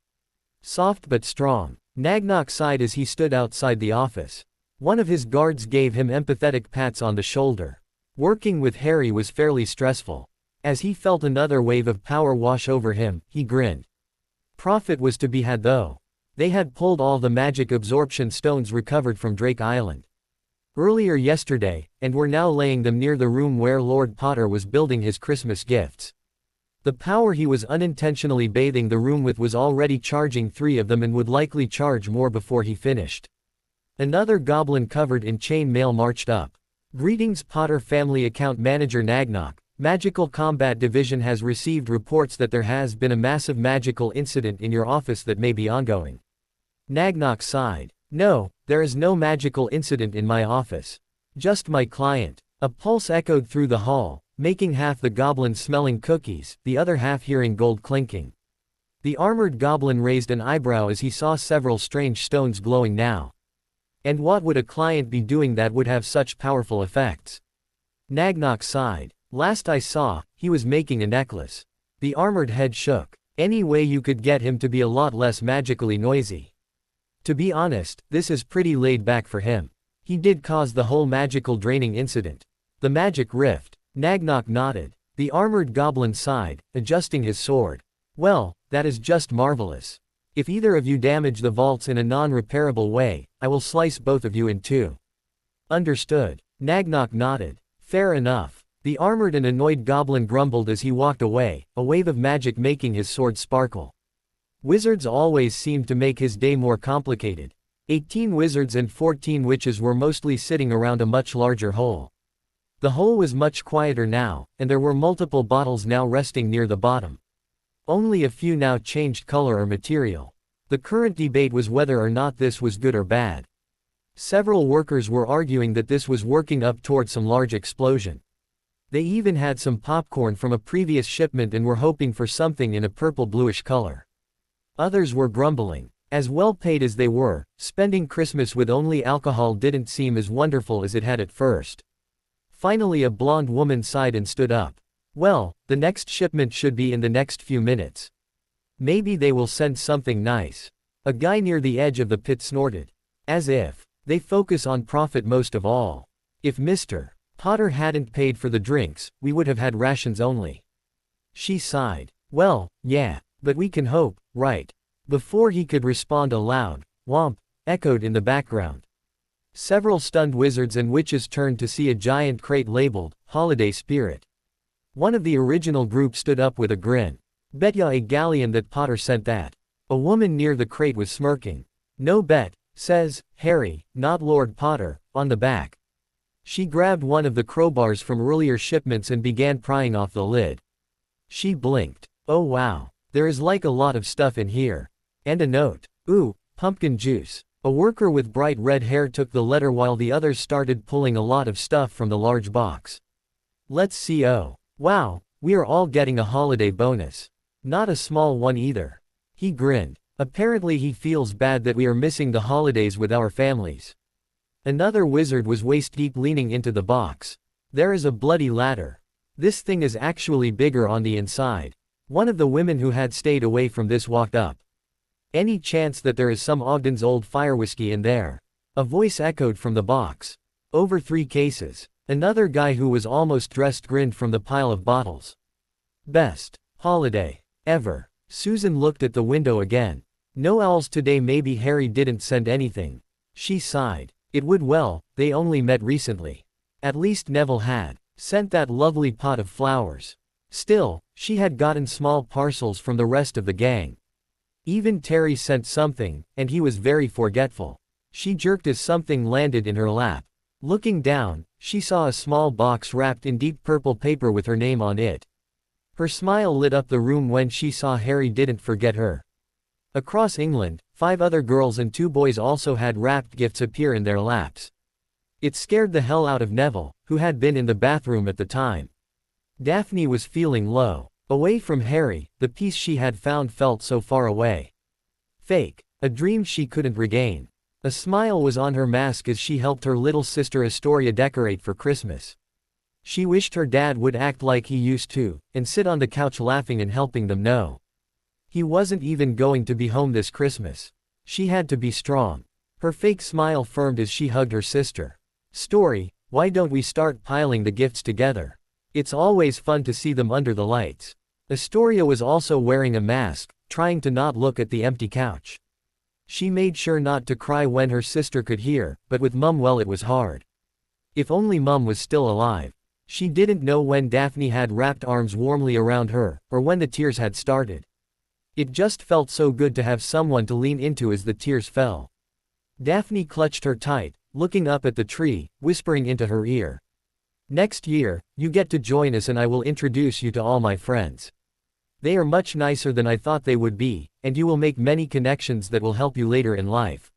Soft but strong. Nagnok sighed as he stood outside the office. One of his guards gave him empathetic pats on the shoulder. Working with Harry was fairly stressful. As he felt another wave of power wash over him, he grinned. Profit was to be had though. They had pulled all the magic absorption stones recovered from Drake Island earlier yesterday, and were now laying them near the room where Lord Potter was building his Christmas gifts. The power he was unintentionally bathing the room with was already charging 3 of them and would likely charge more before he finished. Another goblin covered in chain mail marched up. Greetings, Potter family. Account manager Nagnok. Magical Combat Division has received reports that there has been a massive magical incident in your office that may be ongoing. Nagnok sighed. No, there is no magical incident in my office. Just my client. A pulse echoed through the hall, making half the goblins smelling cookies, the other half hearing gold clinking. The armored goblin raised an eyebrow as he saw several strange stones glowing now. And what would a client be doing that would have such powerful effects? Nagnok sighed. Last I saw, he was making a necklace. The armored head shook. Any way you could get him to be a lot less magically noisy. To be honest, this is pretty laid back for him. He did cause the whole magical draining incident. The magic rift. Nagnok nodded. The armored goblin sighed, adjusting his sword. Well, that is just marvelous. If either of you damage the vaults in a non-repairable way, I will slice both of you in two. Understood. Nagnok nodded. Fair enough. The armored and annoyed goblin grumbled as he walked away, a wave of magic making his sword sparkle. Wizards always seemed to make his day more complicated. 18 wizards and 14 witches were mostly sitting around a much larger hole. The hole was much quieter now, and there were multiple bottles now resting near the bottom. Only a few now changed color or material. The current debate was whether or not this was good or bad. Several workers were arguing that this was working up toward some large explosion. They even had some popcorn from a previous shipment and were hoping for something in a purple-bluish color. Others were grumbling. As well paid as they were, spending Christmas with only alcohol didn't seem as wonderful as it had at first. Finally a blonde woman sighed and stood up. Well, the next shipment should be in the next few minutes. Maybe they will send something nice. A guy near the edge of the pit snorted. As if. They focus on profit most of all. If Mr. Potter hadn't paid for the drinks, we would have had rations only. She sighed. Well, yeah, but we can hope, right? Before he could respond a loud whomp echoed in the background. Several stunned wizards and witches turned to see a giant crate labeled, Holiday Spirit. One of the original group stood up with a grin. Bet ya a galleon that Potter sent that. A woman near the crate was smirking. No bet, says Harry, not Lord Potter, on the back. She grabbed one of the crowbars from earlier shipments and began prying off the lid. She blinked. Oh wow, there is like a lot of stuff in here. And a note. Ooh, pumpkin juice. A worker with bright red hair took the letter while the others started pulling a lot of stuff from the large box. Let's see. Oh, wow, we are all getting a holiday bonus. Not a small one either. He grinned. Apparently he feels bad that we are missing the holidays with our families. Another wizard was waist-deep leaning into the box. There is a bloody ladder. This thing is actually bigger on the inside. One of the women who had stayed away from this walked up. Any chance that there is some Ogden's old fire whiskey in there? A voice echoed from the box. Over 3 cases. Another guy who was almost dressed grinned from the pile of bottles. Best holiday ever. Susan looked at the window again. No owls today. Maybe Harry didn't send anything. She sighed. It would. Well, they only met recently. At least Neville had sent that lovely pot of flowers. Still, she had gotten small parcels from the rest of the gang. Even Terry sent something, and he was very forgetful. She jerked as something landed in her lap. Looking down, she saw a small box wrapped in deep purple paper with her name on it. Her smile lit up the room when she saw Harry didn't forget her. Across England, 5 other girls and 2 boys also had wrapped gifts appear in their laps. It scared the hell out of Neville, who had been in the bathroom at the time. Daphne was feeling low. Away from Harry, the piece she had found felt so far away. Fake. A dream she couldn't regain. A smile was on her mask as she helped her little sister Astoria decorate for Christmas. She wished her dad would act like he used to, and sit on the couch laughing and helping them know. He wasn't even going to be home this Christmas. She had to be strong. Her fake smile firmed as she hugged her sister. Story, why don't we start piling the gifts together? It's always fun to see them under the lights. Astoria was also wearing a mask, trying to not look at the empty couch. She made sure not to cry when her sister could hear, but with Mum, well, it was hard. If only Mum was still alive. She didn't know when Daphne had wrapped arms warmly around her, or when the tears had started. It just felt so good to have someone to lean into as the tears fell. Daphne clutched her tight, looking up at the tree, whispering into her ear. Next year, you get to join us and I will introduce you to all my friends. They are much nicer than I thought they would be, and you will make many connections that will help you later in life.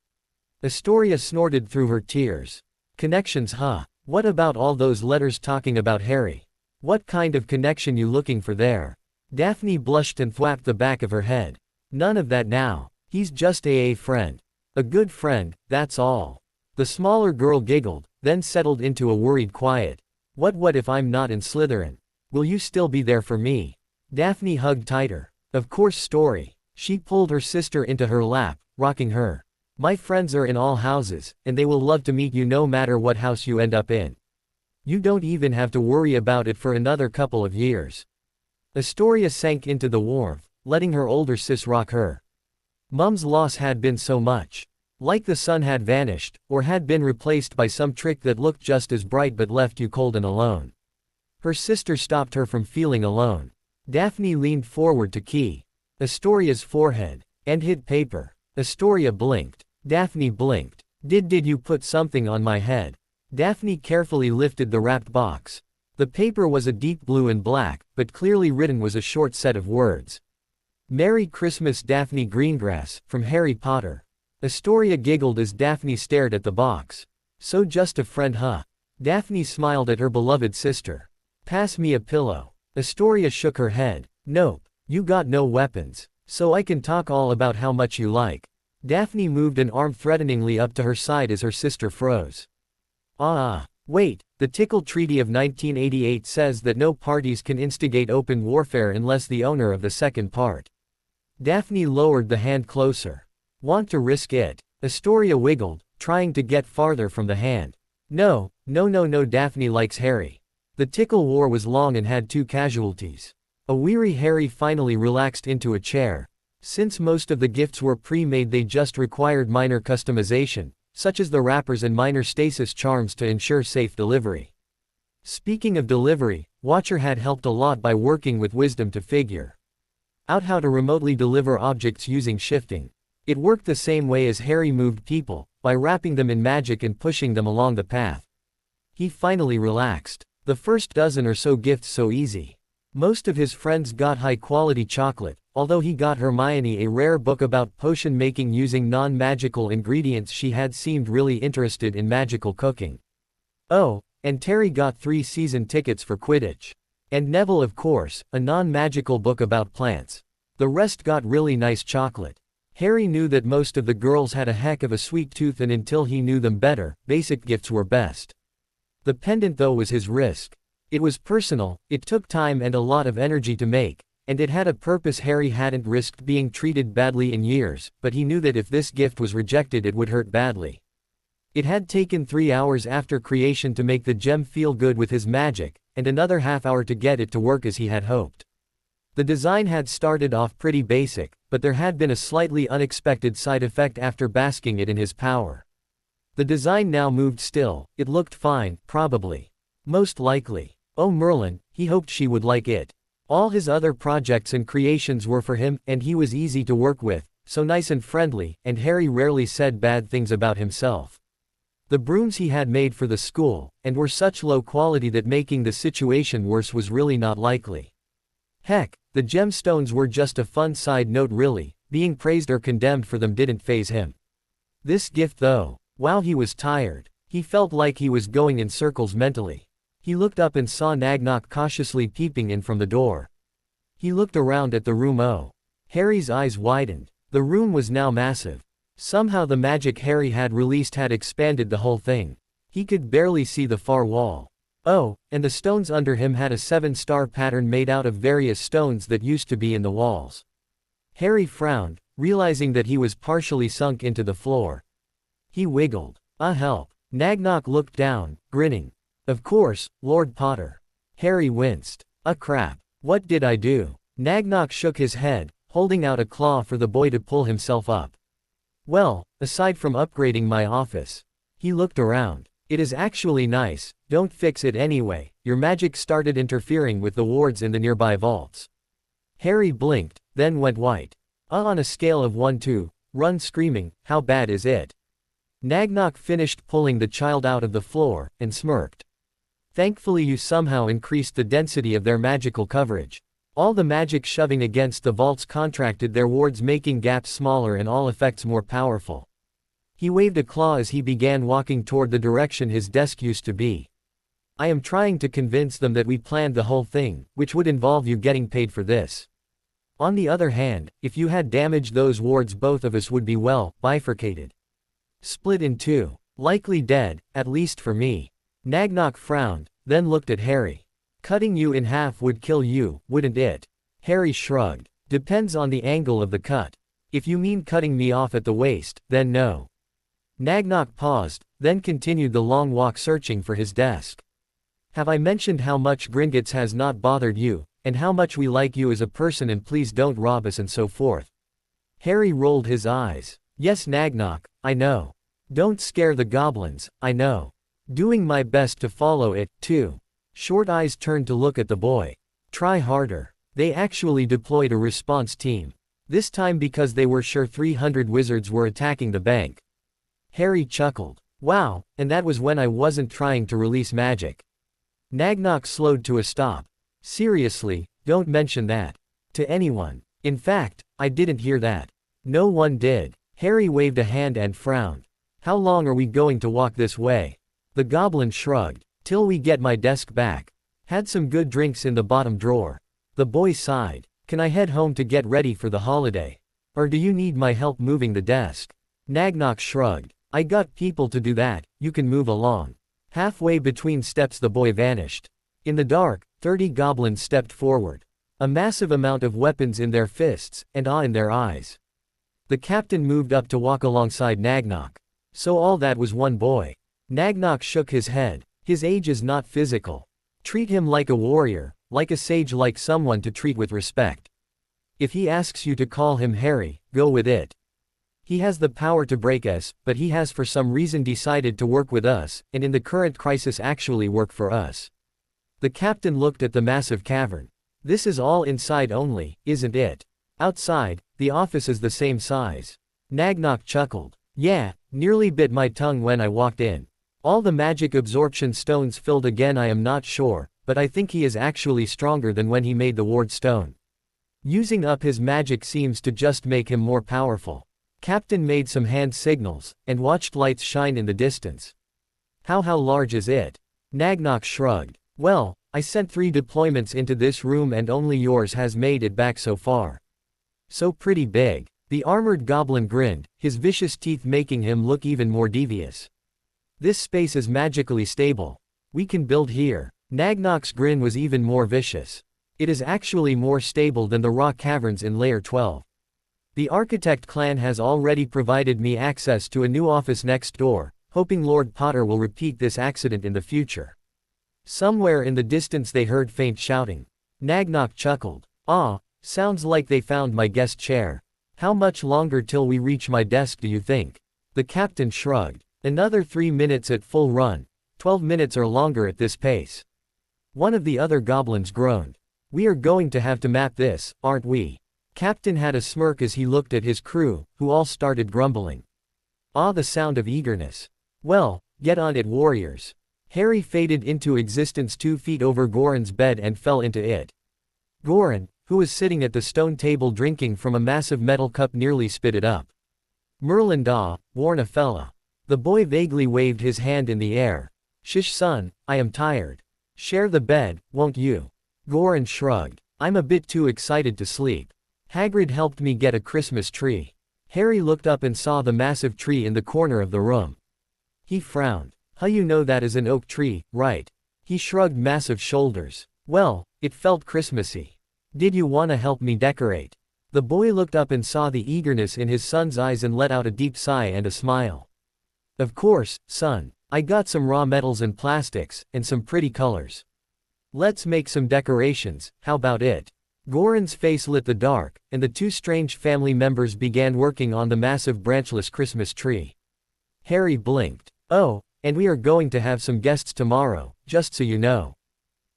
Astoria snorted through her tears. Connections, huh? What about all those letters talking about Harry? What kind of connection you looking for there? Daphne blushed and thwapped the back of her head. None of that now. He's just a friend. A good friend, that's all. The smaller girl giggled, then settled into a worried quiet. What if I'm not in Slytherin? Will you still be there for me? Daphne hugged tighter. Of course. Story. She pulled her sister into her lap, rocking her. My friends are in all houses, and they will love to meet you no matter what house you end up in. You don't even have to worry about it for another couple of years." Astoria sank into the warmth, letting her older sis rock her. Mum's loss had been so much. Like the sun had vanished, or had been replaced by some trick that looked just as bright but left you cold and alone. Her sister stopped her from feeling alone. Daphne leaned forward to key Astoria's forehead, and hid paper. Astoria blinked. Daphne blinked. Did you put something on my head?" Daphne carefully lifted the wrapped box. The paper was a deep blue and black, but clearly written was a short set of words. "Merry Christmas, Daphne Greengrass, from Harry Potter." Astoria giggled as Daphne stared at the box. "So just a friend, huh?" Daphne smiled at her beloved sister. "Pass me a pillow." Astoria shook her head. "Nope. You got no weapons. So I can talk all about how much you like." Daphne moved an arm threateningly up to her side as her sister froze. Wait, the Tickle Treaty of 1988 says that no parties can instigate open warfare unless the owner of the second part. Daphne lowered the hand closer. "Want to risk it?" Astoria wiggled, trying to get farther from the hand. No, Daphne likes Harry. The Tickle War was long and had 2 casualties. A weary Harry finally relaxed into a chair. Since most of the gifts were pre-made, they just required minor customization, such as the wrappers and minor stasis charms to ensure safe delivery. Speaking of delivery, Watcher had helped a lot by working with Wisdom to figure out how to remotely deliver objects using shifting. It worked the same way as Harry moved people, by wrapping them in magic and pushing them along the path. He finally relaxed. The first dozen or so gifts so easy. Most of his friends got high-quality chocolate, although he got Hermione a rare book about potion making using non-magical ingredients. She had seemed really interested in magical cooking. Oh, and Terry got 3 season tickets for Quidditch. And Neville, of course, a non-magical book about plants. The rest got really nice chocolate. Harry knew that most of the girls had a heck of a sweet tooth, and until he knew them better, basic gifts were best. The pendant, though, was his risk. It was personal, it took time and a lot of energy to make, and it had a purpose. Harry hadn't risked being treated badly in years, but he knew that if this gift was rejected it would hurt badly. It had taken 3 hours after creation to make the gem feel good with his magic, and another half-hour to get it to work as he had hoped. The design had started off pretty basic, but there had been a slightly unexpected side effect after basking it in his power. The design now moved still. It looked fine, probably. Most likely. Oh, Merlin, he hoped she would like it. All his other projects and creations were for him, and he was easy to work with, so nice and friendly, and Harry rarely said bad things about himself. The brooms he had made for the school, and were such low quality that making the situation worse was really not likely. Heck, the gemstones were just a fun side note really, being praised or condemned for them didn't faze him. This gift though, wow, he was tired. He felt like he was going in circles mentally. He looked up and saw Nagnok cautiously peeping in from the door. He looked around at the room. Oh. Harry's eyes widened. The room was now massive. Somehow the magic Harry had released had expanded the whole thing. He could barely see the far wall. Oh, and the stones under him had a 7-star pattern made out of various stones that used to be in the walls. Harry frowned, realizing that he was partially sunk into the floor. He wiggled. Help. Nagnok looked down, grinning. Of course, Lord Potter. Harry winced. Crap. What did I do? Nagnok shook his head, holding out a claw for the boy to pull himself up. Well, aside from upgrading my office. He looked around. It is actually nice, don't fix it anyway. Your magic started interfering with the wards in the nearby vaults. Harry blinked, then went white. On a scale of 1 to, run screaming, how bad is it? Nagnok finished pulling the child out of the floor, and smirked. Thankfully you somehow increased the density of their magical coverage. All the magic shoving against the vaults contracted their wards, making gaps smaller and all effects more powerful. He waved a claw as he began walking toward the direction his desk used to be. I am trying to convince them that we planned the whole thing, which would involve you getting paid for this. On the other hand, if you had damaged those wards, both of us would be, well, bifurcated. Split in 2. Likely dead, at least for me. Nagnok frowned, then looked at Harry. Cutting you in half would kill you, wouldn't it? Harry shrugged. Depends on the angle of the cut. If you mean cutting me off at the waist, then no. Nagnok paused, then continued the long walk searching for his desk. Have I mentioned how much Gringotts has not bothered you, and how much we like you as a person and please don't rob us and so forth? Harry rolled his eyes. Yes Nagnok, I know. Don't scare the goblins, I know. Doing my best to follow it, too. Short Eyes turned to look at the boy. Try harder. They actually deployed a response team. This time because they were sure 300 wizards were attacking the bank. Harry chuckled. Wow, and that was when I wasn't trying to release magic. Nagnok slowed to a stop. Seriously, don't mention that. To anyone. In fact, I didn't hear that. No one did. Harry waved a hand and frowned. How long are we going to walk this way? The goblin shrugged. Till we get my desk back. Had some good drinks in the bottom drawer. The boy sighed. Can I head home to get ready for the holiday? Or do you need my help moving the desk? Nagnok shrugged. I got people to do that, you can move along. Halfway between steps the boy vanished. In the dark, 30 goblins stepped forward. A massive amount of weapons in their fists, and awe in their eyes. The captain moved up to walk alongside Nagnok. So all that was one boy. Nagnok shook his head. His age is not physical. Treat him like a warrior, like a sage, like someone to treat with respect. If he asks you to call him Harry, go with it. He has the power to break us, but he has for some reason decided to work with us, and in the current crisis actually work for us. The captain looked at the massive cavern. This is all inside only, isn't it? Outside, the office is the same size. Nagnok chuckled. Yeah, nearly bit my tongue when I walked in. All the magic absorption stones filled again, I am not sure, but I think he is actually stronger than when he made the ward stone. Using up his magic seems to just make him more powerful. Captain made some hand signals, and watched lights shine in the distance. How large is it? Nagnok shrugged. Well, I sent 3 deployments into this room and only yours has made it back so far. So pretty big. The armored goblin grinned, his vicious teeth making him look even more devious. This space is magically stable. We can build here. Nagnok's grin was even more vicious. It is actually more stable than the rock caverns in Layer 12. The Architect clan has already provided me access to a new office next door, hoping Lord Potter will repeat this accident in the future. Somewhere in the distance they heard faint shouting. Nagnok chuckled. Ah, sounds like they found my guest chair. How much longer till we reach my desk do you think? The captain shrugged. Another 3 minutes at full run. 12 minutes or longer at this pace. One of the other goblins groaned. We are going to have to map this, aren't we? Captain had a smirk as he looked at his crew, who all started grumbling. Ah, the sound of eagerness. Well, get on it, warriors. Harry faded into existence 2 feet over Goran's bed and fell into it. Goran, who was sitting at the stone table drinking from a massive metal cup, nearly spit it up. Merlin da, warn a fella. The boy vaguely waved his hand in the air. Shish son, I am tired. Share the bed, won't you? Goran shrugged. I'm a bit too excited to sleep. Hagrid helped me get a Christmas tree. Harry looked up and saw the massive tree in the corner of the room. He frowned. How you know that is an oak tree, right? He shrugged massive shoulders. Well, it felt Christmassy. Did you wanna help me decorate? The boy looked up and saw the eagerness in his son's eyes and let out a deep sigh and a smile. Of course, son. I got some raw metals and plastics, and some pretty colors. Let's make some decorations, how about it? Goran's face lit the dark, and the 2 strange family members began working on the massive branchless Christmas tree. Harry blinked. Oh, and we are going to have some guests tomorrow, just so you know.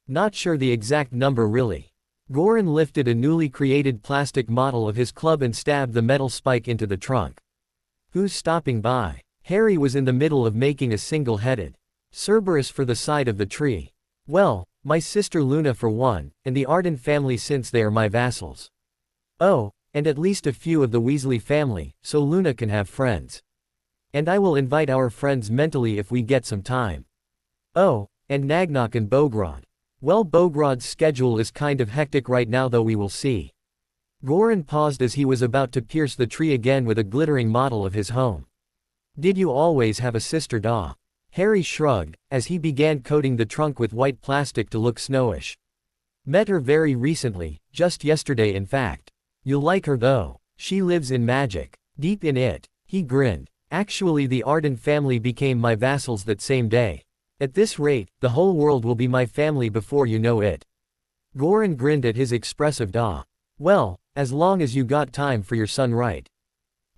Not sure the exact number really. Goran lifted a newly created plastic model of his club and stabbed the metal spike into the trunk. Who's stopping by? Harry was in the middle of making a single-headed Cerberus for the side of the tree. Well, my sister Luna for one, and the Arden family since they are my vassals. Oh, and at least a few of the Weasley family, so Luna can have friends. And I will invite our friends mentally if we get some time. Oh, and Nagnok and Bogrod. Well, Bogrod's schedule is kind of hectic right now, though we will see. Goran paused as he was about to pierce the tree again with a glittering model of his home. Did you always have a sister, Da? Harry shrugged, as he began coating the trunk with white plastic to look snowish. Met her very recently, just yesterday in fact. You'll like her though. She lives in magic. Deep in it. He grinned. Actually, the Ardent family became my vassals that same day. At this rate, the whole world will be my family before you know it. Goran grinned at his expressive awe. Well, as long as you got time for your son, right?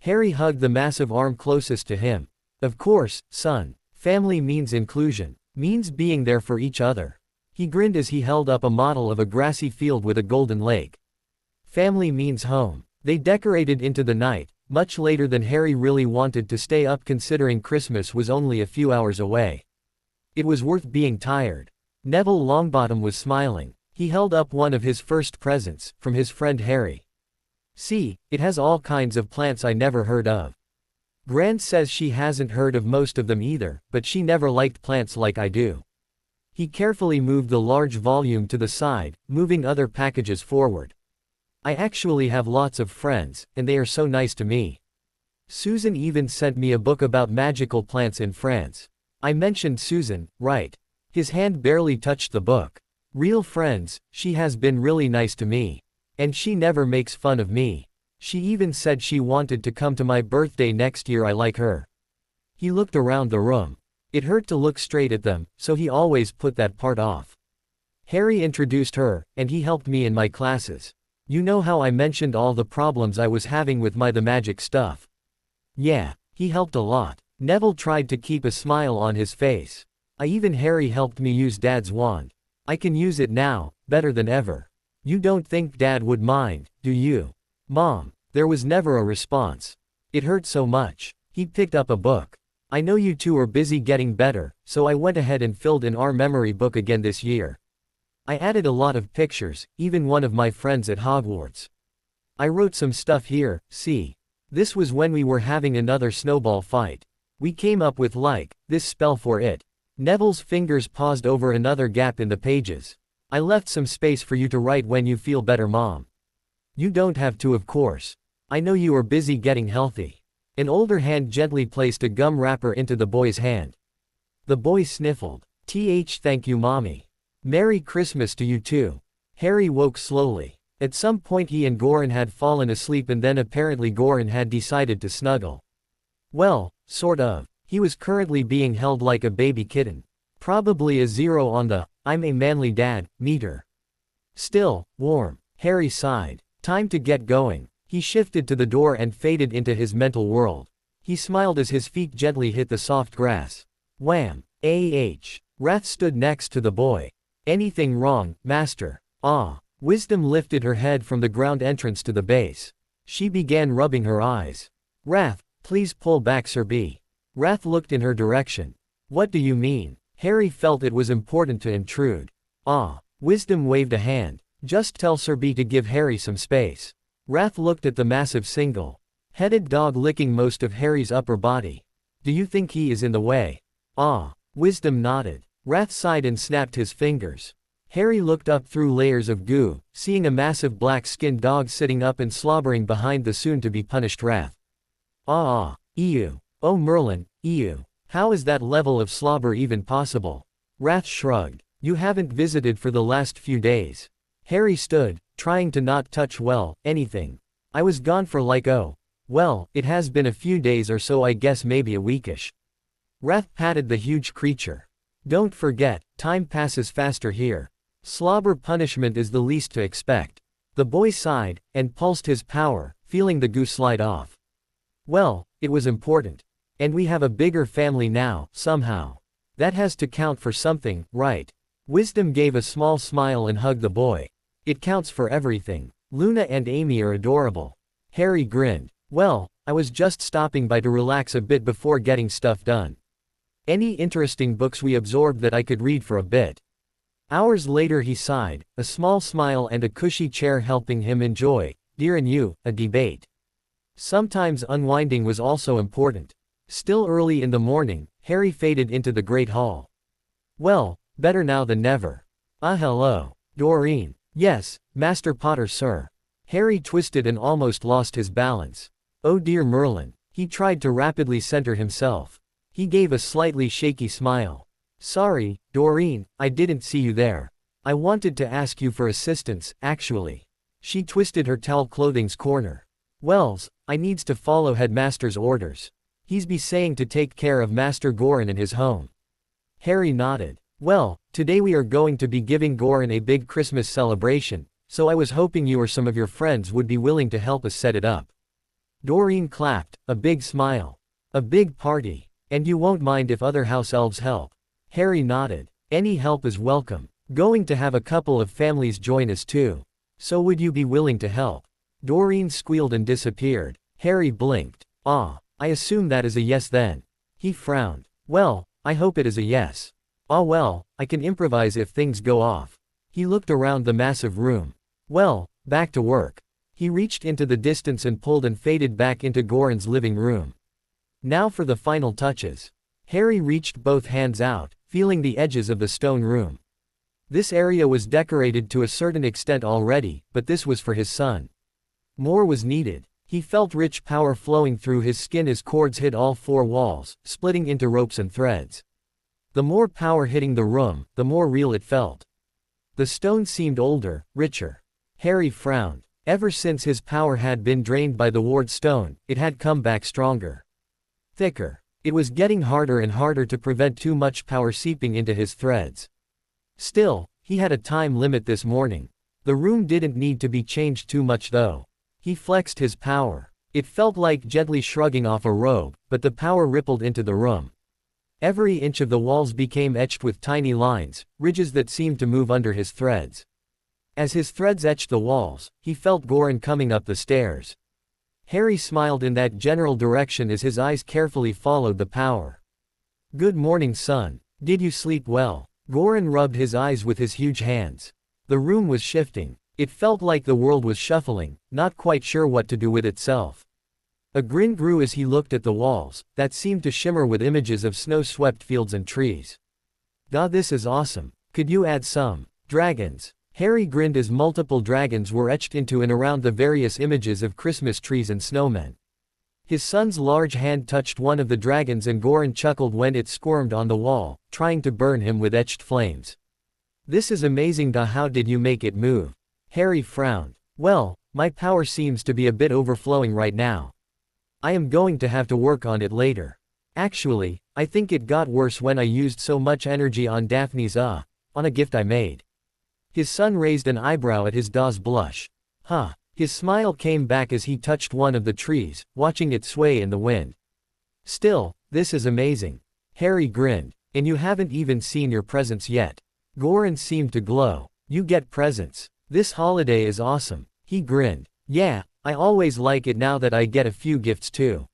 Harry hugged the massive arm closest to him. Of course, son. Family means inclusion. Means being there for each other. He grinned as he held up a model of a grassy field with a golden lake. Family means home. They decorated into the night, much later than Harry really wanted to stay up considering Christmas was only a few hours away. It was worth being tired. Neville Longbottom was smiling. He held up one of his first presents, from his friend Harry. See, it has all kinds of plants I never heard of. Gran says she hasn't heard of most of them either, but she never liked plants like I do. He carefully moved the large volume to the side, moving other packages forward. I actually have lots of friends, and they are so nice to me. Susan even sent me a book about magical plants in France. I mentioned Susan, right? His hand barely touched the book. Real friends, she has been really nice to me. And she never makes fun of me. She even said she wanted to come to my birthday next year. I like her. He looked around the room. It hurt to look straight at them, so he always put that part off. Harry introduced her, and he helped me in my classes. You know how I mentioned all the problems I was having with the magic stuff? Yeah, he helped a lot. Neville tried to keep a smile on his face. Even Harry helped me use Dad's wand. I can use it now, better than ever. You don't think Dad would mind, do you? Mom. There was never a response. It hurt so much. He picked up a book. I know you two are busy getting better, so I went ahead and filled in our memory book again this year. I added a lot of pictures, even one of my friends at Hogwarts. I wrote some stuff here, see. This was when we were having another snowball fight. We came up with this spell for it. Neville's fingers paused over another gap in the pages. I left some space for you to write when you feel better, Mom. You don't have to, of course. I know you are busy getting healthy. An older hand gently placed a gum wrapper into the boy's hand. The boy sniffled. Thank you, Mommy. Merry Christmas to you too. Harry woke slowly. At some point he and Goran had fallen asleep, and then apparently Goran had decided to snuggle. Well, sort of. He was currently being held like a baby kitten. Probably a 0 on the "I'm a manly dad" meter. Still, warm. Harry sighed. Time to get going. He shifted to the door and faded into his mental world. He smiled as his feet gently hit the soft grass. Wham! Wrath stood next to the boy. Anything wrong, Master? Ah. Wisdom lifted her head from the ground entrance to the base. She began rubbing her eyes. Wrath, please pull back, Sir B. Wrath looked in her direction. What do you mean? Harry felt it was important to intrude. Ah. Wisdom waved a hand. Just tell Sir B to give Harry some space. Wrath looked at the massive single-headed dog licking most of Harry's upper body. Do you think he is in the way? Ah. Wisdom nodded. Wrath sighed and snapped his fingers. Harry looked up through layers of goo, seeing a massive black-skinned dog sitting up and slobbering behind the soon-to-be-punished Wrath. Ew. Oh Merlin, ew. How is that level of slobber even possible? Wrath shrugged. You haven't visited for the last few days. Harry stood, trying to not touch anything. I was gone for it has been a few days or so, I guess maybe a weekish. Wrath patted the huge creature. Don't forget, time passes faster here. Slobber punishment is the least to expect. The boy sighed, and pulsed his power, feeling the goo slide off. Well, it was important. And we have a bigger family now, somehow. That has to count for something, right? Wisdom gave a small smile and hugged the boy. It counts for everything. Luna and Amy are adorable. Harry grinned. Well, I was just stopping by to relax a bit before getting stuff done. Any interesting books we absorbed that I could read for a bit? Hours later he sighed, a small smile and a cushy chair helping him enjoy, Dear and You, a debate. Sometimes unwinding was also important. Still early in the morning, Harry faded into the great hall. Well, better now than never. Hello. Doreen. Yes, Master Potter, sir. Harry twisted and almost lost his balance. Oh dear Merlin. He tried to rapidly center himself. He gave a slightly shaky smile. Sorry, Doreen, I didn't see you there. I wanted to ask you for assistance, actually. She twisted her towel clothing's corner. Wells, I needs to follow headmaster's orders. He's be saying to take care of Master Goran in his home. Harry nodded. Well, today we are going to be giving Goran a big Christmas celebration, so I was hoping you or some of your friends would be willing to help us set it up. Doreen clapped, a big smile. A big party. And you won't mind if other house elves help? Harry nodded. Any help is welcome. Going to have a couple of families join us too. So would you be willing to help? Doreen squealed and disappeared. Harry blinked. Ah, I assume that is a yes then. He frowned. Well, I hope it is a yes. Ah well, I can improvise if things go off. He looked around the massive room. Well, back to work. He reached into the distance and pulled and faded back into Goran's living room. Now for the final touches. Harry reached both hands out, feeling the edges of the stone room. This area was decorated to a certain extent already, but this was for his son. More was needed. He felt rich power flowing through his skin as cords hit all four walls, splitting into ropes and threads. The more power hitting the room, the more real it felt. The stone seemed older, richer. Harry frowned. Ever since his power had been drained by the ward stone, it had come back stronger. Thicker. It was getting harder and harder to prevent too much power seeping into his threads. Still, he had a time limit this morning. The room didn't need to be changed too much though. He flexed his power. It felt like gently shrugging off a robe, but the power rippled into the room. Every inch of the walls became etched with tiny lines, ridges that seemed to move under his threads. As his threads etched the walls, he felt Goran coming up the stairs. Harry smiled in that general direction as his eyes carefully followed the power. Good morning, son. Did you sleep well? Goran rubbed his eyes with his huge hands. The room was shifting. It felt like the world was shuffling, not quite sure what to do with itself. A grin grew as he looked at the walls, that seemed to shimmer with images of snow-swept fields and trees. "God, this is awesome. Could you add some dragons?" Harry grinned as multiple dragons were etched into and around the various images of Christmas trees and snowmen. His son's large hand touched one of the dragons and Goran chuckled when it squirmed on the wall, trying to burn him with etched flames. "This is amazing. How did you make it move?" Harry frowned. "Well, my power seems to be a bit overflowing right now. I am going to have to work on it later. Actually, I think it got worse when I used so much energy on Daphne's on a gift I made." His son raised an eyebrow at his Da's blush. Huh. His smile came back as he touched one of the trees, watching it sway in the wind. "Still, this is amazing." Harry grinned. "And you haven't even seen your presents yet." Goran seemed to glow. "You get presents. This holiday is awesome." He grinned. "Yeah, I always like it now that I get a few gifts too.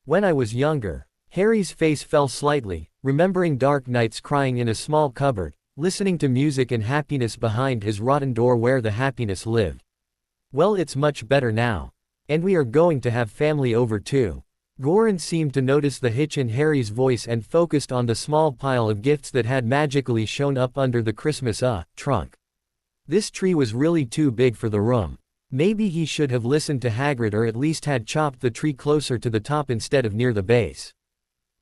When I was younger." Harry's face fell slightly, remembering dark nights crying in a small cupboard, listening to music and happiness behind his rotten door where the happiness lived. "Well, it's much better now. And we are going to have family over too." Goran seemed to notice the hitch in Harry's voice and focused on the small pile of gifts that had magically shown up under the Christmas trunk. This tree was really too big for the room. Maybe he should have listened to Hagrid or at least had chopped the tree closer to the top instead of near the base.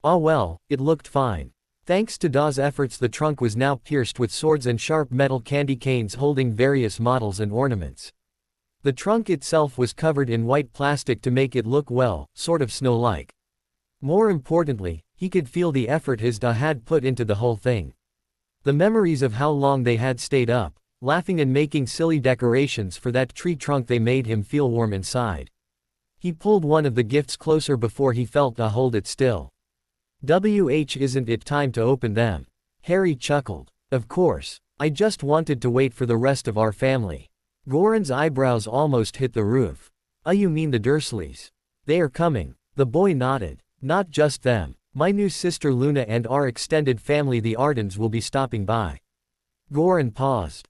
Ah well, it looked fine. Thanks to Da's efforts, the trunk was now pierced with swords and sharp metal candy canes holding various models and ornaments. The trunk itself was covered in white plastic to make it look well, sort of snow-like. More importantly, he could feel the effort his Da had put into the whole thing. The memories of how long they had stayed up, laughing and making silly decorations for that tree trunk, they made him feel warm inside. He pulled one of the gifts closer before he felt Da hold it still. Isn't it time to open them?" Harry chuckled. "Of course. I just wanted to wait for the rest of our family." Goran's eyebrows almost hit the roof. You mean the Dursleys? They are coming." The boy nodded. "Not just them. My new sister Luna and our extended family the Ardens will be stopping by." Goran paused.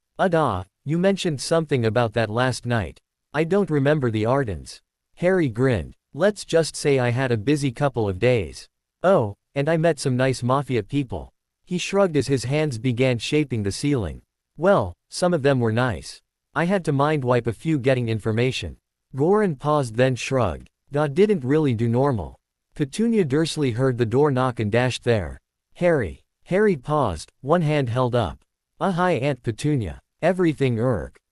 You mentioned something about that last night. I don't remember the Ardens." Harry grinned. "Let's just say I had a busy couple of days. Oh, and I met some nice mafia people." He shrugged as his hands began shaping the ceiling. "Well, some of them were nice. I had to mind wipe a few getting information." Goran paused then shrugged. "Da didn't really do normal." Petunia Dursley heard the door knock and dashed there. Harry paused, one hand held up. Hi Aunt Petunia. Everything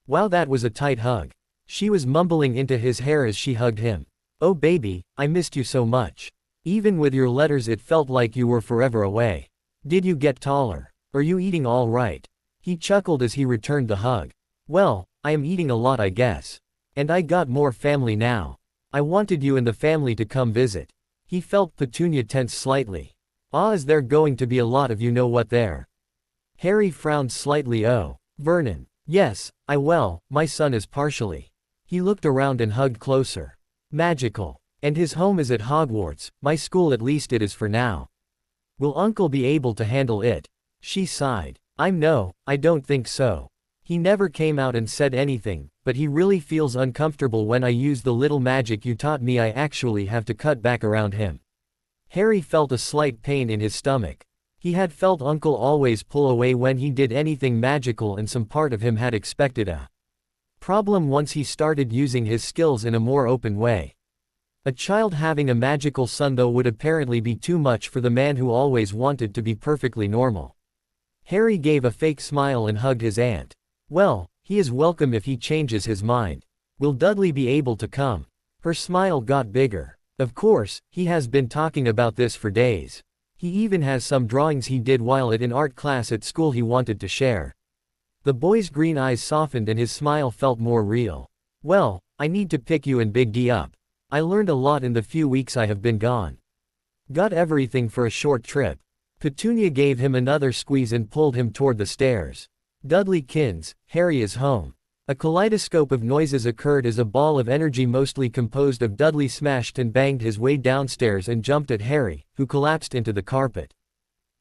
Wow, that was a tight hug." She was mumbling into his hair as she hugged him. "Oh baby, I missed you so much. Even with your letters it felt like you were forever away. Did you get taller? Are you eating all right?" He chuckled as he returned the hug. "Well, I am eating a lot I guess. And I got more family now. I wanted you and the family to come visit." He felt Petunia tense slightly. "Ah, is there going to be a lot of you know what there?" Harry frowned slightly. "Oh, Vernon. Yes, my son is partially." He looked around and hugged closer. "Magical. And his home is at Hogwarts, my school at least it is for now. Will Uncle be able to handle it?" She sighed. I don't think so. He never came out and said anything, but he really feels uncomfortable when I use the little magic you taught me. I actually have to cut back around him." Harry felt a slight pain in his stomach. He had felt Uncle always pull away when he did anything magical, and some part of him had expected a problem once he started using his skills in a more open way. A child having a magical son though would apparently be too much for the man who always wanted to be perfectly normal. Harry gave a fake smile and hugged his aunt. "Well, he is welcome if he changes his mind. Will Dudley be able to come?" Her smile got bigger. "Of course, he has been talking about this for days. He even has some drawings he did while at an art class at school he wanted to share." The boy's green eyes softened and his smile felt more real. "Well, I need to pick you and Big D up. I learned a lot in the few weeks I have been gone. Got everything for a short trip." Petunia gave him another squeeze and pulled him toward the stairs. "Dudley Kins, Harry is home." A kaleidoscope of noises occurred as a ball of energy mostly composed of Dudley smashed and banged his way downstairs and jumped at Harry, who collapsed into the carpet.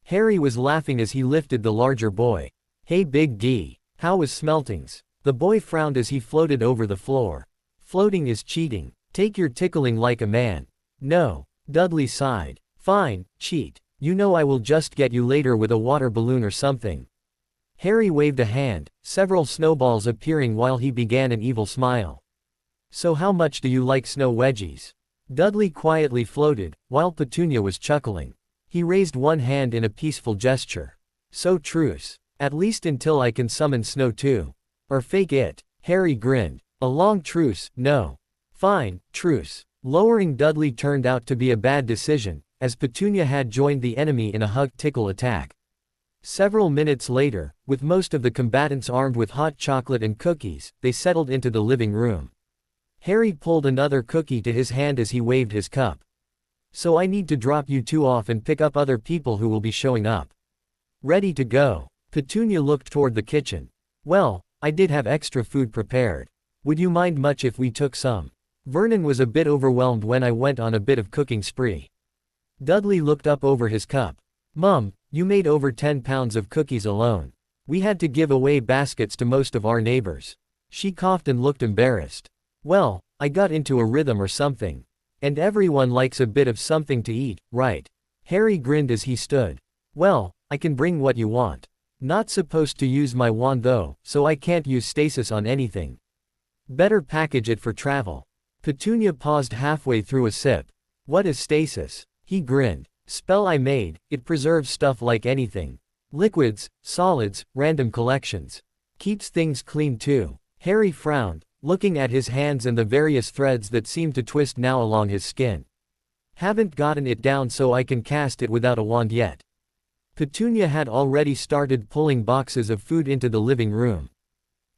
Harry was laughing as he lifted the larger boy. "Hey Big D, how was Smeltings?" The boy frowned as he floated over the floor. "Floating is cheating. Take your tickling like a man." "No." Dudley sighed. "Fine, cheat. You know I will just get you later with a water balloon or something." Harry waved a hand, several snowballs appearing while he began an evil smile. "So how much do you like snow wedgies?" Dudley quietly floated, while Petunia was chuckling. He raised one hand in a peaceful gesture. "So truce. At least until I can summon snow too. Or fake it." Harry grinned. "A long truce, no." "Fine, truce." Lowering Dudley turned out to be a bad decision, as Petunia had joined the enemy in a hug-tickle attack. Several minutes later, with most of the combatants armed with hot chocolate and cookies, they settled into the living room. Harry pulled another cookie to his hand as he waved his cup. "So I need to drop you two off and pick up other people who will be showing up." "Ready to go." Petunia looked toward the kitchen. "Well, I did have extra food prepared. Would you mind much if we took some?" Vernon was a bit overwhelmed when I went on a bit of cooking spree. Dudley looked up over his cup. "Mum, you made over 10 pounds of cookies alone. We had to give away baskets to most of our neighbors." She coughed and looked embarrassed. "Well, I got into a rhythm or something. And everyone likes a bit of something to eat, right?" Harry grinned as he stood. "Well, I can bring what you want. Not supposed to use my wand though, so I can't use stasis on anything. Better package it for travel." Petunia paused halfway through a sip. "What is stasis?" He grinned. "Spell I made, it preserves stuff like anything. Liquids, solids, random collections. Keeps things clean too." Harry frowned, looking at his hands and the various threads that seemed to twist now along his skin. "Haven't gotten it down so I can cast it without a wand yet." Petunia had already started pulling boxes of food into the living room.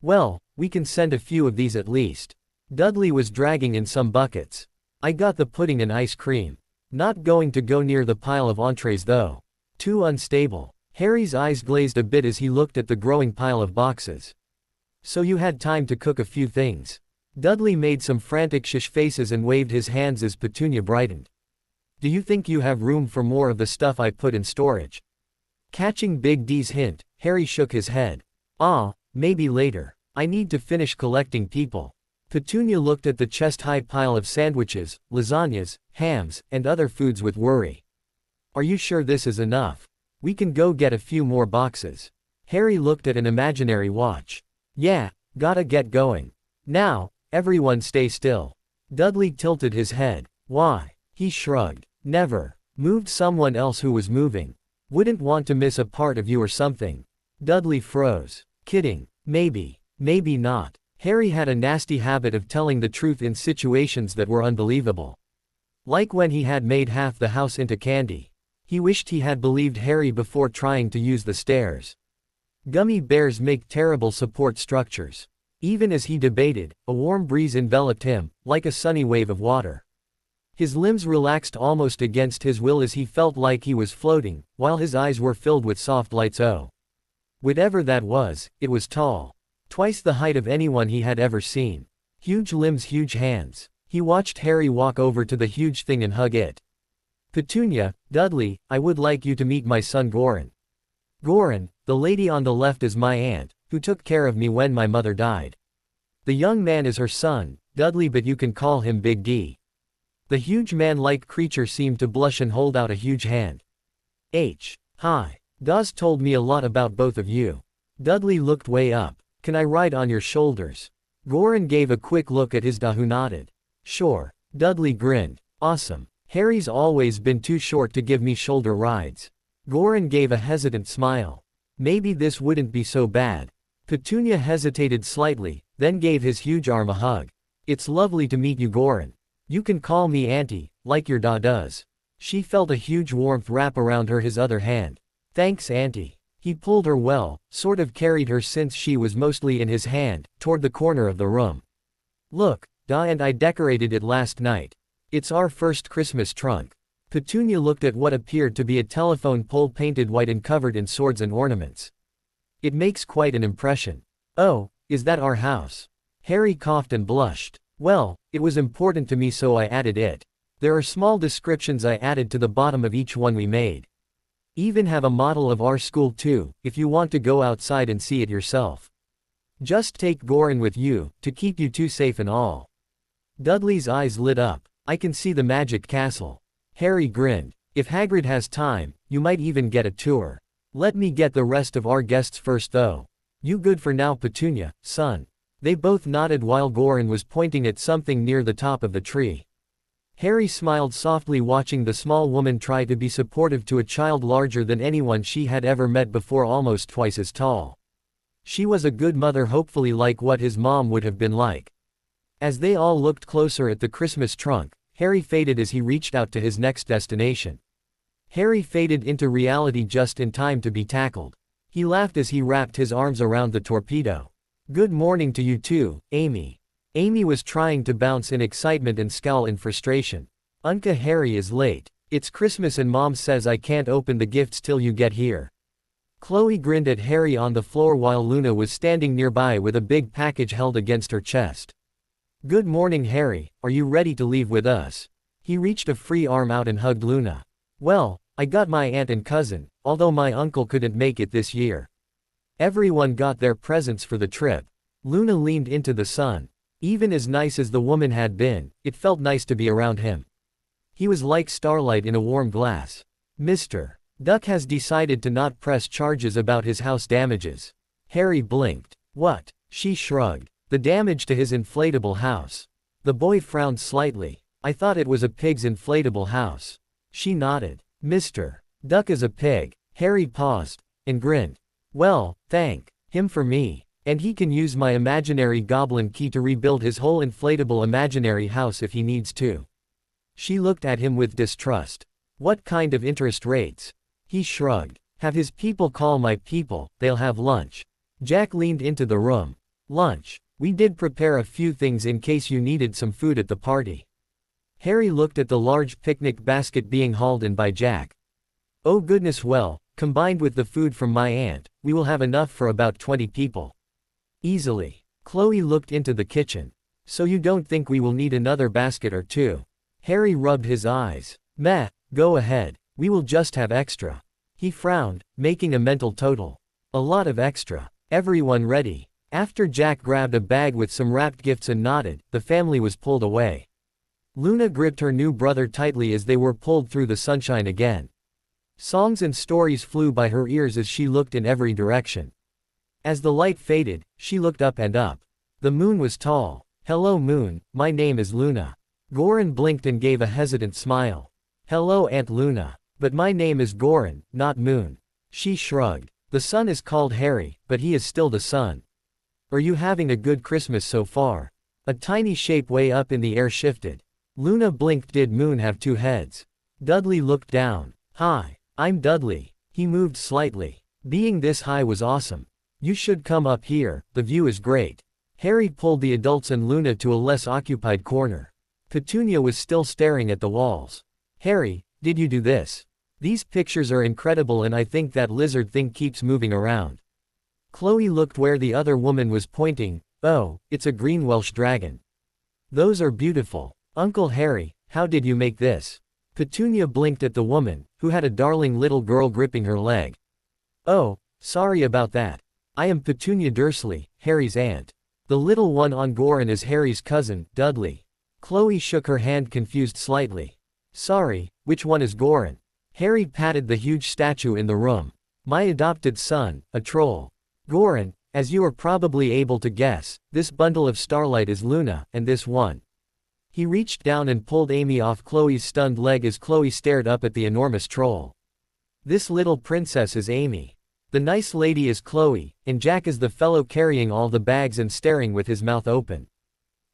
"Well, we can send a few of these at least." Dudley was dragging in some buckets. "I got the pudding and ice cream. Not going to go near the pile of entrees though. Too unstable." Harry's eyes glazed a bit as he looked at the growing pile of boxes. "So you had time to cook a few things." Dudley made some frantic shish faces and waved his hands as Petunia brightened. "Do you think you have room for more of the stuff I put in storage?" Catching Big D's hint, Harry shook his head. "Ah, maybe later. I need to finish collecting people." Petunia looked at the chest-high pile of sandwiches, lasagnas, hams, and other foods with worry. "Are you sure this is enough? We can go get a few more boxes." Harry looked at an imaginary watch. "Yeah, gotta get going. Now, everyone stay still." Dudley tilted his head. "Why?" He shrugged. "Never. Moved someone else who was moving. Wouldn't want to miss a part of you or something." Dudley froze. "Kidding. Maybe. Maybe not." Harry had a nasty habit of telling the truth in situations that were unbelievable. Like when he had made half the house into candy. He wished he had believed Harry before trying to use the stairs. Gummy bears make terrible support structures. Even as he debated, a warm breeze enveloped him, like a sunny wave of water. His limbs relaxed almost against his will as he felt like he was floating, while his eyes were filled with soft lights. Oh, whatever that was, it was tall. Twice the height of anyone he had ever seen. Huge limbs, huge hands. He watched Harry walk over to the huge thing and hug it. Petunia, Dudley, I would like you to meet my son Goran. Goran, the lady on the left is my aunt, who took care of me when my mother died. The young man is her son, Dudley, but you can call him Big D. The huge man-like creature seemed to blush and hold out a huge hand. Hi. Dawes told me a lot about both of you. Dudley looked way up. Can I ride on your shoulders? Goran gave a quick look at his Da, who nodded. Sure. Dudley grinned. Awesome. Harry's always been too short to give me shoulder rides. Goran gave a hesitant smile. Maybe this wouldn't be so bad. Petunia hesitated slightly, then gave his huge arm a hug. It's lovely to meet you, Goran. You can call me Auntie, like your Da does. She felt a huge warmth wrap around her his other hand. Thanks, Auntie. He pulled her well, sort of carried her since she was mostly in his hand, toward the corner of the room. Look, Da and I decorated it last night. It's our first Christmas trunk. Petunia looked at what appeared to be a telephone pole painted white and covered in swords and ornaments. It makes quite an impression. Oh, is that our house? Harry coughed and blushed. Well, it was important to me, so I added it. There are small descriptions I added to the bottom of each one we made. Even have a model of our school too, if you want to go outside and see it yourself. Just take Goran with you, to keep you two safe and all. Dudley's eyes lit up. I can see the magic castle. Harry grinned. If Hagrid has time, you might even get a tour. Let me get the rest of our guests first though. You good for now, Petunia, son? They both nodded while Goran was pointing at something near the top of the tree. Harry smiled softly, watching the small woman try to be supportive to a child larger than anyone she had ever met before, almost twice as tall. She was a good mother, hopefully like what his mom would have been like. As they all looked closer at the Christmas trunk, Harry faded as he reached out to his next destination. Harry faded into reality just in time to be tackled. He laughed as he wrapped his arms around the torpedo. Good morning to you too, Amy. Amy was trying to bounce in excitement and scowl in frustration. Unca, Harry is late. It's Christmas and Mom says I can't open the gifts till you get here. Chloe grinned at Harry on the floor while Luna was standing nearby with a big package held against her chest. Good morning, Harry, are you ready to leave with us? He reached a free arm out and hugged Luna. Well, I got my aunt and cousin, although my uncle couldn't make it this year. Everyone got their presents for the trip. Luna leaned into the sun. Even as nice as the woman had been, it felt nice to be around him. He was like starlight in a warm glass. Mr. Duck has decided to not press charges about his house damages. Harry blinked. What? She shrugged. The damage to his inflatable house. The boy frowned slightly. I thought it was a pig's inflatable house. She nodded. Mr. Duck is a pig. Harry paused, and grinned. Well, thank him for me. And he can use my imaginary goblin key to rebuild his whole inflatable imaginary house if he needs to. She looked at him with distrust. What kind of interest rates? He shrugged. Have his people call my people, they'll have lunch. Jack leaned into the room. Lunch. We did prepare a few things in case you needed some food at the party. Harry looked at the large picnic basket being hauled in by Jack. Oh goodness, well, combined with the food from my aunt, we will have enough for about 20 people. Easily. Chloe looked into the kitchen. So you don't think we will need another basket or two? Harry rubbed his eyes. Meh, go ahead, we will just have extra. He frowned, making a mental total. A lot of extra. Everyone ready. After Jack grabbed a bag with some wrapped gifts and nodded, the family was pulled away. Luna gripped her new brother tightly as they were pulled through the sunshine again. Songs and stories flew by her ears as she looked in every direction. As the light faded, she looked up and up. The moon was tall. Hello moon, my name is Luna. Goran blinked and gave a hesitant smile. Hello Aunt Luna. But my name is Goran, not Moon. She shrugged. The sun is called Harry, but he is still the sun. Are you having a good Christmas so far? A tiny shape way up in the air shifted. Luna blinked. Did Moon have two heads? Dudley looked down. Hi, I'm Dudley. He moved slightly. Being this high was awesome. You should come up here, the view is great. Harry pulled the adults and Luna to a less occupied corner. Petunia was still staring at the walls. Harry, did you do this? These pictures are incredible and I think that lizard thing keeps moving around. Chloe looked where the other woman was pointing. Oh, it's a green Welsh dragon. Those are beautiful. Uncle Harry, how did you make this? Petunia blinked at the woman, who had a darling little girl gripping her leg. Oh, sorry about that. I am Petunia Dursley, Harry's aunt. The little one on Goran is Harry's cousin, Dudley. Chloe shook her hand confused slightly. Sorry, which one is Goran? Harry patted the huge statue in the room. My adopted son, a troll. Goran, as you are probably able to guess, this bundle of starlight is Luna, and this one. He reached down and pulled Amy off Chloe's stunned leg as Chloe stared up at the enormous troll. This little princess is Amy. The nice lady is Chloe, and Jack is the fellow carrying all the bags and staring with his mouth open.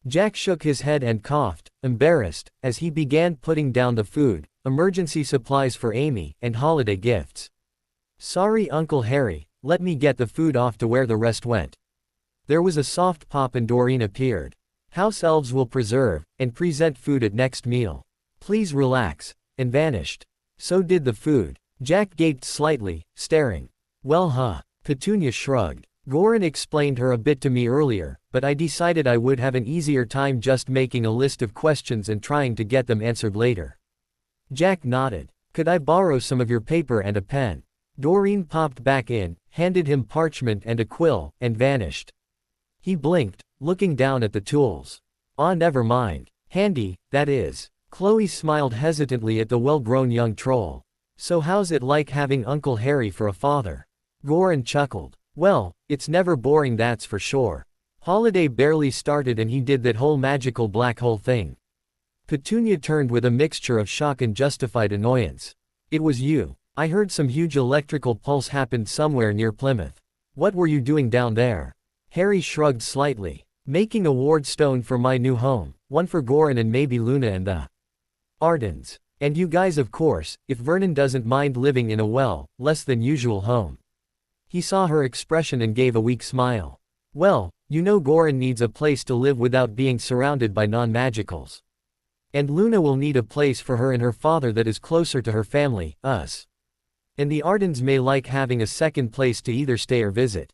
Jack shook his head and coughed, embarrassed, as he began putting down the food, emergency supplies for Amy, and holiday gifts. Sorry Uncle Harry, let me get the food off to where the rest went. There was a soft pop and Doreen appeared. House elves will preserve, and present food at next meal. Please relax, and vanished. So did the food. Jack gaped slightly, staring. Well Petunia shrugged. Goran explained her a bit to me earlier, but I decided I would have an easier time just making a list of questions and trying to get them answered later. Jack nodded. Could I borrow some of your paper and a pen? Doreen popped back in, handed him parchment and a quill, and vanished. He blinked, looking down at the tools. Never mind. Handy, that is. Chloe smiled hesitantly at the well-grown young troll. So how's it like having Uncle Harry for a father? Goran chuckled. Well, it's never boring, that's for sure. Holiday barely started and he did that whole magical black hole thing. Petunia turned with a mixture of shock and justified annoyance. It was you. I heard some huge electrical pulse happened somewhere near Plymouth. What were you doing down there? Harry shrugged slightly. Making a ward stone for my new home, one for Goran and maybe Luna and the Ardens. And you guys of course, if Vernon doesn't mind living in a less than usual home. He saw her expression and gave a weak smile. Well, you know Goran needs a place to live without being surrounded by non-magicals. And Luna will need a place for her and her father that is closer to her family, us. And the Ardens may like having a second place to either stay or visit.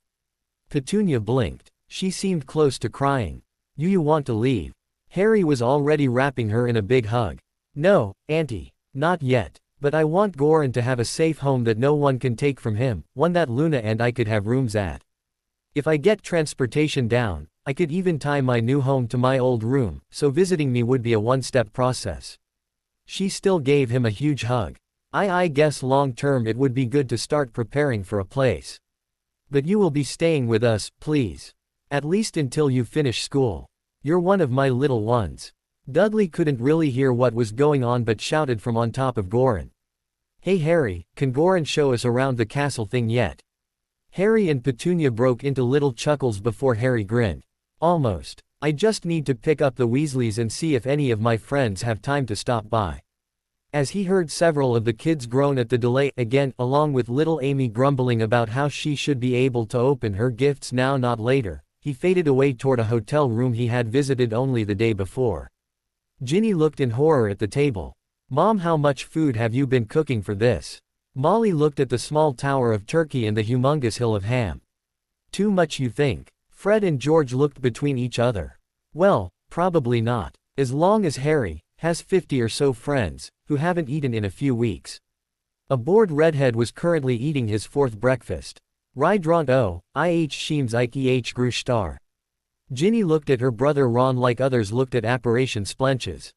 Petunia blinked. She seemed close to crying. You want to leave? Harry was already wrapping her in a big hug. No, Auntie. Not yet. But I want Goran to have a safe home that no one can take from him, one that Luna and I could have rooms at. If I get transportation down, I could even tie my new home to my old room, so visiting me would be a one-step process. She still gave him a huge hug. I guess long-term it would be good to start preparing for a place. But you will be staying with us, please. At least until you finish school. You're one of my little ones. Dudley couldn't really hear what was going on but shouted from on top of Goran. Hey Harry, can Goran show us around the castle thing yet? Harry and Petunia broke into little chuckles before Harry grinned. Almost. I just need to pick up the Weasleys and see if any of my friends have time to stop by. As he heard several of the kids groan at the delay again, along with little Amy grumbling about how she should be able to open her gifts now not later, he faded away toward a hotel room he had visited only the day before. Ginny looked in horror at the table. Mom, how much food have you been cooking for this? Molly looked at the small tower of turkey and the humongous hill of ham. Too much, you think? Fred and George looked between each other. Well, probably not. As long as Harry has 50 or so friends who haven't eaten in a few weeks. A bored redhead was currently eating his fourth breakfast. Rydront Sheems Ich Grush Star. Ginny looked at her brother Ron like others looked at apparition splenches.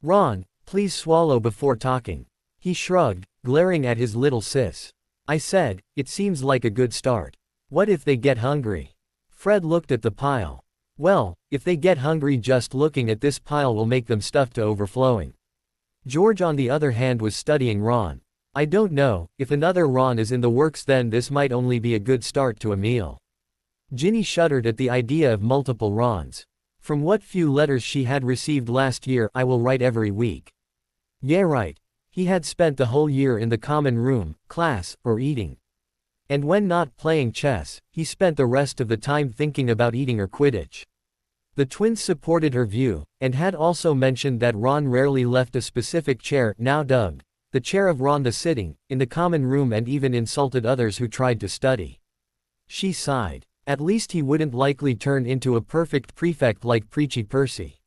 Ron, please swallow before talking. He shrugged, glaring at his little sis. I said, it seems like a good start. What if they get hungry? Fred looked at the pile. Well, if they get hungry, just looking at this pile will make them stuffed to overflowing. George on the other hand was studying Ron. I don't know, if another Ron is in the works then this might only be a good start to a meal. Ginny shuddered at the idea of multiple Rons. From what few letters she had received last year, I will write every week. Yeah, right. He had spent the whole year in the common room, class, or eating. And when not playing chess, he spent the rest of the time thinking about eating or Quidditch. The twins supported her view, and had also mentioned that Ron rarely left a specific chair, now dubbed the chair of Ron the sitting, in the common room, and even insulted others who tried to study. She sighed. At least he wouldn't likely turn into a perfect prefect like Preachy Percy.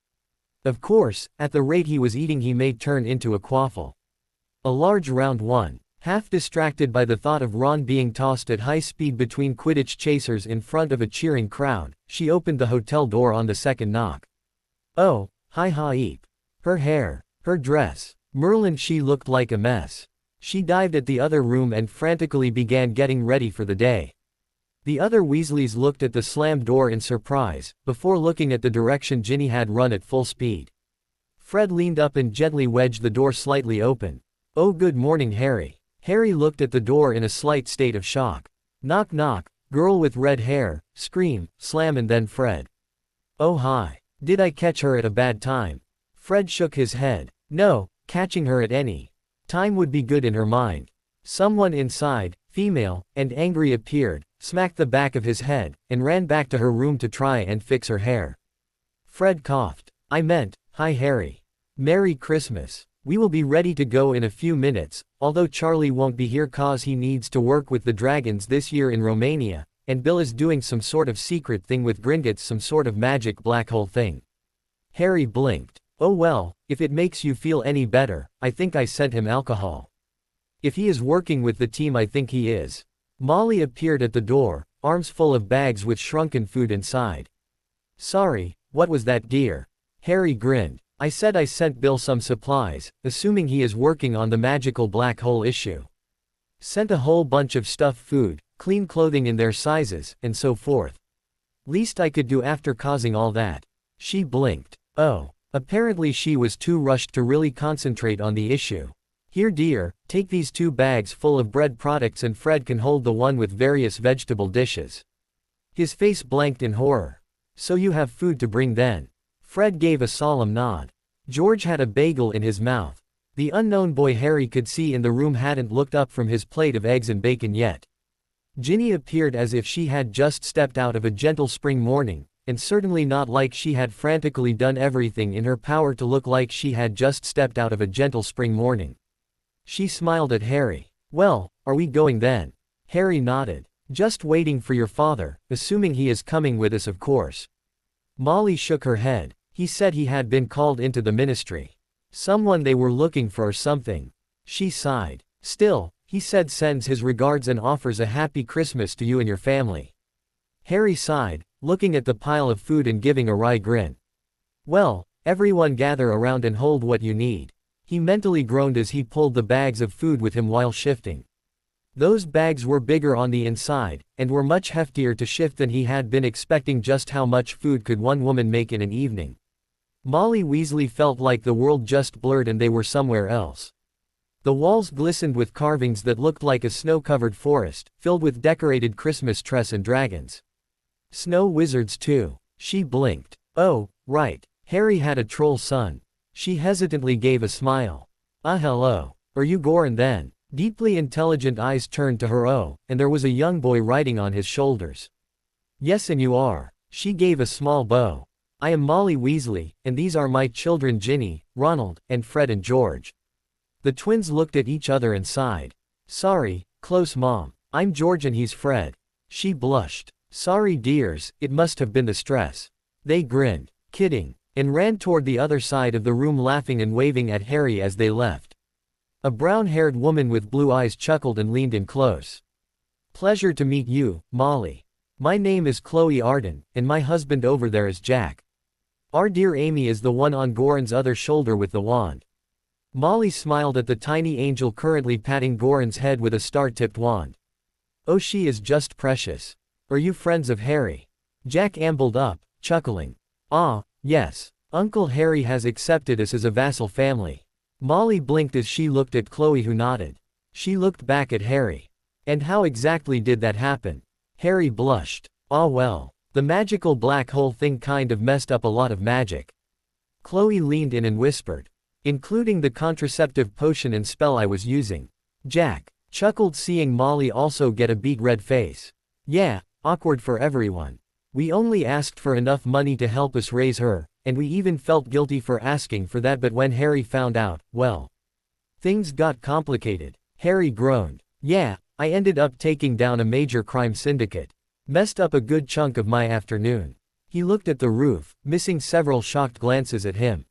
Of course, at the rate he was eating he may turn into a quaffle. A large round one. Half distracted by the thought of Ron being tossed at high speed between Quidditch chasers in front of a cheering crowd, she opened the hotel door on the second knock. Oh, hi-ha-eep. Her hair, her dress. Merlin, she looked like a mess. She dived at the other room and frantically began getting ready for the day. The other Weasleys looked at the slammed door in surprise, before looking at the direction Ginny had run at full speed. Fred leaned up and gently wedged the door slightly open. Oh, good morning, Harry. Harry looked at the door in a slight state of shock. Knock knock, girl with red hair, scream, slam, and then Fred. Oh hi. Did I catch her at a bad time? Fred shook his head. No, catching her at any time would be good in her mind. Someone inside, female, and angry appeared, smacked the back of his head, and ran back to her room to try and fix her hair. Fred coughed. I meant, hi Harry. Merry Christmas. We will be ready to go in a few minutes, although Charlie won't be here cause he needs to work with the dragons this year in Romania, and Bill is doing some sort of secret thing with Gringotts, some sort of magic black hole thing. Harry blinked. Oh well, if it makes you feel any better, I think I sent him alcohol. If he is working with the team, I think he is. Molly appeared at the door, arms full of bags with shrunken food inside. Sorry, what was that, dear? Harry grinned. I said I sent Bill some supplies, assuming he is working on the magical black hole issue. Sent a whole bunch of stuff, food, clean clothing in their sizes, and so forth. Least I could do after causing all that. She blinked. Oh, apparently she was too rushed to really concentrate on the issue. Here dear, take these 2 bags full of bread products and Fred can hold the one with various vegetable dishes. His face blanked in horror. So you have food to bring then? Fred gave a solemn nod. George had a bagel in his mouth. The unknown boy Harry could see in the room hadn't looked up from his plate of eggs and bacon yet. Ginny appeared as if she had just stepped out of a gentle spring morning, and certainly not like she had frantically done everything in her power to look like she had just stepped out of a gentle spring morning. She smiled at Harry. Well, are we going then? Harry nodded. Just waiting for your father, assuming he is coming with us, of course. Molly shook her head. He said he had been called into the ministry. Someone they were looking for or something. She sighed. Still, he said sends his regards and offers a happy Christmas to you and your family. Harry sighed, looking at the pile of food and giving a wry grin. Well, everyone gather around and hold what you need. He mentally groaned as he pulled the bags of food with him while shifting. Those bags were bigger on the inside, and were much heftier to shift than he had been expecting. Just how much food could one woman make in an evening? Molly Weasley felt like the world just blurred and they were somewhere else. The walls glistened with carvings that looked like a snow-covered forest, filled with decorated Christmas trees and dragons. Snow wizards too. She blinked. Oh, right. Harry had a troll son. She hesitantly gave a smile. Hello. Are you Goran then? Deeply intelligent eyes turned to her. Oh, and there was a young boy riding on his shoulders. Yes, and you are. She gave a small bow. I am Molly Weasley, and these are my children Ginny, Ronald, and Fred and George. The twins looked at each other and sighed. Sorry, close mom. I'm George and he's Fred. She blushed. Sorry dears, it must have been the stress. They grinned. Kidding. And ran toward the other side of the room laughing and waving at Harry as they left. A brown-haired woman with blue eyes chuckled and leaned in close. Pleasure to meet you, Molly. My name is Chloe Arden, and my husband over there is Jack. Our dear Amy is the one on Goran's other shoulder with the wand. Molly smiled at the tiny angel currently patting Goran's head with a star-tipped wand. Oh, she is just precious. Are you friends of Harry? Jack ambled up, chuckling. Ah, yes. Uncle Harry has accepted us as a vassal family. Molly blinked as she looked at Chloe, who nodded. She looked back at Harry. And how exactly did that happen? Harry blushed. Ah well. The magical black hole thing kind of messed up a lot of magic. Chloe leaned in and whispered. Including the contraceptive potion and spell I was using. Jack chuckled seeing Molly also get a beet red face. Yeah, awkward for everyone. We only asked for enough money to help us raise her, and we even felt guilty for asking for that, but when Harry found out, well, things got complicated. Harry groaned. Yeah, I ended up taking down a major crime syndicate. Messed up a good chunk of my afternoon. He looked at the roof, missing several shocked glances at him.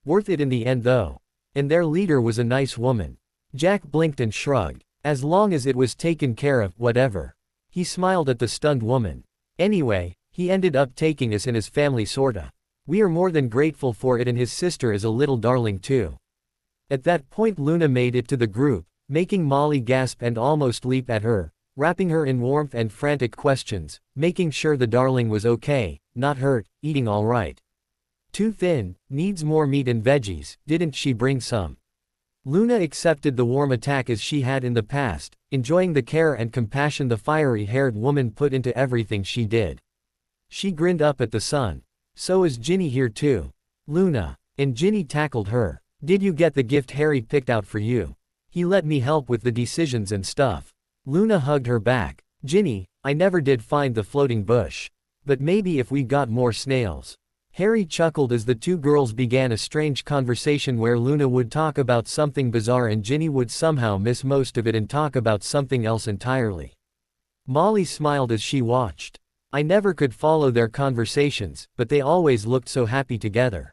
Worth it in the end though. And their leader was a nice woman. Jack blinked and shrugged. As long as it was taken care of, whatever. He smiled at the stunned woman. Anyway, he ended up taking us in his family sorta. We are more than grateful for it, and his sister is a little darling too. At that point Luna made it to the group, making Molly gasp and almost leap at her, wrapping her in warmth and frantic questions, making sure the darling was okay, not hurt, eating alright. Too thin, needs more meat and veggies, didn't she bring some? Luna accepted the warm attack as she had in the past, enjoying the care and compassion the fiery-haired woman put into everything she did. She grinned up at the sun. So is Ginny here too. Luna. And Ginny tackled her. Did you get the gift Harry picked out for you? He let me help with the decisions and stuff. Luna hugged her back. Ginny, I never did find the floating bush. But maybe if we got more snails. Harry chuckled as the two girls began a strange conversation where Luna would talk about something bizarre and Ginny would somehow miss most of it and talk about something else entirely. Molly smiled as she watched. I never could follow their conversations, but they always looked so happy together.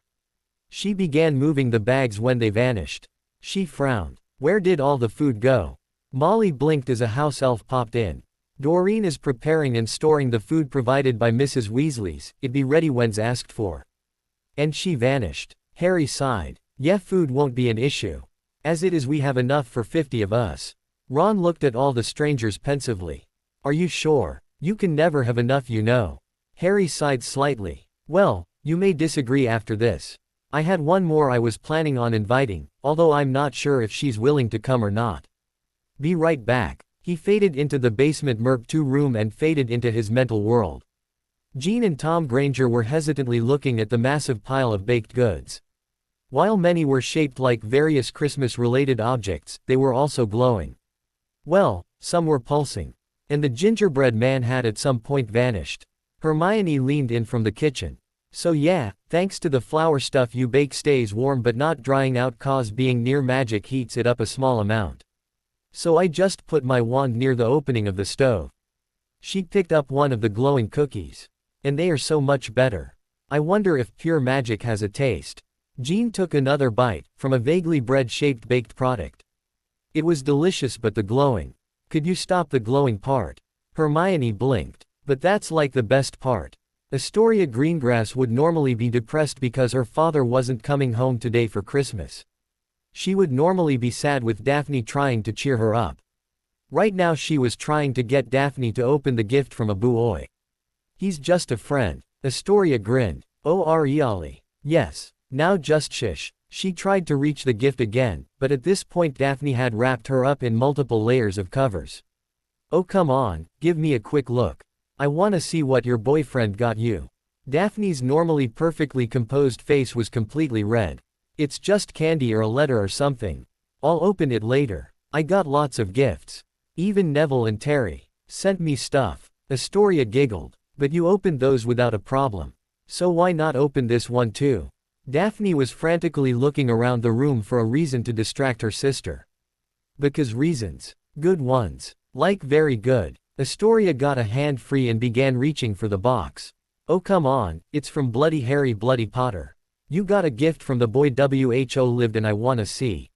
She began moving the bags when they vanished. She frowned. Where did all the food go? Molly blinked as a house elf popped in. Doreen is preparing and storing the food provided by Mrs. Weasley's. It'd be ready when's asked for. And she vanished. Harry sighed. Yeah, food won't be an issue. As it is, we have enough for 50 of us. Ron looked at all the strangers pensively. Are you sure? You can never have enough, you know. Harry sighed slightly. Well, you may disagree after this. I had one more I was planning on inviting, although I'm not sure if she's willing to come or not. Be right back. He faded into the basement Merc 2 room and faded into his mental world. Jean and Tom Granger were hesitantly looking at the massive pile of baked goods. While many were shaped like various Christmas-related objects, they were also glowing. Well, some were pulsing. And the gingerbread man had at some point vanished. Hermione leaned in from the kitchen. So yeah, thanks to the flour stuff you bake stays warm but not drying out, cause being near magic heats it up a small amount. So I just put my wand near the opening of the stove. She picked up one of the glowing cookies. And they are so much better. I wonder if pure magic has a taste. Jean took another bite, from a vaguely bread-shaped baked product. It was delicious, but the glowing. Could you stop the glowing part? Hermione blinked. But that's like the best part. Astoria Greengrass would normally be depressed because her father wasn't coming home today for Christmas. She would normally be sad with Daphne trying to cheer her up. Right now she was trying to get Daphne to open the gift from a boy. He's just a friend. Astoria grinned. Oh, Ollie. Yes. Now just shush. She tried to reach the gift again, but at this point Daphne had wrapped her up in multiple layers of covers. Oh come on, give me a quick look. I wanna see what your boyfriend got you. Daphne's normally perfectly composed face was completely red. It's just candy or a letter or something. I'll open it later. I got lots of gifts. Even Neville and Terry sent me stuff. Astoria giggled. But you opened those without a problem. So why not open this one too? Daphne was frantically looking around the room for a reason to distract her sister. Because reasons. Good ones. Like very good. Astoria got a hand free and began reaching for the box. Oh come on, it's from Bloody Harry Bloody Potter. You got a gift from the boy who lived and I wanna see.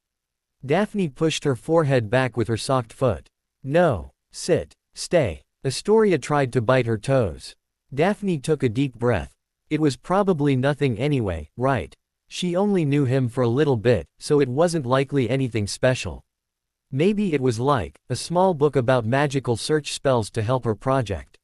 Daphne pushed her forehead back with her socked foot. No. Sit. Stay. Astoria tried to bite her toes. Daphne took a deep breath. It was probably nothing anyway, right? She only knew him for a little bit, so it wasn't likely anything special. Maybe it was like a small book about magical search spells to help her project.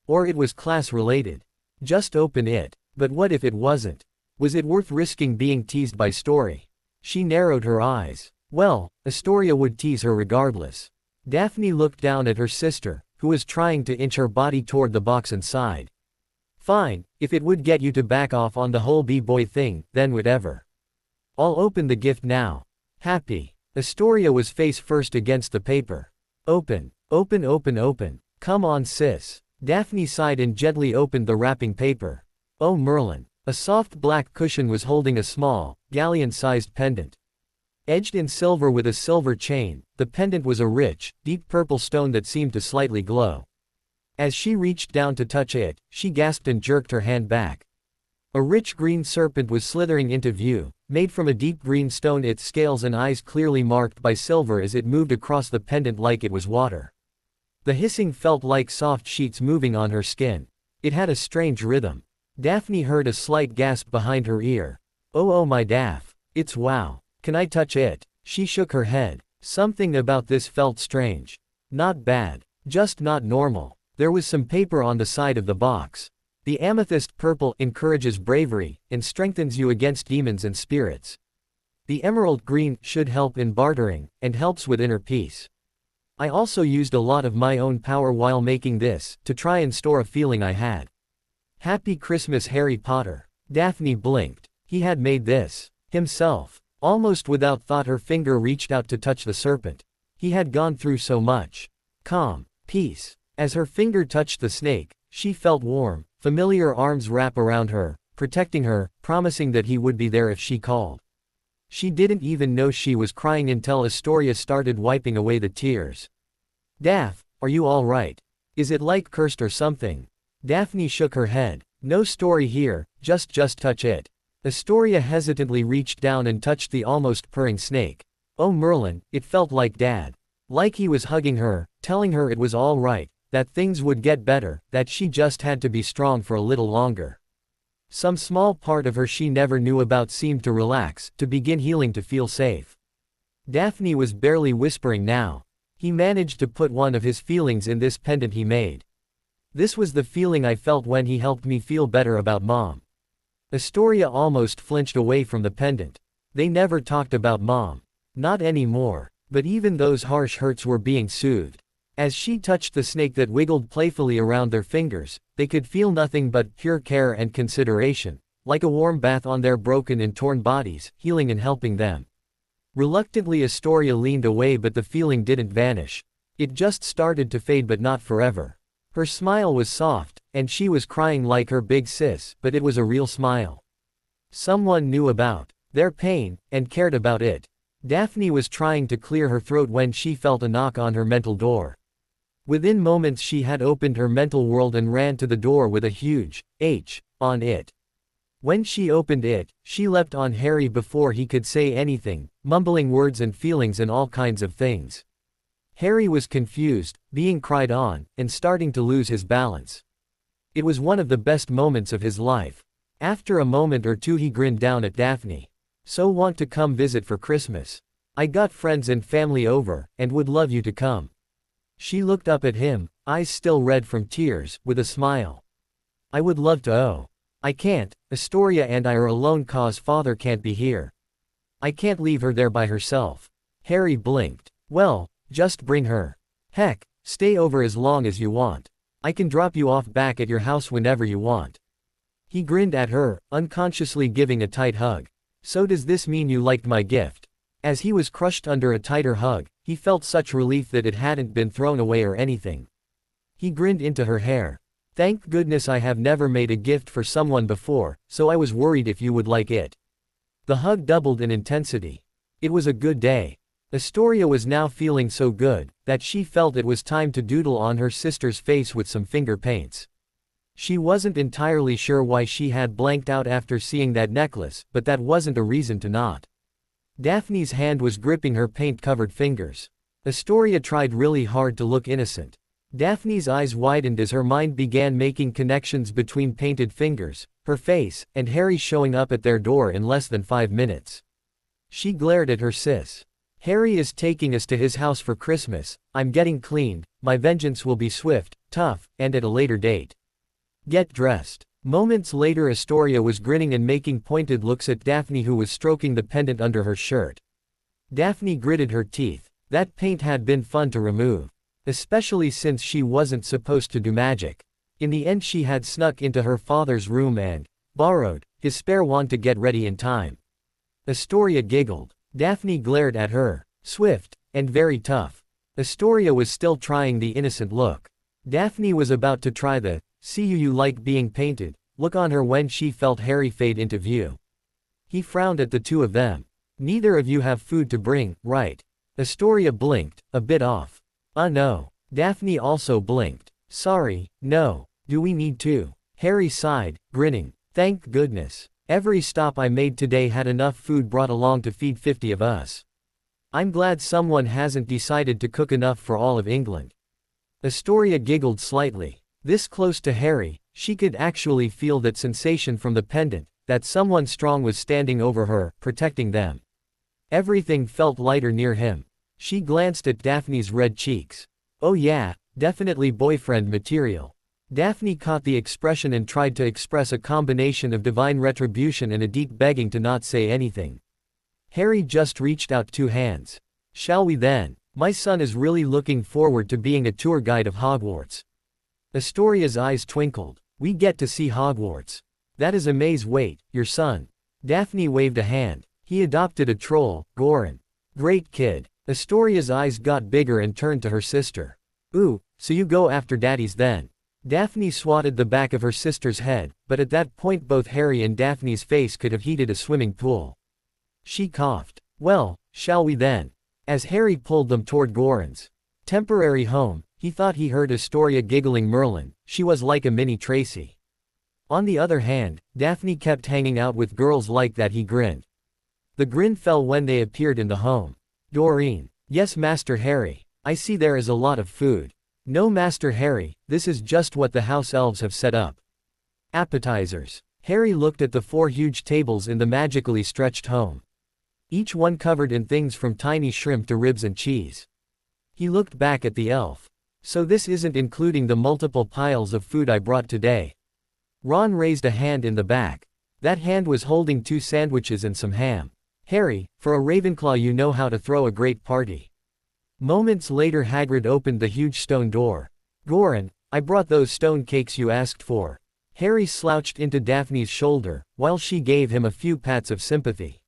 Or it was class-related. Just open it. But what if it wasn't? Was it worth risking being teased by Story? She narrowed her eyes. Well, Astoria would tease her regardless. Daphne looked down at her sister, who was trying to inch her body toward the box inside. Fine, if it would get you to back off on the whole b-boy thing, then whatever. I'll open the gift now. Happy. Astoria was face first against the paper. Open. Open, open, open. Come on, sis. Daphne sighed and gently opened the wrapping paper. Oh Merlin. A soft black cushion was holding a small, galleon-sized pendant. Edged in silver with a silver chain, the pendant was a rich, deep purple stone that seemed to slightly glow. As she reached down to touch it, she gasped and jerked her hand back. A rich green serpent was slithering into view, made from a deep green stone, its scales and eyes clearly marked by silver as it moved across the pendant like it was water. The hissing felt like soft sheets moving on her skin. It had a strange rhythm. Daphne heard a slight gasp behind her ear. Oh my Daph. It's wow. Can I touch it? She shook her head. Something about this felt strange. Not bad. Just not normal. There was some paper on the side of the box. The amethyst purple encourages bravery and strengthens you against demons and spirits. The emerald green should help in bartering and helps with inner peace. I also used a lot of my own power while making this to try and store a feeling I had. Happy Christmas, Harry Potter. Daphne blinked. He had made this himself. Almost without thought her finger reached out to touch the serpent. He had gone through so much. Calm. Peace. As her finger touched the snake, she felt warm, familiar arms wrap around her, protecting her, promising that he would be there if she called. She didn't even know she was crying until Astoria started wiping away the tears. Daph, are you all right? Is it like cursed or something? Daphne shook her head. No story here, just touch it. Astoria hesitantly reached down and touched the almost purring snake. Oh Merlin, it felt like Dad. Like he was hugging her, telling her it was all right, that things would get better, that she just had to be strong for a little longer. Some small part of her she never knew about seemed to relax, to begin healing, to feel safe. Daphne was barely whispering now. He managed to put one of his feelings in this pendant he made. This was the feeling I felt when he helped me feel better about Mom. Astoria almost flinched away from the pendant. They never talked about Mom. Not anymore. But even those harsh hurts were being soothed. As she touched the snake that wiggled playfully around their fingers, they could feel nothing but pure care and consideration, like a warm bath on their broken and torn bodies, healing and helping them. Reluctantly Astoria leaned away, but the feeling didn't vanish. It just started to fade, but not forever. Her smile was soft, and she was crying like her big sis, but it was a real smile. Someone knew about their pain, and cared about it. Daphne was trying to clear her throat when she felt a knock on her mental door. Within moments she had opened her mental world and ran to the door with a huge H on it. When she opened it, she leapt on Harry before he could say anything, mumbling words and feelings and all kinds of things. Harry was confused, being cried on, and starting to lose his balance. It was one of the best moments of his life. After a moment or two he grinned down at Daphne. So want to come visit for Christmas? I got friends and family over, and would love you to come. She looked up at him, eyes still red from tears, with a smile. I would love to. Oh. I can't. Astoria and I are alone cause father can't be here. I can't leave her there by herself. Harry blinked. Well, just bring her. Heck, stay over as long as you want. I can drop you off back at your house whenever you want. He grinned at her, unconsciously giving a tight hug. So does this mean you liked my gift? As he was crushed under a tighter hug, he felt such relief that it hadn't been thrown away or anything. He grinned into her hair. Thank goodness I have never made a gift for someone before, so I was worried if you would like it. The hug doubled in intensity. It was a good day. Astoria was now feeling so good, that she felt it was time to doodle on her sister's face with some finger paints. She wasn't entirely sure why she had blanked out after seeing that necklace, but that wasn't a reason to not. Daphne's hand was gripping her paint-covered fingers. Astoria tried really hard to look innocent. Daphne's eyes widened as her mind began making connections between painted fingers, her face, and Harry showing up at their door in less than 5 minutes. She glared at her sis. Harry is taking us to his house for Christmas. I'm getting cleaned. My vengeance will be swift, tough, and at a later date. Get dressed. Moments later Astoria was grinning and making pointed looks at Daphne, who was stroking the pendant under her shirt. Daphne gritted her teeth. That paint had been fun to remove. Especially since she wasn't supposed to do magic. In the end she had snuck into her father's room and borrowed his spare wand to get ready in time. Astoria giggled. Daphne glared at her. Swift, and very tough. Astoria was still trying the innocent look. Daphne was about to try the, "See you like being painted," look on her when she felt Harry fade into view. He frowned at the two of them. "Neither of you have food to bring, right?" Astoria blinked, a bit off. No." Daphne also blinked. "Sorry, no. Do we need to?" Harry sighed, grinning. "Thank goodness. Every stop I made today had enough food brought along to feed 50 of us. I'm glad someone hasn't decided to cook enough for all of England." Astoria giggled slightly. This close to Harry, she could actually feel that sensation from the pendant, that someone strong was standing over her, protecting them. Everything felt lighter near him. She glanced at Daphne's red cheeks. "Oh yeah, definitely boyfriend material." Daphne caught the expression and tried to express a combination of divine retribution and a deep begging to not say anything. Harry just reached out two hands. "Shall we then? My son is really looking forward to being a tour guide of Hogwarts." Astoria's eyes twinkled. "We get to see Hogwarts. That is amazing. Wait, your son." Daphne waved a hand. "He adopted a troll, Goran. Great kid." Astoria's eyes got bigger and turned to her sister. "Ooh, so you go after daddies then?" Daphne swatted the back of her sister's head, but at that point both Harry and Daphne's face could have heated a swimming pool. She coughed. "Well, shall we then?" As Harry pulled them toward Goran's temporary home, he thought he heard Astoria giggling. Merlin, she was like a mini Tracy. On the other hand, Daphne kept hanging out with girls like that. He grinned. The grin fell when they appeared in the home. Doreen. "Yes, Master Harry. I see there is a lot of food." "No, Master Harry, this is just what the house elves have set up. Appetizers." Harry looked at the 4 huge tables in the magically stretched home. Each one covered in things from tiny shrimp to ribs and cheese. He looked back at the elf. "So this isn't including the multiple piles of food I brought today." Ron raised a hand in the back. That hand was holding 2 sandwiches and some ham. "Harry, for a Ravenclaw you know how to throw a great party." Moments later Hagrid opened the huge stone door. "Goran, I brought those stone cakes you asked for." Harry slouched into Daphne's shoulder, while she gave him a few pats of sympathy.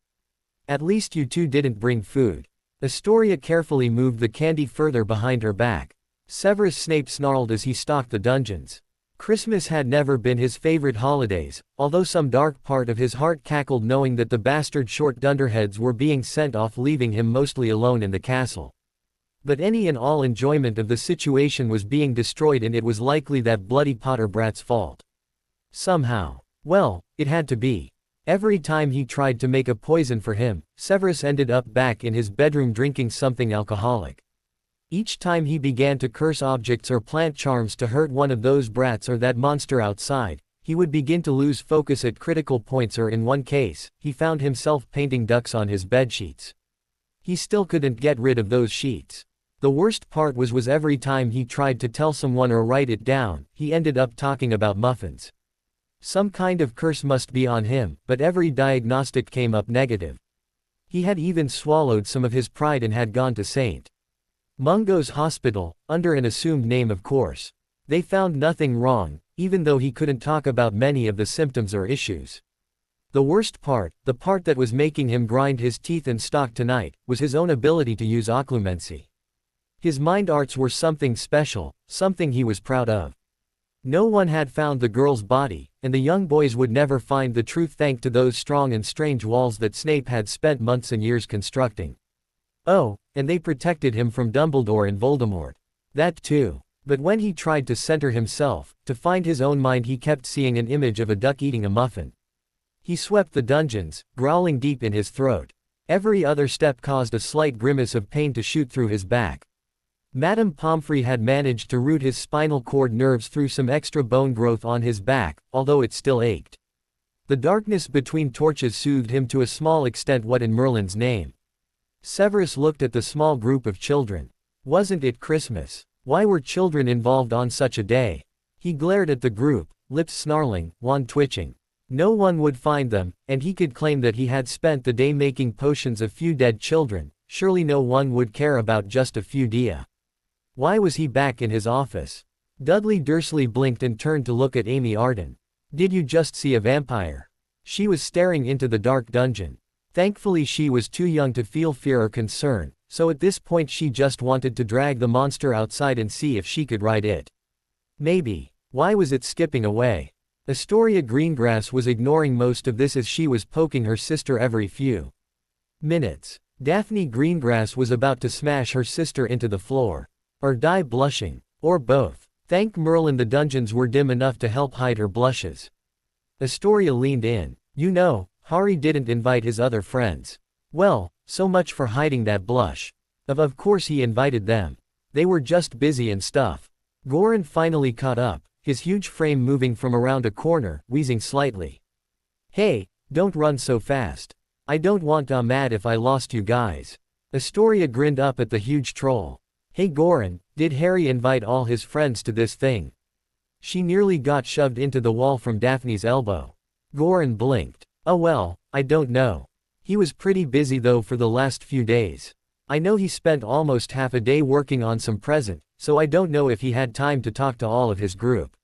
"At least you two didn't bring food." Astoria carefully moved the candy further behind her back. Severus Snape snarled as he stalked the dungeons. Christmas had never been his favorite holidays, although some dark part of his heart cackled knowing that the bastard short dunderheads were being sent off, leaving him mostly alone in the castle. But any and all enjoyment of the situation was being destroyed, and it was likely that bloody Potter brat's fault. Somehow. Well, it had to be. Every time he tried to make a poison for him, Severus ended up back in his bedroom drinking something alcoholic. Each time he began to curse objects or plant charms to hurt one of those brats or that monster outside, he would begin to lose focus at critical points, or in one case, he found himself painting ducks on his bedsheets. He still couldn't get rid of those sheets. The worst part was every time he tried to tell someone or write it down, he ended up talking about muffins. Some kind of curse must be on him, but every diagnostic came up negative. He had even swallowed some of his pride and had gone to St. Mungo's hospital, under an assumed name of course. They found nothing wrong, even though he couldn't talk about many of the symptoms or issues. The worst part, the part that was making him grind his teeth and stalk tonight, was his own ability to use occlumency. His mind arts were something special, something he was proud of. No one had found the girl's body, and the young boys would never find the truth thanks to those strong and strange walls that Snape had spent months and years constructing. Oh, and they protected him from Dumbledore and Voldemort. That too. But when he tried to center himself, to find his own mind, he kept seeing an image of a duck eating a muffin. He swept the dungeons, growling deep in his throat. Every other step caused a slight grimace of pain to shoot through his back. Madame Pomfrey had managed to root his spinal cord nerves through some extra bone growth on his back, although it still ached. The darkness between torches soothed him to a small extent. What in Merlin's name? Severus looked at the small group of children. Wasn't it Christmas? Why were children involved on such a day? He glared at the group, lips snarling, wand twitching. No one would find them, and he could claim that he had spent the day making potions of few dead children. Surely no one would care about just a few dia. Why was he back in his office? Dudley Dursley blinked and turned to look at Amy Arden. Did you just see a vampire? She was staring into the dark dungeon. Thankfully she was too young to feel fear or concern, so at this point she just wanted to drag the monster outside and see if she could ride it. Maybe. Why was it skipping away? Astoria Greengrass was ignoring most of this as she was poking her sister every few minutes. Daphne Greengrass was about to smash her sister into the floor. Or die blushing. Or both. Thank Merlin the dungeons were dim enough to help hide her blushes. Astoria leaned in. You know, Hari didn't invite his other friends. Well, so much for hiding that blush. Of course he invited them. They were just busy and stuff. Goran finally caught up, his huge frame moving from around a corner, wheezing slightly. Hey, don't run so fast. I don't want to mad if I lost you guys. Astoria grinned up at the huge troll. Hey Goran, did Harry invite all his friends to this thing? She nearly got shoved into the wall from Daphne's elbow. Goran blinked. Oh well, I don't know. He was pretty busy though for the last few days. I know he spent almost half a day working on some present, so I don't know if he had time to talk to all of his group.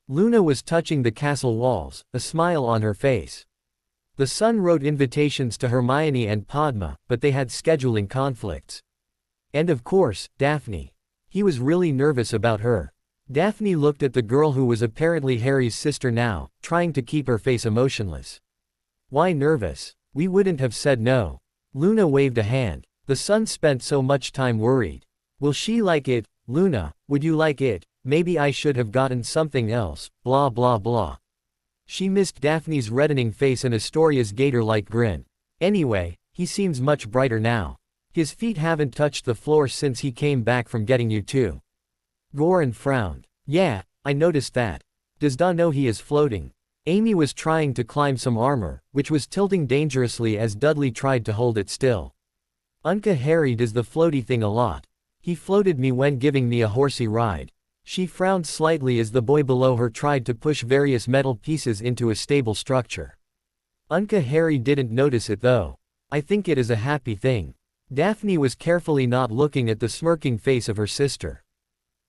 Luna was touching the castle walls, a smile on her face. The Sun wrote invitations to Hermione and Padma, but they had scheduling conflicts. And of course, Daphne. He was really nervous about her. Daphne looked at the girl who was apparently Harry's sister now, trying to keep her face emotionless. Why nervous? We wouldn't have said no. Luna waved a hand. The Sun spent so much time worried. Will she like it? Luna, would you like it? Maybe I should have gotten something else, blah blah blah. She missed Daphne's reddening face and Astoria's gator-like grin. Anyway, he seems much brighter now. His feet haven't touched the floor since he came back from getting you too. Goran frowned. Yeah, I noticed that. Does Da know he is floating? Amy was trying to climb some armor, which was tilting dangerously as Dudley tried to hold it still. Unca Harry does the floaty thing a lot. He floated me when giving me a horsey ride. She frowned slightly as the boy below her tried to push various metal pieces into a stable structure. Unca Harry didn't notice it though. I think it is a happy thing. Daphne was carefully not looking at the smirking face of her sister.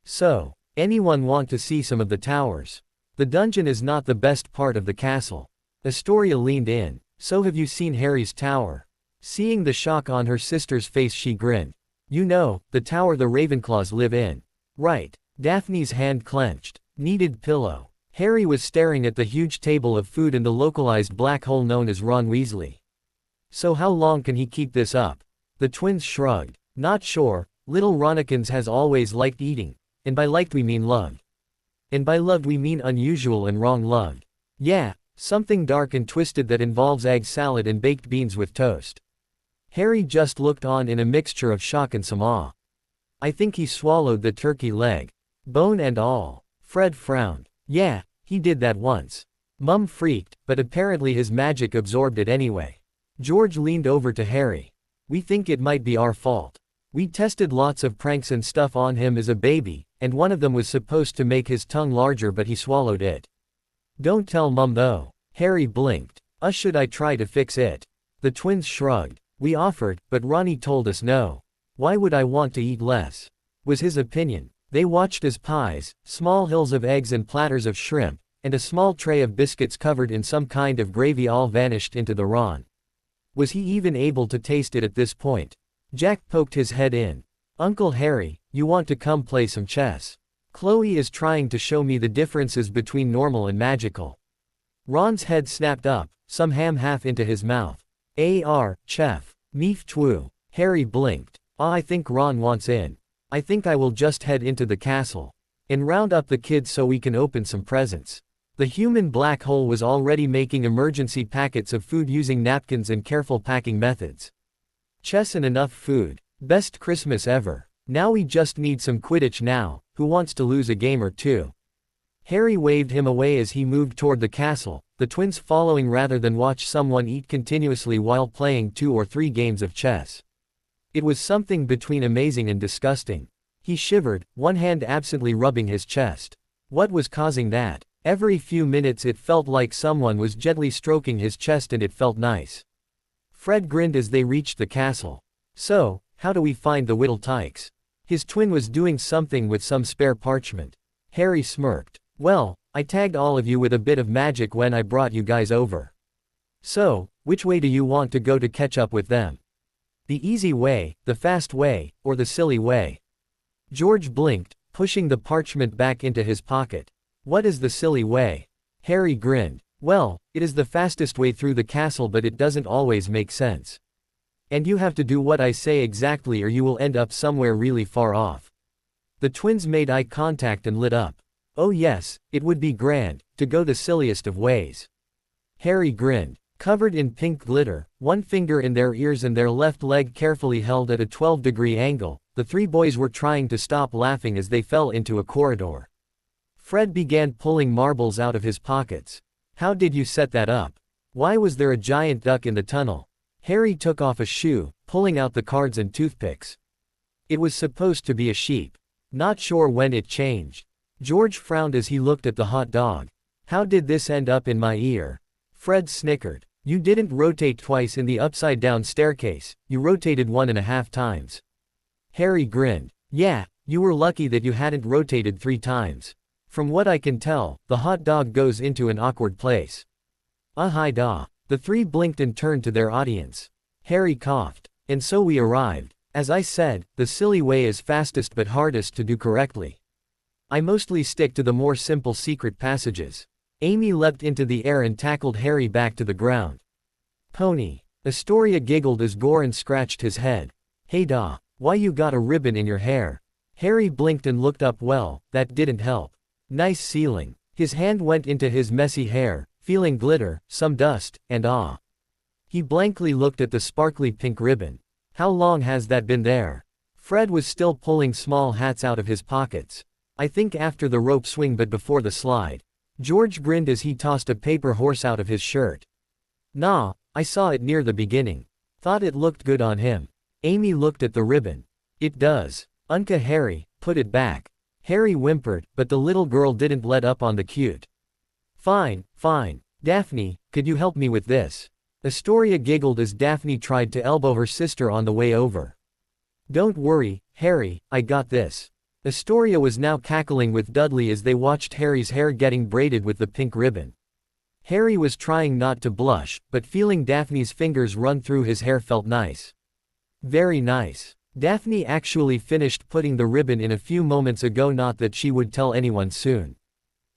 So, anyone want to see some of the towers? The dungeon is not the best part of the castle. Astoria leaned in. So have you seen Harry's tower? Seeing the shock on her sister's face she grinned. You know, the tower the Ravenclaws live in. Right. Daphne's hand clenched. Needed pillow. Harry was staring at the huge table of food in the localized black hole known as Ron Weasley. So how long can he keep this up? The twins shrugged. Not sure. Little Ronikins has always liked eating. And by liked we mean loved. And by loved we mean unusual and wrong loved. Yeah, something dark and twisted that involves egg salad and baked beans with toast. Harry just looked on in a mixture of shock and some awe. I think he swallowed the turkey leg. Bone and all. Fred frowned. Yeah, he did that once. Mum freaked, but apparently his magic absorbed it anyway. George leaned over to Harry. We think it might be our fault. We tested lots of pranks and stuff on him as a baby, and one of them was supposed to make his tongue larger but he swallowed it. Don't tell Mum though. Harry blinked. Should I try to fix it? The twins shrugged. We offered, but Ronnie told us no. Why would I want to eat less? Was his opinion. They watched as pies, small hills of eggs and platters of shrimp, and a small tray of biscuits covered in some kind of gravy all vanished into the Ron. Was he even able to taste it at this point? Jack poked his head in. Uncle Harry, you want to come play some chess? Chloe is trying to show me the differences between normal and magical. Ron's head snapped up, some ham half into his mouth. Chef. Meef twu. Harry blinked. I think Ron wants in. I think I will just head into the castle. And round up the kids so we can open some presents. The human black hole was already making emergency packets of food using napkins and careful packing methods. Chess and enough food. Best Christmas ever. Now we just need some Quidditch now. Who wants to lose a game or two? Harry waved him away as he moved toward the castle, the twins following rather than watch someone eat continuously while playing 2 or 3 games of chess. It was something between amazing and disgusting. He shivered, one hand absently rubbing his chest. What was causing that? Every few minutes it felt like someone was gently stroking his chest and it felt nice. Fred grinned as they reached the castle. So, how do we find the Whittle Tykes? His twin was doing something with some spare parchment. Harry smirked. Well, I tagged all of you with a bit of magic when I brought you guys over. So, which way do you want to go to catch up with them? The easy way, the fast way, or the silly way? George blinked, pushing the parchment back into his pocket. What is the silly way? Harry grinned. Well, it is the fastest way through the castle, but it doesn't always make sense. And you have to do what I say exactly or you will end up somewhere really far off. The twins made eye contact and lit up. Oh yes, it would be grand, to go the silliest of ways. Harry grinned. Covered in pink glitter, one finger in their ears and their left leg carefully held at a 12-degree angle, the three boys were trying to stop laughing as they fell into a corridor. Fred began pulling marbles out of his pockets. How did you set that up? Why was there a giant duck in the tunnel? Harry took off a shoe, pulling out the cards and toothpicks. It was supposed to be a sheep. Not sure when it changed. George frowned as he looked at the hot dog. How did this end up in my ear? Fred snickered. You didn't rotate twice in the upside-down staircase, you rotated 1.5 times. Harry grinned. Yeah, you were lucky that you hadn't rotated 3 times. From what I can tell, the hot dog goes into an awkward place. Hi-da. The three blinked and turned to their audience. Harry coughed. And so we arrived. As I said, the silly way is fastest but hardest to do correctly. I mostly stick to the more simple secret passages. Amy leapt into the air and tackled Harry back to the ground. Pony. Astoria giggled as Goran scratched his head. Hey da, why you got a ribbon in your hair? Harry blinked and looked up. Well, that didn't help. Nice ceiling. His hand went into his messy hair, feeling glitter, some dust, and awe. He blankly looked at the sparkly pink ribbon. How long has that been there? Fred was still pulling small hats out of his pockets. I think after the rope swing but before the slide. George grinned as he tossed a paper horse out of his shirt. Nah, I saw it near the beginning. Thought it looked good on him. Amy looked at the ribbon. It does. Unca Harry, put it back. Harry whimpered, but the little girl didn't let up on the cute. Fine, fine. Daphne, could you help me with this? Astoria giggled as Daphne tried to elbow her sister on the way over. Don't worry, Harry, I got this. Astoria was now cackling with Dudley as they watched Harry's hair getting braided with the pink ribbon. Harry was trying not to blush, but feeling Daphne's fingers run through his hair felt nice. Very nice. Daphne actually finished putting the ribbon in a few moments ago, not that she would tell anyone soon.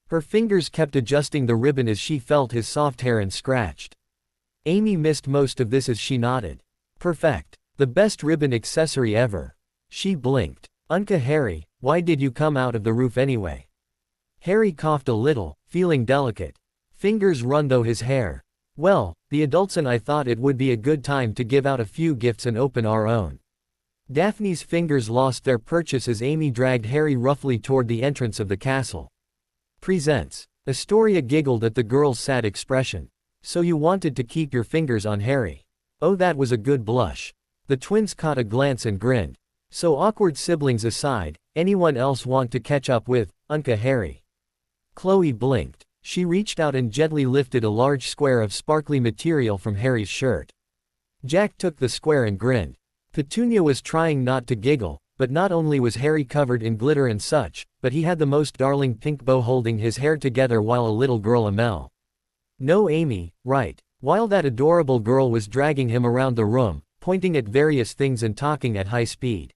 Her fingers kept adjusting the ribbon as she felt his soft hair and scratched. Amy missed most of this as she nodded. Perfect. The best ribbon accessory ever. She blinked. Unca Harry, why did you come out of the roof anyway? Harry coughed a little, feeling delicate. Fingers run though his hair. Well, the adults and I thought it would be a good time to give out a few gifts and open our own. Daphne's fingers lost their purchase as Amy dragged Harry roughly toward the entrance of the castle. Presents. Astoria giggled at the girl's sad expression. So you wanted to keep your fingers on Harry. Oh, that was a good blush. The twins caught a glance and grinned. So awkward siblings aside, anyone else want to catch up with Unca Harry? Chloe blinked. She reached out and gently lifted a large square of sparkly material from Harry's shirt. Jack took the square and grinned. Petunia was trying not to giggle, but not only was Harry covered in glitter and such, but he had the most darling pink bow holding his hair together while a little girl Amel. No Amy, right. While that adorable girl was dragging him around the room, pointing at various things and talking at high speed.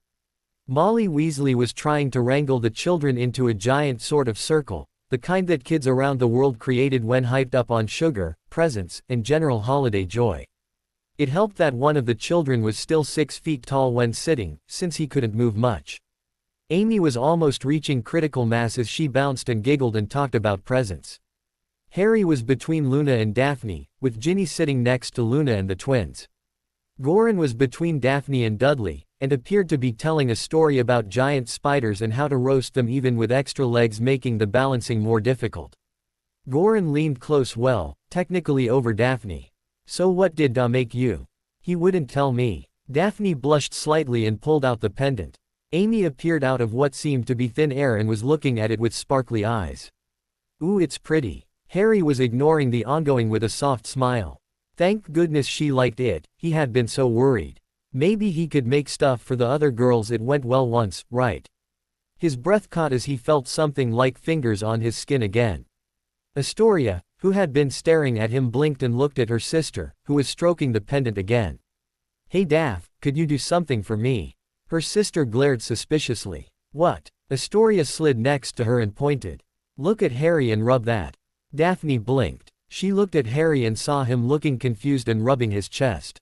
Molly Weasley was trying to wrangle the children into a giant sort of circle, the kind that kids around the world created when hyped up on sugar, presents, and general holiday joy. It helped that one of the children was still 6 feet tall when sitting, since he couldn't move much. Amy was almost reaching critical mass as she bounced and giggled and talked about presents. Harry was between Luna and Daphne, with Ginny sitting next to Luna and the twins. Goran was between Daphne and Dudley, and appeared to be telling a story about giant spiders and how to roast them even with extra legs, making the balancing more difficult. Goran leaned close, well, technically over Daphne. So what did Da make you? He wouldn't tell me. Daphne blushed slightly and pulled out the pendant. Amy appeared out of what seemed to be thin air and was looking at it with sparkly eyes. Ooh, it's pretty. Harry was ignoring the ongoing with a soft smile. Thank goodness she liked it, he had been so worried. Maybe he could make stuff for the other girls. It went well once, right? His breath caught as he felt something like fingers on his skin again. Astoria, who had been staring at him, blinked and looked at her sister, who was stroking the pendant again. Hey Daph, could you do something for me? Her sister glared suspiciously. What? Astoria slid next to her and pointed. Look at Harry and rub that. Daphne blinked. She looked at Harry and saw him looking confused and rubbing his chest.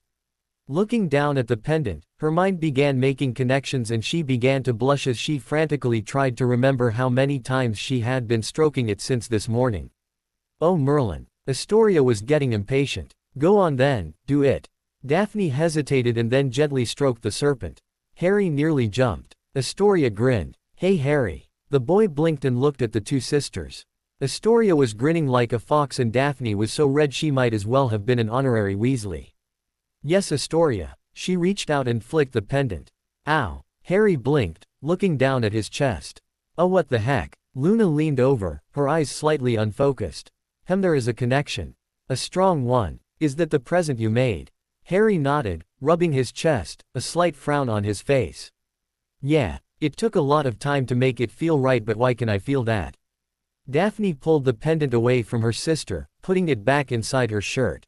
Looking down at the pendant, her mind began making connections and she began to blush as she frantically tried to remember how many times she had been stroking it since this morning. Oh Merlin. Astoria was getting impatient. Go on then, do it. Daphne hesitated and then gently stroked the serpent. Harry nearly jumped. Astoria grinned. Hey Harry. The boy blinked and looked at the two sisters. Astoria was grinning like a fox and Daphne was so red she might as well have been an honorary Weasley. Yes Astoria. She reached out and flicked the pendant. Ow. Harry blinked, looking down at his chest. Oh what the heck. Luna leaned over, her eyes slightly unfocused. There is a connection. A strong one. Is that the present you made? Harry nodded, rubbing his chest, a slight frown on his face. Yeah. It took a lot of time to make it feel right, but why can I feel that? Daphne pulled the pendant away from her sister, putting it back inside her shirt.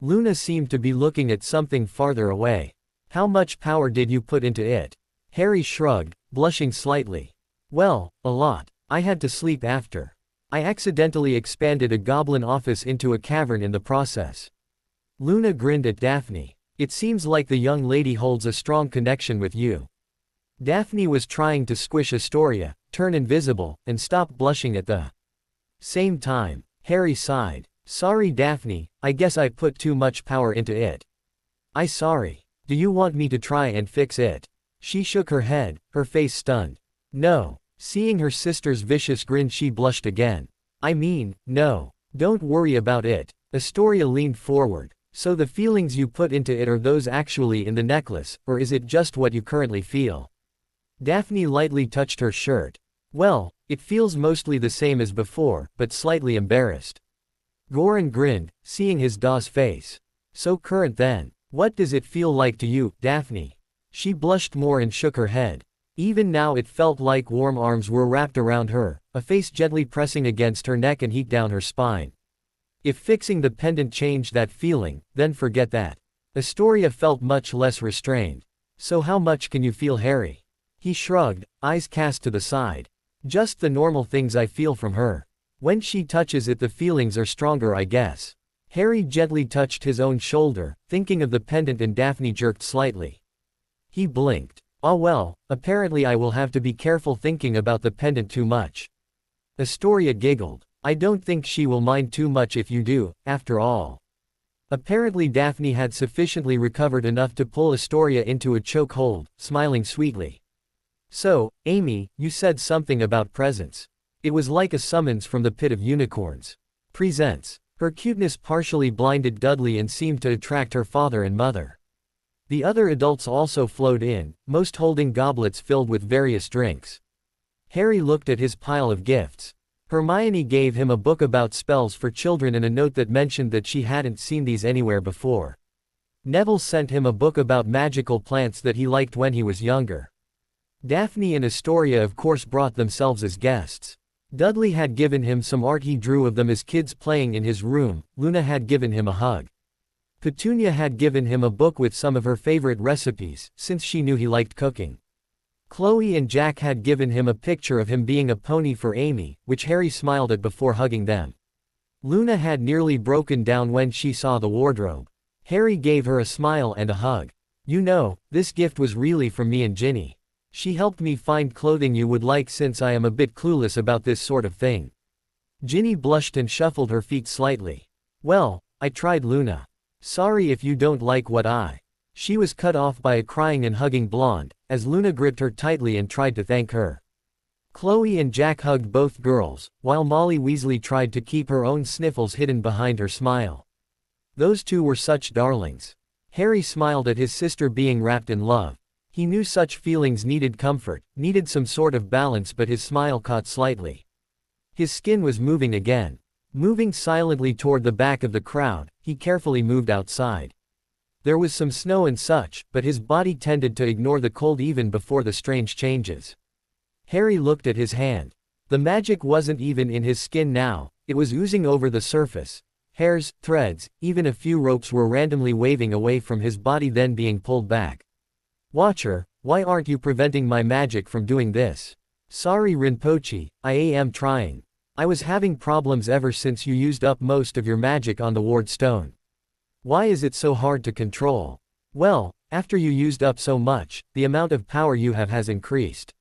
Luna seemed to be looking at something farther away. How much power did you put into it? Harry shrugged, blushing slightly. Well, a lot. I had to sleep after. I accidentally expanded a goblin office into a cavern in the process. Luna grinned at Daphne. It seems like the young lady holds a strong connection with you. Daphne was trying to squish Astoria, turn invisible, and stop blushing at the same time. Harry sighed. Sorry Daphne, I guess I put too much power into it. Sorry. Do you want me to try and fix it? She shook her head, her face stunned. No. Seeing her sister's vicious grin she blushed again. No. Don't worry about it. Astoria leaned forward. So the feelings you put into it are those actually in the necklace, or is it just what you currently feel? Daphne lightly touched her shirt. Well, it feels mostly the same as before, but slightly embarrassed. Goran grinned, seeing his Daw's face. So current then. What does it feel like to you, Daphne? She blushed more and shook her head. Even now it felt like warm arms were wrapped around her, a face gently pressing against her neck and heat down her spine. If fixing the pendant changed that feeling, then forget that. Astoria felt much less restrained. So how much can you feel, Harry? He shrugged, eyes cast to the side. Just the normal things I feel from her. When she touches it the feelings are stronger, I guess. Harry gently touched his own shoulder, thinking of the pendant, and Daphne jerked slightly. He blinked. Oh well, apparently I will have to be careful thinking about the pendant too much. Astoria giggled. I don't think she will mind too much if you do, after all. Apparently Daphne had sufficiently recovered enough to pull Astoria into a chokehold, smiling sweetly. So, Amy, you said something about presents. It was like a summons from the pit of unicorns. Presents. Her cuteness partially blinded Dudley and seemed to attract her father and mother. The other adults also flowed in, most holding goblets filled with various drinks. Harry looked at his pile of gifts. Hermione gave him a book about spells for children and a note that mentioned that she hadn't seen these anywhere before. Neville sent him a book about magical plants that he liked when he was younger. Daphne and Astoria of course brought themselves as guests. Dudley had given him some art he drew of them as kids playing in his room. Luna had given him a hug. Petunia had given him a book with some of her favorite recipes, since she knew he liked cooking. Chloe and Jack had given him a picture of him being a pony for Amy, which Harry smiled at before hugging them. Luna had nearly broken down when she saw the wardrobe. Harry gave her a smile and a hug. You know, this gift was really from me and Ginny. She helped me find clothing you would like since I am a bit clueless about this sort of thing. Ginny blushed and shuffled her feet slightly. Well, I tried, Luna. Sorry if you don't like what I. She was cut off by a crying and hugging blonde, as Luna gripped her tightly and tried to thank her. Chloe and Jack hugged both girls, while Molly Weasley tried to keep her own sniffles hidden behind her smile. Those two were such darlings. Harry smiled at his sister being wrapped in love. He knew such feelings needed comfort, needed some sort of balance, but his smile caught slightly. His skin was moving again. Moving silently toward the back of the crowd, he carefully moved outside. There was some snow and such, but his body tended to ignore the cold even before the strange changes. Harry looked at his hand. The magic wasn't even in his skin now, it was oozing over the surface. Hairs, threads, even a few ropes were randomly waving away from his body then being pulled back. Watcher, why aren't you preventing my magic from doing this? Sorry Rinpoche, I am trying. I was having problems ever since you used up most of your magic on the ward stone. Why is it so hard to control? Well, after you used up so much, the amount of power you have has increased.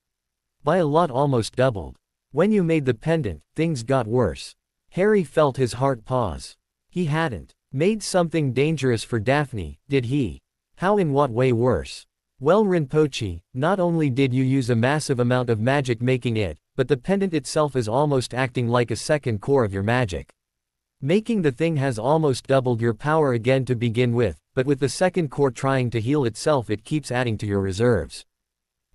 By a lot, almost doubled. When you made the pendant, things got worse. Harry felt his heart pause. He hadn't made something dangerous for Daphne, did he? How, in what way worse? Well Rinpoche, not only did you use a massive amount of magic making it, but the pendant itself is almost acting like a second core of your magic. Making the thing has almost doubled your power again to begin with, but with the second core trying to heal itself it keeps adding to your reserves.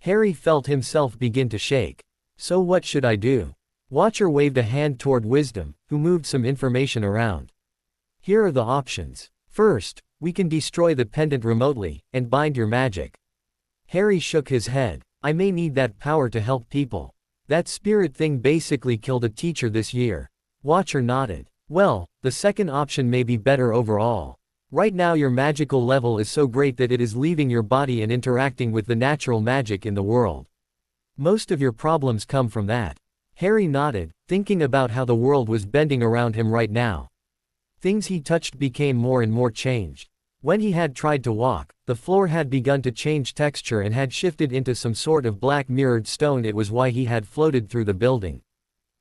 Harry felt himself begin to shake. So what should I do? Watcher waved a hand toward Wisdom, who moved some information around. Here are the options. First, we can destroy the pendant remotely, and bind your magic. Harry shook his head. I may need that power to help people. That spirit thing basically killed a teacher this year. Watcher nodded. Well, the second option may be better overall. Right now your magical level is so great that it is leaving your body and interacting with the natural magic in the world. Most of your problems come from that. Harry nodded, thinking about how the world was bending around him right now. Things he touched became more and more changed. When he had tried to walk, the floor had begun to change texture and had shifted into some sort of black mirrored stone. It was why he had floated through the building.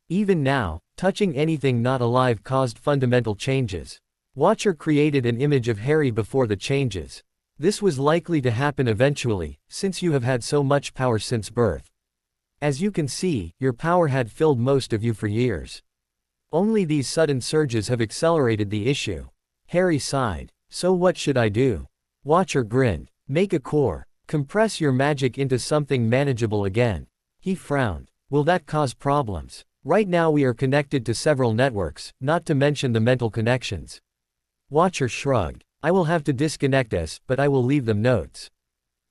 Even now, touching anything not alive caused fundamental changes. Watcher created an image of Harry before the changes. This was likely to happen eventually, since you have had so much power since birth. As you can see, your power had filled most of you for years. Only these sudden surges have accelerated the issue. Harry sighed. So what should I do? Watcher grinned. Make a core. Compress your magic into something manageable again. He frowned. Will that cause problems? Right now we are connected to several networks, not to mention the mental connections. Watcher shrugged. I will have to disconnect us, but I will leave them notes.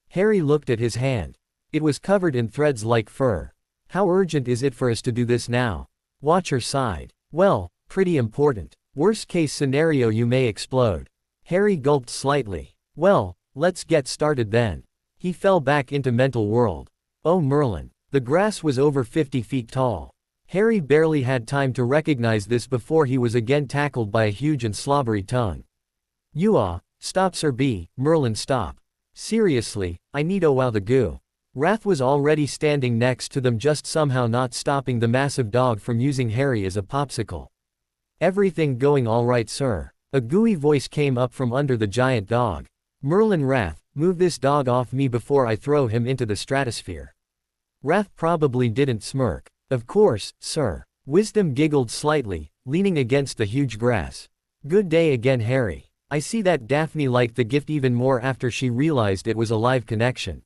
Harry looked at his hand. It was covered in threads like fur. How urgent is it for us to do this now? Watcher sighed. Well, pretty important. Worst case scenario, you may explode. Harry gulped slightly. Well, let's get started then. He fell back into mental world. Oh Merlin. The grass was over 50 feet tall. Harry barely had time to recognize this before he was again tackled by a huge and slobbery tongue. Stop Sir B, Merlin stop. Seriously, I need wow the goo. Wrath was already standing next to them, just somehow not stopping the massive dog from using Harry as a popsicle. Everything going all right sir? A gooey voice came up from under the giant dog. Merlin Wrath, move this dog off me before I throw him into the stratosphere. Wrath probably didn't smirk. Of course, sir. Wisdom giggled slightly, leaning against the huge grass. Good day again Harry. I see that Daphne liked the gift even more after she realized it was a live connection.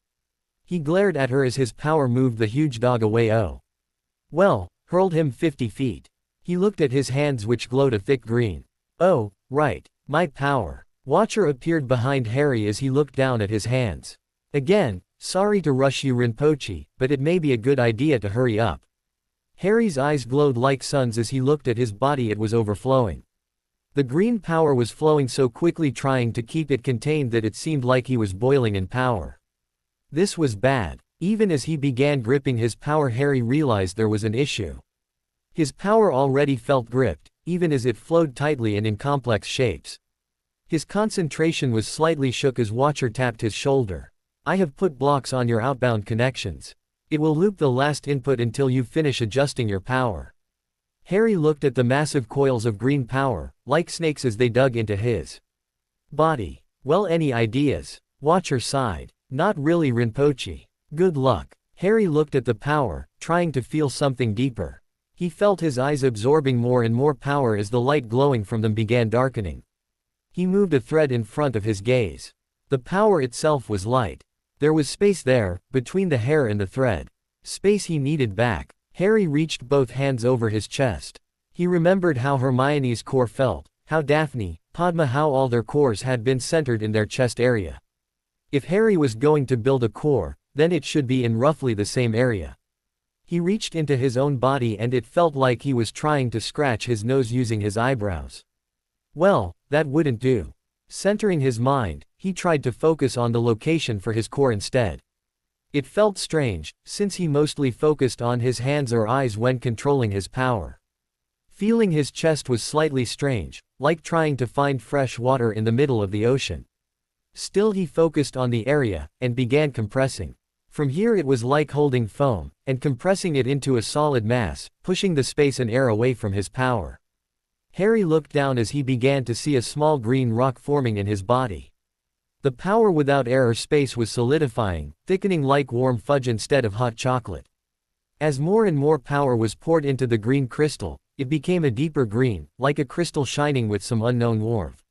He glared at her as his power moved the huge dog away. Oh. Well, hurled him 50 feet. He looked at his hands which glowed a thick green. Oh, right. My power. Watcher appeared behind Harry as he looked down at his hands. Again, sorry to rush you Rinpoche, but it may be a good idea to hurry up. Harry's eyes glowed like suns as he looked at his body. It was overflowing. The green power was flowing so quickly, trying to keep it contained, that it seemed like he was boiling in power. This was bad. Even as he began gripping his power, Harry realized there was an issue. His power already felt gripped, even as it flowed tightly and in complex shapes. His concentration was slightly shook as Watcher tapped his shoulder. I have put blocks on your outbound connections. It will loop the last input until you finish adjusting your power. Harry looked at the massive coils of green power, like snakes as they dug into his body. Well, any ideas? Watcher sighed. Not really Rinpoche. Good luck. Harry looked at the power, trying to feel something deeper. He felt his eyes absorbing more and more power as the light glowing from them began darkening. He moved a thread in front of his gaze. The power itself was light. There was space there, between the hair and the thread. Space he needed back. Harry reached both hands over his chest. He remembered how Hermione's core felt, how Daphne, Padma, how all their cores had been centered in their chest area. If Harry was going to build a core, then it should be in roughly the same area. He reached into his own body and it felt like he was trying to scratch his nose using his eyebrows. Well, that wouldn't do. Centering his mind, he tried to focus on the location for his core instead. It felt strange, since he mostly focused on his hands or eyes when controlling his power. Feeling his chest was slightly strange, like trying to find fresh water in the middle of the ocean. Still he focused on the area, and began compressing. From here it was like holding foam, and compressing it into a solid mass, pushing the space and air away from his power. Harry looked down as he began to see a small green rock forming in his body. The power without air or space was solidifying, thickening like warm fudge instead of hot chocolate. As more and more power was poured into the green crystal, it became a deeper green, like a crystal shining with some unknown warmth.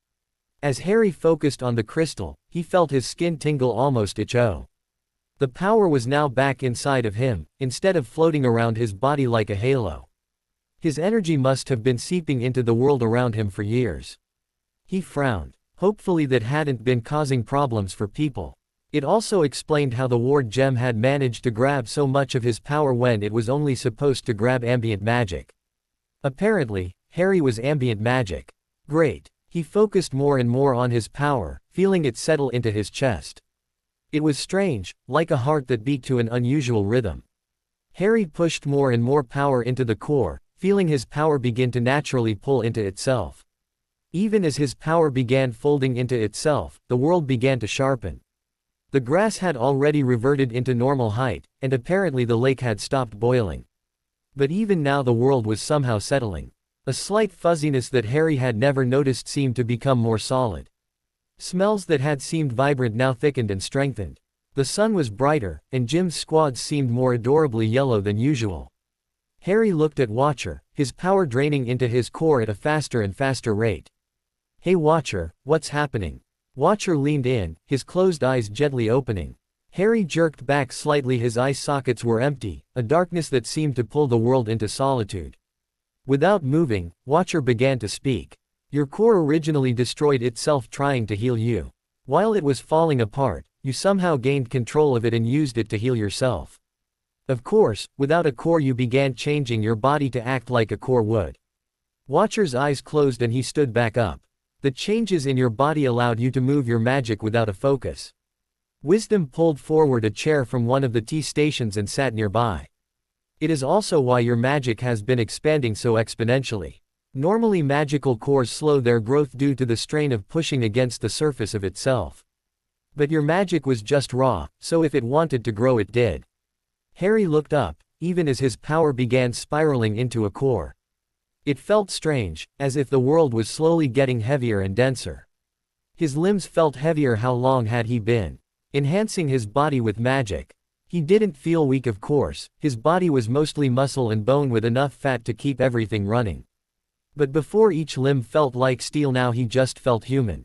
As Harry focused on the crystal, he felt his skin tingle, almost itch. The power was now back inside of him, instead of floating around his body like a halo. His energy must have been seeping into the world around him for years. He frowned. Hopefully that hadn't been causing problems for people. It also explained how the ward gem had managed to grab so much of his power when it was only supposed to grab ambient magic. Apparently, Harry was ambient magic. Great. He focused more and more on his power, feeling it settle into his chest. It was strange, like a heart that beat to an unusual rhythm. Harry pushed more and more power into the core, feeling his power begin to naturally pull into itself. Even as his power began folding into itself, the world began to sharpen. The grass had already reverted into normal height, and apparently the lake had stopped boiling. But even now the world was somehow settling. A slight fuzziness that Harry had never noticed seemed to become more solid. Smells that had seemed vibrant now thickened and strengthened. The sun was brighter, and Jim's squads seemed more adorably yellow than usual. Harry looked at Watcher, his power draining into his core at a faster and faster rate. "Hey Watcher, what's happening?" Watcher leaned in, his closed eyes gently opening. Harry jerked back slightly. His eye sockets were empty, a darkness that seemed to pull the world into solitude. Without moving, Watcher began to speak. "Your core originally destroyed itself trying to heal you. While it was falling apart, you somehow gained control of it and used it to heal yourself. Of course, without a core you began changing your body to act like a core would." Watcher's eyes closed and he stood back up. "The changes in your body allowed you to move your magic without a focus." Wisdom pulled forward a chair from one of the tea stations and sat nearby. "It is also why your magic has been expanding so exponentially. Normally magical cores slow their growth due to the strain of pushing against the surface of itself. But your magic was just raw, so if it wanted to grow it did." Harry looked up, even as his power began spiraling into a core. It felt strange, as if the world was slowly getting heavier and denser. His limbs felt heavier. How long had he been enhancing his body with magic? He didn't feel weak, of course. His body was mostly muscle and bone with enough fat to keep everything running. But before each limb felt like steel, now he just felt human.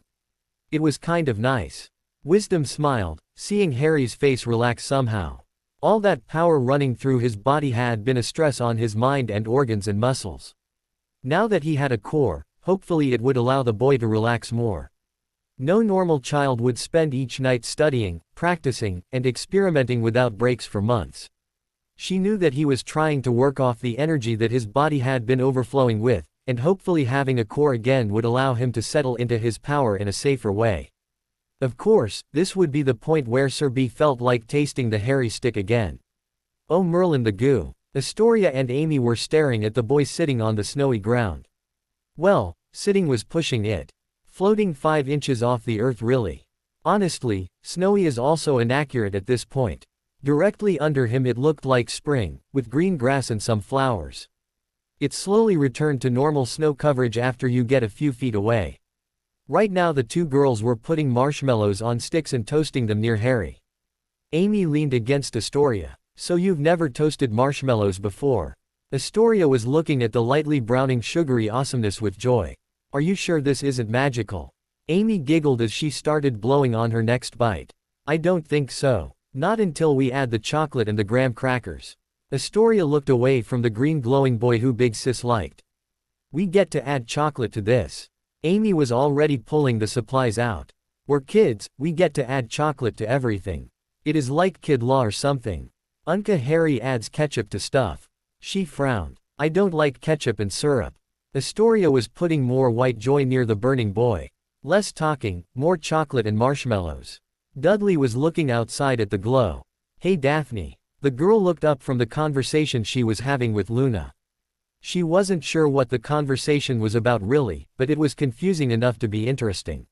It was kind of nice. Wisdom smiled, seeing Harry's face relax somehow. All that power running through his body had been a stress on his mind and organs and muscles. Now that he had a core, hopefully it would allow the boy to relax more. No normal child would spend each night studying, practicing, and experimenting without breaks for months. She knew that he was trying to work off the energy that his body had been overflowing with, and hopefully having a core again would allow him to settle into his power in a safer way. Of course, this would be the point where Sir B felt like tasting the hairy stick again. Oh Merlin the Goo! Astoria and Amy were staring at the boy sitting on the snowy ground. Well, sitting was pushing it. Floating 5 inches off the earth, really. Honestly, snowy is also inaccurate at this point. Directly under him it looked like spring, with green grass and some flowers. It slowly returned to normal snow coverage after you get a few feet away. Right now the two girls were putting marshmallows on sticks and toasting them near Harry. Amy leaned against Astoria. "So you've never toasted marshmallows before?" Astoria was looking at the lightly browning sugary awesomeness with joy. "Are you sure this isn't magical?" Amy giggled as she started blowing on her next bite. "I don't think so. Not until we add the chocolate and the graham crackers." Astoria looked away from the green glowing boy who Big Sis liked. "We get to add chocolate to this." Amy was already pulling the supplies out. We're kids, we get to add chocolate to everything. It is like kid law or something. Uncle Harry adds ketchup to stuff. She frowned. I don't like ketchup and syrup. Astoria was putting more white joy near the burning boy. Less talking, more chocolate and marshmallows. Dudley was looking outside at the glow. Hey Daphne. The girl looked up from the conversation she was having with Luna. She wasn't sure what the conversation was about really, but it was confusing enough to be interesting.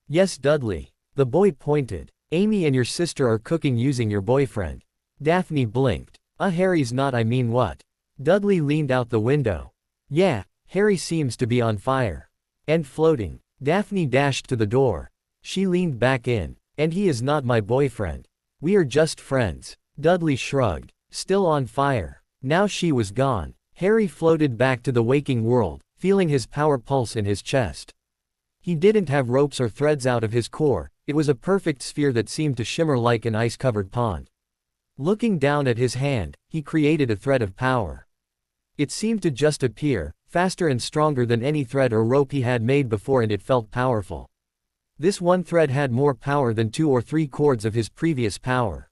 Yes Dudley. The boy pointed. Amy and your sister are cooking using your boyfriend. Daphne blinked. Harry's not, I mean what? Dudley leaned out the window. Yeah, Harry seems to be on fire. And floating. Daphne dashed to the door. She leaned back in. And he is not my boyfriend. We are just friends. Dudley shrugged. Still on fire. Now she was gone. Harry floated back to the waking world, feeling his power pulse in his chest. He didn't have ropes or threads out of his core, it was a perfect sphere that seemed to shimmer like an ice-covered pond. Looking down at his hand, he created a thread of power. It seemed to just appear, faster and stronger than any thread or rope he had made before, and it felt powerful. This one thread had more power than 2 or 3 cords of his previous power.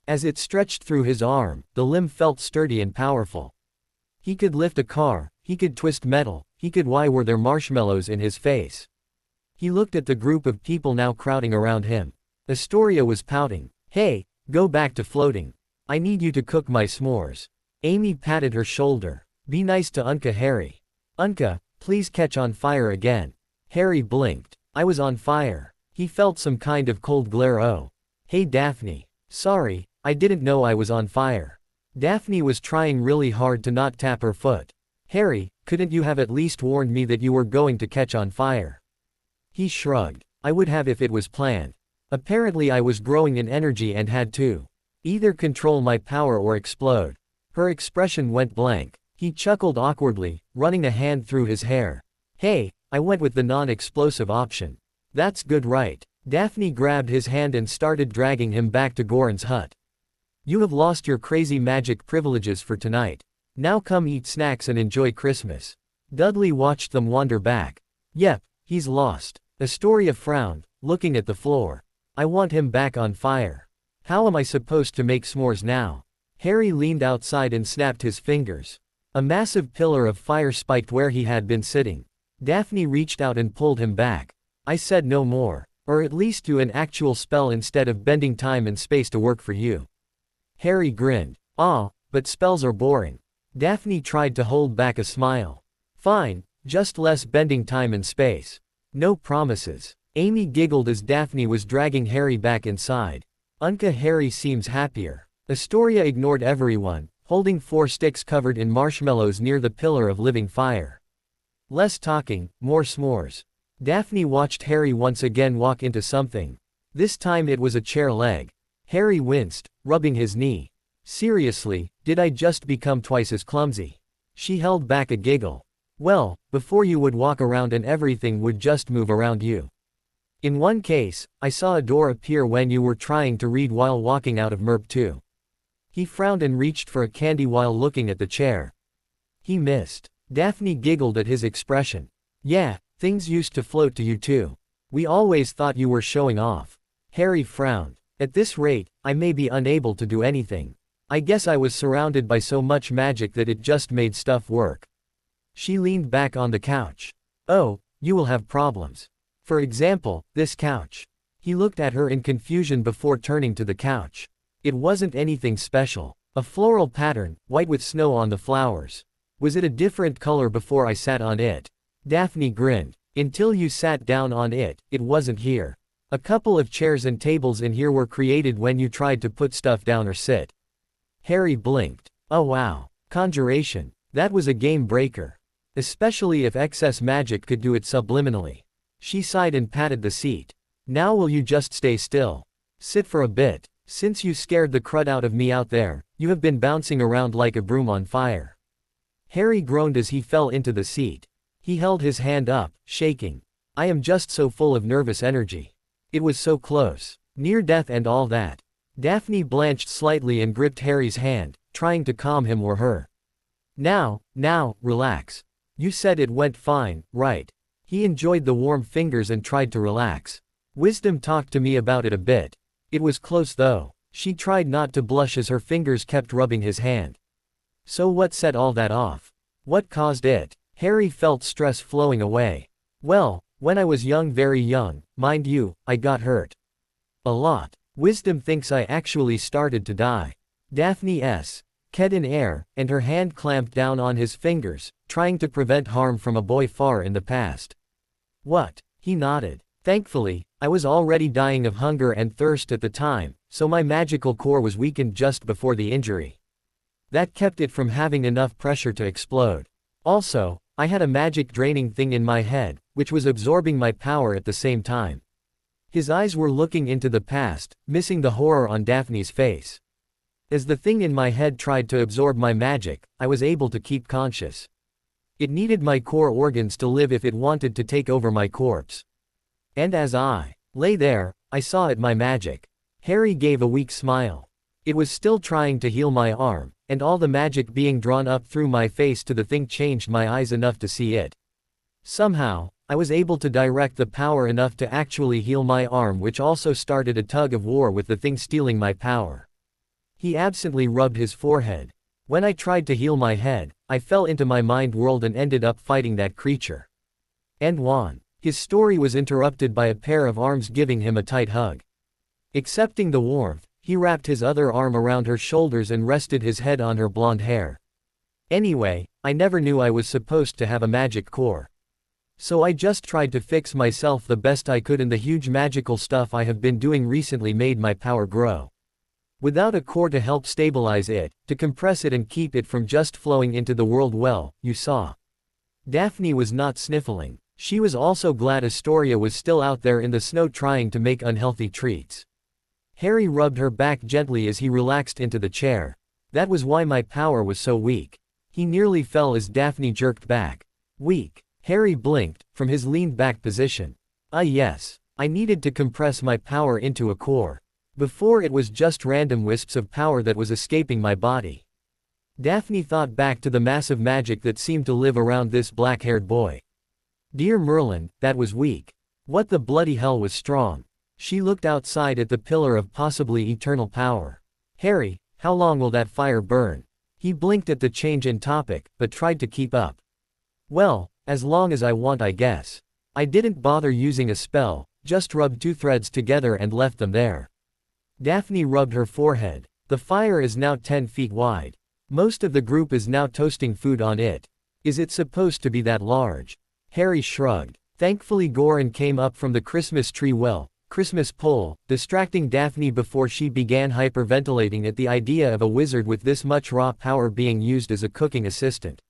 As it stretched through his arm, the limb felt sturdy and powerful. He could lift a car, he could twist metal, he could. Why were there marshmallows in his face? He looked at the group of people now crowding around him. Astoria was pouting. Hey, go back to floating. I need you to cook my s'mores. Amy patted her shoulder. Be nice to Uncle Harry. Uncle, please catch on fire again. Harry blinked. I was on fire. He felt some kind of cold glare. Oh. Hey Daphne. Sorry, I didn't know I was on fire. Daphne was trying really hard to not tap her foot. Harry, couldn't you have at least warned me that you were going to catch on fire? He shrugged. I would have if it was planned. Apparently I was growing in energy and had to either control my power or explode. Her expression went blank. He chuckled awkwardly, running a hand through his hair. Hey, I went with the non-explosive option. That's good, right? Daphne grabbed his hand and started dragging him back to Goran's hut. You have lost your crazy magic privileges for tonight. Now come eat snacks and enjoy Christmas. Dudley watched them wander back. Yep, he's lost. Astoria frowned, looking at the floor. I want him back on fire. How am I supposed to make s'mores now? Harry leaned outside and snapped his fingers. A massive pillar of fire spiked where he had been sitting. Daphne reached out and pulled him back. I said no more. Or at least do an actual spell instead of bending time and space to work for you. Harry grinned. Ah, but spells are boring. Daphne tried to hold back a smile. Fine, just less bending time and space. No promises. Amy giggled as Daphne was dragging Harry back inside. Uncle Harry seems happier. Astoria ignored everyone, holding 4 sticks covered in marshmallows near the pillar of living fire. Less talking, more s'mores. Daphne watched Harry once again walk into something. This time it was a chair leg. Harry winced, rubbing his knee. Seriously, did I just become twice as clumsy? She held back a giggle. Well, before you would walk around and everything would just move around you. In one case, I saw a door appear when you were trying to read while walking out of MERP 2. He frowned and reached for a candy while looking at the chair. He missed. Daphne giggled at his expression. Yeah, things used to float to you too. We always thought you were showing off. Harry frowned. At this rate, I may be unable to do anything. I guess I was surrounded by so much magic that it just made stuff work. She leaned back on the couch. Oh, you will have problems. For example, this couch. He looked at her in confusion before turning to the couch. It wasn't anything special. A floral pattern, white with snow on the flowers. Was it a different color before I sat on it? Daphne grinned. Until you sat down on it, it wasn't here. A couple of chairs and tables in here were created when you tried to put stuff down or sit. Harry blinked. Oh wow. Conjuration. That was a game breaker. Especially if excess magic could do it subliminally. She sighed and patted the seat. Now will you just stay still? Sit for a bit. Since you scared the crud out of me out there, you have been bouncing around like a broom on fire. Harry groaned as he fell into the seat. He held his hand up, shaking. I am just so full of nervous energy. It was so close. Near death and all that. Daphne blanched slightly and gripped Harry's hand, trying to calm him or her. Now, relax. You said it went fine, right? He enjoyed the warm fingers and tried to relax. Wisdom talked to me about it a bit. It was close though. She tried not to blush as her fingers kept rubbing his hand. So what set all that off? What caused it? Harry felt stress flowing away. Well, when I was young, very young, mind you, I got hurt. A lot. Wisdom thinks I actually started to die. Daphne Ked in air, and her hand clamped down on his fingers, trying to prevent harm from a boy far in the past. What? He nodded. Thankfully, I was already dying of hunger and thirst at the time, so my magical core was weakened just before the injury. That kept it from having enough pressure to explode. Also, I had a magic draining thing in my head, which was absorbing my power at the same time. His eyes were looking into the past, missing the horror on Daphne's face. As the thing in my head tried to absorb my magic, I was able to keep conscious. It needed my core organs to live if it wanted to take over my corpse. And as I lay there, I saw it, my magic. Harry gave a weak smile. It was still trying to heal my arm, and all the magic being drawn up through my face to the thing changed my eyes enough to see it. Somehow, I was able to direct the power enough to actually heal my arm, which also started a tug of war with the thing stealing my power. He absently rubbed his forehead. When I tried to heal my head, I fell into my mind world and ended up fighting that creature. And won. His story was interrupted by a pair of arms giving him a tight hug. Accepting the warmth, he wrapped his other arm around her shoulders and rested his head on her blonde hair. Anyway, I never knew I was supposed to have a magic core. So I just tried to fix myself the best I could, and the huge magical stuff I have been doing recently made my power grow. Without a core to help stabilize it, to compress it and keep it from just flowing into the world, well, you saw. Daphne was not sniffling. She was also glad Astoria was still out there in the snow trying to make unhealthy treats. Harry rubbed her back gently as he relaxed into the chair. That was why my power was so weak. He nearly fell as Daphne jerked back. Weak. Harry blinked, from his leaned back position. Yes. I needed to compress my power into a core. Before it was just random wisps of power that was escaping my body. Daphne thought back to the massive magic that seemed to live around this black-haired boy. Dear Merlin, that was weak. What the bloody hell was strong? She looked outside at the pillar of possibly eternal power. Harry, how long will that fire burn? He blinked at the change in topic, but tried to keep up. Well, as long as I want, I guess. I didn't bother using a spell, just rubbed two threads together and left them there. Daphne rubbed her forehead. The fire is now 10 feet wide. Most of the group is now toasting food on it. Is it supposed to be that large? Harry shrugged. Thankfully Goran came up from the Christmas tree Christmas pole, distracting Daphne before she began hyperventilating at the idea of a wizard with this much raw power being used as a cooking assistant.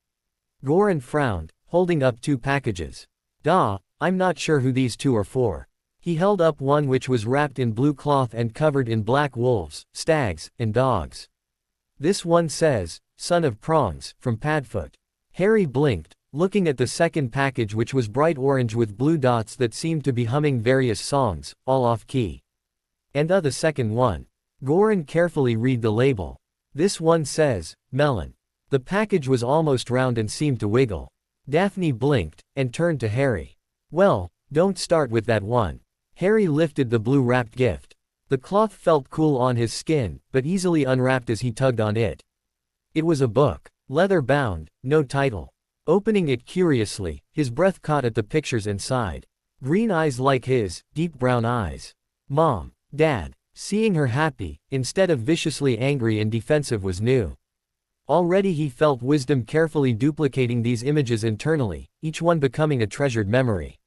Goran frowned, holding up two packages. I'm not sure who these two are for. He held up one which was wrapped in blue cloth and covered in black wolves, stags, and dogs. This one says, Son of Prongs, from Padfoot. Harry blinked, looking at the second package, which was bright orange with blue dots that seemed to be humming various songs, all off-key. And the second one. Goran carefully read the label. This one says, Melon. The package was almost round and seemed to wiggle. Daphne blinked, and turned to Harry. Well, don't start with that one. Harry lifted the blue-wrapped gift. The cloth felt cool on his skin, but easily unwrapped as he tugged on it. It was a book. Leather-bound, no title. Opening it curiously, his breath caught at the pictures inside. Green eyes like his, deep brown eyes. Mom. Dad. Seeing her happy, instead of viciously angry and defensive, was new. Already he felt wisdom carefully duplicating these images internally, each one becoming a treasured memory.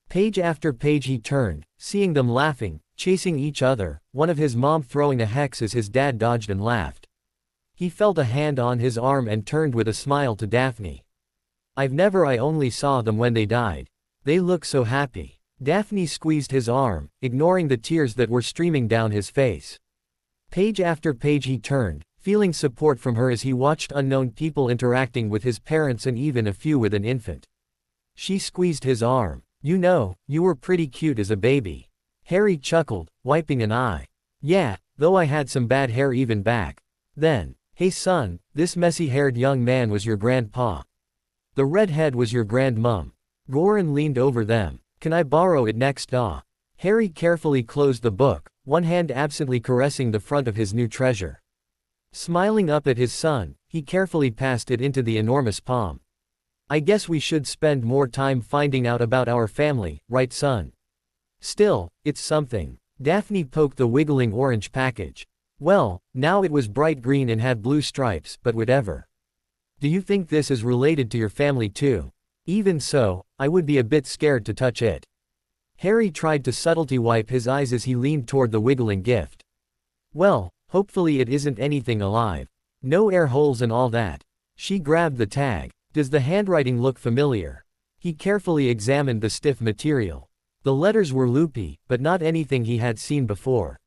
Page after page he turned, seeing them laughing, chasing each other, one of his mom throwing a hex as his dad dodged and laughed. He felt a hand on his arm and turned with a smile to Daphne. I only saw them when they died. They look so happy. Daphne squeezed his arm, ignoring the tears that were streaming down his face. Page after page he turned, feeling support from her as he watched unknown people interacting with his parents and even a few with an infant. She squeezed his arm. You were pretty cute as a baby. Harry chuckled, wiping an eye. Yeah, though I had some bad hair even back then. Hey son, this messy-haired young man was your grandpa. The redhead was your grandmum. Goran leaned over them. Can I borrow it next? Harry carefully closed the book, one hand absently caressing the front of his new treasure. Smiling up at his son, he carefully passed it into the enormous palm. I guess we should spend more time finding out about our family, right son? Still, it's something. Daphne poked the wiggling orange package. Well, now it was bright green and had blue stripes, but whatever. Do you think this is related to your family too? Even so, I would be a bit scared to touch it. Harry tried to subtly wipe his eyes as he leaned toward the wiggling gift. Well, hopefully it isn't anything alive. No air holes and all that. She grabbed the tag. Does the handwriting look familiar? He carefully examined the stiff material. The letters were loopy, but not anything he had seen before.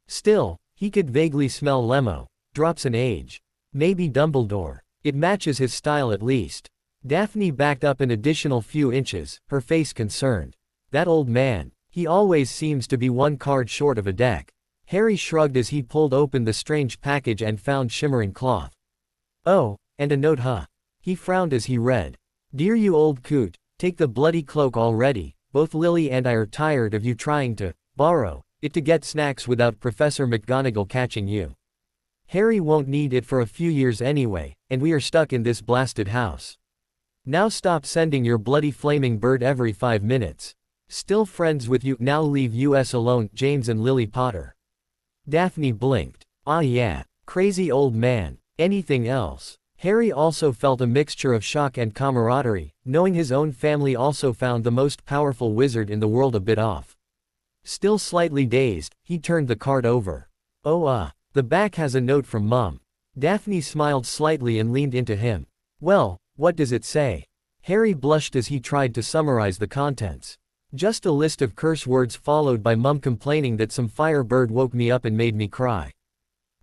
Still, he could vaguely smell Lemo, drops an age. Maybe Dumbledore. It matches his style at least. Daphne backed up an additional few inches, her face concerned. That old man, he always seems to be one card short of a deck. Harry shrugged as he pulled open the strange package and found shimmering cloth. Oh, and a note He frowned as he read. Dear you old coot, take the bloody cloak already, both Lily and I are tired of you trying to borrow it to get snacks without Professor McGonagall catching you. Harry won't need it for a few years anyway, and we are stuck in this blasted house. Now stop sending your bloody flaming bird every 5 minutes. Still friends with you, now leave us alone, James and Lily Potter. Daphne blinked. Ah yeah, crazy old man. Anything else? Harry also felt a mixture of shock and camaraderie, knowing his own family also found the most powerful wizard in the world a bit off. Still slightly dazed, he turned the card over. Oh the back has a note from Mum. Daphne smiled slightly and leaned into him. Well, what does it say? Harry blushed as he tried to summarize the contents. Just a list of curse words followed by Mum complaining that some firebird woke me up and made me cry.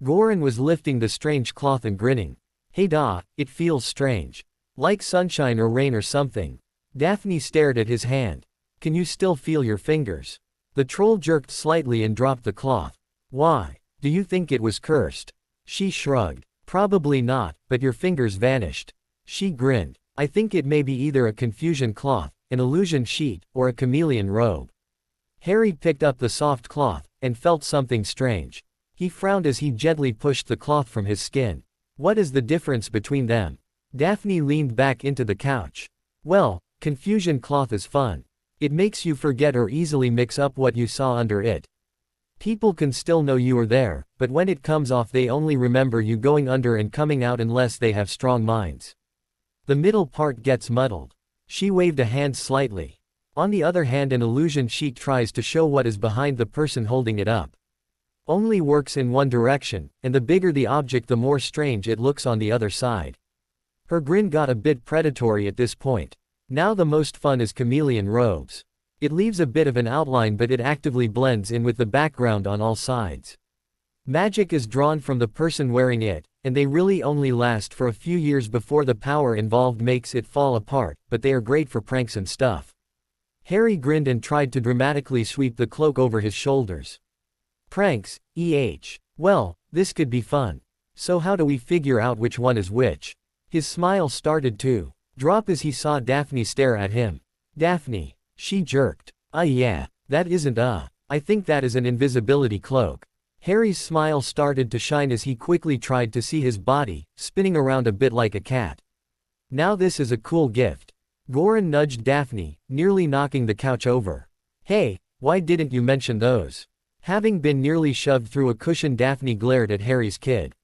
Goran was lifting the strange cloth and grinning. Hey it feels strange. Like sunshine or rain or something. Daphne stared at his hand. Can you still feel your fingers? The troll jerked slightly and dropped the cloth. Why? Do you think it was cursed? She shrugged. Probably not, but your fingers vanished. She grinned. I think it may be either a confusion cloth, an illusion sheet, or a chameleon robe. Harry picked up the soft cloth, and felt something strange. He frowned as he gently pushed the cloth from his skin. What is the difference between them? Daphne leaned back into the couch. Well, confusion cloth is fun. It makes you forget or easily mix up what you saw under it. People can still know you were there, but when it comes off they only remember you going under and coming out unless they have strong minds. The middle part gets muddled. She waved a hand slightly. On the other hand, an illusion sheet tries to show what is behind the person holding it up. Only works in one direction, and the bigger the object the more strange it looks on the other side. Her grin got a bit predatory at this point. Now the most fun is chameleon robes. It leaves a bit of an outline but it actively blends in with the background on all sides. Magic is drawn from the person wearing it, and they really only last for a few years before the power involved makes it fall apart, but they are great for pranks and stuff. Harry grinned and tried to dramatically sweep the cloak over his shoulders. Pranks, Well, this could be fun. So how do we figure out which one is which? His smile started to drop as he saw Daphne stare at him. Daphne. She jerked. Yeah, that isn't I think that is an invisibility cloak. Harry's smile started to shine as he quickly tried to see his body, spinning around a bit like a cat. Now this is a cool gift. Goran nudged Daphne, nearly knocking the couch over. Hey, why didn't you mention those? Having been nearly shoved through a cushion, Daphne glared at Harry's kid.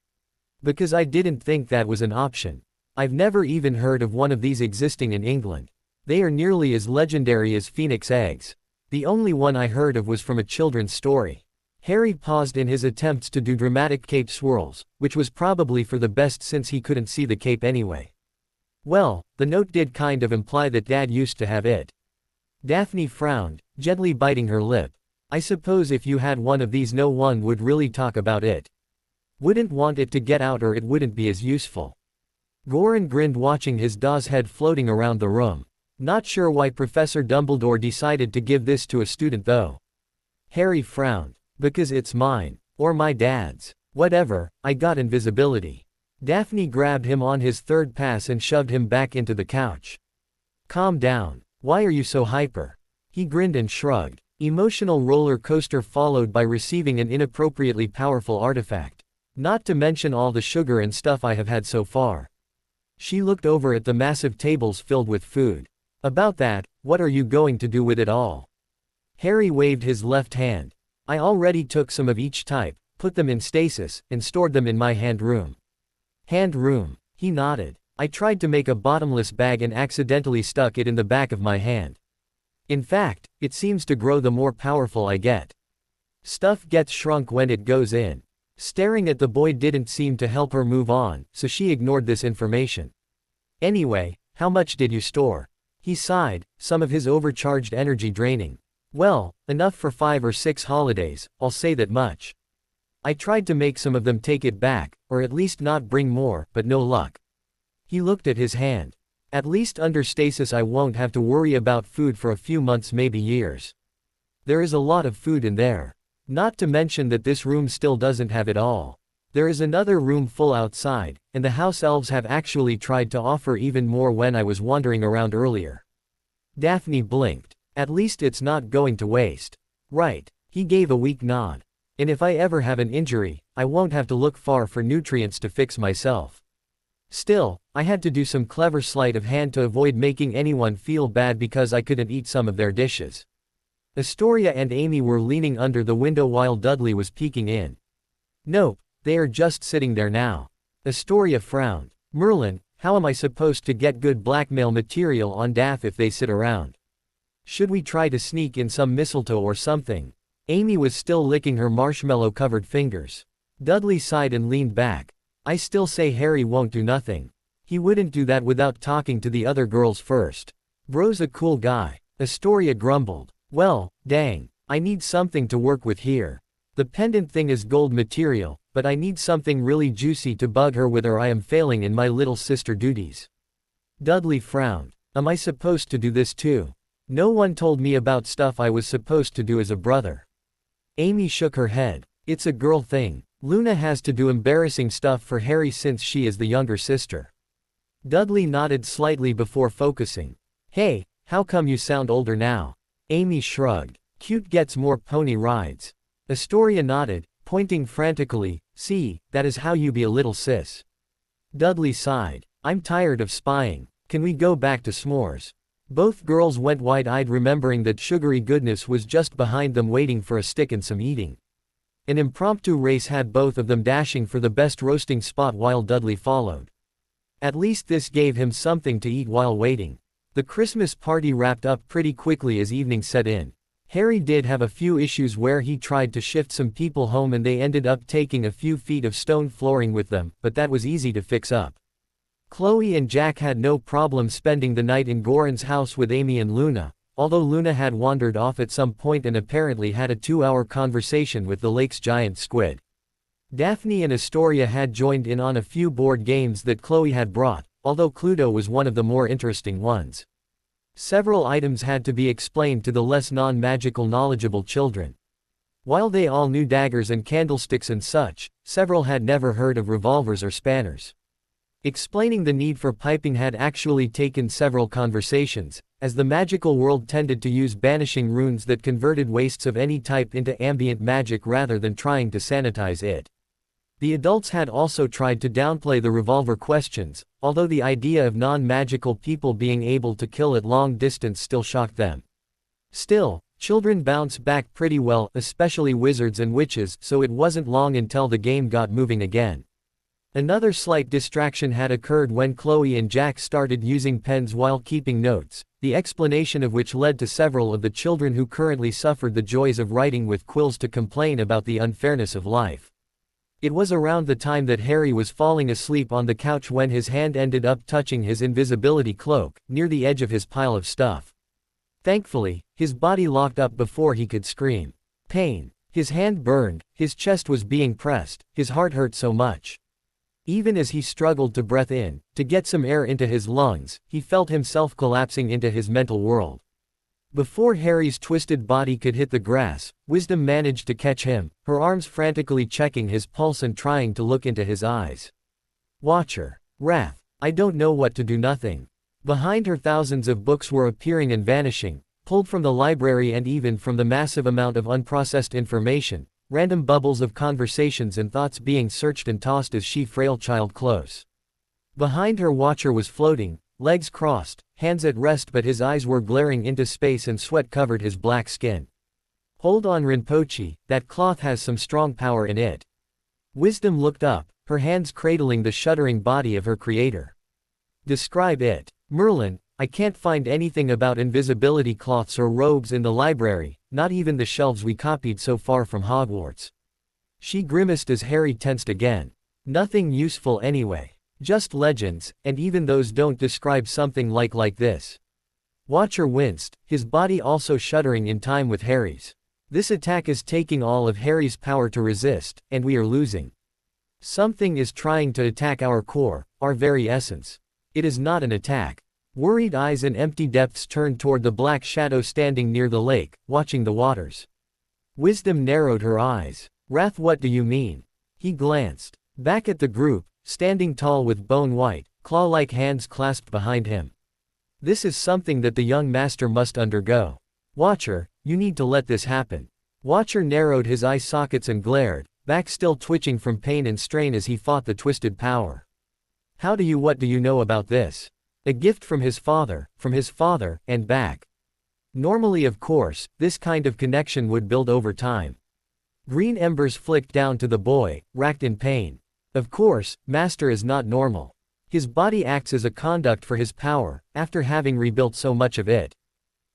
Because I didn't think that was an option. I've never even heard of one of these existing in England. They are nearly as legendary as phoenix eggs. The only one I heard of was from a children's story. Harry paused in his attempts to do dramatic cape swirls, which was probably for the best since he couldn't see the cape anyway. Well, the note did kind of imply that Dad used to have it. Daphne frowned, gently biting her lip. I suppose if you had one of these no one would really talk about it. Wouldn't want it to get out or it wouldn't be as useful. Goran grinned watching his daw's head floating around the room. Not sure why Professor Dumbledore decided to give this to a student though. Harry frowned. Because it's mine. Or my dad's. Whatever, I got invisibility. Daphne grabbed him on his third pass and shoved him back into the couch. Calm down. Why are you so hyper? He grinned and shrugged. Emotional roller coaster followed by receiving an inappropriately powerful artifact. Not to mention all the sugar and stuff I have had so far. She looked over at the massive tables filled with food. About that, what are you going to do with it all? Harry waved his left hand. I already took some of each type, put them in stasis, and stored them in my hand room. Hand room? He nodded. I tried to make a bottomless bag and accidentally stuck it in the back of my hand. In fact, it seems to grow the more powerful I get. Stuff gets shrunk when it goes in. Staring at the boy didn't seem to help her move on, so she ignored this information. Anyway, how much did you store? He sighed, some of his overcharged energy draining. Well, enough for 5 or 6 holidays, I'll say that much. I tried to make some of them take it back, or at least not bring more, but no luck. He looked at his hand. At least under stasis I won't have to worry about food for a few months, maybe years. There is a lot of food in there. Not to mention that this room still doesn't have it all. There is another room full outside, and the house elves have actually tried to offer even more when I was wandering around earlier. Daphne blinked. At least it's not going to waste. Right. He gave a weak nod. And if I ever have an injury, I won't have to look far for nutrients to fix myself. Still, I had to do some clever sleight of hand to avoid making anyone feel bad because I couldn't eat some of their dishes. Astoria and Amy were leaning under the window while Dudley was peeking in. Nope, they are just sitting there now. Astoria frowned. Merlin, how am I supposed to get good blackmail material on Daph if they sit around? Should we try to sneak in some mistletoe or something? Amy was still licking her marshmallow-covered fingers. Dudley sighed and leaned back. I still say Harry won't do nothing. He wouldn't do that without talking to the other girls first. Bro's a cool guy. Astoria grumbled. Well, dang, I need something to work with here. The pendant thing is gold material, but I need something really juicy to bug her with or I am failing in my little sister duties. Dudley frowned. Am I supposed to do this too? No one told me about stuff I was supposed to do as a brother. Amy shook her head. It's a girl thing. Luna has to do embarrassing stuff for Harry since she is the younger sister. Dudley nodded slightly before focusing. Hey, how come you sound older now? Amy shrugged. Cute gets more pony rides. Astoria nodded, pointing frantically. See, that is how you be a little sis. Dudley sighed. I'm tired of spying. Can we go back to s'mores? Both girls went wide-eyed, remembering that sugary goodness was just behind them waiting for a stick and some eating. An impromptu race had both of them dashing for the best roasting spot while Dudley followed. At least this gave him something to eat while waiting. The Christmas party wrapped up pretty quickly as evening set in. Harry did have a few issues where he tried to shift some people home and they ended up taking a few feet of stone flooring with them, but that was easy to fix up. Chloe and Jack had no problem spending the night in Goran's house with Amy and Luna, although Luna had wandered off at some point and apparently had a 2-hour conversation with the lake's giant squid. Daphne and Astoria had joined in on a few board games that Chloe had brought, although Cluedo was one of the more interesting ones. Several items had to be explained to the less non-magical knowledgeable children. While they all knew daggers and candlesticks and such, several had never heard of revolvers or spanners. Explaining the need for piping had actually taken several conversations, as the magical world tended to use banishing runes that converted wastes of any type into ambient magic rather than trying to sanitize it. The adults had also tried to downplay the revolver questions, although the idea of non-magical people being able to kill at long distance still shocked them. Still, children bounce back pretty well, especially wizards and witches, so it wasn't long until the game got moving again. Another slight distraction had occurred when Chloe and Jack started using pens while keeping notes, the explanation of which led to several of the children who currently suffered the joys of writing with quills to complain about the unfairness of life. It was around the time that Harry was falling asleep on the couch when his hand ended up touching his invisibility cloak, near the edge of his pile of stuff. Thankfully, his body locked up before he could scream. Pain. His hand burned, his chest was being pressed, his heart hurt so much. Even as he struggled to breathe in, to get some air into his lungs, he felt himself collapsing into his mental world. Before Harry's twisted body could hit the grass, Wisdom managed to catch him, her arms frantically checking his pulse and trying to look into his eyes. Watcher. Wrath. I don't know what to do, nothing. Behind her thousands of books were appearing and vanishing, pulled from the library and even from the massive amount of unprocessed information, random bubbles of conversations and thoughts being searched and tossed as she frail child close. Behind her Watcher was floating, legs crossed, hands at rest, but his eyes were glaring into space and sweat covered his black skin. Hold on Rinpoche, that cloth has some strong power in it. Wisdom looked up, her hands cradling the shuddering body of her creator. Describe it. Merlin, I can't find anything about invisibility cloths or robes in the library, not even the shelves we copied so far from Hogwarts. She grimaced as Harry tensed again. Nothing useful anyway. Just legends, and even those don't describe something like this. Watcher winced, his body also shuddering in time with Harry's. This attack is taking all of Harry's power to resist, and we are losing. Something is trying to attack our core, our very essence. It is not an attack. Worried eyes and empty depths turned toward the black shadow standing near the lake, watching the waters. Wisdom narrowed her eyes. Wrath, what do you mean? He glanced back at the group, standing tall with bone-white, claw-like hands clasped behind him. This is something that the young master must undergo. Watcher, you need to let this happen. Watcher narrowed his eye sockets and glared, back still twitching from pain and strain as he fought the twisted power. What do you know about this? A gift from his father, and back. Normally, of course, this kind of connection would build over time. Green embers flicked down to the boy, racked in pain. Of course, Master is not normal. His body acts as a conduct for his power, after having rebuilt so much of it.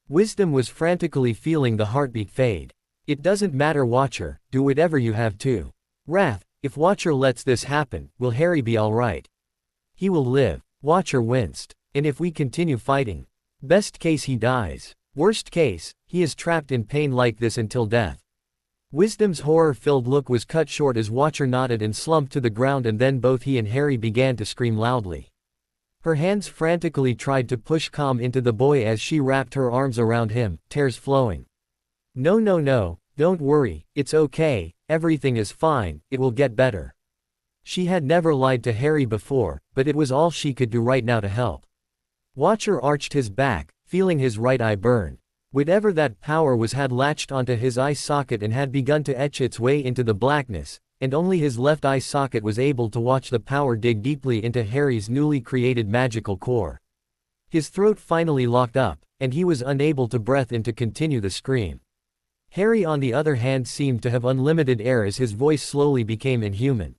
Wisdom was frantically feeling the heartbeat fade. It doesn't matter, Watcher, do whatever you have to. Wrath, if Watcher lets this happen, will Harry be alright? He will live. Watcher winced. And if we continue fighting? Best case he dies. Worst case, he is trapped in pain like this until death. Wisdom's horror-filled look was cut short as Watcher nodded and slumped to the ground, and then both he and Harry began to scream loudly. Her hands frantically tried to push calm into the boy as she wrapped her arms around him, tears flowing. No, don't worry, it's okay, everything is fine, it will get better. She had never lied to Harry before, but it was all she could do right now to help. Watcher arched his back, feeling his right eye burn. Whatever that power was had latched onto his eye socket and had begun to etch its way into the blackness, and only his left eye socket was able to watch the power dig deeply into Harry's newly created magical core. His throat finally locked up, and he was unable to breathe in to continue the scream. Harry, on the other hand, seemed to have unlimited air as his voice slowly became inhuman.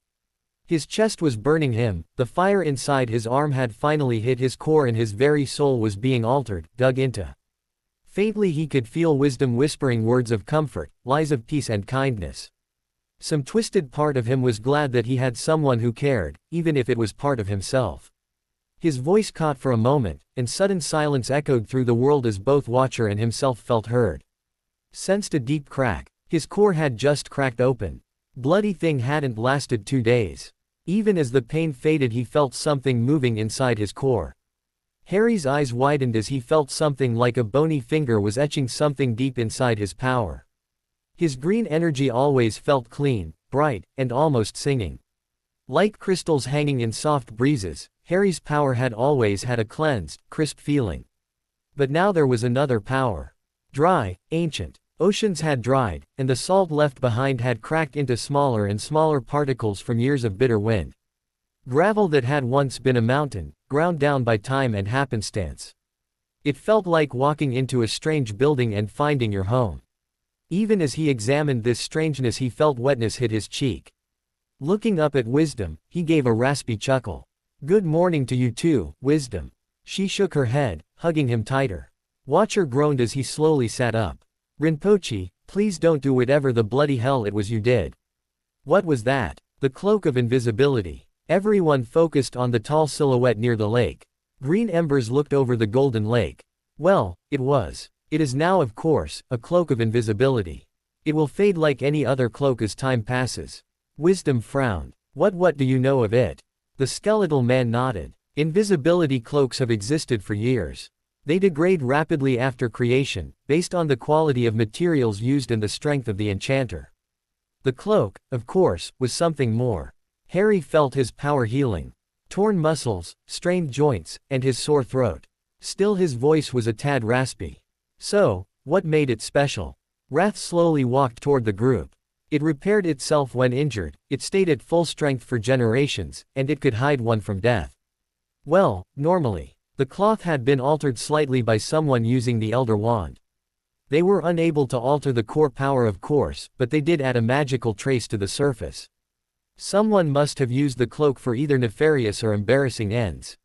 His chest was burning him, the fire inside his arm had finally hit his core and his very soul was being altered, dug into. Faintly he could feel Wisdom whispering words of comfort, lies of peace and kindness. Some twisted part of him was glad that he had someone who cared, even if it was part of himself. His voice caught for a moment, and sudden silence echoed through the world as both Watcher and himself felt heard. Sensed a deep crack. His core had just cracked open. Bloody thing hadn't lasted 2 days. Even as the pain faded, he felt something moving inside his core. Harry's eyes widened as he felt something like a bony finger was etching something deep inside his power. His green energy always felt clean, bright, and almost singing. Like crystals hanging in soft breezes, Harry's power had always had a cleansed, crisp feeling. But now there was another power. Dry, ancient. Oceans had dried, and the salt left behind had cracked into smaller and smaller particles from years of bitter wind. Gravel that had once been a mountain, ground down by time and happenstance. It felt like walking into a strange building and finding your home. Even as he examined this strangeness, he felt wetness hit his cheek. Looking up at Wisdom, he gave a raspy chuckle. Good morning to you too, Wisdom. She shook her head, hugging him tighter. Watcher groaned as he slowly sat up. Rinpoche, please don't do whatever the bloody hell it was you did. What was that? The cloak of invisibility. Everyone focused on the tall silhouette near the lake. Green embers looked over the golden lake. Well, it was. It is now, of course, a cloak of invisibility. It will fade like any other cloak as time passes. Wisdom frowned. What do you know of it? The skeletal man nodded. Invisibility cloaks have existed for years. They degrade rapidly after creation, based on the quality of materials used and the strength of the enchanter. The cloak, of course, was something more. Harry felt his power healing. Torn muscles, strained joints, and his sore throat. Still his voice was a tad raspy. So, what made it special? Wrath slowly walked toward the group. It repaired itself when injured, it stayed at full strength for generations, and it could hide one from death. Well, normally. The cloth had been altered slightly by someone using the Elder Wand. They were unable to alter the core power of course, but they did add a magical trace to the surface. Someone must have used the cloak for either nefarious or embarrassing ends.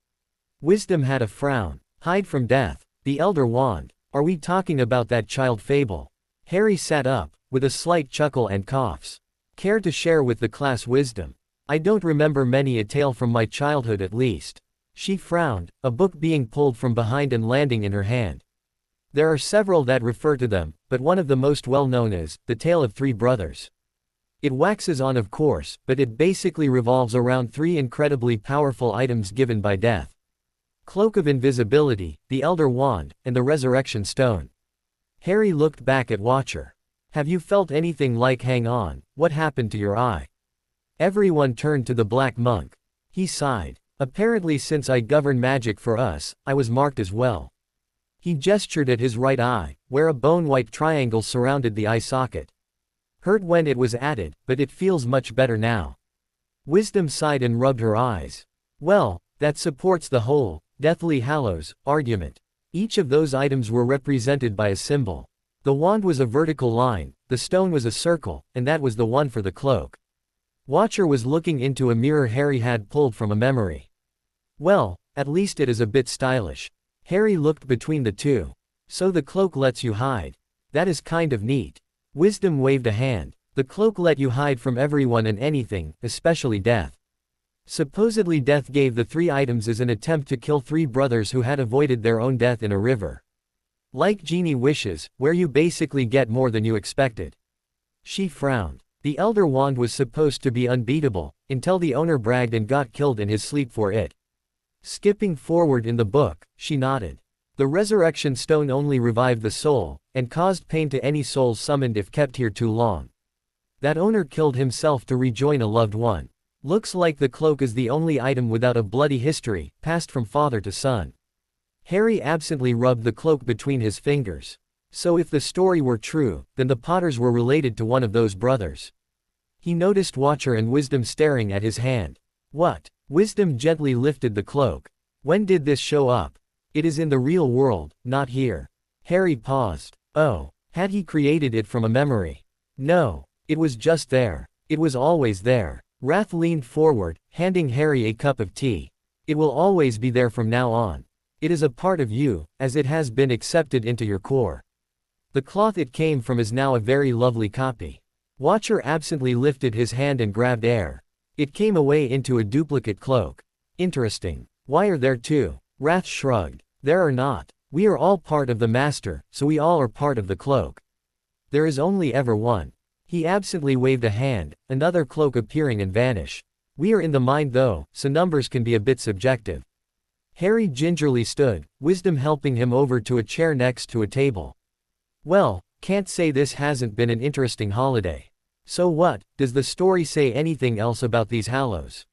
Wisdom had a frown. Hide from death. The Elder Wand. Are we talking about that child fable? Harry sat up, with a slight chuckle and coughs. Care to share with the class Wisdom? I don't remember many a tale from my childhood at least. She frowned, a book being pulled from behind and landing in her hand. There are several that refer to them, but one of the most well-known is, The Tale of Three Brothers. It waxes on of course, but it basically revolves around three incredibly powerful items given by death. Cloak of Invisibility, the Elder Wand, and the Resurrection Stone. Harry looked back at Watcher. Have you felt anything like hang on, what happened to your eye? Everyone turned to the Black Monk. He sighed. Apparently since I govern magic for us, I was marked as well. He gestured at his right eye, where a bone-white triangle surrounded the eye socket. Hurt when it was added, but it feels much better now. Wisdom sighed and rubbed her eyes. Well, that supports the whole, Deathly Hallows, argument. Each of those items were represented by a symbol. The wand was a vertical line, the stone was a circle, and that was the one for the cloak. Watcher was looking into a mirror Harry had pulled from a memory. Well, at least it is a bit stylish. Harry looked between the two. So the cloak lets you hide. That is kind of neat. Wisdom waved a hand. The cloak let you hide from everyone and anything, especially death. Supposedly death gave the three items as an attempt to kill three brothers who had avoided their own death in a river. Like genie wishes, where you basically get more than you expected. She frowned. The Elder Wand was supposed to be unbeatable, until the owner bragged and got killed in his sleep for it. Skipping forward in the book, she nodded. The Resurrection Stone only revived the soul, and caused pain to any soul summoned if kept here too long. That owner killed himself to rejoin a loved one. Looks like the cloak is the only item without a bloody history, passed from father to son. Harry absently rubbed the cloak between his fingers. So if the story were true, then the Potters were related to one of those brothers. He noticed Watcher and Wisdom staring at his hand. What? Wisdom gently lifted the cloak. When did this show up? It is in the real world, not here. Harry paused. Oh, had he created it from a memory? No, it was just there. It was always there. Wrath leaned forward, handing Harry a cup of tea. It will always be there from now on. It is a part of you, as it has been accepted into your core. The cloth it came from is now a very lovely copy. Watcher absently lifted his hand and grabbed air. It came away into a duplicate cloak. Interesting. Why are there two? Wrath shrugged. There are not. We are all part of the master, so we all are part of the cloak. There is only ever one. He absently waved a hand, another cloak appearing and vanish. We are in the mind though, so numbers can be a bit subjective. Harry gingerly stood, Wisdom helping him over to a chair next to a table. Well, can't say this hasn't been an interesting holiday. So what, does the story say anything else about these Hallows?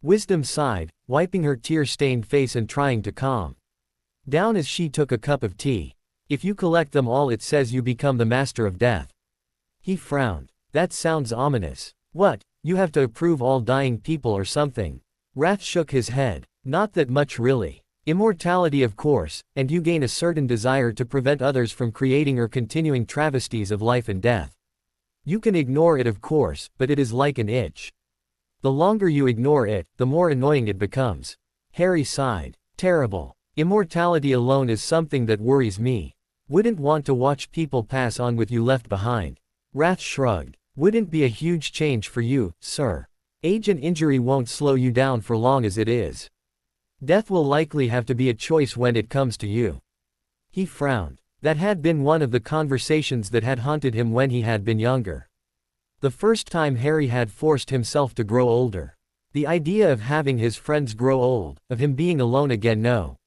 Wisdom sighed, wiping her tear-stained face and trying to calm down as she took a cup of tea. If you collect them all it says you become the master of death. He frowned. That sounds ominous. What, you have to approve all dying people or something? Wrath shook his head. Not that much really. Immortality of course, and you gain a certain desire to prevent others from creating or continuing travesties of life and death. You can ignore it of course, but it is like an itch. The longer you ignore it, the more annoying it becomes. Harry sighed. Terrible. Immortality alone is something that worries me. Wouldn't want to watch people pass on with you left behind. Wrath shrugged. Wouldn't be a huge change for you, sir. Age and injury won't slow you down for long as it is. Death will likely have to be a choice when it comes to you. He frowned. That had been one of the conversations that had haunted him when he had been younger. The first time Harry had forced himself to grow older. The idea of having his friends grow old, of him being alone again no.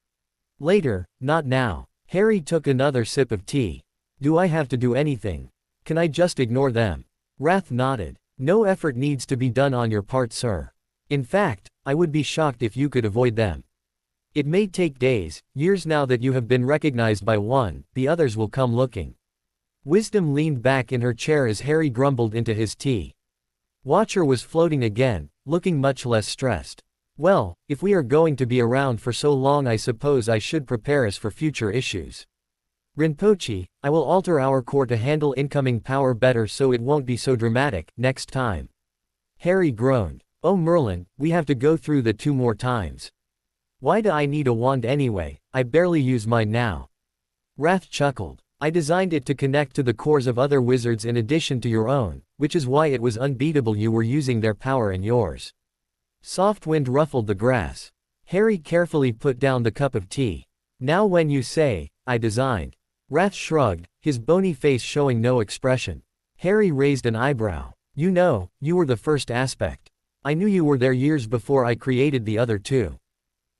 Later, not now. Harry took another sip of tea. Do I have to do anything? Can I just ignore them? Wrath nodded. No effort needs to be done on your part, sir. In fact, I would be shocked if you could avoid them. It may take days, years now that you have been recognized by one, the others will come looking. Wisdom leaned back in her chair as Harry grumbled into his tea. Watcher was floating again, looking much less stressed. Well, if we are going to be around for so long, I suppose I should prepare us for future issues. Rinpoche, I will alter our core to handle incoming power better so it won't be so dramatic next time. Harry groaned. Oh Merlin, we have to go through that 2 more times. Why do I need a wand anyway? I barely use mine now. Wrath chuckled. I designed it to connect to the cores of other wizards in addition to your own, which is why it was unbeatable you were using their power and yours. Soft wind ruffled the grass. Harry carefully put down the cup of tea. Now when you say, I designed. Wrath shrugged, his bony face showing no expression. Harry raised an eyebrow. You know, you were the first aspect. I knew you were there years before I created the other 2.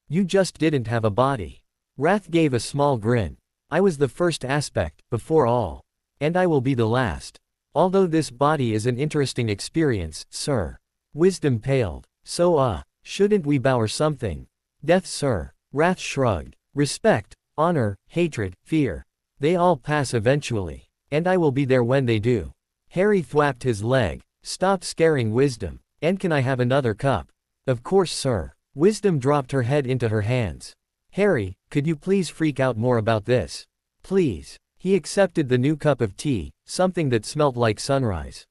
You just didn't have a body. Wrath gave a small grin. I was the first aspect, before all. And I will be the last. Although this body is an interesting experience, sir. Wisdom paled. So shouldn't we bow or something? Death sir. Wrath shrugged. Respect, honor, hatred, fear. They all pass eventually. And I will be there when they do. Harry thwapped his leg. Stop scaring Wisdom. And can I have another cup? Of course sir. Wisdom dropped her head into her hands. Harry, could you please freak out more about this? Please. He accepted the new cup of tea, something that smelt like sunrise.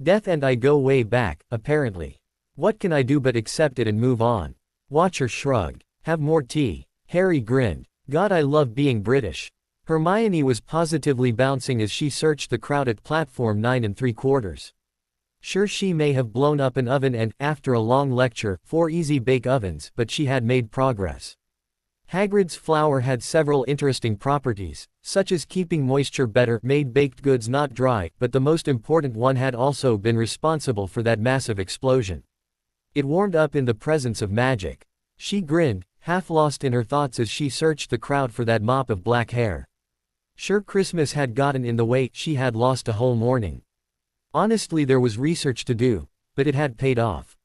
Death and I go way back, apparently. What can I do but accept it and move on? Watcher shrugged. Have more tea. Harry grinned. God, I love being British. Hermione was positively bouncing as she searched the crowd at platform 9 3/4. Sure, she may have blown up an oven and, after a long lecture, 4 easy bake ovens, but she had made progress. Hagrid's flour had several interesting properties, such as keeping moisture better, made baked goods not dry, but the most important one had also been responsible for that massive explosion. It warmed up in the presence of magic. She grinned, half lost in her thoughts as she searched the crowd for that mop of black hair. Sure, Christmas had gotten in the way, she had lost a whole morning. Honestly, there was research to do, but it had paid off.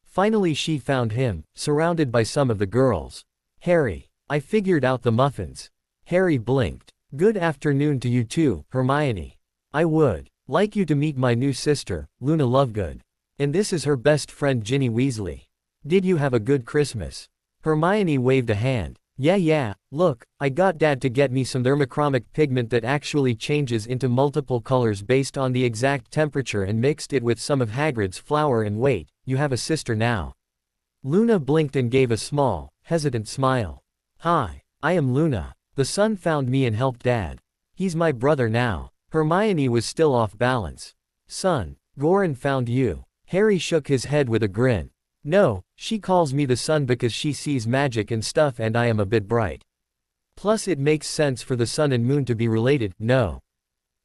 Finally she found him, surrounded by some of the girls. Harry, I figured out the muffins. Harry blinked. Good afternoon to you too, Hermione. I would like you to meet my new sister, Luna Lovegood. And this is her best friend Ginny Weasley. Did you have a good Christmas? Hermione waved a hand. Yeah, look, I got Dad to get me some thermochromic pigment that actually changes into multiple colors based on the exact temperature and mixed it with some of Hagrid's flour and wait, you have a sister now. Luna blinked and gave a small, hesitant smile. Hi, I am Luna. The sun found me and helped Dad. He's my brother now. Hermione was still off balance. Son, Goran found you. Harry shook his head with a grin. No, she calls me the sun because she sees magic and stuff and I am a bit bright. Plus it makes sense for the sun and moon to be related, no.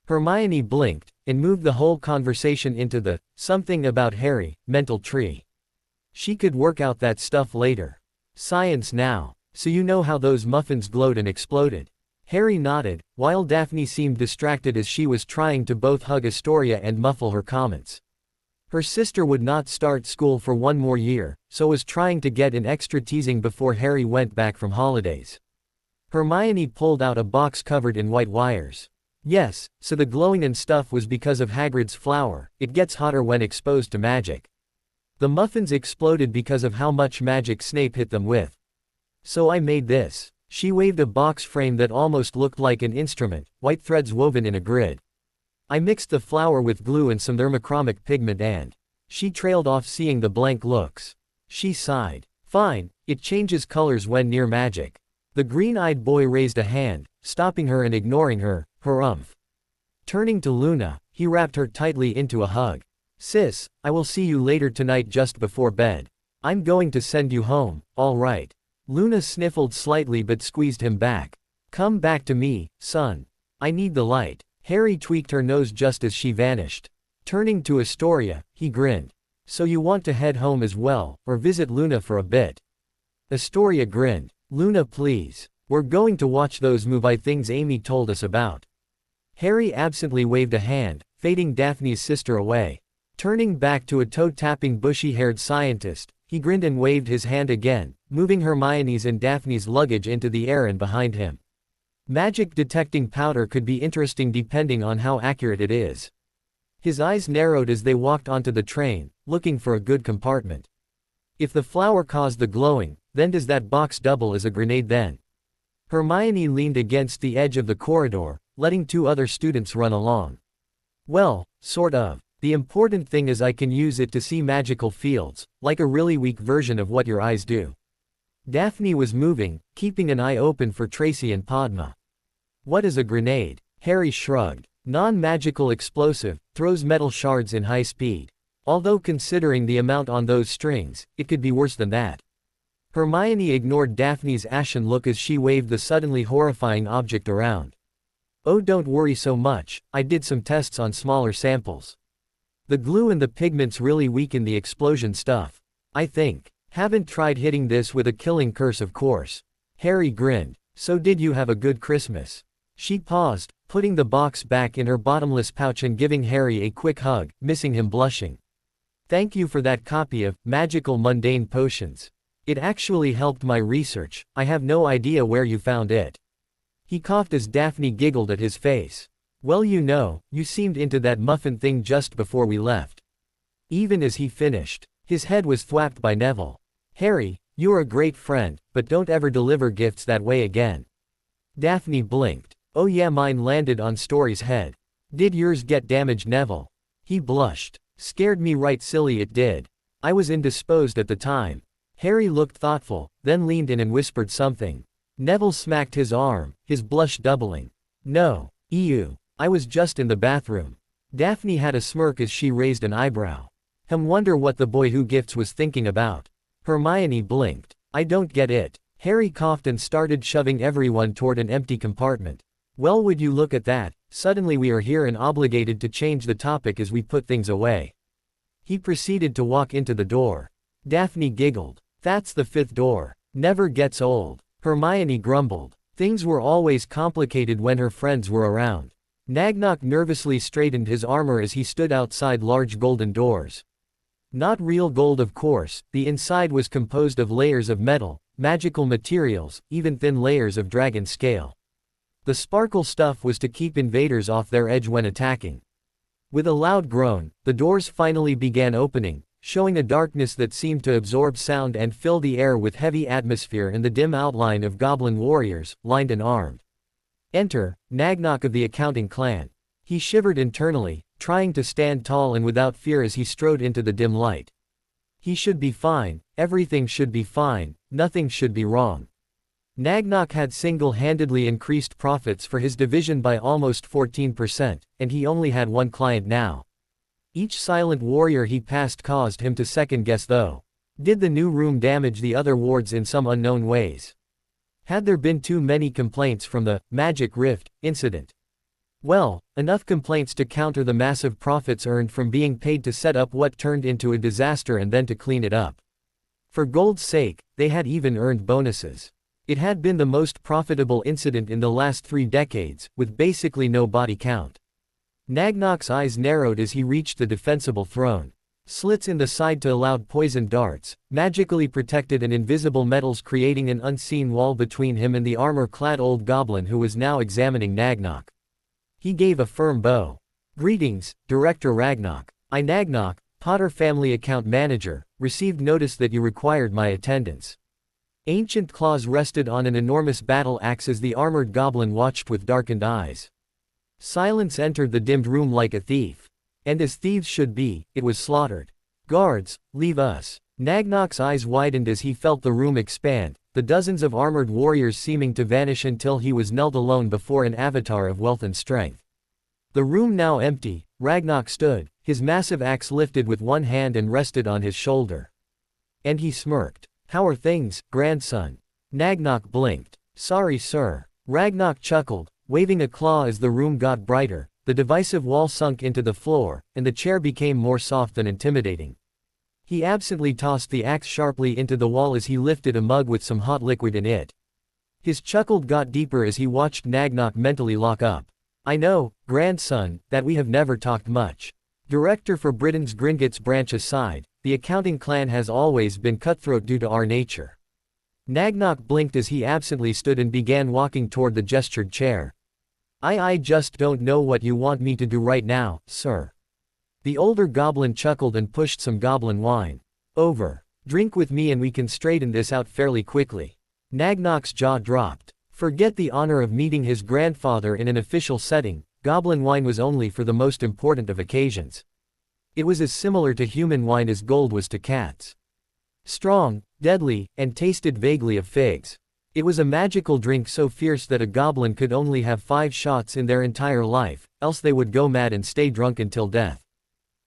Hermione blinked, and moved the whole conversation into the, something about Harry, mental tree. She could work out that stuff later. Science now. So you know how those muffins glowed and exploded. Harry nodded, while Daphne seemed distracted as she was trying to both hug Astoria and muffle her comments. Her sister would not start school for 1 more year, so was trying to get in extra teasing before Harry went back from holidays. Hermione pulled out a box covered in white wires. Yes, so the glowing and stuff was because of Hagrid's flour. It gets hotter when exposed to magic. The muffins exploded because of how much magic Snape hit them with. So I made this. She waved a box frame that almost looked like an instrument, white threads woven in a grid. I mixed the flour with glue and some thermochromic pigment and... She trailed off seeing the blank looks. She sighed. Fine, it changes colors when near magic. The green-eyed boy raised a hand, stopping her and ignoring her, Turning to Luna, he wrapped her tightly into a hug. Sis, I will see you later tonight just before bed. I'm going to send you home, all right. Luna sniffled slightly but squeezed him back. Come back to me, son. I need the light. Harry tweaked her nose just as she vanished. Turning to Astoria, he grinned. So you want to head home as well, or visit Luna for a bit? Astoria grinned. Luna, please. We're going to watch those movie things Amy told us about. Harry absently waved a hand, fading Daphne's sister away. Turning back to a toe-tapping bushy-haired scientist, He grinned and waved his hand again, moving Hermione's and Daphne's luggage into the air and behind him. Magic detecting powder could be interesting depending on how accurate it is. His eyes narrowed as they walked onto the train, looking for a good compartment. If the flower caused the glowing, then does that box double as a grenade then? Hermione leaned against the edge of the corridor, letting 2 other students run along. Well, sort of. The important thing is I can use it to see magical fields, like a really weak version of what your eyes do. Daphne was moving, keeping an eye open for Tracy and Padma. What is a grenade? Harry shrugged. Non-magical explosive, throws metal shards in high speed. Although considering the amount on those strings, it could be worse than that. Hermione ignored Daphne's ashen look as she waved the suddenly horrifying object around. Oh, don't worry so much, I did some tests on smaller samples. The glue and the pigments really weaken the explosion stuff. I think. Haven't tried hitting this with a killing curse, of course. Harry grinned. So did you have a good Christmas? She paused, putting the box back in her bottomless pouch and giving Harry a quick hug, missing him blushing. Thank you for that copy of Magical Mundane Potions. It actually helped my research. I have no idea where you found it. He coughed as Daphne giggled at his face. Well, you seemed into that muffin thing just before we left. Even as he finished, his head was thwapped by Neville. Harry, you're a great friend, but don't ever deliver gifts that way again. Daphne blinked. Oh yeah, mine landed on Story's head. Did yours get damaged, Neville? He blushed. Scared me right silly it did. I was indisposed at the time. Harry looked thoughtful, then leaned in and whispered something. Neville smacked his arm, his blush doubling. No, I was just in the bathroom. Daphne had a smirk as she raised an eyebrow. Wonder what the boy who gifts was thinking about. Hermione blinked. I don't get it. Harry coughed and started shoving everyone toward an empty compartment. Well, would you look at that, suddenly we are here and obligated to change the topic as we put things away. He proceeded to walk into the door. Daphne giggled. That's the 5th door. Never gets old. Hermione grumbled. Things were always complicated when her friends were around. Nagnock nervously straightened his armor as he stood outside large golden doors. Not real gold, of course, the inside was composed of layers of metal, magical materials, even thin layers of dragon scale. The sparkle stuff was to keep invaders off their edge when attacking. With a loud groan, the doors finally began opening, showing a darkness that seemed to absorb sound and fill the air with heavy atmosphere and the dim outline of goblin warriors, lined and armed. Enter, Nagnock of the Accounting Clan. He shivered internally, trying to stand tall and without fear as he strode into the dim light. He should be fine, everything should be fine, nothing should be wrong. Nagnock had single-handedly increased profits for his division by almost 14%, and he only had one client now. Each silent warrior he passed caused him to second-guess though. Did the new room damage the other wards in some unknown ways? Had there been too many complaints from the Magic Rift incident? Well, enough complaints to counter the massive profits earned from being paid to set up what turned into a disaster and then to clean it up. For gold's sake, they had even earned bonuses. It had been the most profitable incident in the last 3 decades, with basically no body count. Nagnock's eyes narrowed as he reached the defensible throne. Slits in the side to allow poisoned darts, magically protected and invisible metals creating an unseen wall between him and the armor-clad old goblin who was now examining Nagnock. He gave a firm bow. Greetings, Director Ragnock. I Nagnock, Potter Family Account Manager, received notice that you required my attendance. Ancient claws rested on an enormous battle axe as the armored goblin watched with darkened eyes. Silence entered the dimmed room like a thief. And as thieves should be, it was slaughtered. Guards, leave us. Nagnock's eyes widened as he felt the room expand, the dozens of armored warriors seeming to vanish until he was knelt alone before an avatar of wealth and strength. The room now empty, Ragnock stood, his massive axe lifted with one hand and rested on his shoulder. And he smirked. How are things, grandson? Nagnock blinked. Sorry, sir. Ragnock chuckled, waving a claw as the room got brighter, the divisive wall sunk into the floor, and the chair became more soft and intimidating. He absently tossed the axe sharply into the wall as he lifted a mug with some hot liquid in it. His chuckle got deeper as he watched Nagnock mentally lock up. I know, grandson, that we have never talked much. Director for Britain's Gringotts branch aside, the accounting clan has always been cutthroat due to our nature. Nagnok blinked as he absently stood and began walking toward the gestured chair. I just don't know what you want me to do right now, sir. The older goblin chuckled and pushed some goblin wine. Over. Drink with me and we can straighten this out fairly quickly. Nagnok's jaw dropped. Forget the honor of meeting his grandfather in an official setting, goblin wine was only for the most important of occasions. It was as similar to human wine as gold was to cats. Strong, deadly, and tasted vaguely of figs. It was a magical drink so fierce that a goblin could only have 5 shots in their entire life, else they would go mad and stay drunk until death.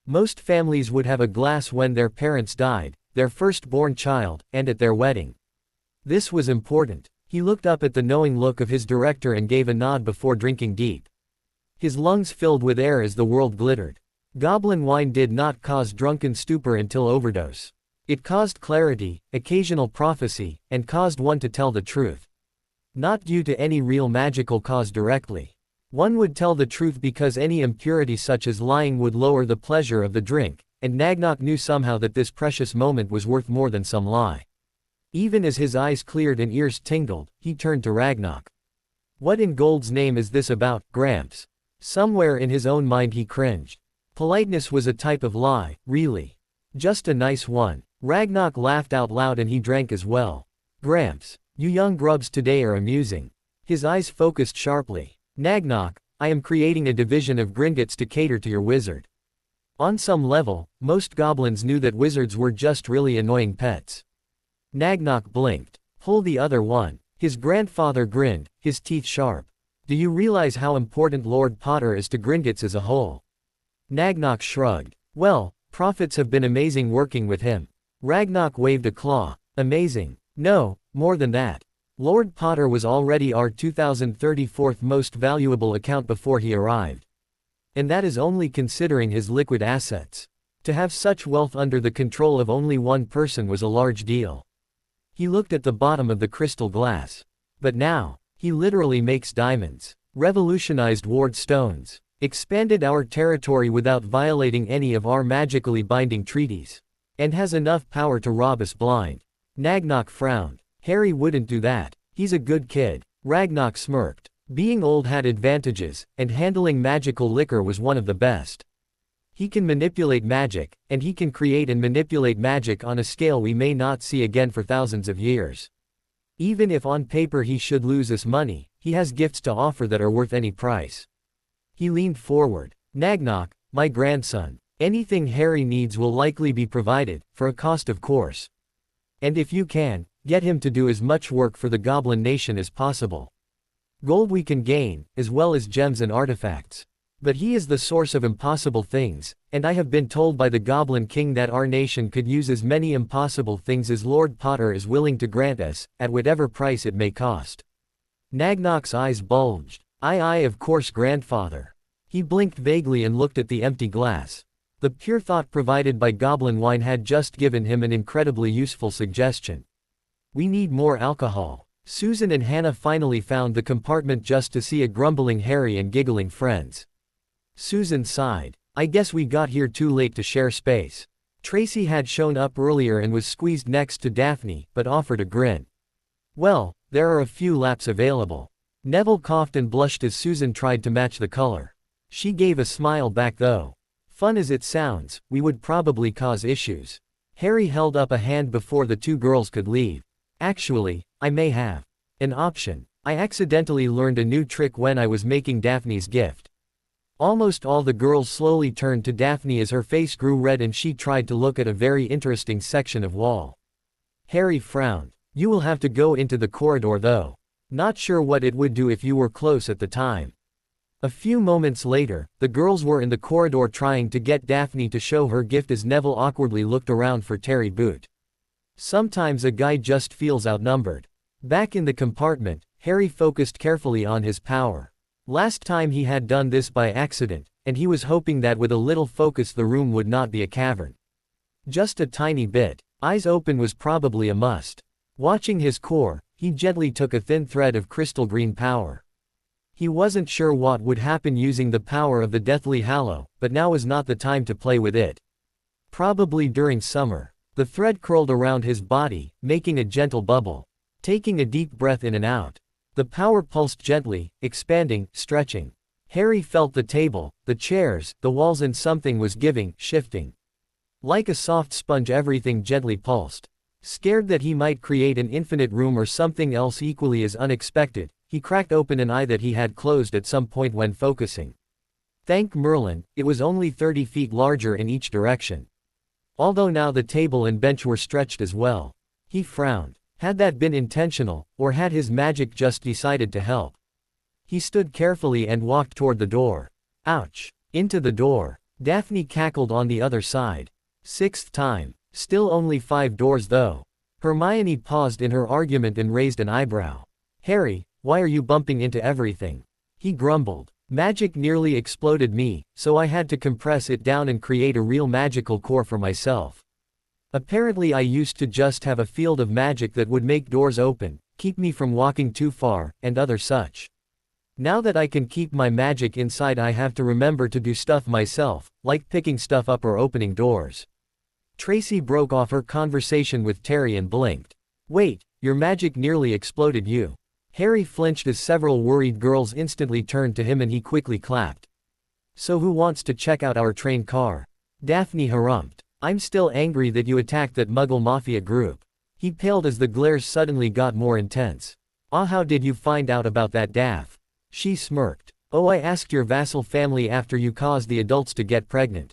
Most families would have a glass when their parents died, their firstborn child, and at their wedding. This was important. He looked up at the knowing look of his director and gave a nod before drinking deep. His lungs filled with air as the world glittered. Goblin wine did not cause drunken stupor until overdose. It caused clarity, occasional prophecy, and caused one to tell the truth. Not due to any real magical cause directly. One would tell the truth because any impurity such as lying would lower the pleasure of the drink, and Nagnok knew somehow that this precious moment was worth more than some lie. Even as his eyes cleared and ears tingled, he turned to Ragnok. What in Gold's name is this about, Gramps? Somewhere in his own mind he cringed. Politeness was a type of lie, really. Just a nice one. Ragnok laughed out loud and he drank as well. Gramps, you young grubs today are amusing. His eyes focused sharply. Nagnok, I am creating a division of Gringotts to cater to your wizard. On some level, most goblins knew that wizards were just really annoying pets. Nagnok blinked. Pull the other one. His grandfather grinned, his teeth sharp. Do you realize how important Lord Potter is to Gringotts as a whole? Nagnok shrugged. Well, prophets have been amazing working with him. Ragnok waved a claw. Amazing. No, more than that. Lord Potter was already our 2034th most valuable account before he arrived. And that is only considering his liquid assets. To have such wealth under the control of only one person was a large deal. He looked at the bottom of the crystal glass. But now, he literally makes diamonds, revolutionized ward stones, expanded our territory without violating any of our magically binding treaties, and has enough power to rob us blind. Nagnok frowned. Harry wouldn't do that. He's a good kid. Ragnok smirked. Being old had advantages, and handling magical liquor was one of the best. He can manipulate magic, and he can create and manipulate magic on a scale we may not see again for thousands of years. Even if on paper he should lose us money, he has gifts to offer that are worth any price. He leaned forward. Nagnok, my grandson, anything Harry needs will likely be provided, for a cost of course. And if you can, get him to do as much work for the Goblin Nation as possible. Gold we can gain, as well as gems and artifacts. But he is the source of impossible things, and I have been told by the Goblin King that our nation could use as many impossible things as Lord Potter is willing to grant us, at whatever price it may cost. Nagnok's eyes bulged. Aye, of course, grandfather. He blinked vaguely and looked at the empty glass. The pure thought provided by goblin wine had just given him an incredibly useful suggestion. We need more alcohol. Susan and Hannah finally found the compartment just to see a grumbling Harry and giggling friends. Susan sighed. I guess we got here too late to share space. Tracy had shown up earlier and was squeezed next to Daphne, but offered a grin. Well, there are a few laps available. Neville coughed and blushed as Susan tried to match the color. She gave a smile back though. Fun as it sounds, we would probably cause issues. Harry held up a hand before the two girls could leave. Actually, I may have an option. I accidentally learned a new trick when I was making Daphne's gift. Almost all the girls slowly turned to Daphne as her face grew red and she tried to look at a very interesting section of wall. Harry frowned. You will have to go into the corridor though. Not sure what it would do if you were close at the time. A few moments later, the girls were in the corridor trying to get Daphne to show her gift as Neville awkwardly looked around for Terry Boot. Sometimes a guy just feels outnumbered. Back in the compartment, Harry focused carefully on his power. Last time he had done this by accident, and he was hoping that with a little focus the room would not be a cavern. Just a tiny bit. Eyes open was probably a must. Watching his core, he gently took a thin thread of crystal green power. He wasn't sure what would happen using the power of the Deathly Hallow, but now was not the time to play with it. Probably during summer. The thread curled around his body, making a gentle bubble. Taking a deep breath in and out. The power pulsed gently, expanding, stretching. Harry felt the table, the chairs, the walls, and something was giving, shifting. Like a soft sponge, everything gently pulsed. Scared that he might create an infinite room or something else equally as unexpected, he cracked open an eye that he had closed at some point when focusing. Thank Merlin, it was only 30 feet larger in each direction. Although now the table and bench were stretched as well. He frowned. Had that been intentional, or had his magic just decided to help? He stood carefully and walked toward the door. Ouch! Into the door. Daphne cackled on the other side. 6th time. Still only 5 doors though. Hermione paused in her argument and raised an eyebrow. Harry, why are you bumping into everything? He grumbled. Magic nearly exploded me, so I had to compress it down and create a real magical core for myself. Apparently I used to just have a field of magic that would make doors open, keep me from walking too far, and other such. Now that I can keep my magic inside, I have to remember to do stuff myself, like picking stuff up or opening doors. Tracy broke off her conversation with Terry and blinked. Wait, your magic nearly exploded you. Harry flinched as several worried girls instantly turned to him and he quickly clapped. So who wants to check out our train car? Daphne harumphed. I'm still angry that you attacked that Muggle Mafia group. He paled as the glares suddenly got more intense. Ah, how did you find out about that, Daph? She smirked. Oh, I asked your vassal family after you caused the adults to get pregnant.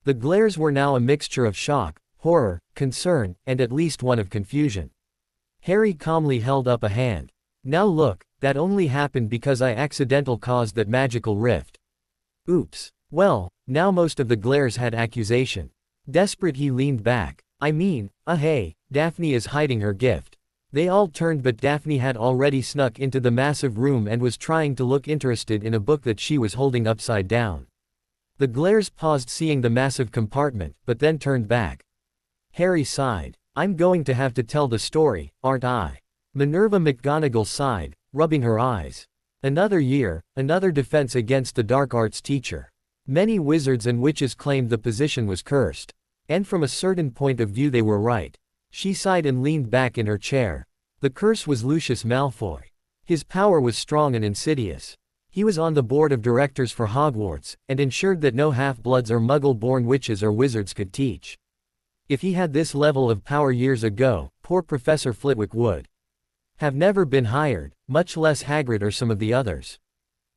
The glares were now a mixture of shock, horror, concern, and at least one of confusion. Harry calmly held up a hand. Now look, that only happened because I accidentally caused that magical rift. Oops. Well, now most of the glares had accusation. Desperate, he leaned back. I mean, hey, Daphne is hiding her gift. They all turned, but Daphne had already snuck into the massive room and was trying to look interested in a book that she was holding upside down. The glares paused seeing the massive compartment, but then turned back. Harry sighed. I'm going to have to tell the story, aren't I? Minerva McGonagall sighed, rubbing her eyes. Another year, another defense against the dark arts teacher. Many wizards and witches claimed the position was cursed. And from a certain point of view they were right. She sighed and leaned back in her chair. The curse was Lucius Malfoy. His power was strong and insidious. He was on the board of directors for Hogwarts, and ensured that no half-bloods or Muggle-born witches or wizards could teach. If he had this level of power years ago, poor Professor Flitwick would have never been hired, much less Hagrid or some of the others.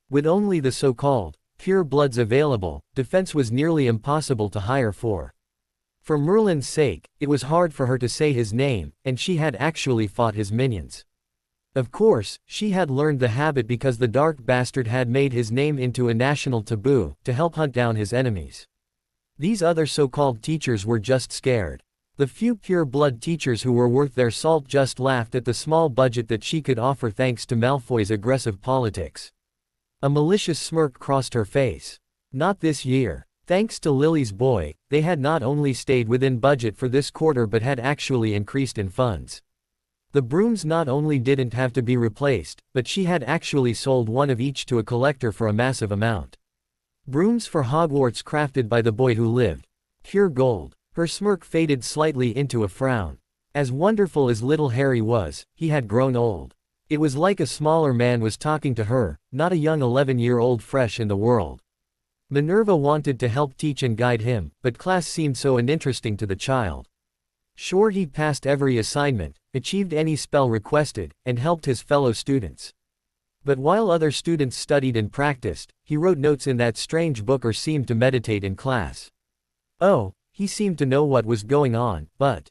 With only the so-called pure bloods available, defense was nearly impossible to hire for. For Merlin's sake, it was hard for her to say his name, and she had actually fought his minions. Of course, she had learned the habit because the dark bastard had made his name into a national taboo, to help hunt down his enemies. These other so-called teachers were just scared. The few pure-blood teachers who were worth their salt just laughed at the small budget that she could offer thanks to Malfoy's aggressive politics. A malicious smirk crossed her face. Not this year. Thanks to Lily's boy, they had not only stayed within budget for this quarter but had actually increased in funds. The brooms not only didn't have to be replaced, but she had actually sold one of each to a collector for a massive amount. Brooms for Hogwarts crafted by the boy who lived. Pure gold. Her smirk faded slightly into a frown. As wonderful as little Harry was, he had grown old. It was like a smaller man was talking to her, not a young 11-year-old fresh in the world. Minerva wanted to help teach and guide him, but class seemed so uninteresting to the child. Sure, he passed every assignment, achieved any spell requested, and helped his fellow students. But while other students studied and practiced, he wrote notes in that strange book or seemed to meditate in class. Oh, he seemed to know what was going on, but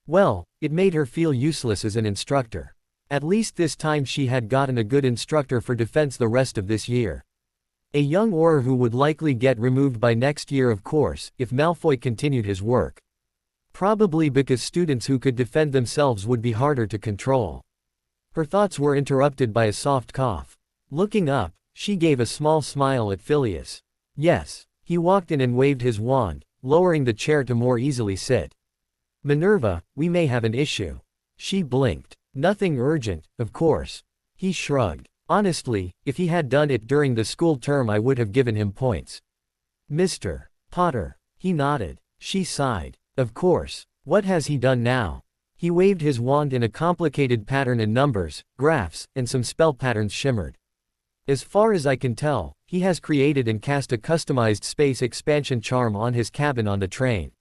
well, it made her feel useless as an instructor. At least this time she had gotten a good instructor for defense the rest of this year. A young Auror who would likely get removed by next year, of course, if Malfoy continued his work. Probably because students who could defend themselves would be harder to control. Her thoughts were interrupted by a soft cough. Looking up, she gave a small smile at Phileas. Yes. He walked in and waved his wand, lowering the chair to more easily sit. Minerva, we may have an issue. She blinked. Nothing urgent, of course. He shrugged. Honestly, if he had done it during the school term I would have given him points. Mr. Potter. He nodded. She sighed. Of course. What has he done now? He waved his wand in a complicated pattern and numbers, graphs, and some spell patterns shimmered. As far as I can tell, he has created and cast a customized space expansion charm on his cabin on the train.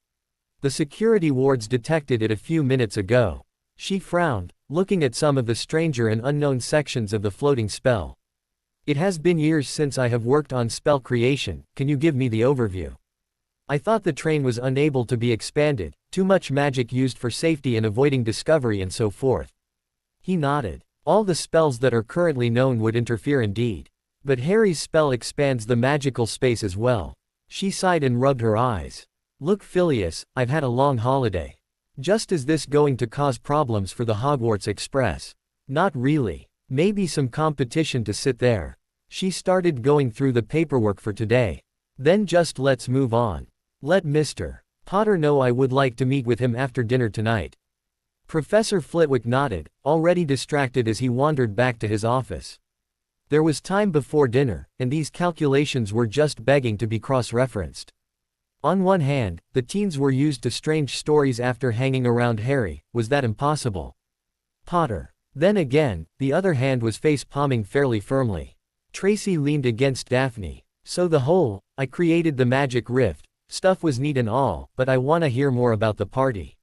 The security wards detected it a few minutes ago. She frowned, looking at some of the stranger and unknown sections of the floating spell. It has been years since I have worked on spell creation, can you give me the overview? I thought the train was unable to be expanded, too much magic used for safety and avoiding discovery and so forth. He nodded. All the spells that are currently known would interfere indeed. But Harry's spell expands the magical space as well. She sighed and rubbed her eyes. Look Phileas, I've had a long holiday. Just is this going to cause problems for the Hogwarts Express? Not really. Maybe some competition to sit there. She started going through the paperwork for today. Then just let's move on. Let Mr. Potter know I would like to meet with him after dinner tonight. Professor Flitwick nodded, already distracted as he wandered back to his office. There was time before dinner, and these calculations were just begging to be cross-referenced. On one hand, the teens were used to strange stories after hanging around Harry. Was that impossible? Potter. Then again, the other hand was face-palming fairly firmly. Tracy leaned against Daphne. So the whole, I created the magic rift, stuff was neat and all, but I wanna hear more about the party.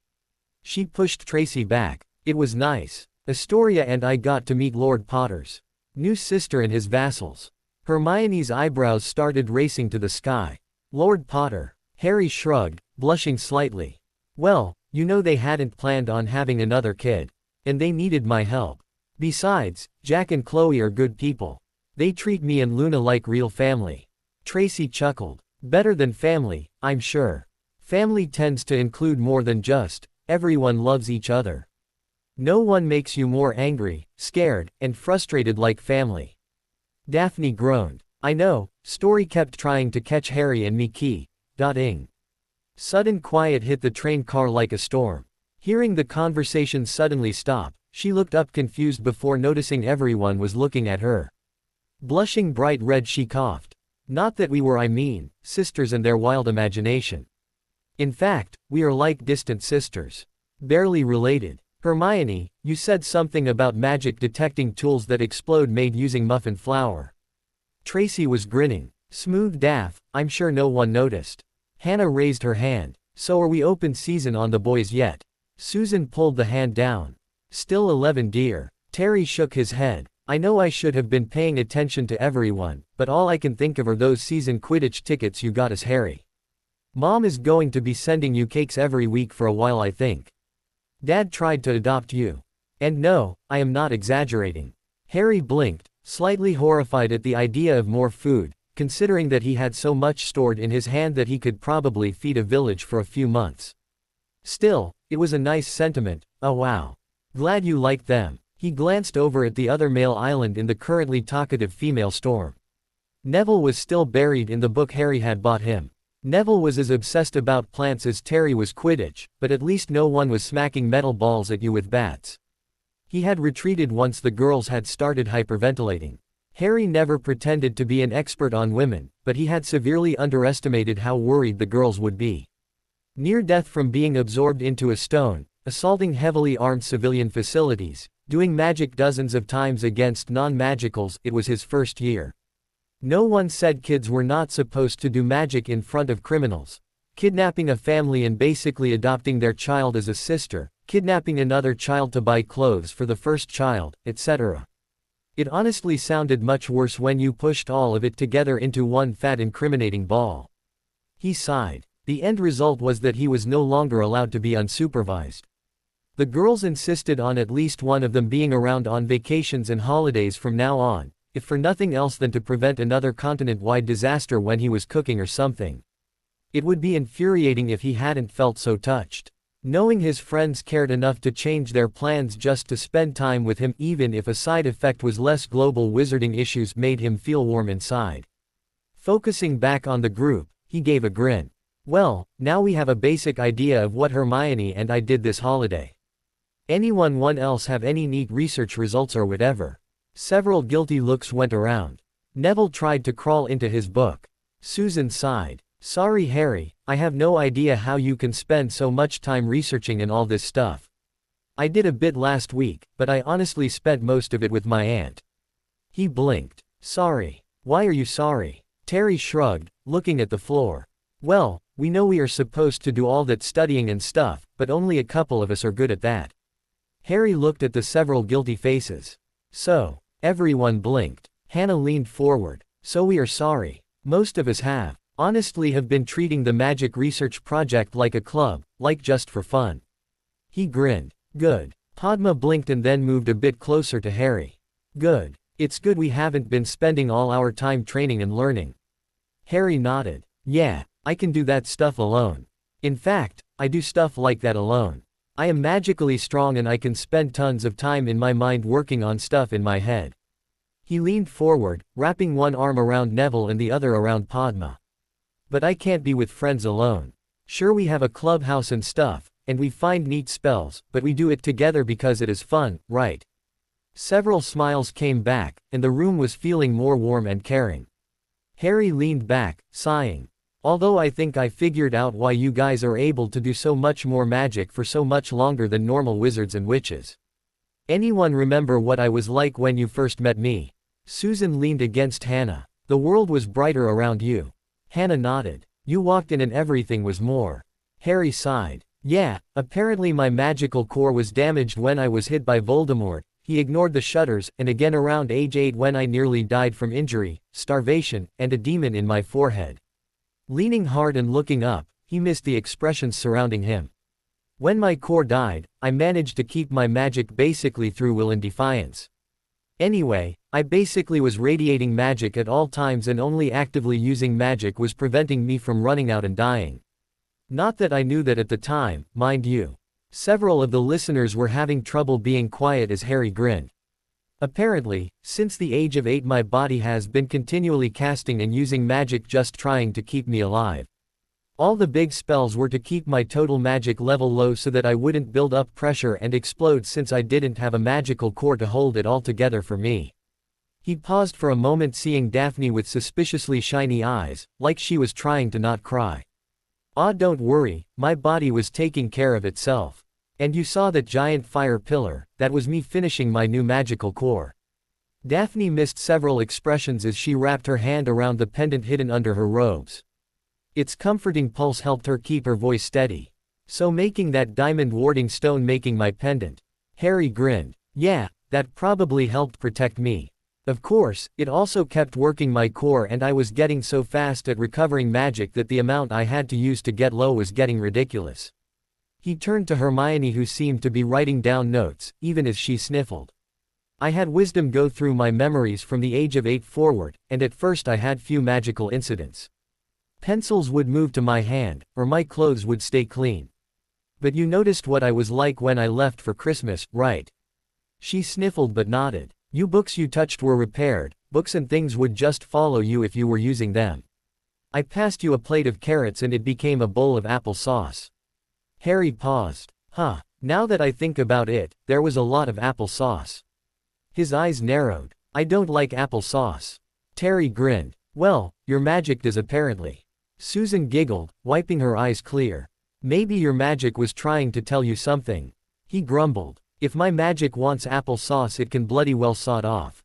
She pushed Tracy back. It was nice. Astoria and I got to meet Lord Potter's new sister and his vassals. Hermione's eyebrows started racing to the sky. Lord Potter. Harry shrugged, blushing slightly. Well, you know they hadn't planned on having another kid. And they needed my help. Besides, Jack and Chloe are good people. They treat me and Luna like real family. Tracy chuckled. Better than family, I'm sure. Family tends to include more than just, everyone loves each other. No one makes you more angry, scared, and frustrated like family. Daphne groaned. I know, Story kept trying to catch Harry and me key.ing. Sudden quiet hit the train car like a storm. Hearing the conversation suddenly stop, she looked up confused before noticing everyone was looking at her. Blushing bright red she coughed. Not that we were sisters and their wild imagination. In fact, we are like distant sisters. Barely related. Hermione, you said something about magic detecting tools that explode made using muffin flour. Tracy was grinning. Smooth Daff, I'm sure no one noticed. Hannah raised her hand. So are we open season on the boys yet? Susan pulled the hand down. Still 11 dear. Terry shook his head. I know I should have been paying attention to everyone, but all I can think of are those season Quidditch tickets you got us Harry. Mom is going to be sending you cakes every week for a while I think. Dad tried to adopt you. And no, I am not exaggerating. Harry blinked, slightly horrified at the idea of more food, considering that he had so much stored in his hand that he could probably feed a village for a few months. Still, it was a nice sentiment. Oh wow. Glad you liked them. He glanced over at the other male island in the currently talkative female storm. Neville was still buried in the book Harry had bought him. Neville was as obsessed about plants as Terry was Quidditch, but at least no one was smacking metal balls at you with bats. He had retreated once the girls had started hyperventilating. Harry never pretended to be an expert on women, but he had severely underestimated how worried the girls would be. Near death from being absorbed into a stone, assaulting heavily armed civilian facilities, doing magic dozens of times against non-magicals, it was his first year. No one said kids were not supposed to do magic in front of criminals. Kidnapping a family and basically adopting their child as a sister, kidnapping another child to buy clothes for the first child, etc. It honestly sounded much worse when you pushed all of it together into one fat incriminating ball. He sighed. The end result was that he was no longer allowed to be unsupervised. The girls insisted on at least one of them being around on vacations and holidays from now on, if for nothing else than to prevent another continent-wide disaster when he was cooking or something. It would be infuriating if he hadn't felt so touched. Knowing his friends cared enough to change their plans just to spend time with him even if a side effect was less global wizarding issues made him feel warm inside. Focusing back on the group, he gave a grin. Well, now we have a basic idea of what Hermione and I did this holiday. Anyone else have any neat research results or whatever? Several guilty looks went around. Neville tried to crawl into his book. Susan sighed. Sorry Harry, I have no idea how you can spend so much time researching and all this stuff. I did a bit last week, but I honestly spent most of it with my aunt. He blinked. Sorry. Why are you sorry? Terry shrugged, looking at the floor. Well, we know we are supposed to do all that studying and stuff, but only a couple of us are good at that. Harry looked at the several guilty faces. So, everyone blinked. Hannah leaned forward. So we are sorry. Most of us honestly have been treating the magic research project like a club, like just for fun. He grinned. Good. Padma blinked and then moved a bit closer to Harry. Good. It's good we haven't been spending all our time training and learning. Harry nodded. Yeah, I can do that stuff alone. In fact, I do stuff like that alone. I am magically strong and I can spend tons of time in my mind working on stuff in my head. He leaned forward, wrapping one arm around Neville and the other around Padma. But I can't be with friends alone. Sure, we have a clubhouse and stuff, and we find neat spells, but we do it together because it is fun, right? Several smiles came back, and the room was feeling more warm and caring. Harry leaned back, sighing. Although I think I figured out why you guys are able to do so much more magic for so much longer than normal wizards and witches. Anyone remember what I was like when you first met me? Susan leaned against Hannah. The world was brighter around you. Hannah nodded. You walked in and everything was more. Harry sighed. Yeah, apparently my magical core was damaged when I was hit by Voldemort. He ignored the shudders, and again around age 8 when I nearly died from injury, starvation, and a demon in my forehead. Leaning hard and looking up, he missed the expressions surrounding him. When my core died, I managed to keep my magic basically through will and defiance. Anyway, I basically was radiating magic at all times and only actively using magic was preventing me from running out and dying. Not that I knew that at the time, mind you. Several of the listeners were having trouble being quiet as Harry grinned. Apparently, since the age of 8 my body has been continually casting and using magic just trying to keep me alive. All the big spells were to keep my total magic level low so that I wouldn't build up pressure and explode since I didn't have a magical core to hold it all together for me. He paused for a moment seeing Daphne with suspiciously shiny eyes, like she was trying to not cry. Don't worry, my body was taking care of itself. And you saw that giant fire pillar, that was me finishing my new magical core. Daphne missed several expressions as she wrapped her hand around the pendant hidden under her robes. Its comforting pulse helped her keep her voice steady. So making that diamond warding stone making my pendant. Harry grinned. Yeah, that probably helped protect me. Of course, it also kept working my core and I was getting so fast at recovering magic that the amount I had to use to get low was getting ridiculous. He turned to Hermione who seemed to be writing down notes, even as she sniffled. I had wisdom go through my memories from the age of 8 forward, and at first I had few magical incidents. Pencils would move to my hand, or my clothes would stay clean. But you noticed what I was like when I left for Christmas, right? She sniffled but nodded. You books you touched were repaired, books and things would just follow you if you were using them. I passed you a plate of carrots and it became a bowl of apple sauce. Harry paused. Now that I think about it, there was a lot of apple sauce. His eyes narrowed. I don't like apple sauce. Terry grinned. Well, your magic does apparently. Susan giggled, wiping her eyes clear. Maybe your magic was trying to tell you something. He grumbled. If my magic wants apple sauce it can bloody well sawed off.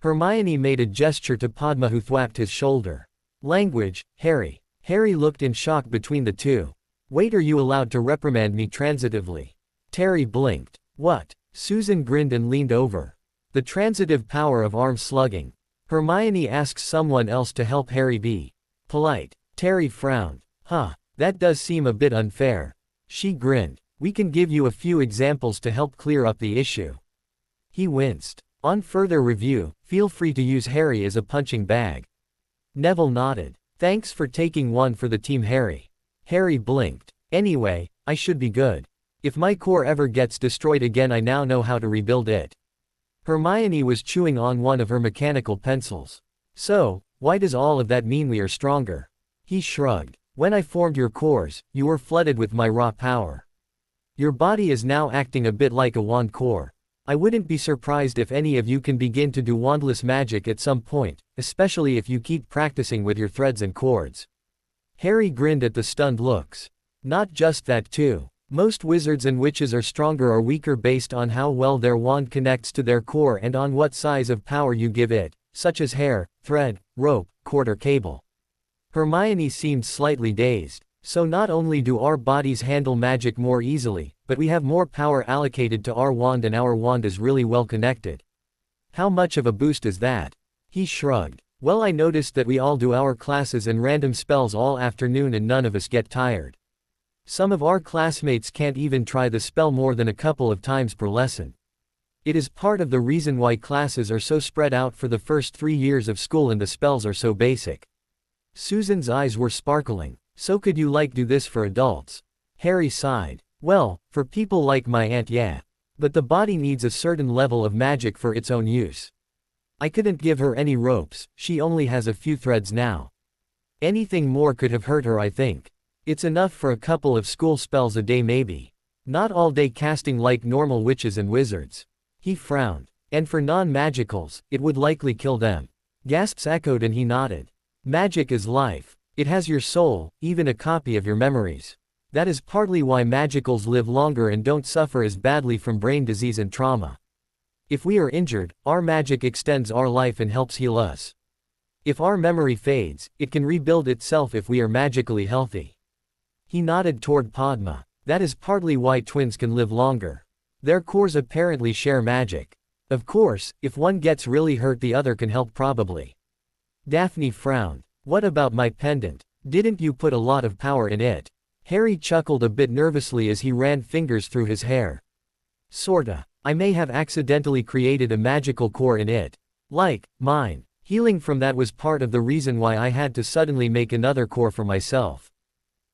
Hermione made a gesture to Padma who thwapped his shoulder. Language, Harry. Harry looked in shock between the two. Wait, are you allowed to reprimand me transitively? Terry blinked. What? Susan grinned and leaned over. The transitive power of arm slugging. Hermione asks someone else to help Harry be polite. Terry frowned. That does seem a bit unfair. She grinned. We can give you a few examples to help clear up the issue. He winced. On further review, feel free to use Harry as a punching bag. Neville nodded. Thanks for taking one for the team, Harry. Harry blinked. Anyway, I should be good. If my core ever gets destroyed again I now know how to rebuild it. Hermione was chewing on one of her mechanical pencils. So, why does all of that mean we are stronger? He shrugged. When I formed your cores, you were flooded with my raw power. Your body is now acting a bit like a wand core. I wouldn't be surprised if any of you can begin to do wandless magic at some point, especially if you keep practicing with your threads and cords. Harry grinned at the stunned looks. Not just that too. Most wizards and witches are stronger or weaker based on how well their wand connects to their core and on what size of power you give it, such as hair, thread, rope, cord or cable. Hermione seemed slightly dazed. So not only do our bodies handle magic more easily, but we have more power allocated to our wand and our wand is really well connected. How much of a boost is that? He shrugged. Well, I noticed that we all do our classes and random spells all afternoon and none of us get tired. Some of our classmates can't even try the spell more than a couple of times per lesson. It is part of the reason why classes are so spread out for the first 3 years of school and the spells are so basic. Susan's eyes were sparkling. So could you do this for adults? Harry sighed. Well, for people like my aunt, yeah. But the body needs a certain level of magic for its own use. I couldn't give her any ropes, she only has a few threads now. Anything more could have hurt her, I think. It's enough for a couple of school spells a day maybe. Not all day casting like normal witches and wizards. He frowned. And for non-magicals, it would likely kill them. Gasps echoed and he nodded. Magic is life. It has your soul, even a copy of your memories. That is partly why magicals live longer and don't suffer as badly from brain disease and trauma. If we are injured, our magic extends our life and helps heal us. If our memory fades, it can rebuild itself if we are magically healthy. He nodded toward Padma. That is partly why twins can live longer. Their cores apparently share magic. Of course, if one gets really hurt the other can help probably. Daphne frowned. What about my pendant? Didn't you put a lot of power in it? Harry chuckled a bit nervously as he ran fingers through his hair. Sorta. I may have accidentally created a magical core in it. Like mine. Healing from that was part of the reason why I had to suddenly make another core for myself.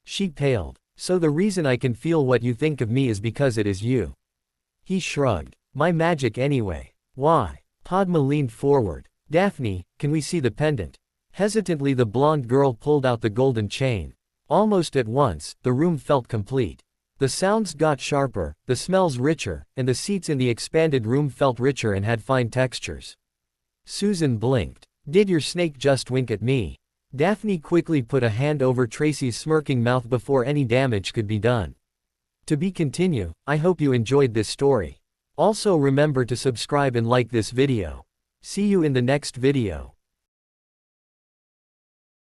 She paled. So the reason I can feel what you think of me is because it is you. He shrugged. My magic anyway. Why? Padma leaned forward. Daphne, can we see the pendant? Hesitantly the blonde girl pulled out the golden chain. Almost at once, the room felt complete. The sounds got sharper, the smells richer, and the seats in the expanded room felt richer and had fine textures. Susan blinked. Did your snake just wink at me? Daphne quickly put a hand over Tracy's smirking mouth before any damage could be done. To be continued. I hope you enjoyed this story. Also remember to subscribe and like this video. See you in the next video.